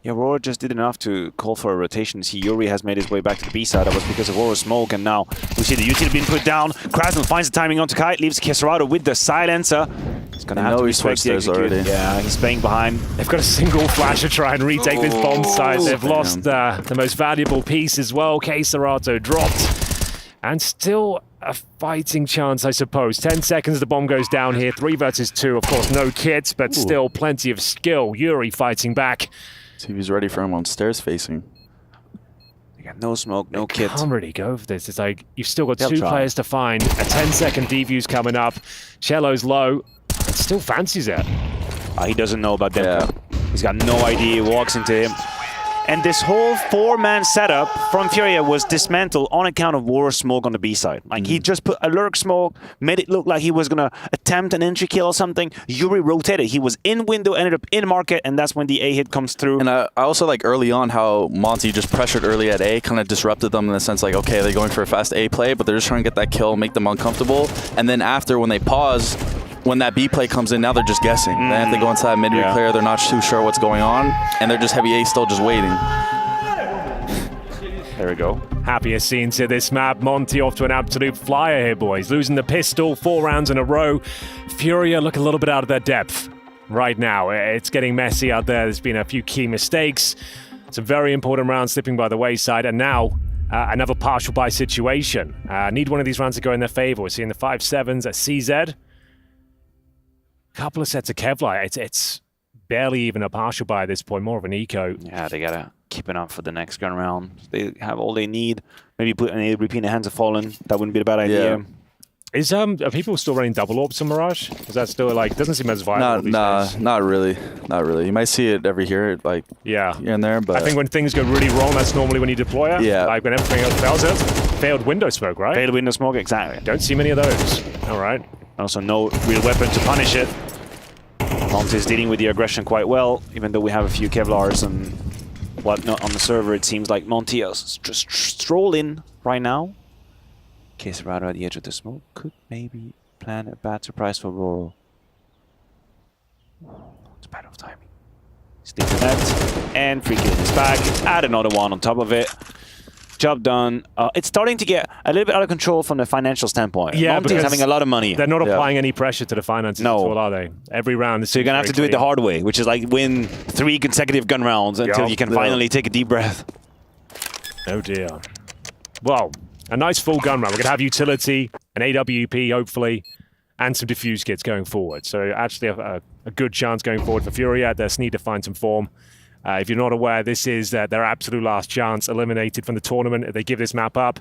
[SPEAKER 7] Yeah, Aurora just did enough to call for a rotation. See, Yuri has made his way back to the B side. That was because of Aurora smoke, and now we see the utility being put down. Krasnul finds the timing onto Kite, leaves Keserado with the silencer. He's gonna have to respect the execute. Yeah, he's playing behind.
[SPEAKER 1] They've got a single flash to try and retake this bomb site. They've lost the most valuable piece as well. Keserado dropped, and still a fighting chance, I suppose. 10 seconds, the bomb goes down here. 3 versus 2, of course, no kits, but still plenty of skill. Yuri fighting back.
[SPEAKER 14] See if he's ready for him on stairs facing.
[SPEAKER 7] They got no smoke, no kit.
[SPEAKER 1] Can't really go for this. It's like you've still got 2 players to find. A 10-second defuse coming up. Cello's low. It still fancies it.
[SPEAKER 7] He doesn't know about Demka. He's got no idea. He walks into him. And this whole 4-man setup from Furia was dismantled on account of War Smoke on the B side. Like, he just put a lurk smoke, made it look like he was going to attempt an entry kill or something. Yuri rotated. He was in window, ended up in market, and that's when the A hit comes through.
[SPEAKER 14] And I also like early on how Monty just pressured early at A, kind of disrupted them in the sense like, okay, they're going for a fast A play, but they're just trying to get that kill, make them uncomfortable. And then after, when they pause, when that B play comes in, now they're just guessing. Then if they go inside mid clear, they're not too sure what's going on, and they're just heavy A still just waiting.
[SPEAKER 7] There we go.
[SPEAKER 1] Happiest scenes to this map. Monty off to an absolute flyer here, boys. Losing the pistol 4 rounds in a row. Furia look a little bit out of their depth right now. It's getting messy out there. There's been a few key mistakes. Some very important rounds slipping by the wayside, and now another partial buy situation. Need one of these rounds to go in their favor. We're seeing the 5-7s at CZ. Couple of sets of Kevlar. It's barely even a partial buy at this point, more of an eco.
[SPEAKER 7] Yeah, they gotta keep it up for the next gun round. They have all they need. Maybe put an AWP in the hands of Fallen. That wouldn't be a bad idea.
[SPEAKER 1] Is are people still running double orbs on Mirage? Is that still like doesn't seem as viable?
[SPEAKER 14] Not really. You might see it every here, like here and there. But
[SPEAKER 1] I think when things go really wrong, that's normally when you deploy it.
[SPEAKER 14] Yeah.
[SPEAKER 1] Like when everything else fails it. Failed window smoke, right?
[SPEAKER 7] Failed window smoke, exactly.
[SPEAKER 1] Don't see many of those. All right.
[SPEAKER 7] Also, no real weapon to punish it. Monty is dealing with the aggression quite well, even though we have a few Kevlars and whatnot on the server. It seems like Monty is just strolling right now. Keserado at the edge of the smoke could maybe plan a bad surprise for Roro. It's bad of timing. Stick the net, and free kill is back. Add another one on top of it. Job done. It's starting to get a little bit out of control from the financial standpoint.
[SPEAKER 1] Yeah,
[SPEAKER 7] Monty is having a lot of money.
[SPEAKER 1] They're not applying any pressure to the finances at all, are they? Every round.
[SPEAKER 7] So you're going to have to do it the hard way, which is like win 3 consecutive gun rounds until you can finally take a deep breath.
[SPEAKER 1] Oh dear. Well, a nice full gun round. We're going to have utility, an AWP, hopefully, and some diffuse kits going forward. So actually a good chance going forward for Furia. They just need to find some form. If you're not aware, this is their absolute last chance, eliminated from the tournament if they give this map up.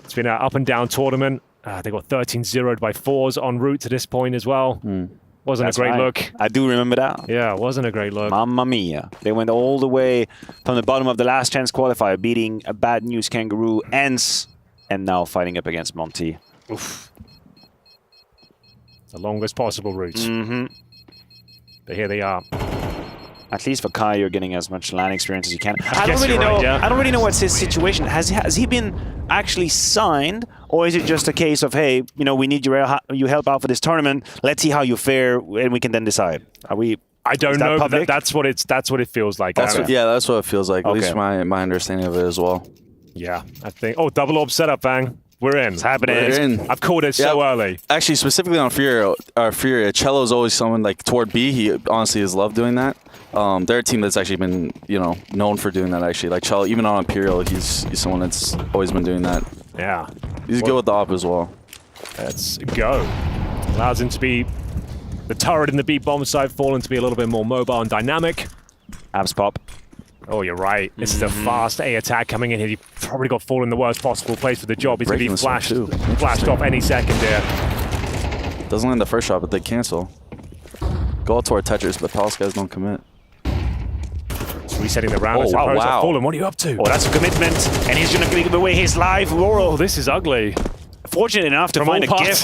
[SPEAKER 1] It's been an up and down tournament. They got 13-0'd by 4s en route to this point as well. Wasn't a great look.
[SPEAKER 7] I do remember that.
[SPEAKER 1] Yeah, it wasn't a great look.
[SPEAKER 7] Mamma mia. They went all the way from the bottom of the last chance qualifier, beating a bad news Kangaroo, ENCE, and now fighting up against Monty.
[SPEAKER 1] Oof. The longest possible route. But here they are.
[SPEAKER 7] At least for Kai, you're getting as much LAN experience as you can.
[SPEAKER 1] I don't
[SPEAKER 7] really know what's his situation. Has he been actually signed, or is it just a case of, hey, you know, we need your help out for this tournament. Let's see how you fare, and we can then decide. Are we?
[SPEAKER 1] I don't know. But that's what it feels like.
[SPEAKER 14] That's what it feels like. At least my understanding of it as well.
[SPEAKER 1] Yeah, I think. Oh, double orb setup, bang. We're in. It's
[SPEAKER 7] happening.
[SPEAKER 14] We're in.
[SPEAKER 1] I've called it so early.
[SPEAKER 14] Actually, specifically on Furia, Cello's always someone like toward B. He honestly has loved doing that. They're a team that's actually been, known for doing that. Actually, like Cello, even on Imperial, he's someone that's always been doing that.
[SPEAKER 1] Yeah,
[SPEAKER 14] he's good with the op as well.
[SPEAKER 1] Let's go. Allows him to be the turret in the B bomb side, falling to be a little bit more mobile and dynamic.
[SPEAKER 7] Abs pop.
[SPEAKER 1] Oh, you're right. This is a fast A attack coming in here. He probably got Fallen in the worst possible place for the job. He's going to be flashed off any second here.
[SPEAKER 14] Doesn't land the first shot, but they cancel. Go out to our touchers, but Palace guys don't commit.
[SPEAKER 1] It's resetting the round. Wow. Fallen, what are you up to?
[SPEAKER 7] Oh, that's a commitment. And he's going to give away his life.
[SPEAKER 1] Oh, this is ugly.
[SPEAKER 7] Fortunate enough to find a gift.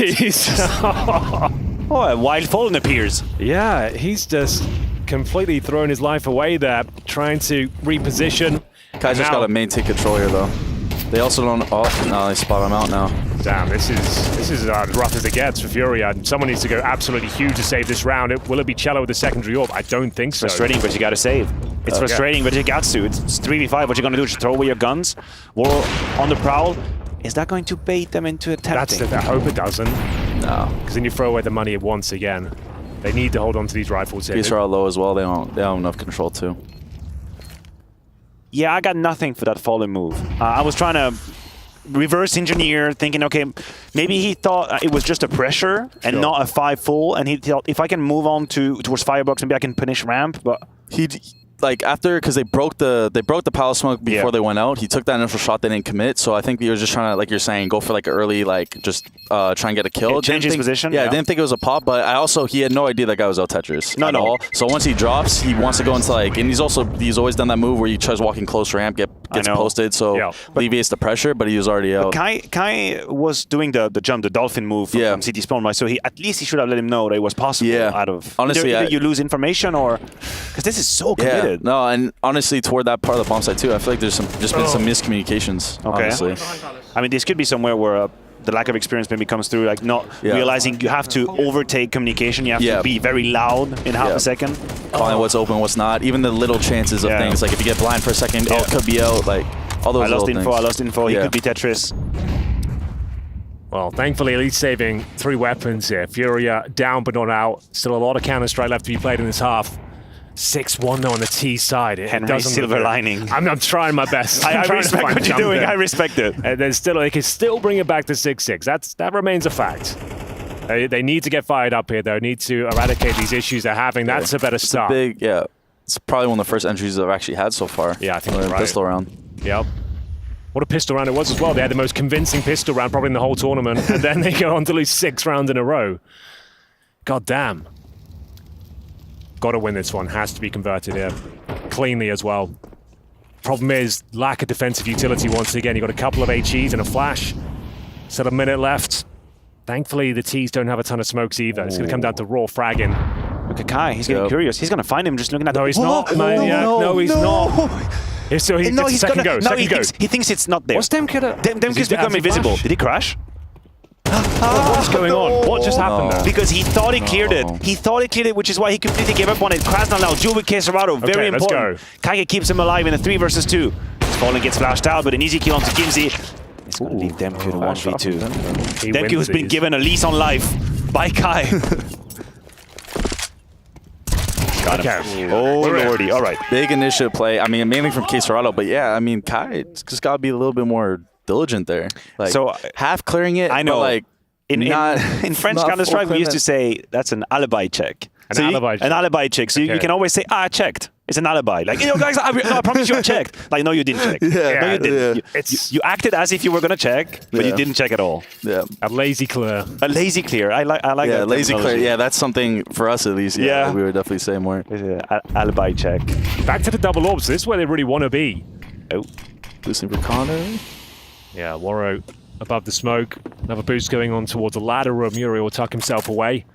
[SPEAKER 7] Oh, a wild Fallen appears.
[SPEAKER 1] Yeah, he's just completely thrown his life away there, trying to reposition.
[SPEAKER 14] Kai just got to maintain control here, though. They also don't... Oh, no, they spot him out now.
[SPEAKER 1] Damn, this is as rough as it gets for Furia. Someone needs to go absolutely huge to save this round. Will it be Cello with the secondary orb? I don't think so.
[SPEAKER 7] Frustrating, but you gotta save. It's frustrating, but you got to. It's 3v5. What you gonna do? Just throw away your guns? War on the prowl. Is that going to bait them into attacking?
[SPEAKER 1] I hope it doesn't.
[SPEAKER 14] No.
[SPEAKER 1] Because then you throw away the money once again. They need to hold on to these rifles here.
[SPEAKER 14] These are all low as well. They don't have enough control too.
[SPEAKER 7] Yeah, I got nothing for that fallen move. I was trying to reverse engineer, thinking, okay, maybe he thought it was just a pressure and not a 5 full, and he thought if I can move on towards Firebox, maybe I can punish ramp, but
[SPEAKER 14] he like after, because they broke the pile smoke before they went out. He took that initial shot, they didn't commit. So I think he was just trying to, like you're saying, go for like early, like just try and get a kill.
[SPEAKER 7] Change his position.
[SPEAKER 14] Yeah, I didn't think it was a pop, but he had no idea that guy was out Tetris at all. So once he drops, he wants to go into like, and he's always done that move where he tries walking close ramp, gets posted, so alleviates the pressure. But he was already out.
[SPEAKER 7] Kai was doing the jump, the dolphin move from CT spawn, right? So at least he should have let him know that it was possible. Out of
[SPEAKER 14] honestly,
[SPEAKER 7] either you lose information or because this is so committed.
[SPEAKER 14] Yeah. No, and honestly, toward that part of the bomb site too, I feel like there's been some miscommunications.
[SPEAKER 7] Okay.
[SPEAKER 14] Honestly.
[SPEAKER 7] I mean, this could be somewhere where the lack of experience maybe comes through, like not realizing you have to overtake communication. You have to be very loud in half a second.
[SPEAKER 14] Calling what's open, what's not. Even the little chances of things, like if you get blind for a second, it could be out. Like all those little things.
[SPEAKER 7] I lost info. He could be Tetris.
[SPEAKER 1] Well, thankfully, at least saving 3 weapons here. Furia down but not out. Still a lot of Counter-Strike left to be played in this half. 6-1 though on the T side.
[SPEAKER 7] Henry silver lining.
[SPEAKER 1] I'm trying my best.
[SPEAKER 7] I respect what you're doing. I respect it.
[SPEAKER 1] And then they can still bring it back to 6-6. That remains a fact. They need to get fired up here though. Need to eradicate these issues they're having. That's a better start.
[SPEAKER 14] It's probably one of the first entries I've actually had so far.
[SPEAKER 1] Yeah, I think you're right.
[SPEAKER 14] Pistol round.
[SPEAKER 1] Yep. What a pistol round it was as well. They had the most convincing pistol round probably in the whole tournament, and then they go on to lose 6 rounds in a row. God damn. Got to win this one. Has to be converted here. Cleanly as well. Problem is, lack of defensive utility once again. You've got a couple of HEs and a flash. Still a minute left. Thankfully, the Ts don't have a ton of smokes either. It's going to come down to raw fragging.
[SPEAKER 7] Look at Kai. He's getting curious. He's going to find him just looking at
[SPEAKER 1] No, he's not. No, he's not. So he gets a second go.
[SPEAKER 7] He thinks it's not there.
[SPEAKER 1] What's Demke?
[SPEAKER 7] Demke's become invisible. Did he crash?
[SPEAKER 1] What's going on? What just happened there?
[SPEAKER 7] Because he thought he cleared it. He thought he cleared it, which is why he completely gave up on it. Krasnov now, duel with Keserado. Very important. Kage keeps him alive in a 3 versus 2. Fallen gets flashed out, but an easy kill onto Gimsy. It's going to leave Demke to 1v2. Demke has been given a lease on life by Kai. Got him. Oh, lordy. All right.
[SPEAKER 14] Big initiative play. I mean, mainly from Keserado, but yeah, I mean, Kai just got to be a little bit more diligent there. Like,
[SPEAKER 7] so
[SPEAKER 14] half clearing it,
[SPEAKER 7] I know.
[SPEAKER 14] But like
[SPEAKER 7] in French Counter-Strike, we used to say that's an alibi check.
[SPEAKER 1] An
[SPEAKER 7] alibi check. So you can always say, I checked. It's an alibi. Like, guys, I promise you I checked. Like, no, you didn't check. No, you didn't. You acted as if you were going to check, but you didn't check at all.
[SPEAKER 14] Yeah.
[SPEAKER 1] A lazy clear.
[SPEAKER 7] A lazy clear. I like that.
[SPEAKER 14] Yeah, lazy clear. Yeah, that's something for us at least. Yeah. We would definitely say more.
[SPEAKER 7] Alibi check.
[SPEAKER 1] Back to the double orbs. This is where they really want to be.
[SPEAKER 7] Oh.
[SPEAKER 14] Boosting for Connor.
[SPEAKER 1] Yeah, Waro above the smoke. Another boost going on towards the ladder room. Yuri will tuck himself away.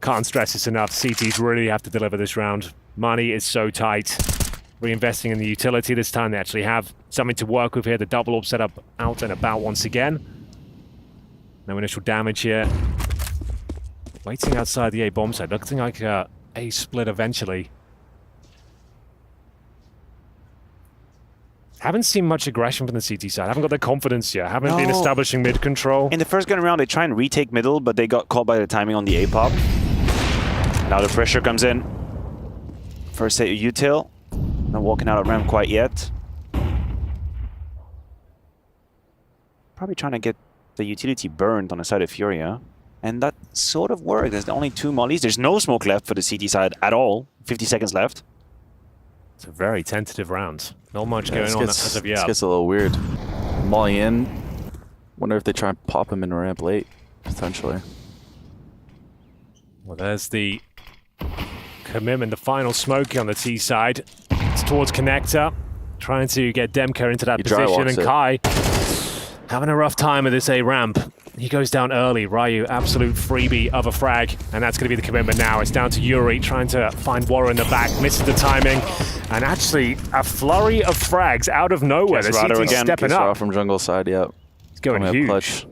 [SPEAKER 1] Can't stress this enough. CTs really have to deliver this round. Money is so tight. Reinvesting in the utility this time. They actually have something to work with here. The double orb set up out and about once again. No initial damage here. Waiting outside the A bomb site. Looking like a split eventually. Haven't seen much aggression from the CT side. Haven't got the confidence yet. Haven't been establishing mid control.
[SPEAKER 7] In the first gun round, they try and retake middle, but they got caught by the timing on the A pop. Now the pressure comes in. First set of util. Not walking out of ramp quite yet. Probably trying to get the utility burned on the side of Furia. And that sort of worked. There's only 2 mollies. There's no smoke left for the CT side at all. 50 seconds left.
[SPEAKER 1] It's a very tentative round. Not much going on as of yet.
[SPEAKER 14] This gets a little weird. Molly in. Wonder if they try and pop him in ramp late, potentially.
[SPEAKER 1] Well, there's the commitment, the final smoke on the T side. It's towards Connector, trying to get Demke into that position, and Kai having a rough time with this A ramp. He goes down early. Ryu, absolute freebie of a frag, and that's going to be the commitment now. It's down to Yuri trying to find Warren in the back, misses the timing, and actually a flurry of frags out of nowhere. The CT stepping up
[SPEAKER 14] from jungle side, yep.
[SPEAKER 1] He's going huge.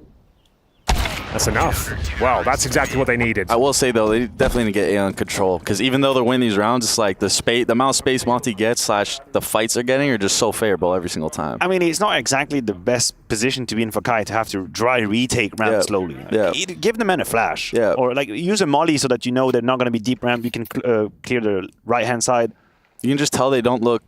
[SPEAKER 1] That's enough. Well, that's exactly what they needed.
[SPEAKER 14] I will say, though, they definitely need to get A on control, because even though they're winning these rounds, it's like the amount of space Monty gets / the fights they're getting are just so favorable every single time.
[SPEAKER 7] I mean, it's not exactly the best position to be in for Kai to have to dry retake rounds slowly. Give the man a flash. Or like use a molly so that you know they're not going to be deep ramp. You can clear the right-hand side.
[SPEAKER 14] You can just tell they don't look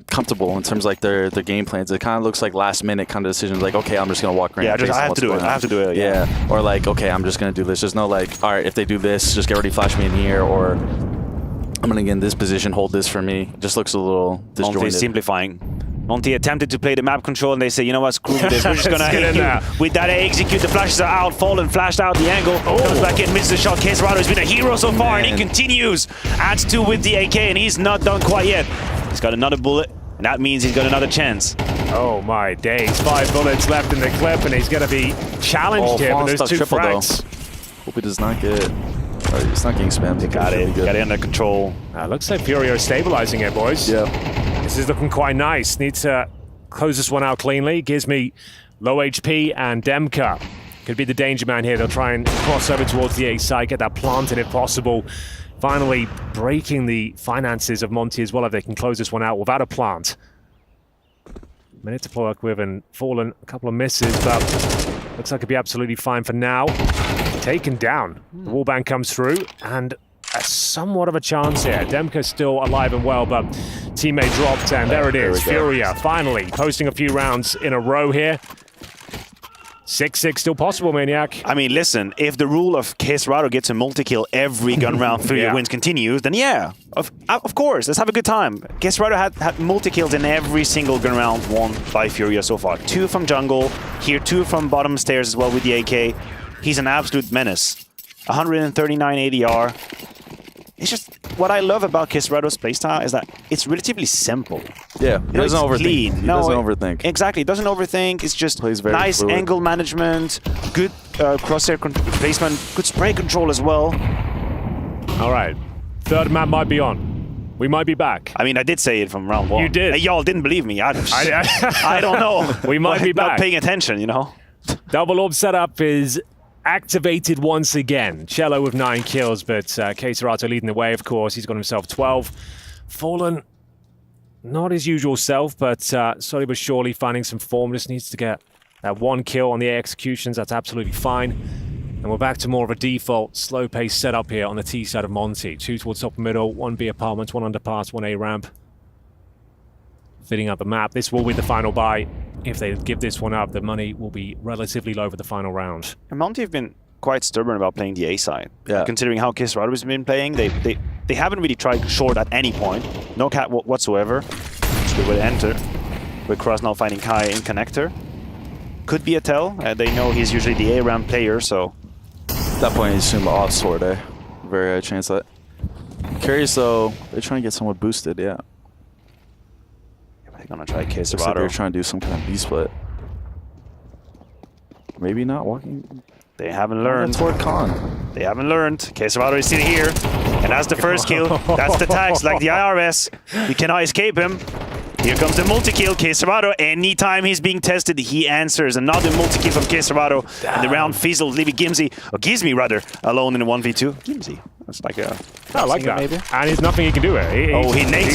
[SPEAKER 14] comfortable in terms of like their game plans. It kind of looks like last minute kind of decisions. Like, okay, I'm just gonna walk around.
[SPEAKER 7] Yeah, I have to do it. I have to do it.
[SPEAKER 14] Yeah. Or like, okay, I'm just gonna do this. There's no like, all right, if they do this, just get ready, flash me in here, or I'm gonna get in this position, hold this for me. It just looks a little disjointed.
[SPEAKER 7] Monty is simplifying. Monty attempted to play the map control, and they say, you know what, screw this. We're just gonna hit there. With that execute. The flashes are out. Fallen flashed out the angle. Comes back in, misses the shot. Keserado has been a hero so far, and he continues. Adds 2 with the AK, and he's not done quite yet. He's got another bullet, and that means he's got another chance.
[SPEAKER 1] Oh my days, 5 bullets left in the clip, and he's going to be challenged here, but there's 2 frags.
[SPEAKER 14] Hope he does not get... It's not getting spammed.
[SPEAKER 7] He got it. Got it under control.
[SPEAKER 1] Looks like Furio is stabilizing it, boys.
[SPEAKER 14] Yeah.
[SPEAKER 1] This is looking quite nice. Need to close this one out cleanly. Gives me low HP, and Demka could be the danger man here. They'll try and cross over towards the A side, get that planted if possible. Finally breaking the finances of Monty as well, if they can close this one out without a plant. Minute to work with, and Fallen a couple of misses, but looks like it'll be absolutely fine for now. Taken down. The wallbang comes through, and somewhat of a chance here. Demka's still alive and well, but teammate dropped, and there it is. Furia finally posting a few rounds in a row here. 6-6 still possible, Maniac.
[SPEAKER 7] I mean, listen, if the rule of Keserado gets a multi-kill every gun round Furia wins continues, then yeah, of course, let's have a good time. Keserado had multi-kills in every single gun round won by Furia so far. 2 from jungle, here 2 from bottom stairs as well with the AK. He's an absolute menace. 139 ADR. It's just, what I love about Keserado's playstyle is that it's relatively simple.
[SPEAKER 14] Yeah, he doesn't overthink. He doesn't overthink.
[SPEAKER 7] Exactly, doesn't overthink. It's just nice
[SPEAKER 14] fluid.
[SPEAKER 7] angle management, good crosshair placement, good spray control as well.
[SPEAKER 1] All right, 3rd map might be on. We might be back.
[SPEAKER 7] I mean, I did say it from round 1.
[SPEAKER 1] You did.
[SPEAKER 7] Hey, y'all didn't believe me. I don't know.
[SPEAKER 1] We might be back.
[SPEAKER 7] Not paying attention, you know?
[SPEAKER 1] Double orb setup is activated once again. Cello with 9 kills, but Keserado leading the way, of course. He's got himself 12. Fallen, not his usual self, but slowly but surely finding some form. Just needs to get that 1 kill on the executions. That's absolutely fine. And we're back to more of a default slow-paced setup here on the T side of Monty. 2 towards top and middle, 1 B apartments, 1 underpass, 1 A ramp. Fitting out the map. This will be the final buy. If they give this one up, the money will be relatively low for the final round.
[SPEAKER 7] And Monty have been quite stubborn about playing the A side.
[SPEAKER 14] Yeah.
[SPEAKER 7] Considering how Keserado has been playing, they haven't really tried short at any point. No cat whatsoever. So they will enter. With Cross now finding Kai in connector. Could be a tell. They know he's usually the A ramp player, so...
[SPEAKER 14] At that point, he's assumed off sword, eh? Very high chance that. Curious though, they're trying to get someone boosted, yeah.
[SPEAKER 7] They're gonna try Keserado.
[SPEAKER 14] Looks like they're trying to do some kind of B-split. Maybe not walking.
[SPEAKER 7] They haven't learned.
[SPEAKER 14] Toward Khan.
[SPEAKER 7] They haven't learned. Keserado is still here. And that's the first kill. That's the tax, like the IRS. You cannot escape him. Here comes the multi-kill. Keserado, anytime he's being tested, he answers. Another multi-kill from Keserado. And the round fizzled, leaving Gizmi rather, alone in a 1v2. Gizmi. That's like a...
[SPEAKER 1] I like that.
[SPEAKER 7] Maybe.
[SPEAKER 1] And there's nothing he can do here.
[SPEAKER 7] He nails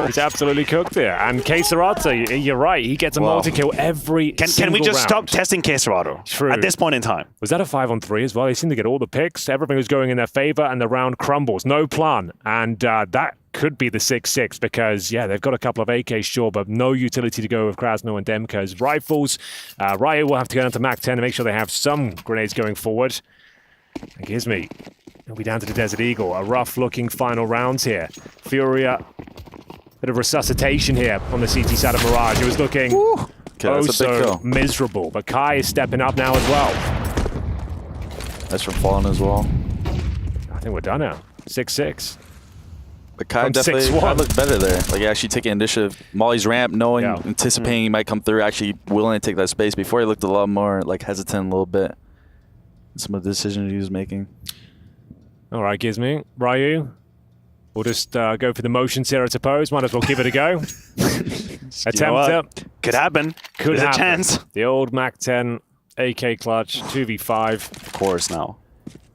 [SPEAKER 1] He's absolutely cooked here. And Keserado, you're right, he gets a multi-kill every
[SPEAKER 7] Can we just
[SPEAKER 1] round.
[SPEAKER 7] stop testing Keserado at this point in time?
[SPEAKER 1] Was that a 5-on-3 as well? They seem to get all the picks. Everything was going in their favor, and the round crumbles. No plan. And that could be the 6-6 because, yeah, they've got a couple of AKs, sure, but no utility to go with Krasno and Demka's rifles. Ryu will have to go down to Mac 10 to make sure they have some grenades going forward. And Gizmi, he'll be down to the Desert Eagle. A rough-looking final round here. Furia, bit of resuscitation here on the CT side of Mirage. It was looking so miserable, but Kai is stepping up now as well.
[SPEAKER 14] That's from Fallen as well.
[SPEAKER 1] I think we're done now. 6-6.
[SPEAKER 14] But Kai definitely looked better there. Like actually taking initiative. Molly's ramp, knowing, anticipating he might come through, actually willing to take that space. Before he looked a lot more like hesitant a little bit. Some of the decisions he was making.
[SPEAKER 1] All right, Gizmi. Ryu, we'll just go for the motions here, I suppose. Might as well give it a go. Attempt it.
[SPEAKER 7] Could happen.
[SPEAKER 1] Could
[SPEAKER 7] There's
[SPEAKER 1] happen.
[SPEAKER 7] a chance.
[SPEAKER 1] The old Mac 10 AK clutch, 2v5.
[SPEAKER 7] Of course now.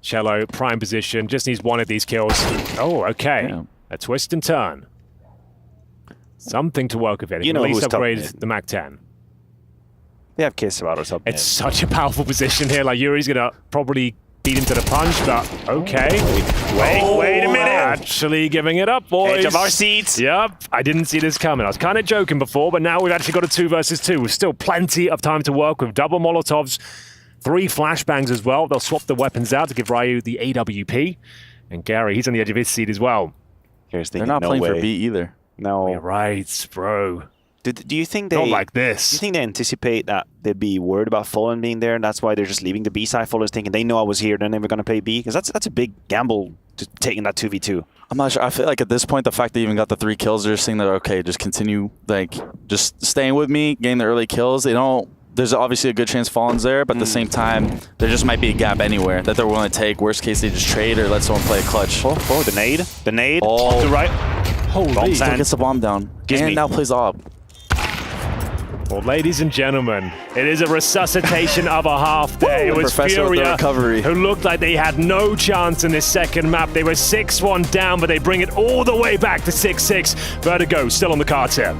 [SPEAKER 1] Cello, prime position, just needs one of these kills. Oh, okay.
[SPEAKER 7] Yeah.
[SPEAKER 1] A twist and turn. Something to work with it.
[SPEAKER 7] You know
[SPEAKER 1] at least
[SPEAKER 7] who's top
[SPEAKER 1] upgrade
[SPEAKER 7] mid.
[SPEAKER 1] the MAC-10.
[SPEAKER 7] They have Kiss about us up
[SPEAKER 1] It's such a powerful position here. Like, Yuri's going to probably beat him to the punch, but okay.
[SPEAKER 7] Wait a minute.
[SPEAKER 1] Actually giving it up, boys.
[SPEAKER 7] Edge of our seats.
[SPEAKER 1] Yep, I didn't see this coming. I was kind of joking before, but now we've actually got a 2 versus 2 with still plenty of time to work with. Double Molotovs, 3 flashbangs as well. They'll swap the weapons out to give Ryu the AWP. And Gary, he's on the edge of his seat as well.
[SPEAKER 14] They're not playing for B either.
[SPEAKER 7] No.
[SPEAKER 1] You're right, bro.
[SPEAKER 7] Do you think they
[SPEAKER 1] Not like this?
[SPEAKER 7] Do you think they anticipate that they'd be worried about Fallen being there, and that's why they're just leaving the B side? Fallen's thinking they know I was here, then they were going to play B, because that's a big gamble to taking that 2v2.
[SPEAKER 14] I'm not sure. I feel like at this point, the fact they even got the 3 kills, they're just saying that okay, just continue, like just staying with me, getting the early kills. They don't. There's obviously a good chance Fallen's there, but at the same time, there just might be a gap anywhere that they're willing to take. Worst case, they just trade or let someone play a clutch.
[SPEAKER 7] Oh, the nade,
[SPEAKER 14] Oh,
[SPEAKER 7] to right.
[SPEAKER 1] Holy.
[SPEAKER 14] Still gets the bomb down. And now plays op.
[SPEAKER 1] Well, ladies and gentlemen, it is a resuscitation of a half day. It was
[SPEAKER 14] Professor with the
[SPEAKER 1] Furia
[SPEAKER 14] recovery.
[SPEAKER 1] who looked like they had no chance in this second map. They were 6-1 down, but they bring it all the way back to 6-6. Vertigo still on the cards here.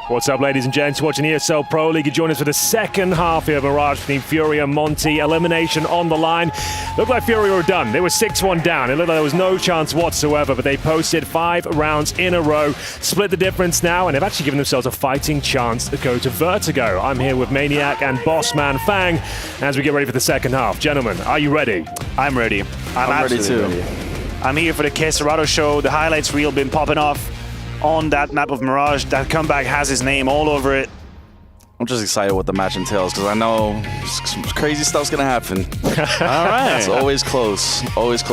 [SPEAKER 1] What's up, ladies and gents? Watching ESL Pro League. You join us for the second half here of Mirage between Fury and Monty. Elimination on the line. Looked like Fury were done. They were 6-1 down. It looked like there was no chance whatsoever, but they posted 5 rounds in a row. Split the difference now, and they've actually given themselves a fighting chance to go to Vertigo. I'm here with Maniac and Bossman Fang as we get ready for the second half. Gentlemen, are you ready?
[SPEAKER 7] I'm ready. I'm
[SPEAKER 21] ready too.
[SPEAKER 7] ready. I'm here for the Queserado show. The highlights reel been popping off on that map of Mirage. That comeback has his name all over it.
[SPEAKER 14] I'm just excited what the match entails because I know some crazy stuff's going to happen.
[SPEAKER 1] All right.
[SPEAKER 14] It's always close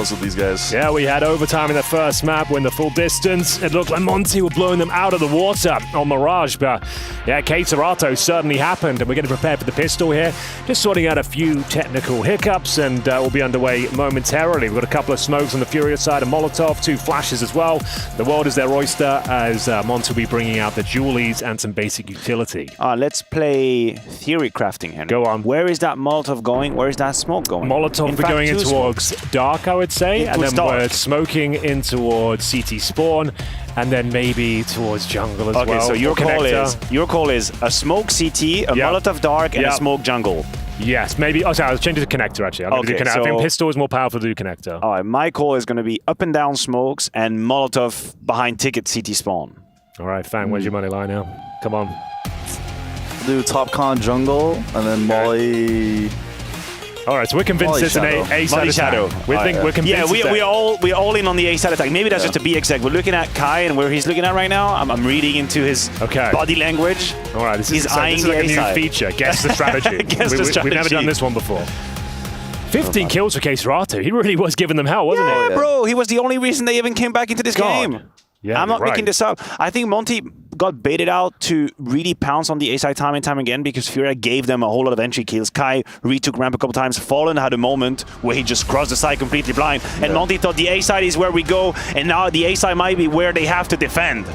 [SPEAKER 14] with these guys.
[SPEAKER 1] Yeah, we had overtime in the first map, win the full distance. It looked like Monty were blowing them out of the water on Mirage, but yeah, Queserado certainly happened, and we're getting prepared for the pistol here. Just sorting out a few technical hiccups, and we'll be underway momentarily. We've got a couple of smokes on the Furious side, a Molotov, 2 flashes as well. The world is their oyster, as Monty will be bringing out the dualies and some basic utility.
[SPEAKER 7] Let's play theory crafting, Henry.
[SPEAKER 1] Go on.
[SPEAKER 7] Where is that Molotov going? Where is that smoke going?
[SPEAKER 1] Molotov we're going in towards dark, I would say, and then we're smoking in towards CT spawn, and then maybe towards jungle as well.
[SPEAKER 7] Okay, so your call is a smoke CT, a Molotov dark, and a smoke jungle.
[SPEAKER 1] Yes, maybe. Oh, sorry, I was changing to connector actually. I think pistol is more powerful to do connector.
[SPEAKER 7] All right, my call is going to be up and down smokes and Molotov behind ticket CT spawn.
[SPEAKER 1] All right, Fang, where's your money line now? Come on.
[SPEAKER 14] Do top con jungle and then Molly.
[SPEAKER 1] All right, so we're convinced it's an A-side
[SPEAKER 7] shadow.
[SPEAKER 1] We're convinced.
[SPEAKER 7] Yeah, we're all in on the A-side attack. Maybe that's just a B exec. We're looking at Kai and where he's looking at right now. I'm reading into his body language.
[SPEAKER 1] All right, this is
[SPEAKER 7] eyeing
[SPEAKER 1] like a new
[SPEAKER 7] A-side.
[SPEAKER 1] feature. Guess the strategy. We've never done this one before. 15 kills for Queserado. He really was giving them hell, wasn't he?
[SPEAKER 7] Yeah, bro. He was the only reason they even came back into this game.
[SPEAKER 1] Yeah,
[SPEAKER 7] I'm not making this up. I think Monty got baited out to really pounce on the A-side time and time again because Furia gave them a whole lot of entry kills. Kai retook ramp a couple times. Fallen had a moment where he just crossed the side completely blind. And Monty thought the A-side is where we go, and now the A-side might be where they have to defend.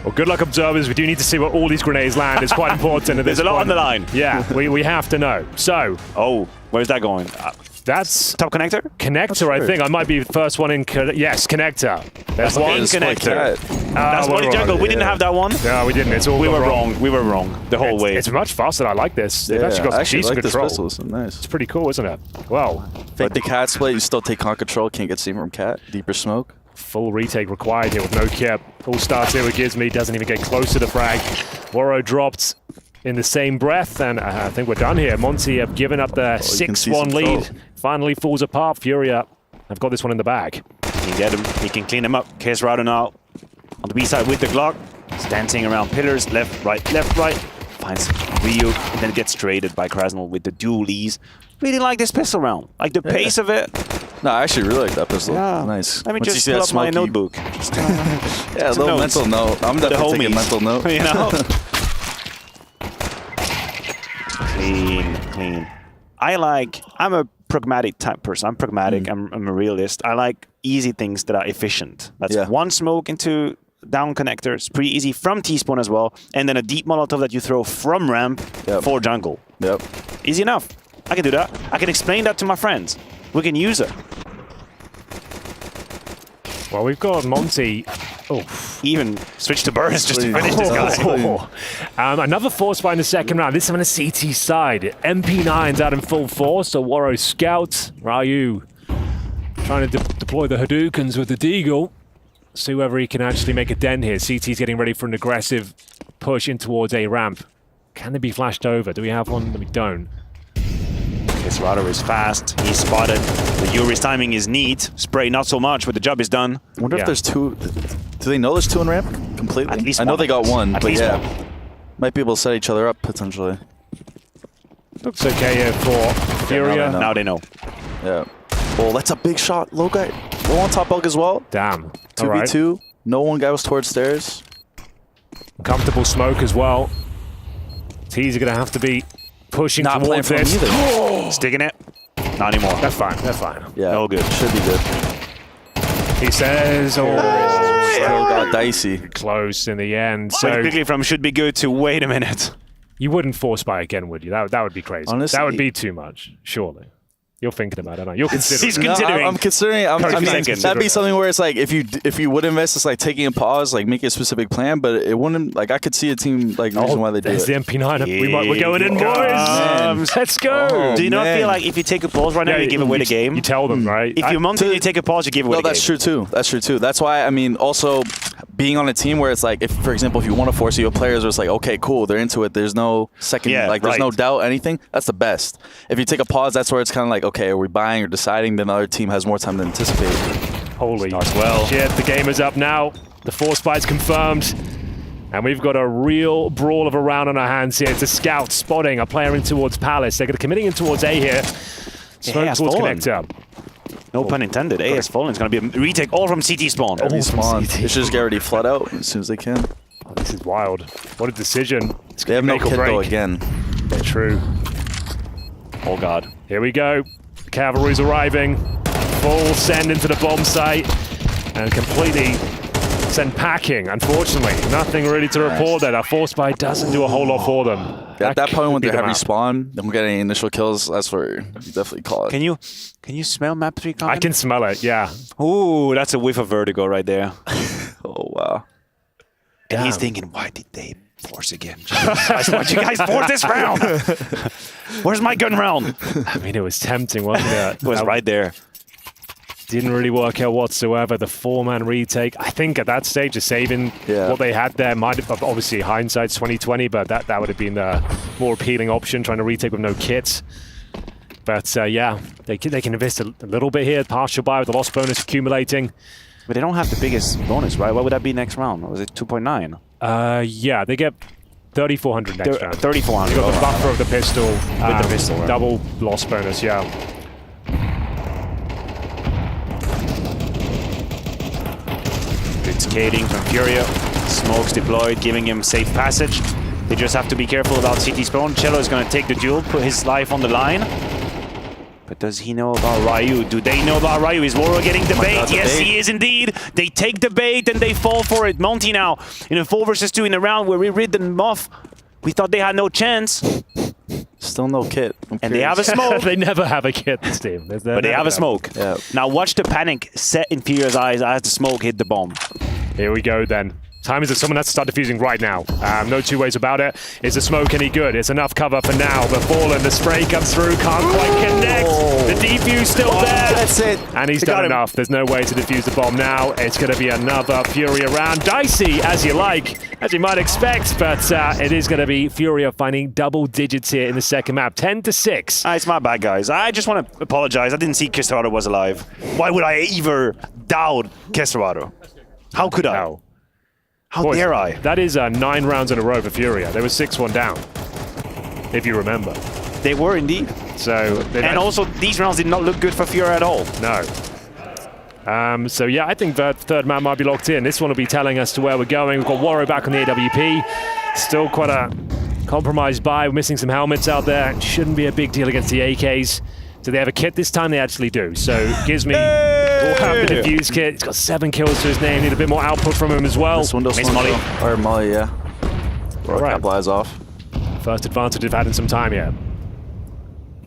[SPEAKER 1] Well, good luck, observers. We do need to see where all these grenades land. It's quite important at this
[SPEAKER 7] There's a lot on the line.
[SPEAKER 1] Yeah, we have to know. So.
[SPEAKER 7] Oh, where's that going?
[SPEAKER 1] That's
[SPEAKER 7] top connector?
[SPEAKER 1] Connector, I think. I might be the first one in. Yes, connector. There's one
[SPEAKER 7] connector. That's Molly Jungle. We didn't have that one.
[SPEAKER 1] No, we didn't. It's all
[SPEAKER 7] we were wrong. We were wrong the whole way.
[SPEAKER 1] It's much faster. I like this. They've actually got some decent control.
[SPEAKER 14] This pistol. Nice.
[SPEAKER 1] It's pretty cool, isn't it? Well,
[SPEAKER 14] fake the cat split. You still take con control. Can't get seen from cat. Deeper smoke.
[SPEAKER 1] Full retake required here with no kip. All starts here with Gizmy. Doesn't even get close to the frag. Woro dropped in the same breath, and I think we're done here. Monty have given up the 6-1 lead. Finally falls apart. Furia have got this one in the bag.
[SPEAKER 7] He can get him. He can clean him up. Queserado now on the B side with the Glock. He's dancing around pillars. Left, right, left, right. Finds Ryu, and then gets traded by Krasnal with the dualies. Really like this pistol round. Like the pace of it.
[SPEAKER 14] No, I actually really like that pistol.
[SPEAKER 7] Yeah.
[SPEAKER 14] Nice.
[SPEAKER 7] Let me just pull up my notebook.
[SPEAKER 14] Yeah, a little mental note. I'm definitely taking a mental note.
[SPEAKER 7] You know? Clean. I'm a pragmatic type person. I'm pragmatic. I'm a realist. I like easy things that are efficient. That's one smoke into down connector. It's pretty easy from T-spawn as well. And then a deep Molotov that you throw from ramp for jungle.
[SPEAKER 14] Yep.
[SPEAKER 7] Easy enough. I can do that. I can explain that to my friends. We can use it.
[SPEAKER 1] Well, we've got Monty. Oh,
[SPEAKER 7] even switch to burst just to finish this guy.
[SPEAKER 1] Another force fight in the second round. This time on the CT side. MP9's out in full force. So Waro scouts. Ryu trying to deploy the Hadoukens with the Deagle. See whether he can actually make a dent here. CT's getting ready for an aggressive push in towards A ramp. Can they be flashed over? Do we have one? We don't.
[SPEAKER 7] Queserado is fast. He's spotted. The Yuri's timing is neat. Spray not so much, but the job is done.
[SPEAKER 14] I wonder if there's two. Do they know there's two in ramp completely?
[SPEAKER 7] At least
[SPEAKER 14] I know
[SPEAKER 7] one.
[SPEAKER 14] they got one,
[SPEAKER 7] At
[SPEAKER 14] but
[SPEAKER 7] least
[SPEAKER 14] yeah.
[SPEAKER 7] one.
[SPEAKER 14] Might be able to set each other up potentially.
[SPEAKER 1] Looks okay here for Furia.
[SPEAKER 7] Now they know.
[SPEAKER 14] Yeah. Oh, that's a big shot. Low guy. Low on top bug as well.
[SPEAKER 1] Damn.
[SPEAKER 14] 2v2. No one guy was towards stairs.
[SPEAKER 1] Comfortable smoke as well. T's are going to have to be pushing
[SPEAKER 14] Not
[SPEAKER 1] towards
[SPEAKER 14] playing
[SPEAKER 1] this.
[SPEAKER 14] from either.
[SPEAKER 7] Sticking it. Not anymore.
[SPEAKER 1] That's fine. That's fine.
[SPEAKER 14] Yeah.
[SPEAKER 7] All good.
[SPEAKER 14] Should be good.
[SPEAKER 1] He says,
[SPEAKER 14] Still got dicey.
[SPEAKER 1] Close in the end.
[SPEAKER 7] So
[SPEAKER 1] So
[SPEAKER 7] quickly from should be good to wait a minute.
[SPEAKER 1] you wouldn't force buy again, would you? That would be crazy.
[SPEAKER 14] Honestly,
[SPEAKER 1] that would be too much, surely. You're thinking about it, aren't you? You're considering.
[SPEAKER 7] He's considering.
[SPEAKER 14] I'm considering. I mean, that'd be something where it's like if you would invest, it's like taking a pause, like making a specific plan, but it wouldn't. Like I could see a team like reason why they do it.
[SPEAKER 1] There's the MP9. We're going in, boys. Let's go.
[SPEAKER 7] Do you not feel like if you take a pause right now, you give away the game?
[SPEAKER 1] You tell them, right?
[SPEAKER 7] If you're Monty, you take a pause, you give away the game.
[SPEAKER 14] That's true too. That's true too. That's why I mean, also being on a team where it's like, if for example, if you want to force your players, where it's like, okay, cool, they're into it. There's no second, there's no doubt, anything. That's the best. If you take a pause, that's where it's kind of like, okay, are we buying or deciding? Then the other team has more time to anticipate.
[SPEAKER 1] Holy shit, the game is up now. The force bite's confirmed. And we've got a real brawl of a round on our hands here. It's a scout spotting a player in towards Palace. They're committing in towards A here. Smoke towards connector.
[SPEAKER 7] No pun intended. A has fallen. It's going to be a retake all from CT spawn.
[SPEAKER 14] They should just get ready flood out as soon as they can.
[SPEAKER 1] Oh, this is wild. What a decision.
[SPEAKER 14] They have no kit though again.
[SPEAKER 1] They're true.
[SPEAKER 7] Oh god.
[SPEAKER 1] Here we go. The cavalry's arriving. Full send into the bomb site. And completely send packing. Unfortunately, nothing really to report there. That force bite doesn't do a whole lot for them.
[SPEAKER 14] At that point when they're heavy spawn, they don't get any initial kills. That's where you definitely call it.
[SPEAKER 7] Can you smell map 3 coming?
[SPEAKER 1] I can smell it, yeah.
[SPEAKER 7] Ooh, that's a whiff of Vertigo right there.
[SPEAKER 14] Oh wow.
[SPEAKER 7] And he's thinking, why did they force again? Why'd you guys force this round? Where's my gun round?
[SPEAKER 1] I mean, it was tempting, wasn't it?
[SPEAKER 7] It was right there.
[SPEAKER 1] Didn't really work out whatsoever. The 4-man retake, I think at that stage, just saving what they had there might have, obviously hindsight's 2020, but that would have been the more appealing option, trying to retake with no kits. But yeah, they can invest a little bit here, partial buy with the loss bonus accumulating.
[SPEAKER 7] But they don't have the biggest bonus, right? What would that be next round? Or was it 2.9?
[SPEAKER 1] Yeah, they get 3,400 next round.
[SPEAKER 7] 3,400.
[SPEAKER 1] You got the buffer of the pistol.
[SPEAKER 7] With the pistol, right?
[SPEAKER 1] Double loss bonus, yeah.
[SPEAKER 7] Good skating from Furia. Smokes deployed, giving him safe passage. They just have to be careful about CT spawn. Cello is going to take the duel, put his life on the line. But does he know about Ryu? Do they know about Ryu? Is Woro getting the bait? Yes, he is indeed. They take the bait and they fall for it. Monty now in a 4 versus 2 in a round where we rid them off. We thought they had no chance.
[SPEAKER 14] Still no kit.
[SPEAKER 7] And they have a smoke.
[SPEAKER 1] They never have a kit, this team.
[SPEAKER 7] But they have a smoke.
[SPEAKER 14] Yeah.
[SPEAKER 7] Now watch the panic set in Furia's eyes as the smoke hit the bomb.
[SPEAKER 1] Here we go then. Time is that someone has to start defusing right now. No two ways about it. Is the smoke any good? It's enough cover for now. But Fallen, the spray comes through, can't quite connect. The defuse still there.
[SPEAKER 14] That's it.
[SPEAKER 1] And he's done enough. There's no way to defuse the bomb now. It's going to be another Furia round. Dicey, as you like, as you might expect. But it is going to be Furia finding double digits here in the second map. 10-6.
[SPEAKER 7] It's my bad, guys. I just want to apologize. I didn't see Kestrado was alive. Why would I ever doubt Kestrado? How could I?
[SPEAKER 1] No.
[SPEAKER 7] How dare I?
[SPEAKER 1] That is 9 rounds in a row for Furia. They were 6-1 down, if you remember.
[SPEAKER 7] They were indeed.
[SPEAKER 1] So,
[SPEAKER 7] and also, these rounds did not look good for Furia at all.
[SPEAKER 1] No. So yeah, I think the third man might be locked in. This one will be telling us to where we're going. We've got Waro back on the AWP. Still quite a compromised buy. We're missing some helmets out there. It shouldn't be a big deal against the AKs. Do they have a kit this time? They actually do. So gives me will have the defuse kit. He's got 7 kills to his name. Need a bit more output from him as well.
[SPEAKER 14] This window
[SPEAKER 1] Miss Molly.
[SPEAKER 14] Or Molly, yeah. Or capitalize off.
[SPEAKER 1] First advantage they've had in some time yet.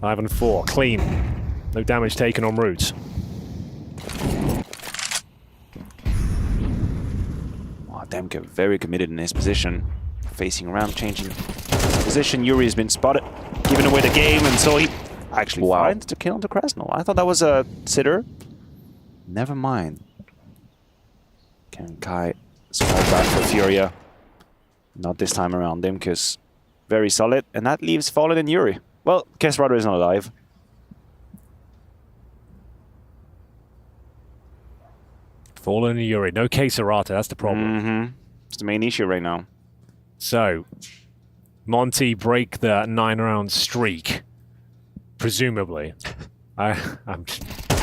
[SPEAKER 1] 5-4. Clean. No damage taken on route.
[SPEAKER 7] Oh, Demke very committed in his position. Facing around, changing position. Yuri has been spotted. Giving away the game, and so he actually finds the kill on the Krasnal. I thought that was a sitter. Never mind. Can Kai spot back for Furia? Not this time around. Demke's very solid, and that leaves Fallen and Yuri. Well, Kestrado is not alive.
[SPEAKER 1] Fallen and Yuri. No Keserata, that's the problem.
[SPEAKER 7] It's the main issue right now.
[SPEAKER 1] So, Monty break the 9-round streak. Presumably. I'm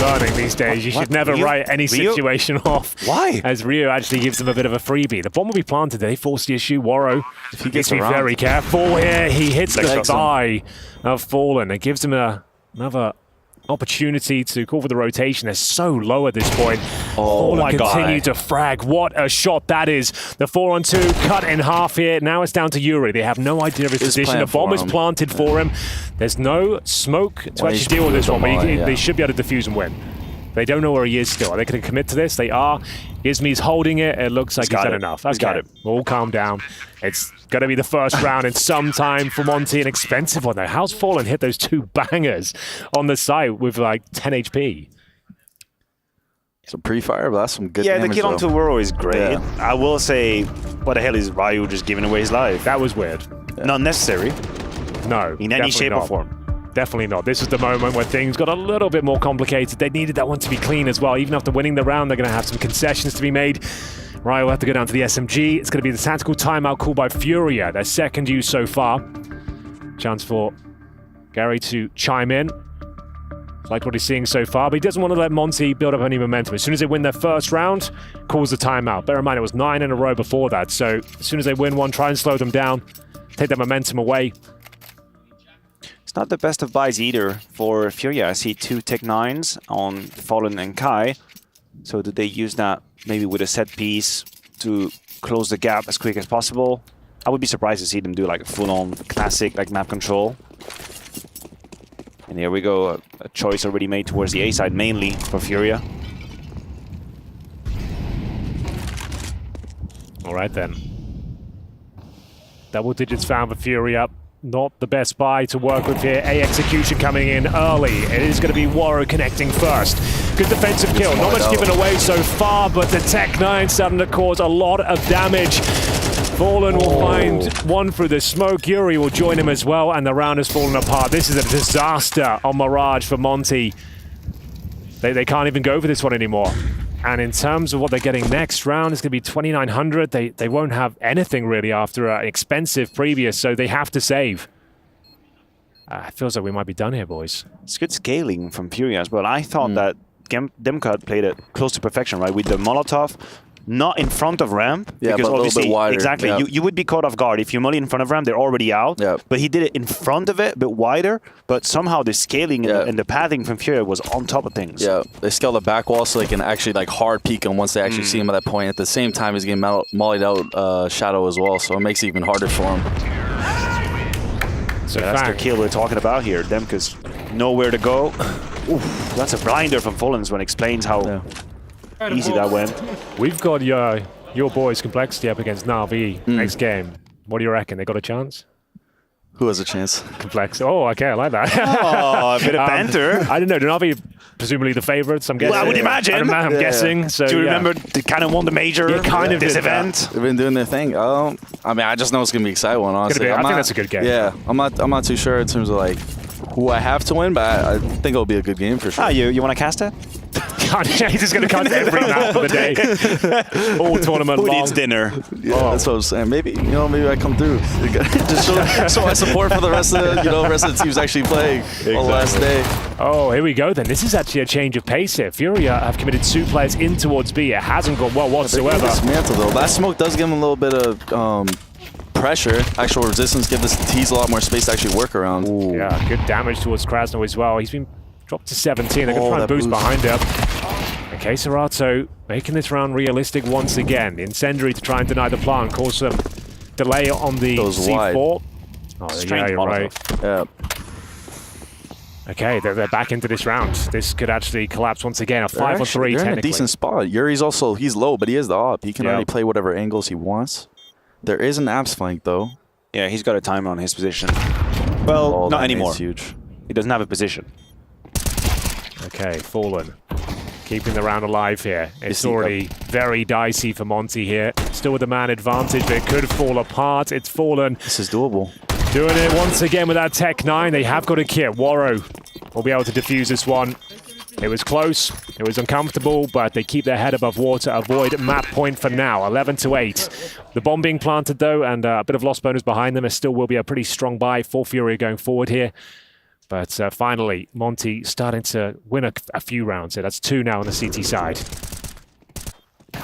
[SPEAKER 1] learning these days. You should never write any situation off.
[SPEAKER 7] Why?
[SPEAKER 1] As Ryu actually gives them a bit of a freebie. The bomb will be planted. They force the issue. Waro, if he gets to be very careful here. He hits the thigh of Fallen. It gives him another opportunity to call for the rotation. They're so low at this point.
[SPEAKER 7] Oh my God.
[SPEAKER 1] Continue to frag. What a shot that is. The 4-on-2 cut in half here. Now it's down to Yuri. They have no idea of his position. A bomb is planted for him. There's no smoke to actually deal with this one, but they should be able to defuse and win. They don't know where he is still. Are they going to commit to this? They are. Izmi's holding it. It looks like he's done enough.
[SPEAKER 7] He's got it.
[SPEAKER 1] All calm down. It's going to be the first round in some time for Monty. An expensive one, though. How's Fallen hit those 2 bangers on the site with like 10 HP?
[SPEAKER 14] Some pre-fire, but that's some good
[SPEAKER 7] damage.
[SPEAKER 14] Yeah,
[SPEAKER 7] the kill on Toro is great.
[SPEAKER 14] Yeah.
[SPEAKER 7] I will say, what the hell is Ryu just giving away his life?
[SPEAKER 1] That was weird.
[SPEAKER 7] Yeah. Not necessary.
[SPEAKER 1] No.
[SPEAKER 7] In any shape or form.
[SPEAKER 1] Definitely not. This is the moment where things got a little bit more complicated. They needed that one to be clean as well. Even after winning the round, they're going to have some concessions to be made. Ryu will have to go down to the SMG. It's going to be the tactical timeout called by Furia, their second use so far. Chance for Gary to chime in. Like what he's seeing so far, but he doesn't want to let Monty build up any momentum. As soon as they win their first round, calls the timeout. Bear in mind, it was 9 in a row before that. So as soon as they win one, try and slow them down, take that momentum away.
[SPEAKER 7] It's not the best of buys either for Furia. I see 2 Tech 9s on Fallen and Kai. So do they use that maybe with a set piece to close the gap as quick as possible? I would be surprised to see them do like a full-on classic like map control. And here we go, a choice already made towards the A side, mainly for Furia.
[SPEAKER 1] All right then. Double digits found for Furia. Not the best buy to work with here. A execution coming in early. It is going to be Waro connecting first. Good defensive kill. Not much given away so far, but the Tech 9 starting to cause a lot of damage. Fallen will find one through the smoke. Yuri will join him as well, and the round has fallen apart. This is a disaster on Mirage for Monty. They can't even go for this one anymore. And in terms of what they're getting next round, it's going to be 2,900. They won't have anything really after an expensive previous, so they have to save. It feels like we might be done here, boys.
[SPEAKER 7] It's good scaling from Furia as well. I thought that Demka played it close to perfection, right? With the Molotov, not in front of ramp.
[SPEAKER 14] Yeah,
[SPEAKER 7] because
[SPEAKER 14] but a little bit wider.
[SPEAKER 7] Exactly.
[SPEAKER 14] Yeah.
[SPEAKER 7] You would be caught off guard. If you molly in front of ramp, they're already out.
[SPEAKER 14] Yeah.
[SPEAKER 7] But he did it in front of it, a bit wider. But somehow the scaling and the pathing from Furia was on top of things.
[SPEAKER 14] Yeah, they scale the back wall so they can actually like hard peek him once they actually see him at that point. At the same time, he's getting mollied out Shadow as well, so it makes it even harder for him.
[SPEAKER 7] So that's the kill we're talking about here. Demka's nowhere to go. Oof, that's a blinder from Fullens when it explains how easy that went.
[SPEAKER 1] We've got your boys Complexity up against Na'Vi next game. What do you reckon? They got a chance?
[SPEAKER 14] Who has a chance?
[SPEAKER 1] Complex. Oh, okay, I like that.
[SPEAKER 7] Oh, a bit of banter.
[SPEAKER 1] I don't know. Do Na'Vi presumably the favorites? I'm guessing.
[SPEAKER 7] Well, I would imagine.
[SPEAKER 1] I'm guessing. So,
[SPEAKER 7] do you remember they kind of won the major this event?
[SPEAKER 14] They've been doing their thing. I mean, I just know it's gonna be an exciting one, honestly.
[SPEAKER 1] I think that's a good game.
[SPEAKER 14] Yeah, I'm not too sure in terms of like who I have to win, but I think it'll be a good game for sure.
[SPEAKER 7] Ah, you want to cast it?
[SPEAKER 1] He's just going to cast every map of the day. All tournament long.
[SPEAKER 7] Who needs dinner?
[SPEAKER 14] Yeah, that's what I'm saying. Maybe I come through. Just show my support for the rest of the teams actually playing on the last day.
[SPEAKER 1] Oh, here we go then. This is actually a change of pace here. Furia have committed 2 players in towards B. It hasn't gone well whatsoever.
[SPEAKER 14] Dismantle though. That smoke does give him a little bit of pressure, actual resistance, give this Tease a lot more space to actually work around.
[SPEAKER 1] Ooh. Yeah, good damage towards Krasno as well. He's been dropped to 17. They're going to try and boost behind him. Okay, Serato making this round realistic once again. Incendiary to try and deny the plant, cause some delay on the C4. Oh, yeah, you're right.
[SPEAKER 14] Yeah.
[SPEAKER 1] Okay, they're back into this round. This could actually collapse once again. A 5 on 3
[SPEAKER 14] they're
[SPEAKER 1] technically.
[SPEAKER 14] in a decent spot. Yuri's he's low, but he is the op. He can already play whatever angles he wants. There is an abs flank though.
[SPEAKER 7] Yeah, he's got a timer on his position. Well, not anymore.
[SPEAKER 14] Huge.
[SPEAKER 7] He doesn't have a position.
[SPEAKER 1] Okay, Fallen. Keeping the round alive here. It's already very dicey for Monty here. Still with the man advantage, but it could fall apart. It's Fallen.
[SPEAKER 14] This is doable.
[SPEAKER 1] Doing it once again with that Tech 9. They have got a kit. Waro will be able to defuse this one. It was close. It was uncomfortable, but they keep their head above water. Avoid map point for now. 11-8. The bomb being planted, though, and a bit of lost bonus behind them. It still will be a pretty strong buy for Furia going forward here. But finally, Monty starting to win a few rounds here. That's 2 now on the CT side.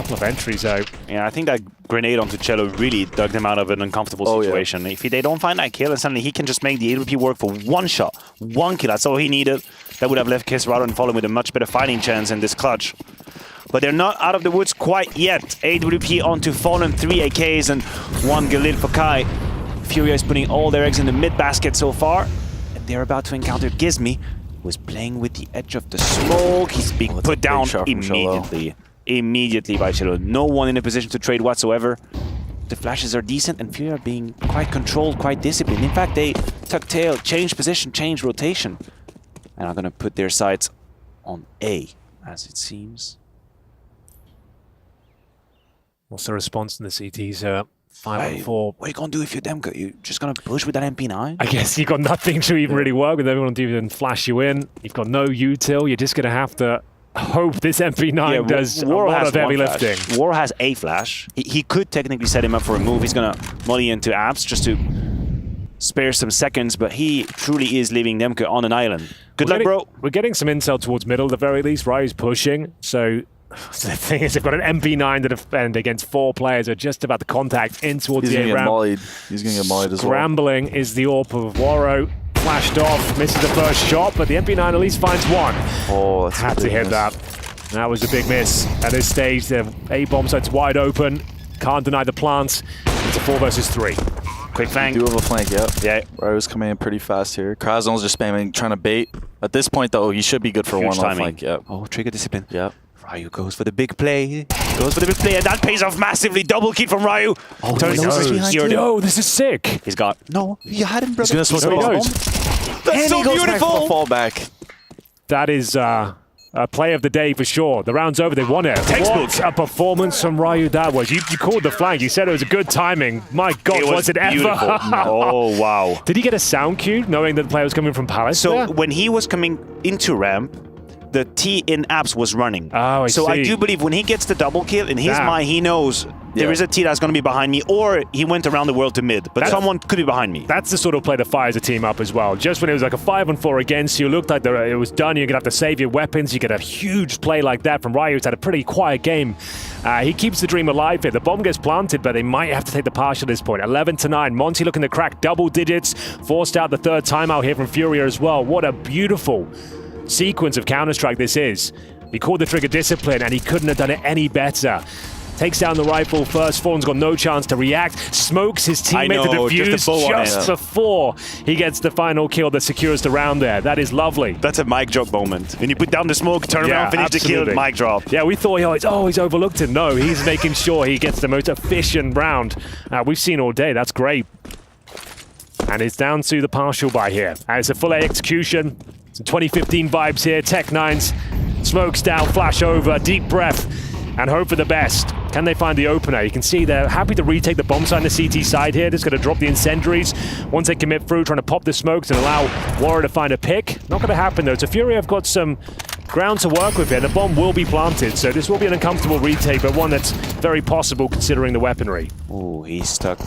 [SPEAKER 1] couple of entries out.
[SPEAKER 7] Yeah, I think that grenade onto Cello really dug them out of an uncomfortable situation. If they don't find that kill, and suddenly he can just make the AWP work for one shot, one kill. That's all he needed. That would have left Kisrado and Fallen with a much better fighting chance in this clutch. But they're not out of the woods quite yet. AWP onto Fallen, 3 AKs and 1 Galil for Kai. Furia is putting all their eggs in the mid basket so far. And they're about to encounter Gizmi, who is playing with the edge of the smoke. He's being put down immediately by Cello. No one in a position to trade whatsoever. The flashes are decent, and Furia are being quite controlled, quite disciplined. In fact, they tuck tail, change position, change rotation, and are going to put their sights on A, as it seems.
[SPEAKER 1] What's the response in the CTs? 5-4.
[SPEAKER 7] What are you going to do if you're Demko? You just going to push with that MP9?
[SPEAKER 1] I guess you've got nothing to even really work with. Everyone to even flash you in. You've got no util. You're just going to have to hope this MP9 does a lot of heavy lifting.
[SPEAKER 7] War has a flash. He could technically set him up for a move. He's going to molly into apps just to spare some seconds, but he truly is leaving Demko on an island. Good luck, bro.
[SPEAKER 1] We're getting some intel towards middle at the very least. Ryu's pushing, so the thing is, they've got an MP9 to defend against 4 players who are just about to contact in towards the A ramp.
[SPEAKER 14] He's going to get mollied as well.
[SPEAKER 1] Scrambling is the AWP of Waro. Flashed off, misses the first shot, but the MP9 at least finds one.
[SPEAKER 14] Oh, that's
[SPEAKER 1] had to hit that. That was a big miss. At this stage, the A bomb site's wide open. Can't deny the plants. It's a 4 versus 3.
[SPEAKER 7] Quick flank.
[SPEAKER 14] Do have a flank, yep.
[SPEAKER 7] Yeah.
[SPEAKER 14] Ryu's coming in pretty fast here. Krasnol's just spamming, trying to bait. At this point, though, he should be good for
[SPEAKER 7] Huge
[SPEAKER 14] one on
[SPEAKER 7] timing.
[SPEAKER 14] flank. Yep.
[SPEAKER 7] Oh, trigger discipline.
[SPEAKER 14] Yep.
[SPEAKER 7] Ryu goes for the big play. Goes for the big play, and that pays off massively. Double kill from Ryu.
[SPEAKER 14] Oh,
[SPEAKER 7] turns
[SPEAKER 1] Yo, this is sick.
[SPEAKER 7] He's got. No, you had him, brother.
[SPEAKER 14] He's going to switch the bomb.
[SPEAKER 7] That's so beautiful.
[SPEAKER 14] Fall back.
[SPEAKER 1] That is a play of the day for sure. The round's over. They won it.
[SPEAKER 7] Textbook.
[SPEAKER 1] What a performance from Ryu that was. You called the flank. You said it was a good timing. My God, was it
[SPEAKER 7] beautiful.
[SPEAKER 1] ever?
[SPEAKER 7] Oh, wow.
[SPEAKER 1] Did he get a sound cue knowing that the player was coming from Palace?
[SPEAKER 7] So when he was coming into ramp, the T in apps was running.
[SPEAKER 1] Oh, I
[SPEAKER 7] so
[SPEAKER 1] see.
[SPEAKER 7] I do believe when he gets the double kill, in his mind, he knows there is a T that's going to be behind me, or he went around the world to mid, but someone could be behind me.
[SPEAKER 1] That's the sort of play that fires a team up as well. Just when it was like a 5-on-4 against you, looked like it was done, you're going to have to save your weapons, you get a huge play like that from Ryu, who's had a pretty quiet game. He keeps the dream alive here. The bomb gets planted, but they might have to take the partial at this point. 11-9. Monty looking to crack double digits, forced out the 3rd timeout here from Furia as well. What a beautiful sequence of Counter-Strike this is. He called the trigger discipline, and he couldn't have done it any better. Takes down the rifle first. Fallen's got no chance to react. Smokes his teammate to defuse just before he gets the final kill that secures the round there. That is lovely.
[SPEAKER 7] That's a mic drop moment. When you put down the smoke, turn around, finish the kill, mic drop.
[SPEAKER 1] Yeah, we thought, he's overlooked it. No, he's making sure he gets the most efficient round we've seen all day. That's great. And it's down to the partial buy here. And it's a full A execution. Some 2015 vibes here. Tech-9s, smokes down, flash over, deep breath, and hope for the best. Can they find the opener? You can see they're happy to retake the bomb site on the CT side here. Just going to drop the incendiaries once they commit through, trying to pop the smokes and allow Warrior to find a pick. Not going to happen though. So Fury have got some ground to work with here. The bomb will be planted, so this will be an uncomfortable retake, but one that's very possible considering the weaponry.
[SPEAKER 7] Oh, he's stuck.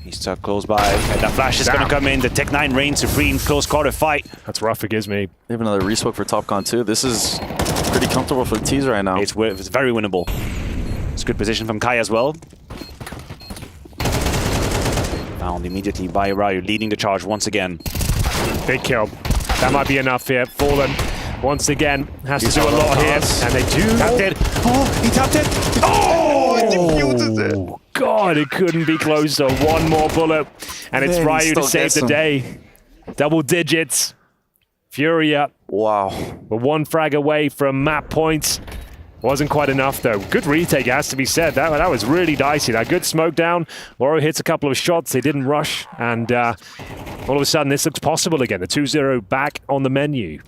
[SPEAKER 7] He's stuck close by, and that flash is going to come in. The Tech-9 reigns supreme, close quarter fight.
[SPEAKER 1] That's rough for Gizmi.
[SPEAKER 14] They have another resmoke for TopCon too. This is pretty comfortable for the T's right now.
[SPEAKER 7] It's very winnable. It's good position from Kai as well. Found immediately by Ryu, leading the charge once again.
[SPEAKER 1] Big kill. That might be enough here. Fallen, once again, has to do a lot here. And they do.
[SPEAKER 7] Tapped it. Oh, he tapped it. Oh, he defuses it.
[SPEAKER 1] God, it couldn't be closer. One more bullet, and it's Ryu to save the day. Double digits. Furia.
[SPEAKER 14] Wow.
[SPEAKER 1] We're 1 frag away from map points. Wasn't quite enough, though. Good retake, has to be said. That was really dicey. That good smoke down. Waro hits a couple of shots. They didn't rush, and all of a sudden, this looks possible again. The 2-0 back on the menu.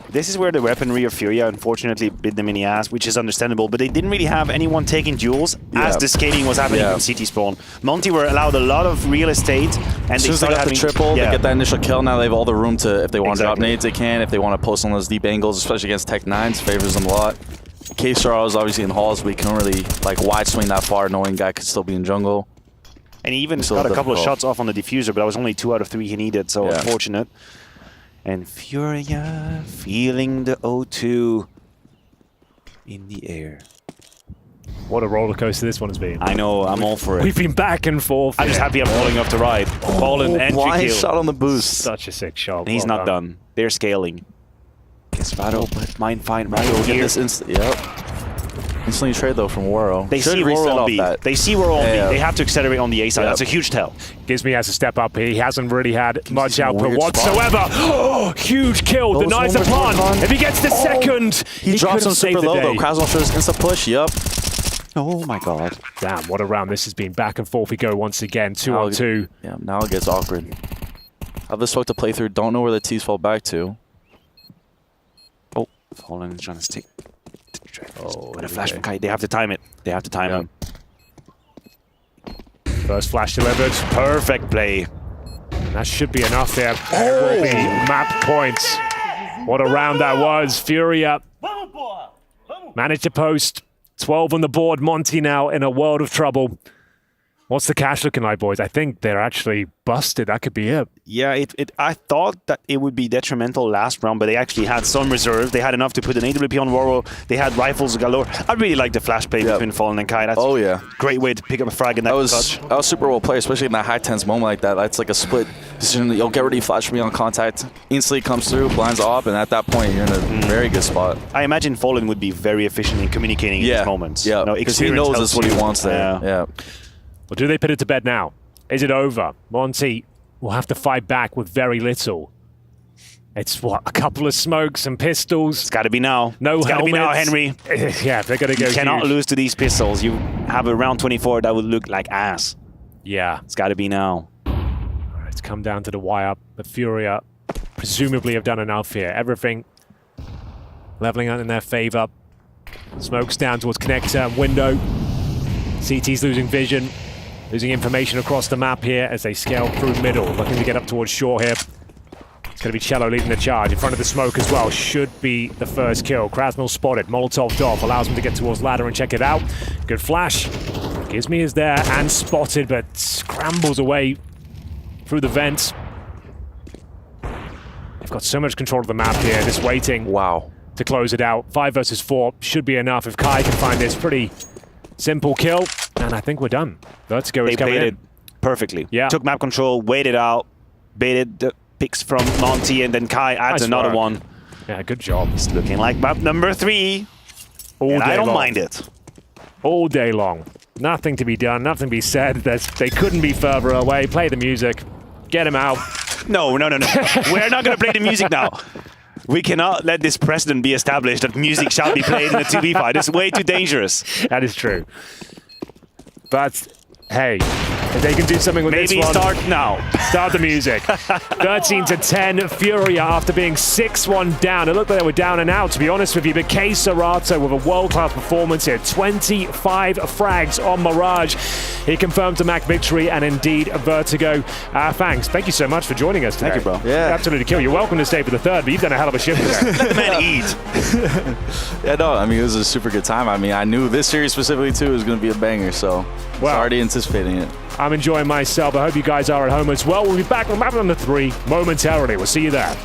[SPEAKER 7] This is where the weaponry of Furia unfortunately bit them in the ass, which is understandable, but they didn't really have anyone taking duels as the scaling was happening from CT spawn. Monty were allowed a lot of real estate, and
[SPEAKER 14] as soon as they got the triple, they get that initial kill, now they have all the room to, if they want to drop nades, they can. If they want to post on those deep angles, especially against Tech-9s, favors them a lot. K-Star is obviously in halls, but he can't really wide swing that far, knowing guy could still be in jungle.
[SPEAKER 7] And he even got a couple of shots off on the diffuser, but that was only 2 out of 3 he needed, so unfortunate. And Furia feeling the O2 in the air.
[SPEAKER 1] What a roller coaster this one has been.
[SPEAKER 7] I know, I'm all for it.
[SPEAKER 1] We've been back and forth.
[SPEAKER 7] I'm just happy I'm falling off the ride. Fallen entry
[SPEAKER 14] blind
[SPEAKER 7] kill.
[SPEAKER 14] shot on the boost.
[SPEAKER 1] Such a sick shot.
[SPEAKER 7] And he's
[SPEAKER 1] Well
[SPEAKER 7] not done. They're scaling. Yes, Vado, but mind find Vado
[SPEAKER 14] Get
[SPEAKER 7] here.
[SPEAKER 14] this yep. Instantly trade though from Waro.
[SPEAKER 7] They
[SPEAKER 14] Should
[SPEAKER 7] see we're
[SPEAKER 14] reset
[SPEAKER 7] on
[SPEAKER 14] off
[SPEAKER 7] B.
[SPEAKER 14] that.
[SPEAKER 7] They see we're on B.
[SPEAKER 14] Yeah.
[SPEAKER 7] They have to accelerate on the A side.
[SPEAKER 14] Yep.
[SPEAKER 7] That's a huge tell.
[SPEAKER 1] Gizmy has to step up. He hasn't really had much output
[SPEAKER 14] weird
[SPEAKER 1] whatsoever. Oh, huge kill.
[SPEAKER 14] Those
[SPEAKER 1] Denies the
[SPEAKER 14] moments
[SPEAKER 1] plant.
[SPEAKER 14] work on.
[SPEAKER 1] If he gets the second,
[SPEAKER 14] He drops
[SPEAKER 1] could
[SPEAKER 14] him
[SPEAKER 1] have saved
[SPEAKER 14] super
[SPEAKER 1] the
[SPEAKER 14] low
[SPEAKER 1] day.
[SPEAKER 14] though. Krasnov shows insta push. Yep.
[SPEAKER 7] Oh my god.
[SPEAKER 1] Damn, what a round this has been. Back and forth we go once again. 2-on-2.
[SPEAKER 14] Yeah, now it gets awkward. I've just spoke to playthrough. Don't know where the T's fall back to.
[SPEAKER 7] Oh, Fallen is trying to stick.
[SPEAKER 1] Oh,
[SPEAKER 7] with a flash from Kai. They have to time it. They have to time him.
[SPEAKER 1] First flash delivered.
[SPEAKER 7] Perfect play.
[SPEAKER 1] And that should be enough there. It will be map points. What a round that was. Furia managed to post 12 on the board. Monty now in a world of trouble. What's the cash looking like, boys? I think they're actually busted. That could be it.
[SPEAKER 7] Yeah, I thought that it would be detrimental last round, but they actually had some reserve. They had enough to put an AWP on Waro. They had rifles galore. I really like the flash play between Fallen and Kai. That's a great way to pick up a frag in that clutch.
[SPEAKER 14] I was super well played, especially in that high tense moment like that. That's like a split decision. You'll get ready, flash me on contact. Instantly comes through, blinds off, and at that point, you're in a very good spot.
[SPEAKER 7] I imagine Fallen would be very efficient in communicating in these moments.
[SPEAKER 14] Yeah, because he knows that's what he wants there. Yeah.
[SPEAKER 1] Well, do they put it to bed now? Is it over? Monty will have to fight back with very little. It's what, a couple of smokes and pistols.
[SPEAKER 7] It's got to be now.
[SPEAKER 1] No
[SPEAKER 7] it's got to be now,
[SPEAKER 1] helmets.
[SPEAKER 7] Henry.
[SPEAKER 1] Yeah, they're going to go
[SPEAKER 7] You cannot
[SPEAKER 1] huge.
[SPEAKER 7] lose to these pistols. You have a round 24 that would look like ass.
[SPEAKER 1] Yeah.
[SPEAKER 7] It's got to be now.
[SPEAKER 1] All right, it's come down to the wire. The Furia presumably have done enough here. Everything leveling out in their favor. Smokes down towards connector and window. CT's losing vision. Losing information across the map here as they scale through middle. Looking to get up towards shore here. It's going to be Cello leading the charge. In front of the smoke as well. Should be the first kill. Krasnov spotted. Molotov off. Allows him to get towards ladder and check it out. Good flash. Gizmy is there and spotted, but scrambles away through the vent. They've got so much control of the map here. Just waiting.
[SPEAKER 14] Wow.
[SPEAKER 1] To close it out. 5 versus 4 should be enough if Kai can find this pretty simple kill. And I think we're done. Vertigo is coming in.
[SPEAKER 7] They played it perfectly.
[SPEAKER 1] Yeah.
[SPEAKER 7] Took map control, waited out, baited the picks from Monty, and then Kai adds another one.
[SPEAKER 1] Yeah, good job.
[SPEAKER 7] It's looking like map number 3.
[SPEAKER 1] And
[SPEAKER 7] I don't mind it.
[SPEAKER 1] All day long. Nothing to be done, nothing to be said. They couldn't be further away. Play the music. Get him out.
[SPEAKER 7] No. We're not going to play the music now. We cannot let this precedent be established that music shall be played in a 2v fight. It's way too dangerous.
[SPEAKER 1] That is true. But, hey, if they can do something with this one...
[SPEAKER 7] Maybe start now.
[SPEAKER 1] Start the music. 13-10, Furia after being 6-1 down. It looked like they were down and out, to be honest with you. But K Serato with a world-class performance here. 25 frags on Mirage. He confirmed a MAC victory and indeed a Vertigo. Thanks. Thank you so much for joining us today.
[SPEAKER 7] Thank you, bro.
[SPEAKER 14] Yeah.
[SPEAKER 1] Absolutely kill. You're welcome to stay for the third, but you've done a hell of a shift today.
[SPEAKER 7] Let the man eat.
[SPEAKER 14] Yeah, no, I mean, it was a super good time. I mean, I knew this series specifically, too, was going to be a banger, so I was already anticipating it.
[SPEAKER 1] I'm enjoying myself. I hope you guys are at home as well. We'll be back with map number 3 momentarily. We'll see you there.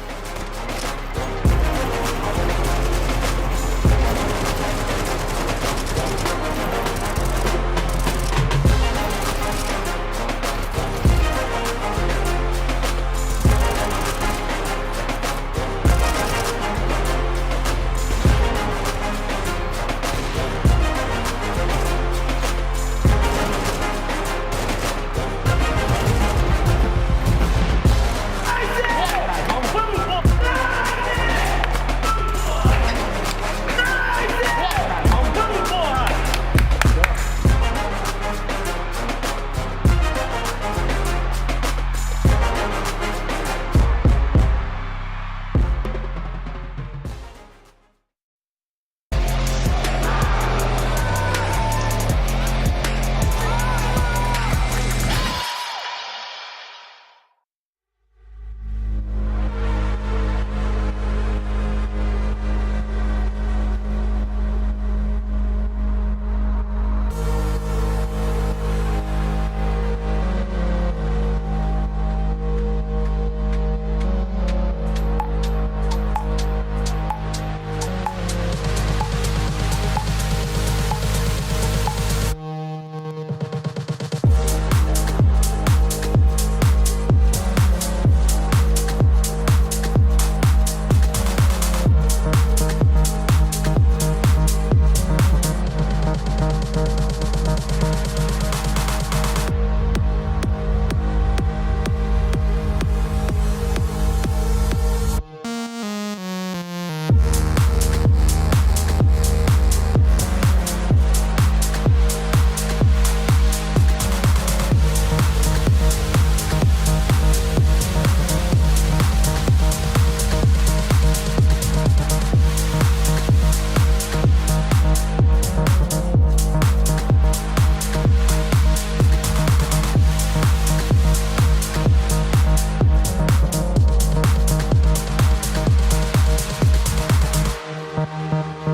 [SPEAKER 13] Of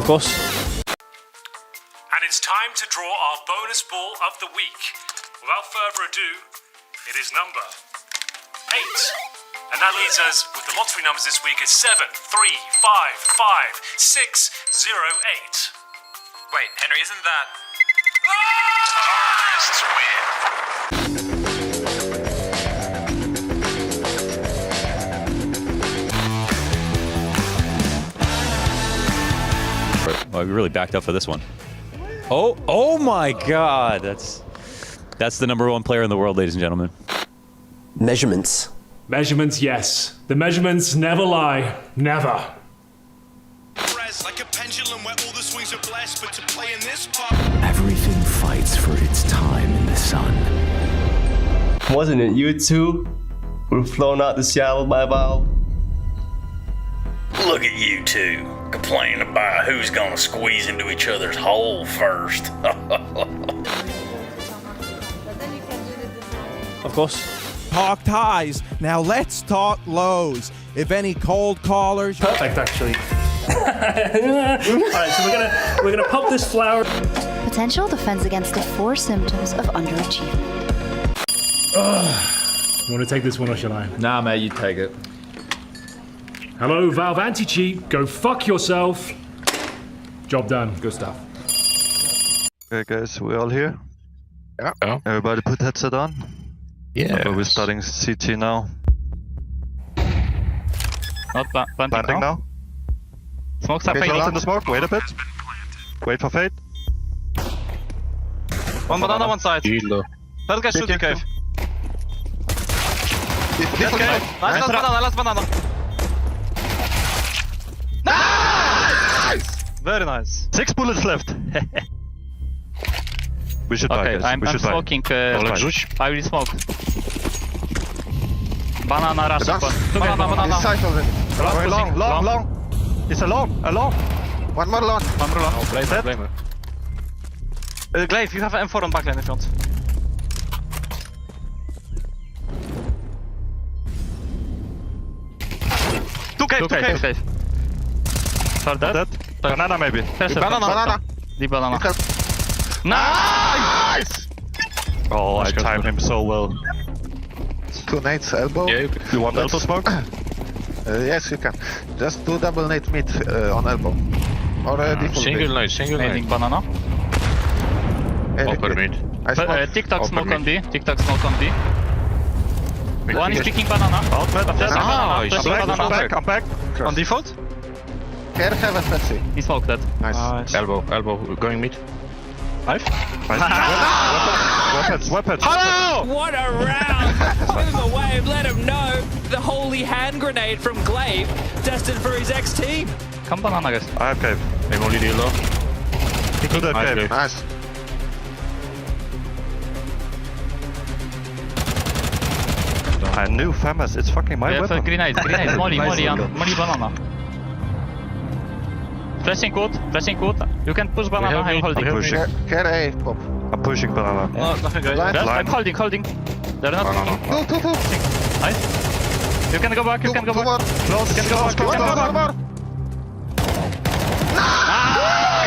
[SPEAKER 13] course.
[SPEAKER 1] And it's time to draw our bonus ball of the week. Without further ado, it is number 8. And that leaves us with the lottery numbers this week is 7, 3, 5, 5, 6, 0, 8.
[SPEAKER 8] Wait, Henry, isn't that...
[SPEAKER 13] Well, we really backed up for this one. Oh my God! That's the #1 player in the world, ladies and gentlemen.
[SPEAKER 3] Measurements.
[SPEAKER 1] Measurements, yes. The measurements never lie. Never.
[SPEAKER 27] Like a pendulum where all the swings are blessed, but to play in this part.
[SPEAKER 19] Everything fights for its time in the sun.
[SPEAKER 3] Wasn't it you two who were flown out to Seattle by Valve?
[SPEAKER 4] Look at you two, complaining about who's gonna squeeze into each other's hole first.
[SPEAKER 13] Of course.
[SPEAKER 23] Talked highs. Now let's talk lows. If any cold callers.
[SPEAKER 10] Perfect, actually. Alright, so we're gonna pop this flower.
[SPEAKER 24] Potential defends against the 4 symptoms of underachievement.
[SPEAKER 1] You want to take this one or shall I?
[SPEAKER 13] Nah, mate, you take it.
[SPEAKER 1] Hello, Valve Anti-Cheat. Go fuck yourself. Job done. Good stuff.
[SPEAKER 6] Okay, guys, we all here?
[SPEAKER 22] Yeah.
[SPEAKER 6] Everybody put headset on?
[SPEAKER 22] Yeah.
[SPEAKER 6] We're starting CT now.
[SPEAKER 13] Not
[SPEAKER 6] Planting now.
[SPEAKER 13] Smoke's
[SPEAKER 6] Okay, close in the smoke. Wait a bit. Wait for fate.
[SPEAKER 5] One banana, one side. That guy shooting cave. Last cave. Last banana. Nice! Very nice.
[SPEAKER 6] 6 bullets left. We should buy, guys.
[SPEAKER 13] I'm smoking. I will smoke. Banana rush. Banana.
[SPEAKER 6] This side already. Long. It's a long. One more long.
[SPEAKER 5] Oh, blame it. Glaive, you have an M4 on backline in front. Two cave.
[SPEAKER 13] For that?
[SPEAKER 6] Banana maybe.
[SPEAKER 5] Banana.
[SPEAKER 13] The banana.
[SPEAKER 5] Nice!
[SPEAKER 6] Oh, I timed him so well.
[SPEAKER 17] 2 nades elbow.
[SPEAKER 6] Yeah, you want elbow smoke?
[SPEAKER 17] Yes, you can. Just do double nade mid on elbow. Or default
[SPEAKER 9] single nade.
[SPEAKER 13] Nading banana.
[SPEAKER 9] Upper mid.
[SPEAKER 13] TikTok smoke on B. One is picking banana.
[SPEAKER 6] Out mid.
[SPEAKER 5] I'm back. On default?
[SPEAKER 17] Care heaven, Patsy.
[SPEAKER 13] He smoked that.
[SPEAKER 17] Nice.
[SPEAKER 9] Elbow, going mid.
[SPEAKER 6] Knife. Weapons.
[SPEAKER 5] Hello!
[SPEAKER 20] What a round! Move away, let him know. The holy hand grenade from Glaive, destined for his ex-team.
[SPEAKER 13] Come banana, guys.
[SPEAKER 6] I have cave.
[SPEAKER 9] I'm only the low.
[SPEAKER 6] To that cave.
[SPEAKER 17] Nice.
[SPEAKER 6] I knew famous. It's fucking my weapon.
[SPEAKER 13] Grenade. Molly, banana. Flashing wood. You can push banana. I'm holding.
[SPEAKER 17] Care A, pop.
[SPEAKER 6] I'm pushing banana.
[SPEAKER 5] Oh, nothing great.
[SPEAKER 13] I'm holding. They're not.
[SPEAKER 17] Two.
[SPEAKER 13] Nice. You can go back.
[SPEAKER 17] Close.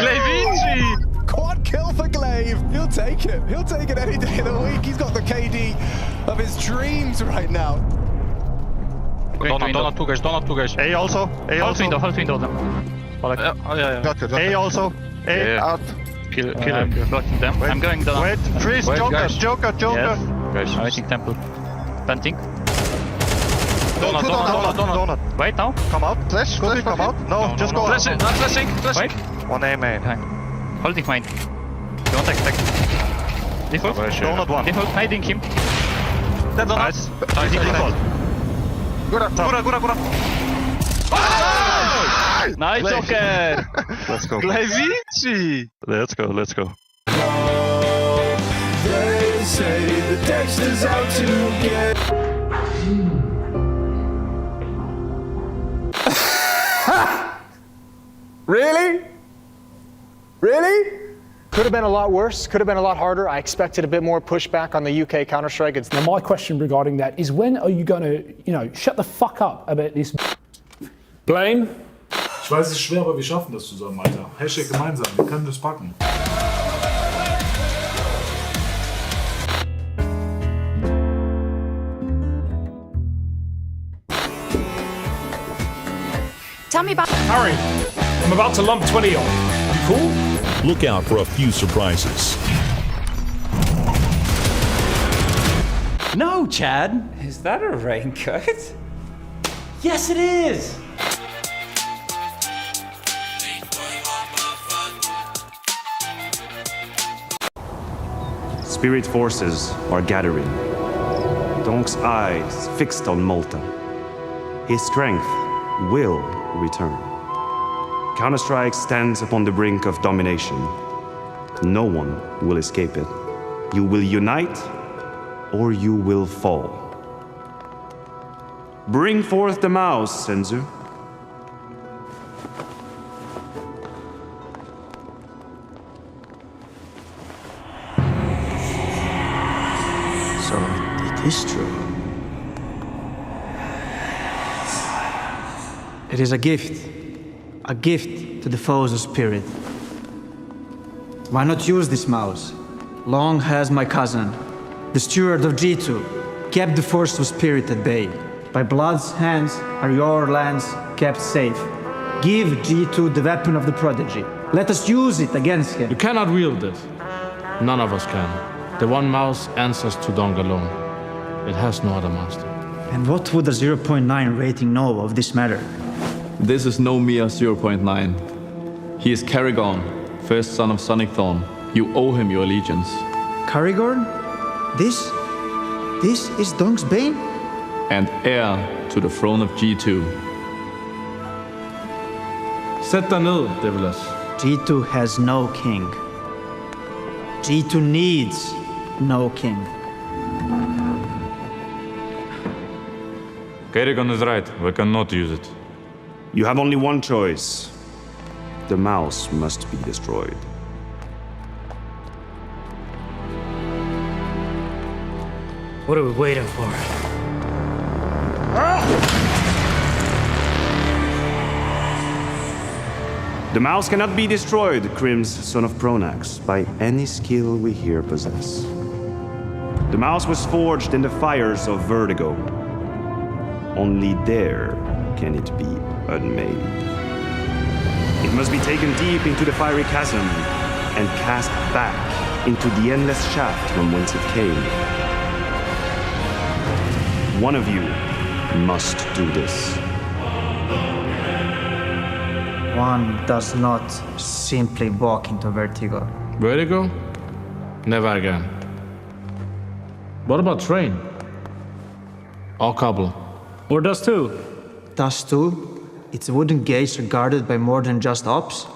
[SPEAKER 5] Glaivinci!
[SPEAKER 11] Quad kill for Glaive. He'll take it. He'll take it any day of the week. He's got the KD of his dreams right now.
[SPEAKER 9] Donut two guys.
[SPEAKER 6] A also.
[SPEAKER 13] Hold window them.
[SPEAKER 17] Yeah. Got it.
[SPEAKER 6] A also. A
[SPEAKER 17] out.
[SPEAKER 9] Kill
[SPEAKER 13] I'm blocking them.
[SPEAKER 6] Wait,
[SPEAKER 13] I'm going down.
[SPEAKER 6] Wait, freeze, Joker.
[SPEAKER 13] Yes.
[SPEAKER 9] Guys.
[SPEAKER 13] I'm waiting temple. Planting.
[SPEAKER 6] Donut.
[SPEAKER 13] Wait now.
[SPEAKER 6] Come out.
[SPEAKER 17] Flash,
[SPEAKER 6] Come out. No, just go out.
[SPEAKER 5] Flashing.
[SPEAKER 13] Wait.
[SPEAKER 6] 1 A main.
[SPEAKER 13] Holding mine. Don't expect. Default.
[SPEAKER 6] Donut 1.
[SPEAKER 13] Default. Hiding him.
[SPEAKER 5] Dead donut.
[SPEAKER 6] Nice. Default.
[SPEAKER 17] Gura.
[SPEAKER 13] Nice, Joker.
[SPEAKER 6] Let's go.
[SPEAKER 5] Glaivinci!
[SPEAKER 6] Let's go.
[SPEAKER 15] They say the Dexter's out to get.
[SPEAKER 11] Really?
[SPEAKER 2] Could have been a lot worse, could have been a lot harder. I expected a bit more pushback on the UK Counter-Strike.
[SPEAKER 12] Now my question regarding that is, when are you going to, shut the fuck up about this?
[SPEAKER 22] Blame? Ich weiß, es ist schwer, aber wir schaffen das zusammen, Alter. Hashtag gemeinsam, wir können das packen.
[SPEAKER 24] Tell me about...
[SPEAKER 22] Harry, I'm about to lump 20 on. You cool?
[SPEAKER 16] Look out for a few surprises.
[SPEAKER 18] No, Chad.
[SPEAKER 8] Is that a raincoat?
[SPEAKER 18] Yes, it is.
[SPEAKER 7] Spirit forces are gathering. Donk's eyes fixed on Malta. His strength will return. Counter-Strike stands upon the brink of domination. No one will escape it. You will unite, or you will fall. Bring forth the mouse, Senzu.
[SPEAKER 18] So it is true. It is a gift to the foes of spirit. Why not use this mouse? Long has my cousin, the steward of G2, kept the force of spirit at bay. By blood's hands are your lands kept safe. Give G2 the weapon of the prodigy. Let us use it against him.
[SPEAKER 21] You cannot wield it. None of us can. The one mouse answers to Dong alone. It has no other master.
[SPEAKER 18] And what would a 0.9 rating know of this matter?
[SPEAKER 25] This is no mere 0.9. He is Carrigon, first son of Sonic Thorn. You owe him your allegiance.
[SPEAKER 18] Carrigon? This is Dong's bane?
[SPEAKER 25] And heir to the throne of G2.
[SPEAKER 21] Sæt dig ned, Devilas.
[SPEAKER 18] G2 has no king. G2 needs no king.
[SPEAKER 26] Carrigon is right. We cannot use it.
[SPEAKER 7] You have only one choice. The mouse must be destroyed.
[SPEAKER 10] What are we waiting for?
[SPEAKER 7] The mouse cannot be destroyed, Crims, son of Pronax, by any skill we here possess. The mouse was forged in the fires of Vertigo. Only there can it be unmade. It must be taken deep into the fiery chasm and cast back into the endless shaft from whence it came. One of you must do this.
[SPEAKER 18] One does not simply walk into Vertigo.
[SPEAKER 21] Vertigo? Never again. What about Train? Or Cobble? Or Dust 2?
[SPEAKER 18] Dust 2? Its wooden gates are guarded by more than just ops?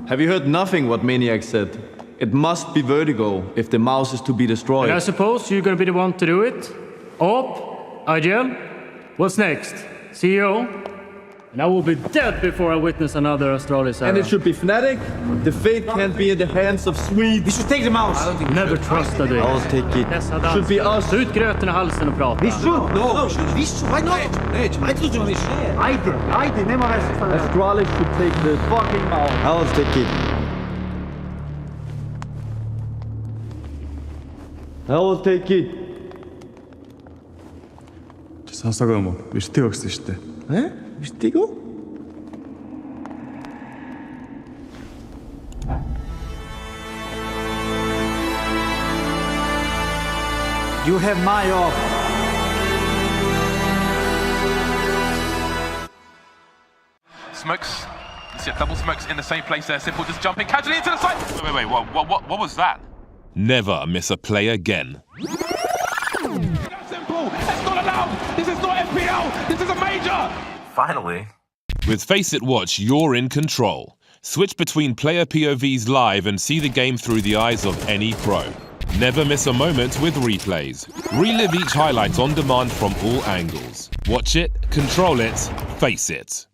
[SPEAKER 25] Have you heard nothing what Maniac said? It must be Vertigo if the mouse is to be destroyed.
[SPEAKER 21] And I suppose you're gonna be the one to do it? Op? IGL? What's next? CEO? And I will be dead before I witness another Astralis era.
[SPEAKER 25] And it should be Fnatic? The fate can't be in the hands of Swedes.
[SPEAKER 18] We should take the mouse!
[SPEAKER 21] Never trusted it.
[SPEAKER 25] I'll take it. Should be us.
[SPEAKER 21] Ta ut gröten i halsen och prata.
[SPEAKER 18] We should! No! We should! Why not? I told you we should. I did. Name of us.
[SPEAKER 25] Astralis should take the fucking mouse.
[SPEAKER 3] I'll take it.
[SPEAKER 25] I'll take it.
[SPEAKER 28] Сонсоогоо юм уу? Vertigo гэсэн шүү дээ.
[SPEAKER 25] Vertigo?
[SPEAKER 18] You have my offer.
[SPEAKER 9] Smokes. You see double smokes in the same place there. Simple just jumping casually into the side. Wait. What was that?
[SPEAKER 16] Never miss a play again.
[SPEAKER 9] Simple. That's not allowed. This is not FPL. This is a major.
[SPEAKER 29] Finally.
[SPEAKER 16] With Face It Watch, you're in control. Switch between player POVs live and see the game through the eyes of any pro. Never miss a moment with replays. Relive each highlight on demand from all angles. Watch it, control it, face it.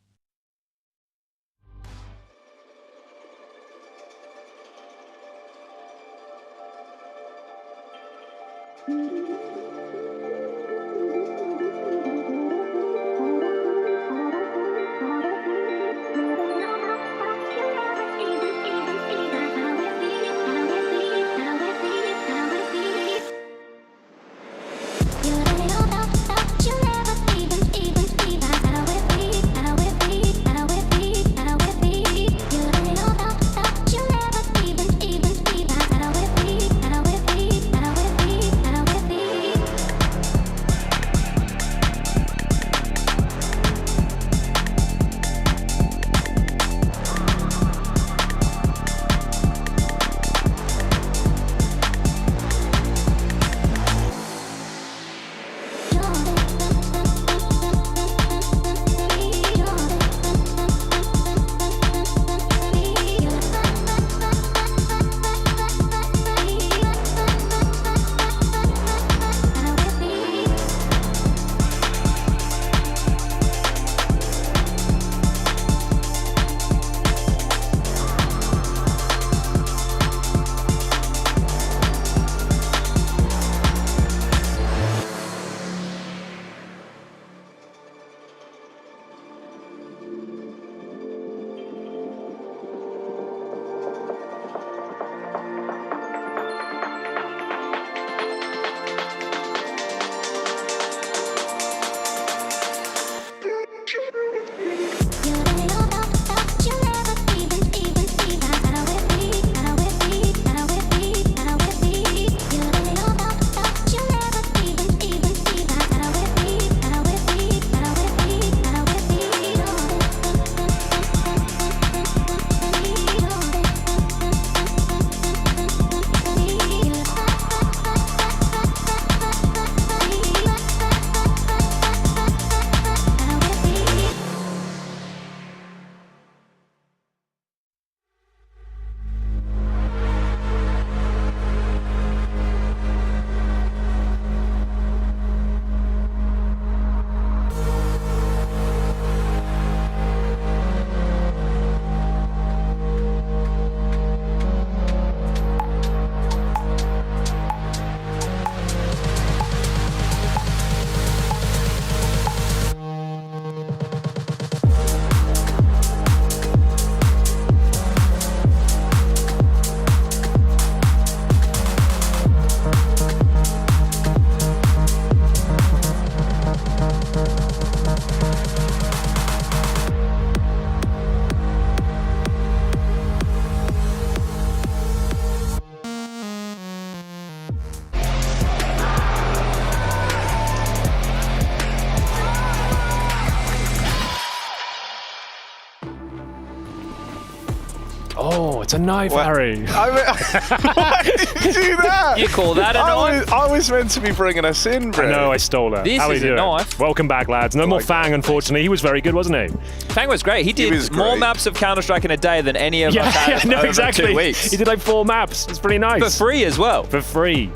[SPEAKER 22] Oh, it's a knife, Harry.
[SPEAKER 1] Why did you do that?
[SPEAKER 4] You call that a knife?
[SPEAKER 1] I was meant to be bringing us in, bro.
[SPEAKER 22] I know, I stole it.
[SPEAKER 4] This
[SPEAKER 22] How
[SPEAKER 4] is
[SPEAKER 22] are you
[SPEAKER 4] a
[SPEAKER 22] doing?
[SPEAKER 4] knife.
[SPEAKER 22] Welcome back, lads. No more Fang, unfortunately. He was very good, wasn't he?
[SPEAKER 4] Fang was great. He did more maps of Counter-Strike in a day than any of us had
[SPEAKER 22] no,
[SPEAKER 4] over
[SPEAKER 22] exactly.
[SPEAKER 4] 2 weeks.
[SPEAKER 22] He did like 4 maps. It's pretty nice.
[SPEAKER 4] For free as well.
[SPEAKER 22] For free.
[SPEAKER 4] You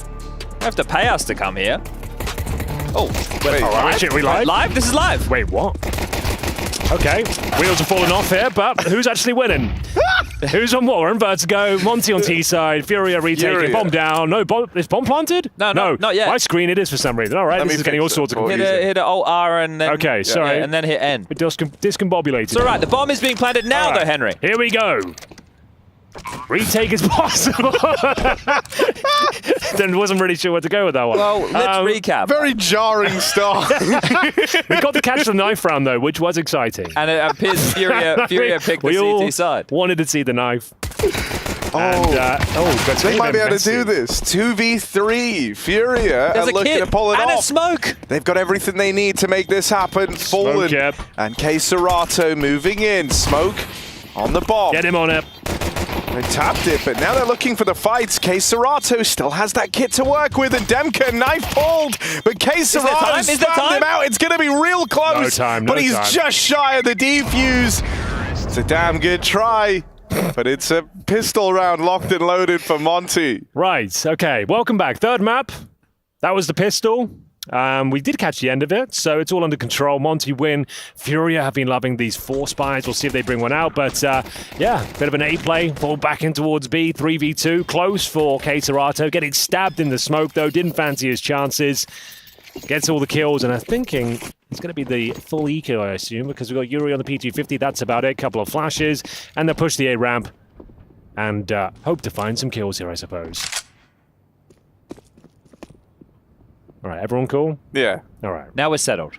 [SPEAKER 4] have to pay us to come here. Oh,
[SPEAKER 22] wait, live? We live?
[SPEAKER 4] Live? This is live.
[SPEAKER 22] Wait, what? Okay, wheels are falling off here, but who's actually winning? Who's on what? We're in Vertigo, Monty on T side, Furia retaking, bomb down. No, is bomb planted?
[SPEAKER 4] No, not yet.
[SPEAKER 22] My screen it is for some reason. All right, this is getting all sorts of confusing.
[SPEAKER 4] Hit a Alt R and then...
[SPEAKER 22] Okay, sorry.
[SPEAKER 4] Yeah, and then hit N.
[SPEAKER 22] Discombobulated.
[SPEAKER 4] It's all right, the bomb is being planted now, though, Henry.
[SPEAKER 22] Here we go. Retake is possible. Then wasn't really sure where to go with that one.
[SPEAKER 4] Well, let's recap.
[SPEAKER 1] Very jarring start.
[SPEAKER 22] We got to catch the knife round though, which was exciting.
[SPEAKER 4] And it appears Furia picked the CT side.
[SPEAKER 22] Wanted to see the knife.
[SPEAKER 1] They might be able to do this. 2v3. Furia are looking to pull it off.
[SPEAKER 4] And a smoke.
[SPEAKER 1] They've got everything they need to make this happen. Fallen. And K Serato moving in. Smoke on the bomb.
[SPEAKER 22] Get him on it.
[SPEAKER 1] They tapped it, but now they're looking for the fights. K Serato still has that kit to work with, and Demka knife pulled, but K Serato spammed him out. It's going to be real close, but he's just shy of the defuse. It's a damn good try, but it's a pistol round locked and loaded for Monty.
[SPEAKER 22] Right, okay, welcome back. Third map. That was the pistol. We did catch the end of it, so it's all under control. Monty win. Furia have been loving these 4 spies. We'll see if they bring one out. But yeah, bit of an A play. Fall back in towards B. 3v2. Close for K-Serato. Getting stabbed in the smoke, though. Didn't fancy his chances. Gets all the kills, and I'm thinking it's going to be the full eco, I assume, because we've got Yuri on the P250. That's about it. Couple of flashes, and they'll push the A ramp and hope to find some kills here, I suppose. All right, everyone cool?
[SPEAKER 1] Yeah.
[SPEAKER 22] All right.
[SPEAKER 4] Now we're settled.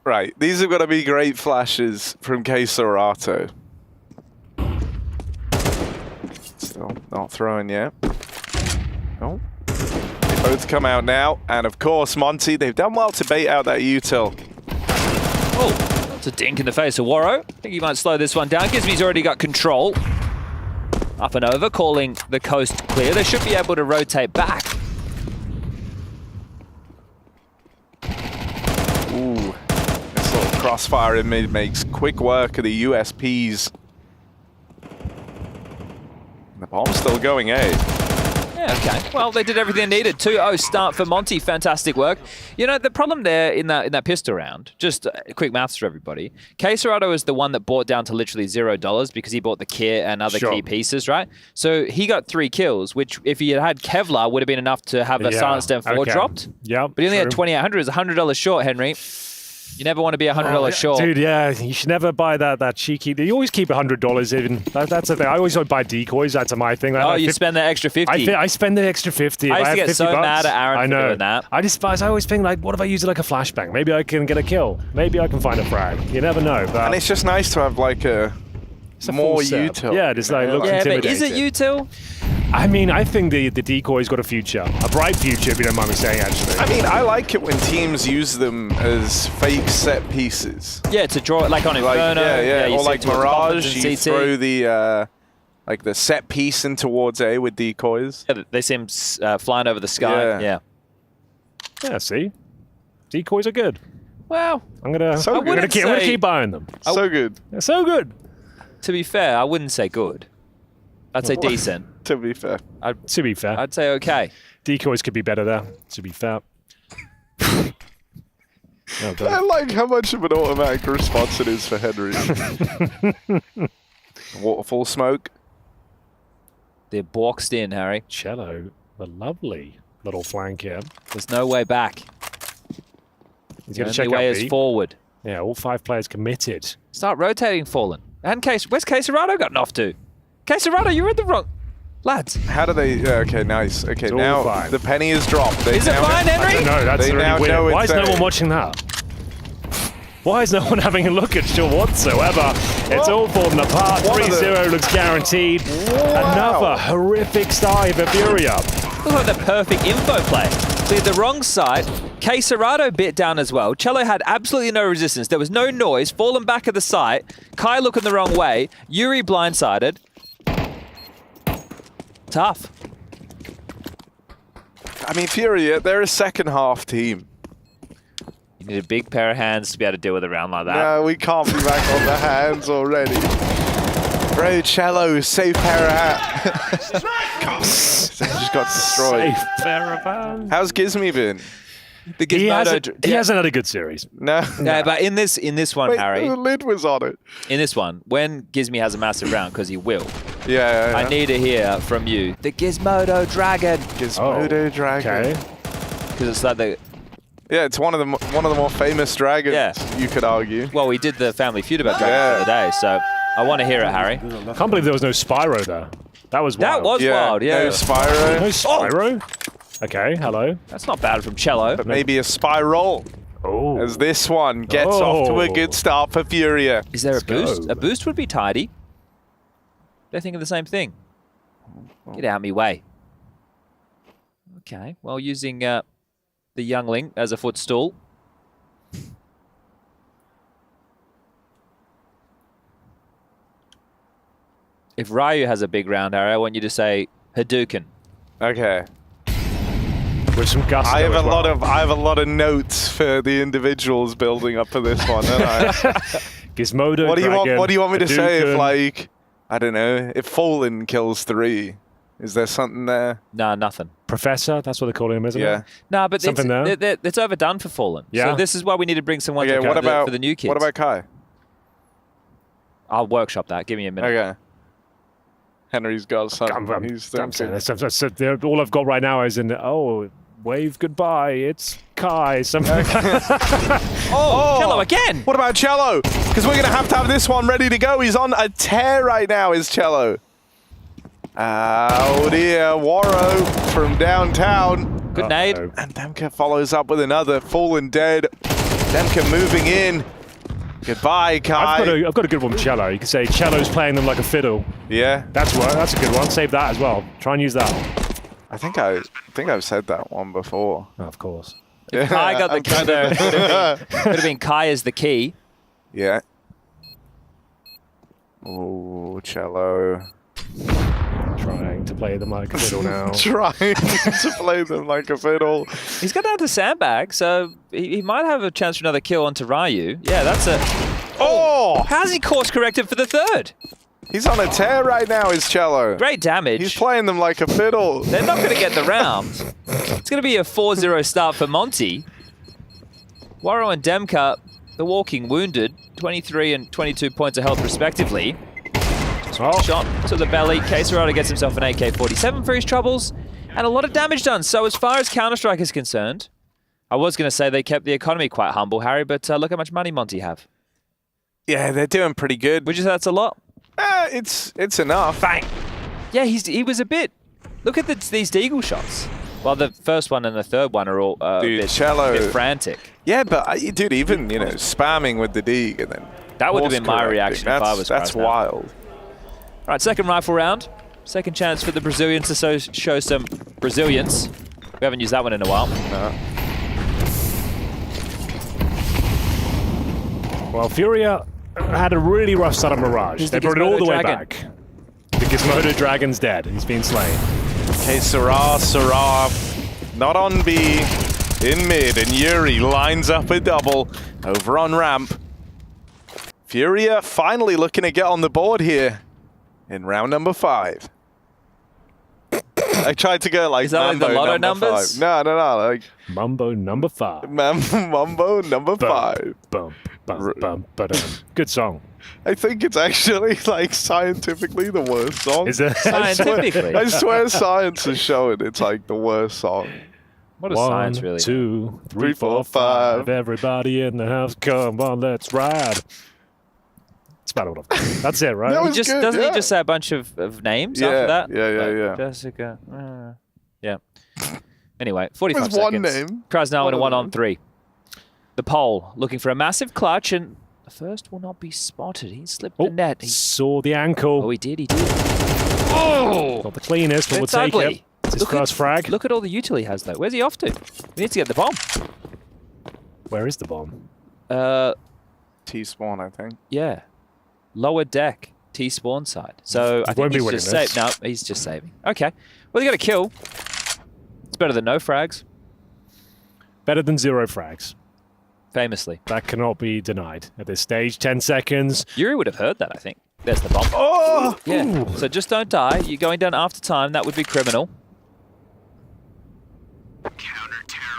[SPEAKER 1] Right, these are going to be great flashes from K-Serato. Still not throwing yet. Oh. They both come out now, and of course, Monty, they've done well to bait out that util.
[SPEAKER 4] Oh, it's a dink in the face of Waro. I think he might slow this one down. Gizmy's already got control. Up and over, calling the coast clear. They should be able to rotate back.
[SPEAKER 1] Ooh, this little crossfire in mid makes quick work of the USPs. The bomb's still going A.
[SPEAKER 4] Yeah, okay. Well, they did everything they needed. 2-0 start for Monty. Fantastic work. You know, the problem there in that pistol round, just quick maths for everybody. K-Serato is the one that bought down to literally $0 because he bought the kit and other key pieces, right? So he got 3 kills, which if he had Kevlar would have been enough to have a Silenced M4 dropped.
[SPEAKER 22] Yeah,
[SPEAKER 4] but he only had 2,800. It's $100 short, Henry. You never want to be $100 short.
[SPEAKER 22] Dude, yeah, you should never buy that cheeky. You always keep $100 in. That's the thing. I always buy decoys. That's my thing.
[SPEAKER 4] Oh, you spend the extra 50.
[SPEAKER 22] I spend the extra 50.
[SPEAKER 4] I used to get so
[SPEAKER 22] bucks,
[SPEAKER 4] mad at Aaron for doing that.
[SPEAKER 22] I always think, like, what if I use it like a flashbang? Maybe I can get a kill. Maybe I can find a frag. You never know. But
[SPEAKER 1] and it's just nice to have like a more util.
[SPEAKER 22] Yeah, just like looks intimidating.
[SPEAKER 4] But is it util?
[SPEAKER 22] I mean, I think the decoy's got a future. A bright future, if you don't mind me saying, actually.
[SPEAKER 1] I mean, I like it when teams use them as fake set pieces.
[SPEAKER 4] Yeah, to draw it like on Inferno.
[SPEAKER 1] Yeah. Or like Mirage, you
[SPEAKER 4] CT.
[SPEAKER 1] throw the like the set piece in towards A with decoys.
[SPEAKER 4] Yeah, they seem flying over the sky. Yeah.
[SPEAKER 22] Yeah, see? Decoys are good.
[SPEAKER 4] Well,
[SPEAKER 22] I'm gonna keep buying them.
[SPEAKER 1] So good.
[SPEAKER 22] They're so good.
[SPEAKER 4] To be fair, I wouldn't say good. I'd say decent.
[SPEAKER 1] To be fair.
[SPEAKER 4] I'd say okay.
[SPEAKER 22] Decoys could be better there, to be fair.
[SPEAKER 1] I like how much of an automatic response it is for Henry. Waterfall smoke.
[SPEAKER 4] They're boxed in, Harry.
[SPEAKER 22] Cello, the lovely little flank here.
[SPEAKER 4] There's no way back.
[SPEAKER 22] He's
[SPEAKER 4] the
[SPEAKER 22] going to check
[SPEAKER 4] only way
[SPEAKER 22] out
[SPEAKER 4] is
[SPEAKER 22] B.
[SPEAKER 4] forward.
[SPEAKER 22] Yeah, all 5 players committed.
[SPEAKER 4] Start rotating, Fallen. And where's K-Serato gotten off to? K-Serato, you're in the wrong... Lads.
[SPEAKER 1] How do they... okay, nice. Okay,
[SPEAKER 22] It's
[SPEAKER 1] now
[SPEAKER 22] fine.
[SPEAKER 1] the penny is dropped.
[SPEAKER 4] Is it fine, Henry?
[SPEAKER 22] No, that's
[SPEAKER 1] they
[SPEAKER 22] really
[SPEAKER 1] now
[SPEAKER 22] weird.
[SPEAKER 1] know
[SPEAKER 22] Why is
[SPEAKER 1] it's
[SPEAKER 22] no
[SPEAKER 1] A.
[SPEAKER 22] one watching that? Why is no one having a look at Shaw whatsoever? It's all falling apart. 3-0 looks guaranteed. Another horrific start for Furia.
[SPEAKER 4] Look like the perfect info play. Cleared the wrong side. K-Serato bit down as well. Cello had absolutely no resistance. There was no noise. Fallen back at the site. Kai looking the wrong way. Yuri blindsided. Tough.
[SPEAKER 1] I mean, Furia, they're a second half team.
[SPEAKER 4] You need a big pair of hands to be able to deal with a round like that.
[SPEAKER 1] No, we can't be back on the hands already. Bro, Cello, safe pair of hands. Gosh, they just got destroyed.
[SPEAKER 22] Safe pair of hands.
[SPEAKER 1] How's Gizmy been?
[SPEAKER 4] The
[SPEAKER 22] he hasn't had a good series.
[SPEAKER 1] No.
[SPEAKER 4] No, but in this one,
[SPEAKER 1] Wait,
[SPEAKER 4] Harry.
[SPEAKER 1] the lid was on it.
[SPEAKER 4] In this one, when Gizmy has a massive round, because he will.
[SPEAKER 1] Yeah.
[SPEAKER 4] I need to hear from you. The Gizmodo Dragon.
[SPEAKER 1] Gizmodo Dragon.
[SPEAKER 22] Okay.
[SPEAKER 4] Because it's like the...
[SPEAKER 1] Yeah, it's one of the more famous dragons, you could argue.
[SPEAKER 4] Well, we did the Family Feud about dragons the other day, so I want to hear it, Harry.
[SPEAKER 22] I can't believe there was no Spyro there. That was wild.
[SPEAKER 4] That was wild, yeah.
[SPEAKER 1] No Spyro.
[SPEAKER 22] No Spyro? Okay, hello.
[SPEAKER 4] That's not bad from Cello.
[SPEAKER 1] But maybe a Spiral.
[SPEAKER 22] Oh.
[SPEAKER 1] As this one gets off to a good start for Furia.
[SPEAKER 4] Is there a boost? A boost would be tidy. They're thinking the same thing. Get out of me way. Okay, well, using the youngling as a footstool. If Ryu has a big round, Harry, I want you to say Hadouken.
[SPEAKER 1] Okay.
[SPEAKER 22] With some gusto.
[SPEAKER 1] I have a lot of notes for the individuals building up for this one, don't I?
[SPEAKER 22] Gizmodo.
[SPEAKER 1] What do you want? What do you want me to say if,
[SPEAKER 22] Hadouken.
[SPEAKER 1] like, I don't know, if Fallen kills 3, Is there something there?
[SPEAKER 4] Nah, nothing.
[SPEAKER 22] Professor, that's what they're calling him, isn't it?
[SPEAKER 4] No, but
[SPEAKER 22] something there.
[SPEAKER 4] It's overdone for Fallen.
[SPEAKER 22] Yeah.
[SPEAKER 4] So this is why we need to bring someone
[SPEAKER 1] Okay, what about,
[SPEAKER 4] for the new kids.
[SPEAKER 1] What about Kai?
[SPEAKER 4] I'll workshop that. Give me a minute.
[SPEAKER 1] Okay. Henry's got something. He's thinking.
[SPEAKER 22] All I've got right now is wave goodbye. It's Kai. Something.
[SPEAKER 4] Cello again.
[SPEAKER 1] What about Cello? Because we're going to have this one ready to go. He's on a tear right now, is Cello. Oh dear, Warrow from downtown.
[SPEAKER 4] Good nade.
[SPEAKER 1] And Demka follows up with another. Fallen dead. Demka moving in. Goodbye, Kai.
[SPEAKER 22] I've got a good one with Cello. You can say Cello's playing them like a fiddle.
[SPEAKER 1] Yeah.
[SPEAKER 22] That's a good one. Save that as well. Try and use that.
[SPEAKER 1] I think I've said that one before.
[SPEAKER 22] Oh, of course.
[SPEAKER 4] If Kai got the key there, could have been Kai as the key.
[SPEAKER 1] Yeah. Oh, Cello.
[SPEAKER 22] Trying to play them like a fiddle now.
[SPEAKER 1] Trying to play them like a fiddle.
[SPEAKER 4] He's got down to sandbag, so he might have a chance for another kill onto Ryu. Yeah, that's a...
[SPEAKER 1] Oh!
[SPEAKER 4] How's he course corrected for the third?
[SPEAKER 1] He's on a tear right now, is Cello.
[SPEAKER 4] Great damage.
[SPEAKER 1] He's playing them like a fiddle.
[SPEAKER 4] They're not going to get the round. It's going to be a 4-0 start for Monty. Warrow and Demka, the walking wounded, 23 and 22 points of health respectively. Shot to the belly. Quesarado gets himself an AK-47 for his troubles, and a lot of damage done. So as far as Counter-Strike is concerned, I was going to say they kept the economy quite humble, Harry, but look how much money Monty have.
[SPEAKER 1] Yeah, they're doing pretty good.
[SPEAKER 4] Would you say that's a lot?
[SPEAKER 1] It's enough.
[SPEAKER 4] Bang. Yeah, he was a bit... Look at these deagle shots. Well, the first one and the third one are all a bit frantic.
[SPEAKER 1] Yeah, but dude, even spamming with the deag and then
[SPEAKER 4] that would have been my reaction if I was.
[SPEAKER 1] That's wild.
[SPEAKER 4] All right, second rifle round. Second chance for the Brazilians to show some Brazilians. We haven't used that one in a while.
[SPEAKER 1] No.
[SPEAKER 22] Well, Furia had a really rough start on Mirage. They brought it all the way back. The Gizmodo Dragon's dead. He's been slain.
[SPEAKER 1] Okay, Sarah, not on B, in mid, and Yuri lines up a double over on ramp. Furia finally looking to get on the board here in round number 5. I tried to go like
[SPEAKER 4] Is that
[SPEAKER 1] Mambo
[SPEAKER 4] like the lotto
[SPEAKER 1] number
[SPEAKER 4] numbers?
[SPEAKER 1] 5. No, like
[SPEAKER 22] Mambo number 5.
[SPEAKER 1] Mambo number 5.
[SPEAKER 22] Bum, bum, bum, ba-dum. Good song.
[SPEAKER 1] I think it's actually like scientifically the worst song.
[SPEAKER 22] Is it?
[SPEAKER 4] Scientifically?
[SPEAKER 1] I swear science is showing it's like the worst song.
[SPEAKER 4] What is science really?
[SPEAKER 22] 1, 2, 3, 4, 5. Everybody in the house, come on, let's ride. That's about what I've got. That's it, right?
[SPEAKER 1] That
[SPEAKER 4] Doesn't he just say a bunch of names after that?
[SPEAKER 1] Yeah.
[SPEAKER 4] Jessica. Yeah. Anyway, 45
[SPEAKER 1] There's
[SPEAKER 4] seconds.
[SPEAKER 1] one name.
[SPEAKER 4] Krasnov in a 1-on-3. The pole looking for a massive clutch, and the first will not be spotted. He slipped the net. He
[SPEAKER 22] saw the ankle.
[SPEAKER 4] Oh, he did.
[SPEAKER 22] Oh! Not the cleanest, but we'll take it. It's his first frag.
[SPEAKER 4] Look at all the util he has, though. Where's he off to? We need to get the bomb.
[SPEAKER 22] Where is the bomb?
[SPEAKER 1] T-spawn, I think.
[SPEAKER 4] Yeah. Lower deck, T-spawn side. So I think he's just saving. No, he's just saving. Okay. Well, they got a kill. It's better than no frags.
[SPEAKER 22] Better than 0 frags.
[SPEAKER 4] Famously.
[SPEAKER 22] That cannot be denied at this stage. 10 seconds.
[SPEAKER 4] Yuri would have heard that, I think. There's the bomb.
[SPEAKER 1] Oh!
[SPEAKER 4] Yeah.
[SPEAKER 22] Ooh.
[SPEAKER 4] So just don't die. You're going down after time. That would be criminal.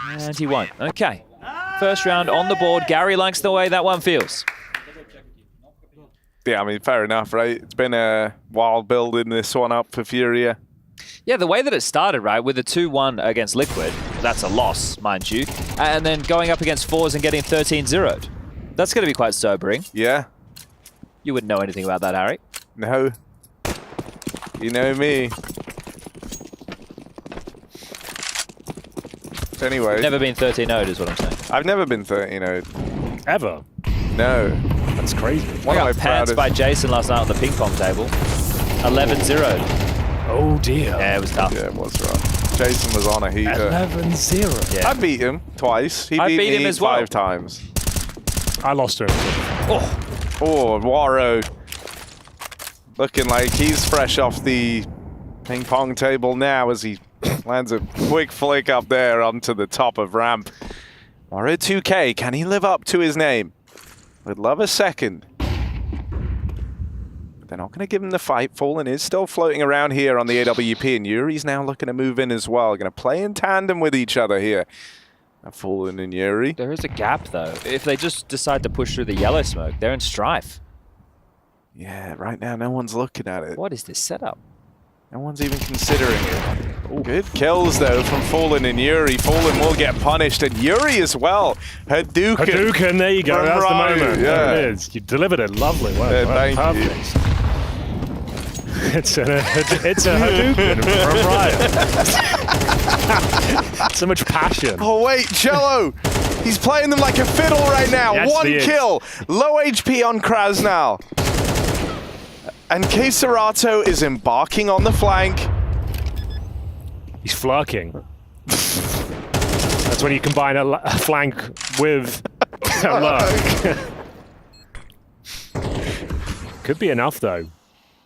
[SPEAKER 4] And he won't. Okay. First round on the board. Gary likes the way that one feels.
[SPEAKER 1] Yeah, I mean, fair enough, right? It's been a wild building this one up for Furia.
[SPEAKER 4] Yeah, the way that it started, right, with a 2-1 against Liquid, that's a loss, mind you, and then going up against Fours and getting 13-0'd. That's going to be quite sobering.
[SPEAKER 1] Yeah.
[SPEAKER 4] You wouldn't know anything about that, Harry.
[SPEAKER 1] No. You know me. Anyway.
[SPEAKER 4] Never been 13-0'd is what I'm saying.
[SPEAKER 1] I've never been 13-0'd.
[SPEAKER 22] Ever?
[SPEAKER 1] No.
[SPEAKER 22] That's crazy.
[SPEAKER 4] I got pants by Jason last night on the ping pong table. 11-0'd.
[SPEAKER 22] Oh dear.
[SPEAKER 4] Yeah, it was tough.
[SPEAKER 1] Yeah, it was rough. Jason was on a heater.
[SPEAKER 22] 11-0.
[SPEAKER 1] Yeah. I beat him twice. He beat me
[SPEAKER 4] him as well.
[SPEAKER 1] 5 times.
[SPEAKER 22] I lost to him.
[SPEAKER 1] Oh, Warrow. Looking like he's fresh off the ping pong table now as he lands a quick flick up there onto the top of ramp. Warrow 2K, can he live up to his name? Would love a second. They're not going to give him the fight. Fallen is still floating around here on the AWP, and Yuri's now looking to move in as well. Going to play in tandem with each other here. Fallen and Yuri.
[SPEAKER 4] There is a gap, though. If they just decide to push through the yellow smoke, they're in strife.
[SPEAKER 1] Yeah, right now no one's looking at it.
[SPEAKER 4] What is this setup?
[SPEAKER 1] No one's even considering it. Ooh. Good kills, though, from Fallen and Yuri. Fallen will get punished, and Yuri as well.
[SPEAKER 22] Hadouken, there you go. That's the moment.
[SPEAKER 1] Yeah.
[SPEAKER 22] There it is. You delivered it lovely. Well,
[SPEAKER 1] thank
[SPEAKER 22] perfect. It's a Hadouken from Riot. So much passion.
[SPEAKER 1] Oh, wait, Cello. He's playing them like a fiddle right now.
[SPEAKER 22] Yes,
[SPEAKER 1] One kill. Low HP on Krasnal. And Keserato is embarking on the flank.
[SPEAKER 22] He's flirking. That's when you combine a flank with a lurk. Could be enough, though.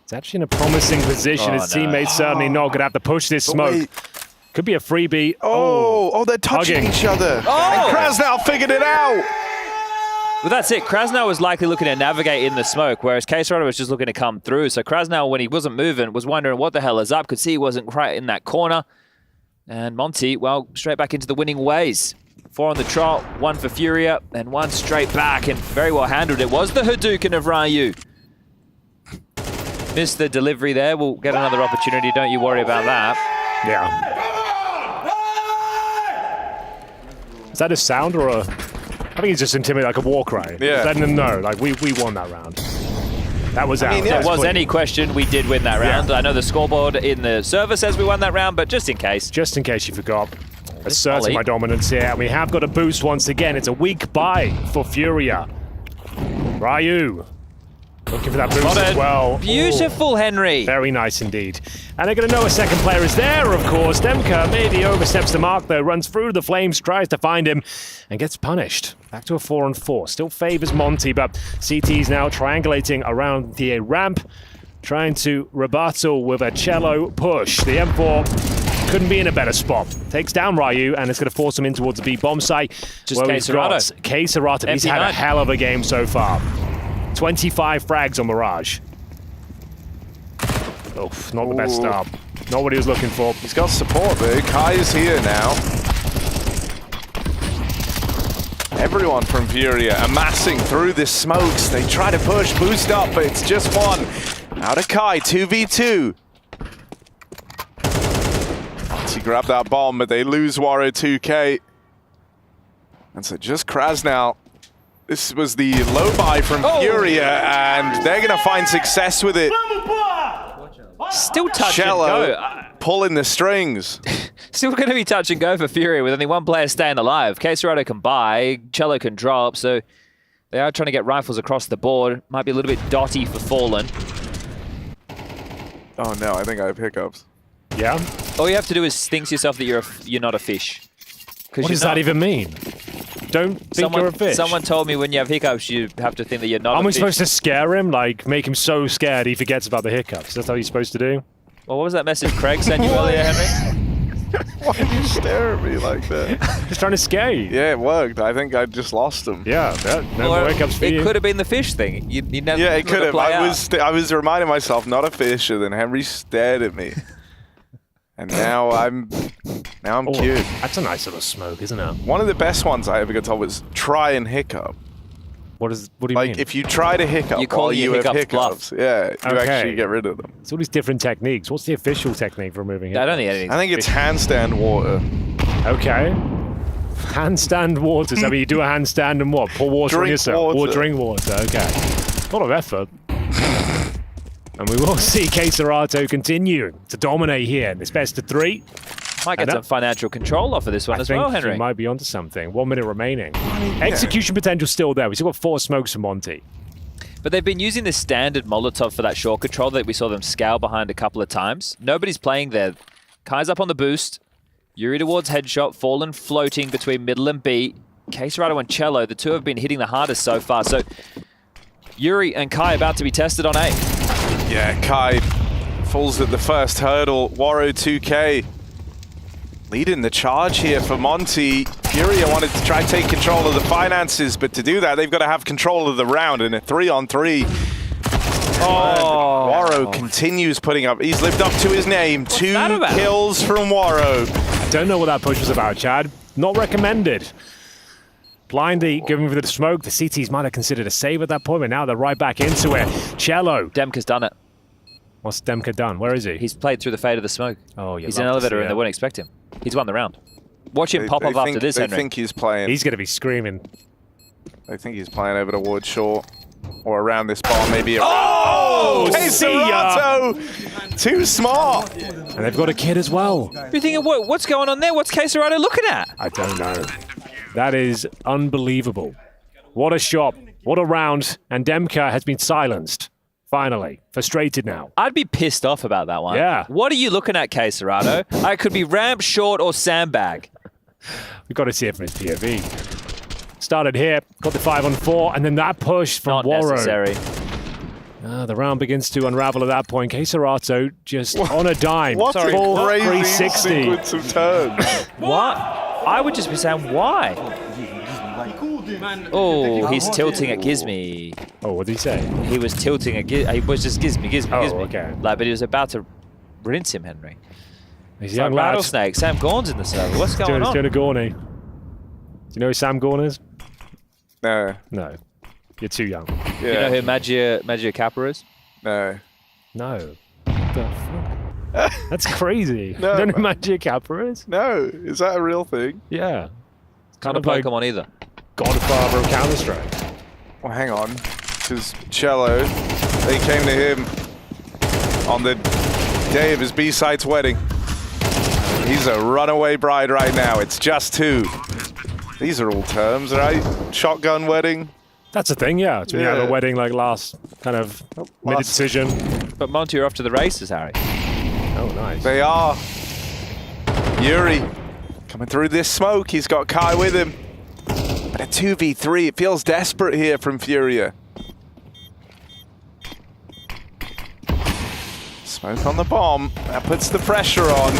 [SPEAKER 22] It's actually in a promising position. His teammates certainly not going to have to push this smoke. Could be a freebie.
[SPEAKER 1] Oh, they're touching each other.
[SPEAKER 4] Oh.
[SPEAKER 1] And Krasnal figured it out.
[SPEAKER 4] Well, that's it. Krasnal was likely looking to navigate in the smoke, whereas Keserato was just looking to come through. So Krasnal, when he wasn't moving, was wondering what the hell is up. Could see he wasn't quite in that corner. And Monty, well, straight back into the winning ways. 4 on the trot, 1 for Furia, and 1 straight back, and very well handled. It was the Hadouken of Ryu. Missed the delivery there. We'll get another opportunity. Don't you worry about that.
[SPEAKER 22] Yeah. Is that a sound or a... I think he's just intimidated, like a war cry.
[SPEAKER 1] Yeah.
[SPEAKER 22] Letting them know, like, we won that round. That was out.
[SPEAKER 4] If there was any question, we did win that round. I know the scoreboard in the server says we won that round, but just in case.
[SPEAKER 22] Just in case you forgot. Asserting my dominance here. And we have got a boost once again. It's a weak buy for Furia. Ryu. Looking for that boost as well.
[SPEAKER 4] Beautiful, Henry.
[SPEAKER 22] Very nice indeed. And they're going to know a second player is there, of course. Demka maybe oversteps the mark, though. Runs through the flames, tries to find him, and gets punished. Back to a 4-on-4. Still favors Monty, but CT's now triangulating around the ramp, trying to rebuttal with a cello push. The M4 couldn't be in a better spot. Takes down Ryu, and it's going to force him in towards the B bomb site.
[SPEAKER 4] Just Keserato.
[SPEAKER 22] Keserato. He's had a hell of a game so far. 25 frags on Mirage. Oof, not the best start. Not what he was looking for.
[SPEAKER 1] He's got support though. Kai is here now. Everyone from Furia amassing through the smokes. They try to push, boost up, but it's just one. Out of Kai, 2v2. He grabbed that bomb, but they lose Waro 2K. And so just Krasnal. This was the low buy from Furia, and they're going to find success with it.
[SPEAKER 4] Still touch
[SPEAKER 1] Cello
[SPEAKER 4] and go.
[SPEAKER 1] pulling the strings.
[SPEAKER 4] Still going to be touch and go for Furia with only one player staying alive. Keserato can buy, Cello can drop, so they are trying to get rifles across the board. Might be a little bit dotty for Fallen.
[SPEAKER 1] Oh no, I think I have hiccups.
[SPEAKER 22] Yeah?
[SPEAKER 4] All you have to do is think to yourself that you're not a fish.
[SPEAKER 22] What does that even mean? Don't think you're a fish.
[SPEAKER 4] Someone told me when you have hiccups, you have to think that you're not a fish.
[SPEAKER 22] Aren't we supposed to scare him? Like, make him so scared he forgets about the hiccups? That's how you're supposed to do?
[SPEAKER 4] Well, what was that message Craig sent you earlier, Henry?
[SPEAKER 1] Why did you stare at me like that?
[SPEAKER 22] Just trying to scare you.
[SPEAKER 1] Yeah, it worked. I think I just lost him.
[SPEAKER 22] Yeah, no more hiccups for you.
[SPEAKER 4] It could have been the fish thing. You never
[SPEAKER 1] it could have. I was reminding myself, not a fish, and then Henry stared at me. And now I'm cute.
[SPEAKER 22] That's a nice little smoke, isn't it?
[SPEAKER 1] One of the best ones I ever got told was try and hiccup.
[SPEAKER 22] What do you mean?
[SPEAKER 1] Like if you try to hiccup while you have hiccups, yeah, you actually get rid of them.
[SPEAKER 22] It's all these different techniques. What's the official technique for removing hiccups?
[SPEAKER 4] I don't think anything.
[SPEAKER 1] I think it's handstand water.
[SPEAKER 22] Okay. Handstand water. So you do a handstand and what? Pour water on yourself. Or drink water. Okay. A lot of effort. And we will see Keserato continue to dominate here in this best of 3.
[SPEAKER 4] Might get some financial control off of this one as well, Henry.
[SPEAKER 22] He might be onto something. 1 minute remaining. Execution potential still there. We've still got 4 smokes from Monty.
[SPEAKER 4] But they've been using this standard Molotov for that short control that we saw them scour behind a couple of times. Nobody's playing there. Kai's up on the boost. Yuri towards headshot. Fallen floating between middle and B. Keserato and Cello, the two have been hitting the hardest so far. So Yuri and Kai about to be tested on A.
[SPEAKER 1] Yeah, Kai falls at the first hurdle. Waro 2K leading the charge here for Monty. Furia wanted to try and take control of the finances, but to do that, they've got to have control of the round in a 3-on-3. Oh. Waro continues putting up. He's lived up to his name.
[SPEAKER 4] What's
[SPEAKER 1] 2
[SPEAKER 4] that about?
[SPEAKER 1] kills from Waro.
[SPEAKER 22] I don't know what that push was about, Chad. Not recommended. Blindy giving for the smoke. The CTs might have considered a save at that point, but now they're right back into it. Cello.
[SPEAKER 4] Demka's done it.
[SPEAKER 22] What's Demka done? Where is he?
[SPEAKER 4] He's played through the fade of the smoke.
[SPEAKER 22] Oh, you
[SPEAKER 4] He's in an elevator and they wouldn't expect him. He's won the round. Watch him pop off after this, Henry.
[SPEAKER 1] I think he's playing.
[SPEAKER 22] He's going to be screaming.
[SPEAKER 1] I think he's playing over towards short. Or around this bomb, maybe.
[SPEAKER 22] Oh!
[SPEAKER 1] Hey, Serato! Too smart!
[SPEAKER 22] And they've got a kid as well.
[SPEAKER 4] You're thinking, what's going on there? What's Serato looking at?
[SPEAKER 22] I don't know. That is unbelievable. What a shot. What a round. And Demka has been silenced. Finally. Frustrated now.
[SPEAKER 4] I'd be pissed off about that one.
[SPEAKER 22] Yeah.
[SPEAKER 4] What are you looking at, Serato? I could be ramp, short, or sandbag.
[SPEAKER 22] We've got to see it from his POV. Started here, got the 5-on-4, and then that push from Waro.
[SPEAKER 4] Not necessary.
[SPEAKER 22] The round begins to unravel at that point. Serato just on a dime.
[SPEAKER 1] What a
[SPEAKER 22] full
[SPEAKER 1] crazy
[SPEAKER 22] 360.
[SPEAKER 1] sequence of turns.
[SPEAKER 4] What? I would just be saying, why? Oh, he's tilting at Gizmy.
[SPEAKER 22] Oh, what did he say?
[SPEAKER 4] He was tilting at Gizmy. He was just Gizmy.
[SPEAKER 22] Oh, okay.
[SPEAKER 4] Like, but he was about to rinse him, Henry.
[SPEAKER 22] He's
[SPEAKER 4] It's
[SPEAKER 22] young
[SPEAKER 4] like
[SPEAKER 22] lad.
[SPEAKER 4] Rattlesnake. Sam Gorn's in the server. What's going on?
[SPEAKER 22] Doing a Gorney. Do you know who Sam Gorn is?
[SPEAKER 1] No.
[SPEAKER 22] No. You're too young.
[SPEAKER 1] Yeah.
[SPEAKER 4] You know who Magia Kappa is?
[SPEAKER 1] No.
[SPEAKER 22] No. What the fuck? That's crazy.
[SPEAKER 1] No.
[SPEAKER 22] You don't know who Magia Kappa is?
[SPEAKER 1] No. Is that a real thing?
[SPEAKER 22] Yeah.
[SPEAKER 4] Kind of Pokemon either.
[SPEAKER 22] Godfather of Counter-Strike.
[SPEAKER 1] Well, hang on. Because Cello, they came to him on the day of his B-Side's wedding. He's a runaway bride right now. It's just 2. These are all terms, right? Shotgun wedding.
[SPEAKER 22] That's a thing, yeah. It's when you have a wedding like last kind of mid-decision.
[SPEAKER 4] But Monty, you're off to the races, Harry.
[SPEAKER 22] Oh, nice.
[SPEAKER 1] They are. Yuri coming through this smoke. He's got Kai with him. But a 2v3. It feels desperate here from Furia. Smoke on the bomb. That puts the pressure on.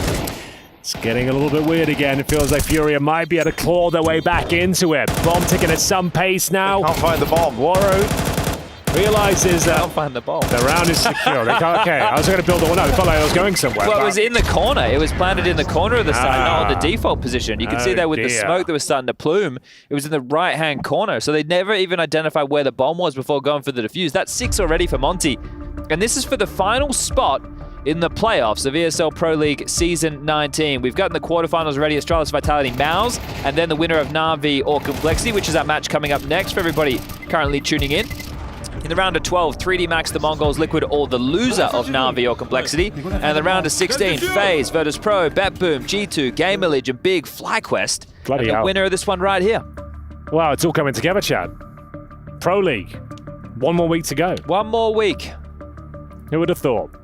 [SPEAKER 22] It's getting a little bit weird again. It feels like Furia might be able to claw their way back into it. Bomb ticking at some pace now.
[SPEAKER 1] They can't find the bomb.
[SPEAKER 22] Waro realizes that
[SPEAKER 4] Can't find the ball.
[SPEAKER 22] the round is secure. They can't, okay, I was going to build the one up. It felt like I was going somewhere.
[SPEAKER 4] Well, it
[SPEAKER 22] but-
[SPEAKER 4] was in the corner. It was planted in the corner of the side, not on the default position. You can see there with the
[SPEAKER 22] dear.
[SPEAKER 4] smoke that was starting to plume. It was in the right-hand corner, so they never even identified where the bomb was before going for the defuse. That's 6 already for Monty. And this is for the final spot in the playoffs of ESL Pro League Season 19. We've gotten the quarterfinals already, Astralis Vitality Mouse, and then the winner of Na'Vi or Complexity, which is our match coming up next for everybody currently tuning in. In the round of 12, 3D Max, the Mongols, Liquid, or the loser of Na'Vi or Complexity. And the round of 16, FaZe, Virtus Pro, BetBoom, G2, Gamerlige, and Big FlyQuest.
[SPEAKER 22] Bloody
[SPEAKER 4] and the
[SPEAKER 22] hell.
[SPEAKER 4] winner of this one right here.
[SPEAKER 22] Wow, it's all coming together, Chad. Pro League. 1 more week to go.
[SPEAKER 4] 1 more week.
[SPEAKER 22] Who would have thought?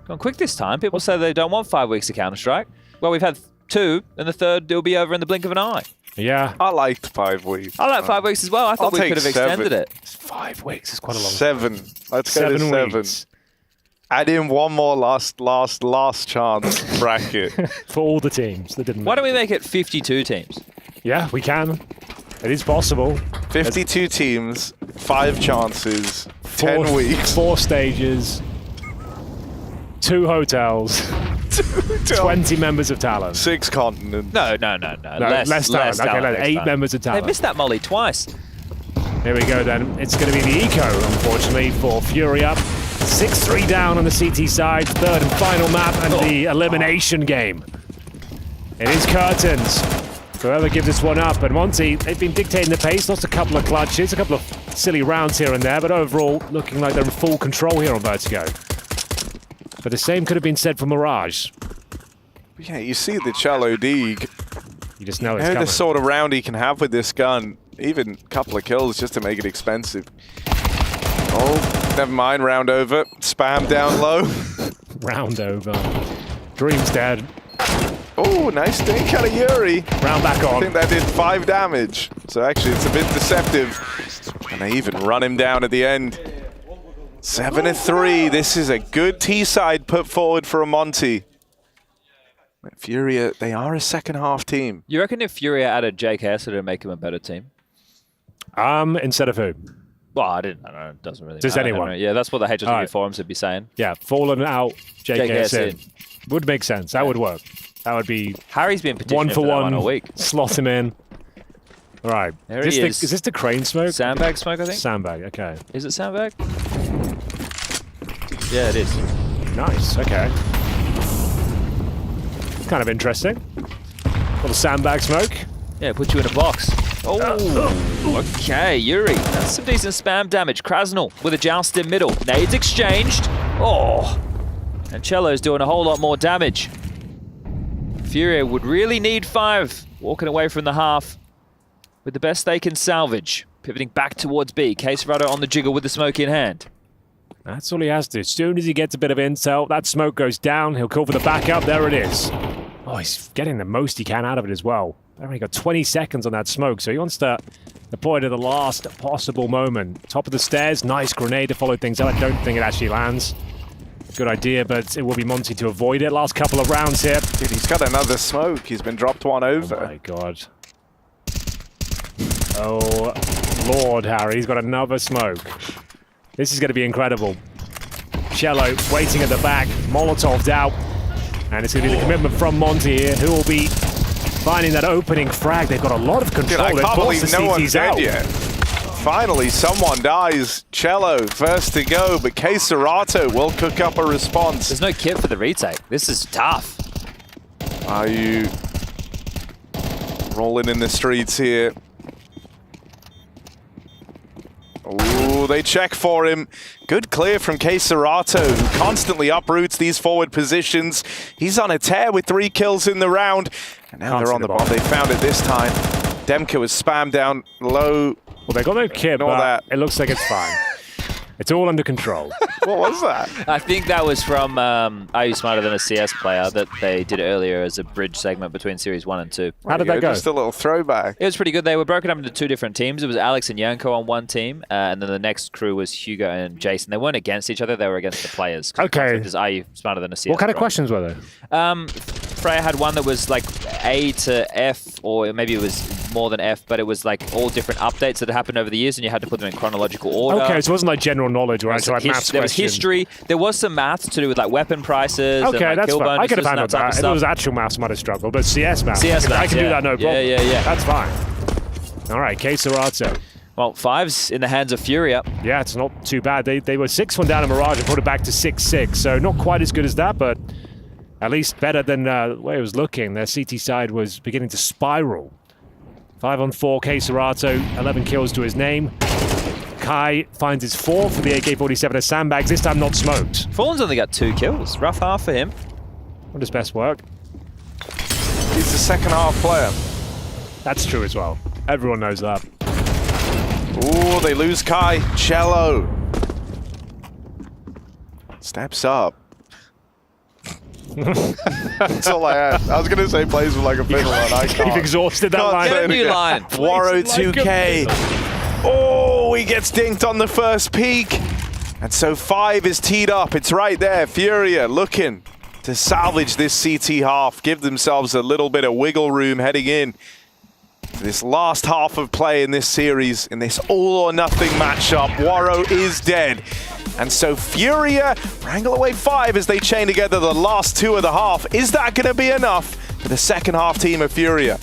[SPEAKER 4] Gone quick this time. People say they don't want 5 weeks of Counter-Strike. Well, we've had 2, and the third will be over in the blink of an eye.
[SPEAKER 22] Yeah.
[SPEAKER 1] I liked 5 weeks.
[SPEAKER 4] I like 5 weeks as well. I thought
[SPEAKER 1] I'll
[SPEAKER 4] we
[SPEAKER 1] take
[SPEAKER 4] could have extended
[SPEAKER 1] 7.
[SPEAKER 4] it.
[SPEAKER 22] 5 weeks is quite a long
[SPEAKER 1] 7. Let's go to 7.
[SPEAKER 22] weeks.
[SPEAKER 1] Add in one more last chance bracket.
[SPEAKER 22] For all the teams that didn't
[SPEAKER 4] Why
[SPEAKER 22] make
[SPEAKER 4] don't we make it 52 teams?
[SPEAKER 22] Yeah, we can. It is possible.
[SPEAKER 1] 52 teams, 5 chances, 10 weeks.
[SPEAKER 22] 4 stages, 2 hotels, 20 members of talent.
[SPEAKER 1] 6 continents.
[SPEAKER 4] No. Less
[SPEAKER 22] talent. Okay,
[SPEAKER 4] talent.
[SPEAKER 22] 8 members of talent.
[SPEAKER 4] They missed that molly twice.
[SPEAKER 22] Here we go then. It's going to be the eco, unfortunately, for Furia. 6-3 down on the CT side. Third and final map and the elimination game. It is curtains. Whoever gives this one up. And Monty, they've been dictating the pace. Lost a couple of clutches, a couple of silly rounds here and there, but overall looking like they're in full control here on Vertigo. But the same could have been said for Mirage.
[SPEAKER 1] Yeah, you see the Cello Deeg.
[SPEAKER 22] You just know it's
[SPEAKER 1] You know
[SPEAKER 22] coming.
[SPEAKER 1] the sort of round he can have with this gun. Even a couple of kills just to make it expensive. Oh, never mind. Round over. Spam down low.
[SPEAKER 22] Round over. Dream's dead.
[SPEAKER 1] Oh, nice dink out of Yuri.
[SPEAKER 22] Round back on.
[SPEAKER 1] I think that did 5 damage. So actually it's a bit deceptive. And they even run him down at the end. 7-3. This is a good T-side put forward for a Monty. Furia, they are a second half team.
[SPEAKER 4] You reckon if Furia added JKS, it would make him a better team?
[SPEAKER 22] Instead of who?
[SPEAKER 4] Well, I don't know. It doesn't really
[SPEAKER 22] Just
[SPEAKER 4] matter.
[SPEAKER 22] anyone.
[SPEAKER 4] Yeah, that's what the HSW
[SPEAKER 22] Alright.
[SPEAKER 4] forums would be saying.
[SPEAKER 22] Yeah, Fallen out, JKS in.
[SPEAKER 4] in.
[SPEAKER 22] Would make sense. That would work. That would be
[SPEAKER 4] Harry's been petitioning
[SPEAKER 22] one for
[SPEAKER 4] that
[SPEAKER 22] one
[SPEAKER 4] one all week.
[SPEAKER 22] Slot him in. All right.
[SPEAKER 4] There he is.
[SPEAKER 22] Is this the crane smoke?
[SPEAKER 4] Sandbag smoke, I think.
[SPEAKER 22] Sandbag. Okay.
[SPEAKER 4] Is it sandbag? Yeah, it is.
[SPEAKER 22] Nice. Okay. Kind of interesting. Little sandbag smoke.
[SPEAKER 4] Yeah, put you in a box. Oh, okay, Yuri. That's some decent spam damage. Krasnal with a joust in middle. Nades exchanged. Oh, and Cello's doing a whole lot more damage. Furia would really need 5. Walking away from the half with the best they can salvage. Pivoting back towards B. Caserado on the jiggle with the smoke in hand.
[SPEAKER 22] That's all he has to. As soon as he gets a bit of intel, that smoke goes down. He'll call for the backup. There it is. Oh, he's getting the most he can out of it as well. They've only got 20 seconds on that smoke, so he wants to deploy to the last possible moment. Top of the stairs, nice grenade to follow things up. I don't think it actually lands. Good idea, but it will be Monty to avoid it. Last couple of rounds here.
[SPEAKER 1] Dude, he's got another smoke. He's been dropped one over.
[SPEAKER 22] Oh my god. Oh, Lord, Harry. He's got another smoke. This is going to be incredible. Cello waiting at the back. Molotov's out. And it's going to be the commitment from Monty here, who will be finding that opening frag. They've got a lot of control.
[SPEAKER 1] Dude, I can't believe no one's
[SPEAKER 22] out.
[SPEAKER 1] dead yet. Finally, someone dies. Cello first to go, but Caserado will cook up a response.
[SPEAKER 4] There's no kit for the retake. This is tough.
[SPEAKER 1] Are you rolling in the streets here? Ooh, they check for him. Good clear from Caserado, who constantly uproots these forward positions. He's on a tear with 3 kills in the round. And now they're on the bomb. They found it this time. Demka was spammed down low.
[SPEAKER 22] Well, they got no kit, but it looks like it's fine. It's all under control.
[SPEAKER 1] What was that?
[SPEAKER 4] I think that was from Are You Smarter Than a CS Player that they did earlier as a bridge segment between Series 1 and 2.
[SPEAKER 22] How did that go?
[SPEAKER 1] Just a little throwback.
[SPEAKER 4] It was pretty good. They were broken up into 2 different teams. It was Alex and Yanko on one team, and then the next crew was Hugo and Jason. They weren't against each other. They were against the players.
[SPEAKER 22] Okay.
[SPEAKER 4] Are You Smarter Than a CS
[SPEAKER 22] What kind of
[SPEAKER 4] Pro.
[SPEAKER 22] questions were there?
[SPEAKER 4] Freya had one that was like A to F, or maybe it was more than F, but it was like all different updates that happened over the years, and you had to put them in chronological order.
[SPEAKER 22] Okay, so it wasn't like general knowledge or actual like maths
[SPEAKER 4] There was history. There was some maths to do with like weapon prices.
[SPEAKER 22] Okay,
[SPEAKER 4] and, like,
[SPEAKER 22] that's
[SPEAKER 4] kill
[SPEAKER 22] fine. I could have
[SPEAKER 4] bonuses and
[SPEAKER 22] handled that. If it was actual maths, I might have struggled, but CS maths, I can do that no problem.
[SPEAKER 4] Yeah.
[SPEAKER 22] That's fine. All right, Caserado.
[SPEAKER 4] Well, 5's in the hands of Furia.
[SPEAKER 22] Yeah, it's not too bad. They were 6-1 down in Mirage and put it back to 6-6, so not quite as good as that, but at least better than the way it was looking. Their CT side was beginning to spiral. 5-on-4, Caserado, 11 kills to his name. Kai finds his 4th for the AK-47 as sandbags, this time not smoked.
[SPEAKER 4] Fallen's only got 2 kills. Rough half for him.
[SPEAKER 22] Not his best work.
[SPEAKER 1] He's the second half player.
[SPEAKER 22] That's true as well. Everyone knows that.
[SPEAKER 1] Ooh, they lose Kai. Cello steps up. That's all I had. I was going to say plays with like a fiddle, and I can't.
[SPEAKER 22] You've exhausted that line.
[SPEAKER 4] Get a new line.
[SPEAKER 1] Waro 2K. Oh, he gets dinked on the first peak. And so 5 is teed up. It's right there. Furia looking to salvage this CT half, give themselves a little bit of wiggle room heading in to this last half of play in this series, in this all-or-nothing matchup. Waro is dead. And so Furia wrangle away 5 as they chain together the last 2 of the half. Is that going to be enough for the second half team of Furia?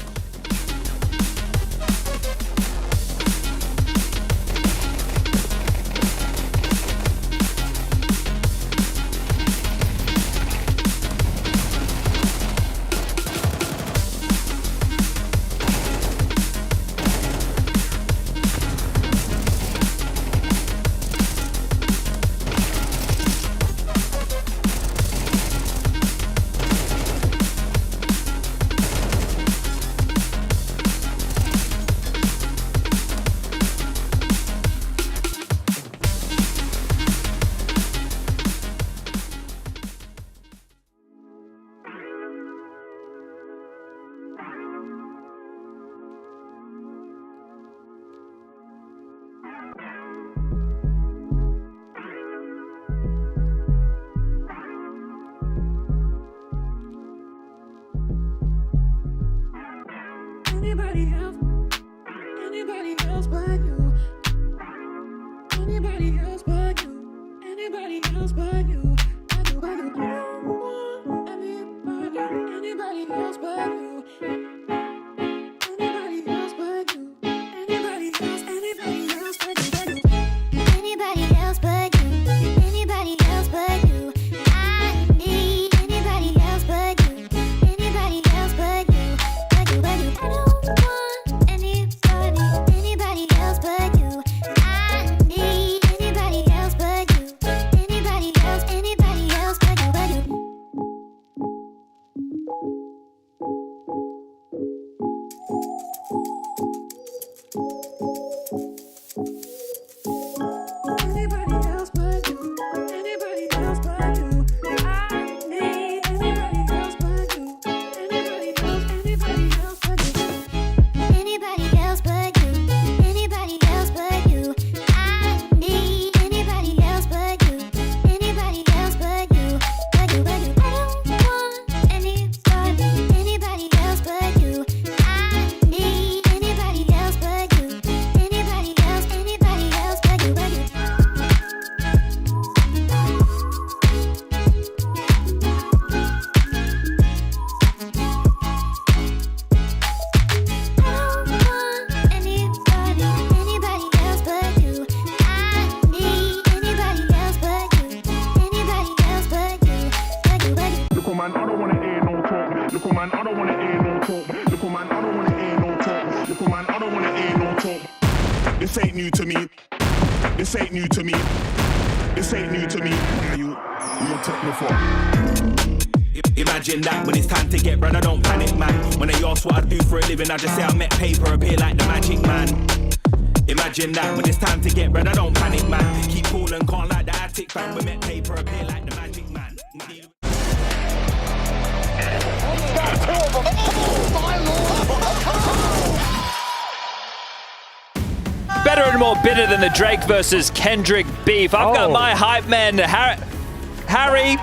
[SPEAKER 5] Anybody else but you. This ain't new to me. This ain't new to me. This ain't new to me. You took me for.
[SPEAKER 13] Imagine that when it's time to get bread, I don't panic, man. When they ask what I do for a living, I just say I met paper, appear like the magic man. Imagine that when it's time to get bread, I don't panic, man. Keep cool and calm like the attic fan. We met paper, appear like the magic man.
[SPEAKER 4] Better and more bitter than the Drake versus Kendrick beef. I've got my hype men, Harry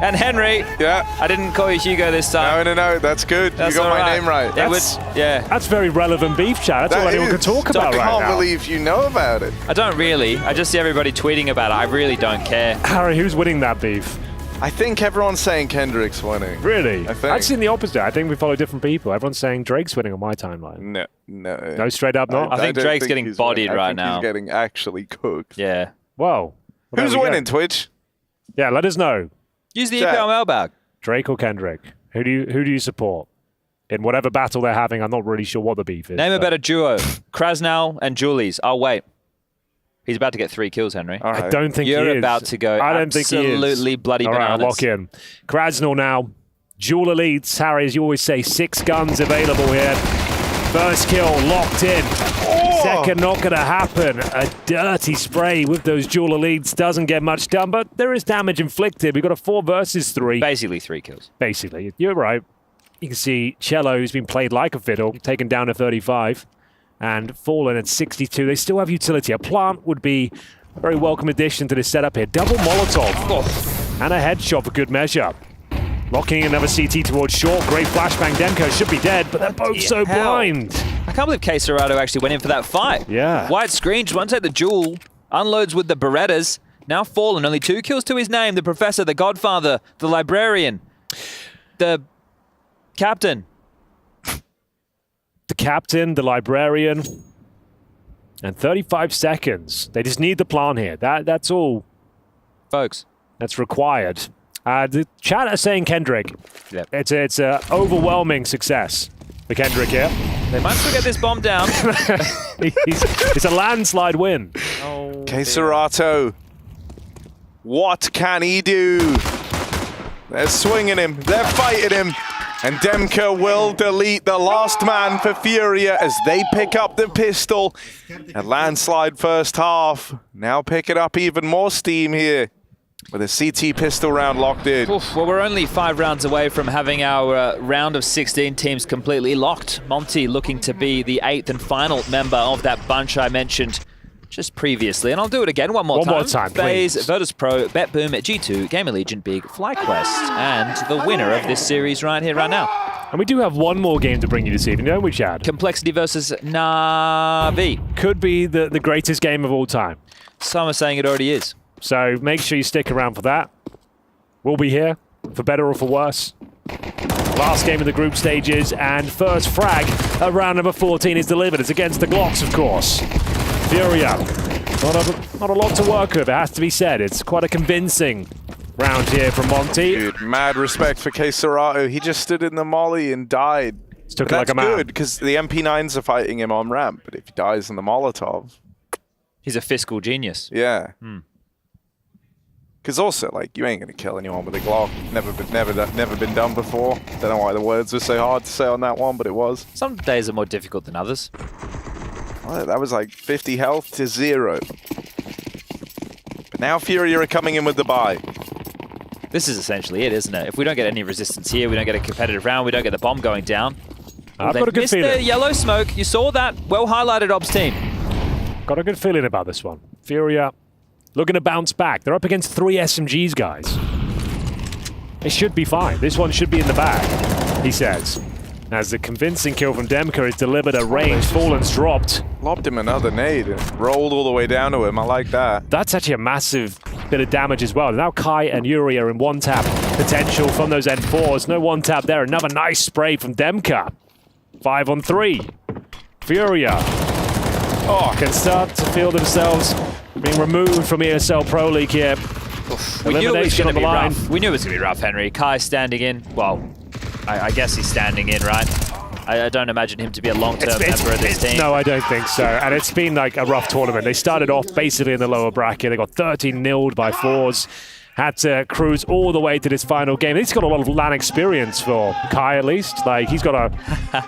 [SPEAKER 4] and Henry.
[SPEAKER 1] Yeah.
[SPEAKER 4] I didn't call you Hugo this time.
[SPEAKER 1] No, that's good. You got my name right.
[SPEAKER 22] That's very relevant beef chat. That's all anyone can talk about right now.
[SPEAKER 1] I can't believe you know about it.
[SPEAKER 4] I don't really. I just see everybody tweeting about it. I really don't care.
[SPEAKER 22] Harry, who's winning that beef?
[SPEAKER 1] I think everyone's saying Kendrick's winning.
[SPEAKER 22] Really?
[SPEAKER 1] I think.
[SPEAKER 22] I've seen the opposite. I think we follow different people. Everyone's saying Drake's winning on my timeline.
[SPEAKER 1] No,
[SPEAKER 22] straight up not?
[SPEAKER 4] I think Drake's getting bodied right now.
[SPEAKER 1] He's getting actually cooked.
[SPEAKER 4] Yeah.
[SPEAKER 22] Whoa. Well,
[SPEAKER 1] who's winning, Twitch?
[SPEAKER 22] Yeah, let us know.
[SPEAKER 4] Use the EPL mailbag.
[SPEAKER 22] Drake or Kendrick? Who do you support? In whatever battle they're having, I'm not really sure what the beef is.
[SPEAKER 4] Name a better duo. Krasnal and Julies. Oh, wait. He's about to get 3 kills, Henry.
[SPEAKER 22] Right. I don't think
[SPEAKER 4] You're
[SPEAKER 22] he is.
[SPEAKER 4] about to go
[SPEAKER 22] I don't think he is.
[SPEAKER 4] Absolutely bloody
[SPEAKER 22] All
[SPEAKER 4] bananas.
[SPEAKER 22] right, I'll lock in. Krasnal now. Jeweler leads. Harry, as you always say, 6 guns available here. First kill locked in. Second not going to happen. A dirty spray with those Jeweler leads. Doesn't get much done, but there is damage inflicted. We've got a 4 versus 3.
[SPEAKER 4] Basically 3 kills.
[SPEAKER 22] Basically. You're right. You can see Cello, who's been played like a fiddle, taken down to 35. And Fallen at 62. They still have utility. A plant would be a very welcome addition to this setup here. Double Molotov. And a headshot for good measure. Locking another CT towards short. Great flashbang. Demko should be dead, but they're both so blind.
[SPEAKER 4] I can't believe Quesarado actually went in for that fight.
[SPEAKER 22] Yeah.
[SPEAKER 4] White screen, just won't take the duel. Unloads with the Berettas. Now Fallen, only 2 kills to his name. The Professor, the Godfather, the Librarian, the Captain.
[SPEAKER 22] The Captain, the Librarian. And 35 seconds. They just need the plant here. That's all.
[SPEAKER 4] Folks.
[SPEAKER 22] That's required. The chat are saying Kendrick.
[SPEAKER 4] Yep.
[SPEAKER 22] It's a overwhelming success for Kendrick here.
[SPEAKER 4] They might still get this bomb down.
[SPEAKER 22] It's a landslide win.
[SPEAKER 4] Oh,
[SPEAKER 1] Quesarato. What can he do? They're swinging him. They're fighting him. And Demka will delete the last man for Furia as they pick up the pistol. A landslide first half. Now picking up even more steam here with a CT pistol round locked in.
[SPEAKER 4] Oof, well, we're only 5 rounds away from having our round of 16 teams completely locked. Monty looking to be the 8th and final member of that bunch I mentioned just previously. And I'll do it again one more time. FaZe, Virtus Pro, BetBoom, G2, Game Allegiant, Big, FlyQuest, and the winner of this series right here, right now.
[SPEAKER 22] And we do have one more game to bring you this evening, don't we, Chad?
[SPEAKER 4] Complexity versus Na'Vi.
[SPEAKER 22] Could be the greatest game of all time.
[SPEAKER 4] Some are saying it already is.
[SPEAKER 22] So make sure you stick around for that. We'll be here, for better or for worse. Last game of the group stages, and first frag at round number 14 is delivered. It's against the Glocks, of course. Furia. Not a lot to work with, it has to be said. It's quite a convincing round here from Monty.
[SPEAKER 1] Dude, mad respect for Serato. He just stood in the molly and died.
[SPEAKER 22] Took it like a man.
[SPEAKER 1] That's good, because the MP9s are fighting him on ramp, but if he dies in the Molotov...
[SPEAKER 4] He's a fiscal genius.
[SPEAKER 1] Yeah. Because also, like, you ain't going to kill anyone with a Glock. Never been done before. Don't know why the words were so hard to say on that one, but it was.
[SPEAKER 4] Some days are more difficult than others.
[SPEAKER 1] Well, that was like 50 health to 0. But now Furia are coming in with the buy.
[SPEAKER 4] This is essentially it, isn't it? If we don't get any resistance here, we don't get a competitive round, we don't get the bomb going down.
[SPEAKER 22] I've got a good feeling.
[SPEAKER 4] Missed the yellow smoke. You saw that. Well highlighted, Obs team.
[SPEAKER 22] Got a good feeling about this one. Furia looking to bounce back. They're up against 3 SMGs, guys. It should be fine. This one should be in the bag, he says. As the convincing kill from Demka is delivered at range, Fallen's dropped.
[SPEAKER 1] Lobbed him another nade and rolled all the way down to him. I like that.
[SPEAKER 22] That's actually a massive bit of damage as well. Now Kai and Yuri are in one-tap potential from those N4s. No one-tap there. Another nice spray from Demka. 5 on 3. Furia can start to feel themselves being removed from ESL Pro League here.
[SPEAKER 4] We knew it was going to be rough. We knew it was going to be rough, Henry. Kai standing in. Well, I guess he's standing in, right? I don't imagine him to be a long-term member of this team.
[SPEAKER 22] No, I don't think so. And it's been like a rough tournament. They started off basically in the lower bracket. They got 13-0'd by 4s. Had to cruise all the way to this final game. He's got a lot of LAN experience for Kai, at least. Like, he's got a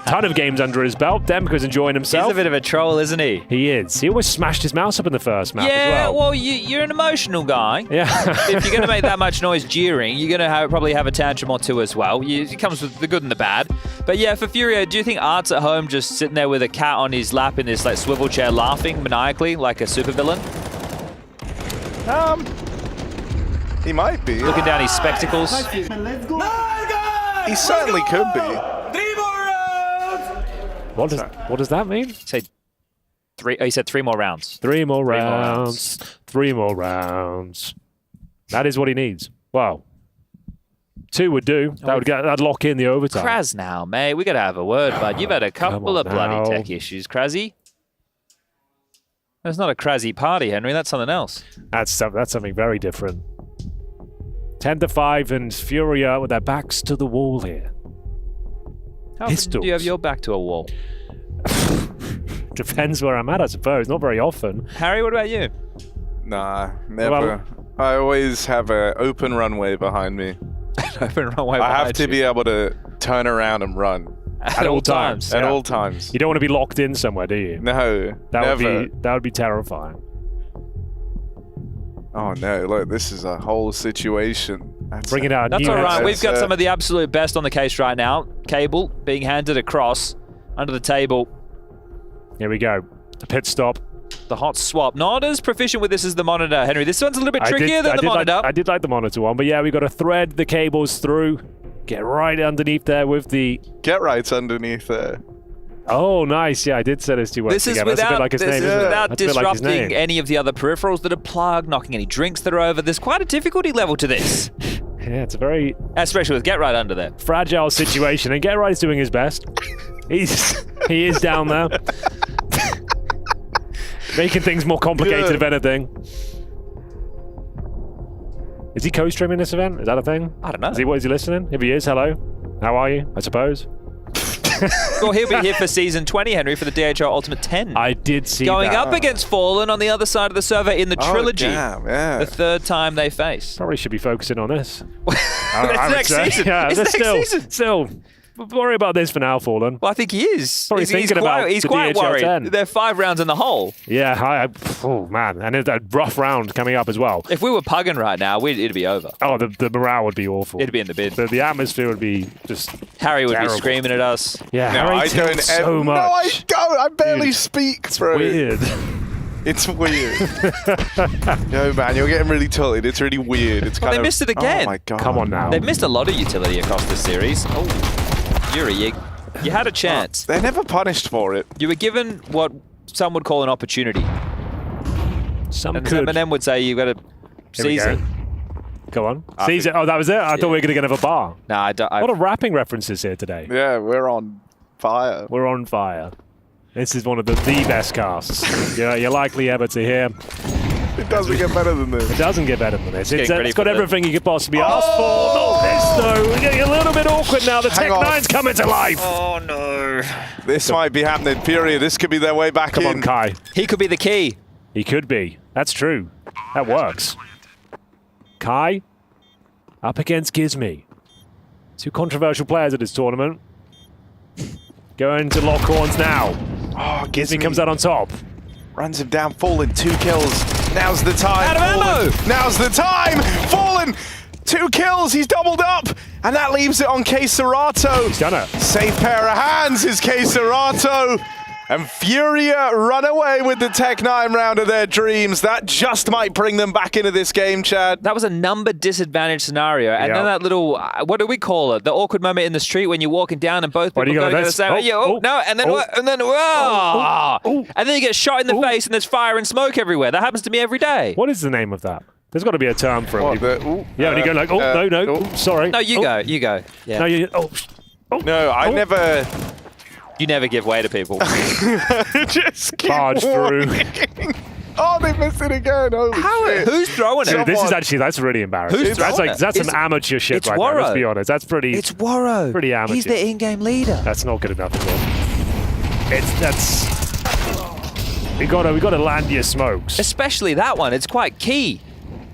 [SPEAKER 22] ton of games under his belt. Demka's enjoying himself.
[SPEAKER 4] He's a bit of a troll, isn't he?
[SPEAKER 22] He is. He almost smashed his mouse up in the first map as well.
[SPEAKER 4] You're an emotional guy.
[SPEAKER 22] Yeah.
[SPEAKER 4] If you're going to make that much noise jeering, you're going to probably have a tantrum or two as well. It comes with the good and the bad. But yeah, for Furia, do you think Art's at home just sitting there with a cat on his lap in this like swivel chair laughing maniacally like a supervillain?
[SPEAKER 1] He might be.
[SPEAKER 4] Looking down his spectacles.
[SPEAKER 1] He certainly could be.
[SPEAKER 22] What does that mean?
[SPEAKER 4] Say he said 3 more rounds.
[SPEAKER 22] 3 more rounds. 3 more rounds. That is what he needs. Wow. 2 would do. That'd lock in the overtime.
[SPEAKER 4] Kraz now, mate. We got to have a word, bud. You've had a couple of bloody tech issues, Krazzy. That's not a Krazzy party, Henry. That's something else.
[SPEAKER 22] That's something very different. 10-5 and Furia with their backs to the wall here.
[SPEAKER 4] How often do you have your back to a wall?
[SPEAKER 22] Depends where I'm at, I suppose. Not very often.
[SPEAKER 4] Harry, what about you?
[SPEAKER 1] Nah, never. I always have an open runway behind me.
[SPEAKER 4] Open runway
[SPEAKER 1] I have to be able to turn around and run.
[SPEAKER 22] At all times.
[SPEAKER 1] At all times.
[SPEAKER 22] You don't want to be locked in somewhere, do you?
[SPEAKER 1] No, never.
[SPEAKER 22] That would be terrifying.
[SPEAKER 1] Oh no, look, this is a whole situation.
[SPEAKER 22] That's
[SPEAKER 4] all right. We've got some of the absolute best on the case right now. Cable being handed across under the table.
[SPEAKER 22] Here we go. The pit stop.
[SPEAKER 4] The hot swap. Not as proficient with this as the monitor, Henry. This one's a little bit trickier than the monitor.
[SPEAKER 22] I did like the monitor one, but yeah, we got to thread the cables through. Get right underneath there with the...
[SPEAKER 1] Get right underneath there.
[SPEAKER 22] Oh, nice. Yeah, I did say those 2 words together. That's a bit like his name, isn't it?
[SPEAKER 4] Without disrupting any of the other peripherals that are plugged, knocking any drinks that are over. There's quite a difficulty level to this.
[SPEAKER 22] Yeah, it's a very...
[SPEAKER 4] Especially with Get Right under there.
[SPEAKER 22] Fragile situation, and Get Right is doing his best. He is down there. Making things more complicated, if anything. Is he co-streaming this event? Is that a thing?
[SPEAKER 4] I don't know.
[SPEAKER 22] Is he listening? If he is, hello. How are you, I suppose?
[SPEAKER 4] Well, he'll be here for Season 20, Henry, for the DHR Ultimate 10.
[SPEAKER 22] I did see
[SPEAKER 4] Going
[SPEAKER 22] that.
[SPEAKER 4] up against Fallen on the other side of the server in the trilogy.
[SPEAKER 1] Damn, yeah.
[SPEAKER 4] The 3rd time they face.
[SPEAKER 22] Probably should be focusing on this.
[SPEAKER 4] It's next season.
[SPEAKER 22] Yeah,
[SPEAKER 4] it's next season.
[SPEAKER 22] Still, worry about this for now, Fallen.
[SPEAKER 4] Well, I think he is.
[SPEAKER 22] Probably thinking about
[SPEAKER 4] he's
[SPEAKER 22] the
[SPEAKER 4] quite
[SPEAKER 22] DHL
[SPEAKER 4] worried.
[SPEAKER 22] 10.
[SPEAKER 4] They're 5 rounds in the hole.
[SPEAKER 22] Yeah, oh man, and it's a rough round coming up as well.
[SPEAKER 4] If we were pugging right now, it'd be over.
[SPEAKER 22] Oh, the morale would be awful.
[SPEAKER 4] It'd be in the bin.
[SPEAKER 22] The atmosphere would be just
[SPEAKER 4] Harry would
[SPEAKER 22] terrible.
[SPEAKER 4] be screaming at us.
[SPEAKER 22] Yeah,
[SPEAKER 1] no,
[SPEAKER 22] Harry tilts so much.
[SPEAKER 1] No, I don't. I barely speak, bro.
[SPEAKER 22] Weird.
[SPEAKER 1] It's weird. No, man, you're getting really tilted. It's really weird. It's kind
[SPEAKER 4] they missed it again.
[SPEAKER 1] Oh my god.
[SPEAKER 22] Come on now.
[SPEAKER 4] They've missed a lot of utility across this series. Oh. Yuri, you had a chance.
[SPEAKER 1] They're never punished for it.
[SPEAKER 4] You were given what some would call an opportunity.
[SPEAKER 22] Some
[SPEAKER 4] and
[SPEAKER 22] could.
[SPEAKER 4] Eminem would say you've got to seize it.
[SPEAKER 22] Go on. Seize it. Oh, that was it? I thought we were going to have a bar.
[SPEAKER 4] Nah, I don't.
[SPEAKER 22] A lot of rapping references here today.
[SPEAKER 1] Yeah, we're on fire.
[SPEAKER 22] We're on fire. This is one of the best casts you're likely ever to hear.
[SPEAKER 1] It doesn't get better than this.
[SPEAKER 22] It doesn't get better than this. It's got everything you could possibly ask for. Not this, though. We're getting a little bit awkward now. The Tech-9's coming to life.
[SPEAKER 4] Oh, no.
[SPEAKER 1] This might be happening. Furia, this could be their way back in.
[SPEAKER 22] Come on, Kai.
[SPEAKER 4] He could be the key.
[SPEAKER 22] He could be. That's true. That works. Kai up against Gizmy. Two controversial players at this tournament. Going to lock horns now.
[SPEAKER 1] Oh,
[SPEAKER 22] Gizmy comes out on top.
[SPEAKER 1] Runs him down, Fallen, 2 kills. Now's the time.
[SPEAKER 4] Out of ammo!
[SPEAKER 1] Now's the time! Fallen, 2 kills, he's doubled up. And that leaves it on K-Serato.
[SPEAKER 22] He's done it.
[SPEAKER 1] Safe pair of hands is K-Serato. And Furia run away with the Tech-9 round of their dreams. That just might bring them back into this game, Chad.
[SPEAKER 4] That was a number disadvantage scenario. And then that little, what do we call it? The awkward moment in the street when you're walking down and both people go to the same. And then you get shot in the face and there's fire and smoke everywhere. That happens to me every day.
[SPEAKER 22] What is the name of that? There's got to be a term for it. And you go like, sorry.
[SPEAKER 4] No, you go. Yeah.
[SPEAKER 22] No,
[SPEAKER 1] No, I never...
[SPEAKER 4] You never give way to people.
[SPEAKER 1] Just keep
[SPEAKER 22] barge through.
[SPEAKER 1] Oh, they missed it again. Holy shit.
[SPEAKER 4] Who's throwing it?
[SPEAKER 22] Dude, this is actually, that's really embarrassing. That's some amateur shit right there, let's be honest. That's pretty...
[SPEAKER 4] It's Warrow.
[SPEAKER 22] Pretty amateur.
[SPEAKER 4] He's the in-game leader.
[SPEAKER 22] That's not good enough as well. We gotta land your smokes.
[SPEAKER 4] Especially that one. It's quite key.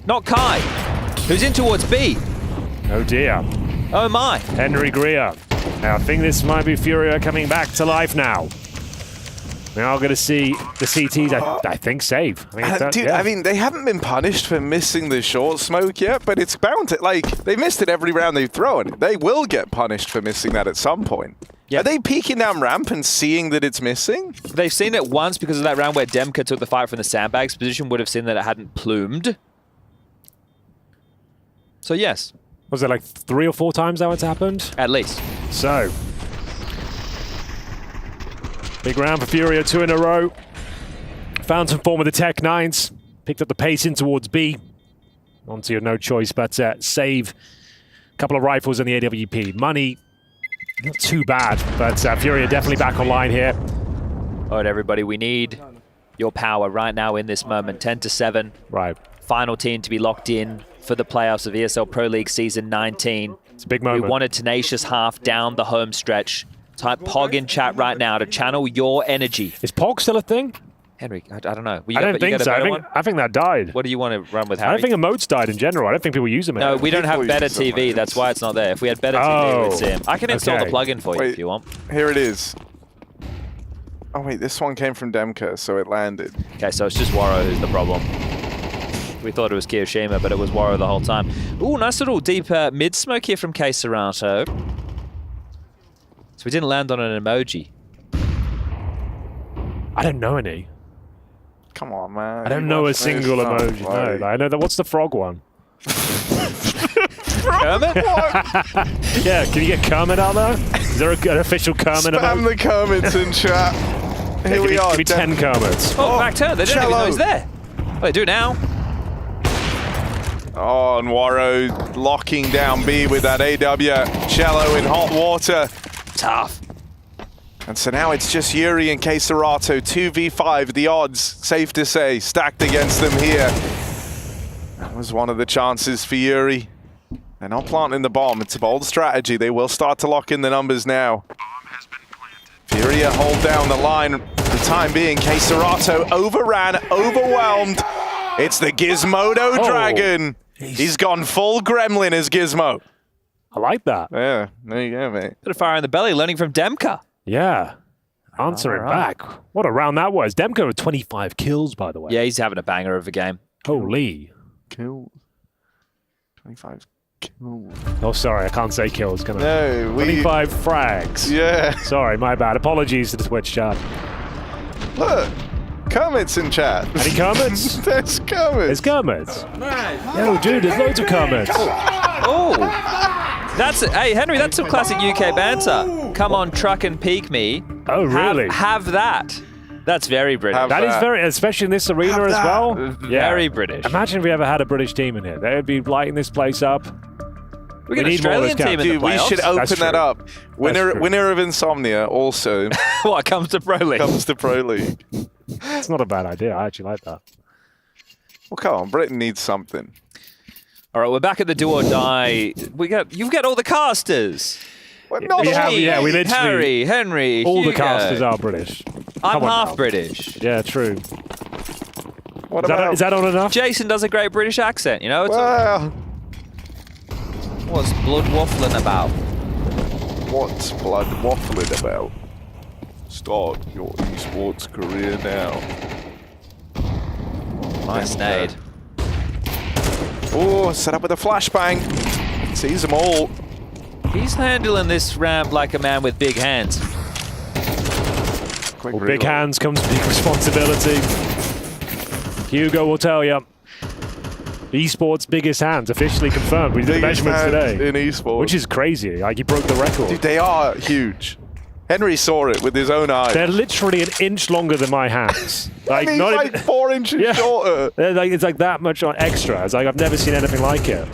[SPEAKER 4] Not Kai, who's in towards B.
[SPEAKER 22] Oh dear.
[SPEAKER 4] Oh my.
[SPEAKER 22] Henry Greer. Now I think this might be Furia coming back to life now. Now we're going to see the CTs, I think, save.
[SPEAKER 1] I mean, they haven't been punished for missing the short smoke yet, but it's bound to, like, they missed it every round they've thrown. They will get punished for missing that at some point. Yep. Are they peeking down ramp and seeing that it's missing?
[SPEAKER 4] They've seen it once because of that round where Demka took the fight from the sandbags position, would have seen that it hadn't plumed. So yes.
[SPEAKER 22] Was it like 3 or 4 times now it's happened?
[SPEAKER 4] At least.
[SPEAKER 22] So, big round for Furia, 2 in a row. Found some form with the Tech-9s. Picked up the pace in towards B. Onto no choice but save a couple of rifles in the AWP. Money, not too bad, but Furia definitely back online here.
[SPEAKER 4] All right, everybody, we need your power right now in this moment. 10-7.
[SPEAKER 22] Right.
[SPEAKER 4] Final team to be locked in for the playoffs of ESL Pro League Season 19.
[SPEAKER 22] It's a big moment.
[SPEAKER 4] We want a tenacious half down the home stretch. Type POG in chat right now to channel your energy.
[SPEAKER 22] Is POG still a thing?
[SPEAKER 4] Henry, I don't know.
[SPEAKER 22] I don't think so. I think that died.
[SPEAKER 4] What do you want to run with, Harry?
[SPEAKER 22] I don't think emotes died in general. I don't think people use them.
[SPEAKER 4] No, we don't have better TV. That's why it's not there. If we had better TV, we'd see him. I can install the plugin for you if you want.
[SPEAKER 1] Here it is. Oh, wait, this one came from Demka, so it landed.
[SPEAKER 4] Okay, so it's just Warrow who's the problem. We thought it was Kiyoshima, but it was Warrow the whole time. Ooh, nice little deep mid smoke here from K-Serato. So we didn't land on an emoji.
[SPEAKER 22] I don't know any.
[SPEAKER 1] Come on, man.
[SPEAKER 22] I don't know a single emoji. No, I know that. What's the frog one?
[SPEAKER 4] Kermit?
[SPEAKER 22] Yeah, can you get Kermit out there? Is there an official Kermit emoji?
[SPEAKER 1] Spam the Kermits in chat. Here we are.
[SPEAKER 22] Give me 10 Kermits.
[SPEAKER 4] Oh, back turn. They didn't even know he's there. Well, they do now.
[SPEAKER 1] Oh, and Warrow locking down B with that AW. Cello in hot water.
[SPEAKER 4] Tough.
[SPEAKER 1] And so now it's just Yuri and K-Serato, 2v5. The odds, safe to say, stacked against them here. That was one of the chances for Yuri. They're not planting the bomb. It's a bold strategy. They will start to lock in the numbers now. Furia hold down the line. For the time being, K-Serato overran, overwhelmed. It's the Gizmodo Dragon. He's gone full gremlin as Gizmo.
[SPEAKER 22] I like that.
[SPEAKER 1] Yeah, there you go, mate.
[SPEAKER 4] Bit of fire in the belly, learning from Demka.
[SPEAKER 22] Yeah. Answering back. What a round that was. Demka with 25 kills, by the way.
[SPEAKER 4] Yeah, he's having a banger of a game.
[SPEAKER 22] Holy.
[SPEAKER 1] Kills. 25 kills.
[SPEAKER 22] Oh, sorry, I can't say kills, can I?
[SPEAKER 1] No,
[SPEAKER 22] 25 frags.
[SPEAKER 1] Yeah.
[SPEAKER 22] Sorry, my bad. Apologies to the Twitch chat.
[SPEAKER 1] Look. Kermit's in chat.
[SPEAKER 22] Any Kermits?
[SPEAKER 1] There's Kermits.
[SPEAKER 22] There's Kermits. Yo, dude, there's loads of Kermits.
[SPEAKER 4] Oh. That's it. Hey, Henry, that's some classic UK banter. come on, truck and peek me.
[SPEAKER 22] Oh, really?
[SPEAKER 4] Have that. That's very British.
[SPEAKER 22] That is very, especially in this arena as well.
[SPEAKER 4] Very British.
[SPEAKER 22] Imagine if we ever had a British team in here. They would be lighting this place up.
[SPEAKER 4] We need an Australian team in the playoffs.
[SPEAKER 1] We should open that up. Winner of Insomnia also.
[SPEAKER 4] What comes to Pro League?
[SPEAKER 1] Comes to Pro League.
[SPEAKER 22] It's not a bad idea. I actually like that.
[SPEAKER 1] Well, come on. Britain needs something.
[SPEAKER 4] All right, we're back at the do or die. You've got all the casters.
[SPEAKER 1] Well, not
[SPEAKER 22] we literally
[SPEAKER 4] Harry, Henry,
[SPEAKER 22] all
[SPEAKER 4] Hugo.
[SPEAKER 22] the casters are British.
[SPEAKER 4] I'm half British.
[SPEAKER 22] Yeah, true.
[SPEAKER 1] Is
[SPEAKER 22] that not enough?
[SPEAKER 4] Jason does a great British accent, you know? What's blood waffling about?
[SPEAKER 1] What's blood waffling about? Start your esports career now.
[SPEAKER 4] Nice nade.
[SPEAKER 1] Oh, set up with a flashbang. Sees them all.
[SPEAKER 4] He's handling this ramp like a man with big hands.
[SPEAKER 22] With big hands comes big responsibility. Hugo will tell you. Esports biggest hands officially confirmed. We did the measurements today.
[SPEAKER 1] In esports.
[SPEAKER 22] Which is crazy. Like, he broke the record.
[SPEAKER 1] Dude, they are huge. Henry saw it with his own eyes.
[SPEAKER 22] They're literally an inch longer than my hands.
[SPEAKER 1] Like, he's like 4 inches shorter.
[SPEAKER 22] It's like that much on extra. It's like I've never seen anything like it.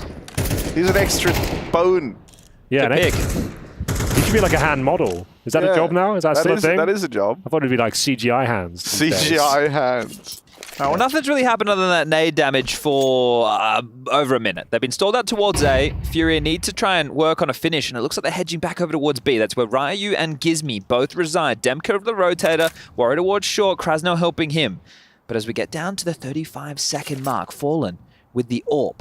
[SPEAKER 1] He's an extra bone.
[SPEAKER 22] Yeah,
[SPEAKER 1] to pick.
[SPEAKER 22] He should be like a hand model. Is that a job now? Is that still a thing?
[SPEAKER 1] That is a job.
[SPEAKER 22] I thought it'd be like CGI hands.
[SPEAKER 1] CGI hands.
[SPEAKER 4] Well, nothing's really happened other than that nade damage for over a minute. They've been stalled out towards A. Furia need to try and work on a finish, and it looks like they're hedging back over towards B. That's where Ryu and Gizmi both reside. Demka of the rotator, Warrior towards short, Krasno helping him. But as we get down to the 35-second mark, Fallen with the AWP.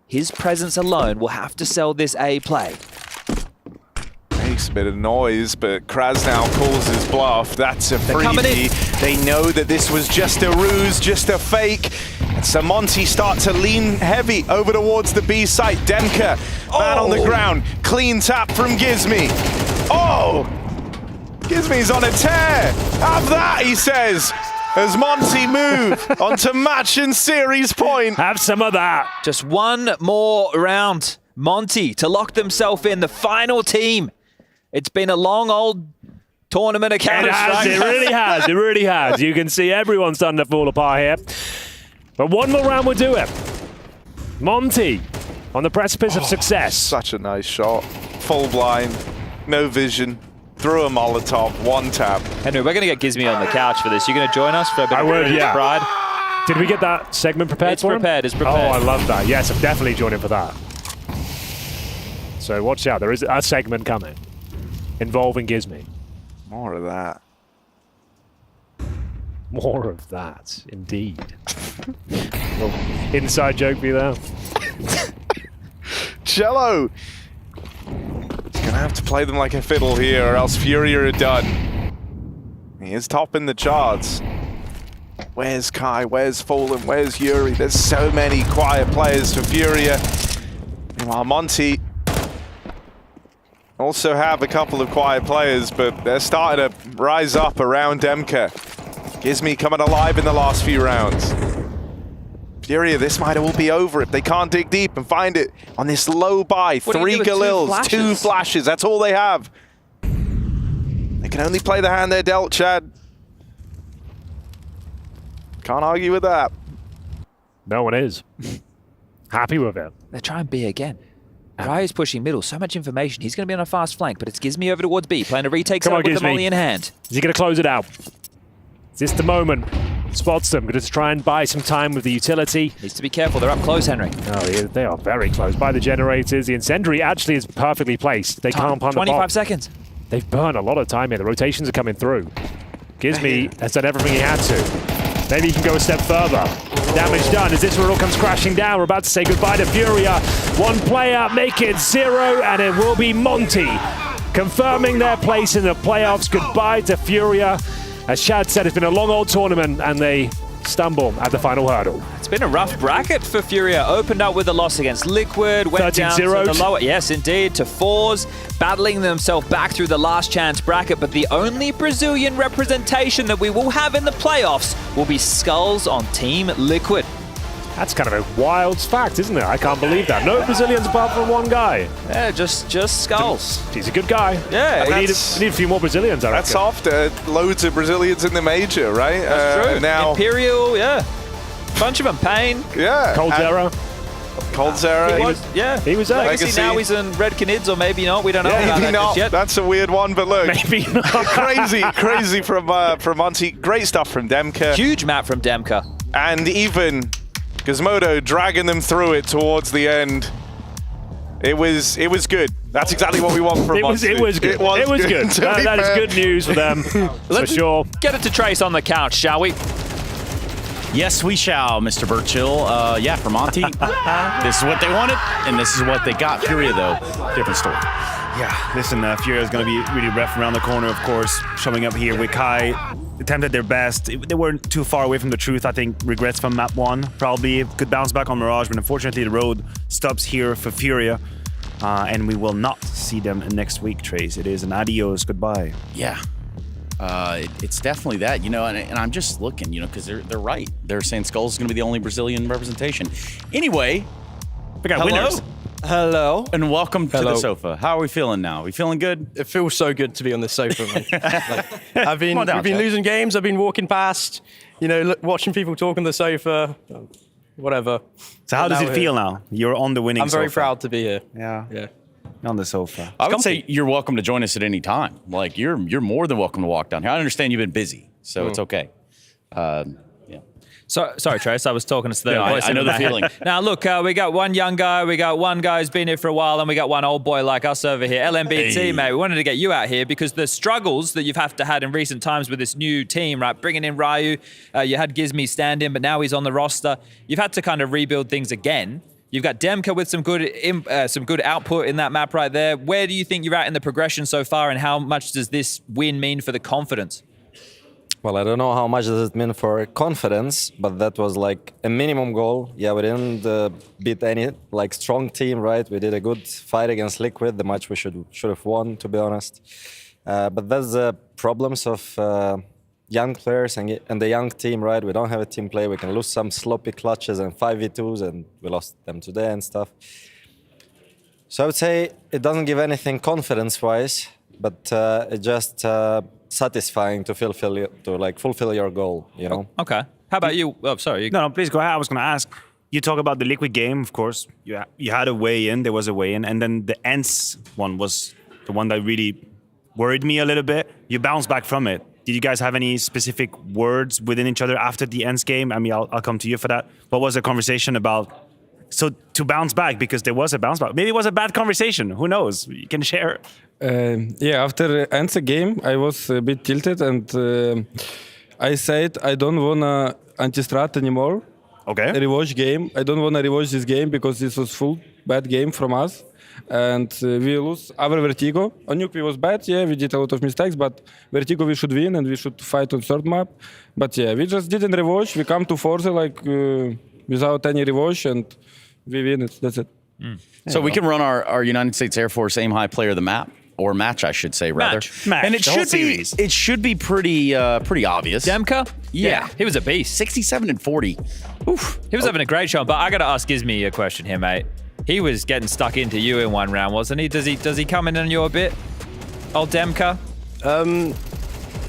[SPEAKER 4] His presence alone will have to sell this A play.
[SPEAKER 1] Makes a bit of noise, but Krasno calls his bluff. That's a freebie. They know that this was just a ruse, just a fake. And so Monty start to lean heavy over towards the B site. Demka, man on the ground. Clean tap from Gizmi. Oh! Gizmi's on a tear. Have that, he says. As Monty move onto match and series point.
[SPEAKER 22] Have some of that.
[SPEAKER 4] Just one more round. Monty to lock themselves in, the final team. It's been a long old tournament of Counter-Strike.
[SPEAKER 22] It really has. It really has. You can see everyone's starting to fall apart here. But one more round will do it. Monty on the precipice of success.
[SPEAKER 1] Such a nice shot. Full blind, no vision. Threw a Molotov, one tap.
[SPEAKER 4] Henry, we're going to get Gizmi on the couch for this. You're going to join us for a bit of pride?
[SPEAKER 22] Did we get that segment prepared for him?
[SPEAKER 4] It's prepared.
[SPEAKER 22] Oh, I love that. Yes, I'm definitely joining for that. So watch out. There is a segment coming involving Gizmi.
[SPEAKER 1] More of that.
[SPEAKER 22] More of that, indeed. Inside joke be there.
[SPEAKER 1] Cello! He's gonna have to play them like a fiddle here, or else Furia are done. He is topping the charts. Where's Kai? Where's Fallen? Where's Yuri? There's so many quiet players for Furia. Meanwhile, Monty also have a couple of quiet players, but they're starting to rise up around Demka. Gizmi coming alive in the last few rounds. Furia, this might all be over if they can't dig deep and find it on this low buy. 3 Galils, 2 flashes. That's all they have. They can only play the hand they're dealt, Chad. Can't argue with that.
[SPEAKER 22] No one is. Happy with it.
[SPEAKER 4] They're trying B again. Ryu's pushing middle, so much information. He's going to be on a fast flank, but it's Gizmi over towards B, playing a retake side with the molly in hand.
[SPEAKER 22] Is he going to close it out? Is this the moment? Spots them, going to try and buy some time with the utility.
[SPEAKER 4] Needs to be careful, they're up close, Henry.
[SPEAKER 22] Oh, they are very close. By the generators, the incendiary actually is perfectly placed. They can't punt the bomb.
[SPEAKER 4] 25 seconds.
[SPEAKER 22] They've burned a lot of time here. The rotations are coming through. Gizmi has done everything he had to. Maybe he can go a step further. Damage done. Is this where it all comes crashing down? We're about to say goodbye to Furia. One player, make it 0, and it will be Monty confirming their place in the playoffs. Goodbye to Furia. As Chad said, it's been a long old tournament, and they stumble at the final hurdle.
[SPEAKER 4] It's been a rough bracket for Furia. Opened up with a loss against Liquid, went down to the lower, yes indeed, to 4s, battling themselves back through the last chance bracket, but the only Brazilian representation that we will have in the playoffs will be Skulls on Team Liquid.
[SPEAKER 22] That's kind of a wild fact, isn't it? I can't believe that. No Brazilians apart from one guy.
[SPEAKER 4] Yeah, just skulls.
[SPEAKER 22] He's a good guy.
[SPEAKER 4] Yeah.
[SPEAKER 22] We need a few more Brazilians, I reckon.
[SPEAKER 1] That's after loads of Brazilians in the major, right?
[SPEAKER 4] That's true.
[SPEAKER 1] Now,
[SPEAKER 4] Imperial, yeah. Bunch of them. Pain.
[SPEAKER 1] Yeah.
[SPEAKER 22] Coldzera.
[SPEAKER 4] He was there. Legacy. Now he's in Red Canids, or maybe not. We don't know about that just yet.
[SPEAKER 1] That's a weird one, but look.
[SPEAKER 22] Maybe not.
[SPEAKER 1] crazy from Monty. Great stuff from Demka.
[SPEAKER 4] Huge map from Demka.
[SPEAKER 1] And even Gizmodo dragging them through it towards the end. It was good. That's exactly what we want from Monty.
[SPEAKER 22] It was good. It was good. That is good news for them, for sure.
[SPEAKER 4] Get it to Trace on the couch, shall we?
[SPEAKER 6] Yes, we shall, Mr. Birchill. Yeah, for Monty, this is what they wanted, and this is what they got. Furia, though, different story.
[SPEAKER 7] Yeah, listen, Furia is going to be really rough around the corner, of course, showing up here with Kai. Attempted their best. They weren't too far away from the truth, I think. Regrets from map 1. Probably could bounce back on Mirage, but unfortunately the road stops here for Furia. And we will not see them next week, Trace. It is an adios, goodbye.
[SPEAKER 6] Yeah. It's definitely that, you know, and I'm just looking, you know, because they're right. They're saying Skulls is going to be the only Brazilian representation. Anyway,
[SPEAKER 7] we got winners.
[SPEAKER 14] Hello.
[SPEAKER 6] And welcome to the sofa. How are we feeling now? We feeling good?
[SPEAKER 14] It feels so good to be on the sofa, man. We've been losing games. I've been walking past, you know, watching people talk on the sofa, whatever.
[SPEAKER 7] So how does it feel now? You're on the winning sofa.
[SPEAKER 14] I'm very proud to be here.
[SPEAKER 7] Yeah. On the sofa.
[SPEAKER 6] I would say you're welcome to join us at any time. Like, you're more than welcome to walk down here. I understand you've been busy, so it's okay. Yeah.
[SPEAKER 4] So, sorry, Trace, I was talking to the voice.
[SPEAKER 6] I know the feeling.
[SPEAKER 4] Now, look, we got one young guy, we got one guy who's been here for a while, and we got one old boy like us over here. LMBT, mate, we wanted to get you out here because the struggles that you've had in recent times with this new team, right? Bringing in Ryu, you had Gizmy stand in, but now he's on the roster. You've had to kind of rebuild things again. You've got Demka with some good output in that map right there. Where do you think you're at in the progression so far, and how much does this win mean for the confidence?
[SPEAKER 15] Well, I don't know how much does it mean for confidence, but that was like a minimum goal. Yeah, we didn't beat any strong team, right? We did a good fight against Liquid, the match we should have won, to be honest. But that's the problems of young players and the young team, right? We don't have a team play. We can lose some sloppy clutches and 5v2s, and we lost them today and stuff. So I would say it doesn't give anything confidence-wise, but it just satisfying to fulfill your goal, you know?
[SPEAKER 4] Okay. How about you? Oh, sorry.
[SPEAKER 7] No, please go ahead. I was going to ask. You talk about the Liquid game, of course. You had a way in. There was a way in. And then the ENCE one was the one that really worried me a little bit. You bounced back from it. Did you guys have any specific words within each other after the ENCE game? I mean, I'll come to you for that. What was the conversation about? So to bounce back, because there was a bounce back. Maybe it was a bad conversation. Who knows? You can share.
[SPEAKER 17] Yeah, after ENCE game, I was a bit tilted, and I said I don't wanna anti-strat anymore.
[SPEAKER 7] Okay.
[SPEAKER 17] A rewatch game. I don't wanna rewatch this game because this was full bad game from us, and we lose our Vertigo. On Nuke we was bad. Yeah, we did a lot of mistakes, but Vertigo we should win, and we should fight on third map. But yeah, we just didn't rewatch. We come to Forza without any rewatch, and we win it. That's it.
[SPEAKER 6] So we can run our United States Air Force aim high player of the map, or match, I should say, rather.
[SPEAKER 7] Match.
[SPEAKER 6] And it should be pretty obvious.
[SPEAKER 4] Demka?
[SPEAKER 6] Yeah,
[SPEAKER 4] he was a beast.
[SPEAKER 6] 67 and 40. Oof.
[SPEAKER 4] He was having a great shot, but I got to ask Gizmy a question here, mate. He was getting stuck into you in one round, wasn't he? Does he come in on you a bit, old Demka?
[SPEAKER 14] I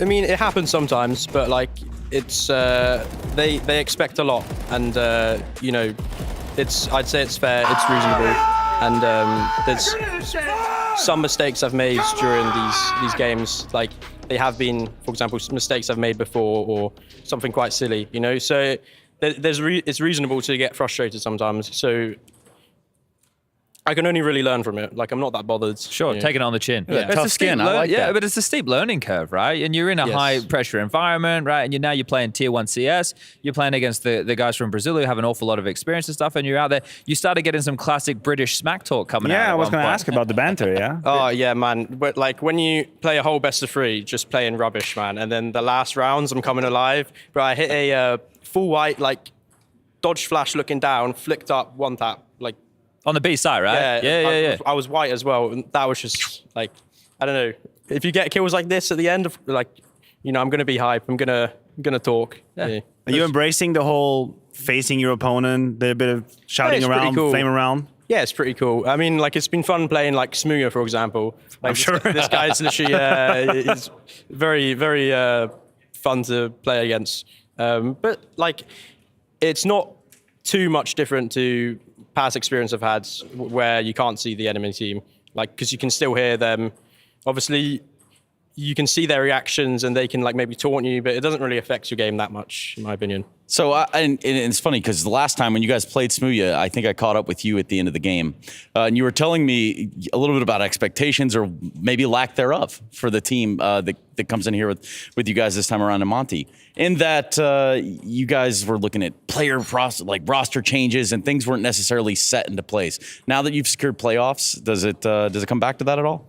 [SPEAKER 14] mean, it happens sometimes, but it's they expect a lot, and you know, I'd say it's fair, it's reasonable, and there's some mistakes I've made during these games, like they have been, for example, mistakes I've made before, or something quite silly, you know. So it's reasonable to get frustrated sometimes. So I can only really learn from it. Like, I'm not that bothered.
[SPEAKER 4] Sure, take it on the chin.
[SPEAKER 14] Yeah.
[SPEAKER 6] Tough skin, I like that.
[SPEAKER 4] But it's a steep learning curve, right? And you're in a high-pressure environment, right? And now you're playing Tier 1 CS. You're playing against the guys from Brazil who have an awful lot of experience and stuff, and you're out there. You started getting some classic British smack talk coming out.
[SPEAKER 7] Yeah, I was going to ask about the banter, yeah?
[SPEAKER 14] Oh, yeah, man. But, when you play a whole best of 3, just playing rubbish, man, and then the last rounds, I'm coming alive. Bro, I hit a full white, dodge flash looking down, flicked up, one tap,
[SPEAKER 4] on the B side, right? Yeah.
[SPEAKER 14] I was white as well. And that was just I don't know. If you get kills like this at the end of I'm going to be hype. I'm going to talk. Yeah.
[SPEAKER 7] Are you embracing the whole facing your opponent, the bit of shouting around,
[SPEAKER 14] cool.
[SPEAKER 7] flame around?
[SPEAKER 14] Yeah, it's pretty cool. I mean, like, it's been fun playing, like, Smooya, for example. Like,
[SPEAKER 7] I'm sure.
[SPEAKER 14] This guy's literally he's very, very fun to play against. But, like, it's not too much different to past experience I've had where you can't see the enemy team. Like, because you can still hear them. Obviously, you can see their reactions and they can, like, maybe taunt you, but it doesn't really affect your game that much, in my opinion.
[SPEAKER 6] So, and it's funny because the last time when you guys played Smooya, I think I caught up with you at the end of the game. And you were telling me a little bit about expectations or maybe lack thereof for the team that comes in here with you guys this time around in Monty. In that you guys were looking at player roster changes and things weren't necessarily set into place. Now that you've secured playoffs, does it come back to that at all?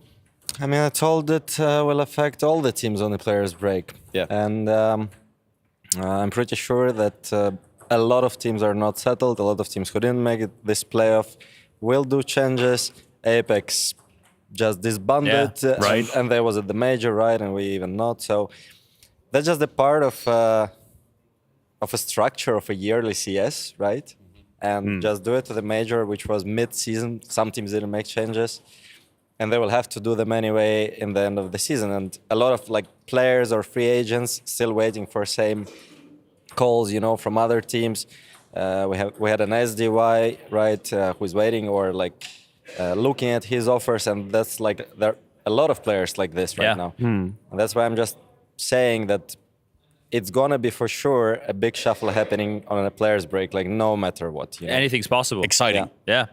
[SPEAKER 15] I mean, I told it will affect all the teams on the players' break.
[SPEAKER 6] Yeah.
[SPEAKER 15] And I'm pretty sure that a lot of teams are not settled. A lot of teams who didn't make it this playoff will do changes. Apex just disbanded,
[SPEAKER 6] right?
[SPEAKER 15] And they was at the major, right? And we even not. So that's just a part of a structure of a yearly CS, right? And just do it to the major, which was mid-season. Some teams didn't make changes. And they will have to do them anyway in the end of the season. And a lot of like players or free agents still waiting for same calls, from other teams. We had an SDY, right, who's waiting or like looking at his offers, and that's like there are a lot of players like this right now. And that's why I'm just saying that it's gonna be for sure a big shuffle happening on a players break, like no matter what.
[SPEAKER 4] Anything's possible.
[SPEAKER 6] Exciting.
[SPEAKER 4] Yeah.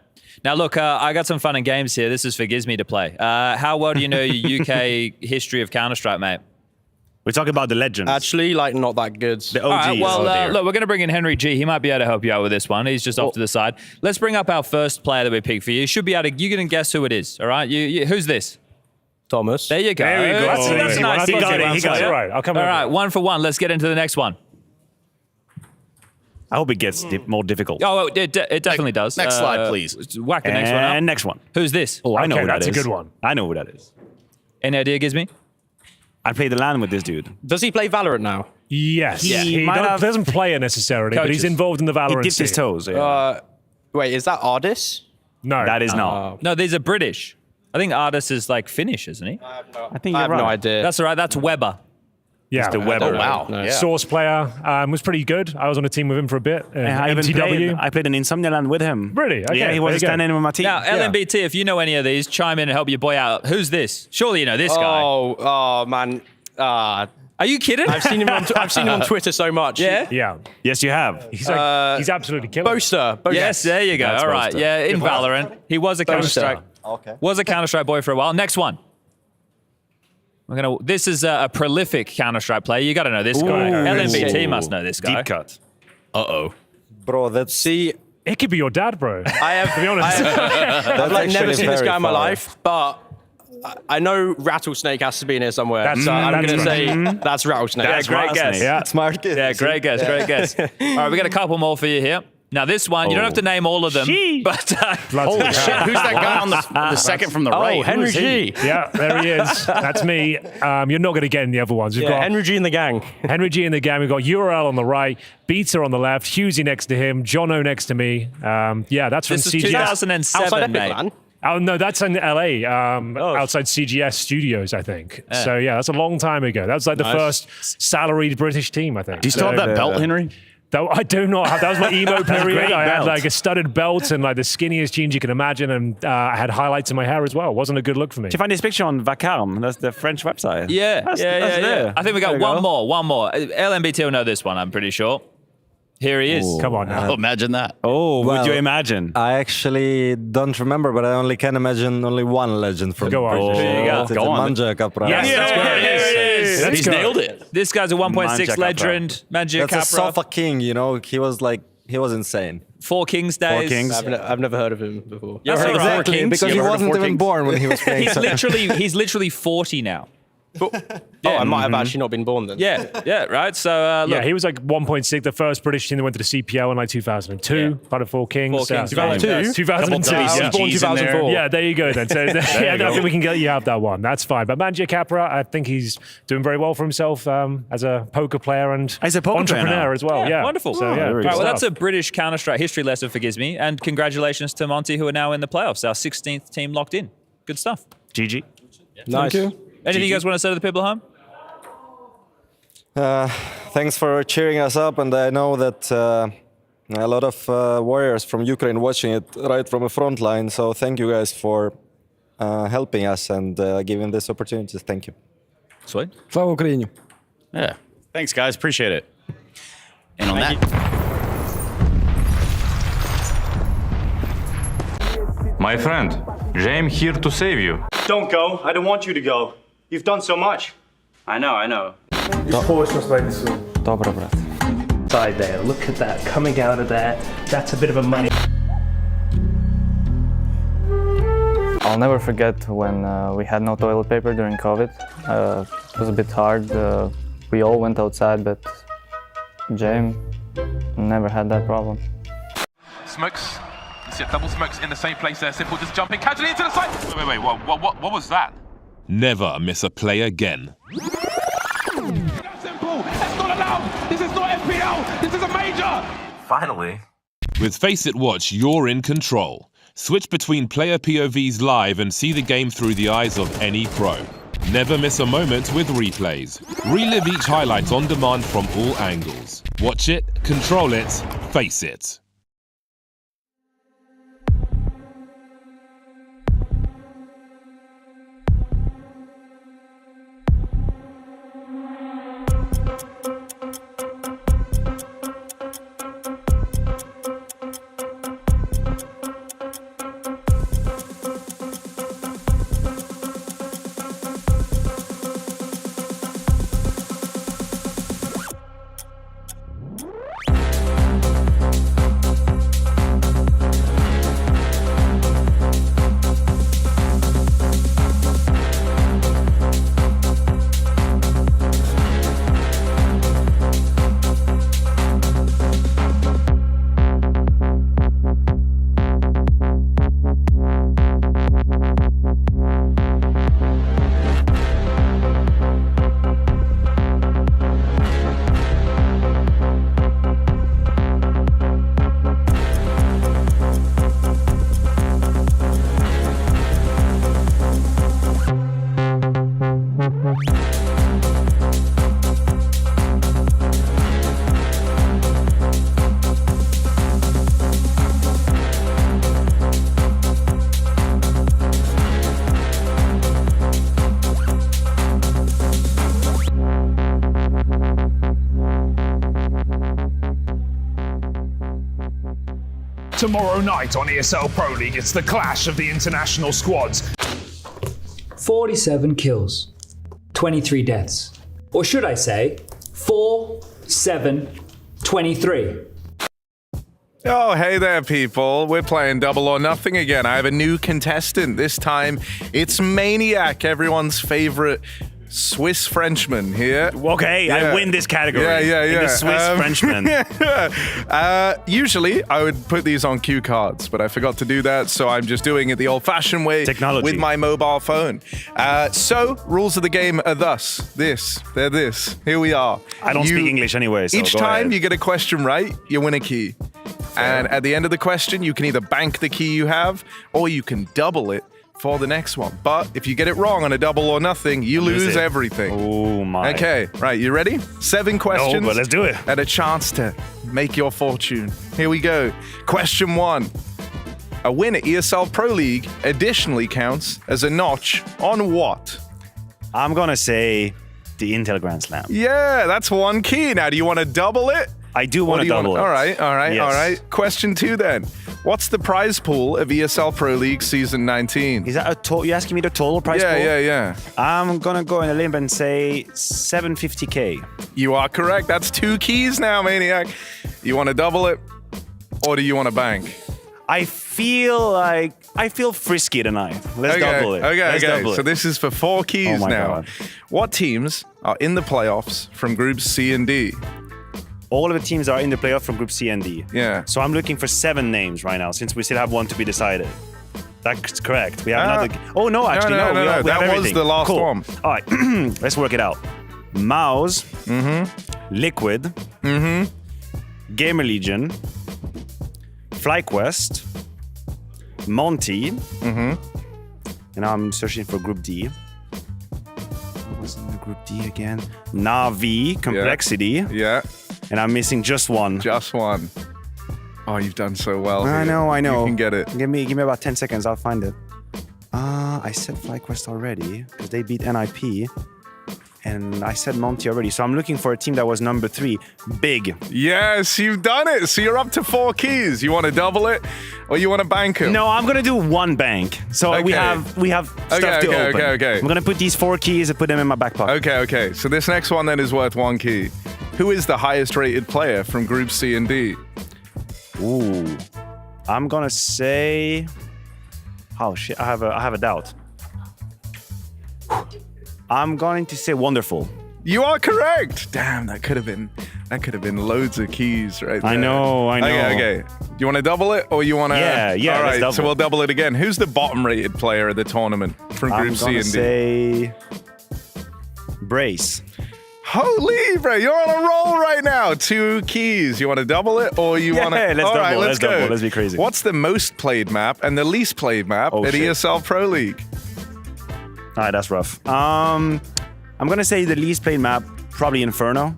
[SPEAKER 4] Now, look, I got some fun and games here. This is for Gizmy to play. How well do you know your UK history of Counter-Strike, mate?
[SPEAKER 7] We're talking about the legends.
[SPEAKER 14] Actually, like, not that good.
[SPEAKER 7] The OGs.
[SPEAKER 4] All right, well, look, we're going to bring in Henry G. He might be able to help you out with this one. He's just off to the side. Let's bring up our first player that we picked for you. You should be able to, you can guess who it is, all right? Who's this?
[SPEAKER 14] Thomas.
[SPEAKER 4] There you go.
[SPEAKER 22] There we go.
[SPEAKER 4] That's nice.
[SPEAKER 22] He got it. He got it. All right, I'll come over.
[SPEAKER 4] All right, 1 for 1. Let's get into the next one.
[SPEAKER 7] I hope it gets more difficult.
[SPEAKER 4] Oh, it definitely does.
[SPEAKER 6] Next slide, please.
[SPEAKER 4] Whack the next one up.
[SPEAKER 7] And next one.
[SPEAKER 4] Who's this?
[SPEAKER 7] Oh, I know who that is.
[SPEAKER 22] That's a good one.
[SPEAKER 7] I know who that is.
[SPEAKER 4] Any idea, Gizmy?
[SPEAKER 7] I played the LAN with this dude.
[SPEAKER 14] Does he play Valorant now?
[SPEAKER 22] Yes. He
[SPEAKER 7] might
[SPEAKER 22] doesn't play it necessarily, but he's involved in the Valorant
[SPEAKER 7] He dipped his
[SPEAKER 22] scene.
[SPEAKER 7] toes. Yeah.
[SPEAKER 14] Wait, is that Ardis?
[SPEAKER 22] No.
[SPEAKER 7] That is not.
[SPEAKER 4] No, these are British. I think Ardis is like Finnish, isn't he?
[SPEAKER 7] I think
[SPEAKER 14] I
[SPEAKER 7] you're
[SPEAKER 14] have no
[SPEAKER 7] right.
[SPEAKER 14] idea.
[SPEAKER 4] That's all right. That's Weber.
[SPEAKER 22] Yeah.
[SPEAKER 7] Mr. Weber.
[SPEAKER 6] Oh, wow.
[SPEAKER 14] No.
[SPEAKER 6] Yeah.
[SPEAKER 22] Source player. Was pretty good. I was on a team with him for a bit.
[SPEAKER 7] I played an Insomnia LAN with him.
[SPEAKER 22] Really? Okay,
[SPEAKER 7] Yeah, he was
[SPEAKER 22] there you go.
[SPEAKER 7] standing in with my team.
[SPEAKER 4] Now, LMBT, if you know any of these, chime in and help your boy out. Who's this? Surely you know this guy.
[SPEAKER 14] Oh, man.
[SPEAKER 4] Are you kidding?
[SPEAKER 14] I've seen him on Twitter so much.
[SPEAKER 4] Yeah?
[SPEAKER 7] Yeah. Yes, you have.
[SPEAKER 22] He's absolutely killing it.
[SPEAKER 14] Boaster.
[SPEAKER 4] Yes, there you go.
[SPEAKER 7] That's
[SPEAKER 4] All right.
[SPEAKER 7] Boaster.
[SPEAKER 4] Yeah, in Valorant. He was a Counter-Strike.
[SPEAKER 15] Okay.
[SPEAKER 4] Was a Counter-Strike boy for a while. Next one. This is a prolific Counter-Strike player. You got to know this guy. LMBT must know this guy.
[SPEAKER 7] Deep cut.
[SPEAKER 6] Uh-oh.
[SPEAKER 15] Bro,
[SPEAKER 22] It could be your dad, bro.
[SPEAKER 14] I have,
[SPEAKER 22] to be honest.
[SPEAKER 14] I've like never seen this
[SPEAKER 15] very
[SPEAKER 14] guy in my
[SPEAKER 15] far.
[SPEAKER 14] life, but I know Rattlesnake has to be in here somewhere.
[SPEAKER 22] That's-
[SPEAKER 14] So I'm
[SPEAKER 22] that's
[SPEAKER 14] going to
[SPEAKER 22] right.
[SPEAKER 14] say that's Rattlesnake.
[SPEAKER 4] Yeah, great guess.
[SPEAKER 7] Yeah.
[SPEAKER 15] Smart kid.
[SPEAKER 4] Yeah, great guess, great guess. All right, we got a couple more for you here. Now, this one, you don't have to name all of them, but
[SPEAKER 22] Holy
[SPEAKER 6] Shit, who's that guy on the second from the right?
[SPEAKER 14] Henry
[SPEAKER 6] Who is he?
[SPEAKER 14] G.
[SPEAKER 22] Yeah, there he is. That's me. You're not going to get in the other ones. We've
[SPEAKER 14] Yeah,
[SPEAKER 22] got
[SPEAKER 14] Henry G in the gang.
[SPEAKER 22] Henry G in the game. We've got URL on the right, Beater on the left, Husey next to him, Jono next to me. Yeah, that's from
[SPEAKER 4] this is
[SPEAKER 22] CGS.
[SPEAKER 4] 2007,
[SPEAKER 14] Outside Epic,
[SPEAKER 4] mate.
[SPEAKER 14] man.
[SPEAKER 22] Oh, no, that's in LA, outside CGS Studios, I think. So, yeah, that's a long time ago. That was like the first salaried British team, I think.
[SPEAKER 6] Do you still have that belt, Henry?
[SPEAKER 22] I do not have. That was my emo period.
[SPEAKER 7] great
[SPEAKER 22] I had
[SPEAKER 7] belt.
[SPEAKER 22] like a studded belt and like the skinniest jeans you can imagine, and I had highlights in my hair as well. Wasn't a good look for me.
[SPEAKER 7] Did you find this picture on Vacarme? That's the French website.
[SPEAKER 4] Yeah,
[SPEAKER 7] That's
[SPEAKER 4] yeah.
[SPEAKER 7] there.
[SPEAKER 4] I think we got
[SPEAKER 7] There you
[SPEAKER 4] one
[SPEAKER 7] go.
[SPEAKER 4] more. LMBT will know this one, I'm pretty sure. Here he is.
[SPEAKER 22] Come on now.
[SPEAKER 6] Oh, imagine that.
[SPEAKER 7] Oh,
[SPEAKER 15] Well,
[SPEAKER 7] would you imagine?
[SPEAKER 15] I actually don't remember, but I only can imagine only one legend from
[SPEAKER 22] Go on.
[SPEAKER 15] British.
[SPEAKER 4] There you go.
[SPEAKER 15] It's
[SPEAKER 6] Go on.
[SPEAKER 15] Manja Capra.
[SPEAKER 22] Yes,
[SPEAKER 4] Yeah,
[SPEAKER 22] let's go.
[SPEAKER 4] here it is.
[SPEAKER 22] Let's
[SPEAKER 6] He's
[SPEAKER 22] go.
[SPEAKER 6] nailed it.
[SPEAKER 4] This guy's a 1.6
[SPEAKER 7] Manja Capra.
[SPEAKER 4] legend. Manja
[SPEAKER 15] That's a
[SPEAKER 4] Capra.
[SPEAKER 15] Sofa King, He was insane.
[SPEAKER 4] 4 Kings days.
[SPEAKER 7] Kings.
[SPEAKER 14] I've never heard of him before.
[SPEAKER 4] That's all right.
[SPEAKER 15] Exactly, because he wasn't even born when he was playing.
[SPEAKER 4] He's literally 40 now.
[SPEAKER 14] I might have actually not been born then.
[SPEAKER 4] Yeah, right. So look,
[SPEAKER 22] yeah, he was like 1.6, the first British team that went to the CPL in like 2002, part of Four Kings.
[SPEAKER 14] 2002?
[SPEAKER 22] 2002.
[SPEAKER 14] I was born 2004.
[SPEAKER 22] Yeah, there you go then. So I think we can get you out that one. That's fine. But Mangia Capra, I think he's doing very well for himself as a poker player and
[SPEAKER 7] as a poker
[SPEAKER 22] entrepreneur as well. Yeah,
[SPEAKER 4] wonderful.
[SPEAKER 22] So, yeah,
[SPEAKER 4] right, well, that's a British Counter-Strike history lesson for Gizmy, and congratulations to Monty, who are now in the playoffs. Our 16th team locked in. Good stuff.
[SPEAKER 7] GG.
[SPEAKER 14] Nice.
[SPEAKER 22] Thank you.
[SPEAKER 4] Anything you guys want to say to the people at home?
[SPEAKER 15] Thanks for cheering us up, and I know that a lot of warriors from Ukraine watching it right from the front line. So thank you guys for helping us and giving this opportunity. Thank you.
[SPEAKER 4] Sweet.
[SPEAKER 22] Slava Ukraini.
[SPEAKER 6] Yeah. Thanks, guys. Appreciate it. And on that.
[SPEAKER 26] My friend, James here to save you.
[SPEAKER 2] Don't go. I don't want you to go. You've done so much. I know.
[SPEAKER 15] Добре, брат.
[SPEAKER 10] Side there, look at that, coming out of there. That's a bit of a money.
[SPEAKER 11] I'll never forget when we had no toilet paper during COVID. It was a bit hard. We all went outside, but James never had that problem.
[SPEAKER 9] Smokes. You see double smokes in the same place there. Simple just jumping casually into the side. Wait. What was that?
[SPEAKER 16] Never miss a play again.
[SPEAKER 9] Simple. That's not allowed. This is not FPL. This is a major.
[SPEAKER 12] Finally.
[SPEAKER 16] With Face It Watch, you're in control. Switch between player POVs live and see the game through the eyes of any pro. Never miss a moment with replays. Relive each highlight on demand from all angles. Watch it, control it, face it.
[SPEAKER 22] Tomorrow night on ESL Pro League, it's the clash of the international squads.
[SPEAKER 21] 47 kills, 23 deaths. Or should I say, 4, 7, 23.
[SPEAKER 1] Oh, hey there, people. We're playing Double or Nothing again. I have a new contestant. This time, it's Maniac, everyone's favorite Swiss Frenchman here.
[SPEAKER 7] Okay, I win this category.
[SPEAKER 1] Yeah.
[SPEAKER 7] The Swiss Frenchman.
[SPEAKER 1] Usually, I would put these on cue cards, but I forgot to do that, so I'm just doing it the old-fashioned way.
[SPEAKER 7] Technology.
[SPEAKER 1] With my mobile phone. So, rules of the game are thus. They're this. Here we are.
[SPEAKER 7] I don't speak English anyway, so
[SPEAKER 1] each
[SPEAKER 7] go
[SPEAKER 1] time
[SPEAKER 7] ahead.
[SPEAKER 1] you get a question right, you win a key. And at the end of the question, you can either bank the key you have, or you can double it for the next one. But if you get it wrong on a Double or Nothing, you lose everything.
[SPEAKER 7] Oh my.
[SPEAKER 1] Okay, right, you ready? 7 questions.
[SPEAKER 7] No, but let's do it.
[SPEAKER 1] And a chance to make your fortune. Here we go. Question 1. A win at ESL Pro League additionally counts as a notch on what?
[SPEAKER 7] I'm gonna say the Intel Grand Slam.
[SPEAKER 1] Yeah, that's 1 key. Now, do you want to double it?
[SPEAKER 7] I do want to double it.
[SPEAKER 1] All right.
[SPEAKER 7] Yes.
[SPEAKER 1] All right. Question 2 then. What's the prize pool of ESL Pro League Season 19?
[SPEAKER 7] Is that a total? You asking me the total prize pool?
[SPEAKER 1] Yeah.
[SPEAKER 7] I'm gonna go on a limb and say 750k.
[SPEAKER 1] You are correct. That's 2 keys now, Maniac. You want to double it, or do you want to bank?
[SPEAKER 7] I feel like I feel frisky tonight. Let's double it. Let's double
[SPEAKER 1] So
[SPEAKER 7] it.
[SPEAKER 1] this is for 4 keys
[SPEAKER 7] my
[SPEAKER 1] now.
[SPEAKER 7] God.
[SPEAKER 1] What teams are in the playoffs from groups C and D?
[SPEAKER 7] All of the teams are in the playoff from Group C and D.
[SPEAKER 1] Yeah.
[SPEAKER 7] So I'm looking for 7 names right now, since we still have one to be decided. That's correct. We have another. Oh no, actually no.
[SPEAKER 1] No.
[SPEAKER 7] We have
[SPEAKER 1] That was
[SPEAKER 7] everything.
[SPEAKER 1] the last
[SPEAKER 7] Cool.
[SPEAKER 1] one.
[SPEAKER 7] All right, let's work it out. Mouse, Liquid, Gamer Legion, FlyQuest, Monty, and I'm searching for Group D. What's in the Group D again? Navi, Complexity.
[SPEAKER 1] Yeah.
[SPEAKER 7] And I'm missing just one.
[SPEAKER 1] Just one. Oh, you've done so well.
[SPEAKER 7] I know.
[SPEAKER 1] You can get it.
[SPEAKER 7] Give me about 10 seconds. I'll find it. I said FlyQuest already because they beat NIP. And I said Monty already. So I'm looking for a team that was number 3. Big.
[SPEAKER 1] Yes, you've done it. So you're up to 4 keys. You want to double it or you want to bank them?
[SPEAKER 7] No, I'm going to do 1 bank. So we have stuff to open.
[SPEAKER 1] Okay.
[SPEAKER 7] I'm going to put these 4 keys and put them in my back pocket.
[SPEAKER 1] Okay. So this next one then is worth 1 key. Who is the highest rated player from Group C and D?
[SPEAKER 7] Ooh. I'm going to say... Oh, shit. I have a doubt. I'm going to say Wonderful.
[SPEAKER 1] You are correct. Damn, that could have been loads of keys right there.
[SPEAKER 7] I know.
[SPEAKER 1] Okay. Do you want to double it or you want to?
[SPEAKER 7] Yeah.
[SPEAKER 1] All right,
[SPEAKER 7] let's
[SPEAKER 1] so
[SPEAKER 7] double.
[SPEAKER 1] we'll double it again. Who's the bottom rated player of the tournament from Group C and D?
[SPEAKER 7] I'm say Brace.
[SPEAKER 1] Holy, bro, you're on a roll right now. 2 keys. You want to double it or you want to?
[SPEAKER 7] Yeah, let's
[SPEAKER 1] All
[SPEAKER 7] double.
[SPEAKER 1] right, let's go.
[SPEAKER 7] Double. Let's be crazy.
[SPEAKER 1] What's the most played map and the least played map at
[SPEAKER 7] shit.
[SPEAKER 1] ESL Pro League?
[SPEAKER 7] All right, that's rough. I'm gonna say the least played map, probably Inferno.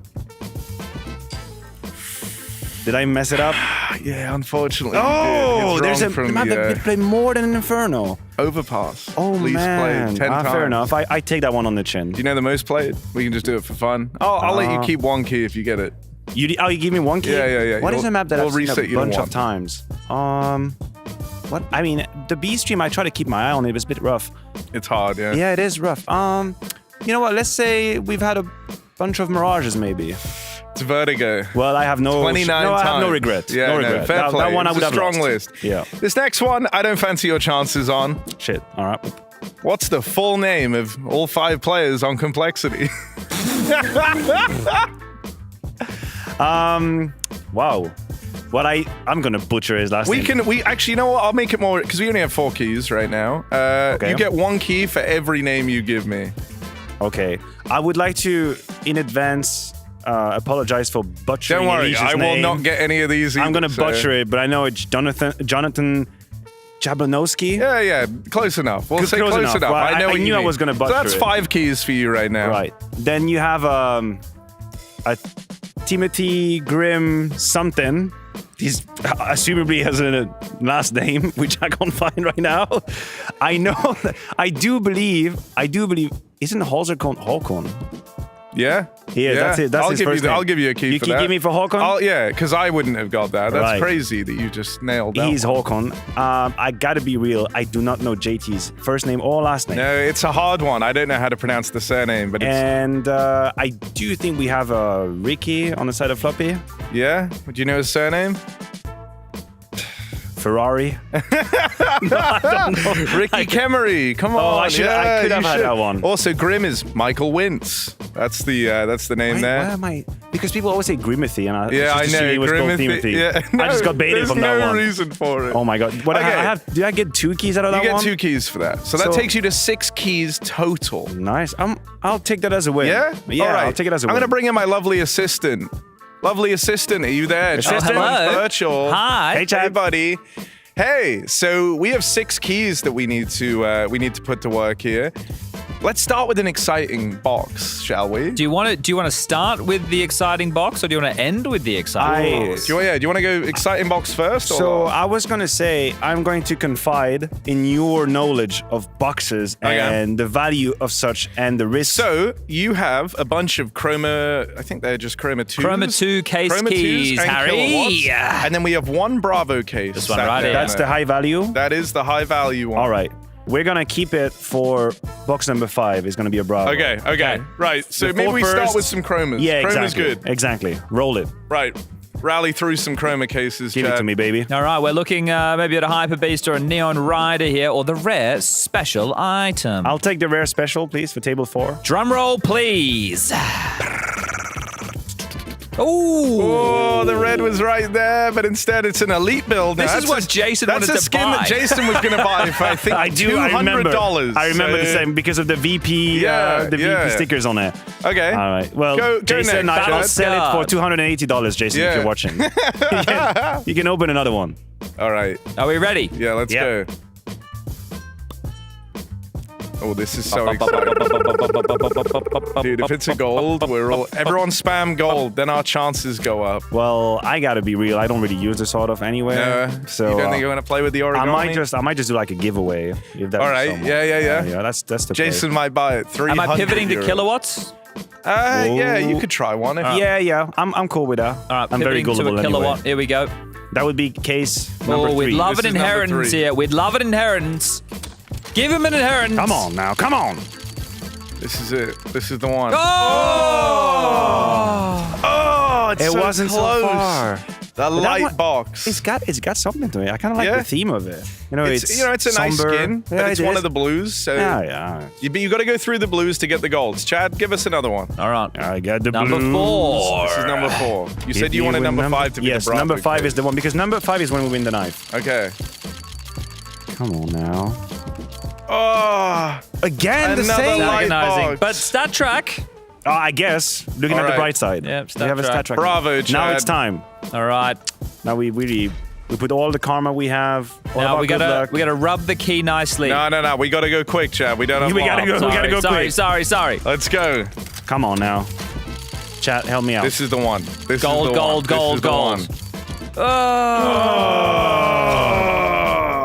[SPEAKER 7] Did I mess it up?
[SPEAKER 1] Yeah, unfortunately.
[SPEAKER 7] Oh,
[SPEAKER 1] you did. It's
[SPEAKER 7] there's
[SPEAKER 1] wrong
[SPEAKER 7] a
[SPEAKER 1] from
[SPEAKER 7] map that
[SPEAKER 1] the,
[SPEAKER 7] played more than an Inferno.
[SPEAKER 1] Overpass.
[SPEAKER 7] Oh
[SPEAKER 1] least
[SPEAKER 7] man,
[SPEAKER 1] played 10 times.
[SPEAKER 7] fair enough. I take that one on the chin.
[SPEAKER 1] Do you know the most played? We can just do it for fun. I'll let you keep 1 key if you get it.
[SPEAKER 7] You give me 1 key?
[SPEAKER 1] Yeah.
[SPEAKER 7] What is a map that I've seen
[SPEAKER 1] reset
[SPEAKER 7] a
[SPEAKER 1] you to
[SPEAKER 7] bunch
[SPEAKER 1] 1.
[SPEAKER 7] of times? What? I mean, the B stream, I try to keep my eye on it. It's a bit rough.
[SPEAKER 1] It's hard, yeah.
[SPEAKER 7] Yeah, it is rough. You know what? Let's say we've had a bunch of Mirages, maybe.
[SPEAKER 1] It's Vertigo.
[SPEAKER 7] Well, I have no
[SPEAKER 1] 29 times.
[SPEAKER 7] I have no regret.
[SPEAKER 1] Yeah,
[SPEAKER 7] no regret.
[SPEAKER 1] Fair play.
[SPEAKER 7] That one I would have
[SPEAKER 1] strong
[SPEAKER 7] lost.
[SPEAKER 1] list.
[SPEAKER 7] Yeah.
[SPEAKER 1] This next one, I don't fancy your chances on.
[SPEAKER 7] Shit. All right.
[SPEAKER 1] What's the full name of all 5 players on Complexity?
[SPEAKER 7] Wow. What I'm gonna butcher his last name.
[SPEAKER 1] We actually, you know what? I'll make it more because we only have 4 keys right now.
[SPEAKER 7] Okay.
[SPEAKER 1] You get 1 key for every name you give me.
[SPEAKER 7] Okay. I would like to, in advance, apologize for butchering.
[SPEAKER 1] Don't worry,
[SPEAKER 7] Alicia's
[SPEAKER 1] I will
[SPEAKER 7] name.
[SPEAKER 1] not get any of these either.
[SPEAKER 7] I'm gonna butcher it, but I know it's Jonathan Jablonowski.
[SPEAKER 1] Yeah, close enough. We'll say close enough.
[SPEAKER 7] Well,
[SPEAKER 1] I know
[SPEAKER 7] I
[SPEAKER 1] what you
[SPEAKER 7] knew I
[SPEAKER 1] mean.
[SPEAKER 7] was gonna butcher
[SPEAKER 1] So that's
[SPEAKER 7] it.
[SPEAKER 1] 5 keys for you right now.
[SPEAKER 7] Right. Then you have a Timothy Grimm something. He's assumably has a last name, which I can't find right now. I know. I do believe. Isn't Halserkon Håkon?
[SPEAKER 1] Yeah.
[SPEAKER 7] Yeah, that's it. That's his first name.
[SPEAKER 1] I'll give you a key
[SPEAKER 7] You
[SPEAKER 1] for
[SPEAKER 7] can
[SPEAKER 1] that.
[SPEAKER 7] give me for Håkon?
[SPEAKER 1] Yeah, because I wouldn't have got that. That's
[SPEAKER 7] Right.
[SPEAKER 1] crazy that you just nailed that.
[SPEAKER 7] He's Håkon. I gotta be real. I do not know JT's first name or last name.
[SPEAKER 1] No, it's a hard one. I don't know how to pronounce the surname, but it's...
[SPEAKER 7] And I do think we have a Ricky on the side of Floppy.
[SPEAKER 1] Yeah? Do you know his surname?
[SPEAKER 7] Ferrari.
[SPEAKER 1] No, I don't know. Ricky Kemery. Come on.
[SPEAKER 7] I could have had that one.
[SPEAKER 1] Also, Grimm is Michael Wintz. That's the name
[SPEAKER 7] Why
[SPEAKER 1] there.
[SPEAKER 7] am I? Because people always say Grimothy, and I
[SPEAKER 1] Yeah, I
[SPEAKER 7] just
[SPEAKER 1] know.
[SPEAKER 7] assumed it was called Timothy.
[SPEAKER 1] Yeah.
[SPEAKER 7] I just got baited from that one.
[SPEAKER 1] There's no reason for it.
[SPEAKER 7] Oh my god! What
[SPEAKER 1] Okay.
[SPEAKER 7] did I get 2 keys out of that
[SPEAKER 1] You
[SPEAKER 7] one?
[SPEAKER 1] get 2 keys for that. So that takes you to 6 keys total.
[SPEAKER 7] Nice. I'll take that as a win.
[SPEAKER 1] Yeah?
[SPEAKER 7] Yeah.
[SPEAKER 1] All right.
[SPEAKER 7] I'll take it as a win.
[SPEAKER 1] I'm going to bring in my lovely assistant. Lovely assistant, are you there?
[SPEAKER 7] Assistant?
[SPEAKER 4] Hello.
[SPEAKER 1] Virtual.
[SPEAKER 4] Hi.
[SPEAKER 7] Hey, Chad.
[SPEAKER 1] Hey, buddy. Hey, so we have 6 keys that we need to put to work here. Let's start with an exciting box, shall we?
[SPEAKER 4] Do you want to start with the exciting box, or do you want to end with the exciting box?
[SPEAKER 1] Do you want to go exciting box first?
[SPEAKER 7] So
[SPEAKER 1] or?
[SPEAKER 7] I was gonna say I'm going to confide in your knowledge of boxes and the value of such and the risk.
[SPEAKER 1] So you have a bunch of Chroma, I think they're just Chroma 2s.
[SPEAKER 4] Chroma 2 case
[SPEAKER 1] Chroma 2s
[SPEAKER 4] keys,
[SPEAKER 1] and
[SPEAKER 4] Harry.
[SPEAKER 1] kilowatts.
[SPEAKER 4] Yeah.
[SPEAKER 1] And then we have 1 Bravo case.
[SPEAKER 4] This one
[SPEAKER 1] sat
[SPEAKER 4] right
[SPEAKER 1] there.
[SPEAKER 4] here.
[SPEAKER 7] That's the high value.
[SPEAKER 1] That is the high value one.
[SPEAKER 7] All right. We're gonna keep it for box number 5. It's gonna be a Bravo.
[SPEAKER 1] Okay. Right. So
[SPEAKER 7] The
[SPEAKER 1] maybe
[SPEAKER 7] 4
[SPEAKER 1] we start
[SPEAKER 7] first.
[SPEAKER 1] with some Chromas.
[SPEAKER 7] Yeah,
[SPEAKER 1] Chroma's
[SPEAKER 7] exactly.
[SPEAKER 1] good.
[SPEAKER 7] Exactly. Roll it.
[SPEAKER 1] Right. rally through some chroma cases,
[SPEAKER 7] Give it to me, baby.
[SPEAKER 4] All right, we're looking maybe at a Hyper Beast or a Neon Rider here, or the rare special item.
[SPEAKER 7] I'll take the rare special, please, for table 4.
[SPEAKER 4] Drum roll, please.
[SPEAKER 1] Oh, the red was right there, but instead it's an elite build.
[SPEAKER 4] This is what Jason wanted to buy.
[SPEAKER 1] That's a skin that Jason was going to buy for, I think, $200.
[SPEAKER 7] I remember the same because of the VP, VP stickers on it.
[SPEAKER 1] Okay.
[SPEAKER 7] All right. Well,
[SPEAKER 1] go
[SPEAKER 7] Jason,
[SPEAKER 1] next,
[SPEAKER 7] I'll sell it for $280, Jason, if you're watching. you can open another one.
[SPEAKER 1] All right.
[SPEAKER 4] Are we ready?
[SPEAKER 1] Yeah, let's go. Oh, this is so exciting. Dude, if it's a gold, everyone spam gold, then our chances go up.
[SPEAKER 7] Well, I gotta be real. I don't really use it sort of anyway. So
[SPEAKER 1] you don't think you're gonna play with the origami?
[SPEAKER 7] I might just do like a giveaway. If that's
[SPEAKER 1] all right. Yeah.
[SPEAKER 7] That's the
[SPEAKER 1] Jason might buy it. 300
[SPEAKER 4] Am I pivoting
[SPEAKER 1] euros.
[SPEAKER 4] to kilowatts?
[SPEAKER 1] Yeah, you could try one.
[SPEAKER 7] Yeah. I'm cool with that.
[SPEAKER 4] All right,
[SPEAKER 7] I'm very gullible
[SPEAKER 4] to a kilowatt.
[SPEAKER 7] anyway.
[SPEAKER 4] Here we go.
[SPEAKER 7] That would be case number 3.
[SPEAKER 4] We'd love an inheritance here. We'd love an inheritance. Give him an inheritance.
[SPEAKER 7] Come on now. Come on.
[SPEAKER 1] This is it. This is the one.
[SPEAKER 7] Oh! It's
[SPEAKER 1] so
[SPEAKER 7] wasn't
[SPEAKER 1] close.
[SPEAKER 7] so far.
[SPEAKER 1] The light box.
[SPEAKER 7] It's got something to it. I kind of like the theme of it.
[SPEAKER 1] It's a nice
[SPEAKER 7] somber.
[SPEAKER 1] skin.
[SPEAKER 7] Yeah,
[SPEAKER 1] But it's one of the blues. So you got to go through the blues to get the golds. Chad, give us another one.
[SPEAKER 4] All right.
[SPEAKER 7] I got the
[SPEAKER 4] number
[SPEAKER 7] blues.
[SPEAKER 4] 4.
[SPEAKER 1] This is number 4. You said you wanted number 5 to be the Bravo.
[SPEAKER 7] Number 5 is the one because number 5 is when we win the knife.
[SPEAKER 1] Okay.
[SPEAKER 7] Come on now.
[SPEAKER 1] Oh,
[SPEAKER 7] again the same.
[SPEAKER 4] Agonizing. But stat track.
[SPEAKER 7] Oh, I guess. Looking at the bright side.
[SPEAKER 4] Yeah,
[SPEAKER 7] we have a stat track.
[SPEAKER 1] Bravo, Chad.
[SPEAKER 7] Now it's time.
[SPEAKER 4] All right.
[SPEAKER 7] Now we put all the karma we have.
[SPEAKER 4] Now we gotta rub the key nicely.
[SPEAKER 1] No. We gotta go quick, Chad. We don't have.
[SPEAKER 7] We gotta go quick.
[SPEAKER 4] Sorry.
[SPEAKER 1] Let's go.
[SPEAKER 7] Come on now. Chat, help me out.
[SPEAKER 1] This is the one. This
[SPEAKER 4] gold,
[SPEAKER 1] is the
[SPEAKER 4] gold,
[SPEAKER 1] one.
[SPEAKER 4] gold.
[SPEAKER 1] This is the one.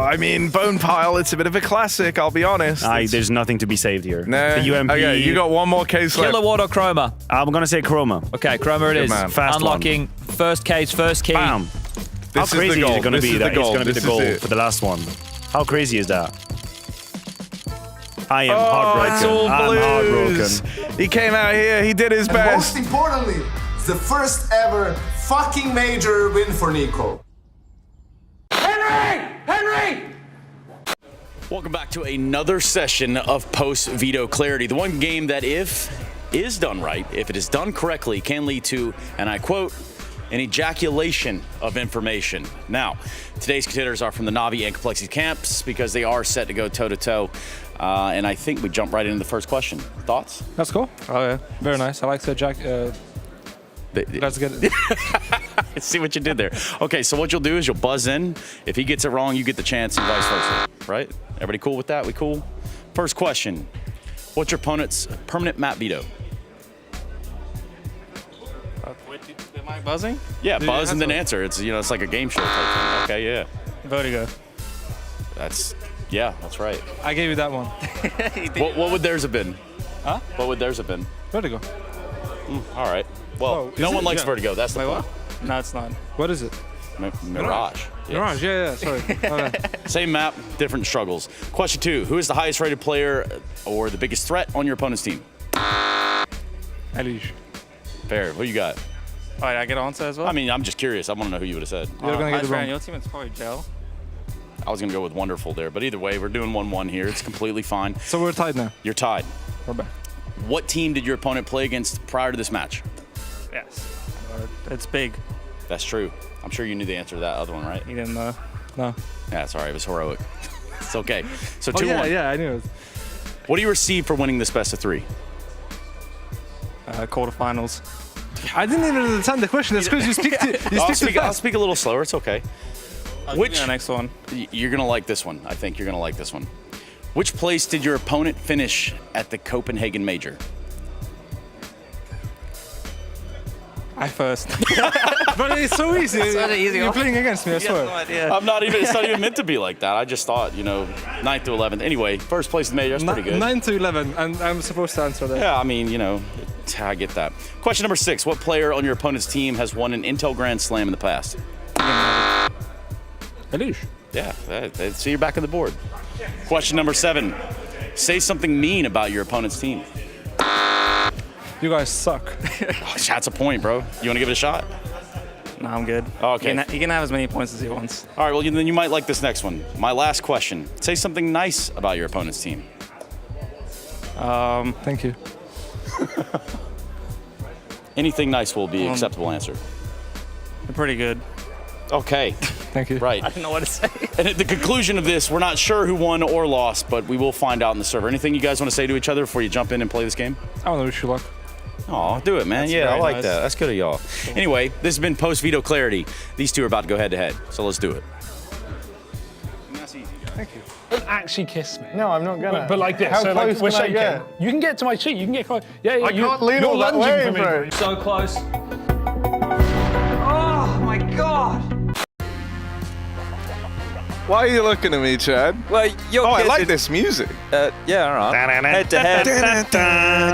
[SPEAKER 1] I mean, Bone Pile, it's a bit of a classic, I'll be honest.
[SPEAKER 7] There's nothing to be saved here.
[SPEAKER 1] No.
[SPEAKER 7] The UMP.
[SPEAKER 1] Okay, you got one more case left.
[SPEAKER 4] Kilowatt or chroma?
[SPEAKER 7] I'm going to say chroma.
[SPEAKER 4] Okay, chroma it is.
[SPEAKER 1] Man.
[SPEAKER 7] Fast
[SPEAKER 4] Unlocking. First case, first key.
[SPEAKER 7] Bam. How crazy is it going to be that it's going to be the goal for the last one? How crazy is that? I am heartbroken.
[SPEAKER 1] It's all
[SPEAKER 7] I'm
[SPEAKER 1] blues.
[SPEAKER 7] heartbroken.
[SPEAKER 1] He came out here, he did his best.
[SPEAKER 3] Most importantly, it's the first ever fucking major win for Nico.
[SPEAKER 6] Henry! Welcome back to another session of post-veto clarity. The one game that, if is done right, if it is done correctly, can lead to, and I quote, an ejaculation of information. Now, today's contenders are from the Navi and Complexity camps because they are set to go toe-to-toe. And I think we jump right into the first question. Thoughts?
[SPEAKER 14] That's cool. Oh, yeah. Very nice. I like the Let's get it.
[SPEAKER 6] See what you did there. Okay, so what you'll do is you'll buzz in. If he gets it wrong, you get the chance and vice versa, right? Everybody cool with that? We cool? First question. What's your opponent's permanent map veto?
[SPEAKER 8] Am I buzzing?
[SPEAKER 6] Yeah, buzz and then answer. It's it's like a game show type thing. Okay, yeah.
[SPEAKER 8] Vertigo.
[SPEAKER 6] That's right.
[SPEAKER 8] I gave you that one.
[SPEAKER 6] What would theirs have been?
[SPEAKER 8] Huh?
[SPEAKER 6] What would theirs have been?
[SPEAKER 14] Vertigo.
[SPEAKER 6] All right. Well, no one likes Vertigo. That's the point.
[SPEAKER 8] No, it's not.
[SPEAKER 14] What is it?
[SPEAKER 6] Mirage. Yes.
[SPEAKER 14] Mirage, yeah, sorry.
[SPEAKER 6] Same map, different struggles. Question 2. Who is the highest rated player or the biggest threat on your opponent's team?
[SPEAKER 14] Elish.
[SPEAKER 6] Fair. Who you got?
[SPEAKER 8] All right, I get an answer as well?
[SPEAKER 6] I mean, I'm just curious. I want to know who you would have said.
[SPEAKER 14] You're going to get it wrong.
[SPEAKER 8] Your team, it's probably Gel.
[SPEAKER 6] I was going to go with Wonderful there, but either way, we're doing 1-1 here. It's completely fine.
[SPEAKER 14] So we're tied now.
[SPEAKER 6] You're tied.
[SPEAKER 14] We're back.
[SPEAKER 6] What team did your opponent play against prior to this match?
[SPEAKER 8] Yes. It's big.
[SPEAKER 6] That's true. I'm sure you knew the answer to that other one, right?
[SPEAKER 8] You didn't know.
[SPEAKER 14] No.
[SPEAKER 6] Yeah, it's all right. It was heroic. It's okay. So 2-1.
[SPEAKER 14] Yeah, I knew it.
[SPEAKER 6] What do you receive for winning this best of 3?
[SPEAKER 8] Quarterfinals.
[SPEAKER 14] I didn't even understand the question. That's because you speak too fast.
[SPEAKER 6] I'll speak a little slower. It's okay.
[SPEAKER 8] Which the next one?
[SPEAKER 6] You're going to like this one. I think you're going to like this one. Which place did your opponent finish at the Copenhagen Major?
[SPEAKER 8] I first.
[SPEAKER 14] But it's so easy.
[SPEAKER 8] It's so easy.
[SPEAKER 14] You're playing against me, I swear.
[SPEAKER 8] No idea.
[SPEAKER 6] It's not even meant to be like that. I just thought, 9th to 11th. Anyway, first place in the major, that's pretty good.
[SPEAKER 14] 9 to 11, and I'm supposed to answer that.
[SPEAKER 6] Yeah, I mean, I get that. Question number 6. What player on your opponent's team has won an Intel Grand Slam in the past?
[SPEAKER 14] Elish.
[SPEAKER 6] Yeah, see, you're back on the board. Question number 7. Say something mean about your opponent's team.
[SPEAKER 14] You guys suck.
[SPEAKER 6] That's a point, bro. You want to give it a shot?
[SPEAKER 8] No, I'm good.
[SPEAKER 6] Okay.
[SPEAKER 8] He can have as many points as he wants.
[SPEAKER 6] All right, well, then you might like this next one. My last question. Say something nice about your opponent's team.
[SPEAKER 8] Thank you.
[SPEAKER 6] Anything nice will be acceptable answer.
[SPEAKER 8] They're pretty good.
[SPEAKER 6] Okay.
[SPEAKER 8] Thank you.
[SPEAKER 6] Right.
[SPEAKER 8] I don't know what to say.
[SPEAKER 6] And at the conclusion of this, we're not sure who won or lost, but we will find out in the server. Anything you guys want to say to each other before you jump in and play this game?
[SPEAKER 22] I want to wish you luck.
[SPEAKER 6] Oh, do it, man.
[SPEAKER 22] That's
[SPEAKER 6] yeah, I
[SPEAKER 22] very
[SPEAKER 6] like
[SPEAKER 22] nice.
[SPEAKER 6] that. That's good of y'all. Anyway, this has been Post-Veto Clarity. These two are about to go head-to-head, so let's do it.
[SPEAKER 22] Thank you. Don't actually kiss me.
[SPEAKER 14] No, I'm not gonna.
[SPEAKER 22] But like this,
[SPEAKER 14] How
[SPEAKER 22] so like
[SPEAKER 14] close
[SPEAKER 22] we're
[SPEAKER 14] can I
[SPEAKER 22] shaking.
[SPEAKER 14] get?
[SPEAKER 22] You can get to my cheek. You can get close. Yeah,
[SPEAKER 14] I can't lean
[SPEAKER 22] you're
[SPEAKER 14] all that
[SPEAKER 22] lunging
[SPEAKER 14] way,
[SPEAKER 22] for me.
[SPEAKER 14] bro.
[SPEAKER 4] So close. Oh my god.
[SPEAKER 1] Why are you looking at me, Chad?
[SPEAKER 4] Well, you're
[SPEAKER 1] I like this music.
[SPEAKER 4] Yeah, all right. Head to head.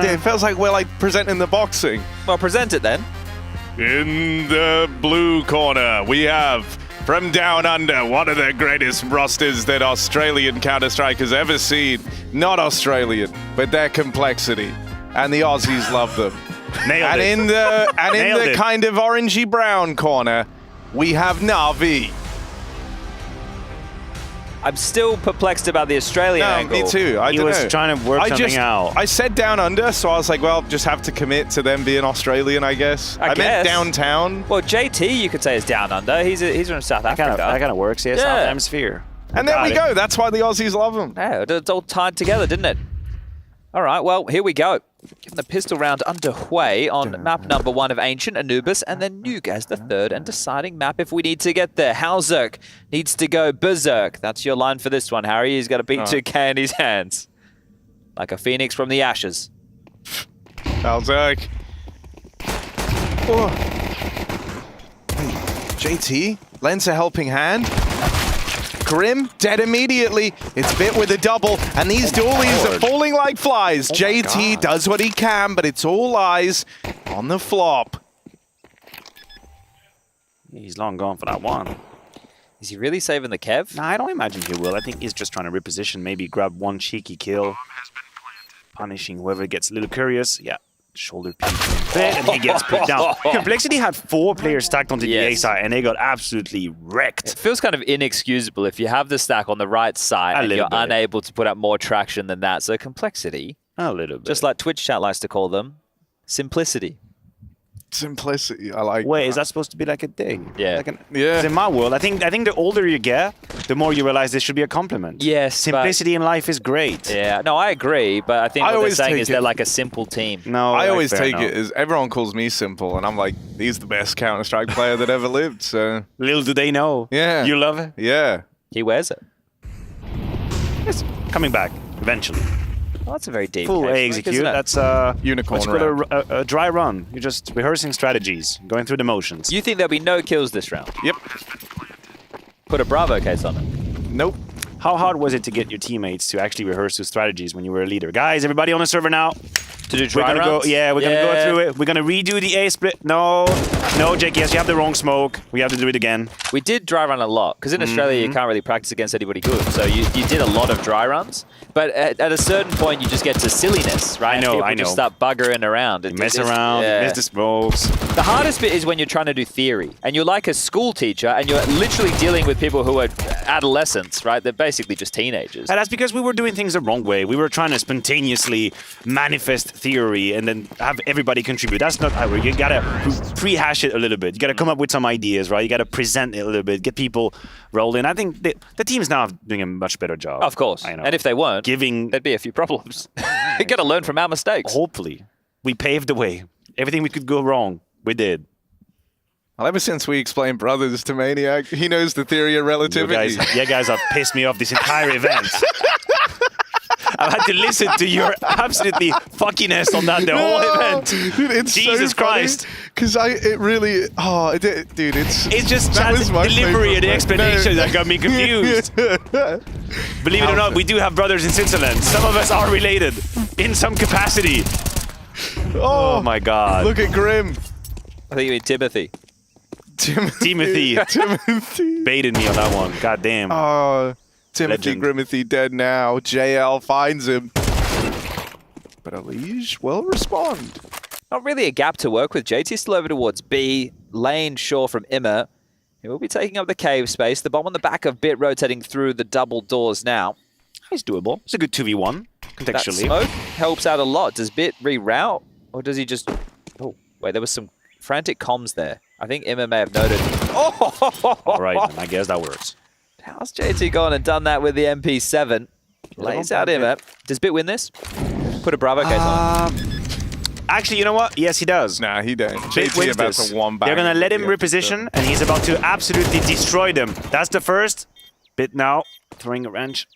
[SPEAKER 1] It feels like we're like presenting the boxing.
[SPEAKER 4] Well, present it then.
[SPEAKER 1] In the blue corner, we have from down under, one of the greatest rosters that Australian Counter-Strike has ever seen. Not Australian, but their complexity. And the Aussies love them.
[SPEAKER 7] Nailed
[SPEAKER 1] and
[SPEAKER 7] it.
[SPEAKER 1] in the
[SPEAKER 7] Nailed it.
[SPEAKER 1] kind of orangey brown corner, we have Na'Vi.
[SPEAKER 4] I'm still perplexed about the Australian angle.
[SPEAKER 1] Me too. I
[SPEAKER 7] He
[SPEAKER 1] don't
[SPEAKER 7] was
[SPEAKER 1] know.
[SPEAKER 7] trying to work something out.
[SPEAKER 1] I said down under, so I was like, well, just have to commit to them being Australian, I guess. I meant downtown.
[SPEAKER 4] Well, JT, you could say, is down under. He's from South Africa.
[SPEAKER 7] That kind of works. Yeah, South Hemisphere.
[SPEAKER 1] And there we go. That's why the Aussies love them.
[SPEAKER 4] Yeah, it's all tied together, didn't it? All right, well, here we go. Getting the pistol round underway on map number 1 of Ancient Anubis, and then Nuke as the third and deciding map if we need to get there. Halzerk needs to go berserk. That's your line for this one, Harry. He's got a beat 2K in his hands. Like a phoenix from the ashes.
[SPEAKER 1] Halzerk. Oh. JT lends a helping hand. Grim, dead immediately. It's bit with a double, and these dualies are falling like flies. JT does what he can, but it's all eyes on the flop.
[SPEAKER 7] He's long gone for that one.
[SPEAKER 4] Is he really saving the Kev?
[SPEAKER 7] No, I don't imagine he will. I think he's just trying to reposition, maybe grab one cheeky kill. Punishing whoever gets a little curious. Yeah, shoulder piece bit, and he gets put down. Complexity had 4 players stacked onto the A side, and they got absolutely wrecked.
[SPEAKER 4] It feels kind of inexcusable if you have the stack on the right side and you're unable to put up more traction than that. So complexity.
[SPEAKER 7] A little bit.
[SPEAKER 4] Just like Twitch chat likes to call them, simplicity.
[SPEAKER 1] Simplicity, I like.
[SPEAKER 7] Wait, is that supposed to be like a thing?
[SPEAKER 4] Yeah.
[SPEAKER 7] Like in my world, I think the older you get, the more you realize this should be a compliment.
[SPEAKER 4] Yes,
[SPEAKER 7] simplicity in life is great.
[SPEAKER 4] Yeah, no, I agree, but I think what they're saying is they're like a simple team.
[SPEAKER 7] No,
[SPEAKER 1] I always take it as everyone calls me simple, and I'm like, he's the best Counter-Strike player that ever lived. So
[SPEAKER 7] little do they know.
[SPEAKER 1] Yeah,
[SPEAKER 7] you love it.
[SPEAKER 1] Yeah,
[SPEAKER 4] he wears it.
[SPEAKER 7] It's coming back eventually.
[SPEAKER 4] Well, that's a very deep
[SPEAKER 7] full
[SPEAKER 4] case,
[SPEAKER 7] A execute.
[SPEAKER 4] isn't it?
[SPEAKER 7] That's
[SPEAKER 1] unicorn
[SPEAKER 7] a dry run. You're just rehearsing strategies, going through the motions.
[SPEAKER 4] You think there'll be no kills this round?
[SPEAKER 1] Yep.
[SPEAKER 4] Put a Bravo case on it.
[SPEAKER 1] Nope.
[SPEAKER 7] How hard was it to get your teammates to actually rehearse those strategies when you were a leader? Guys, everybody on the server now.
[SPEAKER 4] To do dry runs?
[SPEAKER 7] We're gonna go through it. We're gonna redo the A split. No, JKS, you have the wrong smoke. We have to do it again.
[SPEAKER 4] We did dry run a lot, because in Australia you can't really practice against anybody good. So you did a lot of dry runs, but at a certain point you just get to silliness, right?
[SPEAKER 7] I know.
[SPEAKER 4] People just start buggering around.
[SPEAKER 7] You mess around, miss the smokes.
[SPEAKER 4] The hardest bit is when you're trying to do theory, and you're like a school teacher, and you're literally dealing with people who are adolescents, right? They're basically just teenagers.
[SPEAKER 7] And that's because we were doing things the wrong way. We were trying to spontaneously manifest theory and then have everybody contribute. That's not how you gotta pre-hash it a little bit. You gotta come up with some ideas, right? You gotta present it a little bit, get people rolling. I think the team's now doing a much better job.
[SPEAKER 4] Of course.
[SPEAKER 7] I know.
[SPEAKER 4] And if they weren't, there'd be a few problems. You gotta learn from our mistakes.
[SPEAKER 7] Hopefully. We paved the way. Everything we could go wrong, we did.
[SPEAKER 1] Well, ever since we explained brothers to Maniac, he knows the theory of relativity.
[SPEAKER 7] You guys have pissed me off this entire event. I've had to listen to your absolutely fuckiness on that the whole event.
[SPEAKER 1] Dude, it's
[SPEAKER 7] Jesus
[SPEAKER 1] so funny,
[SPEAKER 7] Christ.
[SPEAKER 1] Because dude, it's
[SPEAKER 7] just
[SPEAKER 1] that was my
[SPEAKER 7] delivery and the
[SPEAKER 1] favorite
[SPEAKER 7] explanation that got me confused. Believe it or not, we do have brothers in Switzerland. Some of us are related in some capacity. Oh my God.
[SPEAKER 1] Look at Grim.
[SPEAKER 4] I think you mean Timothy.
[SPEAKER 7] Timothy. Baited me on that one. God damn.
[SPEAKER 1] Oh, Timothy Grimothy dead now. JL finds him. But Elige will respond.
[SPEAKER 4] Not really a gap to work with. JT still over towards B. lane Shaw from Immer. He will be taking up the cave space. The bomb on the back of Bit rotating through the double doors now.
[SPEAKER 7] He's doable. It's a good 2v1, contextually.
[SPEAKER 4] That smoke helps out a lot. Does Bit reroute? Or does he just... Oh, wait, there was some frantic comms there. I think Emma may have noted. Oh!
[SPEAKER 7] All right, then I guess that works.
[SPEAKER 4] How's JT gone and done that with the MP7? Lays out Emma. Does Bit win this? Put a Bravo case on.
[SPEAKER 7] Actually, you know what? Yes, he does.
[SPEAKER 1] Nah, he don't.
[SPEAKER 7] Bit wins
[SPEAKER 1] about
[SPEAKER 7] this.
[SPEAKER 1] to one back.
[SPEAKER 7] They're going to let him reposition, and he's about to absolutely destroy them. That's the first. Bit now, throwing a wrench,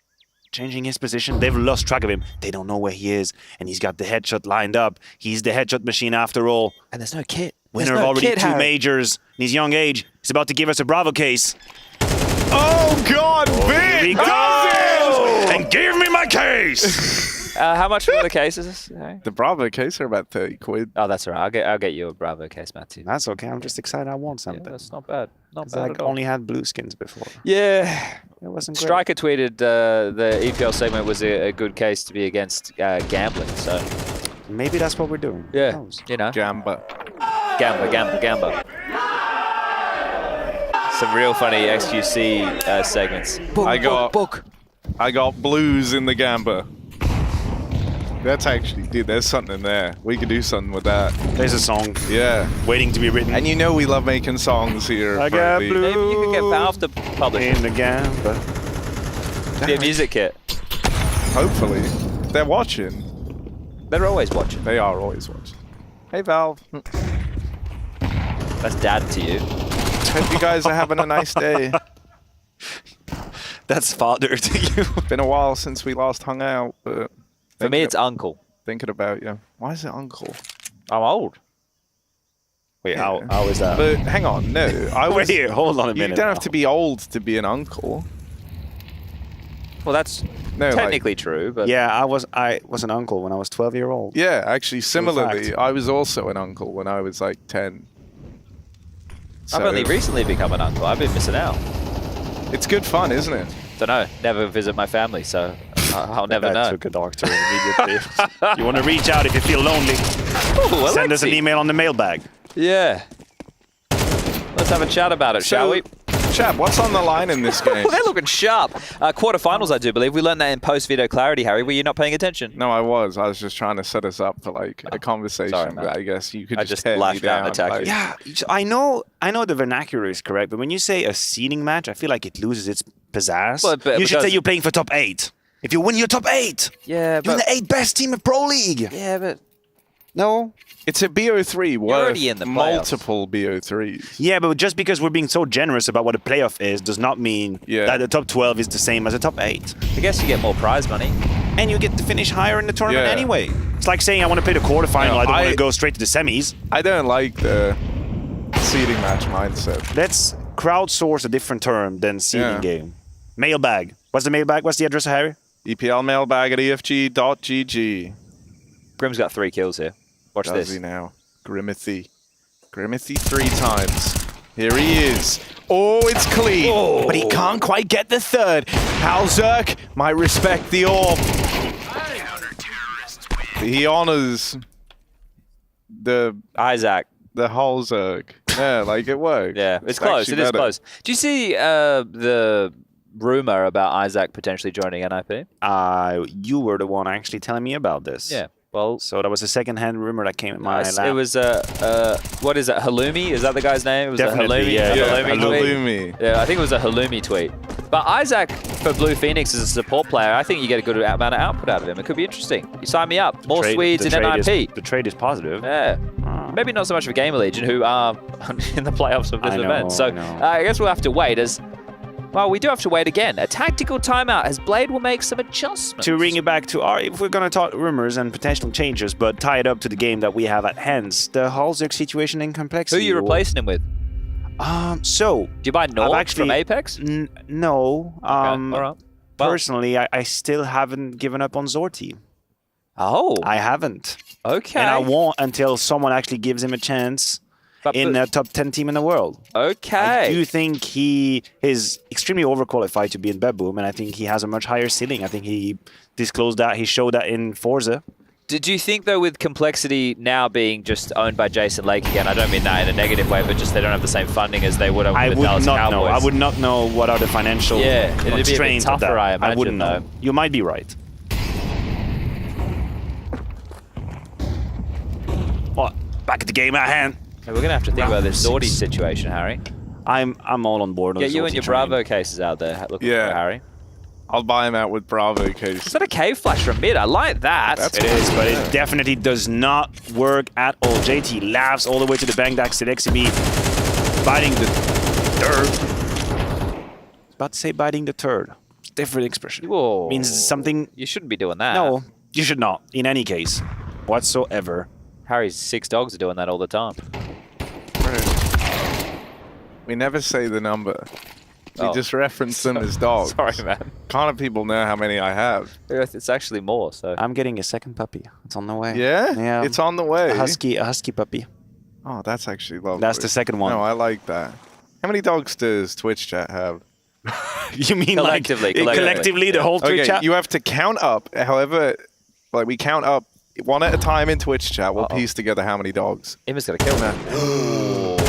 [SPEAKER 7] changing his position. They've lost track of him. They don't know where he is, and he's got the headshot lined up. He's the headshot machine after all.
[SPEAKER 4] And there's no kit.
[SPEAKER 7] Winner of already 2 majors in his young age. He's about to give us a Bravo case.
[SPEAKER 1] Oh, God, Bit!
[SPEAKER 7] He does it! And give me my case!
[SPEAKER 4] How much for the case is this?
[SPEAKER 1] The Bravo case are about 30 quid.
[SPEAKER 4] Oh, that's all right. I'll get you a Bravo case, Matthew.
[SPEAKER 7] That's okay. I'm just excited I want something.
[SPEAKER 4] Yeah, that's not bad. Not bad
[SPEAKER 7] I
[SPEAKER 4] at all.
[SPEAKER 7] only had blue skins before.
[SPEAKER 4] Yeah.
[SPEAKER 7] It wasn't great.
[SPEAKER 4] Striker tweeted the EPL segment was a good case to be against gambling, so...
[SPEAKER 7] Maybe that's what we're doing.
[SPEAKER 4] Yeah, you know.
[SPEAKER 1] Gamba.
[SPEAKER 4] Gamba. Some real funny XQC segments.
[SPEAKER 1] I got blues in the Gamba. That's actually, dude, there's something in there. We could do something with that.
[SPEAKER 7] There's a song.
[SPEAKER 1] Yeah.
[SPEAKER 7] Waiting to be written.
[SPEAKER 1] And you know we love making songs here.
[SPEAKER 7] I got blue.
[SPEAKER 4] Maybe you could get Valve to publish
[SPEAKER 7] in the Gamba.
[SPEAKER 4] Be a music kit.
[SPEAKER 1] Hopefully. They're watching.
[SPEAKER 4] They're always watching.
[SPEAKER 1] They are always watching. Hey, Valve.
[SPEAKER 4] That's dad to you.
[SPEAKER 1] Hope you guys are having a nice day.
[SPEAKER 7] That's father to you.
[SPEAKER 1] Been a while since we last hung out, but...
[SPEAKER 4] For me, it's uncle.
[SPEAKER 1] Thinking about you. Why is it uncle?
[SPEAKER 4] I'm old.
[SPEAKER 7] Wait, how is that?
[SPEAKER 1] But hang on, no.
[SPEAKER 7] Wait, hold on a minute.
[SPEAKER 1] You don't have to be old to be an uncle.
[SPEAKER 4] Well, that's technically true, but...
[SPEAKER 7] Yeah, I was an uncle when I was 12 years old.
[SPEAKER 1] Yeah, actually, similarly, I was also an uncle when I was like 10.
[SPEAKER 4] I've only recently become an uncle. I've been missing out.
[SPEAKER 1] It's good fun, isn't it?
[SPEAKER 4] Don't know. Never visit my family, so I'll never know.
[SPEAKER 7] I took a doctor immediately. You want to reach out if you feel lonely.
[SPEAKER 4] Ooh,
[SPEAKER 7] Send us an email on the mailbag.
[SPEAKER 4] Yeah. Let's have a chat about it, shall we?
[SPEAKER 1] Chap, what's on the line in this game?
[SPEAKER 4] They're looking sharp. Quarterfinals, I do believe. We learned that in post-video clarity, Harry. Were you not paying attention?
[SPEAKER 1] No, I was. I was just trying to set us up for like a conversation.
[SPEAKER 4] Sorry,
[SPEAKER 1] but I guess you could
[SPEAKER 4] just
[SPEAKER 1] tear me
[SPEAKER 4] lashed out and
[SPEAKER 1] down,
[SPEAKER 4] attacked you.
[SPEAKER 7] Yeah, I know the vernacular is correct, but when you say a seeding match, I feel like it loses its pizzazz.
[SPEAKER 4] But
[SPEAKER 7] you should say you're playing for top 8. If you win, you're top 8.
[SPEAKER 4] Yeah,
[SPEAKER 7] you're the 8th best team in Pro League.
[SPEAKER 4] Yeah, but...
[SPEAKER 7] No?
[SPEAKER 1] It's a BO3 worth
[SPEAKER 4] in the
[SPEAKER 1] multiple BO3s.
[SPEAKER 7] Yeah, but just because we're being so generous about what a playoff is does not mean that the top 12 is the same as a top 8.
[SPEAKER 4] I guess you get more prize money.
[SPEAKER 7] And you get to finish higher in the tournament anyway. It's like saying I want to play the quarterfinal, I don't want to go straight to the semis.
[SPEAKER 1] I don't like the seeding match mindset.
[SPEAKER 7] Let's crowdsource a different term than seeding game. Mailbag. What's the mailbag? What's the address, Harry?
[SPEAKER 1] EPL mailbag at efg.gg.
[SPEAKER 4] Grim's got 3 kills here. Watch
[SPEAKER 1] Does
[SPEAKER 4] this.
[SPEAKER 1] he now? Grimithy 3 times. Here he is. Oh, it's clean. Oh. But he can't quite get the third. Halzerk might respect the orb. He honors the
[SPEAKER 4] Isaac.
[SPEAKER 1] The Halzerk. Yeah, like it worked.
[SPEAKER 4] Yeah, it's close. It is close. Do you see the rumor about Isaac potentially joining NIP?
[SPEAKER 7] You were the one actually telling me about this.
[SPEAKER 4] Yeah. Well,
[SPEAKER 7] so that was a second-hand rumor that came in my lap.
[SPEAKER 4] It was what is it? Halloumi? Is that the guy's name? It was
[SPEAKER 7] Definitely,
[SPEAKER 4] a Halloumi.
[SPEAKER 7] yeah.
[SPEAKER 1] Halloumi.
[SPEAKER 4] Yeah, I think it was a Halloumi tweet. But Isaac for Blue Phoenix as a support player, I think you get a good amount of output out of him. It could be interesting. You sign me up. More Swedes in NIP.
[SPEAKER 7] The trade is positive.
[SPEAKER 4] Yeah. Maybe not so much for Gamer Legion, who are in the playoffs of this event. So I guess we'll have to wait as... Well, we do have to wait again. A tactical timeout as Blade will make some adjustments.
[SPEAKER 7] To bring it back to if we're going to talk rumors and potential changes, but tie it up to the game that we have at hand, the Halzerk situation and complexity.
[SPEAKER 4] Who are you replacing him with?
[SPEAKER 7] So...
[SPEAKER 4] Do you buy North from Apex?
[SPEAKER 7] No.
[SPEAKER 4] Okay. All right. Well,
[SPEAKER 7] personally, I still haven't given up on Zorti.
[SPEAKER 4] Oh.
[SPEAKER 7] I haven't.
[SPEAKER 4] Okay.
[SPEAKER 7] And I won't until someone actually gives him a chance in a top 10 team in the world.
[SPEAKER 4] Okay.
[SPEAKER 7] I do think he is extremely overqualified to be in Bedboom, and I think he has a much higher ceiling. I think he disclosed that, he showed that in Forza.
[SPEAKER 4] Did you think, though, with Complexity now being just owned by Jason Lake again, I don't mean that in a negative way, but just they don't have the same funding as they would have with the Dallas Cowboys?
[SPEAKER 7] I would not know what are the financial constraints
[SPEAKER 4] it'd be a bit tougher,
[SPEAKER 7] of that.
[SPEAKER 4] I imagine,
[SPEAKER 7] I wouldn't know. You might be right. What? Back at the game at hand.
[SPEAKER 4] We're going to have to think about this Zordy situation, Harry.
[SPEAKER 7] I'm all on board.
[SPEAKER 4] Get you and your Bravo cases out there looking for Harry.
[SPEAKER 1] I'll buy him out with Bravo case.
[SPEAKER 4] Is that a cave flash from mid? I like that.
[SPEAKER 7] It is, but it definitely does not work at all. JT laughs all the way to the bank. That's Xb biting the third. About to say biting the third. Different expression.
[SPEAKER 4] Whoa.
[SPEAKER 7] Means something.
[SPEAKER 4] You shouldn't be doing that.
[SPEAKER 7] No, you should not. In any case, whatsoever.
[SPEAKER 4] Harry's 6 dogs are doing that all the time.
[SPEAKER 1] We never say the number. We just reference them as dogs.
[SPEAKER 4] Sorry, man.
[SPEAKER 1] Kind of people know how many I have.
[SPEAKER 4] It's actually more, so.
[SPEAKER 7] I'm getting a second puppy. It's on the way.
[SPEAKER 1] Yeah?
[SPEAKER 7] Yeah.
[SPEAKER 1] It's on the way.
[SPEAKER 7] A husky puppy.
[SPEAKER 1] Oh, that's actually lovely.
[SPEAKER 7] That's the second one.
[SPEAKER 1] No, I like that. How many dogs does Twitch chat have?
[SPEAKER 7] You mean
[SPEAKER 4] collectively
[SPEAKER 7] the whole Twitch chat?
[SPEAKER 1] You have to count up. However, like we count up one at a time in Twitch chat. We'll piece together how many dogs.
[SPEAKER 4] Imma's gonna kill that.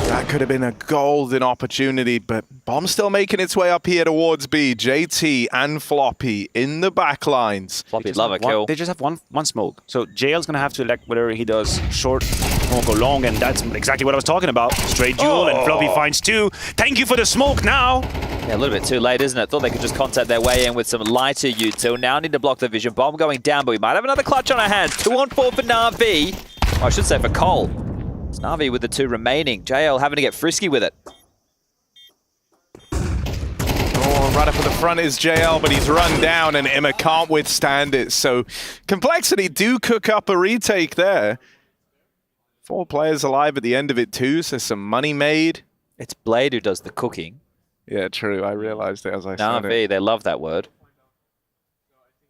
[SPEAKER 1] That could have been a golden opportunity, but Bomb's still making its way up here towards B. JT and Floppy in the back lines.
[SPEAKER 4] Floppy'd love a kill.
[SPEAKER 7] They just have one smoke. So JL's going to have to elect whether he does short, smoke, or long, and that's exactly what I was talking about. Straight duel, and Floppy finds 2. Thank you for the smoke now.
[SPEAKER 4] Yeah, a little bit too late, isn't it? Thought they could just contact their way in with some lighter util. Now need to block the vision. Bomb going down, but we might have another clutch on our hands. 2 on 4 for Na'Vi. Oh, I should say for Cole. It's Na'Vi with the 2 remaining. JL having to get frisky with it.
[SPEAKER 1] Oh, right up at the front is JL, but he's run down and Emma can't withstand it. So Complexity do cook up a retake there. 4 players alive at the end of it too, so some money made.
[SPEAKER 4] It's Blade who does the cooking.
[SPEAKER 1] Yeah, true. I realized it as I said
[SPEAKER 4] Na'Vi, they love that word.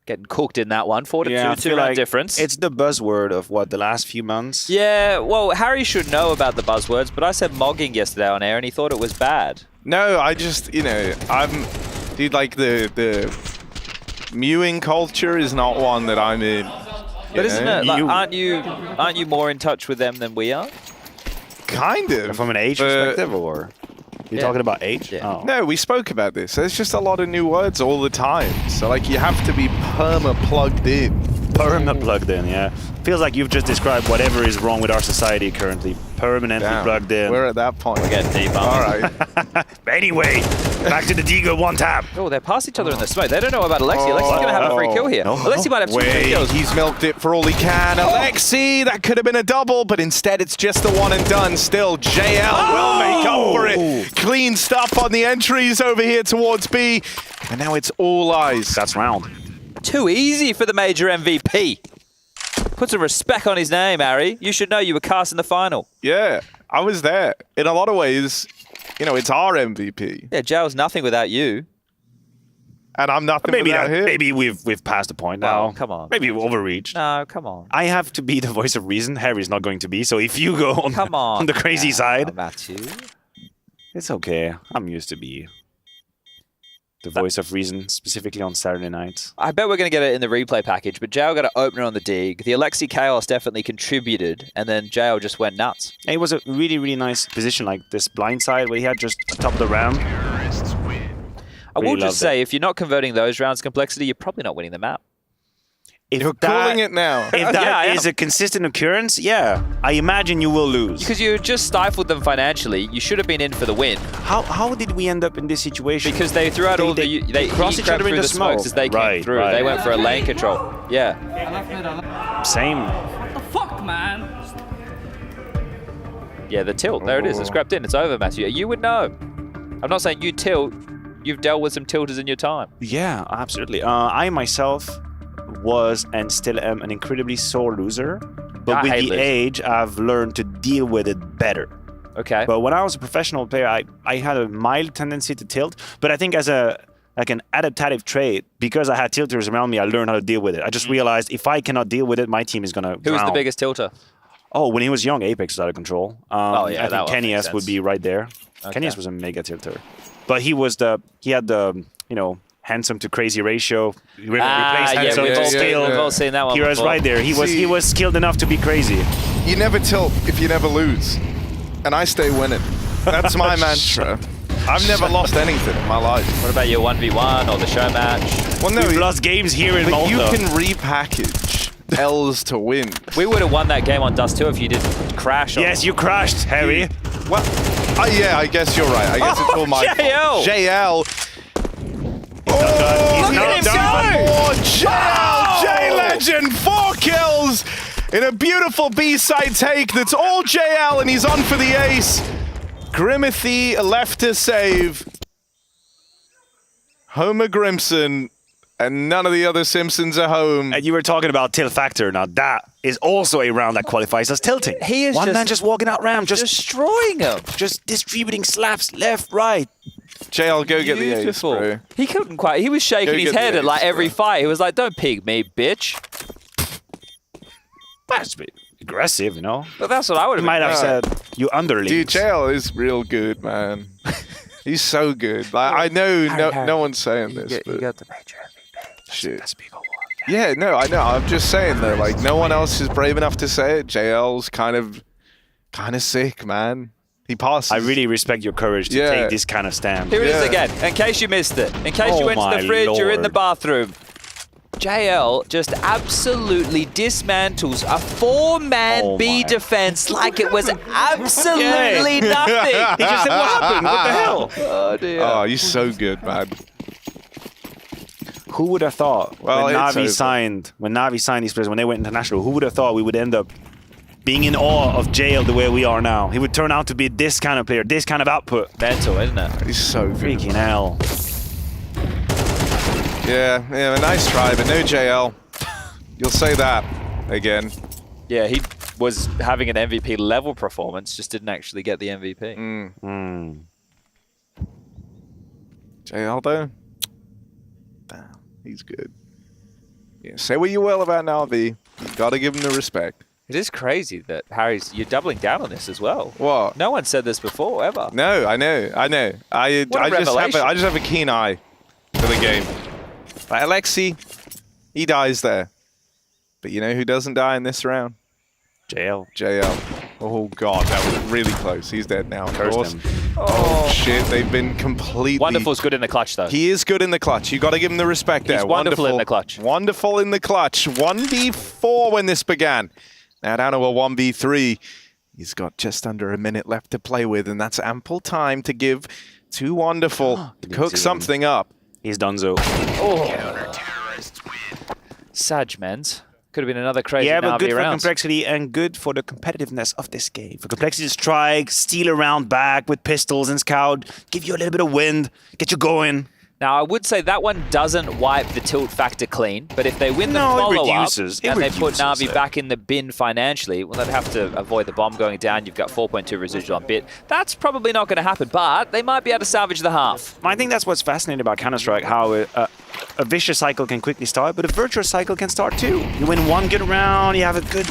[SPEAKER 4] Getting cooked in that one. 4-2, 2 round difference.
[SPEAKER 7] It's the buzzword of what, the last few months?
[SPEAKER 4] Yeah, well, Harry should know about the buzzwords, but I said mogging yesterday on air and he thought it was bad.
[SPEAKER 1] No, I just, dude, like the mewing culture is not one that I'm in.
[SPEAKER 4] But isn't it? Like, aren't you more in touch with them than we are?
[SPEAKER 1] Kind of.
[SPEAKER 7] From an age perspective, or? You're talking about age?
[SPEAKER 4] Yeah.
[SPEAKER 7] Oh.
[SPEAKER 1] No, we spoke about this. There's just a lot of new words all the time. So, like, you have to be plugged in.
[SPEAKER 7] Plugged in, yeah. Feels like you've just described whatever is wrong with our society currently. Permanently plugged in.
[SPEAKER 1] We're at that point.
[SPEAKER 4] We're getting deep.
[SPEAKER 1] All right.
[SPEAKER 7] Anyway, back to the Digo 1 tap.
[SPEAKER 4] Oh, they're past each other in the smoke. They don't know about Alexi. Alexi's going to have a free kill here. Alexi might have 2 free kills.
[SPEAKER 1] He's milked it for all he can. Alexi, that could have been a double, but instead it's just the one and done. Still, JL will make up for it. Clean stuff on the entries over here towards B. And now it's all eyes.
[SPEAKER 7] That's round.
[SPEAKER 4] Too easy for the major MVP. Put some respect on his name, Harry. You should know you were cast in the final.
[SPEAKER 1] Yeah, I was there. In a lot of ways, it's our MVP.
[SPEAKER 4] Yeah, JL's nothing without you.
[SPEAKER 1] And I'm nothing without him.
[SPEAKER 7] Maybe we've passed the point now.
[SPEAKER 4] Oh, come on.
[SPEAKER 7] Maybe we've overreached.
[SPEAKER 4] No, come on.
[SPEAKER 7] I have to be the voice of reason. Harry's not going to be. So if you go on the crazy side,
[SPEAKER 4] Matthew.
[SPEAKER 7] It's okay. I'm used to be the voice of reason, specifically on Saturday nights.
[SPEAKER 4] I bet we're going to get it in the replay package, but JL got an opener on the dig. The Alexi Chaos definitely contributed, and then JL just went nuts.
[SPEAKER 7] It was a really, really nice position, like this blind side where he had just atop the ramp.
[SPEAKER 4] I will just say, if you're not converting those rounds Complexity, you're probably not winning the map.
[SPEAKER 1] You're calling it now.
[SPEAKER 7] If that is a consistent occurrence, I imagine you will lose.
[SPEAKER 4] Because you just stifled them financially. You should have been in for the win.
[SPEAKER 7] How did we end up in this situation?
[SPEAKER 4] Because they threw out they
[SPEAKER 7] crossed each other in the
[SPEAKER 4] smokes as they came through. They went for a lane control. Yeah.
[SPEAKER 7] Same.
[SPEAKER 21] What the fuck, man?
[SPEAKER 4] Yeah, the tilt. There it is. It's scrapped in. It's over, Matthew. You would know. I'm not saying you tilt. You've dealt with some tilters in your time.
[SPEAKER 7] Yeah, absolutely. I myself was and still am an incredibly sore loser, but with the age, I've learned to deal with it better.
[SPEAKER 4] Okay.
[SPEAKER 7] But when I was a professional player, I had a mild tendency to tilt, but I think as an adaptative trait, because I had tilters around me, I learned how to deal with it. I just realized if I cannot deal with it, my team is gonna
[SPEAKER 4] Who was the biggest tilter?
[SPEAKER 7] Oh, when he was young, Apex was out of control. I think Kenny S would be right there.
[SPEAKER 4] Okay.
[SPEAKER 7] Kenny S was a mega tilter, but he had the Handsome to crazy ratio. Replace
[SPEAKER 4] yeah,
[SPEAKER 7] handsome
[SPEAKER 4] we've
[SPEAKER 7] to
[SPEAKER 4] all,
[SPEAKER 7] skill.
[SPEAKER 4] we've all seen that one.
[SPEAKER 7] Kira's
[SPEAKER 4] before.
[SPEAKER 7] right there. He was skilled enough to be crazy.
[SPEAKER 1] You never tilt if you never lose. And I stay winning. That's my mantra. I've never lost anything in my life.
[SPEAKER 4] What about your 1v1 or the show match?
[SPEAKER 1] Well, no,
[SPEAKER 7] We've lost games here in
[SPEAKER 1] but
[SPEAKER 7] Malta.
[SPEAKER 1] you can repackage L's to win.
[SPEAKER 4] We would have won that game on Dust too if you didn't crash.
[SPEAKER 7] Yes, you crashed, Harry.
[SPEAKER 1] Well, yeah, I guess you're right. I guess it's all my fault. JL.
[SPEAKER 7] He's
[SPEAKER 4] Look at him go!
[SPEAKER 1] Oh, JL, J-Legend, 4 kills in a beautiful B-side take that's all JL, and he's on for the ace. Grimithy left to save. Homer Grimson, and none of the other Simpsons are home.
[SPEAKER 7] And you were talking about tilt factor. Now that is also a round that qualifies as tilting.
[SPEAKER 4] He is
[SPEAKER 7] one man just walking out ramp, just
[SPEAKER 4] destroying him,
[SPEAKER 7] just distributing slaps left, right.
[SPEAKER 1] JL, go get the ace, bro.
[SPEAKER 4] He couldn't quite. He was shaking his head at like every fight. He was like, "Don't pig me, bitch."
[SPEAKER 7] That's a bit aggressive, you know.
[SPEAKER 4] But that's what I would have.
[SPEAKER 7] Might have said you underling.
[SPEAKER 1] Dude, JL is real good, man. He's so good. Like, I know no one's saying this, but
[SPEAKER 4] you got the major MVP.
[SPEAKER 1] shit.
[SPEAKER 4] That's a big award.
[SPEAKER 1] Yeah, no, I know. I'm just saying though, like no one else is brave enough to say it. JL's kind of sick, man. He passes.
[SPEAKER 7] I really respect your courage to take this kind of stand.
[SPEAKER 4] Here it is again. In case you missed it. In case you went to the fridge, you're in the bathroom. JL just absolutely dismantles a 4-man B defense like it was absolutely nothing.
[SPEAKER 7] He just said, what happened? What the hell?
[SPEAKER 4] Oh, dear.
[SPEAKER 1] Oh, he's so good, man.
[SPEAKER 7] Who would have thought
[SPEAKER 1] Well,
[SPEAKER 7] when
[SPEAKER 1] it's
[SPEAKER 7] Navi
[SPEAKER 1] over.
[SPEAKER 7] signed these players, when they went international, who would have thought we would end up being in awe of JL the way we are now? He would turn out to be this kind of player, this kind of output.
[SPEAKER 4] Mental, isn't it?
[SPEAKER 1] He's so good.
[SPEAKER 7] Freaking hell.
[SPEAKER 1] Yeah, a nice try, but no JL. You'll say that again.
[SPEAKER 4] Yeah, he was having an MVP level performance, just didn't actually get the MVP.
[SPEAKER 1] JL though, damn, he's good. Yeah, say what you will about Navi, you gotta give him the respect.
[SPEAKER 4] It is crazy that you're doubling down on this as well.
[SPEAKER 1] What?
[SPEAKER 4] No one said this before, ever.
[SPEAKER 1] No, I know. I just have a keen eye for the game. Like Alexi, he dies there. But you know who doesn't die in this round?
[SPEAKER 7] JL.
[SPEAKER 1] Oh god, that was really close. He's dead now, of
[SPEAKER 7] Cursed
[SPEAKER 1] course.
[SPEAKER 7] him.
[SPEAKER 1] Oh shit, they've been completely...
[SPEAKER 4] Wonderful's good in the clutch, though.
[SPEAKER 1] He is good in the clutch. You got to give him the respect there.
[SPEAKER 4] He's wonderful in the clutch.
[SPEAKER 1] Wonderful in the clutch. 1v4 when this began. Now down to a 1v3. He's got just under a minute left to play with, and that's ample time to give to Wonderful to cook something up.
[SPEAKER 7] He's donezo.
[SPEAKER 4] Sag, mens. Could have been another crazy
[SPEAKER 7] Yeah, but
[SPEAKER 4] Navi
[SPEAKER 7] good for
[SPEAKER 4] rounds.
[SPEAKER 7] complexity and good for the competitiveness of this game. For complexity to strike, steal around back with pistols and scout, give you a little bit of wind, get you going.
[SPEAKER 4] Now, I would say that one doesn't wipe the tilt factor clean, but if they win the
[SPEAKER 7] No, it
[SPEAKER 4] follow-up
[SPEAKER 7] reduces. It
[SPEAKER 4] and they put
[SPEAKER 7] reduces
[SPEAKER 4] Navi
[SPEAKER 7] it.
[SPEAKER 4] back in the bin financially, well, they'd have to avoid the bomb going down. You've got 4.2 residual on bit. That's probably not going to happen, but they might be able to salvage the half.
[SPEAKER 7] I think that's what's fascinating about Counter-Strike, how a vicious cycle can quickly start, but a virtuous cycle can start too. You win one good round, you have a good...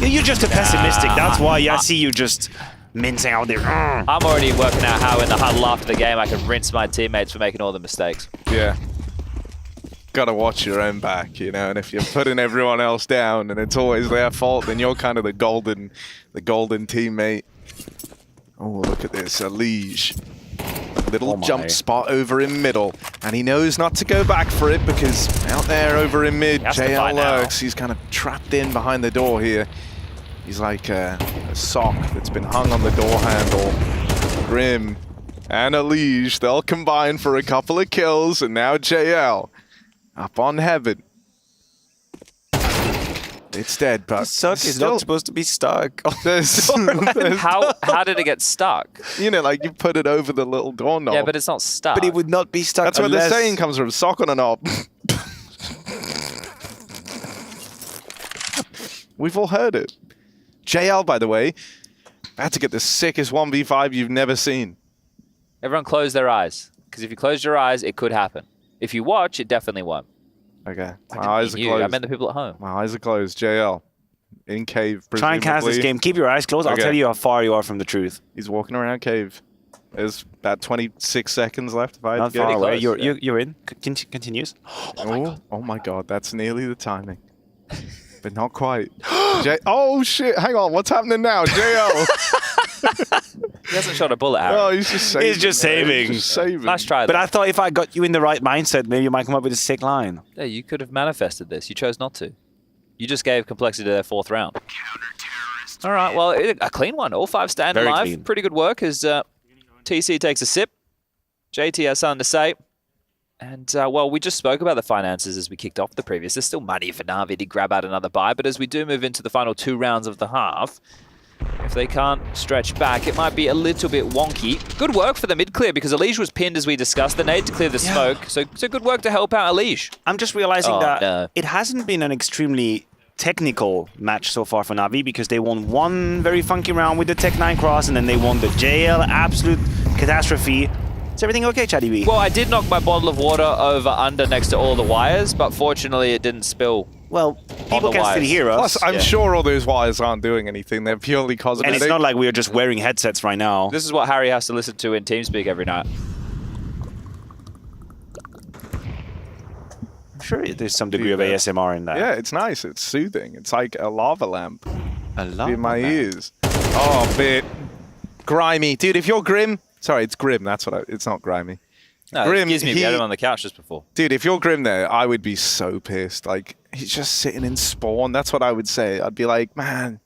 [SPEAKER 7] You're just a pessimistic. That's why I see you just mincing out there.
[SPEAKER 4] I'm already working out how in the huddle after the game I can rinse my teammates for making all the mistakes.
[SPEAKER 1] Yeah. Got to watch your own back, you know, and if you're putting everyone else down and it's always their fault, then you're kind of the golden teammate. Oh, look at this, a liege. Little jump spot over in middle, and he knows not to go back for it because out there over in mid, JL lurks. He's kind of trapped in behind the door here. He's like a sock that's been hung on the door handle. Grim and a liege, they'll combine for a couple of kills, and now JL up on heaven. It's dead, but
[SPEAKER 7] Suck is not supposed to be stuck.
[SPEAKER 4] How did it get stuck?
[SPEAKER 1] You know, like you put it over the little doorknob.
[SPEAKER 4] Yeah, but it's not stuck.
[SPEAKER 7] But it would not be stuck
[SPEAKER 1] That's where the saying comes from, sock on a knob. We've all heard it. JL, by the way, about to get the sickest 1v5 you've never seen.
[SPEAKER 4] Everyone close their eyes, because if you close your eyes, it could happen. If you watch, it definitely won't.
[SPEAKER 1] Okay, my eyes are
[SPEAKER 4] You,
[SPEAKER 1] closed.
[SPEAKER 4] I meant the people at home.
[SPEAKER 1] My eyes are closed. JL, in cave, presumably.
[SPEAKER 7] Try and cast this game. Keep your eyes closed. I'll
[SPEAKER 1] Okay.
[SPEAKER 7] tell you how far you are from the truth.
[SPEAKER 1] He's walking around cave. There's about 26 seconds left. If I had
[SPEAKER 7] Not
[SPEAKER 1] to get
[SPEAKER 7] far away.
[SPEAKER 1] close.
[SPEAKER 7] You're in. Continues.
[SPEAKER 1] Oh my god, that's nearly the timing. But not quite. Oh shit, hang on, what's happening now? JL!
[SPEAKER 4] He hasn't shot a bullet, Harry.
[SPEAKER 1] Oh, he's just saving.
[SPEAKER 7] He's just saving.
[SPEAKER 1] He's just saving.
[SPEAKER 4] Let's try
[SPEAKER 7] But I thought if I got you in the right mindset, maybe you might come up with a sick line.
[SPEAKER 4] Yeah, you could have manifested this. You chose not to. You just gave complexity their 4th round. All right, well, a clean one. All 5 stand
[SPEAKER 7] Very
[SPEAKER 4] alive.
[SPEAKER 7] clean.
[SPEAKER 4] Pretty good work as TC takes a sip. JT has something to say. And, well, we just spoke about the finances as we kicked off the previous. There's still money for Na'Vi to grab out another buy, but as we do move into the final 2 rounds of the half, if they can't stretch back, it might be a little bit wonky. Good work for the mid-clear, because Elige was pinned, as we discussed. The nade to clear the smoke, so good work to help out Elige.
[SPEAKER 7] I'm just realizing that it hasn't been an extremely technical match so far for Na'Vi, because they won one very funky round with the Tech 9 cross, and then they won the JL absolute catastrophe. Is everything okay, Chatty B?
[SPEAKER 4] Well, I did knock my bottle of water over under next to all the wires, but fortunately it didn't spill.
[SPEAKER 7] Well, people can still hear us.
[SPEAKER 1] Plus, I'm sure all those wires aren't doing anything. They're purely cosmetic.
[SPEAKER 7] And it's not like we're just wearing headsets right now.
[SPEAKER 4] This is what Harry has to listen to in TeamSpeak every night.
[SPEAKER 7] I'm sure there's some degree of ASMR in that.
[SPEAKER 1] Yeah, it's nice. It's soothing. It's like a lava lamp.
[SPEAKER 7] A lava
[SPEAKER 1] in my
[SPEAKER 7] lamp.
[SPEAKER 1] ears. Oh, a bit grimy. Dude, if you're Grim... Sorry, it's Grim. That's what it's not grimy.
[SPEAKER 4] No,
[SPEAKER 1] Grim,
[SPEAKER 4] it gives me. We had him on the couch just before.
[SPEAKER 1] Dude, if you're Grim there, I would be so pissed. Like, he's just sitting in spawn. That's what I would say. I'd be like, man,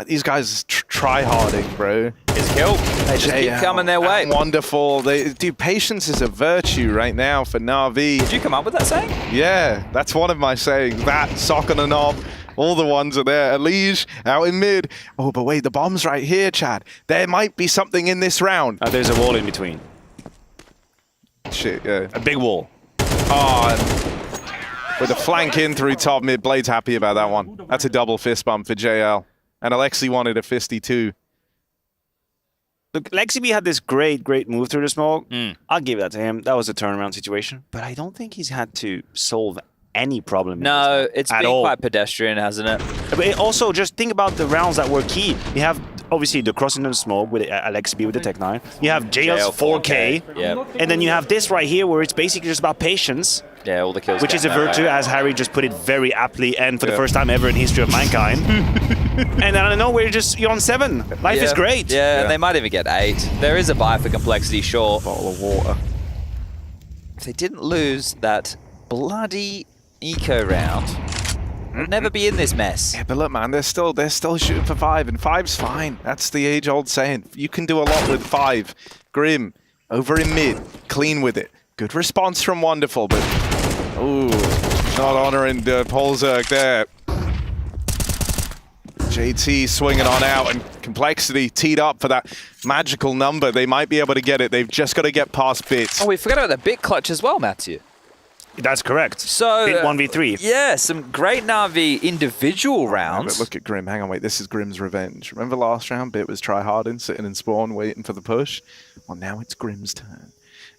[SPEAKER 1] these guys try-harding, bro.
[SPEAKER 4] His kill. They just keep coming their way.
[SPEAKER 1] Wonderful. Dude, patience is a virtue right now for Na'Vi.
[SPEAKER 4] Did you come up with that saying?
[SPEAKER 1] Yeah, that's one of my sayings. That, sock on the knob. All the ones are there. Elige out in mid. Oh, but wait, the bomb's right here, Chad. There might be something in this round.
[SPEAKER 7] There's a wall in between.
[SPEAKER 1] Shit, yeah.
[SPEAKER 7] A big wall.
[SPEAKER 1] Oh, with a flank in through top mid. Blade's happy about that one. That's a double fist bump for JL. And Alexi wanted a fisty too.
[SPEAKER 7] Look, Lexi had this great move through the smoke. I'll give that to him. That was a turnaround situation. But I don't think he's had to solve any problem.
[SPEAKER 4] No, it's been quite pedestrian, hasn't it?
[SPEAKER 7] But also, just think about the rounds that were key. You have, obviously, the crossing the smoke with Alexi with the Tech 9. You have JL's 4K.
[SPEAKER 4] Yeah.
[SPEAKER 7] And then you have this right here, where it's basically just about patience.
[SPEAKER 4] Yeah, all the kills.
[SPEAKER 7] Which is a virtue, as Harry just put it very aptly, and for the first time ever in history of mankind. And I don't know, you're on 7. Life is great.
[SPEAKER 4] Yeah, and they might even get 8. There is a buy for complexity, sure.
[SPEAKER 1] Bottle of water.
[SPEAKER 4] If they didn't lose that bloody eco round, they'll never be in this mess.
[SPEAKER 1] Yeah, but look, man, they're still shooting for 5, and 5's fine. That's the age-old saying. You can do a lot with 5. Grim, over in mid, clean with it. Good response from Wonderful, but... Ooh, not honoring Polzerg there. JT swinging on out, and Complexity teed up for that magical number. They might be able to get it. They've just got to get past Bits.
[SPEAKER 4] Oh, we forgot about the bit clutch as well, Matthew.
[SPEAKER 7] That's correct.
[SPEAKER 4] So,
[SPEAKER 7] Bit 1v3.
[SPEAKER 4] Yeah, some great Na'Vi individual rounds.
[SPEAKER 1] But look at Grim. Hang on, wait. This is Grim's revenge. Remember last round? Bit was try-harding, sitting in spawn, waiting for the push. Well, now it's Grim's turn.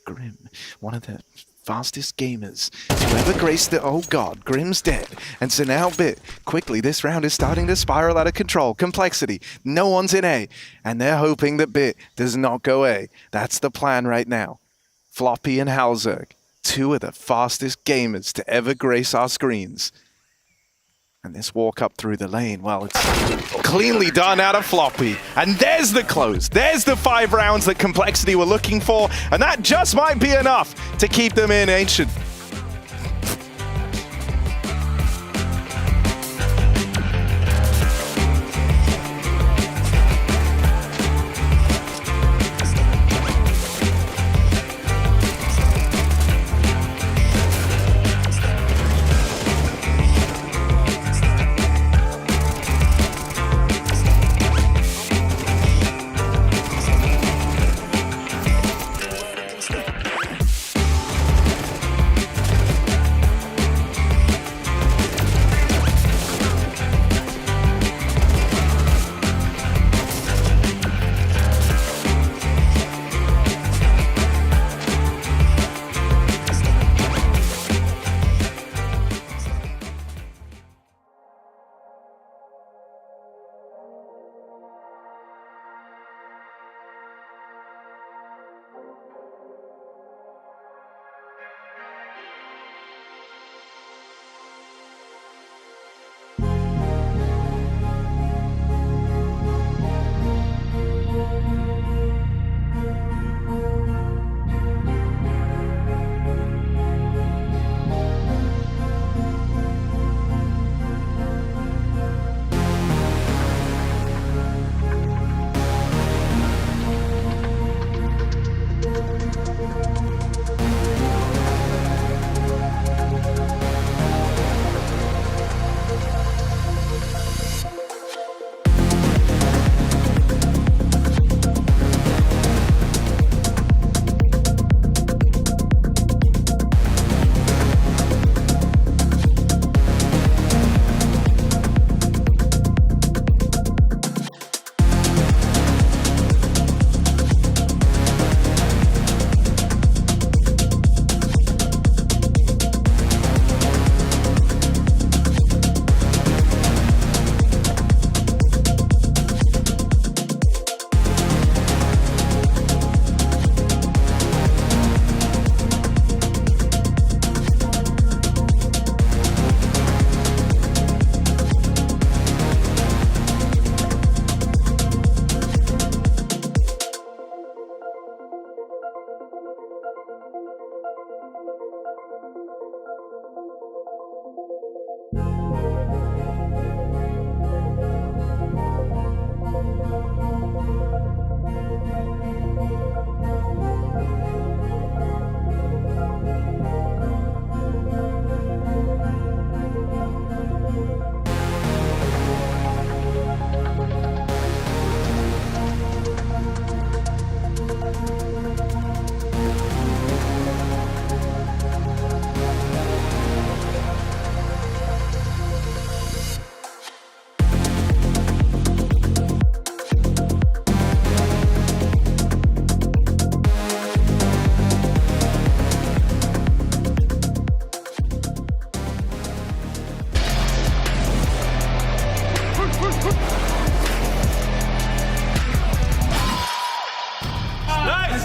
[SPEAKER 1] Grim, one of the fastest gamers to ever grace the... Oh, God. Grim's dead. And so now Bit, quickly, this round is starting to spiral out of control. Complexity. No one's in A. And they're hoping that Bit does not go A. That's the plan right now. Floppy and Halzerg. 2 of the fastest gamers to ever grace our screens. And this walk up through the lane, well, it's cleanly done out of Floppy. And there's the close. There's the 5 rounds that Complexity were looking for. And that just might be enough to keep them in Ancient.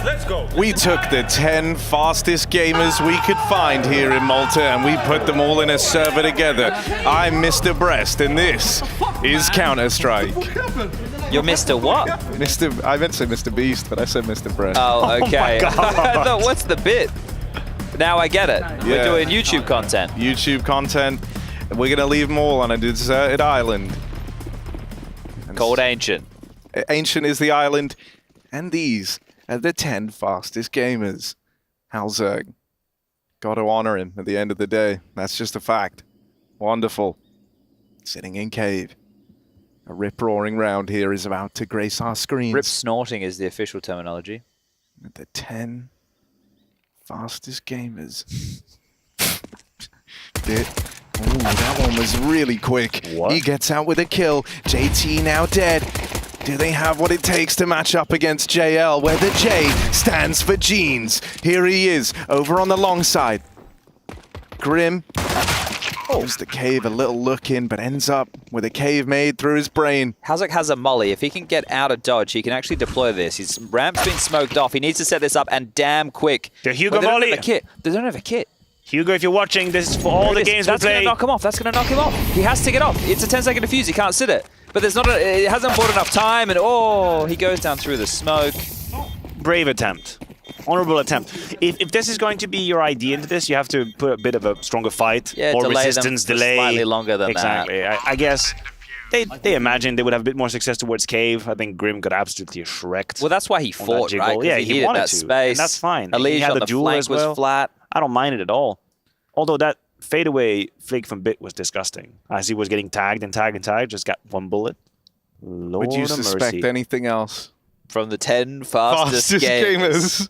[SPEAKER 5] let's go.
[SPEAKER 1] We took the 10 fastest gamers we could find here in Malta and we put them all in a server together. I'm Mr. Breast and this is Counter-Strike.
[SPEAKER 4] You're Mr. what?
[SPEAKER 1] I meant to say Mr. Beast, but I said Mr. Breast.
[SPEAKER 4] Oh, okay.
[SPEAKER 7] Oh my God.
[SPEAKER 4] I thought, what's the bit? Now I get it.
[SPEAKER 1] Yeah.
[SPEAKER 4] We're doing YouTube content.
[SPEAKER 1] YouTube content. We're gonna leave them all on a deserted island.
[SPEAKER 4] Called Ancient.
[SPEAKER 1] Ancient is the island, and these are the 10 fastest gamers. Halzerg. Got to honor him at the end of the day. That's just a fact. Wonderful. Sitting in cave. A rip-roaring round here is about to grace our screens.
[SPEAKER 4] Rip-snorting is the official terminology.
[SPEAKER 1] The 10 fastest gamers. Ooh, that one was really quick.
[SPEAKER 7] What?
[SPEAKER 1] He gets out with a kill. JT now dead. Do they have what it takes to match up against JL, where the J stands for jeans? Here he is, over on the long side. Grim gives the cave a little look in, but ends up with a cave made through his brain.
[SPEAKER 4] Halzerg has a molly. If he can get out of dodge, he can actually deploy this. His ramp's been smoked off. He needs to set this up, and damn quick.
[SPEAKER 7] The Hugo volley.
[SPEAKER 4] They don't have a kit.
[SPEAKER 7] Hugo, if you're watching, this is for all the games we
[SPEAKER 4] That's
[SPEAKER 7] play.
[SPEAKER 4] going to knock him off. That's going to knock him off. He has to get off. It's a 10-second defuse. He can't sit it. But there's not. It hasn't bought enough time, and he goes down through the smoke.
[SPEAKER 7] Brave attempt. Honorable attempt. If this is going to be your idea into this, you have to put a bit of a stronger fight.
[SPEAKER 4] Yeah,
[SPEAKER 7] or
[SPEAKER 4] delay
[SPEAKER 7] resistance,
[SPEAKER 4] them for
[SPEAKER 7] delay.
[SPEAKER 4] slightly longer than
[SPEAKER 7] exactly. I guess they imagined they would have a bit more success towards cave. I think Grim got absolutely shreked.
[SPEAKER 4] Well, that's why he fought, right?
[SPEAKER 7] Yeah,
[SPEAKER 4] he
[SPEAKER 7] he
[SPEAKER 4] needed
[SPEAKER 7] wanted
[SPEAKER 4] that
[SPEAKER 7] to.
[SPEAKER 4] space.
[SPEAKER 7] And that's fine.
[SPEAKER 4] Elise
[SPEAKER 7] he had
[SPEAKER 4] on
[SPEAKER 7] the duel
[SPEAKER 4] flank
[SPEAKER 7] as well.
[SPEAKER 4] was flat.
[SPEAKER 7] I don't mind it at all. Although that fadeaway flick from Bit was disgusting. As he was getting tagged and tagged and tagged, just got one bullet. Lord
[SPEAKER 1] Would you
[SPEAKER 7] of
[SPEAKER 1] suspect
[SPEAKER 7] mercy.
[SPEAKER 1] anything else?
[SPEAKER 4] From the 10 fastest gamers.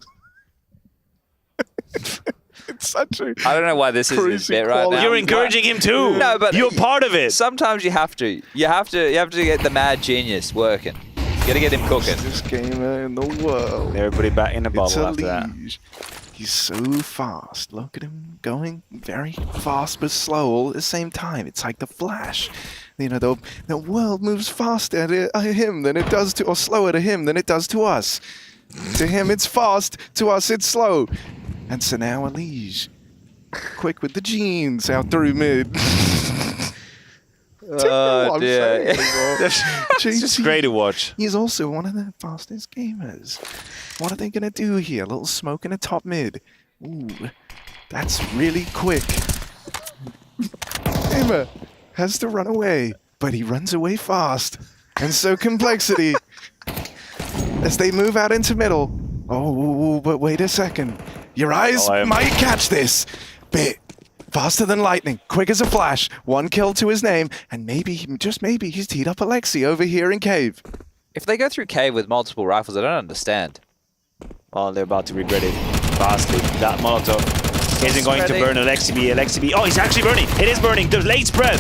[SPEAKER 1] It's such a
[SPEAKER 4] I don't know why this is his bit right now.
[SPEAKER 7] You're encouraging him too.
[SPEAKER 4] No, but
[SPEAKER 7] you're part of it.
[SPEAKER 4] Sometimes you have to. You have to get the mad genius working. You got to get him cooking.
[SPEAKER 1] Fastest gamer in the world.
[SPEAKER 7] Everybody back in the
[SPEAKER 1] It's
[SPEAKER 7] bubble
[SPEAKER 1] a
[SPEAKER 7] after that.
[SPEAKER 1] Liege. He's so fast. Look at him going very fast but slow all at the same time. It's like the Flash. You know, the world moves faster to him than it does to, or slower to him than it does to us. To him, it's fast. To us, it's slow. And so now a Liege. Quick with the jeans out through mid.
[SPEAKER 4] Oh, dear.
[SPEAKER 7] It's just great to watch.
[SPEAKER 1] He's also one of the fastest gamers. What are they going to do here? A little smoke in a top mid. Ooh, that's really quick. Emma has to run away, but he runs away fast. And so Complexity, as they move out into middle. Oh, but wait a second. Your eyes might catch this. Bit. Faster than lightning, quick as a flash, one kill to his name, and maybe, just maybe, he's teed up Alexi over here in cave.
[SPEAKER 4] If they go through cave with multiple rifles, I don't understand.
[SPEAKER 7] Well, they're about to regret it vastly. That Molotov isn't going to burn Alexi B. Oh, he's actually burning. It is burning. The late spread.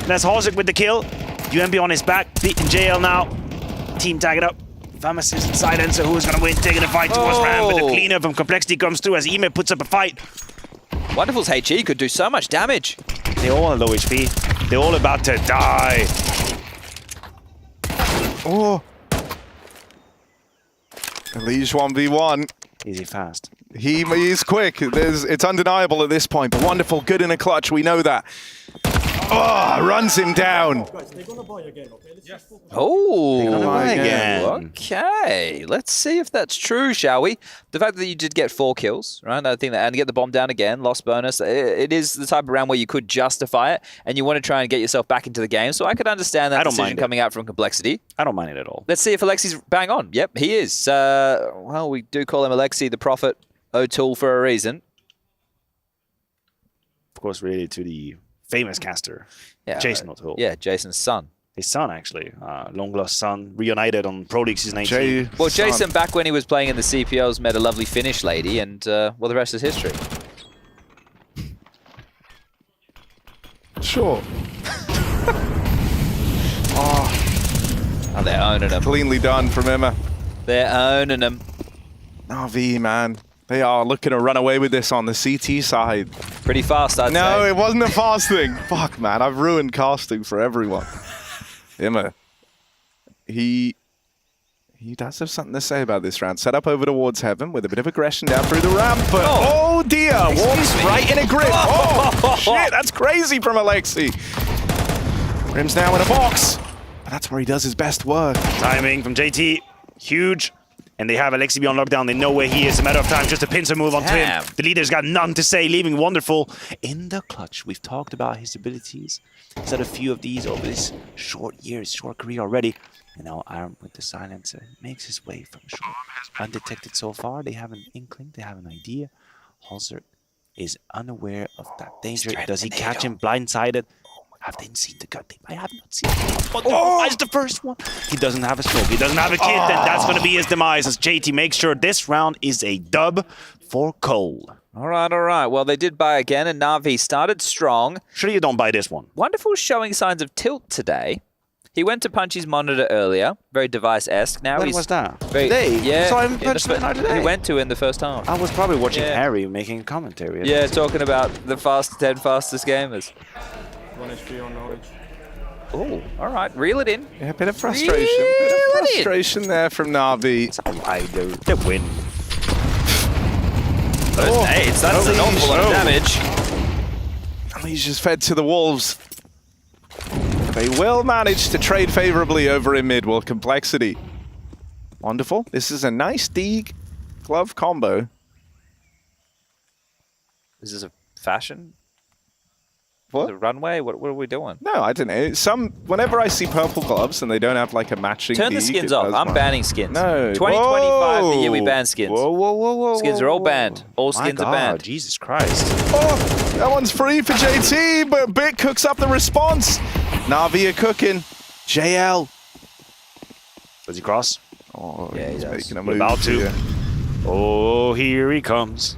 [SPEAKER 7] That's Halzerg with the kill. UMB on his back. Beating JL now. Team tag it up. Famous is inside end, so who's going to win? Taking the fight towards Ram, but the cleaner from Complexity comes through as Ime puts up a fight.
[SPEAKER 4] Wonderful's HE could do so much damage.
[SPEAKER 7] They're all on low HP. They're all about to die.
[SPEAKER 1] Oh. Liege 1v1.
[SPEAKER 7] Easy fast.
[SPEAKER 1] He's quick. It's undeniable at this point, but Wonderful, good in a clutch. We know that. Oh, runs him down.
[SPEAKER 4] Oh,
[SPEAKER 1] again.
[SPEAKER 4] Okay. Let's see if that's true, shall we? The fact that you did get 4 kills, right? I think that, and get the bomb down again, lost bonus. It is the type of round where you could justify it, and you want to try and get yourself back into the game. So I could understand that decision coming out from Complexity.
[SPEAKER 7] I don't mind it at all.
[SPEAKER 4] Let's see if Alexi's bang on. Yep, he is. Well, we do call him Alexi the Prophet O'Toole for a reason.
[SPEAKER 7] Of course, related to the famous caster, Jason O'Toole.
[SPEAKER 4] Yeah, Jason's son.
[SPEAKER 7] His son, actually. Long lost son, reunited on Pro League Season 19.
[SPEAKER 4] Well, Jason, back when he was playing in the CPLs, met a lovely Finnish lady, and, well, the rest is history.
[SPEAKER 1] Sure.
[SPEAKER 4] Oh, they're owning him.
[SPEAKER 1] Cleanly done from Emma.
[SPEAKER 4] They're owning him.
[SPEAKER 1] RV, man. They are looking to run away with this on the CT side.
[SPEAKER 4] Pretty fast, I'd say.
[SPEAKER 1] No, it wasn't a fast thing. Fuck, man. I've ruined casting for everyone. Emma. He He does have something to say about this round. Set up over towards Heaven with a bit of aggression down through the ramp, but oh dear, walks right in a grip. Oh shit, that's crazy from Alexi. Grim's now in a box. That's where he does his best work.
[SPEAKER 7] Timing from JT, huge. And they have Alexi on lockdown. They know where he is. A matter of time, just a pincer move onto him. The leader's got nothing to say, leaving Wonderful in the clutch. We've talked about his abilities. He's had a few of these over his short years, short career already. And now armed with the silencer, makes his way from shore. Undetected so far. They have an inkling, they have an idea. Halser is unaware of that danger. Does he catch him blindsided? Have they seen the gun? I have not seen it. But that's the first one. He doesn't have a smoke. He doesn't have a kit, and that's going to be his demise as JT makes sure this round is a dub for Cole.
[SPEAKER 4] All right. Well, they did buy again, and Na'Vi started strong.
[SPEAKER 7] Sure you don't buy this one.
[SPEAKER 4] Wonderful showing signs of tilt today. He went to punch his monitor earlier, very device-esque. Now
[SPEAKER 7] When
[SPEAKER 4] he's
[SPEAKER 7] was that?
[SPEAKER 4] Today? Yeah.
[SPEAKER 7] So I haven't punched my monitor today.
[SPEAKER 4] He went to in the first half.
[SPEAKER 7] I was probably watching Harry making a commentary.
[SPEAKER 4] Yeah, talking about the 10 fastest gamers.
[SPEAKER 8] 1 HP on knowledge.
[SPEAKER 4] Oh, all right. Reel it in.
[SPEAKER 1] Yeah, a bit of frustration. There from Na'Vi.
[SPEAKER 7] That's how I do. They win.
[SPEAKER 4] Those nades, that's an awful lot of damage.
[SPEAKER 1] He's just fed to the wolves. They will manage to trade favorably over in mid. Well, Complexity. Wonderful. This is a nice D glove combo.
[SPEAKER 4] Is this a fashion?
[SPEAKER 1] What?
[SPEAKER 4] The runway? What are we doing?
[SPEAKER 1] No, I don't know. Whenever I see purple gloves and they don't have like a matching
[SPEAKER 4] Turn the
[SPEAKER 1] geek,
[SPEAKER 4] skins off. I'm banning skins.
[SPEAKER 1] No.
[SPEAKER 4] 2025, the year we ban skins.
[SPEAKER 1] Whoa.
[SPEAKER 4] Skins are all banned. All skins are banned.
[SPEAKER 7] Jesus Christ.
[SPEAKER 1] Oh, that one's free for JT, but Bit cooks up the response. Na'Vi are cooking. JL.
[SPEAKER 7] Does he cross?
[SPEAKER 1] Oh,
[SPEAKER 7] yeah,
[SPEAKER 1] he's making a
[SPEAKER 7] We're
[SPEAKER 1] move.
[SPEAKER 7] about to. Oh, here he comes.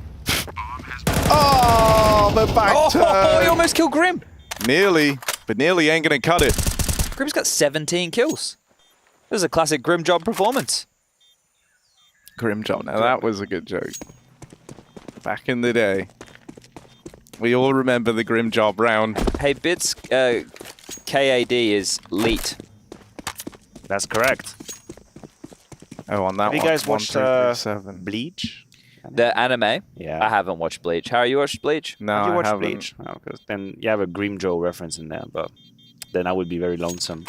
[SPEAKER 1] Oh, the back turn.
[SPEAKER 4] He almost killed Grim.
[SPEAKER 1] Nearly, but nearly ain't gonna cut it.
[SPEAKER 4] Grim's got 17 kills. This is a classic Grim job performance.
[SPEAKER 1] Grim job. Now that was a good joke. Back in the day. We all remember the Grim job round.
[SPEAKER 4] Hey, Bits, KAD is Leet.
[SPEAKER 7] That's correct.
[SPEAKER 1] Oh, on that
[SPEAKER 7] Have
[SPEAKER 1] one.
[SPEAKER 7] you guys watched
[SPEAKER 1] 1, 3, 3, 7.
[SPEAKER 7] Bleach?
[SPEAKER 4] The anime?
[SPEAKER 7] Yeah.
[SPEAKER 4] I haven't watched Bleach. Harry, you watched Bleach?
[SPEAKER 1] No,
[SPEAKER 7] Have you
[SPEAKER 1] I
[SPEAKER 7] watched
[SPEAKER 1] haven't.
[SPEAKER 7] Bleach? Oh, because then you have a Grim Joe reference in there, but then I would be very lonesome.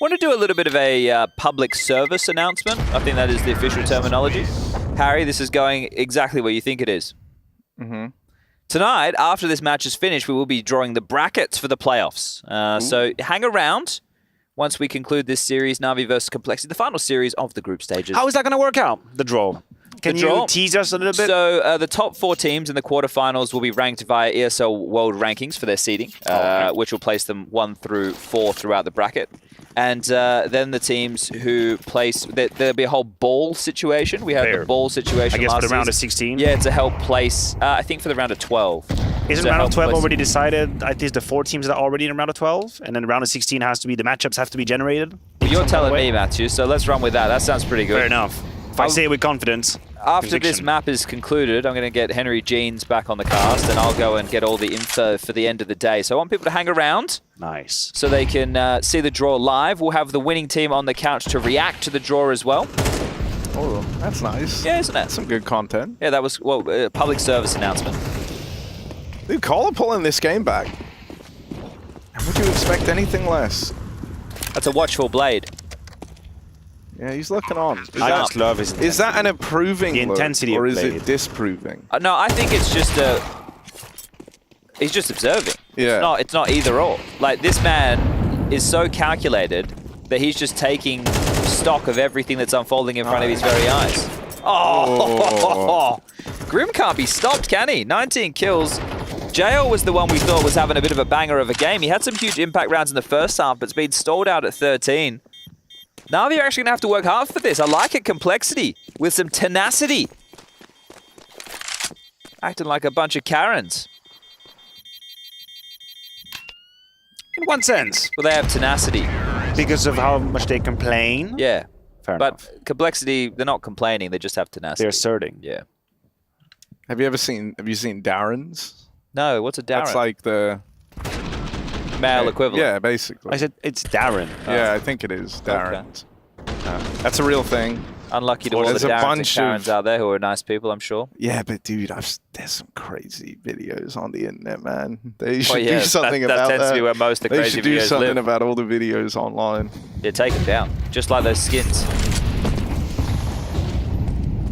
[SPEAKER 4] Want to do a little bit of a public service announcement. I think that is the official terminology. Harry, this is going exactly where you think it is.
[SPEAKER 1] Mm-hmm.
[SPEAKER 4] Tonight, after this match is finished, we will be drawing the brackets for the playoffs. So hang around once we conclude this series, Na'Vi versus Complexity, the final series of the group stages.
[SPEAKER 7] How is that going to work out, the draw? Can you
[SPEAKER 4] draw?
[SPEAKER 7] tease us a little bit?
[SPEAKER 4] So the top 4 teams in the quarterfinals will be ranked via ESL World Rankings for their seeding, which will place them 1 through 4 throughout the bracket. And then the teams who place, there'll be a whole ball situation. We had the ball situation
[SPEAKER 7] I guess
[SPEAKER 4] last
[SPEAKER 7] for the round
[SPEAKER 4] season.
[SPEAKER 7] of 16?
[SPEAKER 4] Yeah, to help place, I think for the round of 12.
[SPEAKER 7] Isn't round of 12 already decided? I think it's the 4 teams that are already in round of 12, and then round of 16 has to be, the matchups have to be generated?
[SPEAKER 4] Well, you're telling me, Matthew, so let's run with that. That sounds pretty good.
[SPEAKER 7] Fair enough. If I say it with confidence.
[SPEAKER 4] After this map is concluded, I'm going to get Henry Jeans back on the cast, and I'll go and get all the info for the end of the day. So I want people to hang around.
[SPEAKER 7] Nice.
[SPEAKER 4] So they can see the draw live. We'll have the winning team on the couch to react to the draw as well.
[SPEAKER 1] Oh, that's nice.
[SPEAKER 4] Yeah, isn't it?
[SPEAKER 1] Some good content.
[SPEAKER 4] Yeah, that was, well, public service announcement.
[SPEAKER 1] Dude, Collar pulling this game back. Would you expect anything less?
[SPEAKER 4] That's a watchful blade.
[SPEAKER 1] Yeah, he's looking on.
[SPEAKER 7] I just love his
[SPEAKER 1] Is that an approving
[SPEAKER 7] the intensity
[SPEAKER 1] look, or
[SPEAKER 7] of
[SPEAKER 1] is
[SPEAKER 7] blade.
[SPEAKER 1] it disproving?
[SPEAKER 4] No, I think it's just he's just observing.
[SPEAKER 1] Yeah.
[SPEAKER 4] It's not either or. Like, this man is so calculated that he's just taking stock of everything that's unfolding in front of his very eyes. Oh! Grim can't be stopped, can he? 19 kills. JL was the one we thought was having a bit of a banger of a game. He had some huge impact rounds in the first half, but it's been stalled out at 13. Na'Vi are actually going to have to work hard for this. I like it, Complexity, with some tenacity. Acting like a bunch of Karens.
[SPEAKER 7] In one sense.
[SPEAKER 4] Well, they have tenacity.
[SPEAKER 7] Because of how much they complain?
[SPEAKER 4] Yeah.
[SPEAKER 7] Fair
[SPEAKER 4] but
[SPEAKER 7] enough.
[SPEAKER 4] Complexity, they're not complaining, they just have tenacity.
[SPEAKER 7] They're asserting.
[SPEAKER 4] Yeah.
[SPEAKER 1] Have you seen Darren's?
[SPEAKER 4] No, what's a Darren?
[SPEAKER 1] That's like the
[SPEAKER 4] male equivalent.
[SPEAKER 1] Yeah, basically.
[SPEAKER 7] I said it's Darren.
[SPEAKER 1] Yeah, I think it is Darren. That's a real thing.
[SPEAKER 4] Unlucky to all the
[SPEAKER 1] There's a
[SPEAKER 4] Darrens and
[SPEAKER 1] bunch
[SPEAKER 4] Karens
[SPEAKER 1] of-
[SPEAKER 4] out there who are nice people, I'm sure.
[SPEAKER 1] Yeah, but dude, there's some crazy videos on the internet, man. They should
[SPEAKER 4] yeah,
[SPEAKER 1] do something
[SPEAKER 4] that
[SPEAKER 1] about that.
[SPEAKER 4] tends to be where most of the
[SPEAKER 1] They
[SPEAKER 4] crazy
[SPEAKER 1] should do
[SPEAKER 4] videos
[SPEAKER 1] something
[SPEAKER 4] live.
[SPEAKER 1] about all the videos online.
[SPEAKER 4] Yeah, take them down. Just like those skins.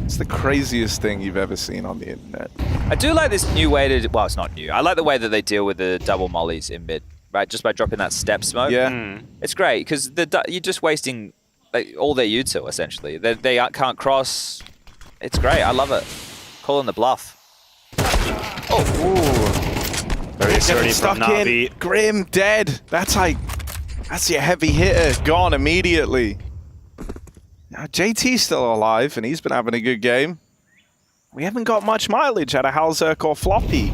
[SPEAKER 1] It's the craziest thing you've ever seen on the internet.
[SPEAKER 4] I do like this new way to... Well, it's not new. I like the way that they deal with the double mollies in mid, right? Just by dropping that step smoke.
[SPEAKER 1] Yeah.
[SPEAKER 4] It's great, because you're just wasting all their util, essentially. They can't cross. It's great. I love it. Calling the bluff.
[SPEAKER 1] Oh,
[SPEAKER 7] Very assertive from Na'Vi.
[SPEAKER 1] Grim dead. That's your heavy hitter. Gone immediately. Now, JT's still alive, and he's been having a good game. We haven't got much mileage out of Halzerk or Floppy.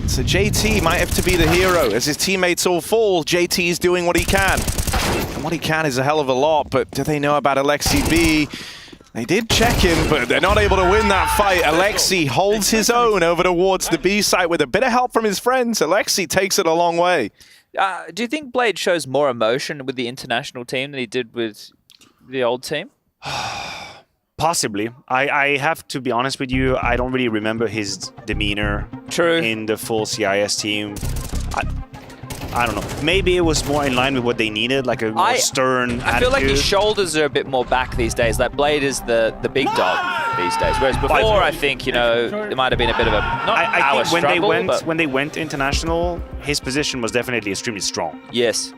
[SPEAKER 1] So JT might have to be the hero. As his teammates all fall, JT's doing what he can. And what he can is a hell of a lot, but do they know about Alexi B? They did check him, but they're not able to win that fight. Alexi holds his own over towards the B site with a bit of help from his friends. Alexi takes it a long way.
[SPEAKER 4] Do you think Blade shows more emotion with the international team than he did with the old team?
[SPEAKER 7] Possibly. I have to be honest with you, I don't really remember his demeanor in the full CIS team. I don't know. Maybe it was more in line with what they needed, like a more stern
[SPEAKER 4] I feel like his
[SPEAKER 7] attitude.
[SPEAKER 4] shoulders are a bit more back these days. Like Blade is the big dog these days. Whereas before, I think, it might have been a bit of a
[SPEAKER 7] I think
[SPEAKER 4] struggle,
[SPEAKER 7] when they went international, his position was definitely extremely strong.
[SPEAKER 4] Yes.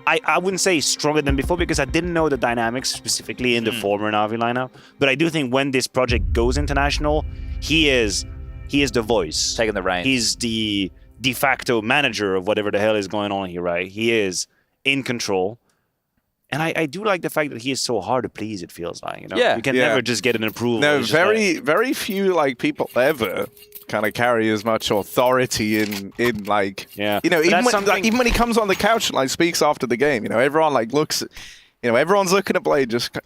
[SPEAKER 7] I wouldn't say stronger than before because I didn't know the dynamics specifically in the former Na'Vi lineup. But I do think when this project goes international, he is the voice.
[SPEAKER 4] Taking the reins.
[SPEAKER 7] He's the de facto manager of whatever the hell is going on here, right? He is in control. And I do like the fact that he is so hard to please, it feels like.
[SPEAKER 4] Yeah.
[SPEAKER 7] You can never just get an approval.
[SPEAKER 1] No,
[SPEAKER 7] It's just
[SPEAKER 1] very few people ever kind of carry as much authority in
[SPEAKER 7] Yeah.
[SPEAKER 1] even when he comes on the couch and speaks after the game, everyone looks at, everyone's looking at Blade, just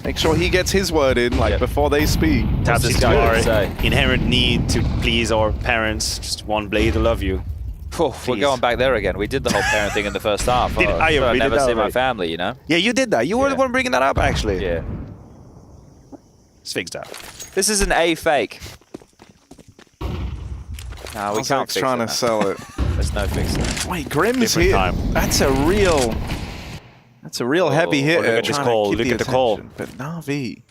[SPEAKER 1] make sure he gets his word in before they speak.
[SPEAKER 7] Taps his inherent need to please our parents. Just want Blade to love you.
[SPEAKER 4] We're going back there again. We did the whole parent thing in the first half. I never see my family,
[SPEAKER 7] Yeah, you did that. You were the one bringing that up, actually.
[SPEAKER 4] Yeah.
[SPEAKER 7] It's fixed out.
[SPEAKER 4] This is an A fake. No, we can't fix
[SPEAKER 1] trying
[SPEAKER 4] it,
[SPEAKER 1] to sell it.
[SPEAKER 4] There's no fixing it.
[SPEAKER 1] Wait, Grim's
[SPEAKER 7] Different
[SPEAKER 1] here.
[SPEAKER 7] time.
[SPEAKER 1] That's a real heavy hitter.
[SPEAKER 7] Look at this call. Look at the call.
[SPEAKER 1] But Na'Vi.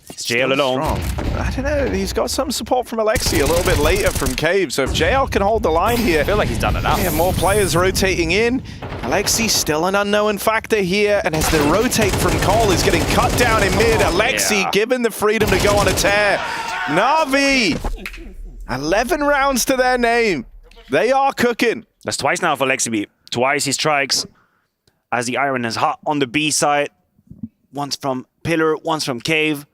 [SPEAKER 7] It's JL alone.
[SPEAKER 1] I don't know. He's got some support from Alexi a little bit later from Cave. So if JL can hold the line here,
[SPEAKER 4] I feel like he's done enough.
[SPEAKER 1] Yeah, more players rotating in. Alexi still an unknown factor here, and as the rotate from Cole is getting cut down in mid, Alexi given the freedom to go on a tear. Na'Vi, 11 rounds to their name. They are cooking.
[SPEAKER 7] That's twice now for Alexi B. Twice he strikes as the iron is hot on the B side. Once from Pillar, once from Cave.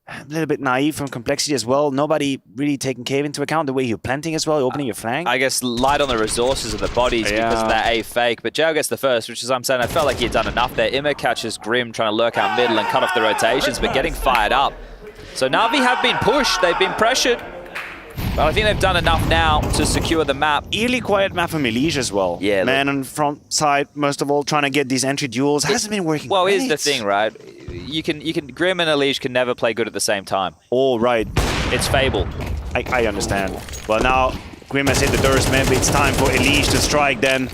[SPEAKER 7] A little bit naive from Complexity as well. Nobody really taking Cave into account the way you're planting as well, opening your flank.
[SPEAKER 4] I guess light on the resources of the bodies because of that A fake. But Jao gets the first, which is I'm saying I felt like he had done enough there. Immer catches Grim trying to lurk out middle and cut off the rotations, but getting fired up. So Na'Vi have been pushed. They've been pressured. But I think they've done enough now to secure the map.
[SPEAKER 7] Eerily quiet map for Melige as well.
[SPEAKER 4] Yeah.
[SPEAKER 7] Man on front side, most of all, trying to get these entry duels. Hasn't been working.
[SPEAKER 4] Well,
[SPEAKER 7] great.
[SPEAKER 4] here's the thing, right? You can Grim and Elige can never play good at the same time.
[SPEAKER 7] Oh, right.
[SPEAKER 4] It's Fable.
[SPEAKER 7] I understand. Well, now Grim has hit the Durst, maybe it's time for Elige to strike then.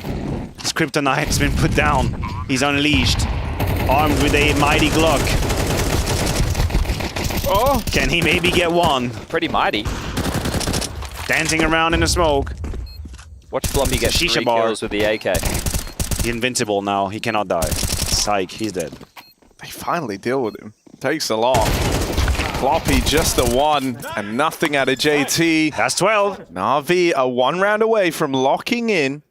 [SPEAKER 7] His Kryptonite has been put down. He's unleashed. Armed with a mighty Glock.
[SPEAKER 1] Oh!
[SPEAKER 7] Can he maybe get one?
[SPEAKER 4] Pretty mighty.
[SPEAKER 7] Dancing around in the smoke.
[SPEAKER 4] Watch Floppy get
[SPEAKER 7] Shisha
[SPEAKER 4] 3
[SPEAKER 7] bar.
[SPEAKER 4] kills with the AK.
[SPEAKER 7] He's invincible now. He cannot die. Psych, he's dead.
[SPEAKER 1] They finally deal with him. Takes a lot. Floppy just the one and nothing out of JT.
[SPEAKER 7] That's 12.
[SPEAKER 1] Na'Vi are 1 round away from locking in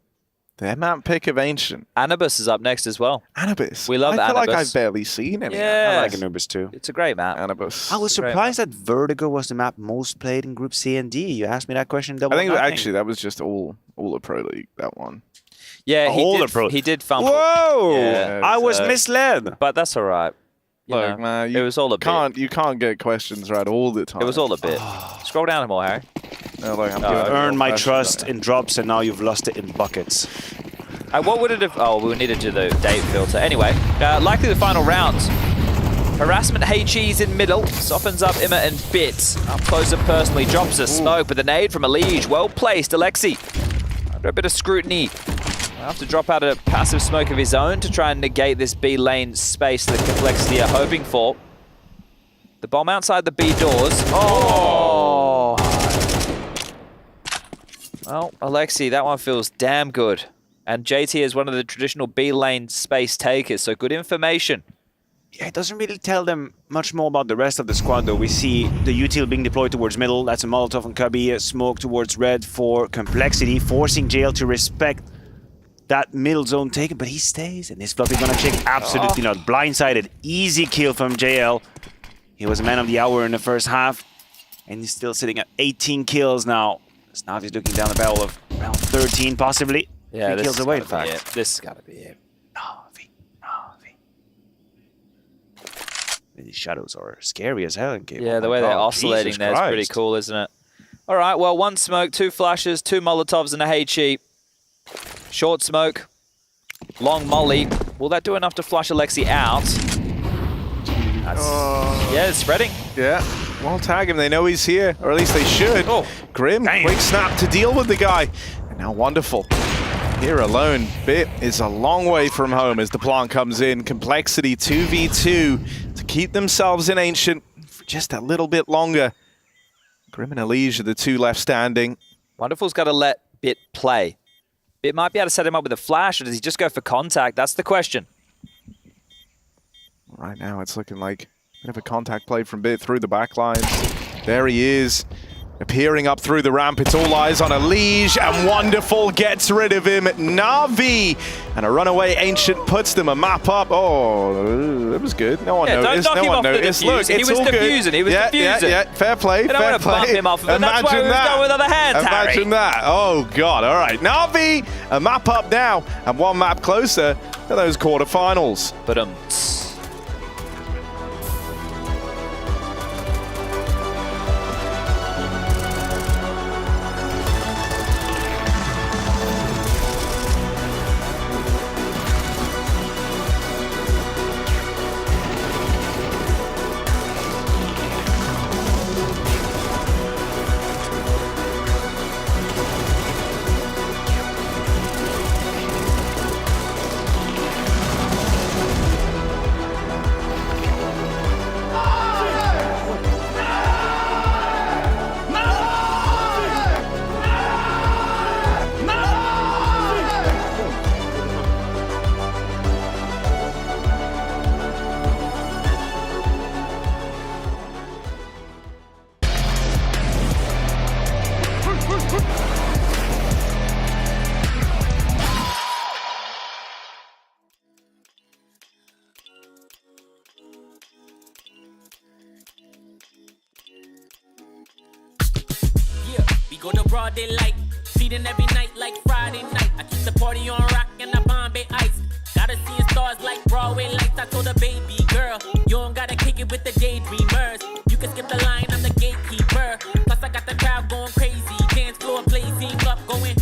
[SPEAKER 1] their map pick of Ancient.
[SPEAKER 4] Anubis is up next as well.
[SPEAKER 1] Anubis.
[SPEAKER 4] We love
[SPEAKER 1] I feel
[SPEAKER 4] Anubis.
[SPEAKER 1] like I've barely seen any.
[SPEAKER 4] Yeah.
[SPEAKER 7] I like Anubis too.
[SPEAKER 4] It's a great map.
[SPEAKER 1] Anubis.
[SPEAKER 7] I was surprised that Vertigo was the map most played in Group C and D. You asked me that question.
[SPEAKER 1] I think actually that was just all the Pro League, that one.
[SPEAKER 4] Yeah, he did fumble.
[SPEAKER 7] Whoa!
[SPEAKER 1] Yeah,
[SPEAKER 7] I was misled.
[SPEAKER 4] But that's all right.
[SPEAKER 1] Look, man,
[SPEAKER 4] it was all a bit.
[SPEAKER 1] You can't get questions right all the time.
[SPEAKER 4] It was all a bit. Scroll down more, Harry.
[SPEAKER 1] No, look, I'm
[SPEAKER 7] You've earned my trust in drops and now you've lost it in buckets.
[SPEAKER 4] What would it have... Oh, we needed to do the date filter. Anyway, likely the final round. Harassment HE's in middle. Softens up Imma and Bit. Up closer personally. Drops a smoke, but the nade from Elige. Well placed, Alexi. Under a bit of scrutiny. I'll have to drop out a passive smoke of his own to try and negate this B lane space that Complexity are hoping for. The bomb outside the B doors. Oh! Well, Alexi, that one feels damn good. And JT is one of the traditional B lane space takers, so good information.
[SPEAKER 7] Yeah, it doesn't really tell them much more about the rest of the squad, though. We see the util being deployed towards middle. That's a Molotov and Cubby. A smoke towards red for Complexity, forcing JL to respect that middle zone taken, but he stays. And is Fluffy gonna check? Absolutely not. Blindsided. Easy kill from JL. He was a man of the hour in the first half, and he's still sitting at 18 kills now. Snavi's looking down the barrel of around 13, possibly.
[SPEAKER 4] Yeah,
[SPEAKER 7] 3 kills away, in fact.
[SPEAKER 4] This has got to be it.
[SPEAKER 7] These shadows are scary as hell in game.
[SPEAKER 4] Yeah, the way they're oscillating there is pretty cool, isn't it? All right, well, 1 smoke, 2 flashes, 2 Molotovs and a HE. Short smoke, long molly. Will that do enough to flush Alexi out? Yeah, it's spreading.
[SPEAKER 1] Yeah, well, tag him. They know he's here, or at least they should. Grim, quick snap to deal with the guy. And now Wonderful. Here alone, Bit is a long way from home as the plant comes in. Complexity 2v2 to keep themselves in Ancient for just a little bit longer. Grim and Elige are the 2 left standing.
[SPEAKER 4] Wonderful's got to let Bit play. Bit might be able to set him up with a flash, or does he just go for contact? That's the question.
[SPEAKER 1] Right now, it's looking like a bit of a contact play from Bit through the back lines. There he is. Appearing up through the ramp, it's all eyes on Elige, and Wonderful gets rid of him. Na'Vi, and a runaway Ancient puts them a map up. Oh, it was good. No one noticed.
[SPEAKER 4] Don't knock
[SPEAKER 1] no
[SPEAKER 4] him
[SPEAKER 1] one
[SPEAKER 4] off
[SPEAKER 1] noticed.
[SPEAKER 4] The
[SPEAKER 1] Look,
[SPEAKER 4] he
[SPEAKER 1] it's
[SPEAKER 4] was
[SPEAKER 1] all
[SPEAKER 4] diffusing.
[SPEAKER 1] good.
[SPEAKER 4] He was diffusing.
[SPEAKER 1] Yeah, fair play.
[SPEAKER 4] I don't want to bump him off of it. That's why we was going with other hands,
[SPEAKER 1] Imagine that. Oh, God. All right. Na'Vi, a map up now, and 1 map closer to those quarterfinals.
[SPEAKER 4] But
[SPEAKER 12] Go to broad daylight, feeding every night like Friday night. I keep the party on rock and the Bombay ice. Gotta see stars like Broadway lights. I told a baby girl, you don't gotta kick it with the daydreamers. You can skip the line, I'm the gatekeeper. Plus I got the crowd going crazy, dance floor blazing up, going.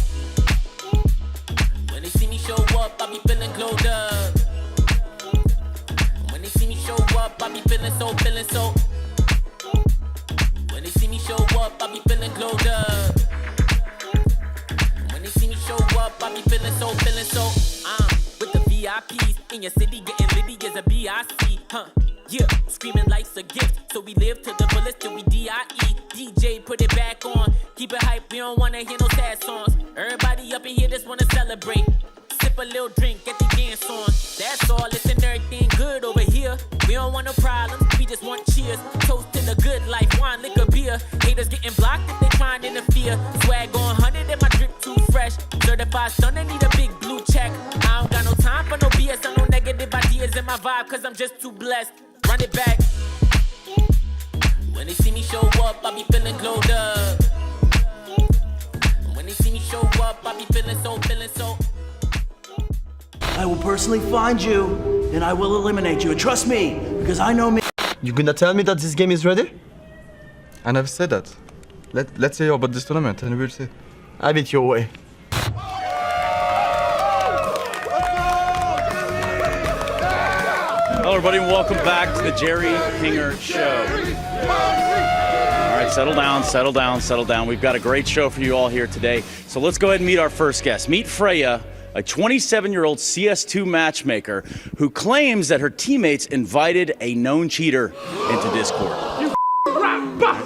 [SPEAKER 12] When they see me show up, I be feeling glowed up. When they see me show up, I be feeling so. When they see me show up, I be feeling glowed up. When they see me show up, I be feeling so. With the VIPs in your city, getting litty as a BIC, huh? Yeah, screaming life's a gift, so we live to the fullest till we DIE. DJ, put it back on, keep it hype, we don't wanna hear no sad songs. Everybody up in here just wanna celebrate. Sip a little drink, get the dance on. That's all, listen, everything good over here. We don't want no problems, we just want cheers. Toast to the good life, wine, liquor, beer. Haters getting blocked if they trying to interfere. Swag on 100 and my drip too fresh. Certified stunner, need a big blue check. I don't got no time for no BS, I no negative ideas in my vibe, cause I'm just too blessed. Run it back. When they see me show up, I be feeling glowed up. When they see me show up, I be feeling so.
[SPEAKER 19] I will personally find you, and I will eliminate you. And trust me, because I know me.
[SPEAKER 20] You gonna tell me that this game is ready? I never said that. Let's hear about this tournament, and we'll see.
[SPEAKER 19] I beat your way.
[SPEAKER 6] everybody, and welcome back to the Jerry Hinger Show. All right, settle down, settle down, settle down. We've got a great show for you all here today. So let's go ahead and meet our first guest. Meet Freya, a 27-year-old CS2 matchmaker who claims that her teammates invited a known cheater into Discord.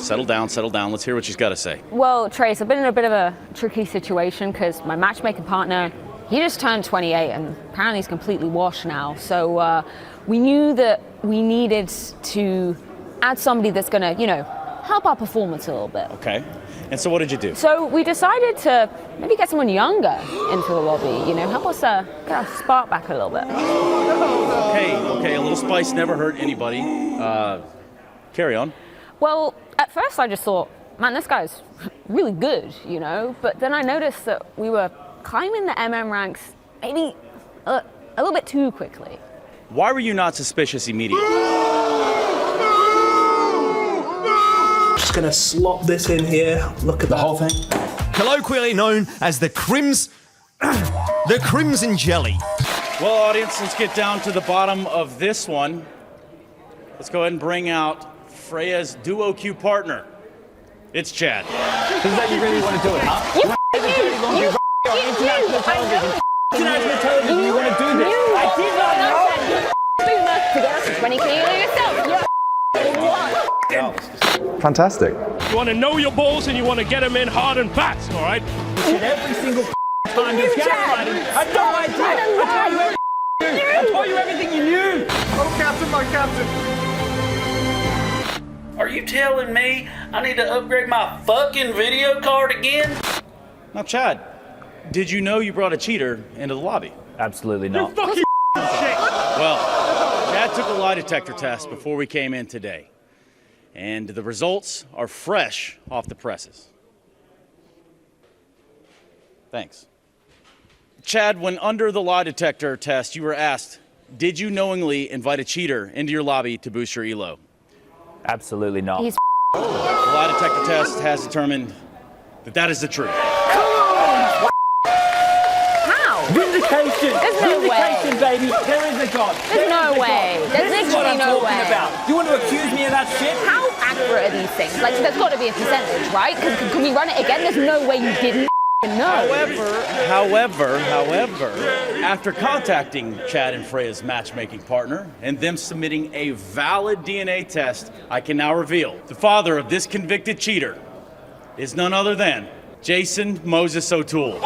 [SPEAKER 6] Settle down, settle down. Let's hear what she's got to say.
[SPEAKER 13] Well, Trace, I've been in a bit of a tricky situation because my matchmaking partner, he just turned 28 and apparently he's completely washed now. So we knew that we needed to add somebody that's going to, you know, help our performance a little bit.
[SPEAKER 6] Okay. And so what did you do?
[SPEAKER 13] So we decided to maybe get someone younger into the lobby, you know, help us get our spark back a little bit.
[SPEAKER 6] Okay, a little spice never hurt anybody. Carry on.
[SPEAKER 13] Well, at first I just thought, man, this guy's really good, you know, but then I noticed that we were climbing the MM ranks maybe a little bit too quickly.
[SPEAKER 6] Why were you not suspicious immediately?
[SPEAKER 10] Just gonna slop this in here. Look at the whole thing.
[SPEAKER 17] Colloquially known as the Crimson Jelly.
[SPEAKER 6] Well, audience, let's get down to the bottom of this one. Let's go ahead and bring out Freya's duo queue partner. It's Chad.
[SPEAKER 18] Is that you really want to do it, huh? You want to do this?
[SPEAKER 13] I did not know. To get us to 20K yourself.
[SPEAKER 20] Fantastic.
[SPEAKER 22] You want to know your balls and you want to get them in hard and fast, all right?
[SPEAKER 18] Every single time you get I had no idea. I told you everything you knew.
[SPEAKER 3] Oh, Captain, my Captain.
[SPEAKER 19] Are you telling me I need to upgrade my fucking video card again?
[SPEAKER 6] Now, Chad, did you know you brought a cheater into the lobby?
[SPEAKER 18] Absolutely not.
[SPEAKER 6] Well, Chad took a lie detector test before we came in today, and the results are fresh off the presses. Thanks. Chad, when under the lie detector test, you were asked, did you knowingly invite a cheater into your lobby to boost your elo?
[SPEAKER 18] Absolutely not.
[SPEAKER 13] He's
[SPEAKER 6] the lie detector test has determined that that is the truth.
[SPEAKER 13] How?
[SPEAKER 18] Vindication!
[SPEAKER 13] There's no
[SPEAKER 18] Vindication,
[SPEAKER 13] way.
[SPEAKER 18] baby! There is a God!
[SPEAKER 13] There's no way. There's
[SPEAKER 18] this is what
[SPEAKER 13] literally
[SPEAKER 18] I'm
[SPEAKER 13] no
[SPEAKER 18] talking
[SPEAKER 13] way.
[SPEAKER 18] about. You want to accuse me of that shit?
[SPEAKER 13] How accurate are these things? Like, there's got to be a percentage, right? Can we run it again? There's no way you didn't know.
[SPEAKER 6] However, after contacting Chad and Freya's matchmaking partner and them submitting a valid DNA test, I can now reveal the father of this convicted cheater is none other than Jason Moses O'Toole.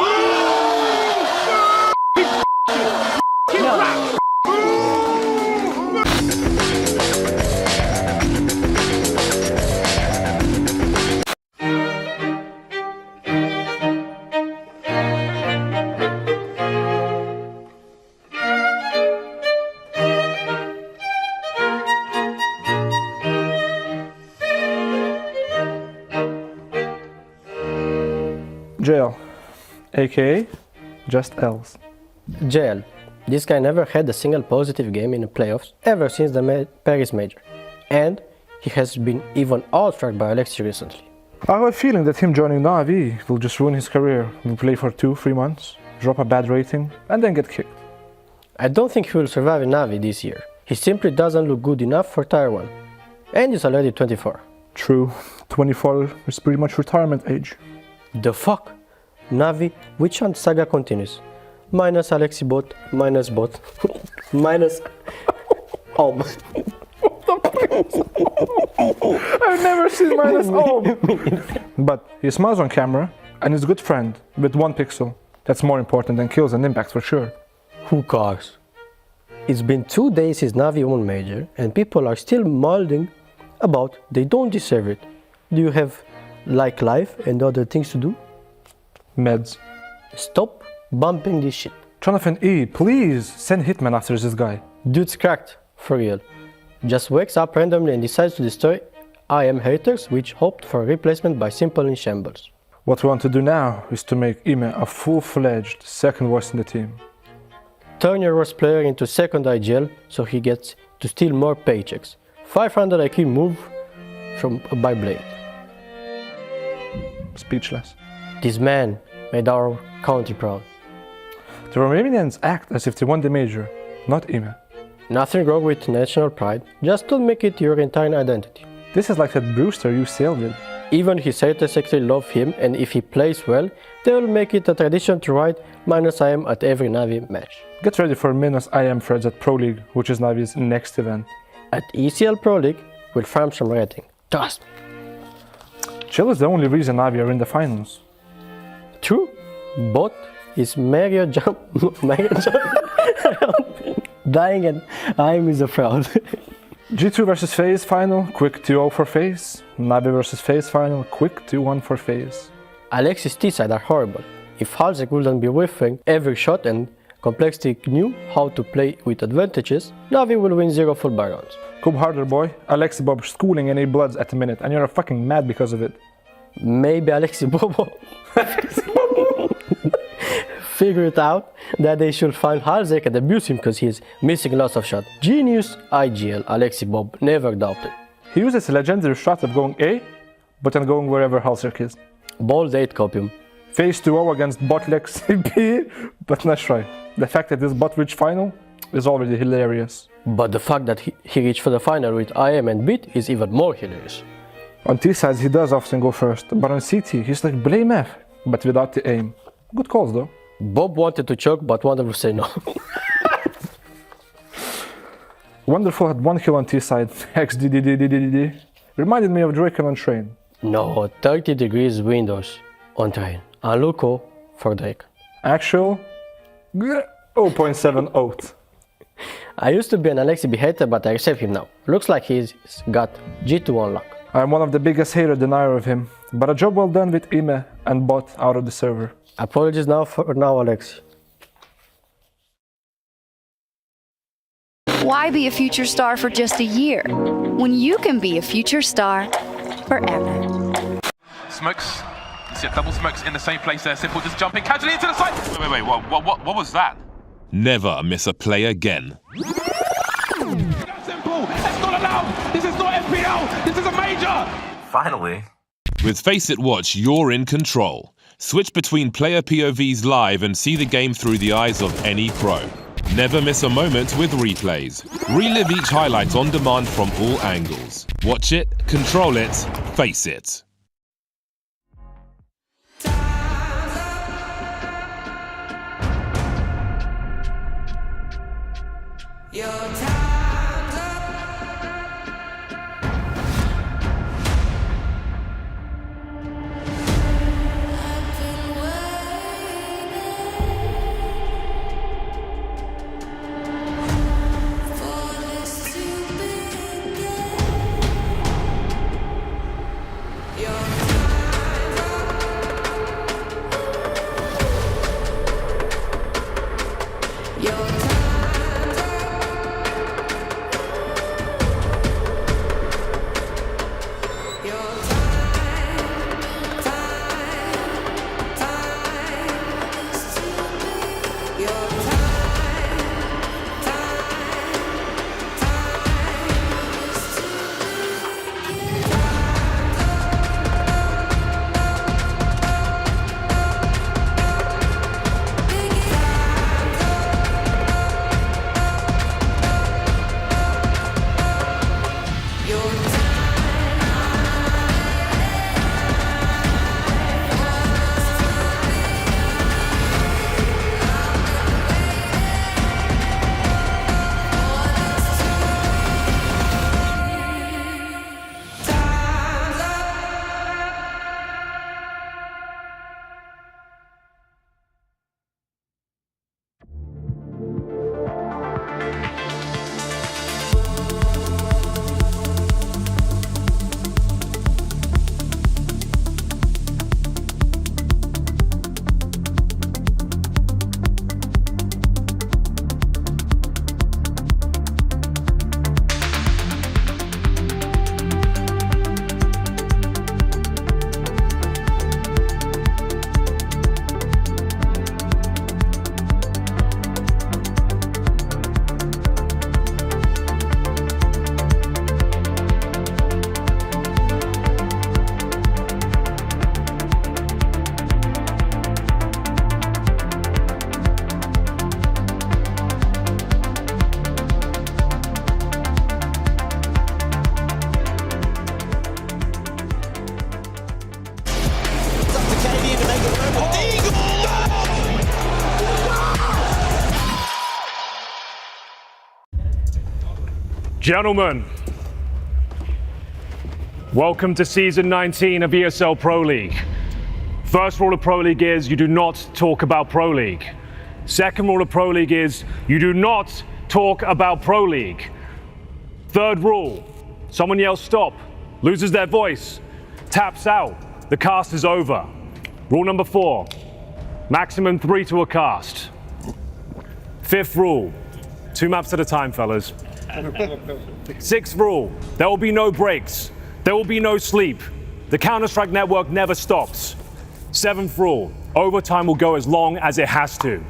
[SPEAKER 14] Jail, aka just L's.
[SPEAKER 23] Jail. This guy never had a single positive game in the playoffs ever since the Paris Major. And he has been even outstruck by Alexi recently.
[SPEAKER 14] I have a feeling that him joining Navi will just ruin his career. He'll play for 2-3 months, drop a bad rating, and then get kicked.
[SPEAKER 23] I don't think he will survive in Navi this year. He simply doesn't look good enough for Tier 1. And he's already 24.
[SPEAKER 14] True, 24 is pretty much retirement age.
[SPEAKER 23] The fuck? Navi, witch hunt saga continues. Minus Alexi bot, minus bot, minus Om.
[SPEAKER 14] I've never seen minus Om. But he smiles on camera and is a good friend with 1 pixel. That's more important than kills and impacts for sure.
[SPEAKER 23] Who cares? It's been 2 days since Navi won Major and people are still molding about they don't deserve it. Do you have like life and other things to do?
[SPEAKER 14] Meds.
[SPEAKER 23] Stop bumping this shit.
[SPEAKER 14] Jonathan E, please send Hitman after this guy.
[SPEAKER 23] Dude's cracked, for real. Just wakes up randomly and decides to destroy I Am Haters, which hoped for a replacement by Simple in Shambles.
[SPEAKER 14] What we want to do now is to make Ime a full-fledged second voice in the team.
[SPEAKER 23] Turn your worst player into second IGL so he gets to steal more paychecks. 500 IQ move by Blade.
[SPEAKER 14] Speechless.
[SPEAKER 23] This man made our country proud.
[SPEAKER 14] The Romanians act as if they won the major, not Ime.
[SPEAKER 23] Nothing wrong with national pride, just don't make it your entire identity.
[SPEAKER 2] This is like that Brewster you sailed with.
[SPEAKER 23] Even his haters actually love him, and if he plays well, they will make it a tradition to write -IM at every Na'Vi match.
[SPEAKER 2] Get ready for -IM threads at Pro League, which is Navi's next event.
[SPEAKER 23] At ECL Pro League, we'll farm some rating. Trust me.
[SPEAKER 2] Chill is the only reason Navi are in the finals.
[SPEAKER 23] True, but is Mario jump dying and IM is a fraud.
[SPEAKER 2] G2 versus FaZe final, quick 2-0 for FaZe. Navi versus FaZe final, quick 2-1 for FaZe.
[SPEAKER 23] Alexis T-side are horrible. If Halsek wouldn't be whiffing every shot and Complexity knew how to play with advantages, Navi will win 0 full barons.
[SPEAKER 2] Come harder, boy. Alexi Bob schooling any bloods at the minute, and you're fucking mad because of it.
[SPEAKER 23] Maybe Alexi Bobo figure it out that they should find Halsek and abuse him because he's missing lots of shots. Genius IGL, Alexi Bob, never doubted.
[SPEAKER 2] He uses a legendary shot of going A, but then going wherever Halsek is.
[SPEAKER 23] Bold 8 copium.
[SPEAKER 2] FaZe 2-0 against Botlex CP, but not try. The fact that this bot reached final is already hilarious.
[SPEAKER 23] But the fact that he reached for the final with IM and Bit is even more hilarious.
[SPEAKER 2] On T-sides he does often go first, but on CT he's like blame F, but without the aim. Good calls though.
[SPEAKER 23] Bob wanted to choke, but Wonderful said no.
[SPEAKER 2] Wonderful had 1 kill on T-side, XDDDDDD. Reminded me of Drake on Train.
[SPEAKER 23] No, 30 degrees windows on Train. And Luco for Drake.
[SPEAKER 2] Actual 0.7
[SPEAKER 23] I used to be an Alexi B hater, but I accept him now. Looks like he's got G2 unlock.
[SPEAKER 2] I'm one of the biggest hater denier of him, but a job well done with Ime and bot out of the server.
[SPEAKER 23] Apologies now for now, Alexi.
[SPEAKER 11] Why be a future star for just a year when you can be a future star forever?
[SPEAKER 9] Smokes. You see double smokes in the same place there. Simple just jumping casually into the side. Wait. What was that?
[SPEAKER 16] Never miss a play again.
[SPEAKER 9] Simple. That's not allowed. This is not FPL. This is a major.
[SPEAKER 15] Finally.
[SPEAKER 16] With Face It Watch, you're in control. Switch between player POVs live and see the game through the eyes of any pro. Never miss a moment with replays. Relive each highlight on demand from all angles. Watch it, control it, face it.
[SPEAKER 5] Gentlemen, welcome to Season 19 of ESL Pro League. First rule of Pro League is you do not talk about Pro League. Second rule of Pro League is you do not talk about Pro League. Third rule, someone yells stop, loses their voice, taps out, the cast is over. Rule number 4, maximum 3 to a cast. Fifth rule, 2 maps at a time, fellas. Sixth rule, there will be no breaks. There will be no sleep. The Counter-Strike network never stops. Seventh rule, overtime will go as long as it has to.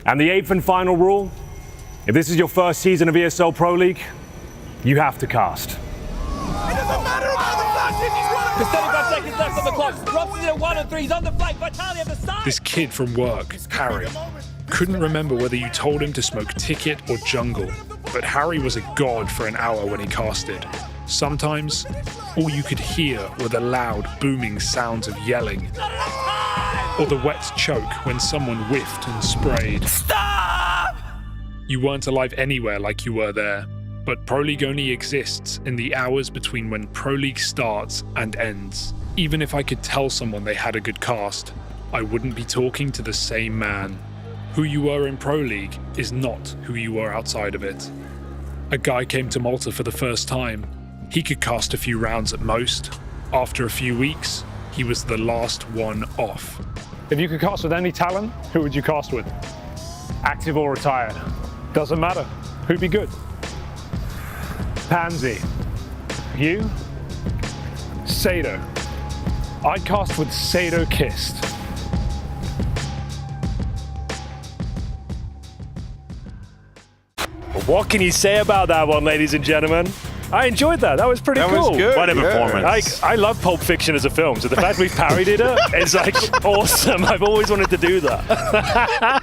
[SPEAKER 5] And the 8th and final rule, if this is your first season of ESL Pro League, you have to cast.
[SPEAKER 12] There's 35 seconds left on the clock. Robs is at 1 and 3. He's on the flank. Vitaly at the side.
[SPEAKER 22] This kid from work, Harry, couldn't remember whether you told him to smoke Ticket or Jungle, but Harry was a god for an hour when he casted. Sometimes, all you could hear were the loud, booming sounds of yelling, or the wet choke when someone whiffed and sprayed.
[SPEAKER 12] Stop!
[SPEAKER 22] You weren't alive anywhere like you were there, but Pro League only exists in the hours between when Pro League starts and ends. Even if I could tell someone they had a good cast, I wouldn't be talking to the same man. Who you were in Pro League is not who you were outside of it. A guy came to Malta for the first time. He could cast a few rounds at most. After a few weeks, he was the last one off.
[SPEAKER 5] If you could cast with any talent, who would you cast with? Active or retired? Doesn't matter. Who'd be good? Pansy. You? Sado. I'd cast with Sado Kist. What can you say about that one, ladies and gentlemen? I enjoyed that. That was pretty cool.
[SPEAKER 1] That was good.
[SPEAKER 7] What a performance.
[SPEAKER 5] I love Pulp Fiction as a film, so the fact we've parodied it is like awesome. I've always wanted to do that.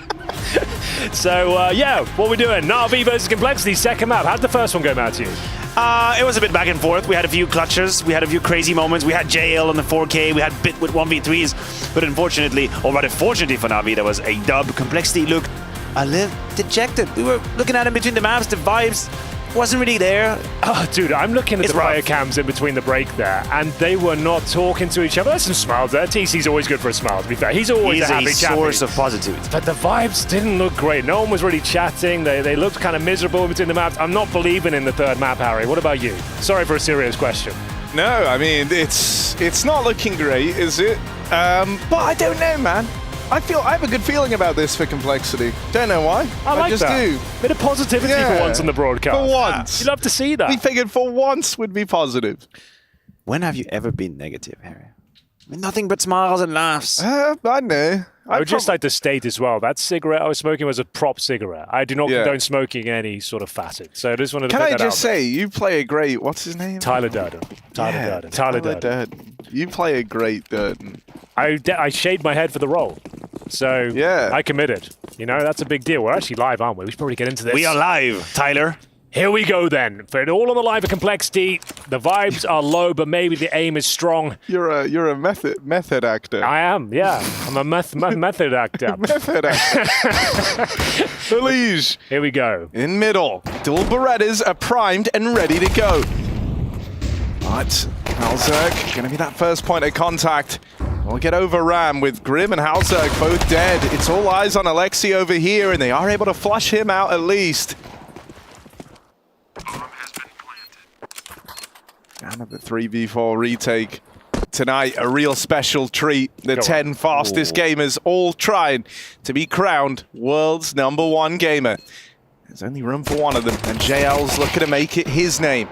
[SPEAKER 5] So, yeah, what we're doing. Na'Vi versus Complexity, second map. How'd the first one go, Matthew?
[SPEAKER 7] It was a bit back and forth. We had a few clutches. We had a few crazy moments. We had JL on the 4K. We had Bit with 1v3s. But unfortunately, or rather fortunately for Na'Vi, there was a dub. Complexity looked a little dejected. We were looking at him between the maps. The vibes wasn't really there.
[SPEAKER 5] Oh, dude, I'm looking at
[SPEAKER 7] It's
[SPEAKER 5] the player
[SPEAKER 7] rough.
[SPEAKER 5] cams in between the break there, and they were not talking to each other. There's some smiles there. TC's always good for a smile, to be fair. He's always
[SPEAKER 7] He's
[SPEAKER 5] a happy
[SPEAKER 7] a
[SPEAKER 5] chappy.
[SPEAKER 7] source of positivity.
[SPEAKER 5] But the vibes didn't look great. No one was really chatting. They looked kind of miserable in between the maps. I'm not believing in the third map, Harry. What about you? Sorry for a serious question.
[SPEAKER 1] No, I mean, it's not looking great, is it? But I don't know, man. I have a good feeling about this for Complexity. Don't know why.
[SPEAKER 5] I like
[SPEAKER 1] just
[SPEAKER 5] that.
[SPEAKER 1] do.
[SPEAKER 5] Bit of positivity for once on the broadcast.
[SPEAKER 1] For once.
[SPEAKER 5] You'd love to see that.
[SPEAKER 1] We figured for once would be positive.
[SPEAKER 7] When have you ever been negative, Harry? I mean, nothing but smiles and laughs.
[SPEAKER 1] I know.
[SPEAKER 5] I would just like to state as well, that cigarette I was smoking was a prop cigarette. I do not condone smoking in any sort of facet. So I just wanted to
[SPEAKER 1] Can
[SPEAKER 5] put
[SPEAKER 1] I
[SPEAKER 5] that
[SPEAKER 1] just
[SPEAKER 5] out there.
[SPEAKER 1] say, you play a great, what's his name?
[SPEAKER 5] Tyler Durden. Tyler Durden.
[SPEAKER 1] You play a great Durden.
[SPEAKER 5] I shaved my head for the role. So I committed. You know, that's a big deal. We're actually live, aren't we? We should probably get into this.
[SPEAKER 7] We are live, Tyler.
[SPEAKER 5] Here we go then. For it all on the line for Complexity, the vibes are low, but maybe the aim is strong.
[SPEAKER 1] You're a method actor.
[SPEAKER 5] I am, yeah. I'm a method actor.
[SPEAKER 1] Method actor. Elise.
[SPEAKER 5] Here we go.
[SPEAKER 1] In middle, dual Berettas are primed and ready to go. But Halzerk going to be that first point of contact. We'll get overran with Grim and Halzerk both dead. It's all eyes on Alexi over here, and they are able to flush him out at least. Down at the 3v4 retake tonight, a real special treat. The 10 fastest gamers all trying to be crowned world's #1 gamer. There's only room for one of them, and JL's looking to make it his name.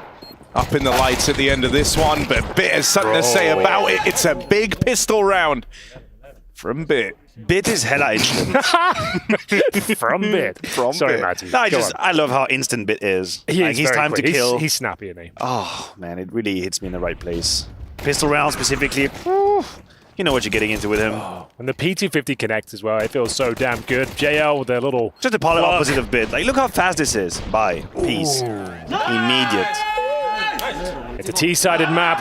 [SPEAKER 1] Up in the lights at the end of this one, but Bit has something to say about it. It's a big pistol round from Bit.
[SPEAKER 7] Bit is hella instant.
[SPEAKER 5] From Bit. Sorry, Matty.
[SPEAKER 7] No, I love how instant Bit is. He's time to kill.
[SPEAKER 5] He's snappy, isn't he?
[SPEAKER 7] Oh, man, it really hits me in the right place. Pistol round specifically. You know what you're getting into with him.
[SPEAKER 5] And the P250 connects as well. It feels so damn good. JL with their little...
[SPEAKER 7] Just the polar opposite of Bit. Like, look how fast this is. Bye. Peace. Immediate.
[SPEAKER 5] It's a T-sided map.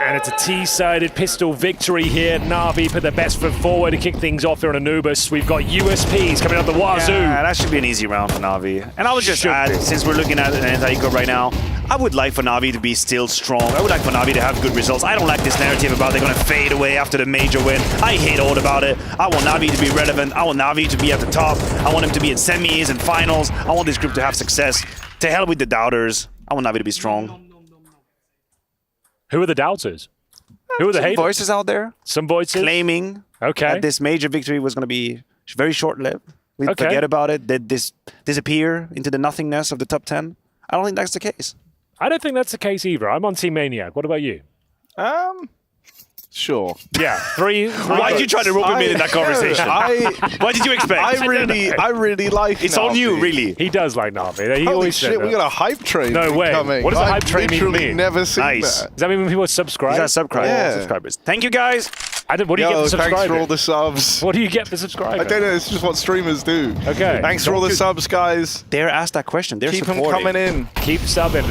[SPEAKER 5] And it's a T-sided pistol victory here. Na'Vi put their best foot forward to kick things off here on Anubis. We've got USPs coming out the wazoo.
[SPEAKER 7] Yeah, that should be an easy round for Na'Vi. And I would just add, since we're looking at an anti-eco right now, I would like for Na'Vi to be still strong. I would like for Na'Vi to have good results. I don't like this narrative about they're going to fade away after the major win. I hate all about it. I want Na'Vi to be relevant. I want Na'Vi to be at the top. I want them to be in semis and finals. I want this group to have success. To hell with the doubters. I want Na'Vi to be strong.
[SPEAKER 5] Who are the doubters? Who are the haters?
[SPEAKER 7] Voices out there.
[SPEAKER 5] Some voices?
[SPEAKER 7] Claiming that this major victory was going to be very short-lived. We'd forget about it. They'd disappear into the nothingness of the top 10. I don't think that's the case.
[SPEAKER 5] I don't think that's the case either. I'm on Team Maniac. What about you?
[SPEAKER 1] Sure.
[SPEAKER 5] Yeah, three.
[SPEAKER 7] Why did you try to rope him in that conversation? What did you expect?
[SPEAKER 1] I really like
[SPEAKER 7] It's
[SPEAKER 1] Na'Vi.
[SPEAKER 7] on you, really.
[SPEAKER 5] He does like Na'Vi. He
[SPEAKER 1] Holy
[SPEAKER 5] always
[SPEAKER 1] shit,
[SPEAKER 5] said
[SPEAKER 1] we
[SPEAKER 5] that.
[SPEAKER 1] got a hype train
[SPEAKER 5] No way.
[SPEAKER 1] coming.
[SPEAKER 5] What does a hype train
[SPEAKER 1] I've literally
[SPEAKER 5] mean?
[SPEAKER 1] never seen
[SPEAKER 7] Nice.
[SPEAKER 1] that.
[SPEAKER 5] Does that mean when people subscribe?
[SPEAKER 7] Is that
[SPEAKER 1] Yeah.
[SPEAKER 7] subscribers? Thank you, guys.
[SPEAKER 5] What do you get for subscribing?
[SPEAKER 1] Thanks for all the subs.
[SPEAKER 5] What do you get for subscribing?
[SPEAKER 1] I don't know, it's just what streamers do.
[SPEAKER 5] Okay.
[SPEAKER 1] Thanks for all the subs, guys.
[SPEAKER 7] Dare ask that question. They're
[SPEAKER 1] Keep them
[SPEAKER 7] supporting.
[SPEAKER 1] coming in.
[SPEAKER 5] Keep subbing.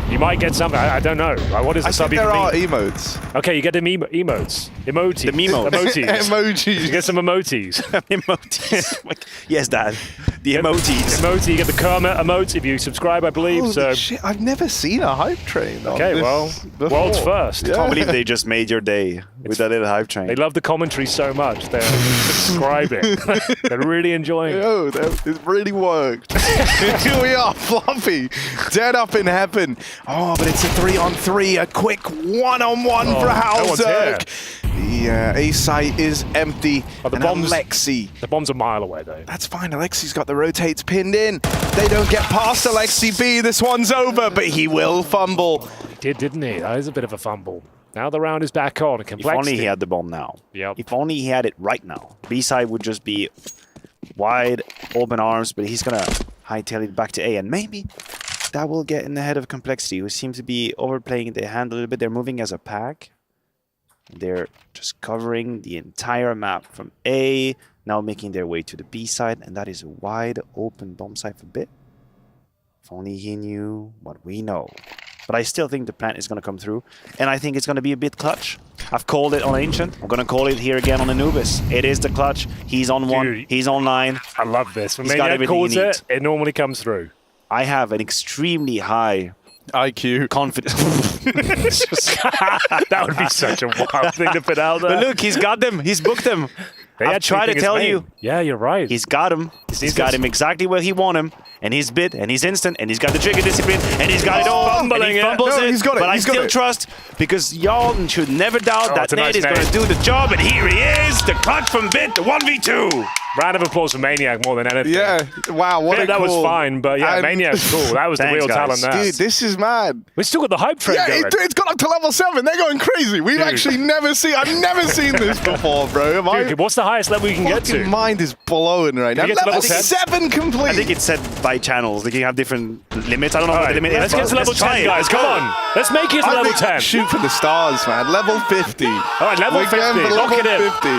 [SPEAKER 5] You might get something. I don't know. Like, what does a
[SPEAKER 1] I
[SPEAKER 5] sub
[SPEAKER 1] think
[SPEAKER 5] even
[SPEAKER 1] there are
[SPEAKER 5] mean?
[SPEAKER 1] emotes.
[SPEAKER 5] Okay, you get them emotes. Emotes.
[SPEAKER 7] The Memos.
[SPEAKER 5] Emojis.
[SPEAKER 1] Emojis.
[SPEAKER 5] You get some emotes.
[SPEAKER 7] Emojis. Yes, Dad. The emojis.
[SPEAKER 5] Emote. You get the Kermit emote if you subscribe, I believe.
[SPEAKER 1] Holy
[SPEAKER 5] so.
[SPEAKER 1] shit, I've never seen a hype train. on
[SPEAKER 5] Okay,
[SPEAKER 1] this
[SPEAKER 5] well,
[SPEAKER 1] before.
[SPEAKER 5] world's first.
[SPEAKER 1] Yeah.
[SPEAKER 7] I can't believe they just made your day with that little hype train.
[SPEAKER 5] They love the commentary so much. They're subscribing. They're really enjoying it.
[SPEAKER 1] Yo, it really worked. Here we are, Floppy, dead up in heaven. Oh, but it's a 3-on-3, a quick 1-on-1 for
[SPEAKER 5] no one's here.
[SPEAKER 1] Halzerg. The A site is empty.
[SPEAKER 5] Oh, the
[SPEAKER 1] and
[SPEAKER 5] bomb's
[SPEAKER 1] Alexi.
[SPEAKER 5] The bomb's a mile away, though.
[SPEAKER 1] That's fine. Alexi's got the rotates pinned in. They don't get past Alexi B. This one's over, but he will fumble.
[SPEAKER 5] He did, didn't he? That is a bit of a fumble. Now the round is back on.
[SPEAKER 7] If only he had the bomb now.
[SPEAKER 5] Yep.
[SPEAKER 7] If only he had it right now. B-side would just be wide, open arms, but he's going to hightail it back to A. And maybe that will get in the head of Complexity, who seems to be overplaying their hand a little bit. They're moving as a pack. They're just covering the entire map from A, now making their way to the B side, and that is a wide open bomb site for Bit. If only he knew what we know. But I still think the plant is going to come through, and I think it's going to be a bit clutch. I've called it on Ancient. I'm going to call it here again on Anubis. It is the clutch. He's on 1. He's on 9.
[SPEAKER 5] I love this. When
[SPEAKER 7] He's got
[SPEAKER 5] Maniac
[SPEAKER 7] everything
[SPEAKER 5] calls
[SPEAKER 7] you need.
[SPEAKER 5] it normally comes through.
[SPEAKER 7] I have an extremely high
[SPEAKER 1] IQ.
[SPEAKER 7] confidence.
[SPEAKER 5] That would be such a wild thing to put out there.
[SPEAKER 7] But look, he's got them. He's booked them. I've tried to tell you.
[SPEAKER 5] Yeah, you're right.
[SPEAKER 7] He's got him. He's got him exactly where he want him. And he's bit, and he's instant, and he's got the trigger discipline, and he's got it all. And he fumbles it.
[SPEAKER 1] He's got it.
[SPEAKER 7] But I
[SPEAKER 1] He's got
[SPEAKER 7] still
[SPEAKER 1] it.
[SPEAKER 7] trust, because y'all should never doubt that
[SPEAKER 5] it's a
[SPEAKER 7] Nate
[SPEAKER 5] nice
[SPEAKER 7] is going
[SPEAKER 5] name.
[SPEAKER 7] to do the job, and here he is, the clutch from Bit, the 1v2.
[SPEAKER 5] Round of applause for Maniac more than anything.
[SPEAKER 1] Yeah, wow, what
[SPEAKER 5] Yeah,
[SPEAKER 1] a
[SPEAKER 5] that was
[SPEAKER 1] cool.
[SPEAKER 5] fine, but yeah,
[SPEAKER 1] And-
[SPEAKER 5] Maniac's cool. That was the
[SPEAKER 7] Thanks,
[SPEAKER 5] real
[SPEAKER 7] guys.
[SPEAKER 5] talent there.
[SPEAKER 1] Dude, this is mad.
[SPEAKER 5] We still got the hype train
[SPEAKER 1] Yeah,
[SPEAKER 5] going.
[SPEAKER 1] it's got up to level 7. They're going crazy. We've actually never seen. I've never seen this before, bro.
[SPEAKER 5] Dude, what's the highest level you can get
[SPEAKER 1] Fucking
[SPEAKER 5] to?
[SPEAKER 1] mind is blowing right now.
[SPEAKER 5] Can you get to
[SPEAKER 1] Level
[SPEAKER 5] level 10?
[SPEAKER 1] 7 complete.
[SPEAKER 7] I think it's set by channels. They can have different limits. I don't know
[SPEAKER 5] All
[SPEAKER 7] what
[SPEAKER 5] right,
[SPEAKER 7] the limit is.
[SPEAKER 5] let's get to level
[SPEAKER 7] try
[SPEAKER 5] 10,
[SPEAKER 7] it.
[SPEAKER 5] guys. Come on. Let's make it to
[SPEAKER 1] I
[SPEAKER 5] level
[SPEAKER 1] think
[SPEAKER 5] 10.
[SPEAKER 1] Shoot for the stars, man. Level 50.
[SPEAKER 5] All right, level
[SPEAKER 1] We're
[SPEAKER 5] 50.
[SPEAKER 1] going for
[SPEAKER 5] Lock
[SPEAKER 1] level
[SPEAKER 5] it in.
[SPEAKER 1] 50.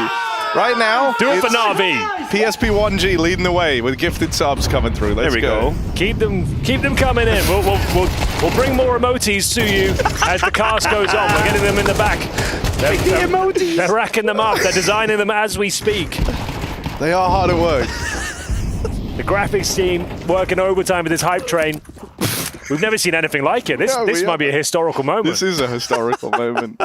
[SPEAKER 1] Right now,
[SPEAKER 5] Do it for
[SPEAKER 1] it's
[SPEAKER 5] Na'Vi.
[SPEAKER 1] PSP1G leading the way with gifted subs coming through. Let's
[SPEAKER 7] There we go.
[SPEAKER 5] Keep them coming in. We'll bring more emotes to you as the cast goes on. We're getting them in the back. They're racking them up. They're designing them as we speak.
[SPEAKER 1] They are hard at work.
[SPEAKER 5] The graphics team working overtime with this hype train. We've never seen anything like it. This might be a historical moment.
[SPEAKER 1] This is a historical moment.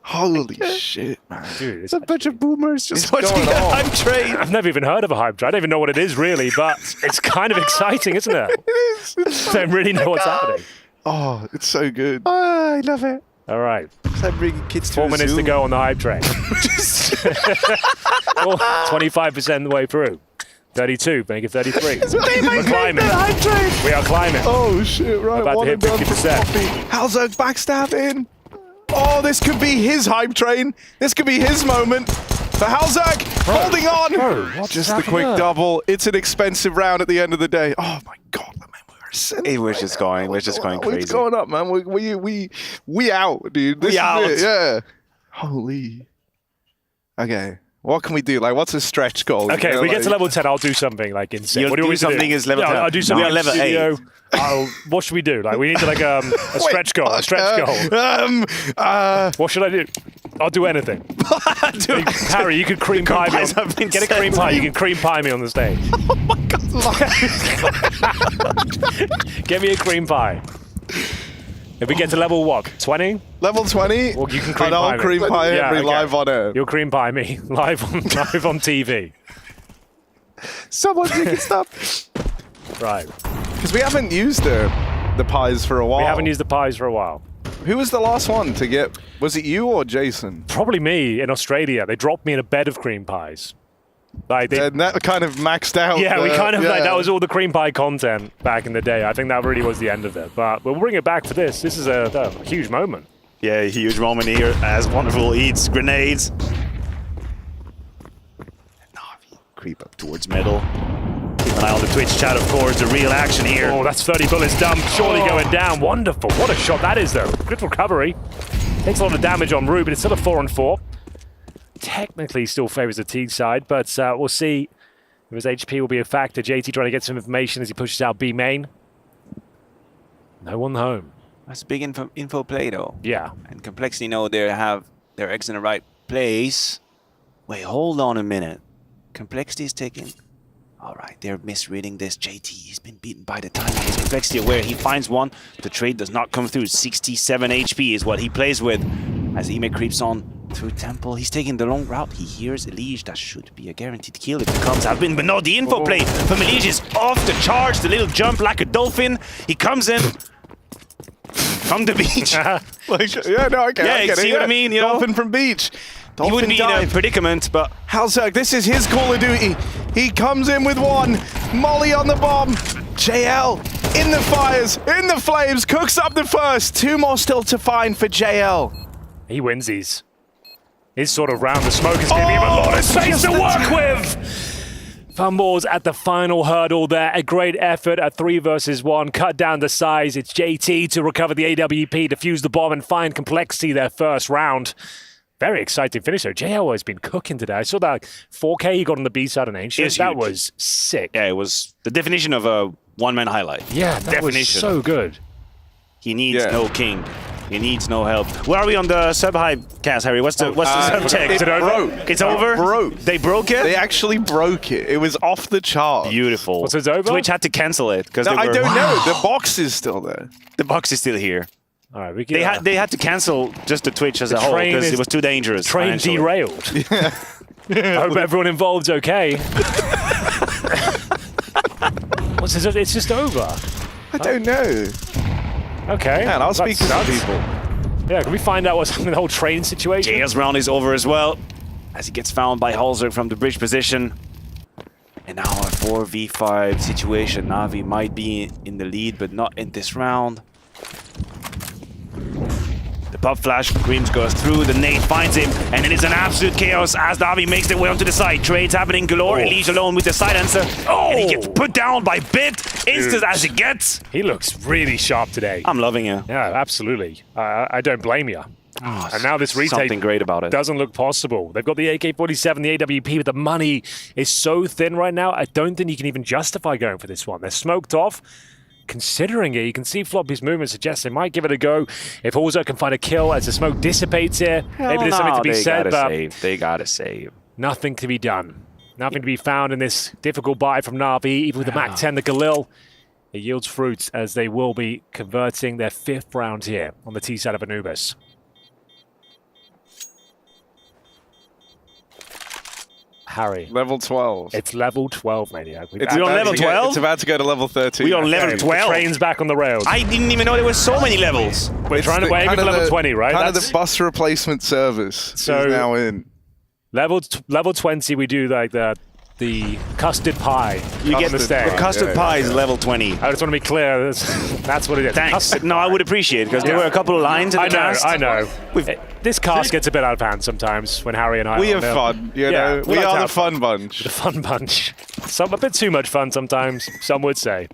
[SPEAKER 1] Holy shit, man.
[SPEAKER 5] Dude,
[SPEAKER 7] It's a bunch of boomers just
[SPEAKER 1] What's
[SPEAKER 7] watching
[SPEAKER 1] going
[SPEAKER 7] the
[SPEAKER 1] on?
[SPEAKER 7] hype train.
[SPEAKER 5] I've never even heard of a hype train. I don't even know what it is really, but it's kind of exciting, isn't it?
[SPEAKER 1] It is. It's
[SPEAKER 5] I don't really know what's happening.
[SPEAKER 1] Oh, it's so good.
[SPEAKER 7] Oh, I love it.
[SPEAKER 5] All right.
[SPEAKER 7] It's like bringing kids to
[SPEAKER 5] 4
[SPEAKER 7] a
[SPEAKER 5] minutes
[SPEAKER 7] zoo.
[SPEAKER 5] to go on the hype train. 25% the way through. 32, make it 33. We're climbing. We are climbing.
[SPEAKER 1] Oh shit, right.
[SPEAKER 5] About to
[SPEAKER 1] One
[SPEAKER 5] hit
[SPEAKER 1] and done for
[SPEAKER 5] 50%.
[SPEAKER 1] Floppy. Halzerg backstabbing. Oh, this could be his hype train. This could be his moment. For Halzerg, holding on. Just the quick double. It's an expensive round at the end of the day. Oh my god, man,
[SPEAKER 7] We're just going crazy.
[SPEAKER 1] What's going up, man? We out, dude. This
[SPEAKER 7] We
[SPEAKER 1] is
[SPEAKER 7] out.
[SPEAKER 1] it, yeah. Holy. Okay. What can we do? Like, what's a stretch goal?
[SPEAKER 22] Okay, if we get to
[SPEAKER 1] like...
[SPEAKER 22] level 10, I'll do something like insane.
[SPEAKER 7] You'll
[SPEAKER 22] what do you
[SPEAKER 7] do
[SPEAKER 22] want me to
[SPEAKER 7] something
[SPEAKER 22] do?
[SPEAKER 7] is level 10.
[SPEAKER 22] I'll do something.
[SPEAKER 7] We are level 8.
[SPEAKER 22] What should we do? Like, we need to like a stretch goal. A stretch goal. What should I do? I'll do anything. Harry, you could cream pie me. Get a cream pie. You can cream pie me on the stage.
[SPEAKER 1] Oh my God!
[SPEAKER 22] Get me a cream pie. If we get to level what? 20?
[SPEAKER 1] Level 20?
[SPEAKER 22] Well, you can cream
[SPEAKER 1] and I'll cream pie every live on air.
[SPEAKER 22] You'll cream pie me live on TV.
[SPEAKER 1] Someone make it stop.
[SPEAKER 22] Right.
[SPEAKER 1] Because we haven't used the pies for a while.
[SPEAKER 22] We haven't used the pies for a while.
[SPEAKER 1] Who was the last one to get? Was it you or Jason?
[SPEAKER 22] Probably me in Australia. They dropped me in a bed of cream pies. Like
[SPEAKER 1] and that kind of maxed out.
[SPEAKER 22] Yeah, we kind of like that was all the cream pie content back in the day. I think that really was the end of it. But we'll bring it back for this. This is a huge moment.
[SPEAKER 7] Yeah, a huge moment here as Wonderful eats grenades. Na'Vi creep up towards middle. Keep an eye on the Twitch chat, of course. The real action here.
[SPEAKER 22] Oh, that's 30 bullets dump. Surely going down. Wonderful. What a shot that is, though. Good recovery. Takes a lot of damage on Rue, but it's still a 4-on-4. Technically still favors the T side, but we'll see if his HP will be a factor. JT trying to get some information as he pushes out B main. No one home.
[SPEAKER 7] That's big info play, though.
[SPEAKER 22] Yeah.
[SPEAKER 7] And Complexity know they have their eggs in the right place. Wait, hold on a minute. Complexity is taking... All right, they're misreading this. JT, he's been beaten by the timing. Is Complexity aware? He finds one. The trade does not come through. 67 HP is what he plays with. As Ime creeps on through Temple, he's taking the long route. He hears Elige. That should be a guaranteed kill if it comes out. But no, the info play from Elige is off the charge. The little jump like a dolphin. He comes in from the beach.
[SPEAKER 1] Yeah, no, okay.
[SPEAKER 7] Yeah,
[SPEAKER 1] I get
[SPEAKER 7] see
[SPEAKER 1] it,
[SPEAKER 7] what I mean? You
[SPEAKER 1] Dolphin
[SPEAKER 7] know?
[SPEAKER 1] from beach.
[SPEAKER 7] He would be in a predicament, but...
[SPEAKER 1] Halzerg, this is his Call of Duty. He comes in with one. Molly on the bomb. JL in the fires, in the flames, cooks up the first. 2 more still to find for JL.
[SPEAKER 22] He wins these. His sort of round the smoke is giving him a lot of space to work with. Fumbles at the final hurdle there. A great effort at 3 versus 1. Cut down the size. It's JT to recover the AWP, defuse the bomb, and find Complexity their first round. Very exciting finisher. JL has been cooking today. I saw that 4K he got on the B side on Ancient. That was sick.
[SPEAKER 7] Yeah, it was the definition of a one-man highlight.
[SPEAKER 22] Yeah, that was so good.
[SPEAKER 7] He needs no king. He needs no help. Where are we on the sub-high cast, Harry? What's the subtext?
[SPEAKER 1] It broke.
[SPEAKER 7] It's over?
[SPEAKER 1] It broke.
[SPEAKER 7] They broke it?
[SPEAKER 1] They actually broke it. It was off the chart.
[SPEAKER 7] Beautiful.
[SPEAKER 22] What's it over?
[SPEAKER 7] Twitch had to cancel it.
[SPEAKER 1] No, I don't know. The box is still there.
[SPEAKER 7] The box is still here.
[SPEAKER 22] All right,
[SPEAKER 7] they had to cancel just the Twitch as a whole because it was too dangerous.
[SPEAKER 22] Train derailed. I hope everyone involved's okay. It's just over.
[SPEAKER 1] I don't know.
[SPEAKER 22] Okay.
[SPEAKER 1] Man, I'll speak to some people.
[SPEAKER 22] Yeah, can we find out what's happening in the whole train situation?
[SPEAKER 7] JL's round is over as well as he gets found by Halzerg from the bridge position. And now a 4v5 situation. Na'Vi might be in the lead, but not in this round. The pop flash, Greaves goes through, the nade finds him, and it is an absolute chaos as Na'Vi makes their way onto the side. Trades happening galore, Elige alone with the silencer, and he gets put down by Bit, instant as it gets.
[SPEAKER 22] He looks really sharp today.
[SPEAKER 7] I'm loving it.
[SPEAKER 22] Yeah, absolutely. I don't blame you. And now this retake
[SPEAKER 7] something great about it.
[SPEAKER 22] Doesn't look possible. They've got the AK-47, the AWP, but the money is so thin right now, I don't think you can even justify going for this one. They're smoked off. Considering it, you can see Floppy's movement suggests they might give it a go. If Halzerg can find a kill as the smoke dissipates here, maybe there's something to be said, but
[SPEAKER 7] they gotta save.
[SPEAKER 22] Nothing to be done. Nothing to be found in this difficult buy from Na'Vi, even with the Mac 10, the Galil. It yields fruits as they will be converting their 5th round here on the T side of Anubis. Harry.
[SPEAKER 1] Level 12.
[SPEAKER 22] It's level 12, maniac.
[SPEAKER 7] It's on level 12?
[SPEAKER 1] It's about to go to level 13.
[SPEAKER 7] We're on level 12?
[SPEAKER 22] The train's back on the rails.
[SPEAKER 7] I didn't even know there were so many levels.
[SPEAKER 22] We're trying to wait for level 20, right?
[SPEAKER 1] Kind of the bus replacement service is now in.
[SPEAKER 22] Level 20, we do like the custard pie.
[SPEAKER 7] You get the custard pie is level 20.
[SPEAKER 22] I just want to be clear. That's what it is.
[SPEAKER 7] Thanks. No, I would appreciate it because there were a couple of lines in the cast.
[SPEAKER 22] I know. This cast gets a bit out of hand sometimes when Harry and I
[SPEAKER 1] We have fun, you know. We are the fun bunch.
[SPEAKER 22] The fun bunch. A bit too much fun sometimes, some would say.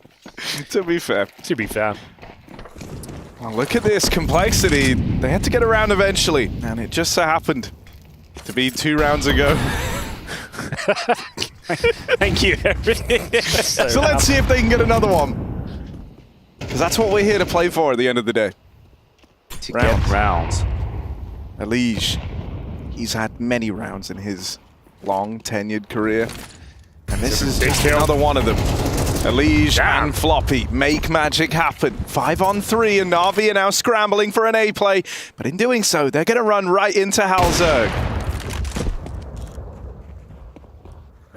[SPEAKER 1] To be fair.
[SPEAKER 22] To be fair.
[SPEAKER 1] Well, look at this complexity. They had to get around eventually, and it just so happened to be 2 rounds ago.
[SPEAKER 7] Thank you.
[SPEAKER 1] So let's see if they can get another one. Because that's what we're here to play for at the end of the day.
[SPEAKER 7] To get rounds.
[SPEAKER 1] Elige, he's had many rounds in his long tenured career. And this is just another one of them. Elige and Floppy make magic happen. 5-on-3, and Na'Vi are now scrambling for an A play. But in doing so, they're going to run right into Halzerg.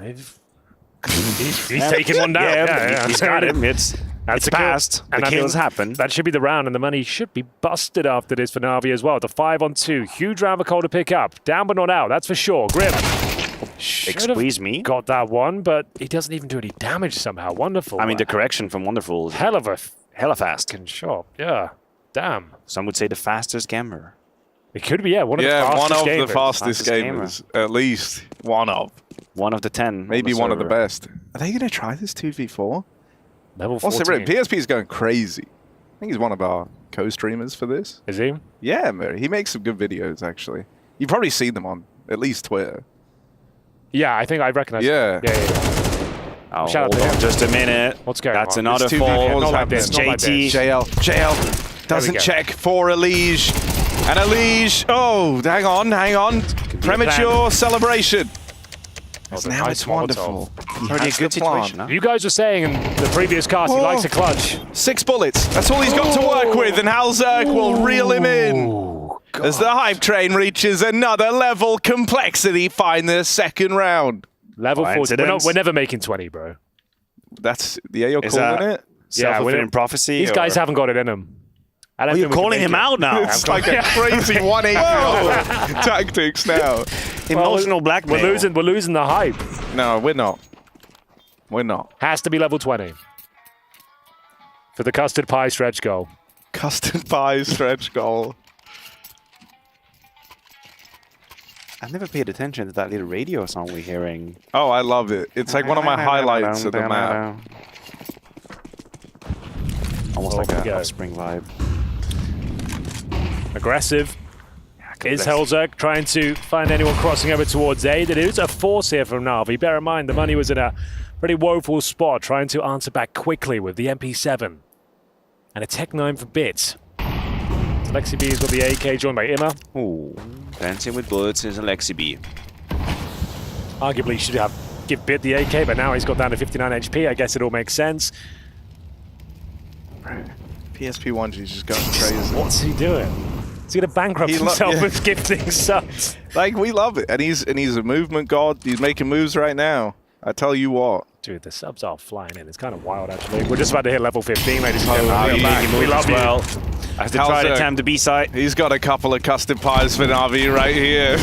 [SPEAKER 5] He's taking one down.
[SPEAKER 7] Yeah, he's got him. It's passed.
[SPEAKER 5] And
[SPEAKER 7] the kills happen.
[SPEAKER 5] That should be the round, and the money should be busted after this for Na'Vi as well. The 5-on-2. Huge round for Cole to pick up. Down but not out, that's for sure. Grim.
[SPEAKER 7] Squeeze me.
[SPEAKER 5] Got that one, but he doesn't even do any damage somehow. Wonderful.
[SPEAKER 7] I mean, the correction from Wonderful is
[SPEAKER 5] hella
[SPEAKER 7] fast.
[SPEAKER 5] And sharp. Yeah. Damn.
[SPEAKER 7] Some would say the fastest gamer.
[SPEAKER 5] It could be, one of the fastest
[SPEAKER 1] gamers. At least one of.
[SPEAKER 7] One of the 10.
[SPEAKER 1] Maybe one of the best. Are they going to try this 2v4?
[SPEAKER 5] Level 14.
[SPEAKER 1] Also, PSP is going crazy. I think he's one of our co-streamers for this.
[SPEAKER 5] Is he?
[SPEAKER 1] Yeah, man. He makes some good videos, actually. You've probably seen them on at least Twitter.
[SPEAKER 5] Yeah, I think I recognize him.
[SPEAKER 7] Oh, hold on just a minute.
[SPEAKER 5] What's going on?
[SPEAKER 7] That's another fall.
[SPEAKER 5] Not like this.
[SPEAKER 7] JT.
[SPEAKER 1] JL doesn't check for Elige. And Elige, hang on. Premature celebration. Now it's Wonderful.
[SPEAKER 7] Already a good situation, huh?
[SPEAKER 5] You guys were saying in the previous cast he likes a clutch.
[SPEAKER 1] 6 bullets. That's all he's got to work with, and Halzerg will reel him in. As the hype train reaches another level, Complexity find their second round.
[SPEAKER 5] Level 40. We're never making 20, bro.
[SPEAKER 1] That's you're calling it?
[SPEAKER 7] Self-fulfilling prophecy?
[SPEAKER 5] These guys haven't got it in them.
[SPEAKER 7] You're calling him out now.
[SPEAKER 1] It's like a crazy 180 tactics now.
[SPEAKER 7] Emotional blackmail.
[SPEAKER 5] We're losing the hype.
[SPEAKER 1] No, we're not. We're not.
[SPEAKER 5] Has to be level 20. For the custard pie stretch goal.
[SPEAKER 1] Custard pie stretch goal.
[SPEAKER 7] I never paid attention to that little radio song we're hearing.
[SPEAKER 1] Oh, I love it. It's like one of my highlights of the map.
[SPEAKER 7] Almost like a Offspring vibe.
[SPEAKER 5] Aggressive. Is Halzerg trying to find anyone crossing over towards A? There is a force here from Na'Vi. Bear in mind, the money was in a pretty woeful spot, trying to answer back quickly with the MP7. And a Tech 9 for bits. Lexi B has got the AK joined by Imma.
[SPEAKER 7] Ooh, dancing with bullets is Lexi B.
[SPEAKER 5] Arguably, he should have give Bit the AK, but now he's got down to 59 HP. I guess it all makes sense.
[SPEAKER 1] PSP 1G's just going crazy.
[SPEAKER 5] What's he doing? He's going to bankrupt himself with gifting subs.
[SPEAKER 1] Like, we love it. And he's a movement god. He's making moves right now. I tell you what.
[SPEAKER 5] Dude, the subs are flying in. It's kind of wild, actually. We're just about to hit level 15, ladies and gentlemen.
[SPEAKER 7] We love you. I have to try to attempt the B side.
[SPEAKER 1] He's got a couple of custom pies for Na'Vi right here.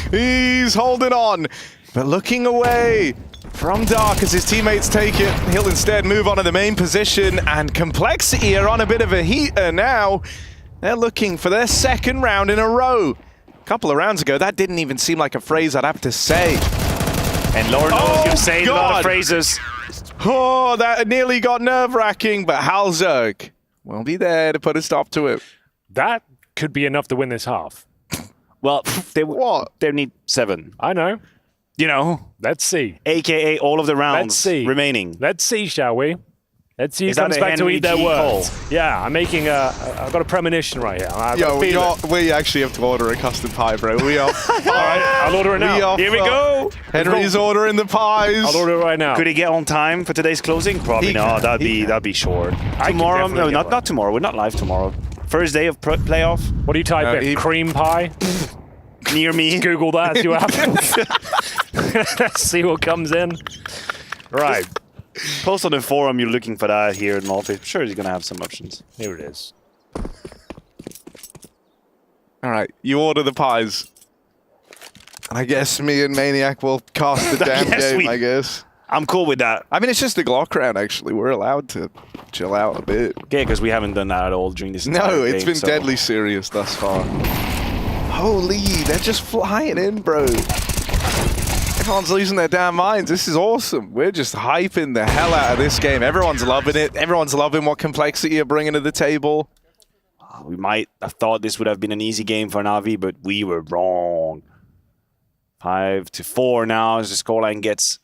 [SPEAKER 1] He's holding on, but looking away from Dark as his teammates take it. He'll instead move on to the main position, and Complexity are on a bit of a heater now. They're looking for their second round in a row. A couple of rounds ago, that didn't even seem like a phrase I'd have to say.
[SPEAKER 7] And Lord knows you're saying a lot of phrases.
[SPEAKER 1] Oh, that nearly got nerve-wracking, but Halzerg will be there to put a stop to it.
[SPEAKER 5] That could be enough to win this half.
[SPEAKER 7] Well, they need 7.
[SPEAKER 5] I know.
[SPEAKER 7] You know.
[SPEAKER 5] Let's see.
[SPEAKER 7] AKA all of the rounds remaining.
[SPEAKER 5] Let's see, shall we? Let's see who comes back to eat their words. Yeah, I'm making I've got a premonition right here.
[SPEAKER 1] We actually have to order a custom pie, bro. We are.
[SPEAKER 5] All right, I'll order it now.
[SPEAKER 7] Here we go.
[SPEAKER 1] Henry's ordering the pies.
[SPEAKER 5] I'll order it right now.
[SPEAKER 7] Could he get on time for today's closing? Probably not. That'd be short. Tomorrow? No, not tomorrow. We're not live tomorrow. First day of playoff.
[SPEAKER 5] What do you type in? Cream pie?
[SPEAKER 7] Near me.
[SPEAKER 5] Just Google that. See what happens. Let's see what comes in. Right.
[SPEAKER 7] Post on the forum you're looking for that here in Malta. I'm sure he's going to have some options.
[SPEAKER 5] Here it is.
[SPEAKER 1] All right, you order the pies. And I guess me and Maniac will cast the damn game, I guess.
[SPEAKER 7] I'm cool with that.
[SPEAKER 1] I mean, it's just the Glock round, actually. We're allowed to chill out a bit.
[SPEAKER 7] Yeah, because we haven't done that at all during this
[SPEAKER 1] No, it's been deadly serious thus far. Holy, they're just flying in, bro. Everyone's losing their damn minds. This is awesome. We're just hyping the hell out of this game. Everyone's loving it. Everyone's loving what Complexity are bringing to the table.
[SPEAKER 7] We might have thought this would have been an easy game for Na'Vi, but we were wrong. 5-4 now as the scoreline gets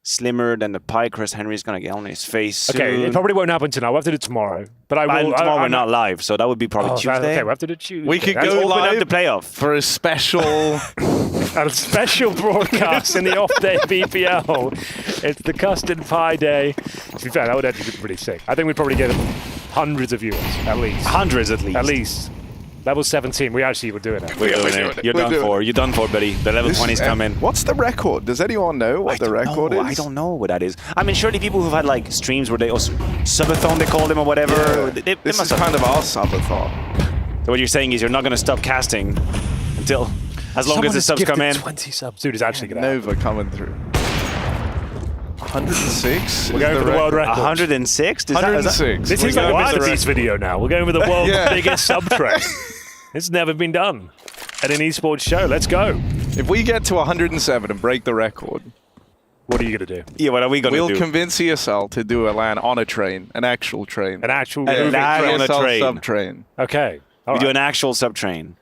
[SPEAKER 7] slimmer than the pie crust. Henry's going to get on his face soon.
[SPEAKER 5] Okay, it probably won't happen tonight. We'll have to do it tomorrow. But
[SPEAKER 7] tomorrow we're not live, so that would be probably Tuesday.
[SPEAKER 5] Okay, we'll have to do Tuesday.
[SPEAKER 1] We could go live
[SPEAKER 7] the playoff
[SPEAKER 1] for a special...
[SPEAKER 5] a special broadcast in the off-day BPL. It's the custard pie day. To be fair, that would actually be pretty sick. I think we'd probably get hundreds of viewers, at least.
[SPEAKER 7] Hundreds, at least.
[SPEAKER 5] At least. Level 17, we actually were doing it.
[SPEAKER 7] We're doing it. You're done for. You're done for, buddy. The level 20's coming.
[SPEAKER 1] What's the record? Does anyone know what the record is?
[SPEAKER 7] I don't know what that is. I mean, surely people who've had like streams where they subathon, they call them or whatever.
[SPEAKER 1] Yeah. This is kind of our subathon.
[SPEAKER 7] So what you're saying is you're not going to stop casting until, as long as the subs come in.
[SPEAKER 5] 20 subs. Dude, it's actually going to
[SPEAKER 1] Nova coming through. 106.
[SPEAKER 5] We're going for the world record.
[SPEAKER 7] 106?
[SPEAKER 1] 106.
[SPEAKER 5] This is like a Mr. Beast video now. We're going with the world's biggest sub train. It's never been done at an esports show. Let's go.
[SPEAKER 1] If we get to 107 and break the record,
[SPEAKER 5] what are you going to do?
[SPEAKER 7] Yeah, what are we going to do?
[SPEAKER 1] We'll convince ESL to do a LAN on a train, an actual train.
[SPEAKER 5] An actual
[SPEAKER 7] LAN on a train.
[SPEAKER 1] Sub-train.
[SPEAKER 5] Okay.
[SPEAKER 7] We do an actual sub-train.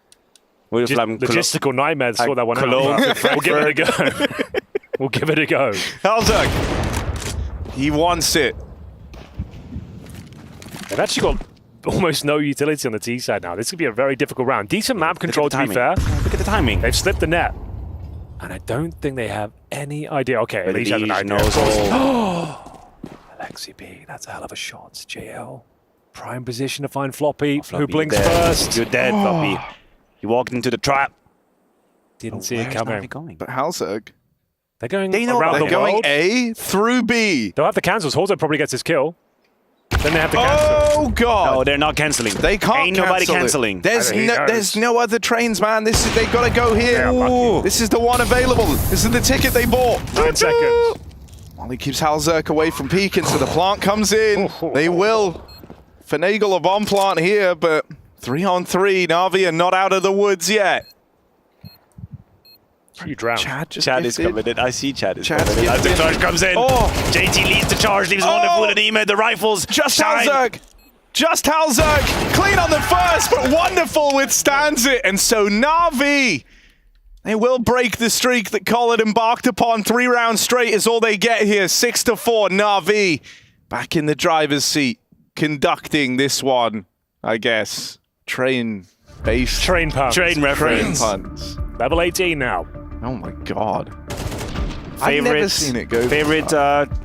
[SPEAKER 5] Logistical nightmares, sort that one out. We'll give it a go. We'll give it a go.
[SPEAKER 1] Halzak. He wants it.
[SPEAKER 5] They've actually got almost no utility on the T side now. This could be a very difficult round. Decent map control, to be fair.
[SPEAKER 7] Look at the timing.
[SPEAKER 5] They've slipped the net. And I don't think they have any idea. Okay, at least has an idea. Alexi B, that's a hell of a shot. JL. Prime position to find Floppy. Who blinks first?
[SPEAKER 7] You're dead, Floppy. You walked into the trap.
[SPEAKER 5] Didn't see it coming.
[SPEAKER 1] But Halzak.
[SPEAKER 5] They're going
[SPEAKER 1] around
[SPEAKER 5] the
[SPEAKER 1] world. They're going
[SPEAKER 5] world.
[SPEAKER 1] A through B.
[SPEAKER 5] They'll have to cancel. Halzak probably gets his kill. Then they have to cancel.
[SPEAKER 1] Oh God!
[SPEAKER 7] No, they're not canceling.
[SPEAKER 1] They can't.
[SPEAKER 7] Ain't nobody canceling.
[SPEAKER 1] There's no other trains, man. They gotta go here.
[SPEAKER 5] Yeah,
[SPEAKER 1] this is the one available. This is the ticket they bought.
[SPEAKER 5] 9 seconds.
[SPEAKER 1] Well, he keeps Halzak away from peeking, so the plant comes in. They will finagle a bomb plant here, but 3-on-3. Na'Vi are not out of the woods yet.
[SPEAKER 5] You drown.
[SPEAKER 7] Chad is coming in. I see Chad is coming in. As the charge comes in, JT leads the charge, leaves one full of Nima. The rifles
[SPEAKER 1] Just
[SPEAKER 7] shine.
[SPEAKER 1] Halzak. Just Halzak. Clean on the first, but wonderful withstands it. And so Na'Vi, they will break the streak that Colin embarked upon. 3 rounds straight is all they get here. 6-4. Na'Vi back in the driver's seat, conducting this one, I guess. Train-based.
[SPEAKER 5] Train puns.
[SPEAKER 7] Train reference.
[SPEAKER 1] Train puns.
[SPEAKER 5] Level 18 now.
[SPEAKER 1] Oh my God.
[SPEAKER 7] Favorite,
[SPEAKER 1] I've never seen it go.
[SPEAKER 7] Favorite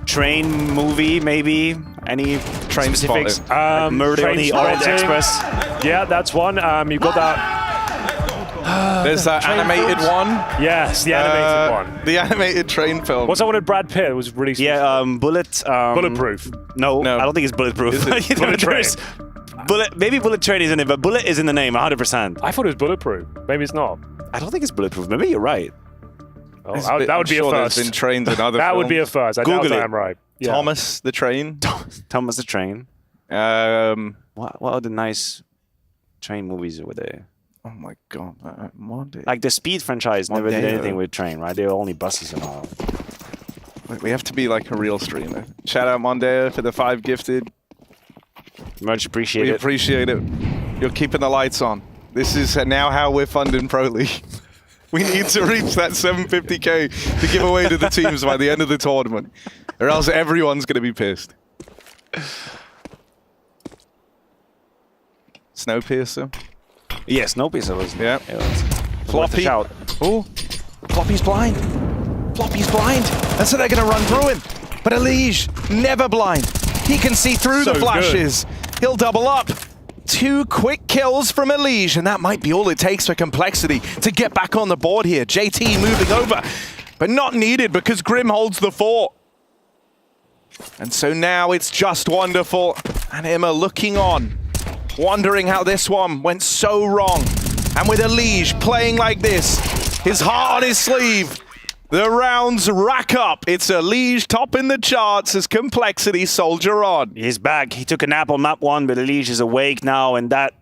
[SPEAKER 7] train movie, maybe? Any
[SPEAKER 1] Train
[SPEAKER 7] specifics?
[SPEAKER 1] Spotting.
[SPEAKER 7] Murder on the Orient Express.
[SPEAKER 5] Yeah, that's one. You've got that.
[SPEAKER 1] There's that animated one.
[SPEAKER 5] Yes, the animated one.
[SPEAKER 1] The animated train film.
[SPEAKER 5] What's that one with Brad Pitt? It was released.
[SPEAKER 7] Yeah, Bulletproof.
[SPEAKER 5] No,
[SPEAKER 7] I don't think it's Bulletproof.
[SPEAKER 5] Is it Bullet Train?
[SPEAKER 7] Maybe Bullet Train is in it, but Bullet is in the name, 100%.
[SPEAKER 5] I thought it was Bulletproof. Maybe it's not.
[SPEAKER 7] I don't think it's Bulletproof. Maybe you're right.
[SPEAKER 5] Oh, that would be a first.
[SPEAKER 1] There's been trains in other
[SPEAKER 5] That
[SPEAKER 1] films.
[SPEAKER 5] would be a first. I
[SPEAKER 7] Google
[SPEAKER 5] doubt
[SPEAKER 7] it.
[SPEAKER 5] I'm right. Yeah.
[SPEAKER 1] Thomas the Train.
[SPEAKER 7] Thomas the Train. What other nice train movies were there?
[SPEAKER 1] Oh my God. Monday.
[SPEAKER 7] Like the Speed franchise never did anything with train, right? They were only buses and all.
[SPEAKER 1] We have to be like a real streamer. Shout out Mondeo for the 5 gifted.
[SPEAKER 7] Much appreciated.
[SPEAKER 1] We appreciate it. You're keeping the lights on. This is now how we're funding Pro League. We need to reach that 750k to give away to the teams by the end of the tournament, or else everyone's going to be pissed. Snowpiercer.
[SPEAKER 7] Yeah, Snowpiercer was.
[SPEAKER 1] Yeah.
[SPEAKER 7] Floppy.
[SPEAKER 1] Oh, Floppy's blind. Floppy's blind. That's how they're going to run through him. But Elige, never blind. He can see through the flashes. He'll double up. 2 quick kills from Elige, and that might be all it takes for Complexity to get back on the board here. JT moving over, but not needed because Grim holds the fort. And so now it's just wonderful. And Emma looking on, wondering how this one went so wrong. And with Elige playing like this, his heart on his sleeve, the rounds rack up. It's Elige topping the charts as Complexity soldier on.
[SPEAKER 7] He's back. He took a nap on map 1, but Elige is awake now, and that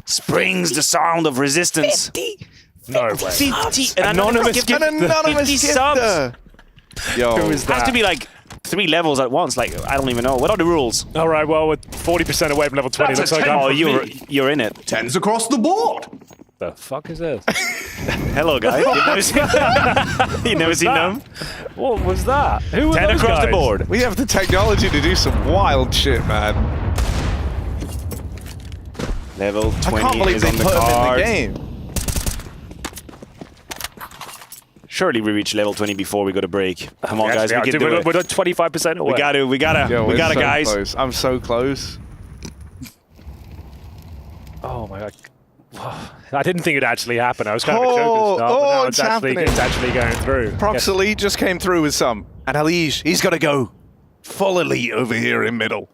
[SPEAKER 7] springs the sound of resistance.
[SPEAKER 1] 50.
[SPEAKER 5] No way.
[SPEAKER 7] 50.
[SPEAKER 1] An anonymous
[SPEAKER 7] subs.
[SPEAKER 1] Yo,
[SPEAKER 5] who is that?
[SPEAKER 7] Has to be like 3 levels at once. Like, I don't even know. What are the rules?
[SPEAKER 5] All right, well, with 40% away from level 20, looks like
[SPEAKER 7] you're in it.
[SPEAKER 3] 10s across the board.
[SPEAKER 5] The fuck is this?
[SPEAKER 7] Hello, guys. You've never seen them?
[SPEAKER 22] What was that? Who were
[SPEAKER 7] 10
[SPEAKER 22] those
[SPEAKER 7] across
[SPEAKER 22] guys?
[SPEAKER 7] the board.
[SPEAKER 1] We have the technology to do some wild shit, man.
[SPEAKER 7] Level 20
[SPEAKER 1] I can't believe
[SPEAKER 7] is
[SPEAKER 1] they
[SPEAKER 7] on the
[SPEAKER 1] put him in the
[SPEAKER 7] card.
[SPEAKER 1] game.
[SPEAKER 7] Surely we reach level 20 before we go to break. Come on, guys, we can do it.
[SPEAKER 22] We're 25% away.
[SPEAKER 7] We got to,
[SPEAKER 1] Yo, we're so
[SPEAKER 7] guys.
[SPEAKER 1] close. I'm so close.
[SPEAKER 22] Oh my god. I didn't think it'd actually happen. I was kind of a joke at the start, but now
[SPEAKER 1] it's happening.
[SPEAKER 22] It's actually going through.
[SPEAKER 1] Prox Elite just came through with some. And Alige, he's got to go. Full Elite over here in middle.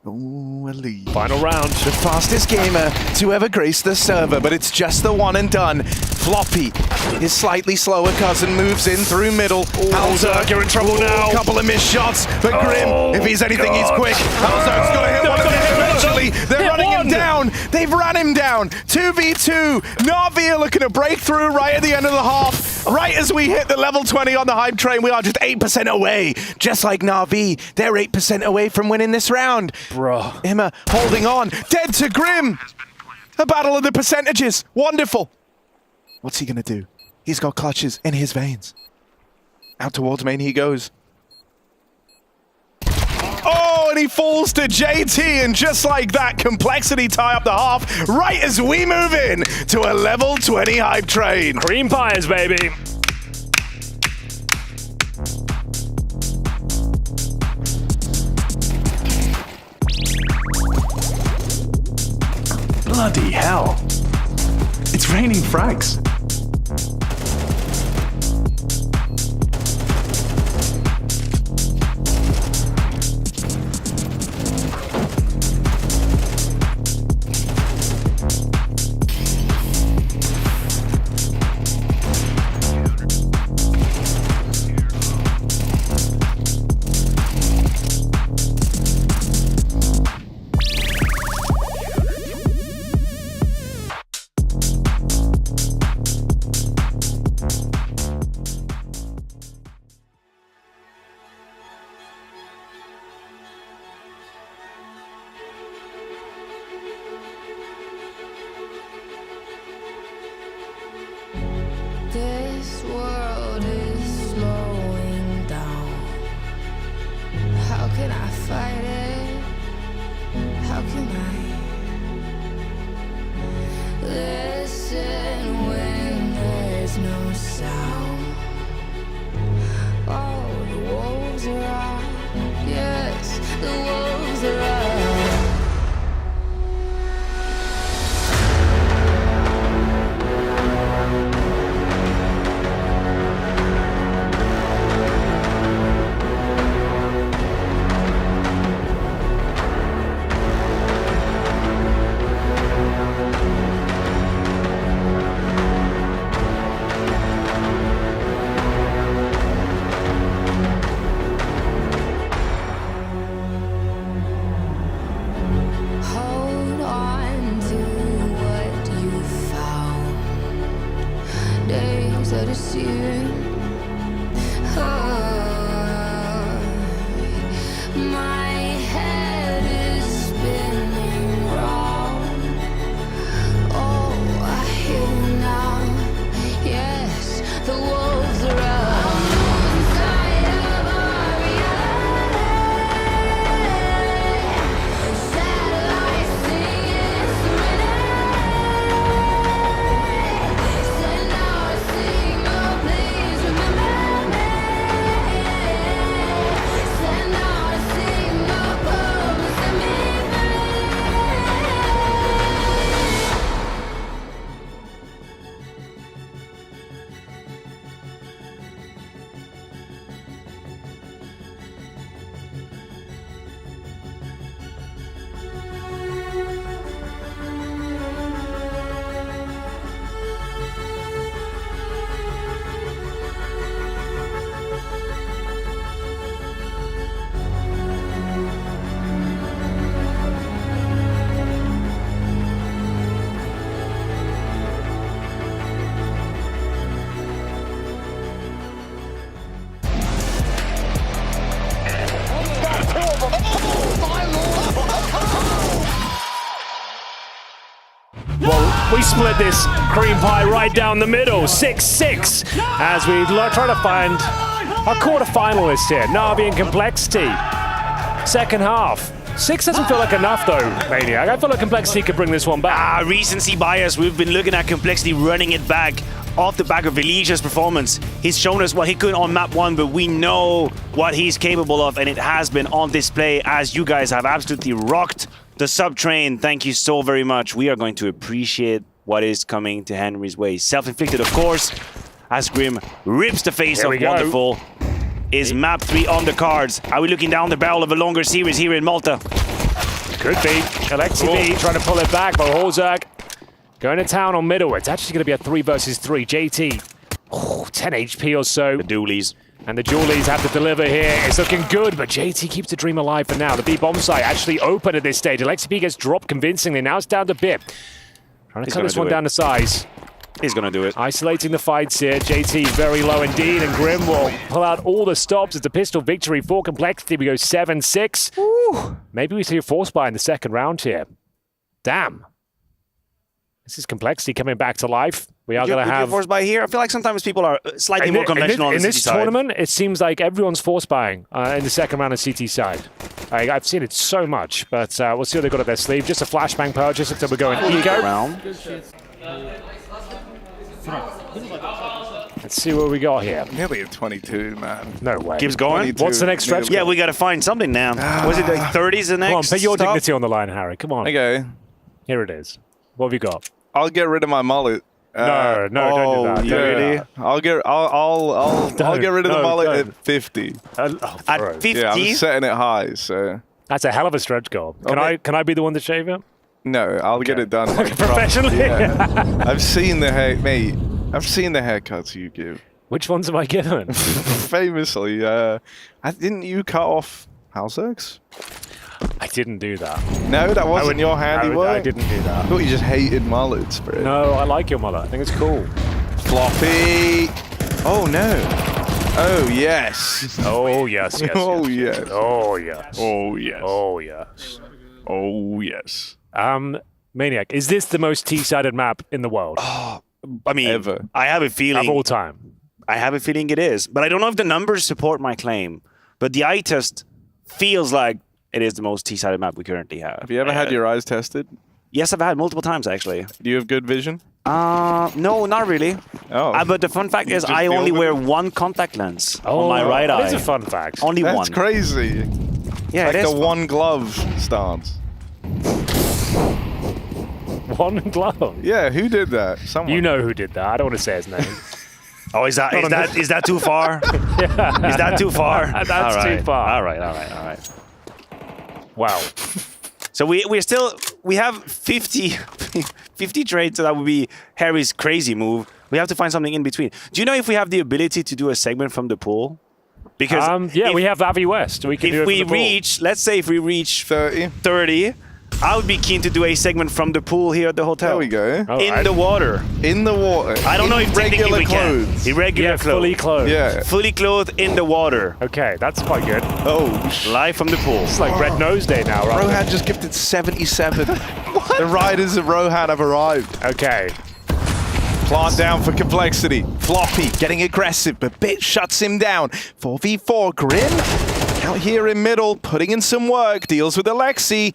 [SPEAKER 1] Oh, Elite.
[SPEAKER 22] Final round.
[SPEAKER 1] The fastest gamer to ever grace the server, but it's just the one and done. Floppy, his slightly slower cousin, moves in through middle.
[SPEAKER 22] Zerg, you're in trouble now.
[SPEAKER 1] A couple of missed shots, but Grim, if he's anything, he's quick. Alzerg's got to hit one of them eventually. They're running him down. They've ran him down. 2v2. Na'Vi are looking to break through right at the end of the half. Right as we hit the level 20 on the hype train, we are just 8% away. Just like Na'Vi, they're 8% away from winning this round.
[SPEAKER 22] Bro.
[SPEAKER 1] Emma holding on. Dead to Grim. A battle of the percentages. Wonderful. What's he going to do? He's got clutches in his veins. Out towards main he goes. Oh, and he falls to JT, and just like that, complexity tie up the half, right as we move in to a level 20 hype train.
[SPEAKER 22] Cream pies, baby.
[SPEAKER 8] Bloody hell. It's raining frags.
[SPEAKER 15] This world is slowing down. How can I fight it? How can I listen when there's no sound? Oh, the wolves are out. Yes, the wolves are out. Hold on to what you found. Days are deceiving. My head is spinning round. Oh, I hear you now. Yes, the wolves are out. Inside of our reality. Satellites singing serenade. Send out a signal, please
[SPEAKER 5] Well, we split this cream pie right down the middle, 6-6, as we try to find our quarterfinalists here, Na'Vi and Complexity. Second half. 6 doesn't feel like enough though, Maniac. I feel like Complexity could bring this one back.
[SPEAKER 7] Recency bias. We've been looking at Complexity running it back off the back of Elijah's performance. He's shown us what he could on map 1, but we know what he's capable of, and it has been on display as you guys have absolutely rocked the sub-train. Thank you so very much. We are going to appreciate what is coming to Henry's way. Self-inflicted, of course, as Grim rips the face of Wonderful. Is map 3 on the cards? Are we looking down the barrel of a longer series here in Malta?
[SPEAKER 5] Could be. Alexi B trying to pull it back, but Horzak going to town on middle. It's actually going to be a 3 versus 3. JT, 10 HP or so.
[SPEAKER 7] The dualies.
[SPEAKER 5] And the dualies have to deliver here. It's looking good, but JT keeps the dream alive for now. The B bomb site actually open at this stage. Alexi B gets dropped convincingly. Now it's down to Bip. Trying to cut this one down to size.
[SPEAKER 7] He's going to do it.
[SPEAKER 5] Isolating the fights here. JT very low indeed, and Grim will pull out all the stops. It's a pistol victory for Complexity. We go 7-6. Maybe we see a force buy in the second round here. Damn. This is Complexity coming back to life. We are going to have...
[SPEAKER 7] force buy here? I feel like sometimes people are slightly more conventional on the CT side.
[SPEAKER 5] In this tournament, it seems like everyone's force buying in the second round of CT side. I've seen it so much, but we'll see what they've got up their sleeve. Just a flashbang purchase until we're going eco. Let's see what we got here.
[SPEAKER 1] Nearly a 22, man.
[SPEAKER 5] No way.
[SPEAKER 7] Keeps going.
[SPEAKER 1] 22.
[SPEAKER 5] What's the next stretch?
[SPEAKER 7] Yeah, we got to find something now. Was it like 30s the next?
[SPEAKER 5] Come on, put your
[SPEAKER 7] stop?
[SPEAKER 5] dignity on the line, Harry. Come on.
[SPEAKER 1] Okay.
[SPEAKER 5] Here it is. What have you got?
[SPEAKER 1] I'll get rid of my mullet.
[SPEAKER 5] No, don't do that. Don't do that.
[SPEAKER 1] I'll get rid of the mullet at 50.
[SPEAKER 7] At 50?
[SPEAKER 1] Yeah, I'm setting it high, so.
[SPEAKER 5] That's a hell of a stretch goal. Can I be the one to shave it?
[SPEAKER 1] No, I'll get it done. Like
[SPEAKER 5] professionally?
[SPEAKER 1] Yeah. I've seen the hair, mate. I've seen the haircuts you give.
[SPEAKER 5] Which ones have I given?
[SPEAKER 1] Famously, didn't you cut off Halsex?
[SPEAKER 5] I didn't do that.
[SPEAKER 1] No, that wasn't your handiwork?
[SPEAKER 5] I didn't do that.
[SPEAKER 1] I thought you just hated mullets, bro.
[SPEAKER 5] No, I like your mullet. I think it's cool.
[SPEAKER 1] Floppy. Oh, no. Oh, yes.
[SPEAKER 5] Oh, yes, yes.
[SPEAKER 1] Oh, yes.
[SPEAKER 5] Oh, yes.
[SPEAKER 1] Oh, yes.
[SPEAKER 5] Oh, yes.
[SPEAKER 1] Oh, yes.
[SPEAKER 5] Maniac, is this the most T-sided map in the world?
[SPEAKER 7] Oh, I mean,
[SPEAKER 1] ever.
[SPEAKER 7] I have a feeling.
[SPEAKER 5] Of all time.
[SPEAKER 7] I have a feeling it is. But I don't know if the numbers support my claim. But the eye test feels like it is the most T-sided map we currently have.
[SPEAKER 1] Have you ever had your eyes tested?
[SPEAKER 7] Yes, I've had multiple times, actually.
[SPEAKER 1] Do you have good vision?
[SPEAKER 7] No, not really.
[SPEAKER 1] Oh.
[SPEAKER 7] But the fun fact is I only wear one contact lens on my right eye.
[SPEAKER 5] That's a fun fact.
[SPEAKER 7] Only one.
[SPEAKER 1] That's crazy.
[SPEAKER 7] Yeah,
[SPEAKER 1] like
[SPEAKER 7] it is
[SPEAKER 1] the one glove stance.
[SPEAKER 5] One glove?
[SPEAKER 1] Yeah, who did that? Someone.
[SPEAKER 5] You know who did that. I don't want to say his name.
[SPEAKER 7] Oh, is that too far?
[SPEAKER 5] Yeah.
[SPEAKER 7] Is that too far?
[SPEAKER 5] That's too far.
[SPEAKER 7] All right.
[SPEAKER 5] Wow.
[SPEAKER 7] So we have 50 trades, so that would be Harry's crazy move. We have to find something in between. Do you know if we have the ability to do a segment from the pool? Because
[SPEAKER 5] we have Avi West. We can do it from the pool.
[SPEAKER 7] Let's say if we reach 30, I would be keen to do a segment from the pool here at the hotel.
[SPEAKER 1] There we go.
[SPEAKER 7] The water.
[SPEAKER 1] In the water.
[SPEAKER 7] I don't know if technically we
[SPEAKER 1] clothes.
[SPEAKER 7] can. Irregular clothes.
[SPEAKER 5] Fully clothed.
[SPEAKER 1] Yeah.
[SPEAKER 7] Fully clothed in the water.
[SPEAKER 5] Okay, that's quite good.
[SPEAKER 1] Oh.
[SPEAKER 7] Live from the pool.
[SPEAKER 5] It's like Red Nose Day now, right?
[SPEAKER 1] Rohan just gifted 77. The riders of Rohan have arrived.
[SPEAKER 5] Okay.
[SPEAKER 1] Plant down for Complexity. Floppy getting aggressive, but Bit shuts him down. 4v4 Grim out here in middle, putting in some work. Deals with Alexi.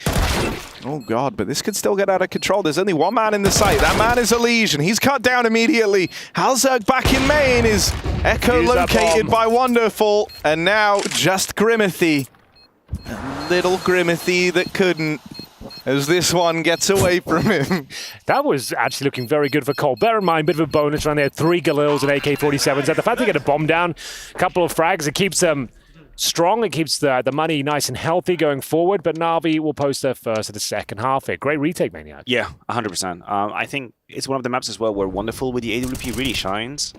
[SPEAKER 1] Oh god, but this could still get out of control. There's only one man in the site. That man is Elysian. He's cut down immediately. Halzerg back in main is echo-located by Wonderful. And now just Grimithy. A little Grimithy that couldn't, as this one gets away from him.
[SPEAKER 5] That was actually looking very good for Cole. Bear in mind, bit of a bonus around there. 3 Galils and AK-47s. The fact they get a bomb down, a couple of frags, it keeps them strong. It keeps the money nice and healthy going forward, but Na'Vi will post their first of the second half here. Great retake, Maniac.
[SPEAKER 7] Yeah, 100%. I think it's one of the maps as well where Wonderful with the AWP really shines.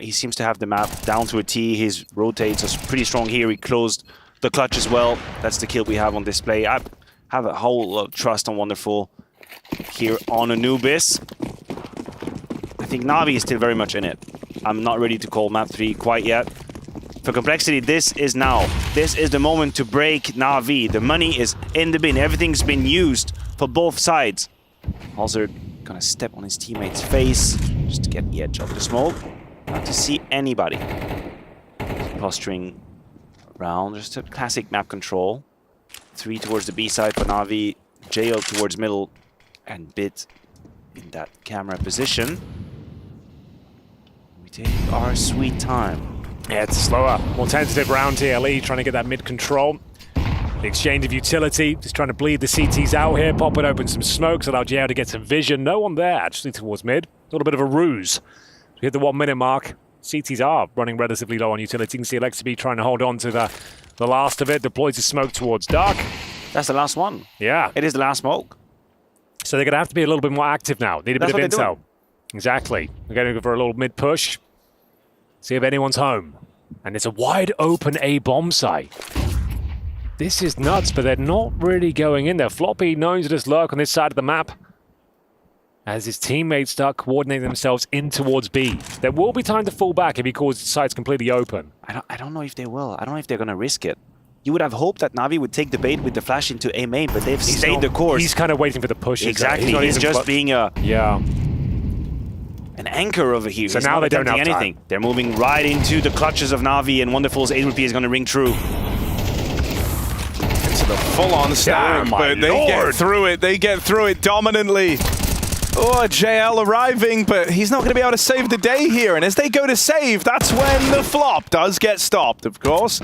[SPEAKER 7] He seems to have the map down to a T. His rotates are pretty strong here. He closed the clutch as well. That's the kill we have on display. I have a whole lot of trust on Wonderful here on Anubis. I think Na'Vi is still very much in it. I'm not ready to call map 3 quite yet. For Complexity, this is now. This is the moment to break Na'Vi. The money is in the bin. Everything's been used for both sides. Also Gonna step on his teammate's face just to get the edge of the smoke. Not to see anybody. Posturing around, just a classic map control. 3 towards the B side for Na'Vi, JL towards middle, and Bit in that camera position. We take our sweet time.
[SPEAKER 5] Yeah, it's a slower, more tentative round here. LE trying to get that mid control. The exchange of utility, just trying to bleed the CTs out here, popping open some smokes, allow JL to get some vision. No one there, actually, towards mid. A little bit of a ruse. We hit the 1 minute mark. CTs are running relatively low on utility. You can see Alexib trying to hold on to the last of it. Deploys his smoke towards dark.
[SPEAKER 7] That's the last one.
[SPEAKER 5] Yeah.
[SPEAKER 7] It is the last smoke.
[SPEAKER 5] So they're going to have to be a little bit more active now. Need a
[SPEAKER 7] That's
[SPEAKER 5] bit of
[SPEAKER 7] what they're
[SPEAKER 5] intel. Exactly. We're going to go for a little mid-push. See if anyone's home. And it's a wide open A bomb site. This is nuts, but they're not really going in there. Floppy knows to just lurk on this side of the map as his teammates start coordinating themselves in towards B. There will be time to fall back if he calls the sites completely open.
[SPEAKER 7] I don't know if they will. I don't know if they're going to risk it. You would have hoped that Na'Vi would take the bait with the flash into A main, but they've stayed the course.
[SPEAKER 5] He's kind of waiting for the push.
[SPEAKER 7] Exactly. He's just being a an anchor over here.
[SPEAKER 5] So
[SPEAKER 7] He's
[SPEAKER 5] now
[SPEAKER 7] not
[SPEAKER 5] they don't have
[SPEAKER 7] attempting anything.
[SPEAKER 5] time.
[SPEAKER 7] They're moving right into the clutches of Na'Vi, and Wonderful's 8 repeat is going to ring true.
[SPEAKER 1] Into the full-on stack, but they get through it. They get through it dominantly. Oh, JL arriving, but he's not going to be able to save the day here. And as they go to save, that's when the flop does get stopped, of course.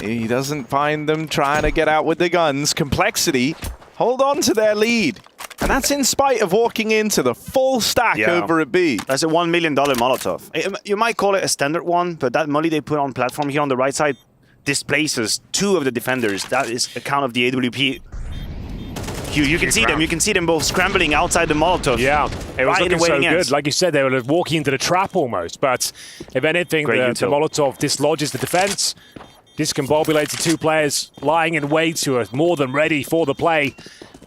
[SPEAKER 1] He doesn't find them trying to get out with the guns. Complexity hold on to their lead. And that's in spite of walking into the full stack over at B.
[SPEAKER 7] That's a $1 million Molotov. You might call it a standard one, but that molly they put on platform here on the right side displaces 2 of the defenders. That is a count of the AWP. You can see them. You can see them both scrambling outside the Molotov.
[SPEAKER 5] Yeah, it was
[SPEAKER 7] right
[SPEAKER 5] looking so
[SPEAKER 7] ends.
[SPEAKER 5] good. Like you said, they were walking into the trap almost. But if anything, the Molotov dislodges the defense, discombobulates the 2 players lying in wait who are more than ready for the play.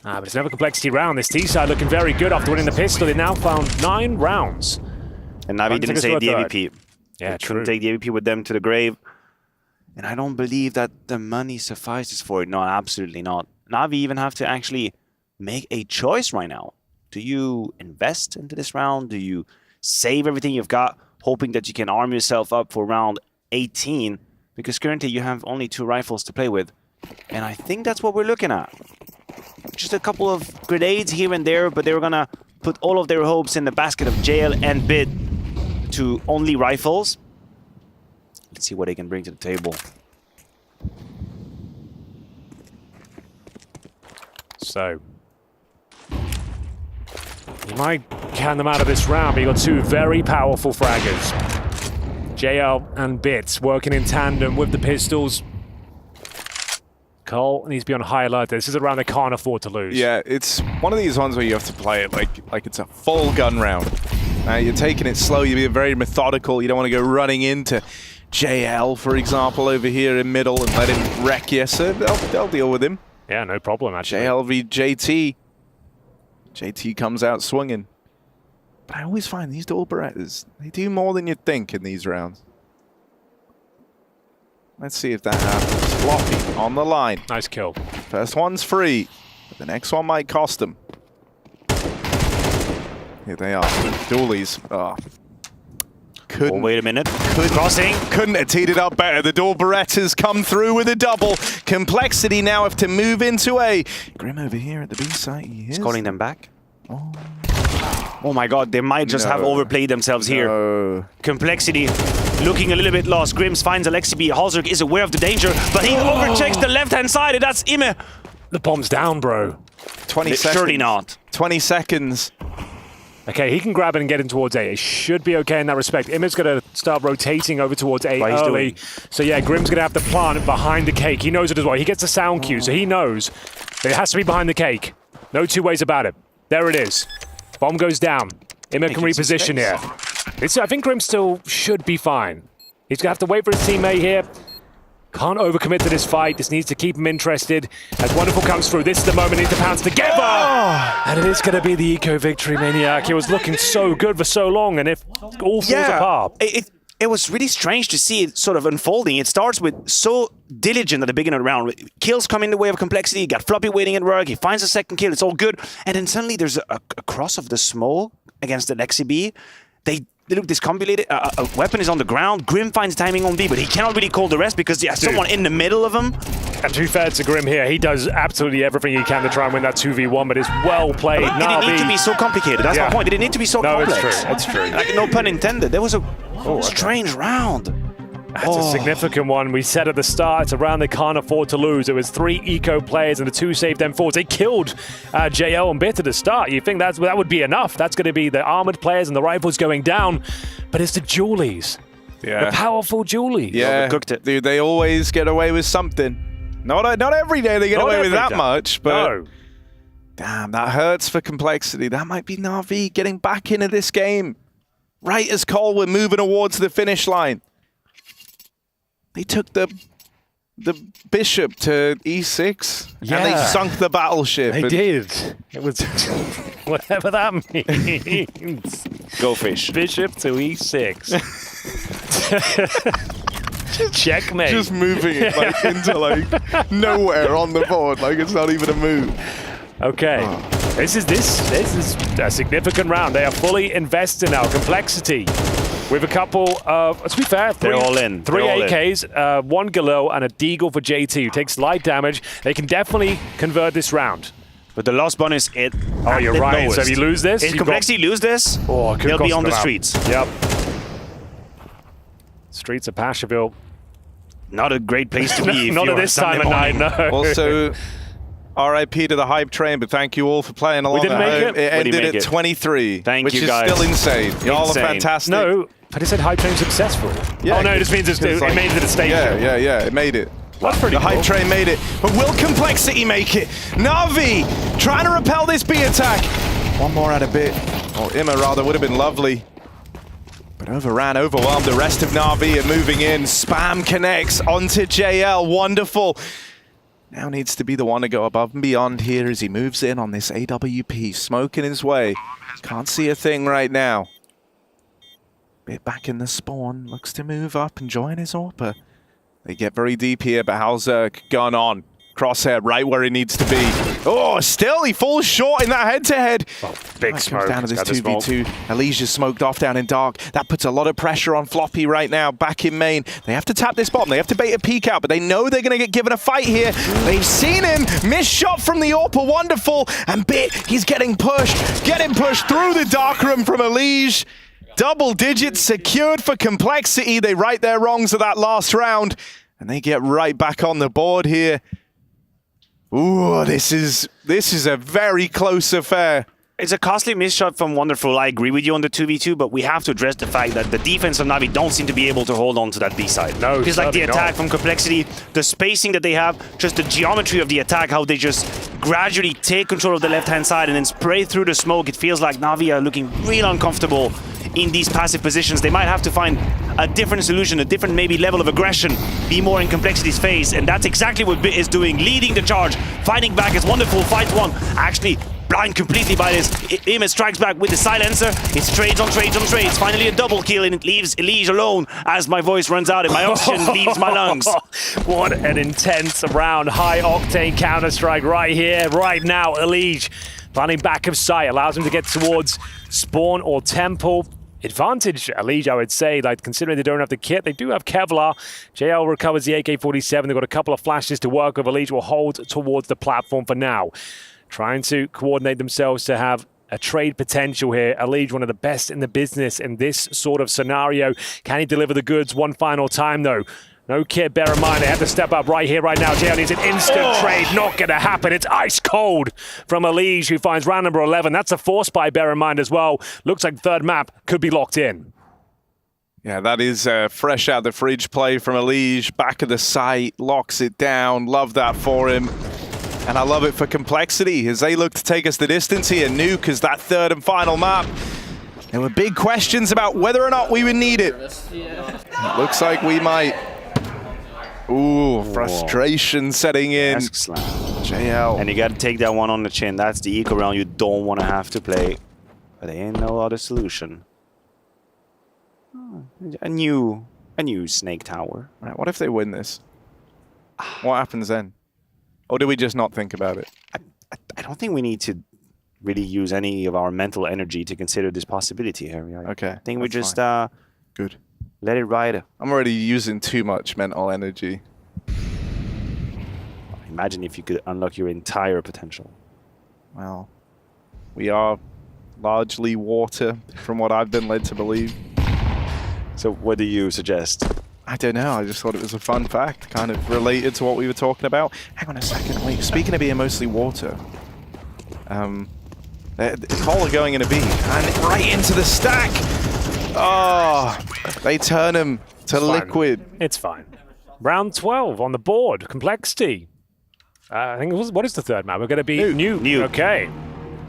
[SPEAKER 5] But it's another complexity round. This T side looking very good after winning the pistol. They now found 9 rounds.
[SPEAKER 7] And Na'Vi didn't save the AWP.
[SPEAKER 5] Yeah,
[SPEAKER 7] they couldn't take the AWP with them to the grave. And I don't believe that the money suffices for it. No, absolutely not. Na'Vi even have to actually make a choice right now. Do you invest into this round? Do you save everything you've got, hoping that you can arm yourself up for round 18? Because currently you have only 2 rifles to play with. And I think that's what we're looking at. Just a couple of grenades here and there, but they were going to put all of their hopes in the basket of JL and Bit to only rifles. Let's see what they can bring to the table.
[SPEAKER 5] So, you might count them out of this round, but you got 2 very powerful fraggers. JL and Bits working in tandem with the pistols. Cole needs to be on high alert. This is a round they can't afford to lose.
[SPEAKER 1] Yeah, it's one of these ones where you have to play it like it's a full gun round. You're taking it slow, you're being very methodical. You don't want to go running into JL, for example, over here in middle and let him wreck you. So they'll deal with him.
[SPEAKER 5] Yeah, no problem, actually.
[SPEAKER 1] JL v JT. JT comes out swinging. But I always find these dual Berettas, they do more than you'd think in these rounds. Let's see if that happens. Floppy on the line.
[SPEAKER 5] Nice kill.
[SPEAKER 1] First one's free, but the next one might cost him. Here they are. Dualies. Oh. Couldn't,
[SPEAKER 7] wait a minute. Crossing.
[SPEAKER 1] Couldn't have teed it up better. The dual Berettas come through with a double. Complexity now have to move into A. Grim over here at the B site. He is.
[SPEAKER 7] Calling them back. Oh my god, they might just have overplayed themselves here. Complexity looking a little bit lost. Grims finds Alexib. Halzerg is aware of the danger, but he overchecks the left-hand side, and that's Ime.
[SPEAKER 5] The bomb's down, bro.
[SPEAKER 1] 20 seconds.
[SPEAKER 7] Surely not.
[SPEAKER 1] 20 seconds.
[SPEAKER 5] Okay, he can grab it and get in towards A. It should be okay in that respect. Imir's going to start rotating over towards A early. So yeah, Grim's going to have to plant it behind the cake. He knows it as well. He gets a sound cue, so he knows that it has to be behind the cake. No 2 ways about it. There it is. Bomb goes down. Immer can reposition here. I think Grim still should be fine. He's going to have to wait for his teammate here. Can't overcommit to this fight. This needs to keep him interested. As Wonderful comes through, this is the moment he needs to pounce together. And it is going to be the eco victory, Maniac. It was looking so good for so long, and it all falls apart.
[SPEAKER 7] It was really strange to see it sort of unfolding. It starts with so diligent at the beginning of the round. Kills come in the way of Complexity. He got Floppy waiting at work. He finds a second kill. It's all good. And then suddenly there's a cross of the smoke against the Lexi B. They look discombobulated. A weapon is on the ground. Grim finds timing on B, but he cannot really call the rest because there's someone in the middle of him.
[SPEAKER 5] And to be fair to Grim here, he does absolutely everything he can to try and win that 2v1, but it's well played.
[SPEAKER 7] It didn't need to be so complicated. That's my point. It didn't need to be so complex.
[SPEAKER 5] No, it's true. It's true.
[SPEAKER 7] Like, no pun intended. There was a strange round.
[SPEAKER 5] That's a significant one. We said at the start, it's a round they can't afford to lose. It was 3 eco players and the 2 saved M4s. They killed JL and Bit at the start. You think that would be enough. That's going to be the armored players and the rifles going down. But it's the dualies.
[SPEAKER 1] Yeah.
[SPEAKER 5] The powerful dualies.
[SPEAKER 1] Yeah,
[SPEAKER 7] cooked it.
[SPEAKER 1] Dude, they always get away with something. Not every day they get away with that much, but damn, that hurts for Complexity. That might be Na'Vi getting back into this game. Right as Cole were moving towards the finish line. They took the bishop to E6 and they sunk the battleship.
[SPEAKER 5] They did. It was whatever that means.
[SPEAKER 7] Go fish.
[SPEAKER 5] Bishop to E6. Checkmate.
[SPEAKER 1] Just moving it like into like nowhere on the board, like it's not even a move.
[SPEAKER 5] Okay, this is a significant round. They are fully invested now. Complexity with a couple of, to be fair,
[SPEAKER 7] they're all in.
[SPEAKER 5] 3 AKs, 1 Galil, and a Deagle for JT, who takes light damage. They can definitely convert this round.
[SPEAKER 7] But the last bonus,
[SPEAKER 5] Oh, you're right.
[SPEAKER 7] Lowest.
[SPEAKER 5] So if you lose this,
[SPEAKER 7] if Complexity lose this, they'll be on the streets.
[SPEAKER 5] Yep. Streets of Pasherville.
[SPEAKER 7] Not a great place to be.
[SPEAKER 5] Not at this time of night, no.
[SPEAKER 1] Also, RIP to the hype train, but thank you all for playing along.
[SPEAKER 5] We didn't make it.
[SPEAKER 1] It ended at 23,
[SPEAKER 7] Thank you, guys.
[SPEAKER 1] which is still insane. Y'all are fantastic.
[SPEAKER 5] No, but it said hype train successful.
[SPEAKER 1] Yeah,
[SPEAKER 5] oh no, this means it made it to the stage.
[SPEAKER 1] Yeah, it made it.
[SPEAKER 5] That's pretty
[SPEAKER 1] The
[SPEAKER 5] cool.
[SPEAKER 1] hype train made it, but will Complexity make it? Na'Vi trying to repel this B attack. One more out of Bit, or Imma rather, would have been lovely. But overwhelmed the rest of Na'Vi are moving in. Spam connects onto JL, wonderful. Now needs to be the one to go above and beyond here as he moves in on this AWP, smoking his way. Can't see a thing right now. Bit back in the spawn, looks to move up and join his AWPer. They get very deep here, but Halzerk gun on. Crosshair right where he needs to be. Oh, still he falls short in that head-to-head.
[SPEAKER 5] Big smoke.
[SPEAKER 1] Comes down to this 2v2. Elysia's smoked off down in dark. That puts a lot of pressure on Floppy right now, back in main. They have to tap this bottom. They have to bait a peek out, but they know they're going to get given a fight here. They've seen him. Missed shot from the AWPer, wonderful. And Bit, he's getting pushed through the dark room from Elysia. Double digits secured for Complexity. They right their wrongs at that last round, and they get right back on the board here. Ooh, this is a very close affair.
[SPEAKER 7] It's a costly miss shot from Wonderful. I agree with you on the 2v2, but we have to address the fact that the defense of Na'Vi don't seem to be able to hold on to that B side.
[SPEAKER 5] No,
[SPEAKER 7] because like the attack from Complexity, the spacing that they have, just the geometry of the attack, how they just gradually take control of the left-hand side and then spray through the smoke. It feels like Na'Vi are looking real uncomfortable in these passive positions. They might have to find a different solution, a different maybe level of aggression, be more in Complexity's phase, and that's exactly what Bit is doing, leading the charge, fighting back as Wonderful fights one, actually blind completely by this. Imma strikes back with the silencer. It's trades on trades on trades. Finally a double kill, and it leaves Elysia alone as my voice runs out and my oxygen leaves my lungs.
[SPEAKER 5] What an intense round. High octane counter-strike right here, right now. Elysia planning back of sight, allows him to get towards spawn or temple. Advantage, Elysia, I would say, like considering they don't have the kit, they do have Kevlar. JL recovers the AK-47. They've got a couple of flashes to work with. Elysia will hold towards the platform for now. Trying to coordinate themselves to have a trade potential here. Elysia, one of the best in the business in this sort of scenario. Can he deliver the goods one final time, though? No kit, bear in mind, they have to step up right here, right now. JL needs an instant trade. Not going to happen. It's ice cold from Elysia, who finds round number 11. That's a force buy, bear in mind as well. Looks like third map could be locked in.
[SPEAKER 1] Yeah, that is fresh out the fridge play from Elysia. Back of the site, locks it down. Love that for him. And I love it for Complexity as they look to take us the distance here. Nuke is that third and final map. There were big questions about whether or not we would need it. Looks like we might. Ooh, frustration setting in. JL.
[SPEAKER 7] And you got to take that one on the chin. That's the eco round you don't want to have to play. But there ain't no other solution. A new Snake Tower.
[SPEAKER 1] Right, what if they win this? What happens then? Or do we just not think about it?
[SPEAKER 7] I don't think we need to really use any of our mental energy to consider this possibility here.
[SPEAKER 1] Okay.
[SPEAKER 7] I think we just
[SPEAKER 1] good.
[SPEAKER 7] Let it ride.
[SPEAKER 1] I'm already using too much mental energy.
[SPEAKER 7] Imagine if you could unlock your entire potential.
[SPEAKER 1] Well, we are largely water, from what I've been led to believe.
[SPEAKER 7] So what do you suggest?
[SPEAKER 1] I don't know. I just thought it was a fun fact, kind of related to what we were talking about. Hang on a second. Wait, speaking of being mostly water, Cole are going in a B, and right into the stack. Oh, they turn him to liquid.
[SPEAKER 5] It's fine. Round 12 on the board. Complexity. I think it was, what is the third map? We're going to be new. Okay.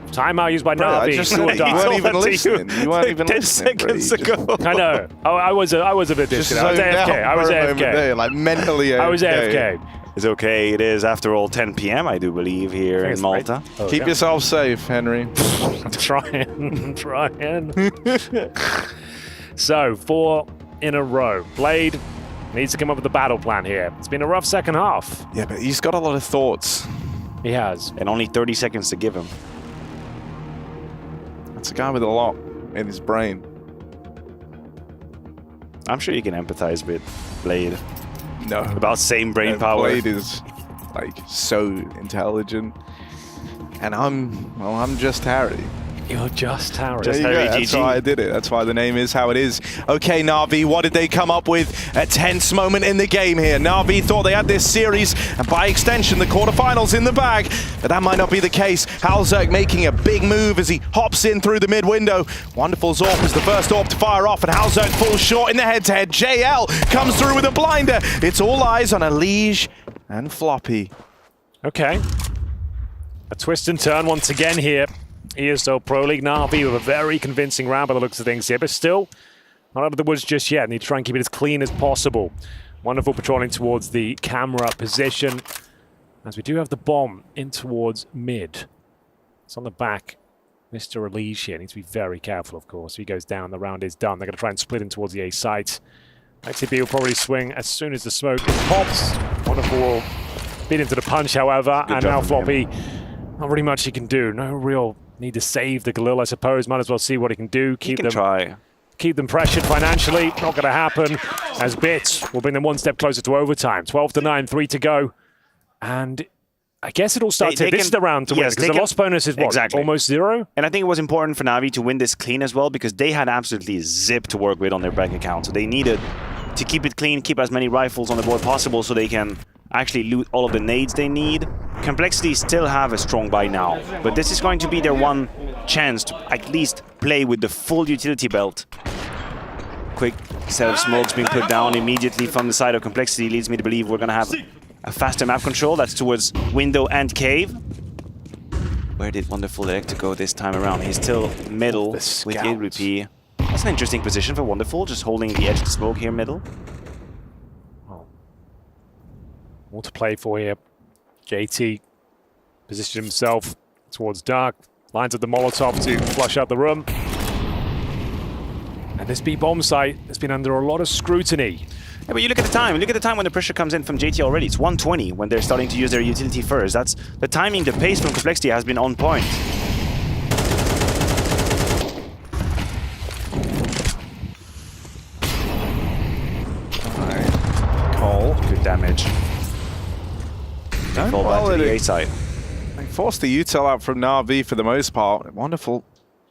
[SPEAKER 5] Timeout used by Navi.
[SPEAKER 1] You weren't even listening. You weren't even
[SPEAKER 7] 10
[SPEAKER 1] listening.
[SPEAKER 7] seconds ago.
[SPEAKER 5] I know. I was a bit disconnected. I was AFK.
[SPEAKER 1] There, like mentally AFK.
[SPEAKER 5] I was AFK.
[SPEAKER 7] It's okay. It is, after all, 10 p.m., I do believe, here in Malta.
[SPEAKER 1] Oh, keep yourself safe, Henry.
[SPEAKER 5] I'm trying. So, 4 in a row. Blade needs to come up with a battle plan here. It's been a rough second half.
[SPEAKER 1] Yeah, but he's got a lot of thoughts.
[SPEAKER 5] He has.
[SPEAKER 7] And only 30 seconds to give him.
[SPEAKER 1] That's a guy with a lot in his brain.
[SPEAKER 7] I'm sure you can empathize with Blade.
[SPEAKER 1] No.
[SPEAKER 7] About same brain power.
[SPEAKER 1] Blade is like so intelligent. And I'm just Harry.
[SPEAKER 5] You're just Harry.
[SPEAKER 1] Just Harry, that's why I did it. That's why the name is how it is. Okay, Na'Vi, what did they come up with? A tense moment in the game here. Na'Vi thought they had this series, and by extension, the quarterfinals in the bag. But that might not be the case. Halzerk making a big move as he hops in through the mid window. Wonderful Zorp is the first AWP to fire off, and Halzerk falls short in the head-to-head. JL comes through with a blinder. It's all eyes on Elige and Floppy.
[SPEAKER 5] Okay. A twist and turn once again here. ESL Pro League. Na'Vi with a very convincing round by the looks of things here, but still not out of the woods just yet. Need to try and keep it as clean as possible. Wonderful patrolling towards the camera position, as we do have the bomb in towards mid. It's on the back. Mr. Elige here needs to be very careful, of course. If he goes down, the round is done. They're going to try and split in towards the A site. XTP will probably swing as soon as the smoke pops. Wonderful will beat into the punch, however, and now Floppy, not really much he can do. No real need to save the Galil, I suppose. Might as well see what he can do. Keep them pressured financially. Not going to happen, as Bits will bring them one step closer to overtime. 12-9, 3 to go. And I guess it all starts here. This is the round to win, because the loss bonus is what, almost 0?
[SPEAKER 7] And I think it was important for Na'Vi to win this clean as well, because they had absolutely zip to work with on their bank account. So they needed to keep it clean, keep as many rifles on the board possible so they can actually loot all of the nades they need. Complexity still have a strong buy now, but this is going to be their one chance to at least play with the full utility belt. Quick set of smokes being put down immediately from the side of Complexity leads me to believe we're going to have a faster map control. That's towards window and cave. Where did Wonderful elect to go this time around? He's still middle with Idripi. That's an interesting position for Wonderful, just holding the edge of the smoke here middle.
[SPEAKER 5] More to play for here. JT positioned himself towards Dark. Lines up the Molotov to flush out the room. And this B-bomb site has been under a lot of scrutiny.
[SPEAKER 7] Yeah, but you look at the time. Look at the time when the pressure comes in from JT already. It's 120 when they're starting to use their utility first. That's the timing, the pace from Complexity has been on point.
[SPEAKER 1] Cole.
[SPEAKER 7] Good damage. They fall back to the A side.
[SPEAKER 1] They forced the util out from Na'Vi for the most part. Wonderful.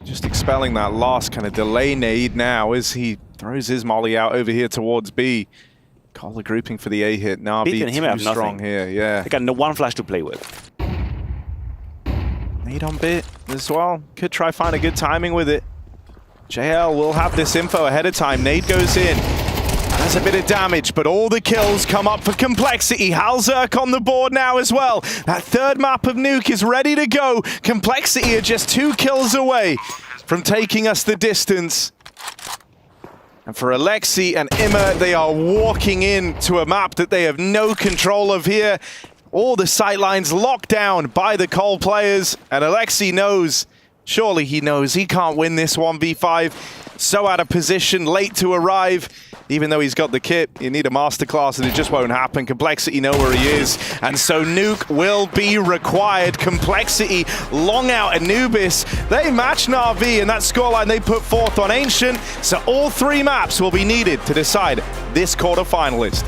[SPEAKER 1] Just expelling that last kind of delay nade now as he throws his molly out over here towards B. Cole grouping for the A hit. Na'Vi too strong here, yeah.
[SPEAKER 7] They got no one flash to play with.
[SPEAKER 1] Nade on bit as well. Could try find a good timing with it. JL will have this info ahead of time. Nade goes in. Has a bit of damage, but all the kills come up for Complexity. Halzerk on the board now as well. That third map of Nuke is ready to go. Complexity are just 2 kills away from taking us the distance. And for Alexi and Immer, they are walking into a map that they have no control of here. All the sightlines locked down by the Cole players, and Alexi knows, surely he knows, he can't win this 1v5. So out of position, late to arrive. Even though he's got the kit, you need a masterclass and it just won't happen. Complexity know where he is. And so Nuke will be required. Complexity long out Anubis. They match Na'Vi and that scoreline they put forth on Ancient. So all 3 maps will be needed to decide this quarterfinalist.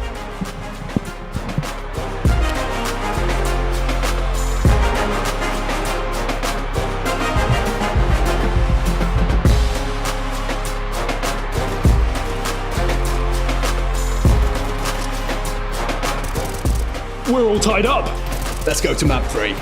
[SPEAKER 5] We're all tied up.
[SPEAKER 17] Let's go to map 3.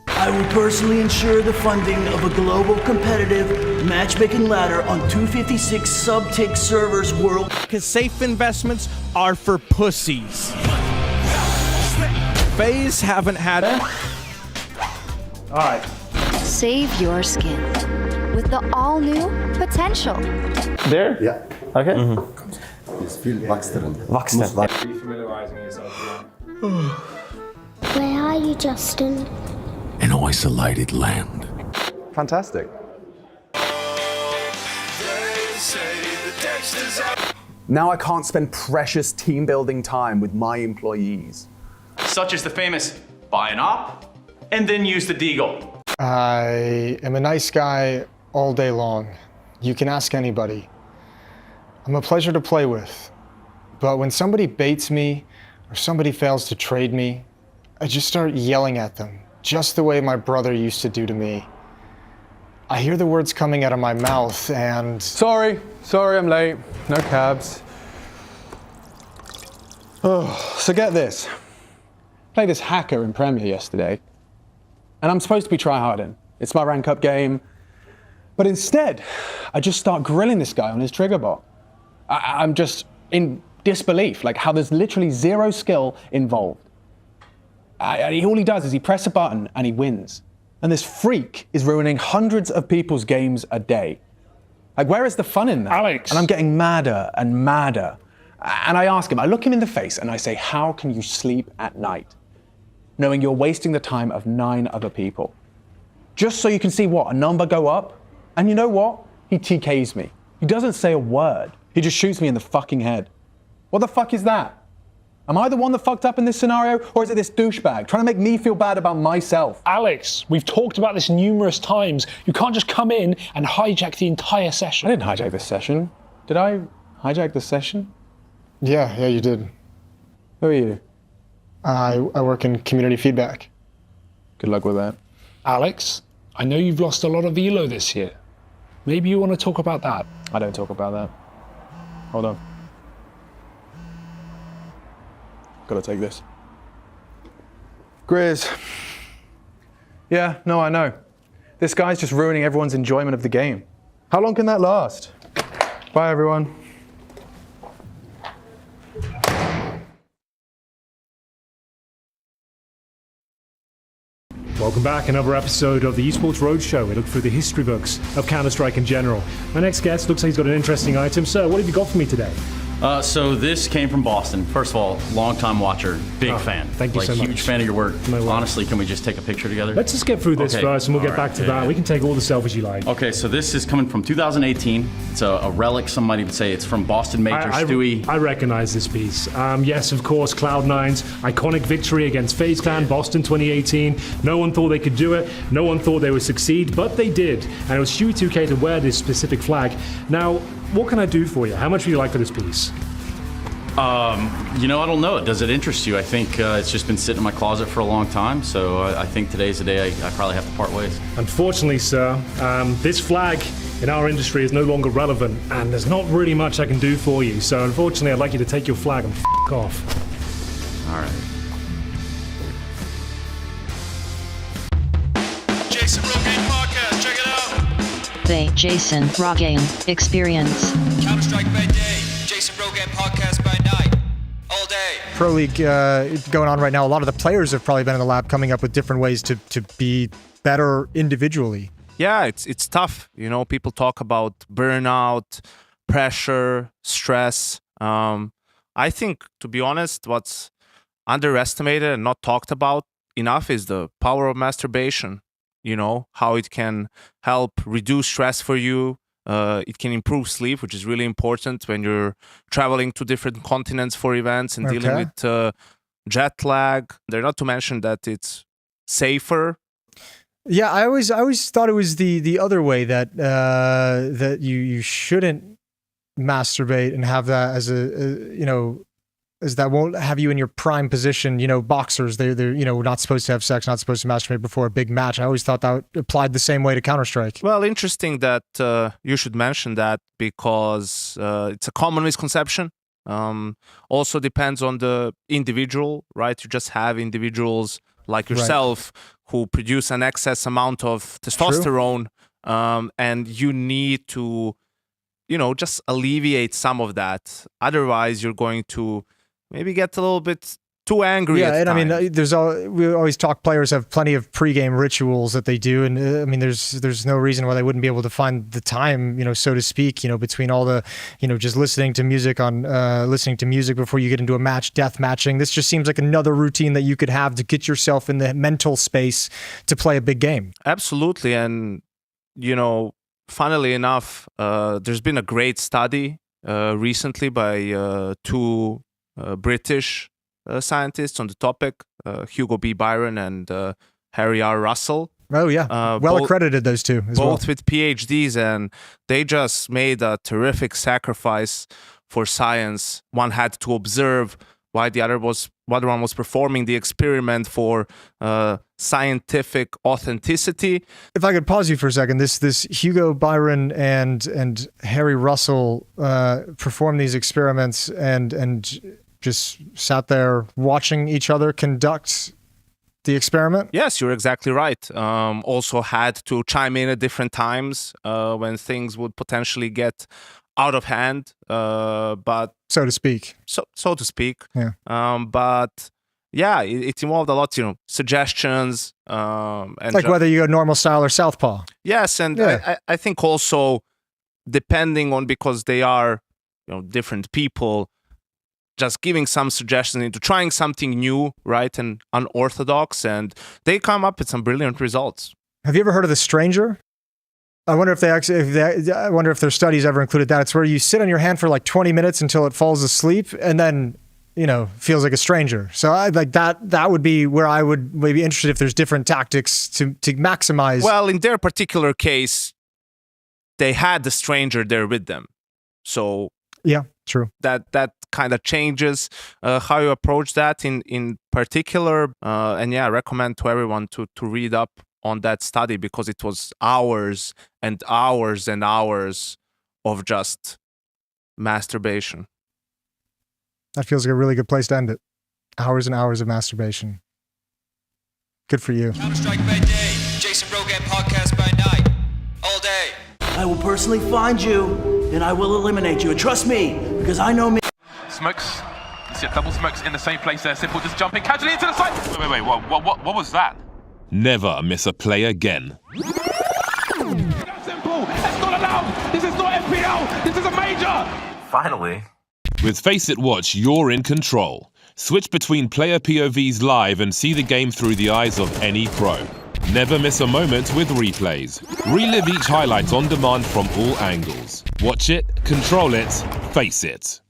[SPEAKER 19] I will personally ensure the funding of a global competitive matchmaking ladder on 256 sub-tick servers world.
[SPEAKER 17] Because safe investments are for pussies. FaZe haven't had it.
[SPEAKER 11] Alright. Save your skin with the all-new Potential.
[SPEAKER 2] There?
[SPEAKER 20] Yeah.
[SPEAKER 2] Okay.
[SPEAKER 20] It's viel Wachsteren.
[SPEAKER 2] Refamiliarizing yourself.
[SPEAKER 4] Where are you, Justin?
[SPEAKER 10] An isolated land.
[SPEAKER 2] Fantastic.
[SPEAKER 8] Now I can't spend precious team building time with my employees.
[SPEAKER 21] Such as the famous buy an op and then use the deagle.
[SPEAKER 24] I am a nice guy all day long. You can ask anybody. I'm a pleasure to play with. But when somebody baits me or somebody fails to trade me, I just start yelling at them, just the way my brother used to do to me. I hear the words coming out of my mouth and...
[SPEAKER 25] Sorry, I'm late. No cabs.
[SPEAKER 8] Oh, so get this. Played this hacker in Premier yesterday, and I'm supposed to be tryharding. It's my rank up game. But instead, I just start grilling this guy on his trigger bot. I'm just in disbelief, like how there's literally zero skill involved. All he does is he presses a button and he wins. And this freak is ruining hundreds of people's games a day. Like, where is the fun in that?
[SPEAKER 22] Alex.
[SPEAKER 8] And I'm getting madder and madder. And I ask him, I look him in the face and I say, how can you sleep at night, knowing you're wasting the time of 9 other people? Just so you can see what, a number go up? And you know what? He TKs me. He doesn't say a word. He just shoots me in the fucking head. What the fuck is that? Am I the one that fucked up in this scenario, or is it this douchebag trying to make me feel bad about myself?
[SPEAKER 22] Alex, we've talked about this numerous times. You can't just come in and hijack the entire session.
[SPEAKER 8] I didn't hijack this session. Did I hijack the session?
[SPEAKER 24] Yeah, you did.
[SPEAKER 8] Who are you?
[SPEAKER 24] I work in community feedback.
[SPEAKER 8] Good luck with that.
[SPEAKER 22] Alex, I know you've lost a lot of elo this year. Maybe you want to talk about that.
[SPEAKER 8] I don't talk about that. Hold on. Gotta take this. Grizz. Yeah, no, I know. This guy's just ruining everyone's enjoyment of the game. How long can that last? Bye, everyone.
[SPEAKER 5] Welcome back, another episode of the Esports Roadshow. We look through the history books of Counter-Strike in general. My next guest looks like he's got an interesting item. Sir, what have you got for me today?
[SPEAKER 21] So this came from Boston. First of all, long-time watcher, big fan.
[SPEAKER 5] Thank you so much.
[SPEAKER 21] Huge fan of your work. Honestly, can we just take a picture together?
[SPEAKER 5] Let's just get through this first, and we'll get back to that. We can take all the selfies you like.
[SPEAKER 21] Okay, so this is coming from 2018. It's a relic, some might even say. It's from Boston Major Stewie.
[SPEAKER 5] I recognize this piece. Yes, of course, Cloud9's iconic victory against FaZe Clan, Boston 2018. No one thought they could do it. No one thought they would succeed, but they did. And it was Stewie 2K to wear this specific flag. Now, what can I do for you? How much would you like for this piece?
[SPEAKER 21] I don't know. Does it interest you? I think it's just been sitting in my closet for a long time, so I think today's the day I probably have to part ways.
[SPEAKER 5] Unfortunately, sir, this flag in our industry is no longer relevant, and there's not really much I can do for you. So unfortunately, I'd like you to take your flag and f*** off.
[SPEAKER 21] All right.
[SPEAKER 6] Jason Rogame Podcast, check it out.
[SPEAKER 13] The Jason Rogame Experience.
[SPEAKER 6] Counter-Strike by day, Jason Rogame Podcast by night. All day.
[SPEAKER 24] Pro League going on right now. A lot of the players have probably been in the lab coming up with different ways to be better individually.
[SPEAKER 14] Yeah, it's tough. People talk about burnout, pressure, stress. I think, to be honest, what's underestimated and not talked about enough is the power of masturbation. How it can help reduce stress for you. It can improve sleep, which is really important when you're traveling to different continents for events and dealing with jet lag. They're not to mention that it's safer.
[SPEAKER 24] Yeah, I always thought it was the other way that that you shouldn't masturbate and have that as as that won't have you in your prime position. Boxers, they're not supposed to have sex, not supposed to masturbate before a big match. I always thought that applied the same way to Counter-Strike.
[SPEAKER 14] Well, interesting that you should mention that, because it's a common misconception. Also depends on the individual, right? You just have individuals like yourself who produce an excess amount of testosterone, and you need to, just alleviate some of that. Otherwise, you're going to maybe get a little bit too angry.
[SPEAKER 24] Yeah, and I mean, we always talk. Players have plenty of pregame rituals that they do, and I mean, there's no reason why they wouldn't be able to find the time, so to speak, between all the, just listening to music before you get into a match, death matching. This just seems like another routine that you could have to get yourself in the mental space to play a big game.
[SPEAKER 14] Absolutely, and funnily enough, there's been a great study recently by two British scientists on the topic, Hugo B. Byron and Harry R. Russell.
[SPEAKER 24] Oh yeah, well accredited, those two as well.
[SPEAKER 14] Both with PhDs, and they just made a terrific sacrifice for science. One had to observe while the other one was performing the experiment for scientific authenticity.
[SPEAKER 24] If I could pause you for a second, this Hugo Byron and Harry Russell performed these experiments and just sat there watching each other conduct the experiment?
[SPEAKER 14] Yes, you're exactly right. Also had to chime in at different times when things would potentially get out of hand, but
[SPEAKER 24] so to speak.
[SPEAKER 14] So to speak.
[SPEAKER 24] Yeah.
[SPEAKER 14] But yeah, it involved a lot, suggestions. And
[SPEAKER 24] like whether you go normal style or southpaw.
[SPEAKER 14] Yes, and yeah. I think also depending on, because they are different people, just giving some suggestions into trying something new, right, and unorthodox, and they come up with some brilliant results.
[SPEAKER 24] Have you ever heard of The Stranger? I wonder if I wonder if their studies ever included that. It's where you sit on your hand for like 20 minutes until it falls asleep, and then feels like a stranger. So I like that. That would be where I would maybe interested if there's different tactics to maximize.
[SPEAKER 14] Well, in their particular case, they had the stranger there with them, so
[SPEAKER 24] yeah, true.
[SPEAKER 14] That kind of changes how you approach that in particular. And yeah, I recommend to everyone to read up on that study, because it was hours and hours and hours of just masturbation.
[SPEAKER 24] That feels like a really good place to end it. Hours and hours of masturbation. Good for you.
[SPEAKER 6] Counter-Strike by day, Jason Rogan podcast by night. All day.
[SPEAKER 19] I will personally find you, and I will eliminate you. And trust me, because I know me.
[SPEAKER 9] Smokes. You see double smokes in the same place there. Simple just jumping casually into the side. Wait. What was that?
[SPEAKER 12] Never miss a play again.
[SPEAKER 9] Simple. That's not allowed. This is not FPL. This is a major.
[SPEAKER 12] Finally. With Face It Watch, you're in control. Switch between player POVs live and see the game through the eyes of any pro. Never miss a moment with replays. Relive each highlight on demand from all angles. Watch it, control it, face it.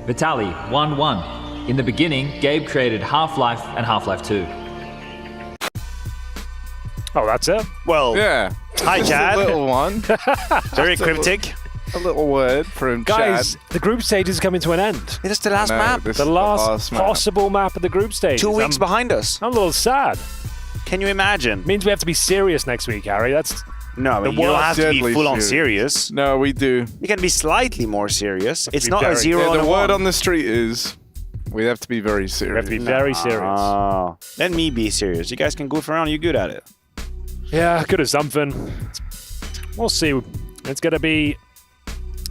[SPEAKER 16] Vitaly, 1-1. In the beginning, Gabe created Half-Life and Half-Life 2.
[SPEAKER 22] Oh, that's it?
[SPEAKER 7] Well,
[SPEAKER 18] yeah.
[SPEAKER 7] Hi,
[SPEAKER 18] Just
[SPEAKER 7] Chad.
[SPEAKER 18] a little one.
[SPEAKER 7] Very cryptic.
[SPEAKER 18] A little word from
[SPEAKER 22] Guys,
[SPEAKER 18] Chad.
[SPEAKER 22] the group stage is coming to an end.
[SPEAKER 7] It's the last map.
[SPEAKER 22] The last possible map of the group stage.
[SPEAKER 7] 2 weeks behind us.
[SPEAKER 22] I'm a little sad.
[SPEAKER 7] Can you imagine?
[SPEAKER 22] Means we have to be serious next week, Harry. That's
[SPEAKER 7] No,
[SPEAKER 18] The
[SPEAKER 7] you don't have to be
[SPEAKER 18] deadly
[SPEAKER 7] full-on serious.
[SPEAKER 18] No, we do.
[SPEAKER 7] You can be slightly more serious. It's
[SPEAKER 2] be
[SPEAKER 7] not a
[SPEAKER 2] very-
[SPEAKER 7] 0
[SPEAKER 18] Yeah,
[SPEAKER 7] and
[SPEAKER 18] the
[SPEAKER 7] a
[SPEAKER 18] word
[SPEAKER 7] 1.
[SPEAKER 18] on the street is we have to be very serious.
[SPEAKER 2] We have to be very serious.
[SPEAKER 7] Let me be serious. You guys can goof around. You're good at it.
[SPEAKER 2] Yeah, good as something. We'll see. It's going to be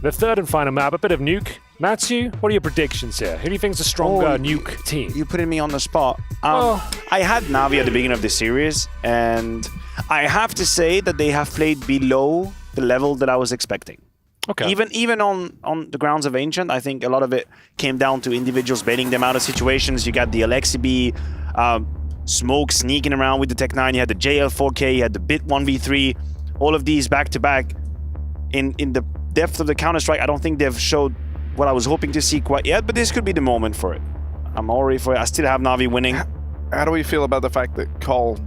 [SPEAKER 2] the third and final map. A bit of nuke. Matthew, what are your predictions here? Who do you think is a stronger nuke team?
[SPEAKER 7] You're putting me on the spot. I had Navi at the beginning of the series, and I have to say that they have played below the level that I was expecting.
[SPEAKER 2] Okay.
[SPEAKER 7] Even on the grounds of Ancient, I think a lot of it came down to individuals baiting them out of situations. You got the Alexi B, Smoke sneaking around with the Tech 9. You had the JL4K, you had the Bit 1v3. All of these back-to-back. In the depth of the Counter-Strike, I don't think they've showed what I was hoping to see quite yet, but this could be the moment for it. I'm all ready for it. I still have Navi winning.
[SPEAKER 18] How do we feel about the fact that Cole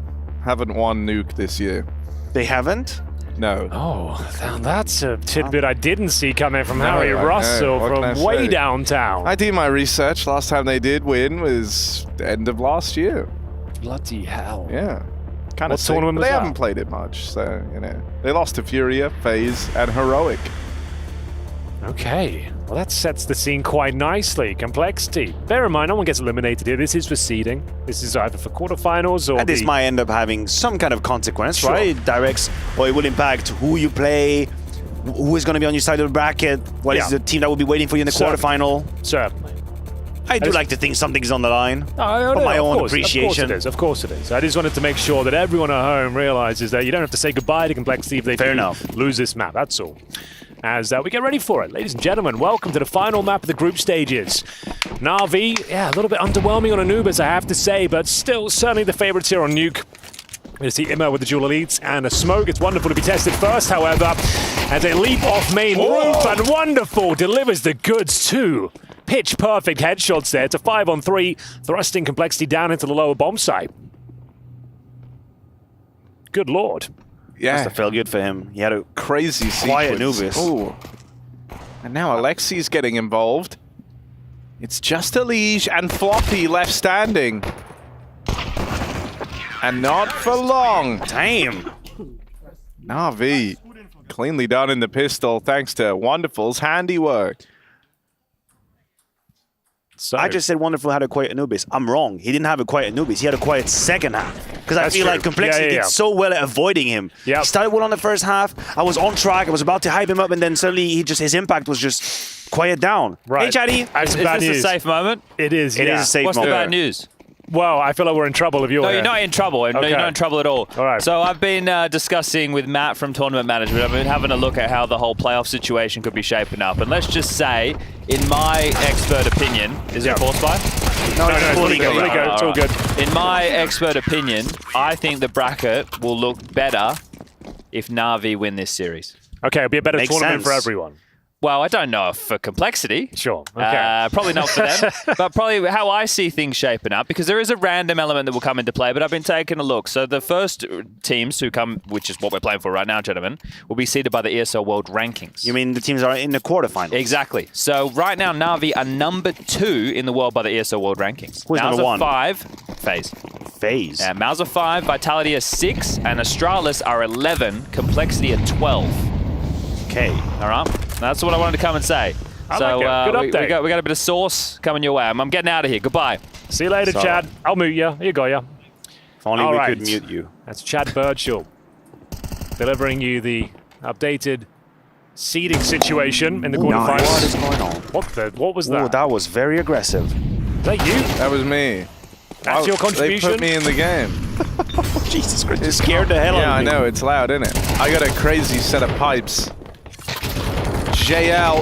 [SPEAKER 18] haven't won Nuke this year?
[SPEAKER 7] They haven't?
[SPEAKER 18] No.
[SPEAKER 2] Oh, that's a tidbit I didn't see coming from Harry
[SPEAKER 18] I know.
[SPEAKER 2] Russell
[SPEAKER 18] What can I
[SPEAKER 2] from way
[SPEAKER 18] say?
[SPEAKER 2] downtown.
[SPEAKER 18] I did my research. Last time they did win was the end of last year.
[SPEAKER 2] Bloody hell.
[SPEAKER 18] Yeah. Kind
[SPEAKER 2] What
[SPEAKER 18] of
[SPEAKER 2] tournament was
[SPEAKER 18] They
[SPEAKER 2] that?
[SPEAKER 18] haven't played it much, so, you know. They lost to Furia, FaZe, and Heroic.
[SPEAKER 2] Okay, well that sets the scene quite nicely. Complexity. Bear in mind, no one gets eliminated here. This is for seeding. This is either for quarterfinals or
[SPEAKER 7] And this might end up having some kind of consequence,
[SPEAKER 2] Sure.
[SPEAKER 7] right? It directs, or it will impact who you play, who is going to be on your side of the bracket, what is the team that will be waiting for you in the quarterfinal.
[SPEAKER 2] Certainly.
[SPEAKER 7] I do like to think something's on the line. For my own appreciation.
[SPEAKER 2] Of course it is. I just wanted to make sure that everyone at home realizes that you don't have to say goodbye to Complexity if they lose this map. That's all. As we get ready for it. Ladies and gentlemen, welcome to the final map of the group stages. Na'Vi, a little bit underwhelming on Anubis, I have to say, but still certainly the favorites here on Nuke. We see Imma with the dual elites and a smoke. It's wonderful to be tested first, however, as a leap off main roof, and wonderful delivers the goods too. Pitch perfect headshots there. It's a 5-on-3, thrusting Complexity down into the lower bomb site. Good lord.
[SPEAKER 18] Yeah.
[SPEAKER 7] Must have felt good for him. He had a
[SPEAKER 18] crazy
[SPEAKER 7] quiet
[SPEAKER 18] sequence.
[SPEAKER 7] Anubis.
[SPEAKER 18] Ooh. And now Alexi's getting involved. It's just Elige and Floppy left standing. And not for long.
[SPEAKER 7] Damn.
[SPEAKER 18] Na'Vi cleanly done in the pistol thanks to Wonderful's handiwork.
[SPEAKER 7] So I just said Wonderful had a quiet Anubis. I'm wrong. He didn't have a quiet Anubis. He had a quiet second half. Because I feel like Complexity did so well at avoiding him. He started well on the first half. I was on track. I was about to hype him up, and then suddenly his impact was just quiet down. Hey, Chatty.
[SPEAKER 16] Is this a safe moment?
[SPEAKER 2] It is.
[SPEAKER 7] It is a safe
[SPEAKER 16] What's
[SPEAKER 7] moment.
[SPEAKER 16] the bad news?
[SPEAKER 2] Well, I feel like we're in trouble if you're
[SPEAKER 16] No,
[SPEAKER 2] here.
[SPEAKER 16] you're not in trouble. No, you're not in trouble at all.
[SPEAKER 2] All right.
[SPEAKER 16] So I've been discussing with Matt from Tournament Management. I've been having a look at how the whole playoff situation could be shaping up. And let's just say, in my expert opinion, is it a force buy?
[SPEAKER 2] No, it's Vertigo. It's all good.
[SPEAKER 16] In my expert opinion, I think the bracket will look better if Na'Vi win this series.
[SPEAKER 2] Okay, it'll be a better
[SPEAKER 16] Makes
[SPEAKER 2] tournament for
[SPEAKER 16] sense.
[SPEAKER 2] everyone.
[SPEAKER 16] Well, I don't know if for Complexity.
[SPEAKER 2] Sure. Okay.
[SPEAKER 16] Probably not for them, but probably how I see things shaping up, because there is a random element that will come into play, but I've been taking a look. So the first teams who come, which is what we're playing for right now, gentlemen, will be seeded by the ESL World Rankings.
[SPEAKER 7] You mean the teams are in the quarterfinals?
[SPEAKER 16] Exactly. So right now, Na'Vi are number 2 in the world by the ESL World Rankings.
[SPEAKER 7] Who's number 1?
[SPEAKER 16] 5, FaZe.
[SPEAKER 7] FaZe.
[SPEAKER 16] Yeah, Mouse are 5, Vitality are 6, and Astralis are 11, Complexity are 12.
[SPEAKER 7] Okay.
[SPEAKER 16] All right. That's what I wanted to come and say.
[SPEAKER 2] I like it. Good update.
[SPEAKER 16] We got a bit of sauce coming your way. I'm getting out of here. Goodbye.
[SPEAKER 2] See you later,
[SPEAKER 7] So-
[SPEAKER 2] Chad. I'll mute you. You got ya.
[SPEAKER 7] If only
[SPEAKER 2] All
[SPEAKER 7] we
[SPEAKER 2] right.
[SPEAKER 7] could mute you.
[SPEAKER 2] That's Chad Birdshaw delivering you the updated seeding situation in the quarterfinals.
[SPEAKER 7] What is going on?
[SPEAKER 2] What was that?
[SPEAKER 7] Oh, that was very aggressive.
[SPEAKER 2] Is that you?
[SPEAKER 18] That was me.
[SPEAKER 2] That's your contribution?
[SPEAKER 18] They put me in the game.
[SPEAKER 7] Jesus Christ, it scared the hell out
[SPEAKER 18] Yeah,
[SPEAKER 7] of
[SPEAKER 18] I
[SPEAKER 7] me.
[SPEAKER 18] know. It's loud, isn't it? I got a crazy set of pipes. JL.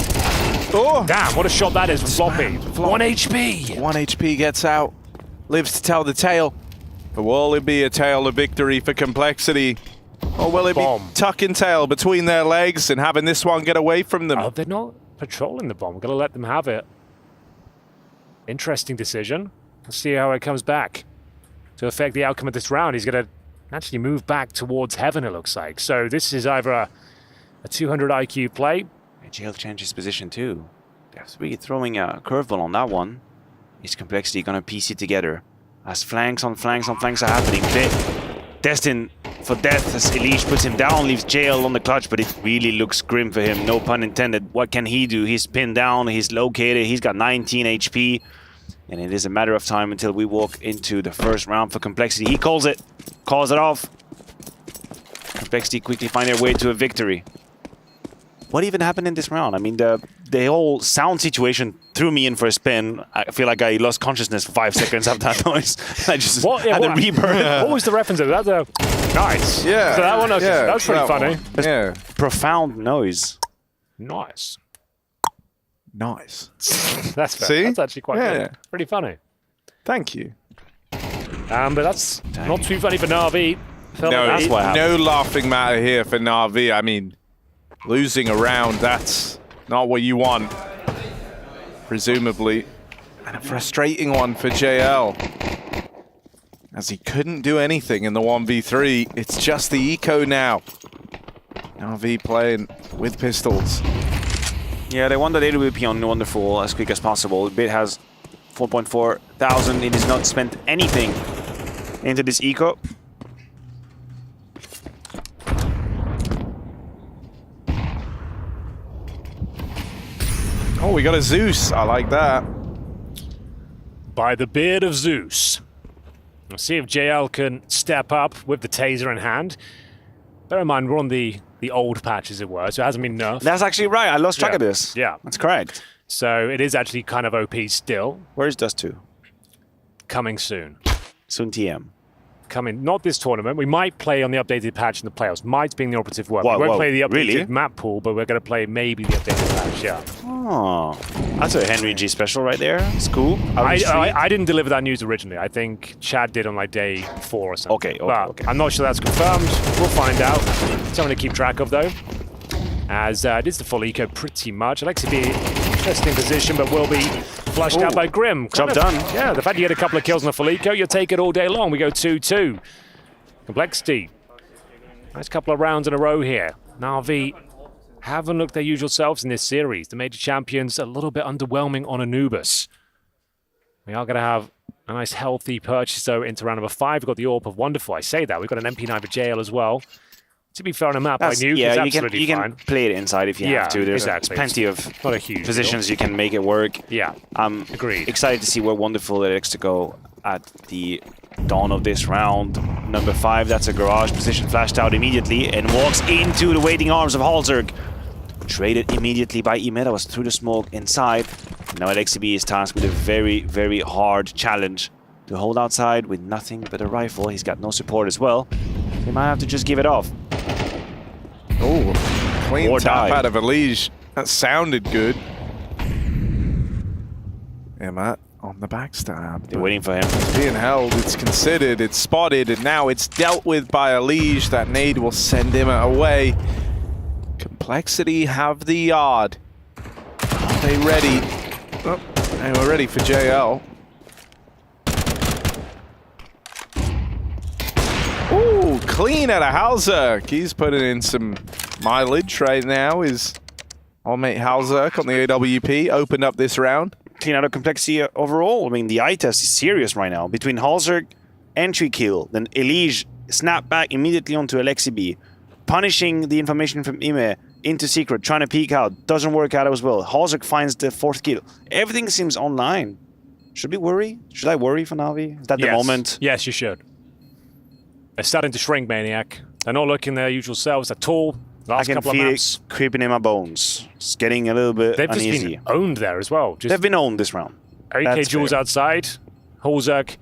[SPEAKER 18] Oh!
[SPEAKER 2] Damn, what a shot that is from Floppy. 1 HP.
[SPEAKER 18] 1 HP gets out. Lives to tell the tale. But will it be a tale of victory for Complexity? Or will it be tuck and tail between their legs and having this one get away from them?
[SPEAKER 2] Oh, they're not patrolling the bomb. We're going to let them have it. Interesting decision. Let's see how it comes back to affect the outcome of this round. He's going to actually move back towards heaven, it looks like. So this is either a 200 IQ play.
[SPEAKER 7] JL changes position too. That's really throwing a curveball on that one. Is Complexity gonna piece it together? As flanks on flanks on flanks are happening. Destin for death as Elish puts him down, leaves JL on the clutch, but it really looks grim for him, no pun intended. What can he do? He's pinned down, he's located, he's got 19 HP, and it is a matter of time until we walk into the first round for Complexity. He calls it off. Complexity quickly find their way to a victory. What even happened in this round? I mean, the whole sound situation threw me in for a spin. I feel like I lost consciousness for 5 seconds after that noise. I just had a rebirth.
[SPEAKER 2] What was the reference? That's a nice.
[SPEAKER 18] Yeah.
[SPEAKER 2] So that one, that was pretty funny.
[SPEAKER 18] Yeah.
[SPEAKER 7] Profound noise.
[SPEAKER 2] Nice.
[SPEAKER 18] Nice.
[SPEAKER 2] That's fair.
[SPEAKER 18] See?
[SPEAKER 2] That's actually quite good. Pretty funny.
[SPEAKER 18] Thank you.
[SPEAKER 2] But that's not too funny for Na'Vi.
[SPEAKER 18] No laughing matter here for Na'Vi. I mean, losing a round, that's not what you want, presumably. And a frustrating one for JL, as he couldn't do anything in the 1v3. It's just the eco now. Na'Vi playing with pistols.
[SPEAKER 7] Yeah, they want that AWP on Wonderful as quick as possible. Bit has 4.4 thousand. It has not spent anything into this eco.
[SPEAKER 18] Oh, we got a Zeus. I like that.
[SPEAKER 2] By the beard of Zeus. We'll see if JL can step up with the taser in hand. Bear in mind, we're on the old patch, as it were, so it hasn't been nerfed.
[SPEAKER 7] That's actually right. I lost track of this.
[SPEAKER 2] Yeah.
[SPEAKER 7] That's correct.
[SPEAKER 2] So it is actually kind of OP still.
[SPEAKER 7] Where's Dust 2?
[SPEAKER 2] Coming soon.
[SPEAKER 7] Soon TM.
[SPEAKER 2] Coming, not this tournament. We might play on the updated patch in the playoffs. Might being the operative word.
[SPEAKER 7] Whoa,
[SPEAKER 2] we won't play the updated
[SPEAKER 7] really?
[SPEAKER 2] map pool, but we're going to play maybe the updated patch, yeah.
[SPEAKER 7] Oh, that's a Henry G special right there. It's cool.
[SPEAKER 2] I didn't deliver that news originally. I think Chad did on like day 4 or something.
[SPEAKER 7] Okay.
[SPEAKER 2] I'm not sure that's confirmed. We'll find out. Something to keep track of, though. As it is the full eco pretty much. Alexi B, interesting position, but will be flushed out by Grim.
[SPEAKER 7] Job done.
[SPEAKER 2] Yeah, the fact you get a couple of kills on the full eco, you'll take it all day long. We go 2-2. Complexity. Nice couple of rounds in a row here. Na'Vi haven't looked their usual selves in this series. The major champions a little bit underwhelming on Anubis. We are going to have a nice healthy purchase though into round number 5. We've got the AWP of Wonderful. I say that. We've got an MP9 for JL as well. To be fair on a map like Nuke,
[SPEAKER 7] yeah,
[SPEAKER 2] it's absolutely
[SPEAKER 7] you can play it inside if you have to. There's plenty of
[SPEAKER 2] not a huge
[SPEAKER 7] positions you can make it work.
[SPEAKER 2] Yeah,
[SPEAKER 7] I'm
[SPEAKER 2] agreed.
[SPEAKER 7] Excited to see where Wonderful elects to go at the dawn of this round. Number 5, that's a garage position, flashed out immediately and walks into the waiting arms of Halzerg. Traded immediately by Imeda, was through the smoke inside. Now LXB is tasked with a very, very hard challenge to hold outside with nothing but a rifle. He's got no support as well. He might have to just give it off.
[SPEAKER 18] Oh, clean tap out of Elige. That sounded good. Yeah, Matt, on the backstab.
[SPEAKER 7] They're waiting for him.
[SPEAKER 18] It's being held, it's considered, it's spotted, and now it's dealt with by Elige. That nade will send him away. Complexity have the yard. Are they ready? Oh, they were ready for JL. Ooh, clean out of Halzerg. He's putting in some mileage right now. His old mate Halzerg on the AWP opened up this round.
[SPEAKER 7] Clean out of Complexity overall. I mean, the eye test is serious right now. Between Halzerg, entry kill, then Elige snap back immediately onto Alexi, punishing the information from Ime into secret, trying to peek out. Doesn't work out as well. Halzerg finds the 4th kill. Everything seems online. Should we worry? Should I worry for Na'Vi? Is that the moment?
[SPEAKER 2] Yes, you should. They're starting to shrink, Maniac. They're not looking their usual selves at all. Last
[SPEAKER 7] I can
[SPEAKER 2] couple of
[SPEAKER 7] feel
[SPEAKER 2] maps.
[SPEAKER 7] it creeping in my bones. It's getting a little bit
[SPEAKER 2] They've
[SPEAKER 7] uneasy.
[SPEAKER 2] just been owned there as well.
[SPEAKER 7] They've been owned this round.
[SPEAKER 2] AK Jules outside. Halzerg,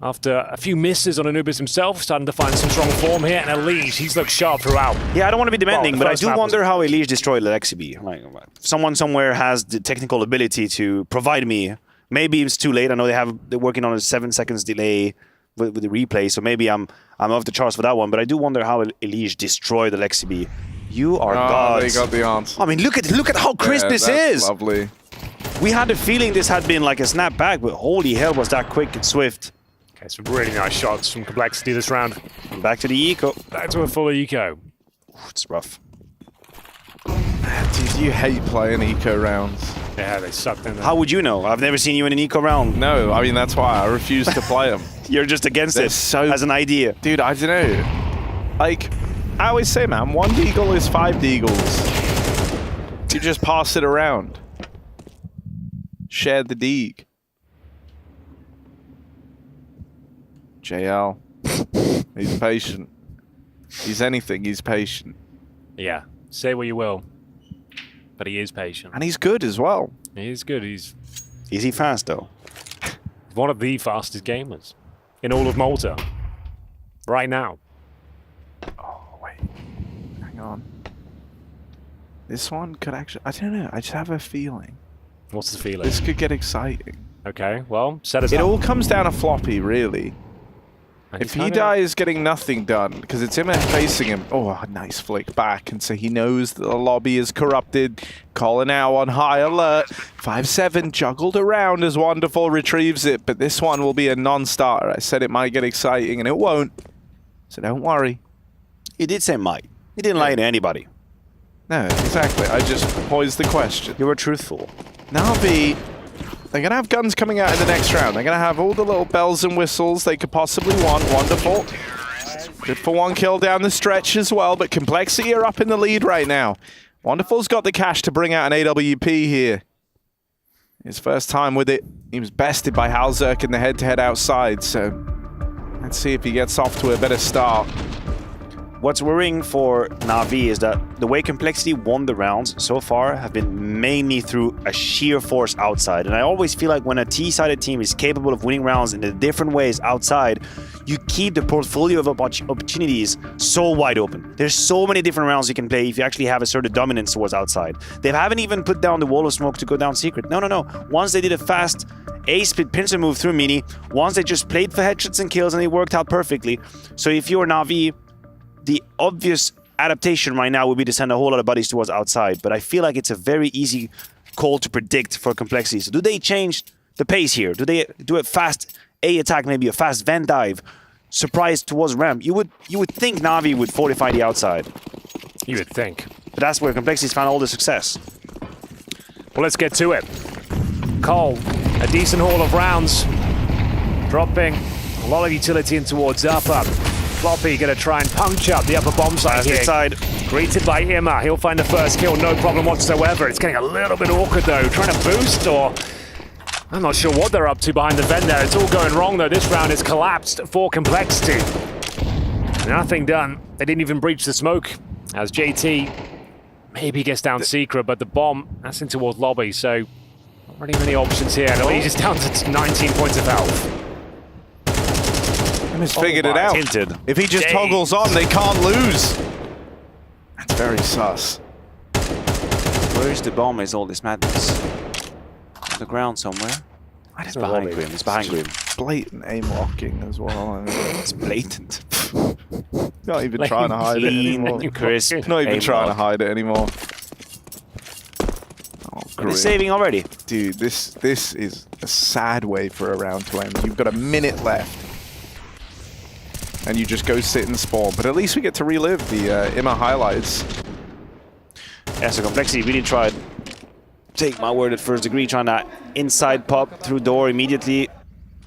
[SPEAKER 2] after a few misses on Anubis himself, starting to find some strong form here. And Elige, he's looked sharp throughout.
[SPEAKER 7] Yeah, I don't want to be demanding, but I do wonder
[SPEAKER 2] was...
[SPEAKER 7] how Elige destroyed Alexi. Like, someone somewhere has the technical ability to provide me. Maybe it's too late. I know they're working on a 7 seconds delay with the replay, so maybe I'm off the charts for that one. But I do wonder how Elige destroyed Alexi. You are gods.
[SPEAKER 18] They got the answer.
[SPEAKER 7] I mean, look at how crisp this is.
[SPEAKER 18] Lovely.
[SPEAKER 7] We had the feeling this had been like a snap back, but holy hell, was that quick and swift.
[SPEAKER 2] Okay, some really nice shots from Complexity this round.
[SPEAKER 7] Back to the eco.
[SPEAKER 2] Back to a full eco.
[SPEAKER 7] Ooh, it's rough.
[SPEAKER 18] Dude, you hate playing eco rounds.
[SPEAKER 2] Yeah, they sucked in there.
[SPEAKER 7] How would you know? I've never seen you in an eco round.
[SPEAKER 18] No, I mean, that's why I refuse to play them.
[SPEAKER 7] You're just against it as an idea.
[SPEAKER 18] Dude, I don't know. Like, I always say, man, 1 deagle is 5 deagles. You just pass it around. Share the deeg. JL. He's patient. He's anything, he's patient.
[SPEAKER 2] Yeah, say what you will, but he is patient.
[SPEAKER 18] And he's good as well.
[SPEAKER 2] He is good. Is
[SPEAKER 7] he fast, though?
[SPEAKER 2] One of the fastest gamers in all of Malta. Right now.
[SPEAKER 18] Oh, wait. Hang on. This one could actually... I don't know. I just have a feeling.
[SPEAKER 2] What's the feeling?
[SPEAKER 18] This could get exciting.
[SPEAKER 2] Okay, well, set us up.
[SPEAKER 18] It all comes down to Floppy, really.
[SPEAKER 2] And
[SPEAKER 18] If he dies getting nothing done, because it's him facing him. Oh, a nice flick back. And so he knows that the lobby is corrupted. Calling out on high alert. 5-7 juggled around as Wonderful retrieves it. But this one will be a non-starter. I said it might get exciting, and it won't. So don't worry.
[SPEAKER 7] He did say might. He didn't lie to anybody.
[SPEAKER 18] No, exactly. I just posed the question.
[SPEAKER 7] You were truthful.
[SPEAKER 18] Na'Vi, they're going to have guns coming out in the next round. They're going to have all the little bells and whistles they could possibly want. Wonderful. Good for 1 kill down the stretch as well, but Complexity are up in the lead right now. Wonderful's got the cash to bring out an AWP here. His first time with it. He was bested by Halzerk in the head-to-head outside, so let's see if he gets off to a better start.
[SPEAKER 7] What's worrying for Na'Vi is that the way Complexity won the rounds so far have been mainly through a sheer force outside. And I always feel like when a T-sided team is capable of winning rounds in the different ways outside, you keep the portfolio of opportunities so wide open. There's so many different rounds you can play if you actually have a sort of dominance towards outside. They haven't even put down the wall of smoke to go down secret. No. Once they did a fast A-split pincer move through Mini, once they just played for headshots and kills and it worked out perfectly. So if you're Na'Vi, the obvious adaptation right now would be to send a whole lot of buddies towards outside, but I feel like it's a very easy call to predict for Complexity. So do they change the pace here? Do they do a fast A attack, maybe a fast vent dive, surprise towards ramp? You would think Na'Vi would fortify the outside.
[SPEAKER 2] You would think.
[SPEAKER 7] But that's where Complexity's found all the success.
[SPEAKER 2] Well, let's get to it. Cole, a decent haul of rounds. Dropping a lot of utility in towards upper. Floppy gonna try and punch up the upper bomb side here.
[SPEAKER 7] Side.
[SPEAKER 2] Greeted by Imma. He'll find the first kill, no problem whatsoever. It's getting a little bit awkward though. Trying to boost or... I'm not sure what they're up to behind the vent there. It's all going wrong though. This round is collapsed for Complexity. Nothing done. They didn't even breach the smoke. As JT maybe gets down secret, but the bomb, that's in towards lobby, so not really many options here. And Elise is down to 19 points of health.
[SPEAKER 18] He's figured it out.
[SPEAKER 7] Tinted.
[SPEAKER 18] If he just toggles on, they can't lose. That's very sus.
[SPEAKER 7] Where's the bomb is all this madness? On the ground somewhere? It's behind Grim. It's behind Grim.
[SPEAKER 18] Blatant aim locking as well. I mean,
[SPEAKER 7] it's blatant.
[SPEAKER 18] Not even trying to hide it anymore.
[SPEAKER 7] Crisp.
[SPEAKER 18] Not even trying to hide it anymore. Oh,
[SPEAKER 7] They're saving already.
[SPEAKER 18] Dude, this is a sad way for a round to end. You've got a minute left. And you just go sit and spawn. But at least we get to relive the Imma highlights.
[SPEAKER 7] Yeah, so Complexity really tried, take my word at first degree, trying that inside pop through door immediately,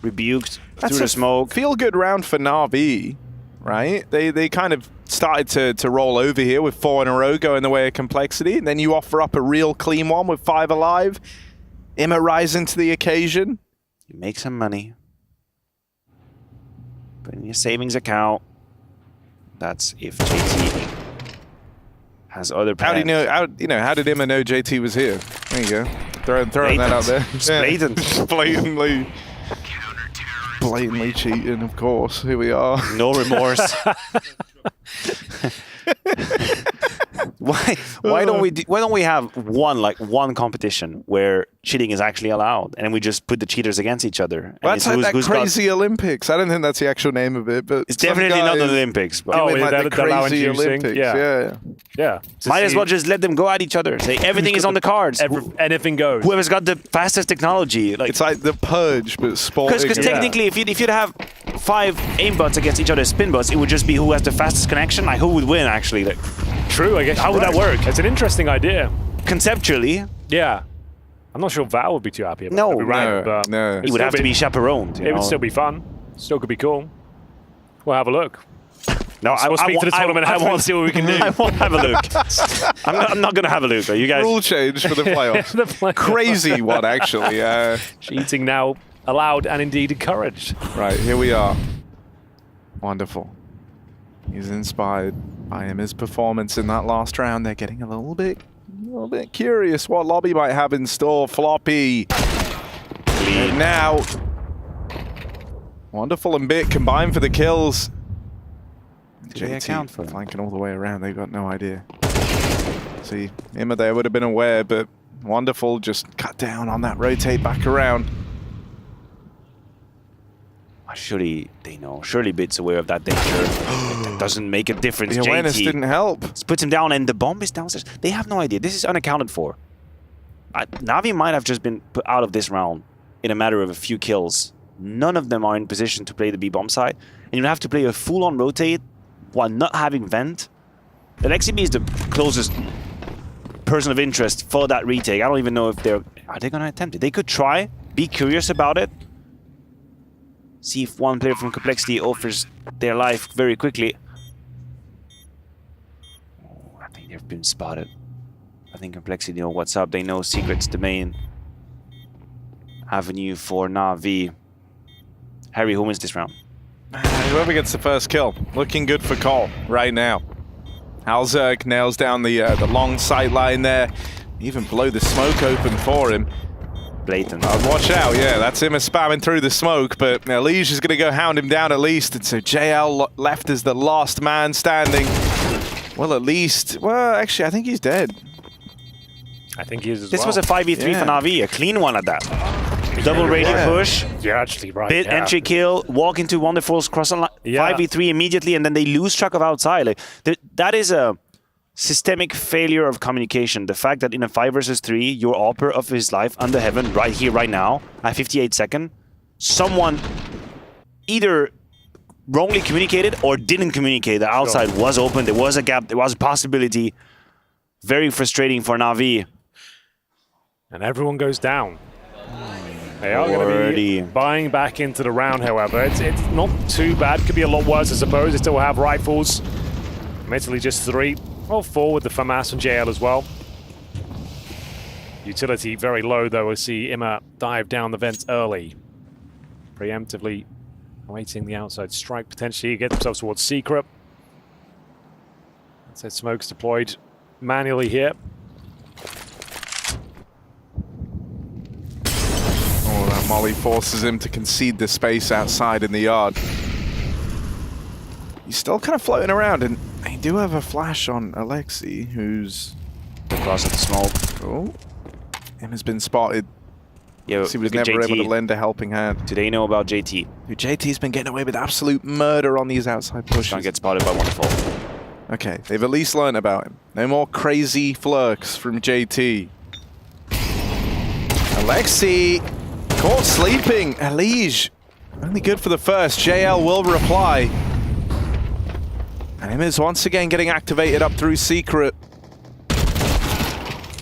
[SPEAKER 7] rebuked through the smoke.
[SPEAKER 18] Feel-good round for Na'Vi, right? They kind of started to roll over here with 4 in a row going the way of Complexity. And then you offer up a real clean one with 5 alive. Imma rising to the occasion.
[SPEAKER 7] You make some money. In your savings account, that's if JT has other plans.
[SPEAKER 18] How did Imma know JT was here? There you go. Throwing that out there.
[SPEAKER 7] It's blatant.
[SPEAKER 18] Blatantly cheating, of course. Here we are.
[SPEAKER 7] No remorse. Why don't we have one competition where cheating is actually allowed, and we just put the cheaters against each other?
[SPEAKER 18] That's like that crazy Olympics. I don't think that's the actual name of it, but
[SPEAKER 7] it's definitely not the Olympics. But
[SPEAKER 18] the crazy Olympics.
[SPEAKER 2] Yeah.
[SPEAKER 7] Might as well just let them go at each other. Say everything is on the cards.
[SPEAKER 2] Anything goes.
[SPEAKER 7] Whoever's got the fastest technology.
[SPEAKER 18] It's like the Purge, but sporting.
[SPEAKER 7] Because technically, if you'd have 5 aimbots against each other's spinbots, it would just be who has the fastest connection. Like who would win actually?
[SPEAKER 2] True, I guess. How would that work? It's an interesting idea.
[SPEAKER 7] Conceptually.
[SPEAKER 2] Yeah. I'm not sure Val would be too happy about it.
[SPEAKER 18] No.
[SPEAKER 7] He would have to be chaperoned.
[SPEAKER 2] It would still be fun. Still could be cool. We'll have a look.
[SPEAKER 7] No,
[SPEAKER 2] we'll speak to the tournament. I want to see what we can do.
[SPEAKER 7] I won't have a look. I'm not going to have a look, though. You guys.
[SPEAKER 18] Rule change for the playoffs. Crazy one, actually.
[SPEAKER 2] Cheating now allowed and indeed encouraged.
[SPEAKER 18] Right, here we are. Wonderful. He's inspired by his performance in that last round. They're getting a little bit curious what Lobby might have in store. Floppy. And now, Wonderful and Bit combined for the kills. JT flanking all the way around. They've got no idea. See, Emma there would have been aware, but Wonderful just cut down on that rotate back around.
[SPEAKER 7] Surely they know. Surely Bit's aware of that danger. That doesn't make a difference.
[SPEAKER 18] The awareness didn't help.
[SPEAKER 7] Puts him down, and the bomb is downstairs. They have no idea. This is unaccounted for. Na'Vi might have just been put out of this round in a matter of a few kills. None of them are in position to play the B bomb side, and you have to play a full-on rotate while not having vent. Alexi B is the closest person of interest for that retake. I don't even know if are they going to attempt it? They could try, be curious about it, see if one player from Complexity offers their life very quickly. Oh, I think they've been spotted. I think Complexity know what's up. They know Secret's the main avenue for Na'Vi. Harry, who wins this round?
[SPEAKER 18] Whoever gets the first kill. Looking good for Cole right now. Halzerg nails down the long sight line there. Even blow the smoke open for him.
[SPEAKER 7] Blatant.
[SPEAKER 18] Watch out, yeah, that's him spamming through the smoke, but Lige is going to go hound him down at least, and so JL left as the last man standing. Well, at least, well, actually, I think he's dead.
[SPEAKER 2] I think he is as
[SPEAKER 7] This
[SPEAKER 2] well.
[SPEAKER 7] was a 5v3 for Na'Vi, a clean one at that. Double radio push.
[SPEAKER 2] You're actually right.
[SPEAKER 7] Bit entry kill, walk into Wonderful's cross on 5v3 immediately, and then they lose track of outside. Like, that is a systemic failure of communication. The fact that in a 5 versus 3, your AWPer of his life under heaven, right here, right now, at 58 seconds, someone either wrongly communicated or didn't communicate. The outside was open, there was a gap, there was a possibility. Very frustrating for Na'Vi.
[SPEAKER 2] And everyone goes down. They are going to be buying back into the round, however. It's not too bad. Could be a lot worse, I suppose. They still have rifles. Admittedly, just 3. Well, 4 with the FAMAS and JL as well. Utility very low, though. We see Imma dive down the vents early. Preemptively awaiting the outside strike, potentially. Get themselves towards Secret. So smoke's deployed manually here.
[SPEAKER 18] Oh, that molly forces him to concede the space outside in the yard. He's still kind of floating around, and they do have a flash on Alexi, who's
[SPEAKER 7] across at the smoke.
[SPEAKER 18] Oh, him has been spotted.
[SPEAKER 7] Yo,
[SPEAKER 18] he was never able to lend a helping hand.
[SPEAKER 7] Do they know about JT?
[SPEAKER 18] JT's been getting away with absolute murder on these outside pushes.
[SPEAKER 7] Can't get spotted by Wonderful.
[SPEAKER 18] Okay, they've at least learned about him. No more crazy flirks from JT. Alexi caught sleeping. Elige only good for the first. JL will reply. And him is once again getting activated up through Secret.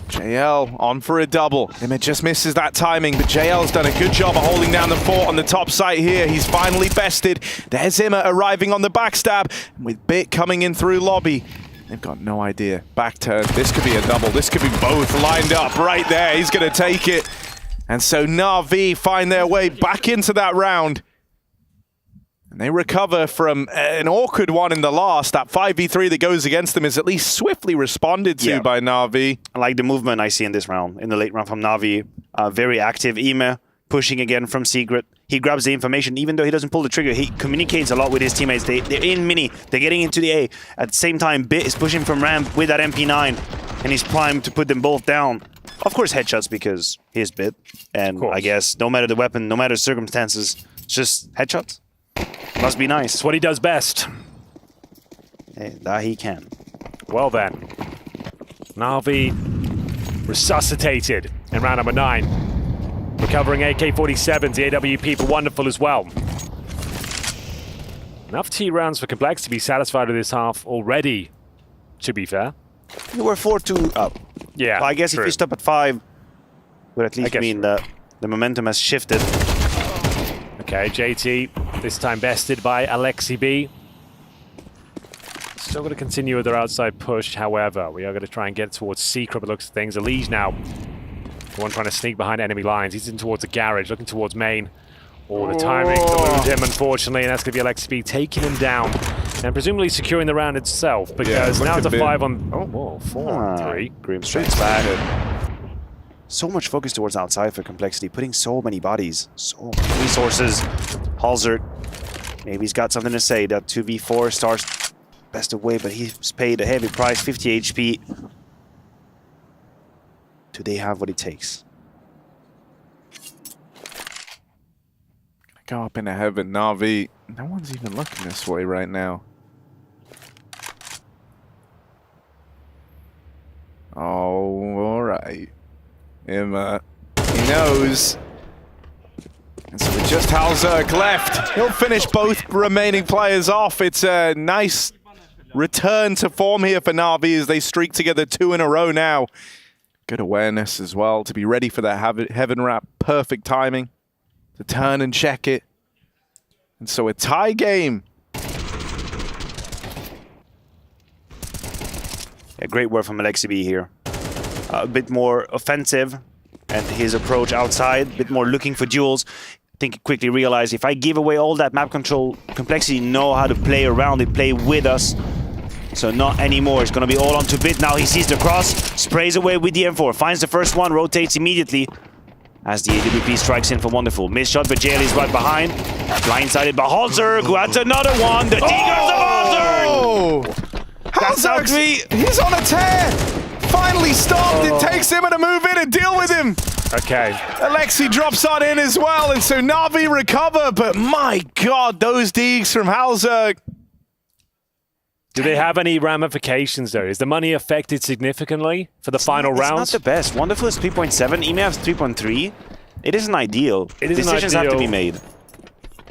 [SPEAKER 18] JL on for a double. Imma just misses that timing, but JL's done a good job of holding down the fort on the top site here. He's finally bested. There's Imma arriving on the backstab, and with Bit coming in through lobby. They've got no idea. Back turn. This could be a double. This could be both lined up right there. He's going to take it. And so Na'Vi find their way back into that round. And they recover from an awkward one in the last. That 5v3 that goes against them is at least swiftly responded to by Na'Vi.
[SPEAKER 7] I like the movement I see in this round, in the late round from Na'Vi. Very active. Imma pushing again from Secret. He grabs the information, even though he doesn't pull the trigger. He communicates a lot with his teammates. They're in mini. They're getting into the A. At the same time, Bit is pushing from ramp with that MP9. And he's primed to put them both down. Of course, headshots because he's Bit. And I guess no matter the weapon, no matter the circumstances, it's just headshots. Must be nice.
[SPEAKER 2] It's what he does best.
[SPEAKER 7] Hey, that he can.
[SPEAKER 2] Well then. Na'Vi resuscitated in round number 9. Recovering AK-47s, the AWP for Wonderful as well. Enough T rounds for Complex to be satisfied with this half already, to be fair.
[SPEAKER 7] You were 4-2 up.
[SPEAKER 2] Yeah,
[SPEAKER 7] well, I guess
[SPEAKER 2] true.
[SPEAKER 7] if you stop at 5, would at least mean that the momentum has shifted.
[SPEAKER 2] Okay, JT, this time bested by Alexi B. Still going to continue with their outside push, however. We are going to try and get towards Secret, but looks at things. Elige now, the one trying to sneak behind enemy lines. He's in towards the garage, looking towards main. Oh, the timing eluded him, unfortunately, and that's going to be Alexi taking him down and presumably securing the round itself, because now it's a 5 on... Oh, whoa, 4 on 3.
[SPEAKER 7] Grim straight back. So much focus towards outside for Complexity, putting so many bodies, so many resources. Halzer, maybe he's got something to say. That 2v4 starts best away, but he's paid a heavy price, 50 HP. Do they have what it takes?
[SPEAKER 18] Go up into heaven, Na'Vi. No one's even looking this way right now. Oh, all right. Emma, he knows. And so it's just Halzerg left. He'll finish both remaining players off. It's a nice return to form here for Na'Vi as they streak together 2 in a row now. Good awareness as well to be ready for that heaven wrap. Perfect timing to turn and check it. And so a tie game.
[SPEAKER 7] Yeah, great work from Alexi B here. A bit more offensive, and his approach outside, a bit more looking for duels. I think he quickly realized if I give away all that map control, Complexity know how to play around it, play with us. So not anymore. It's going to be all on to Bit now. He sees the cross, sprays away with the M4, finds the first one, rotates immediately as the AWP strikes in for Wonderful. Missed shot, but Jail is right behind. Blindsided by Halzerg, who adds another one. The Tigers of Halzerg!
[SPEAKER 18] Halzerg, he's on a tear! Finally stopped. It takes him to move in and deal with him.
[SPEAKER 2] Okay.
[SPEAKER 18] Alexi drops on in as well, and so Na'Vi recover, but my god, those digs from Halzerg.
[SPEAKER 2] Do they have any ramifications, though? Is the money affected significantly for the final rounds?
[SPEAKER 7] It's not the best. Wonderful is 3.7, EMEA's 3.3. It isn't ideal. Decisions have to be made.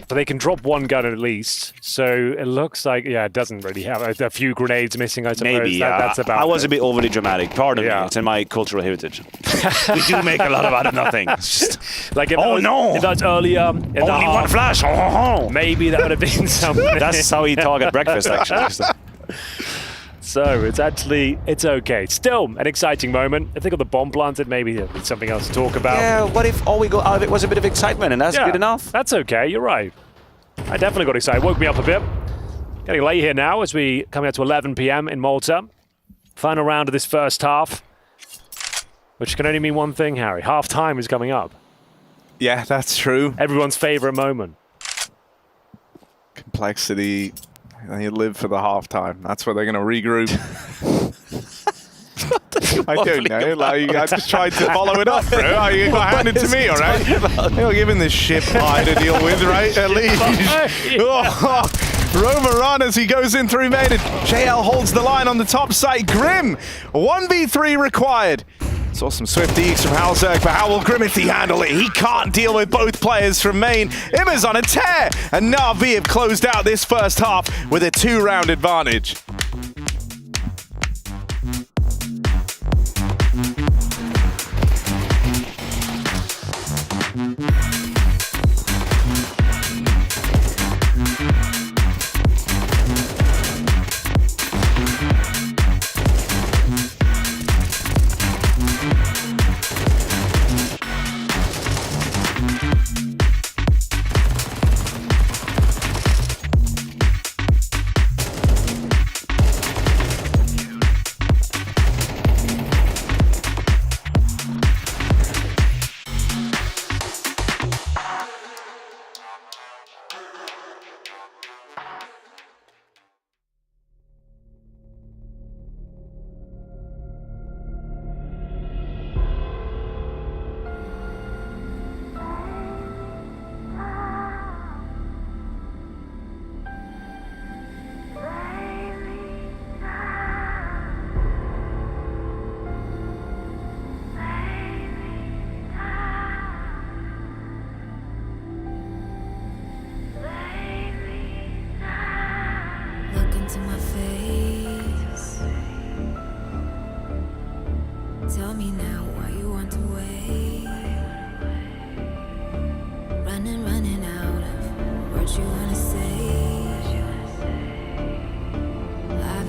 [SPEAKER 2] But they can drop one gun at least, so it looks like, yeah, it doesn't really have a few grenades missing, I suppose.
[SPEAKER 7] Maybe, yeah.
[SPEAKER 2] That's about
[SPEAKER 7] I was a bit overly dramatic. Pardon me. It's in my cultural heritage. We do make a lot out of nothing.
[SPEAKER 2] Like if
[SPEAKER 7] oh, no!
[SPEAKER 2] If that's earlier... Only
[SPEAKER 7] one flash!
[SPEAKER 2] Maybe that would have been something.
[SPEAKER 7] That's how he talk at breakfast, actually.
[SPEAKER 2] So it's okay. Still an exciting moment. I think of the bomb planted, maybe there's something else to talk about.
[SPEAKER 7] Yeah, what if all we got out of it was a bit of excitement and that's good enough?
[SPEAKER 2] That's okay, you're right. I definitely got excited. Woke me up a bit. Getting late here now as we come out to 11 p.m. in Malta. Final round of this first half, which can only mean one thing, Harry. Half time is coming up.
[SPEAKER 18] Yeah, that's true.
[SPEAKER 2] Everyone's favorite moment.
[SPEAKER 18] Complexity. They live for the halftime. That's where they're going to regroup. I don't know. Like, I just tried to follow it up, bro. You got handed to me, all right? You're giving this shit pie to deal with, right? At least. Rover on as he goes in through main. JL holds the line on the top side. Grim, 1v3 required. Saw some swift eeks from Halzerg, but how will Grimmity handle it? He can't deal with both players from main. Imma's on a tear, and Na'Vi have closed out this first half with a 2-round advantage.
[SPEAKER 1] into my face. Tell me now why you want to wait. Running out of words you wanna say. I've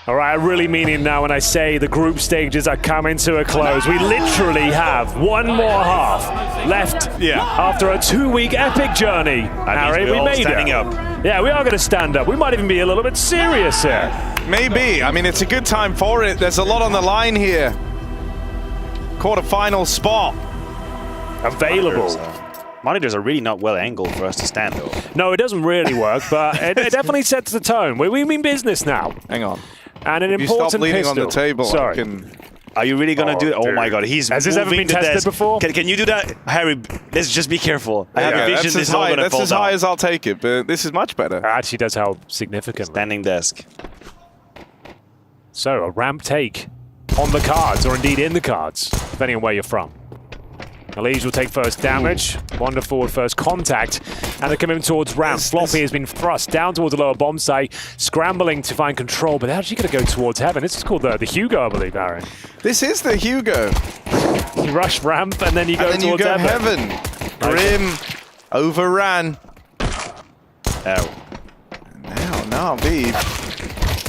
[SPEAKER 2] All right, I really mean it now when I say the group stages are coming to a close. We literally have one more half left after a 2-week epic journey. Harry, we made it.
[SPEAKER 7] Up.
[SPEAKER 2] Yeah, we are going to stand up. We might even be a little bit serious here.
[SPEAKER 18] Maybe. I mean, it's a good time for it. There's a lot on the line here. Quarterfinal spot.
[SPEAKER 2] Available.
[SPEAKER 7] Monitors are really not well angled for us to stand, though.
[SPEAKER 2] No, it doesn't really work, but it definitely sets the tone. We mean business now.
[SPEAKER 18] Hang on.
[SPEAKER 2] And an
[SPEAKER 18] you
[SPEAKER 2] important
[SPEAKER 18] stop leaning
[SPEAKER 2] pistol.
[SPEAKER 18] on the table.
[SPEAKER 2] Sorry.
[SPEAKER 7] Are you really going to do it? Oh my god, he's
[SPEAKER 2] Has this ever been tested before?
[SPEAKER 7] Can you do that? Harry, let's just be careful. I have a vision
[SPEAKER 18] that's
[SPEAKER 7] this is all going to fall
[SPEAKER 18] as
[SPEAKER 7] down.
[SPEAKER 18] high as I'll take it, but this is much better.
[SPEAKER 2] It actually does help significantly.
[SPEAKER 7] Standing desk.
[SPEAKER 2] So, a ramp take on the cards, or indeed in the cards, depending on where you're from. Elige will take first damage, wander forward first contact, and they're coming towards ramp. Floppy has been thrust down towards the lower bomb site, scrambling to find control, but they're actually going to go towards heaven. This is called the Hugo, I believe, Aaron.
[SPEAKER 18] This is the Hugo.
[SPEAKER 2] You rush ramp, and then you go towards heaven.
[SPEAKER 18] Grim overran.
[SPEAKER 7] Oh.
[SPEAKER 18] Now Navi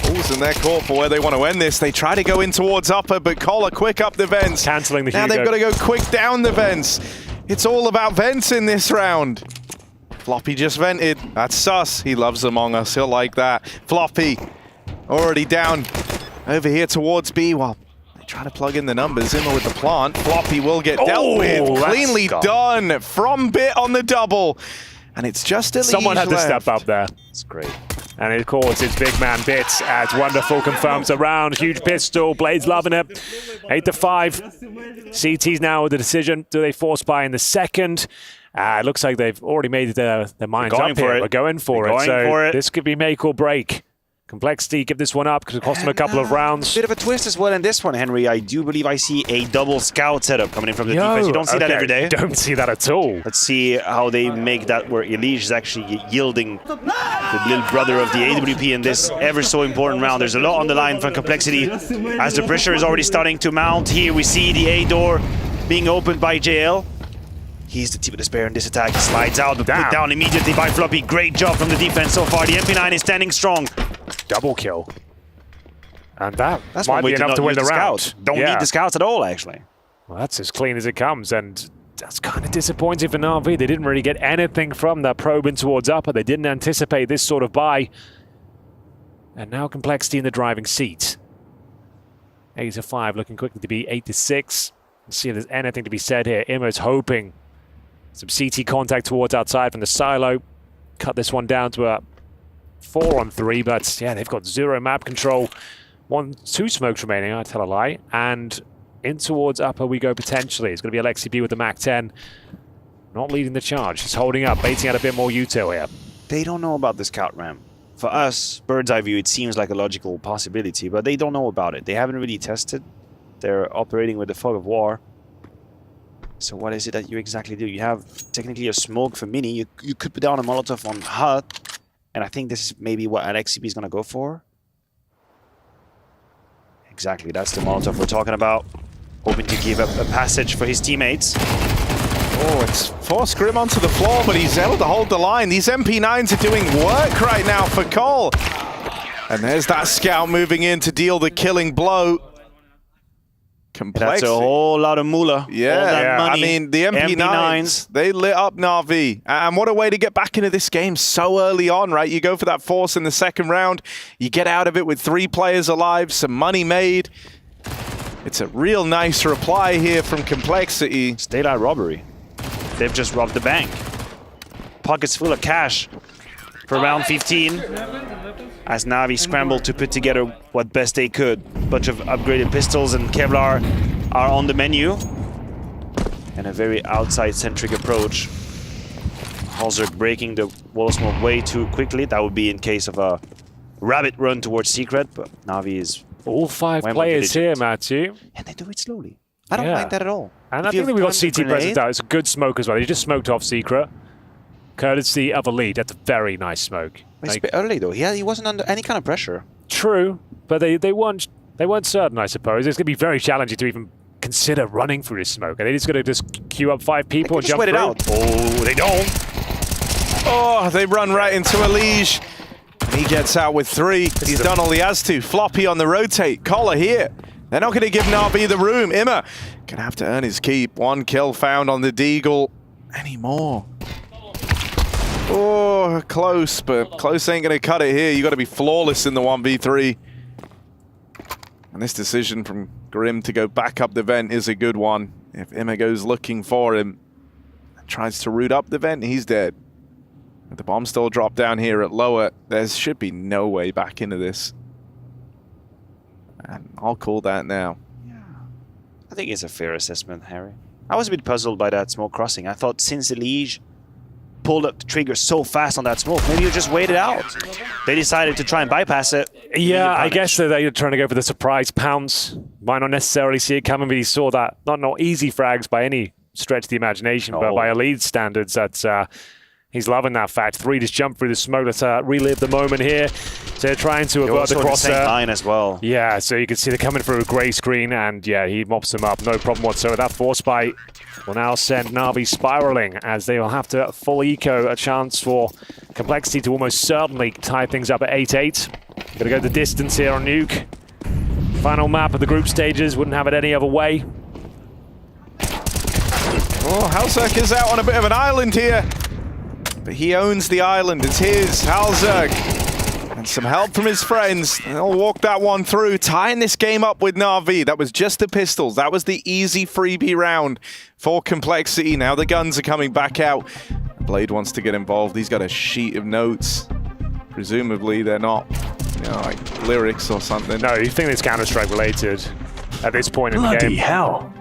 [SPEAKER 18] falls in their court for where they want to end this. They try to go in towards upper, but Collar quick up the vents.
[SPEAKER 2] Cancelling the
[SPEAKER 18] Now
[SPEAKER 2] Hugo.
[SPEAKER 18] they've got to go quick down the vents. It's all about vents in this round. Floppy just vented. That's sus. He loves Among Us. He'll like that. Floppy already down over here towards B. Well, they try to plug in the numbers. Zimmer with the plant. Floppy will get dealt with. Cleanly done from Bit on the double. And it's just a
[SPEAKER 2] Someone had
[SPEAKER 18] left.
[SPEAKER 2] to step up there.
[SPEAKER 7] It's great.
[SPEAKER 2] And of course, it's big man Bits as Wonderful confirms a round. Huge pistol. Blades loving it. 8-5. CT's now with the decision. Do they force buy in the second? It looks like they've already made their minds up here. We're going for it. So this could be make or break. Complexity, give this one up because it cost them a couple of rounds.
[SPEAKER 7] Bit of a twist as well in this one, Henry. I do believe I see a double scout setup coming in from the defense. You don't see that every day.
[SPEAKER 2] Don't see that at all.
[SPEAKER 7] Let's see how they make that where Elige is actually yielding the little brother of the AWP in this ever so important round. There's a lot on the line from Complexity as the pressure is already starting to mount. Here we see the A door being opened by JL. He's the tip of despair in this attack. He slides out, but put down immediately by Floppy. Great job from the defense so far. The MP9 is standing strong.
[SPEAKER 2] Double kill. And that's
[SPEAKER 7] one
[SPEAKER 2] might
[SPEAKER 7] way
[SPEAKER 2] be enough to win the round.
[SPEAKER 7] Scouts. Don't need the scouts at all, actually.
[SPEAKER 2] Well, that's as clean as it comes, and that's kind of disappointing for Na'Vi. They didn't really get anything from that probing towards upper. They didn't anticipate this sort of buy. And now Complexity in the driving seat. 8-5, looking quickly to be 8-6. Let's see if there's anything to be said here. Immo's hoping some CT contact towards outside from the silo. Cut this one down to a 4-on-3, but yeah, they've got 0 map control. 2 smokes remaining, I tell a lie. And in towards upper we go potentially. It's going to be Alexi B with the Mac-10. Not leading the charge. He's holding up, baiting out a bit more util here.
[SPEAKER 7] They don't know about the scout ramp. For us, bird's eye view, it seems like a logical possibility, but they don't know about it. They haven't really tested. They're operating with the fog of war. So what is it that you exactly do? You have technically a smoke for Mini. You could put down a Molotov on Hut. And I think this is maybe what Alexi B is going to go for. Exactly, that's the Molotov we're talking about. Hoping to give up a passage for his teammates.
[SPEAKER 18] Oh, it's forced Grim onto the floor, but he's able to hold the line. These MP9s are doing work right now for Cole. And there's that scout moving in to deal the killing blow.
[SPEAKER 7] That's a whole lot of moolah.
[SPEAKER 18] Yeah,
[SPEAKER 7] money.
[SPEAKER 18] I mean, the MP9s, they lit up Na'Vi. And what a way to get back into this game so early on, right? You go for that force in the second round. You get out of it with 3 players alive, some money made. It's a real nice reply here from Complexity.
[SPEAKER 7] Daylight robbery. They've just robbed the bank. Pockets full of cash for round 15. As Na'Vi scrambled to put together what best they could. Bunch of upgraded pistols and Kevlar are on the menu. And a very outside-centric approach. Halzerk breaking the wall smoke way too quickly. That would be in case of a rabbit run towards Secret, but Na'Vi is...
[SPEAKER 2] All 5 players here, Matthew.
[SPEAKER 7] And they do it slowly. I don't mind that at all.
[SPEAKER 2] And I think that we got CT present out. It's a good smoke as well. He just smoked off Secret. Courtesy of a lead. That's a very nice smoke.
[SPEAKER 7] It's a bit early though. He wasn't under any kind of pressure.
[SPEAKER 2] True, but they weren't certain, I suppose. It's going to be very challenging to even consider running through this smoke. Are they just going to just queue up 5 people and jump through?
[SPEAKER 7] Out. Oh, they don't.
[SPEAKER 18] Oh, they run right into Elige. He gets out with 3. He's done all he has to. Floppy on the rotate. Collar here. They're not going to give Na'Vi the room. Imma gonna have to earn his keep. 1 kill found on the Deagle. Any more? Oh, close, but close ain't gonna cut it here. You got to be flawless in the 1v3. And this decision from Grim to go back up the vent is a good one. If Imma goes looking for him, tries to root up the vent, he's dead. With the bomb still dropped down here at lower, there should be no way back into this. And I'll call that now.
[SPEAKER 7] I think it's a fair assessment, Harry. I was a bit puzzled by that smoke crossing. I thought since Elige pulled up the trigger so fast on that smoke, maybe you just wait it out. They decided to try and bypass it.
[SPEAKER 2] Yeah, I guess that they're trying to go for the surprise pounce. Might not necessarily see it coming, but he saw that. Not easy frags by any stretch of the imagination, but by Elite standards, that's he's loving that fact. 3 just jumped through the smoke. Let's relive the moment here. So they're trying to avert the crosser.
[SPEAKER 7] Same line as well.
[SPEAKER 2] Yeah, so you can see they're coming through a grey screen, and yeah, he mops them up. No problem whatsoever. That force bite will now send Na'Vi spiraling, as they will have to full eco a chance for Complexity to almost certainly tie things up at 8-8. Gonna go the distance here on Nuke. Final map of the group stages. Wouldn't have it any other way.
[SPEAKER 18] Oh, Halzerg is out on a bit of an island here. But he owns the island. It's his, Halzerg. And some help from his friends. They'll walk that one through, tying this game up with Na'Vi. That was just the pistols. That was the easy freebie round for Complexity. Now the guns are coming back out. Blade wants to get involved. He's got a sheet of notes. Presumably they're not, you know, like lyrics or something.
[SPEAKER 2] No, you think it's Counter-Strike related at this point in the game.
[SPEAKER 3] Bloody hell.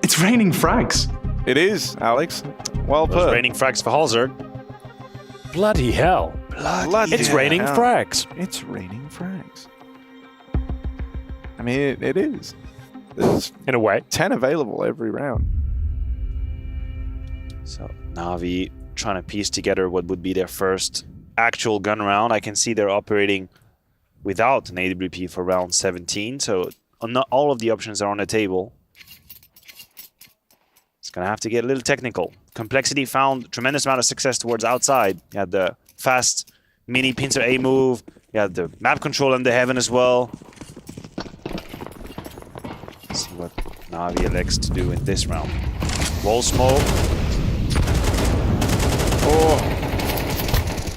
[SPEAKER 3] It's raining frags.
[SPEAKER 18] It is, Alex. Well put.
[SPEAKER 7] It's raining frags for Halzerg.
[SPEAKER 2] Bloody hell. It's raining frags.
[SPEAKER 18] It's raining frags. I mean, it is. There's
[SPEAKER 2] in a way
[SPEAKER 18] 10 available every round.
[SPEAKER 7] So Na'Vi trying to piece together what would be their first actual gun round. I can see they're operating without an AWP for round 17, so not all of the options are on the table. It's gonna have to get a little technical. Complexity found tremendous amount of success towards outside. You had the fast mini pincer A move. You had the map control in the heaven as well. Let's see what Na'Vi elects to do in this round. Wall smoke.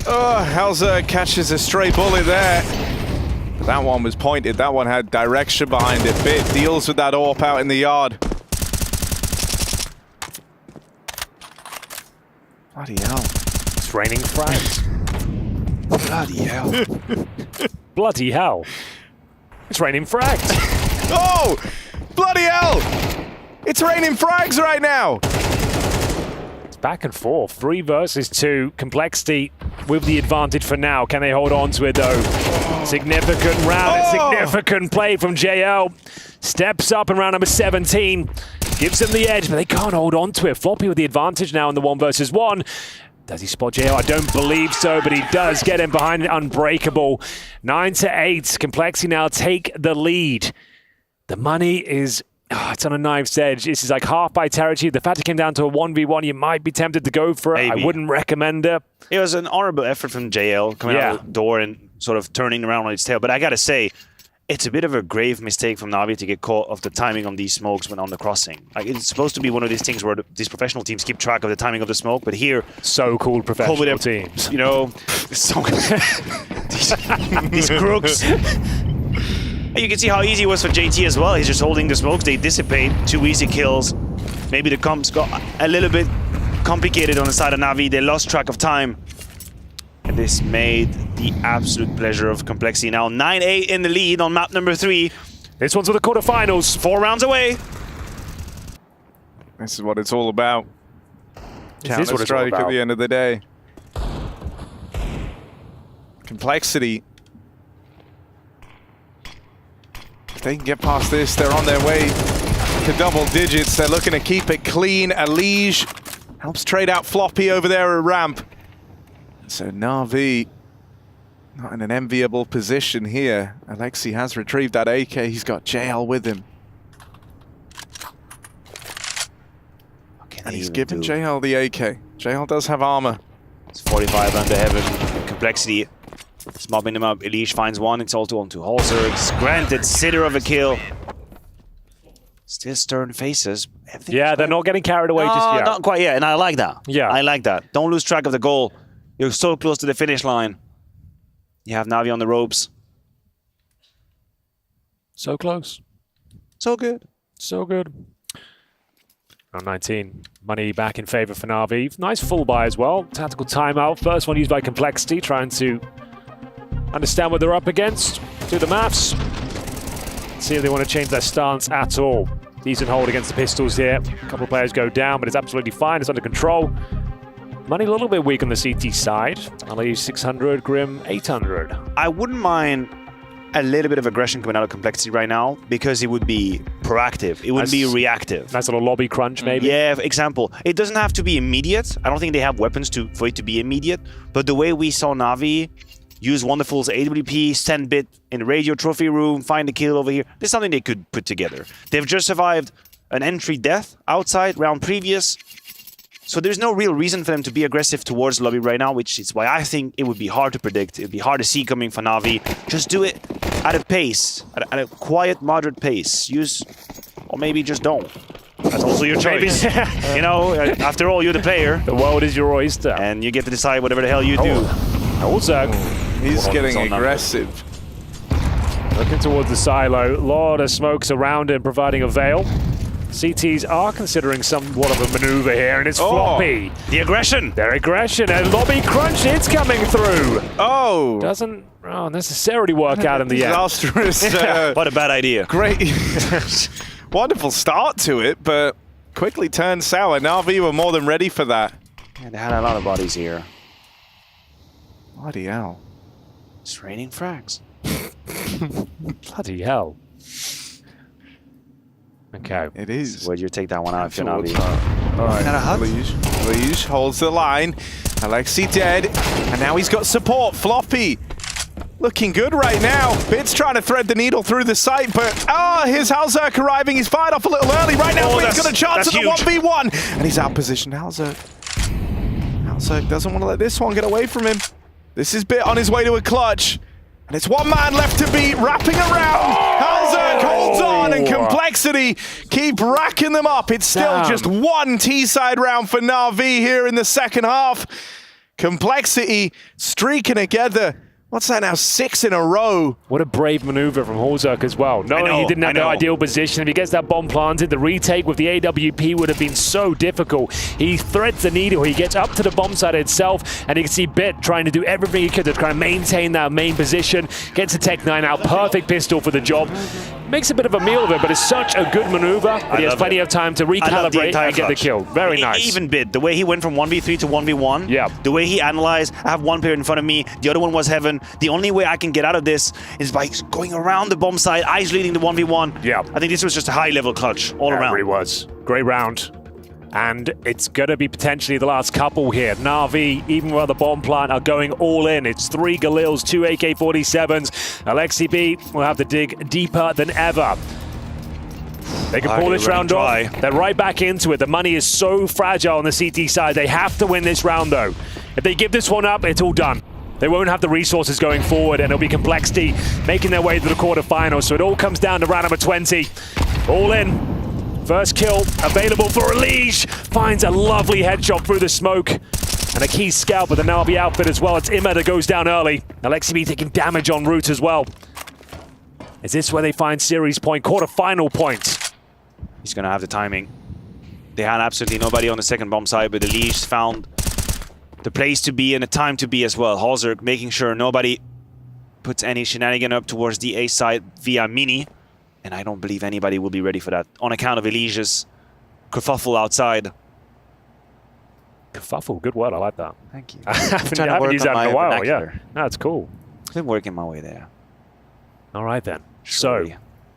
[SPEAKER 18] Oh, Halzerg catches a stray bullet there. But that one was pointed. That one had direction behind it. Bit deals with that AWP out in the yard. Bloody hell.
[SPEAKER 2] It's raining frags.
[SPEAKER 18] Bloody hell.
[SPEAKER 2] Bloody hell. It's raining frags.
[SPEAKER 18] Oh! Bloody hell! It's raining frags right now!
[SPEAKER 2] It's back and forth. 3 versus 2. Complexity with the advantage for now. Can they hold on to it though? Significant round and significant play from JL. Steps up in round number 17. Gives them the edge, but they can't hold on to it. Floppy with the advantage now in the 1 versus 1. Does he spot JL? I don't believe so, but he does get him behind it. Unbreakable. 9-8. Complexity now take the lead. The money is, it's on a knife's edge. This is like half by territory. The fact it came down to a 1v1, you might be tempted to go for it. Maybe. I wouldn't recommend it.
[SPEAKER 7] It was an honorable effort from JL coming out the door and sort of turning around on its tail. But I gotta say, it's a bit of a grave mistake from Na'Vi to get caught of the timing on these smokes when on the crossing. Like, it's supposed to be one of these things where these professional teams keep track of the timing of the smoke, but here...
[SPEAKER 2] So cool professional teams.
[SPEAKER 7] You know, these crooks. You can see how easy it was for JT as well. He's just holding the smokes. They dissipate. 2 easy kills. Maybe the comps got a little bit complicated on the side of Na'Vi. They lost track of time. And this made the absolute pleasure of Complexity. Now 9-8 in the lead on map number 3.
[SPEAKER 2] This one's for the quarterfinals.
[SPEAKER 7] 4 rounds away.
[SPEAKER 18] This is what it's all about.
[SPEAKER 2] Counter-Strike
[SPEAKER 18] at the end of the day. Complexity. If they can get past this, they're on their way to double digits. They're looking to keep it clean. Elige helps trade out Floppy over there at ramp. So Na'Vi not in an enviable position here. Alexi has retrieved that AK. He's got JL with him. And he's given JL the AK. JL does have armor.
[SPEAKER 7] It's 45 under heaven. Complexity It's mobbing them up. Elish finds one. It's all onto Holzer. It's granted Sitter of a kill. Still stern faces.
[SPEAKER 2] Yeah, they're not getting carried away just yet.
[SPEAKER 7] Not quite yet, and I like that.
[SPEAKER 2] Yeah.
[SPEAKER 7] I like that. Don't lose track of the goal. You're so close to the finish line. You have Navi on the ropes.
[SPEAKER 2] So close.
[SPEAKER 7] So good.
[SPEAKER 2] So good. Round 19. Money back in favor for Navi. Nice full buy as well. Tactical timeout. First one used by Complexity, trying to understand what they're up against. Do the maths. See if they want to change their stance at all. Decent hold against the Pistols here. A couple of players go down, but it's absolutely fine. It's under control. Money a little bit weak on the CT side. Ali 600, Grim 800.
[SPEAKER 7] I wouldn't mind a little bit of aggression coming out of Complexity right now because it would be proactive. It wouldn't be reactive.
[SPEAKER 2] Nice little lobby crunch, maybe.
[SPEAKER 7] Yeah, for example. It doesn't have to be immediate. I don't think they have weapons for it to be immediate. But the way we saw Navi use Wonderful's AWP, stand bit in the radio trophy room, find the kill over here. There's something they could put together. They've just survived an entry death outside round previous. So there's no real reason for them to be aggressive towards the lobby right now, which is why I think it would be hard to predict. It would be hard to see coming for Navi. Just do it at a pace, at a quiet, moderate pace. Use, or maybe just don't. That's also your choice. You know, after all, you're the player.
[SPEAKER 2] The world is your oyster.
[SPEAKER 7] And you get to decide whatever the hell you do.
[SPEAKER 2] Also,
[SPEAKER 18] he's getting aggressive.
[SPEAKER 2] Looking towards the silo. A lot of smokes around him, providing a veil. CTs are considering somewhat of a maneuver here, and it's floppy.
[SPEAKER 7] The aggression.
[SPEAKER 2] Their aggression. And lobby crunch, it's coming through.
[SPEAKER 18] Oh.
[SPEAKER 2] Doesn't necessarily work out in the end.
[SPEAKER 18] Disastrous.
[SPEAKER 7] What a bad idea.
[SPEAKER 18] Great. Wonderful start to it, but quickly turned sour. Navi were more than ready for that.
[SPEAKER 7] Yeah, they had a lot of bodies here.
[SPEAKER 18] Bloody hell.
[SPEAKER 7] It's raining frags.
[SPEAKER 2] Bloody hell. Okay.
[SPEAKER 18] It is.
[SPEAKER 7] Where'd you take that one out, Navi?
[SPEAKER 18] All right. Liege holds the line. Alexi dead. And now he's got support. Floppy. Looking good right now. Bit's trying to thread the needle through the site, but here's Halzerk arriving. He's fired off a little early. Right now, Bit's got a chance at the 1v1. And he's outpositioned Halzerk. Halzerk doesn't want to let this one get away from him. This is Bit on his way to a clutch. And it's one man left to beat, wrapping around. Halzerk holds on, and Complexity keep racking them up. It's still just one T-side round for Na'Vi here in the second half. Complexity streaking together. What's that now? 6 in a row.
[SPEAKER 2] What a brave maneuver from Halzerk as well. Knowing he didn't have the ideal position. If he gets that bomb planted, the retake with the AWP would have been so difficult. He threads the needle. He gets up to the bomb site itself, and you can see Bit trying to do everything he could to try to maintain that main position. Gets the Tech 9 out. Perfect pistol for the job. Makes a bit of a meal of it, but it's such a good maneuver that he has plenty of time to recalibrate and get the kill. Very nice.
[SPEAKER 7] Even Bit, the way he went from 1v3 to 1v1,
[SPEAKER 2] yeah.
[SPEAKER 7] The way he analyzed, I have one player in front of me, the other one was Heaven. The only way I can get out of this is by going around the bomb site, isolating the 1v1.
[SPEAKER 2] Yeah.
[SPEAKER 7] I think this was just a high-level clutch all around.
[SPEAKER 2] It really was. Great round. And it's going to be potentially the last couple here. Na'Vi, even while the bomb plant, are going all in. It's 3 Galils, 2 AK-47s. Alexi B will have to dig deeper than ever. They can pull this round off. They're right back into it. The money is so fragile on the CT side. They have to win this round, though. If they give this one up, it's all done. They won't have the resources going forward, and it'll be Complexity making their way to the quarterfinals. So it all comes down to round number 20. All in. First kill available for Liege. Finds a lovely headshot through the smoke. And a key scout with the Na'Vi outfit as well. It's Imma that goes down early. Alexi B taking damage en route as well. Is this where they find series point, quarterfinal point?
[SPEAKER 7] He's going to have the timing. They had absolutely nobody on the second bomb side, but the Liege found the place to be and the time to be as well. Halzerk making sure nobody puts any shenanigan up towards the A side via Mini. And I don't believe anybody will be ready for that on account of Elige's kerfuffle outside.
[SPEAKER 2] Kerfuffle, good word, I like that.
[SPEAKER 7] Thank you.
[SPEAKER 2] I haven't used that in a while, yeah. That's cool.
[SPEAKER 7] I've been working my way there.
[SPEAKER 2] All right then. So,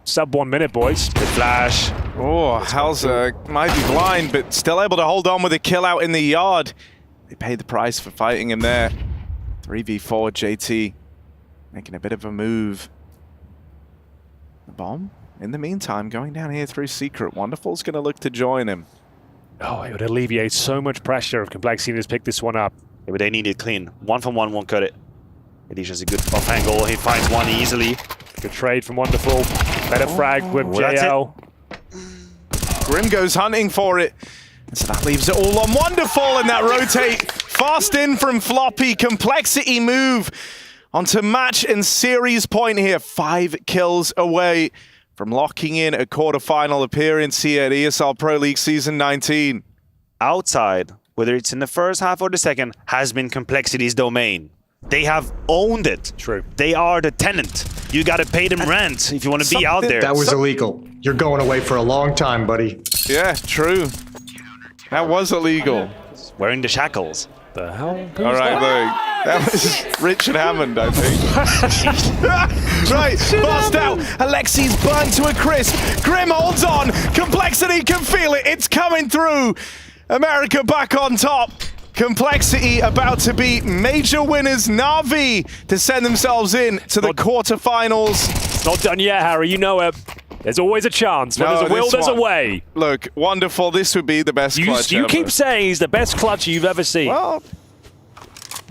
[SPEAKER 2] sub 1 minute, boys.
[SPEAKER 7] The flash.
[SPEAKER 18] Oh, Halzerk might be blind, but still able to hold on with a kill out in the yard. They paid the price for fighting him there. 3v4 JT making a bit of a move. The bomb, in the meantime, going down here through Secret. Wonderful's going to look to join him.
[SPEAKER 2] Oh, it would alleviate so much pressure if Complexity just picked this one up.
[SPEAKER 7] Yeah, but they need it clean. 1 from 1 won't cut it. Elish has a good off angle. He finds one easily.
[SPEAKER 2] Good trade from Wonderful. Better frag with JL.
[SPEAKER 18] Grim goes hunting for it. So that leaves it all on Wonderful, and that rotate fast in from Floppy. Complexity move onto match and series point here. 5 kills away from locking in a quarterfinal appearance here at ESL Pro League Season 19.
[SPEAKER 7] Outside, whether it's in the first half or the second, has been Complexity's domain. They have owned it.
[SPEAKER 2] True.
[SPEAKER 7] They are the tenant. You gotta pay them rent if you want to be out there.
[SPEAKER 24] That was illegal. You're going away for a long time, buddy.
[SPEAKER 18] Yeah, true. That was illegal.
[SPEAKER 7] Wearing the shackles.
[SPEAKER 2] The hell?
[SPEAKER 18] All right, look. That was Richard Hammond, I think. Right, bust out. Alexi's burned to a crisp. Grim holds on. Complexity can feel it. It's coming through. America back on top. Complexity about to beat major winners Na'Vi to send themselves in to the quarterfinals.
[SPEAKER 2] It's not done yet, Harry. You know it. There's always a chance. When there's a will, there's a way.
[SPEAKER 18] Look, Wonderful. This would be the best clutch
[SPEAKER 2] You
[SPEAKER 18] ever.
[SPEAKER 2] keep saying he's the best clutch you've ever seen.
[SPEAKER 18] Well,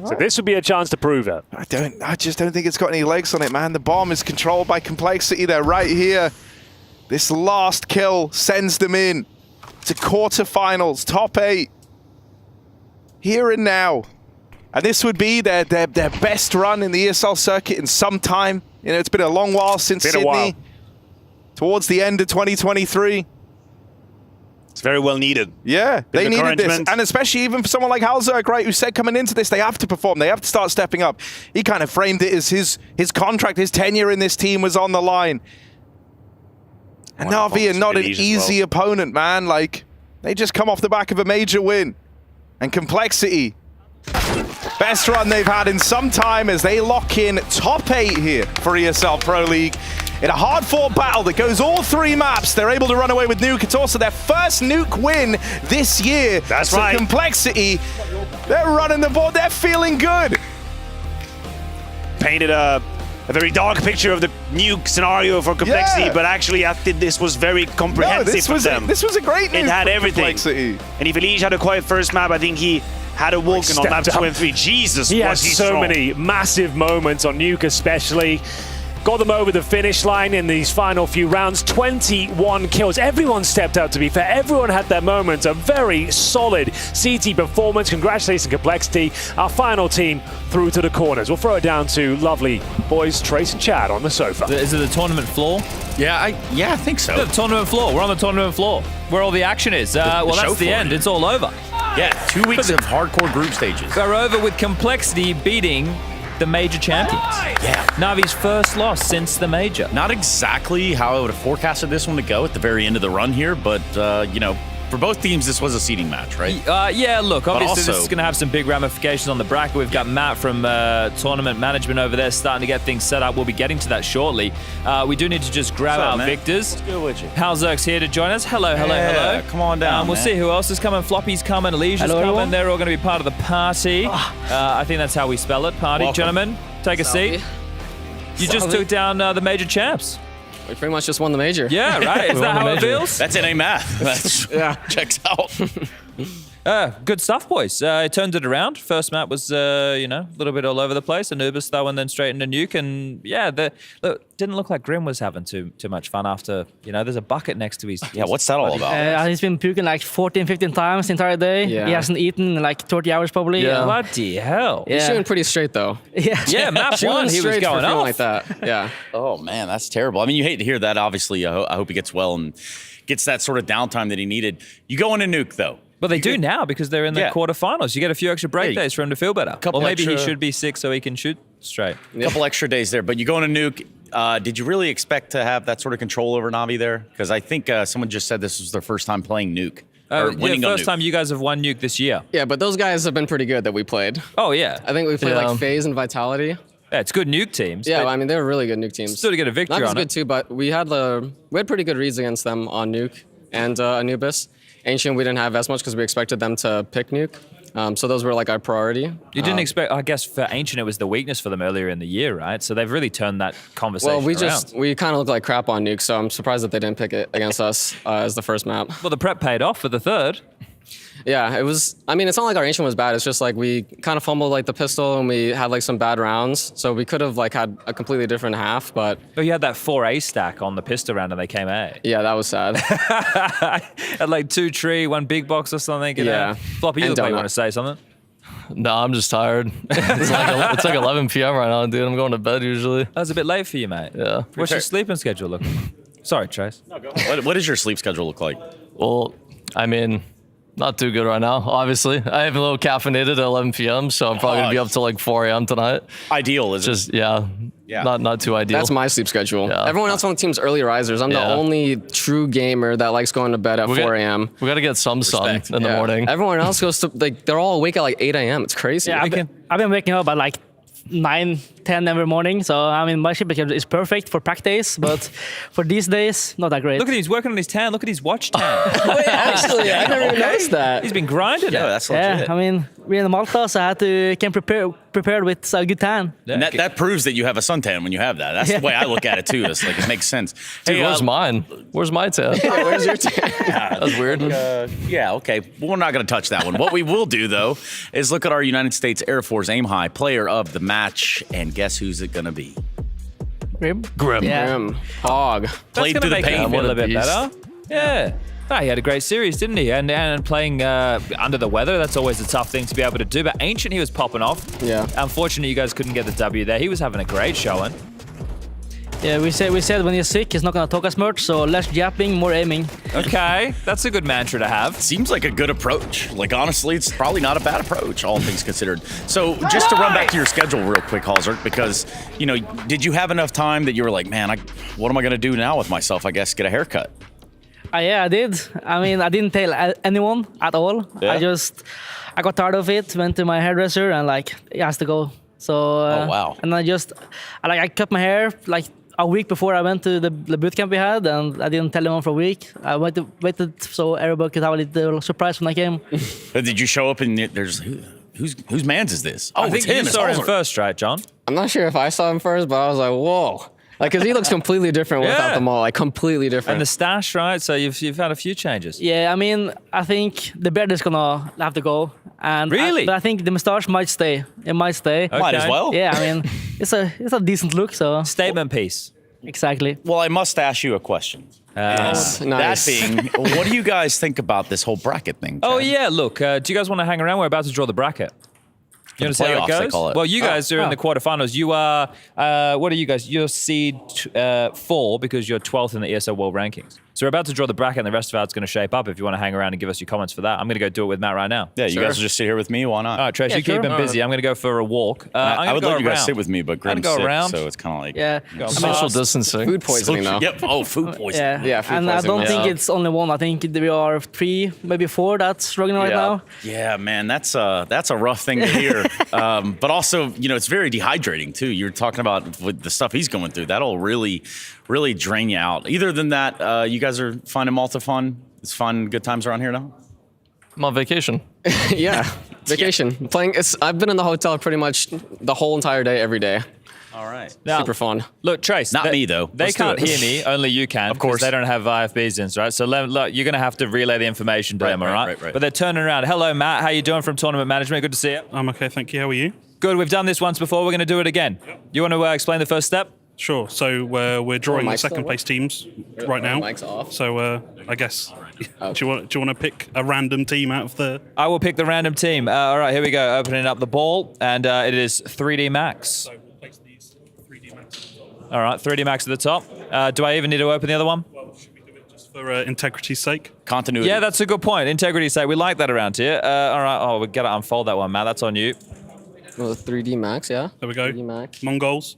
[SPEAKER 2] so this would be a chance to prove it.
[SPEAKER 18] I just don't think it's got any legs on it, man. The bomb is controlled by Complexity. They're right here. This last kill sends them in to quarterfinals, top 8. Here and now. And this would be their best run in the ESL circuit in some time. You know, it's been a long while since Sydney. Towards the end of 2023.
[SPEAKER 7] It's very well needed.
[SPEAKER 18] Yeah, they needed this. And especially even for someone like Halzerk, right, who said coming into this, they have to perform. They have to start stepping up. He kind of framed it as his contract, his tenure in this team was on the line. And Na'Vi are not an easy opponent, man. Like, they just come off the back of a major win. And Complexity, best run they've had in some time as they lock in top 8 here for ESL Pro League. In a hard-fought battle that goes all 3 maps, they're able to run away with Nuke. It's also their first Nuke win this year.
[SPEAKER 7] That's right.
[SPEAKER 18] Complexity, they're running the board. They're feeling good.
[SPEAKER 7] Painted a very dark picture of the Nuke scenario for Complexity, but actually I think this was very comprehensive for them.
[SPEAKER 18] This was a great Nuke.
[SPEAKER 7] It had everything.
[SPEAKER 18] Complexity.
[SPEAKER 7] And if Elish had a quiet first map, I think he had a walk on map 2 and 3. Jesus,
[SPEAKER 2] he had
[SPEAKER 7] was he
[SPEAKER 2] so
[SPEAKER 7] strong.
[SPEAKER 2] many massive moments on Nuke especially. Got them over the finish line in these final few rounds. 21 kills. Everyone stepped out, to be fair. Everyone had their moments. A very solid CT performance. Congratulations, Complexity. Our final team through to the corners. We'll throw it down to lovely boys Trace and Chad on the sofa.
[SPEAKER 16] Is it the tournament floor?
[SPEAKER 21] Yeah, I think so.
[SPEAKER 16] The tournament floor. We're on the tournament floor where all the action is. Well, that's the end. It's all over.
[SPEAKER 21] Yeah, 2 weeks of hardcore group stages.
[SPEAKER 16] We're over with Complexity beating the major champions.
[SPEAKER 21] Yeah.
[SPEAKER 16] Navi's first loss since the major.
[SPEAKER 21] Not exactly how I would have forecasted this one to go at the very end of the run here, but, you know, for both teams, this was a seeding match, right?
[SPEAKER 16] Yeah, look, obviously
[SPEAKER 21] also,
[SPEAKER 16] this is going to have some big ramifications on the bracket. We've got Matt from tournament management over there starting to get things set up. We'll be getting to that shortly. We do need to just grab our victors.
[SPEAKER 21] What's good with you?
[SPEAKER 16] Halzerk's here to join us. Hello.
[SPEAKER 21] Come on down,
[SPEAKER 16] We'll see who else is coming. Floppy's coming. Alicia's coming.
[SPEAKER 11] Everyone.
[SPEAKER 16] They're all going to be part of the party. I think that's how we spell it. Party.
[SPEAKER 21] Welcome.
[SPEAKER 16] Gentlemen, take a seat. You just took down the major champs.
[SPEAKER 11] We pretty much just won the major.
[SPEAKER 16] Yeah, right. Is that how it feels?
[SPEAKER 21] That's NA math. That's checks out.
[SPEAKER 16] Good stuff, boys. It turned it around. First map was, you know, a little bit all over the place. Anubis though, and then straight into Nuke. And yeah, didn't look like Grim was having too much fun after, you know, there's a bucket next to his.
[SPEAKER 21] Yeah, what's that all about?
[SPEAKER 11] He's been puking like 14, 15 times the entire day. Yeah. He hasn't eaten in like 30 hours probably.
[SPEAKER 16] Yeah. Bloody hell.
[SPEAKER 11] He's shooting pretty straight though. Yeah.
[SPEAKER 16] Yeah, map one, he was going off.
[SPEAKER 11] like that. Yeah.
[SPEAKER 21] Oh man, that's terrible. I mean, you hate to hear that. Obviously, I hope he gets well and gets that sort of downtime that he needed. You go into Nuke though.
[SPEAKER 16] Well, they do now because they're in the quarterfinals. You get a few extra break days for him to feel better. Or maybe he should be sick so he can shoot straight.
[SPEAKER 21] A couple extra days there. But you go into Nuke. Did you really expect to have that sort of control over Na'Vi there? Because I think someone just said this was their first time playing Nuke.
[SPEAKER 16] Winning first time you guys have won Nuke this year.
[SPEAKER 11] Yeah, but those guys have been pretty good that we played.
[SPEAKER 16] Oh, yeah.
[SPEAKER 11] I think we played like FaZe and Vitality.
[SPEAKER 16] Yeah, it's good Nuke teams.
[SPEAKER 11] Yeah, I mean, they were really good Nuke teams.
[SPEAKER 16] Still to get a victory
[SPEAKER 11] Navi's
[SPEAKER 16] on
[SPEAKER 11] good
[SPEAKER 16] it.
[SPEAKER 11] too, but we had pretty good reads against them on Nuke and Anubis. Ancient, we didn't have as much because we expected them to pick Nuke. So those were like our priority.
[SPEAKER 16] You didn't expect, I guess for Ancient it was the weakness for them earlier in the year, right? So they've really turned that conversation around.
[SPEAKER 11] We kind of looked like crap on Nuke, so I'm surprised that they didn't pick it against us as the first map.
[SPEAKER 16] Well, the prep paid off for the third.
[SPEAKER 11] Yeah, it was. I mean, it's not like our ancient was bad. It's just like we kind of fumbled like the pistol and we had like some bad rounds. So we could have like had a completely different half. But
[SPEAKER 16] you had that 4A stack on the pistol round and they came A.
[SPEAKER 11] Yeah, that was sad.
[SPEAKER 16] Had like 2 tree, 1 big box or something.
[SPEAKER 11] Yeah.
[SPEAKER 16] Floppy, you look like you want to say something.
[SPEAKER 4] No, I'm just tired. It's like 11 p.m. right now, dude. I'm going to bed usually.
[SPEAKER 16] That was a bit late for you, mate.
[SPEAKER 4] Yeah.
[SPEAKER 16] What's your sleeping schedule looking like? Sorry, Trace.
[SPEAKER 15] No, go ahead. What does your sleep schedule look like?
[SPEAKER 4] Well, I mean, not too good right now, obviously. I have a little caffeinated at 11 p.m., so I'm probably going to be up till like 4 a.m. tonight.
[SPEAKER 15] Ideal, is
[SPEAKER 4] just, yeah. Not too ideal.
[SPEAKER 11] That's my sleep schedule.
[SPEAKER 4] Yeah.
[SPEAKER 11] Everyone else on the team's early risers. I'm the only true gamer that likes going to bed at 4 a.m.
[SPEAKER 4] We got to get some sun in the morning.
[SPEAKER 11] Everyone else goes to, like, they're all awake at like 8 a.m. It's crazy.
[SPEAKER 17] Yeah, I've been waking up at like 9, 10 every morning. So, I mean, my sleep schedule is perfect for practice, but for these days, not that great.
[SPEAKER 16] Look at he's working on his tan. Look at his watch tan.
[SPEAKER 11] Actually, I never even noticed that.
[SPEAKER 16] He's been grinding it.
[SPEAKER 15] That's legit.
[SPEAKER 17] Yeah, I mean, we're in Malta, so I had to came prepared with a good tan.
[SPEAKER 15] And that proves that you have a suntan when you have that. That's the way I look at it too. It's like it makes sense.
[SPEAKER 4] Dude, where's mine? Where's my tan?
[SPEAKER 11] Where's your tan?
[SPEAKER 4] That's weird.
[SPEAKER 15] Yeah, okay. Well, we're not going to touch that one. What we will do, though, is look at our United States Air Force Aim High player of the match, and guess who's it going to be?
[SPEAKER 17] Grim. Yeah.
[SPEAKER 11] Grim. Hog.
[SPEAKER 15] Played through the pain.
[SPEAKER 16] A little bit better. Yeah. Oh, he had a great series, didn't he? And playing under the weather, that's always a tough thing to be able to do. But Ancient, he was popping off.
[SPEAKER 11] Yeah.
[SPEAKER 16] Unfortunately, you guys couldn't get the W there. He was having a great showing.
[SPEAKER 17] Yeah, we said when he's sick, he's not gonna talk as much, so less yapping, more aiming.
[SPEAKER 16] Okay, that's a good mantra to have.
[SPEAKER 15] Seems like a good approach. Like, honestly, it's probably not a bad approach, all things considered. So, just to run back to your schedule real quick, Halsert, because, you know, did you have enough time that you were like, man, what am I gonna do now with myself? I guess get a haircut.
[SPEAKER 17] Yeah, I did. I mean, I didn't tell anyone at all.
[SPEAKER 15] Yeah.
[SPEAKER 17] I got tired of it, went to my hairdresser, and like, it has to go. So,
[SPEAKER 15] oh, wow.
[SPEAKER 17] And I cut my hair like a week before I went to the boot camp we had, and I didn't tell anyone for a week. I waited so everybody could have a little surprise when I came.
[SPEAKER 15] Did you show up and there's whose man's is this? Oh,
[SPEAKER 16] I think you saw him first, right, John?
[SPEAKER 11] I'm not sure if I saw him first, but I was like, whoa. Like, because he looks completely different without the mall, like completely different.
[SPEAKER 16] And the stash, right? So you've had a few changes.
[SPEAKER 17] Yeah, I mean, I think the beard is gonna have to go. And
[SPEAKER 16] really?
[SPEAKER 17] But I think the moustache might stay. It might stay.
[SPEAKER 16] Okay. Might as well.
[SPEAKER 17] Yeah, I mean, it's a decent look. So
[SPEAKER 16] statement piece.
[SPEAKER 17] Exactly.
[SPEAKER 15] Well, I must ask you a question.
[SPEAKER 11] Nice.
[SPEAKER 15] That being, what do you guys think about this whole bracket thing?
[SPEAKER 16] Oh yeah, look, do you guys want to hang around? We're about to draw the bracket. You want to see how it goes? Well, you guys are in the quarterfinals. You are, what are you guys? You're seed 4 because you're 12th in the ESL World Rankings. So we're about to draw the bracket and the rest of it's going to shape up if you want to hang around and give us your comments for that. I'm going to go do it with Matt right now.
[SPEAKER 15] Yeah, you guys will just sit here with me. Why not?
[SPEAKER 16] All right, Trace, you keep him busy. I'm going to go for a walk.
[SPEAKER 15] I would
[SPEAKER 16] go
[SPEAKER 15] let you guys
[SPEAKER 16] around.
[SPEAKER 15] sit with me, but Grim's
[SPEAKER 16] go
[SPEAKER 15] sick,
[SPEAKER 16] around.
[SPEAKER 15] so it's kind of like...
[SPEAKER 17] Yeah.
[SPEAKER 4] Social distancing.
[SPEAKER 11] Food poisoning, though.
[SPEAKER 15] Yep. Oh, food poisoning.
[SPEAKER 17] Yeah,
[SPEAKER 11] food
[SPEAKER 17] and
[SPEAKER 11] poisoning.
[SPEAKER 17] I don't think it's only one. I think we are 3, maybe 4 that's struggling right now.
[SPEAKER 15] Yeah, man, that's a rough thing to hear. But also, you know, it's very dehydrating too. You're talking about with the stuff he's going through. That'll really drain you out. Either than that, you guys are finding Malta fun. It's fun, good times around here now.
[SPEAKER 4] I'm on vacation.
[SPEAKER 11] Yeah, vacation. Playing. I've been in the hotel pretty much the whole entire day, every day.
[SPEAKER 15] All right.
[SPEAKER 16] Now,
[SPEAKER 11] super fun.
[SPEAKER 16] Look, Trace.
[SPEAKER 15] Not me, though.
[SPEAKER 16] They can't hear me. Only you can.
[SPEAKER 15] Of course.
[SPEAKER 16] They don't have IFBs in, right? So look, you're going to have to relay the information to them, all right? But they're turning around. Hello, Matt. How you doing from Tournament Management? Good to see you.
[SPEAKER 20] I'm okay, thank you. How are you?
[SPEAKER 16] Good. We've done this once before. We're going to do it again. Yep. You want to explain the first step?
[SPEAKER 20] Sure. So we're drawing the second place teams right now.
[SPEAKER 11] Mic's off.
[SPEAKER 20] So I guess do you want to pick a random team out of the?
[SPEAKER 16] I will pick the random team. All right, here we go. Opening up the ball, and it is 3D Max.
[SPEAKER 20] So we'll place these 3D Max.
[SPEAKER 16] All right, 3D Max at the top. Do I even need to open the other one?
[SPEAKER 20] Well, should we do it just for integrity's sake?
[SPEAKER 15] Continuity.
[SPEAKER 16] Yeah, that's a good point. Integrity's sake. We like that around here. All right. Oh, we got to unfold that one, Matt. That's on you.
[SPEAKER 11] Well, 3D Max, yeah.
[SPEAKER 20] There we go.
[SPEAKER 11] 3D Max.
[SPEAKER 20] Mongols.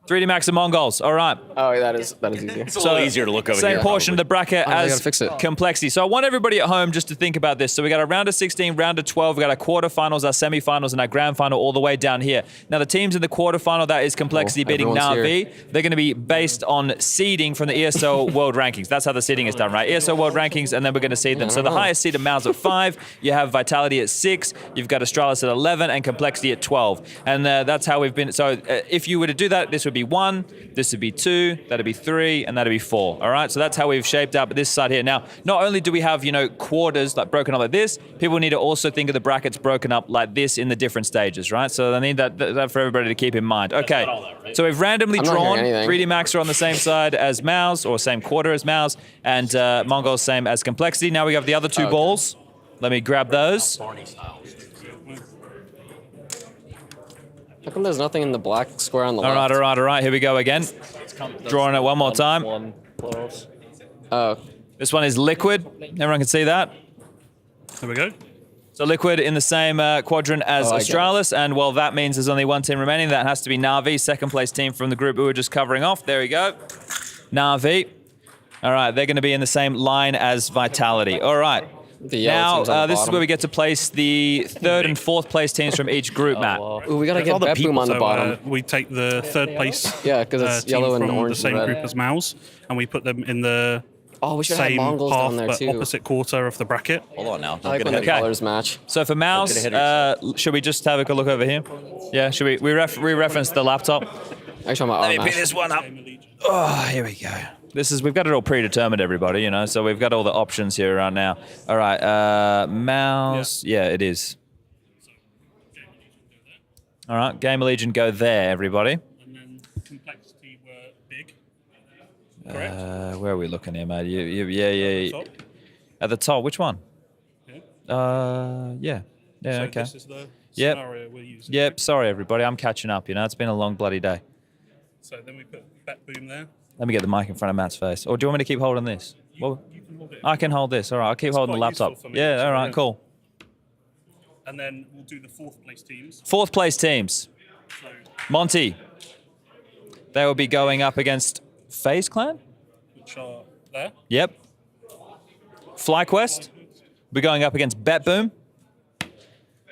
[SPEAKER 16] 3D Max and Mongols. All right.
[SPEAKER 11] Oh, that is easier.
[SPEAKER 15] It's a little easier to look over
[SPEAKER 16] Same
[SPEAKER 15] here.
[SPEAKER 16] portion of the bracket
[SPEAKER 11] I
[SPEAKER 16] as
[SPEAKER 11] gotta fix it.
[SPEAKER 16] complexity. So I want everybody at home just to think about this. So we got a round of 16, round of 12. We got our quarterfinals, our semifinals, and our grand final all the way down here. Now the teams in the quarterfinal, that is complexity beating Navi. They're going to be based on seeding from the ESL World Rankings. That's how the seeding is done, right? ESL World Rankings, and then we're going to seed them. So the highest seeded Mals at 5. You have Vitality at 6. You've got Astralis at 11 and complexity at 12. And that's how we've been. So if you were to do that, this would be be 1, this would be 2, that'd be 3, and that'd be 4. All right, so that's how we've shaped up this side here. Now, not only do we have, quarters like broken up like this, people need to also think of the brackets broken up like this in the different stages, right? So I need that for everybody to keep in mind. Okay, so we've randomly drawn 3D Max are on the same side as Mouse, or same quarter as Mouse, and Mongols same as Complexity. Now we have the other 2 balls. Let me grab those.
[SPEAKER 11] How come there's nothing in the black square on the
[SPEAKER 16] All
[SPEAKER 11] left?
[SPEAKER 16] right. Here we go again. Drawing it one more time. This one is Liquid. Everyone can see that.
[SPEAKER 20] There we go.
[SPEAKER 16] So Liquid in the same quadrant as Astralis, and well, that means there's only one team remaining. That has to be Na'Vi, second place team from the group we were just covering off. There we go. Na'Vi. All right, they're going to be in the same line as Vitality. All right. Now, this is where we get to place the 3rd and 4th place teams from each group, Matt.
[SPEAKER 11] Ooh, we got to get Bet Boom on the bottom.
[SPEAKER 20] We take the 3rd place
[SPEAKER 11] because it's yellow and
[SPEAKER 20] from
[SPEAKER 11] orange
[SPEAKER 20] the same
[SPEAKER 11] and red.
[SPEAKER 20] group as Mouse, and we put them in the
[SPEAKER 11] we should have
[SPEAKER 20] same
[SPEAKER 11] Mongols
[SPEAKER 20] half
[SPEAKER 11] down there
[SPEAKER 20] but
[SPEAKER 11] too.
[SPEAKER 20] opposite quarter of the bracket.
[SPEAKER 15] Hold on now.
[SPEAKER 11] I like when the colors match.
[SPEAKER 16] So for Mouse, should we just have a look over here? Yeah, should we reference the laptop?
[SPEAKER 11] Actually,
[SPEAKER 16] Let me pick this one up. Oh, here we go. We've got it all predetermined, everybody, so we've got all the options here right now. All right, Mouse, yeah, it is. All right, Game Legion go there, everybody.
[SPEAKER 20] And then Complexity were big. Correct?
[SPEAKER 16] Where are we looking here, mate? Yeah. At the top, which one? Yeah. Yeah,
[SPEAKER 20] so
[SPEAKER 16] okay.
[SPEAKER 20] This is the scenario we're using.
[SPEAKER 16] Yep, sorry, everybody, I'm catching up, it's been a long bloody day.
[SPEAKER 20] So then we put Bet Boom there.
[SPEAKER 16] Let me get the mic in front of Matt's face. Or do you want me to keep holding this?
[SPEAKER 20] You can hold it.
[SPEAKER 16] I can hold this. All right, I'll keep holding the laptop. Yeah, all right, cool.
[SPEAKER 20] And then we'll do the 4th place teams.
[SPEAKER 16] 4th place teams. Monty. They will be going up against FaZe Clan?
[SPEAKER 20] Which are there.
[SPEAKER 16] Yep. FlyQuest. We're going up against Bet Boom.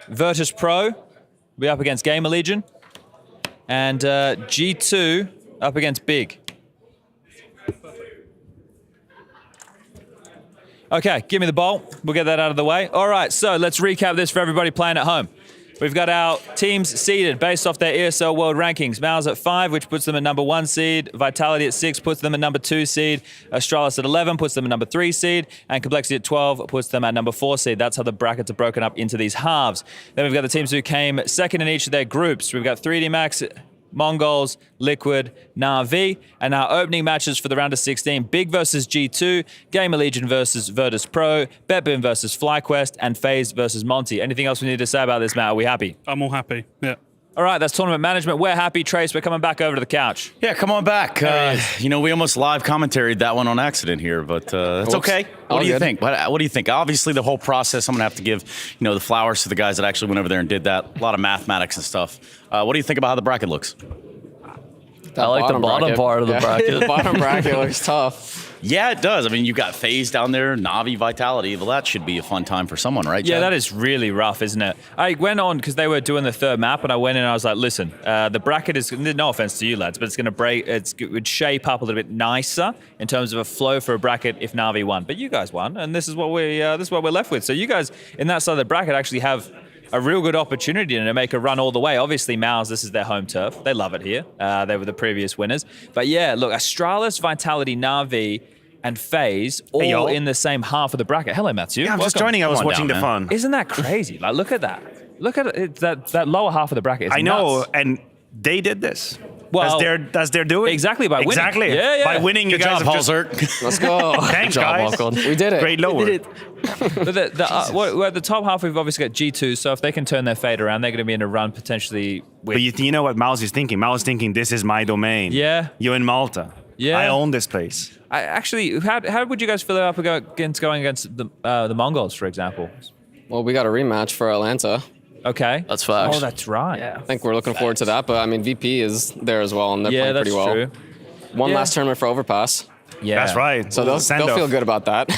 [SPEAKER 16] Virtus Pro. We'll be up against Gamer Legion. And G2 up against Big. Okay, give me the ball. We'll get that out of the way. All right, so let's recap this for everybody playing at home. We've got our teams seeded based off their ESL World Rankings. Mouse at 5, which puts them at number 1 seed. Vitality at 6 puts them at number 2 seed. Astralis at 11 puts them at number 3 seed. And Complexity at 12 puts them at number 4 seed. That's how the brackets are broken up into these halves. Then we've got the teams who came second in each of their groups. We've got 3D Max, Mongols, Liquid, Na'Vi, and our opening matches for the round of 16, Big versus G2, Gamer Legion versus Virtus Pro, BetBoom versus FlyQuest, and FaZe versus Monty. Anything else we need to say about this, Matt? Are we happy?
[SPEAKER 20] I'm all happy, yeah.
[SPEAKER 16] All right, that's tournament management. We're happy. Trace, we're coming back over to the couch.
[SPEAKER 15] Yeah, come on back. We almost live commentaried that one on accident here, but it's okay. What do you think? What do you think? Obviously, the whole process, I'm going to have to give, the flowers to the guys that actually went over there and did that. A lot of mathematics and stuff. What do you think about how the bracket looks?
[SPEAKER 4] I like the bottom part of the bracket.
[SPEAKER 11] The bottom bracket looks tough.
[SPEAKER 15] Yeah, it does. I mean, you've got FaZe down there, Na'Vi, Vitality. Well, that should be a fun time for someone, right, Chad?
[SPEAKER 16] Yeah, that is really rough, isn't it? I went on because they were doing the 3rd map, and I went in and I was like, listen, the bracket is, no offense to you lads, but it's going to break, it would shape up a little bit nicer in terms of a flow for a bracket if Na'Vi won. But you guys won, and this is what we're left with. So you guys in that side of the bracket actually have a real good opportunity to make a run all the way. Obviously, Mouse, this is their home turf. They love it here. They were the previous winners. But yeah, look, Astralis, Vitality, Na'Vi, and FaZe all in the same half of the bracket. Hello, Matthew.
[SPEAKER 7] Yeah, I'm just joining. I was watching the fun.
[SPEAKER 16] Isn't that crazy? Like, look at that. Look at it. That lower half of the bracket is
[SPEAKER 7] I know,
[SPEAKER 16] nuts.
[SPEAKER 7] and they did this.
[SPEAKER 16] Well,
[SPEAKER 7] that's their doing.
[SPEAKER 16] Exactly, by winning.
[SPEAKER 7] Exactly.
[SPEAKER 16] Yeah.
[SPEAKER 7] By winning, you guys have just...
[SPEAKER 11] Let's go.
[SPEAKER 7] Thanks, guys.
[SPEAKER 11] We did it.
[SPEAKER 7] Great lower.
[SPEAKER 11] We did it.
[SPEAKER 16] But the top half, we've obviously got G2, so if they can turn their fate around, they're going to be in a run potentially with...
[SPEAKER 7] But you know what Mouse is thinking? Mouse is thinking, this is my domain.
[SPEAKER 16] Yeah.
[SPEAKER 7] You're in Malta.
[SPEAKER 16] Yeah.
[SPEAKER 7] I own this place.
[SPEAKER 16] Actually, how would you guys feel up against going against the Mongols, for example?
[SPEAKER 11] Well, we got a rematch for Atlanta.
[SPEAKER 16] Okay.
[SPEAKER 4] That's facts.
[SPEAKER 16] Oh, that's right.
[SPEAKER 11] Yeah. I think we're looking forward to that, but I mean, VP is there as well, and they're playing pretty well.
[SPEAKER 16] True.
[SPEAKER 11] One last tournament for Overpass.
[SPEAKER 16] Yeah.
[SPEAKER 7] That's right.
[SPEAKER 11] So they'll feel good about that.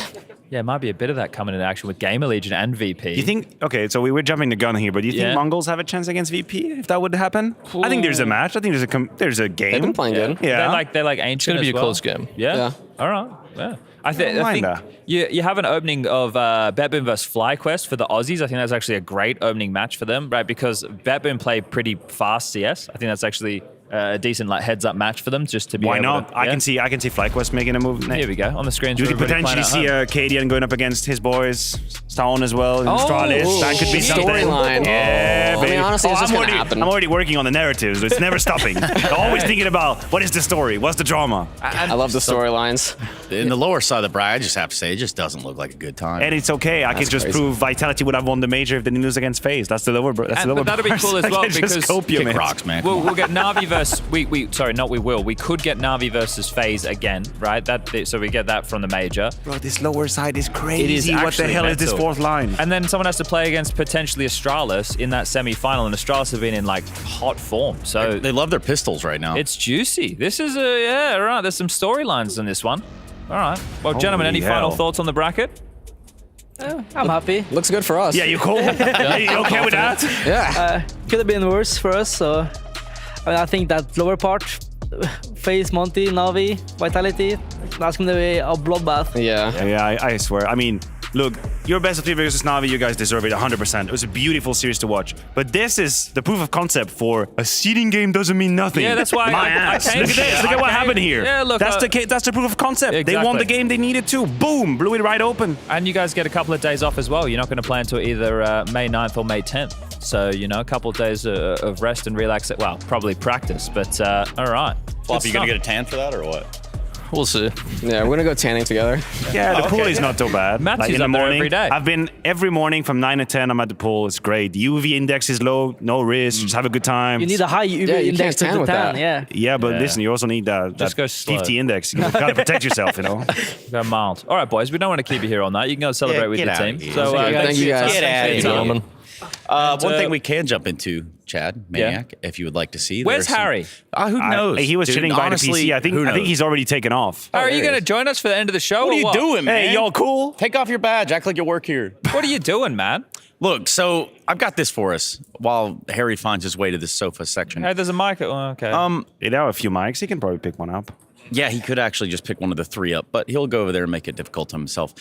[SPEAKER 16] Yeah, it might be a bit of that coming into action with Gamer Legion and VP.
[SPEAKER 7] You think, okay, so we were jumping the gun here, but do you think Mongols have a chance against VP if that would happen? Ooh. I think there's a match. I think there's a game.
[SPEAKER 11] They've been playing good.
[SPEAKER 7] Yeah.
[SPEAKER 16] They're like ancient.
[SPEAKER 4] It's going to be a close game.
[SPEAKER 16] Yeah. All right. Yeah. I think you have an opening of BetBoom versus FlyQuest for the Aussies. I think that's actually a great opening match for them, right? Because BetBoom play pretty fast CS. I think that's actually a decent like heads-up match for them, just to be.
[SPEAKER 7] Why
[SPEAKER 16] able
[SPEAKER 7] not?
[SPEAKER 16] To,
[SPEAKER 7] I can see FlyQuest making a move.
[SPEAKER 16] Here we go on the screen.
[SPEAKER 7] You could potentially see Cadian going up against his boys, Stone as well, and Stralis. That could be something.
[SPEAKER 11] Storyline.
[SPEAKER 7] Yeah,
[SPEAKER 11] I mean, honestly, it's just gonna happen.
[SPEAKER 7] I'm already working on the narratives. It's never stopping. Always thinking about what is the story, what's the drama.
[SPEAKER 11] I love the storylines.
[SPEAKER 15] In the lower side of the bracket, I just have to say, it just doesn't look like a good time.
[SPEAKER 7] And it's okay. I can just prove Vitality would have won the major if they didn't lose against FaZe. That's the lower. But
[SPEAKER 16] that'd be cool as well because
[SPEAKER 7] kick
[SPEAKER 15] rocks, man.
[SPEAKER 16] We'll get Na'Vi versus we could get Na'Vi versus FaZe again, right? So we get that from the major.
[SPEAKER 7] Bro, this lower side is crazy.
[SPEAKER 16] It is
[SPEAKER 7] what the hell is this fourth line?
[SPEAKER 16] And then someone has to play against potentially Astralis in that semi-final, and Astralis have been in like hot form. So
[SPEAKER 15] they love their pistols right now.
[SPEAKER 16] It's juicy. This is right. There's some storylines in this one. All right. Well, gentlemen, any final thoughts on the bracket?
[SPEAKER 17] I'm happy.
[SPEAKER 11] Looks good for us.
[SPEAKER 7] Yeah, you cool? You okay with that?
[SPEAKER 11] Yeah.
[SPEAKER 17] Could have been worse for us. So I think that lower part, FaZe, Monty, Na'Vi, Vitality, that's going to be a bloodbath.
[SPEAKER 11] Yeah.
[SPEAKER 7] I swear. I mean, look, your best of 3 versus Na'Vi, you guys deserve it 100%. It was a beautiful series to watch. But this is the proof of concept for a seeding game doesn't mean nothing.
[SPEAKER 16] Yeah, that's why
[SPEAKER 7] My ass.
[SPEAKER 16] I came
[SPEAKER 7] Look at this. Look at what happened here.
[SPEAKER 16] Yeah, look,
[SPEAKER 7] that's the proof of concept.
[SPEAKER 16] Exactly.
[SPEAKER 7] They won the game they needed to. Boom, blew it right open.
[SPEAKER 16] And you guys get a couple of days off as well. You're not going to play until either May 9th or May 10th. So, a couple of days of rest and relax. Well, probably practice, but all right.
[SPEAKER 15] Flop, you going to get a tan for that or what?
[SPEAKER 4] We'll see.
[SPEAKER 11] Yeah, we're gonna go tanning together.
[SPEAKER 7] Yeah, the pool is not so bad.
[SPEAKER 16] Matthew's
[SPEAKER 7] in the
[SPEAKER 16] up there
[SPEAKER 7] morning,
[SPEAKER 16] every day.
[SPEAKER 7] I've been every morning from 9 to 10. I'm at the pool. It's great. The UV index is low. No risk. Just have a good time.
[SPEAKER 17] You need a high UV index to tan. Yeah.
[SPEAKER 7] Yeah, but listen, you also need that
[SPEAKER 16] Just go slow.
[SPEAKER 7] 50 index. You gotta protect yourself,
[SPEAKER 16] Go mild. All right, boys. We don't want to keep you here all night. You can go celebrate with your team. So
[SPEAKER 11] thank you guys.
[SPEAKER 15] Get out of here.
[SPEAKER 4] Gentlemen.
[SPEAKER 15] One thing we can jump into, Chad, Maniac, if you would like to see.
[SPEAKER 16] Where's Harry?
[SPEAKER 15] Who knows?
[SPEAKER 7] He was
[SPEAKER 15] dude,
[SPEAKER 7] chilling by
[SPEAKER 15] honestly,
[SPEAKER 7] the PC. I think he's already taken off.
[SPEAKER 16] Are you going to join us for the end of the show?
[SPEAKER 15] What are you doing, man?
[SPEAKER 7] Hey, y'all cool?
[SPEAKER 15] Take off your badge. Act like you work here.
[SPEAKER 16] What are you doing, man?
[SPEAKER 15] Look, so I've got this for us while Harry finds his way to this sofa section.
[SPEAKER 16] Hey, there's a mic. Oh, okay.
[SPEAKER 7] There are a few mics. He can probably pick one up.
[SPEAKER 15] Yeah, he could actually just pick one of the 3 up, but he'll go over there and make it difficult on himself.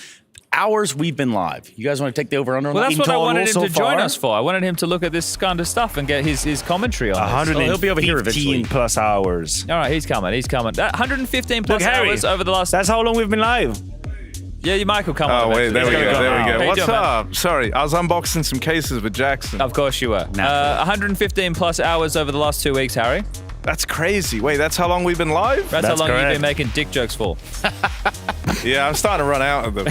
[SPEAKER 15] Hours we've been live. You guys want to take the over-under on
[SPEAKER 16] well,
[SPEAKER 15] that?
[SPEAKER 16] that's what I wanted him to join us for. I wanted him to look at this kind of stuff and get his commentary on it.
[SPEAKER 15] So he'll be over here eventually.
[SPEAKER 7] 15 plus hours.
[SPEAKER 16] All right, he's coming. 115 plus
[SPEAKER 7] Harry,
[SPEAKER 16] hours over the last...
[SPEAKER 7] That's how long we've been live.
[SPEAKER 16] Yeah, your mic will come on.
[SPEAKER 18] Oh, wait, there we go.
[SPEAKER 16] How you
[SPEAKER 18] What's
[SPEAKER 16] doing, man?
[SPEAKER 18] up? Sorry, I was unboxing some cases with Jackson.
[SPEAKER 16] Of course you were. 115 plus hours over the last 2 weeks, Harry.
[SPEAKER 18] That's crazy. Wait, that's how long we've been live?
[SPEAKER 16] That's how long you've been making dick jokes for.
[SPEAKER 18] Yeah, I'm starting to run out of them.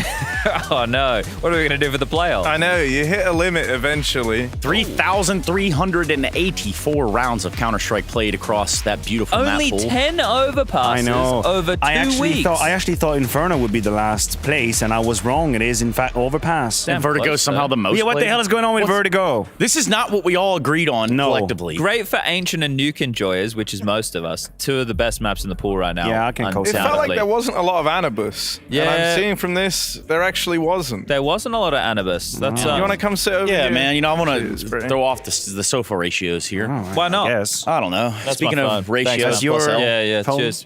[SPEAKER 16] Oh, no. What are we going to do for the playoffs?
[SPEAKER 18] I know, you hit a limit eventually.
[SPEAKER 15] 3,384 rounds of Counter-Strike played across that beautiful map
[SPEAKER 16] Only
[SPEAKER 15] pool.
[SPEAKER 16] 10 overpasses over 2 weeks.
[SPEAKER 7] I actually thought Inferno would be the last place, and I was wrong. It is, in fact, Overpass.
[SPEAKER 15] And Vertigo's somehow the most
[SPEAKER 7] Yeah, what the
[SPEAKER 15] played?
[SPEAKER 7] hell is going on with Vertigo?
[SPEAKER 15] This is not what we all agreed on collectively.
[SPEAKER 16] Great for Ancient and Nuke enjoyers, which is most of us. 2 of the best maps in the pool right now.
[SPEAKER 7] Yeah, I can
[SPEAKER 18] It felt like there wasn't a lot of Anubis.
[SPEAKER 16] Yeah.
[SPEAKER 18] And I'm seeing from this, there actually wasn't.
[SPEAKER 16] There wasn't a lot of Anubis. That's,
[SPEAKER 18] you want to come sit over here?
[SPEAKER 15] Yeah, man. I want to throw off the sofa ratios here.
[SPEAKER 16] Why not?
[SPEAKER 7] Yes.
[SPEAKER 15] I don't know.
[SPEAKER 16] That's
[SPEAKER 15] Speaking
[SPEAKER 16] my
[SPEAKER 15] of
[SPEAKER 16] fun.
[SPEAKER 15] ratios,
[SPEAKER 16] Thanks,
[SPEAKER 15] plus L.
[SPEAKER 16] Yeah,
[SPEAKER 7] phone.
[SPEAKER 16] cheers.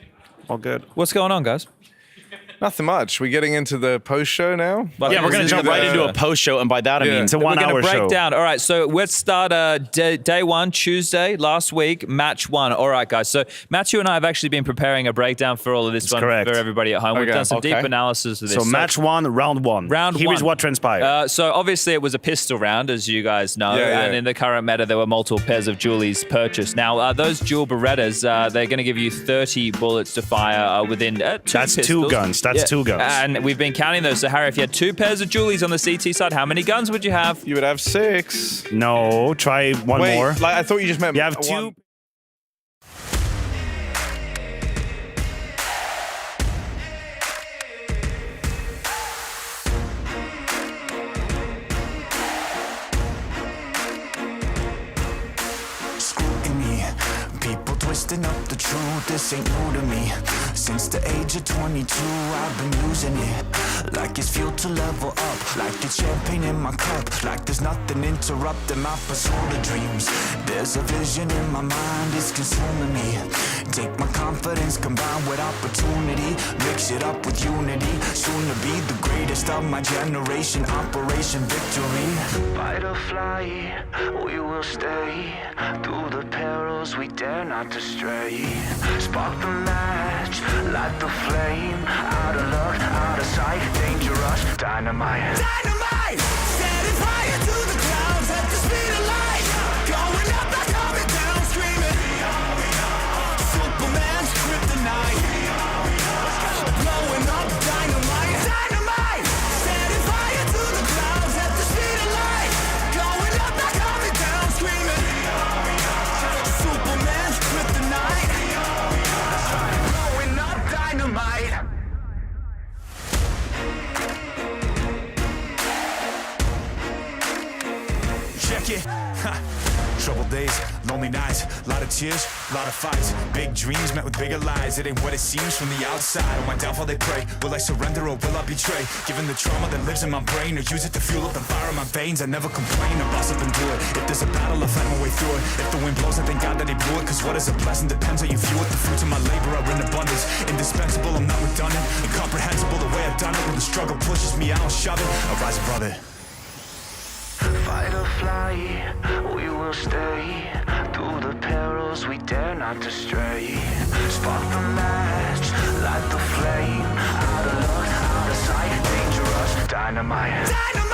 [SPEAKER 7] All good.
[SPEAKER 16] What's going on, guys?
[SPEAKER 18] Nothing much. We getting into the post show now?
[SPEAKER 15] Yeah, we're going to jump right into a post show, and by that I mean
[SPEAKER 7] It's a
[SPEAKER 16] We're
[SPEAKER 7] 1 hour
[SPEAKER 16] going to break
[SPEAKER 7] show.
[SPEAKER 16] down. All right, so let's start day 1, Tuesday, last week, match 1. All right, guys. So Matthew and I have actually been preparing a breakdown for all of this one
[SPEAKER 7] correct.
[SPEAKER 16] for everybody at home. We've
[SPEAKER 18] Okay.
[SPEAKER 16] done some deep analysis of this.
[SPEAKER 7] So match 1, round 1. Here is
[SPEAKER 16] 1.
[SPEAKER 7] what transpired.
[SPEAKER 16] So obviously it was a pistol round, as you guys know,
[SPEAKER 18] Yeah.
[SPEAKER 16] and in the current meta there were multiple pairs of dualies purchased. Now those dual Berettas, they're going to give you 30 bullets to fire within 2
[SPEAKER 7] That's
[SPEAKER 16] pistols.
[SPEAKER 7] 2 guns. That's 2 guns.
[SPEAKER 16] And we've been counting those. So Harry, if you had 2 pairs of dualies on the CT side, how many guns would you have?
[SPEAKER 18] You would have 6.
[SPEAKER 7] No, try one
[SPEAKER 18] Wait,
[SPEAKER 7] more.
[SPEAKER 18] like I thought you just meant
[SPEAKER 7] You have
[SPEAKER 18] one.
[SPEAKER 7] 2.
[SPEAKER 5] Scrutiny, people twisting up the truth, this ain't new to me. Since the age of 22, I've been using it like it's fuel to level up, like it's champagne in my cup, like there's nothing interrupting my pursuit of dreams. There's a vision in my mind, it's consuming me. Take my confidence combined with opportunity, mix it up with unity, soon to be the greatest of my generation. Operation Victory. Fight or fly, we will stay. Through the perils we dare not to stray. Spark the match, light the flame. Out of luck, out of sight, dangerous, dynamite. Dynamite! Setting fire to the clouds at the speed of light. Going up, not coming down, screaming. Superman's kryptonite. Blowing up dynamite. Dynamite! Setting fire to the clouds at the speed of light. Going up, not coming down, screaming. Superman's kryptonite. Blowing up dynamite. Check it. Troubled days, lonely nights, lot of tears, lot of fights. Big dreams met with bigger lies. It ain't what it seems from the outside. On my downfall they pray. Will I surrender or will I betray? Given the trauma that lives in my brain, or use it to fuel up the fire in my veins. I never complain, I boss up and do it. If there's a battle, I fight my way through it. If the wind blows, I thank God that he blew it. Cause what is a blessing depends how you view it. The fruits of my labor are in abundance. Indispensable, I'm not redundant. Incomprehensible the way I've done it. When the struggle pushes me, I don't shove it. I rise above it. Fight or fly, we will stay. Through the perils we dare not to stray. Spark the match, light the flame. Out of luck, out of sight, dangerous, dynamite. Dynamite!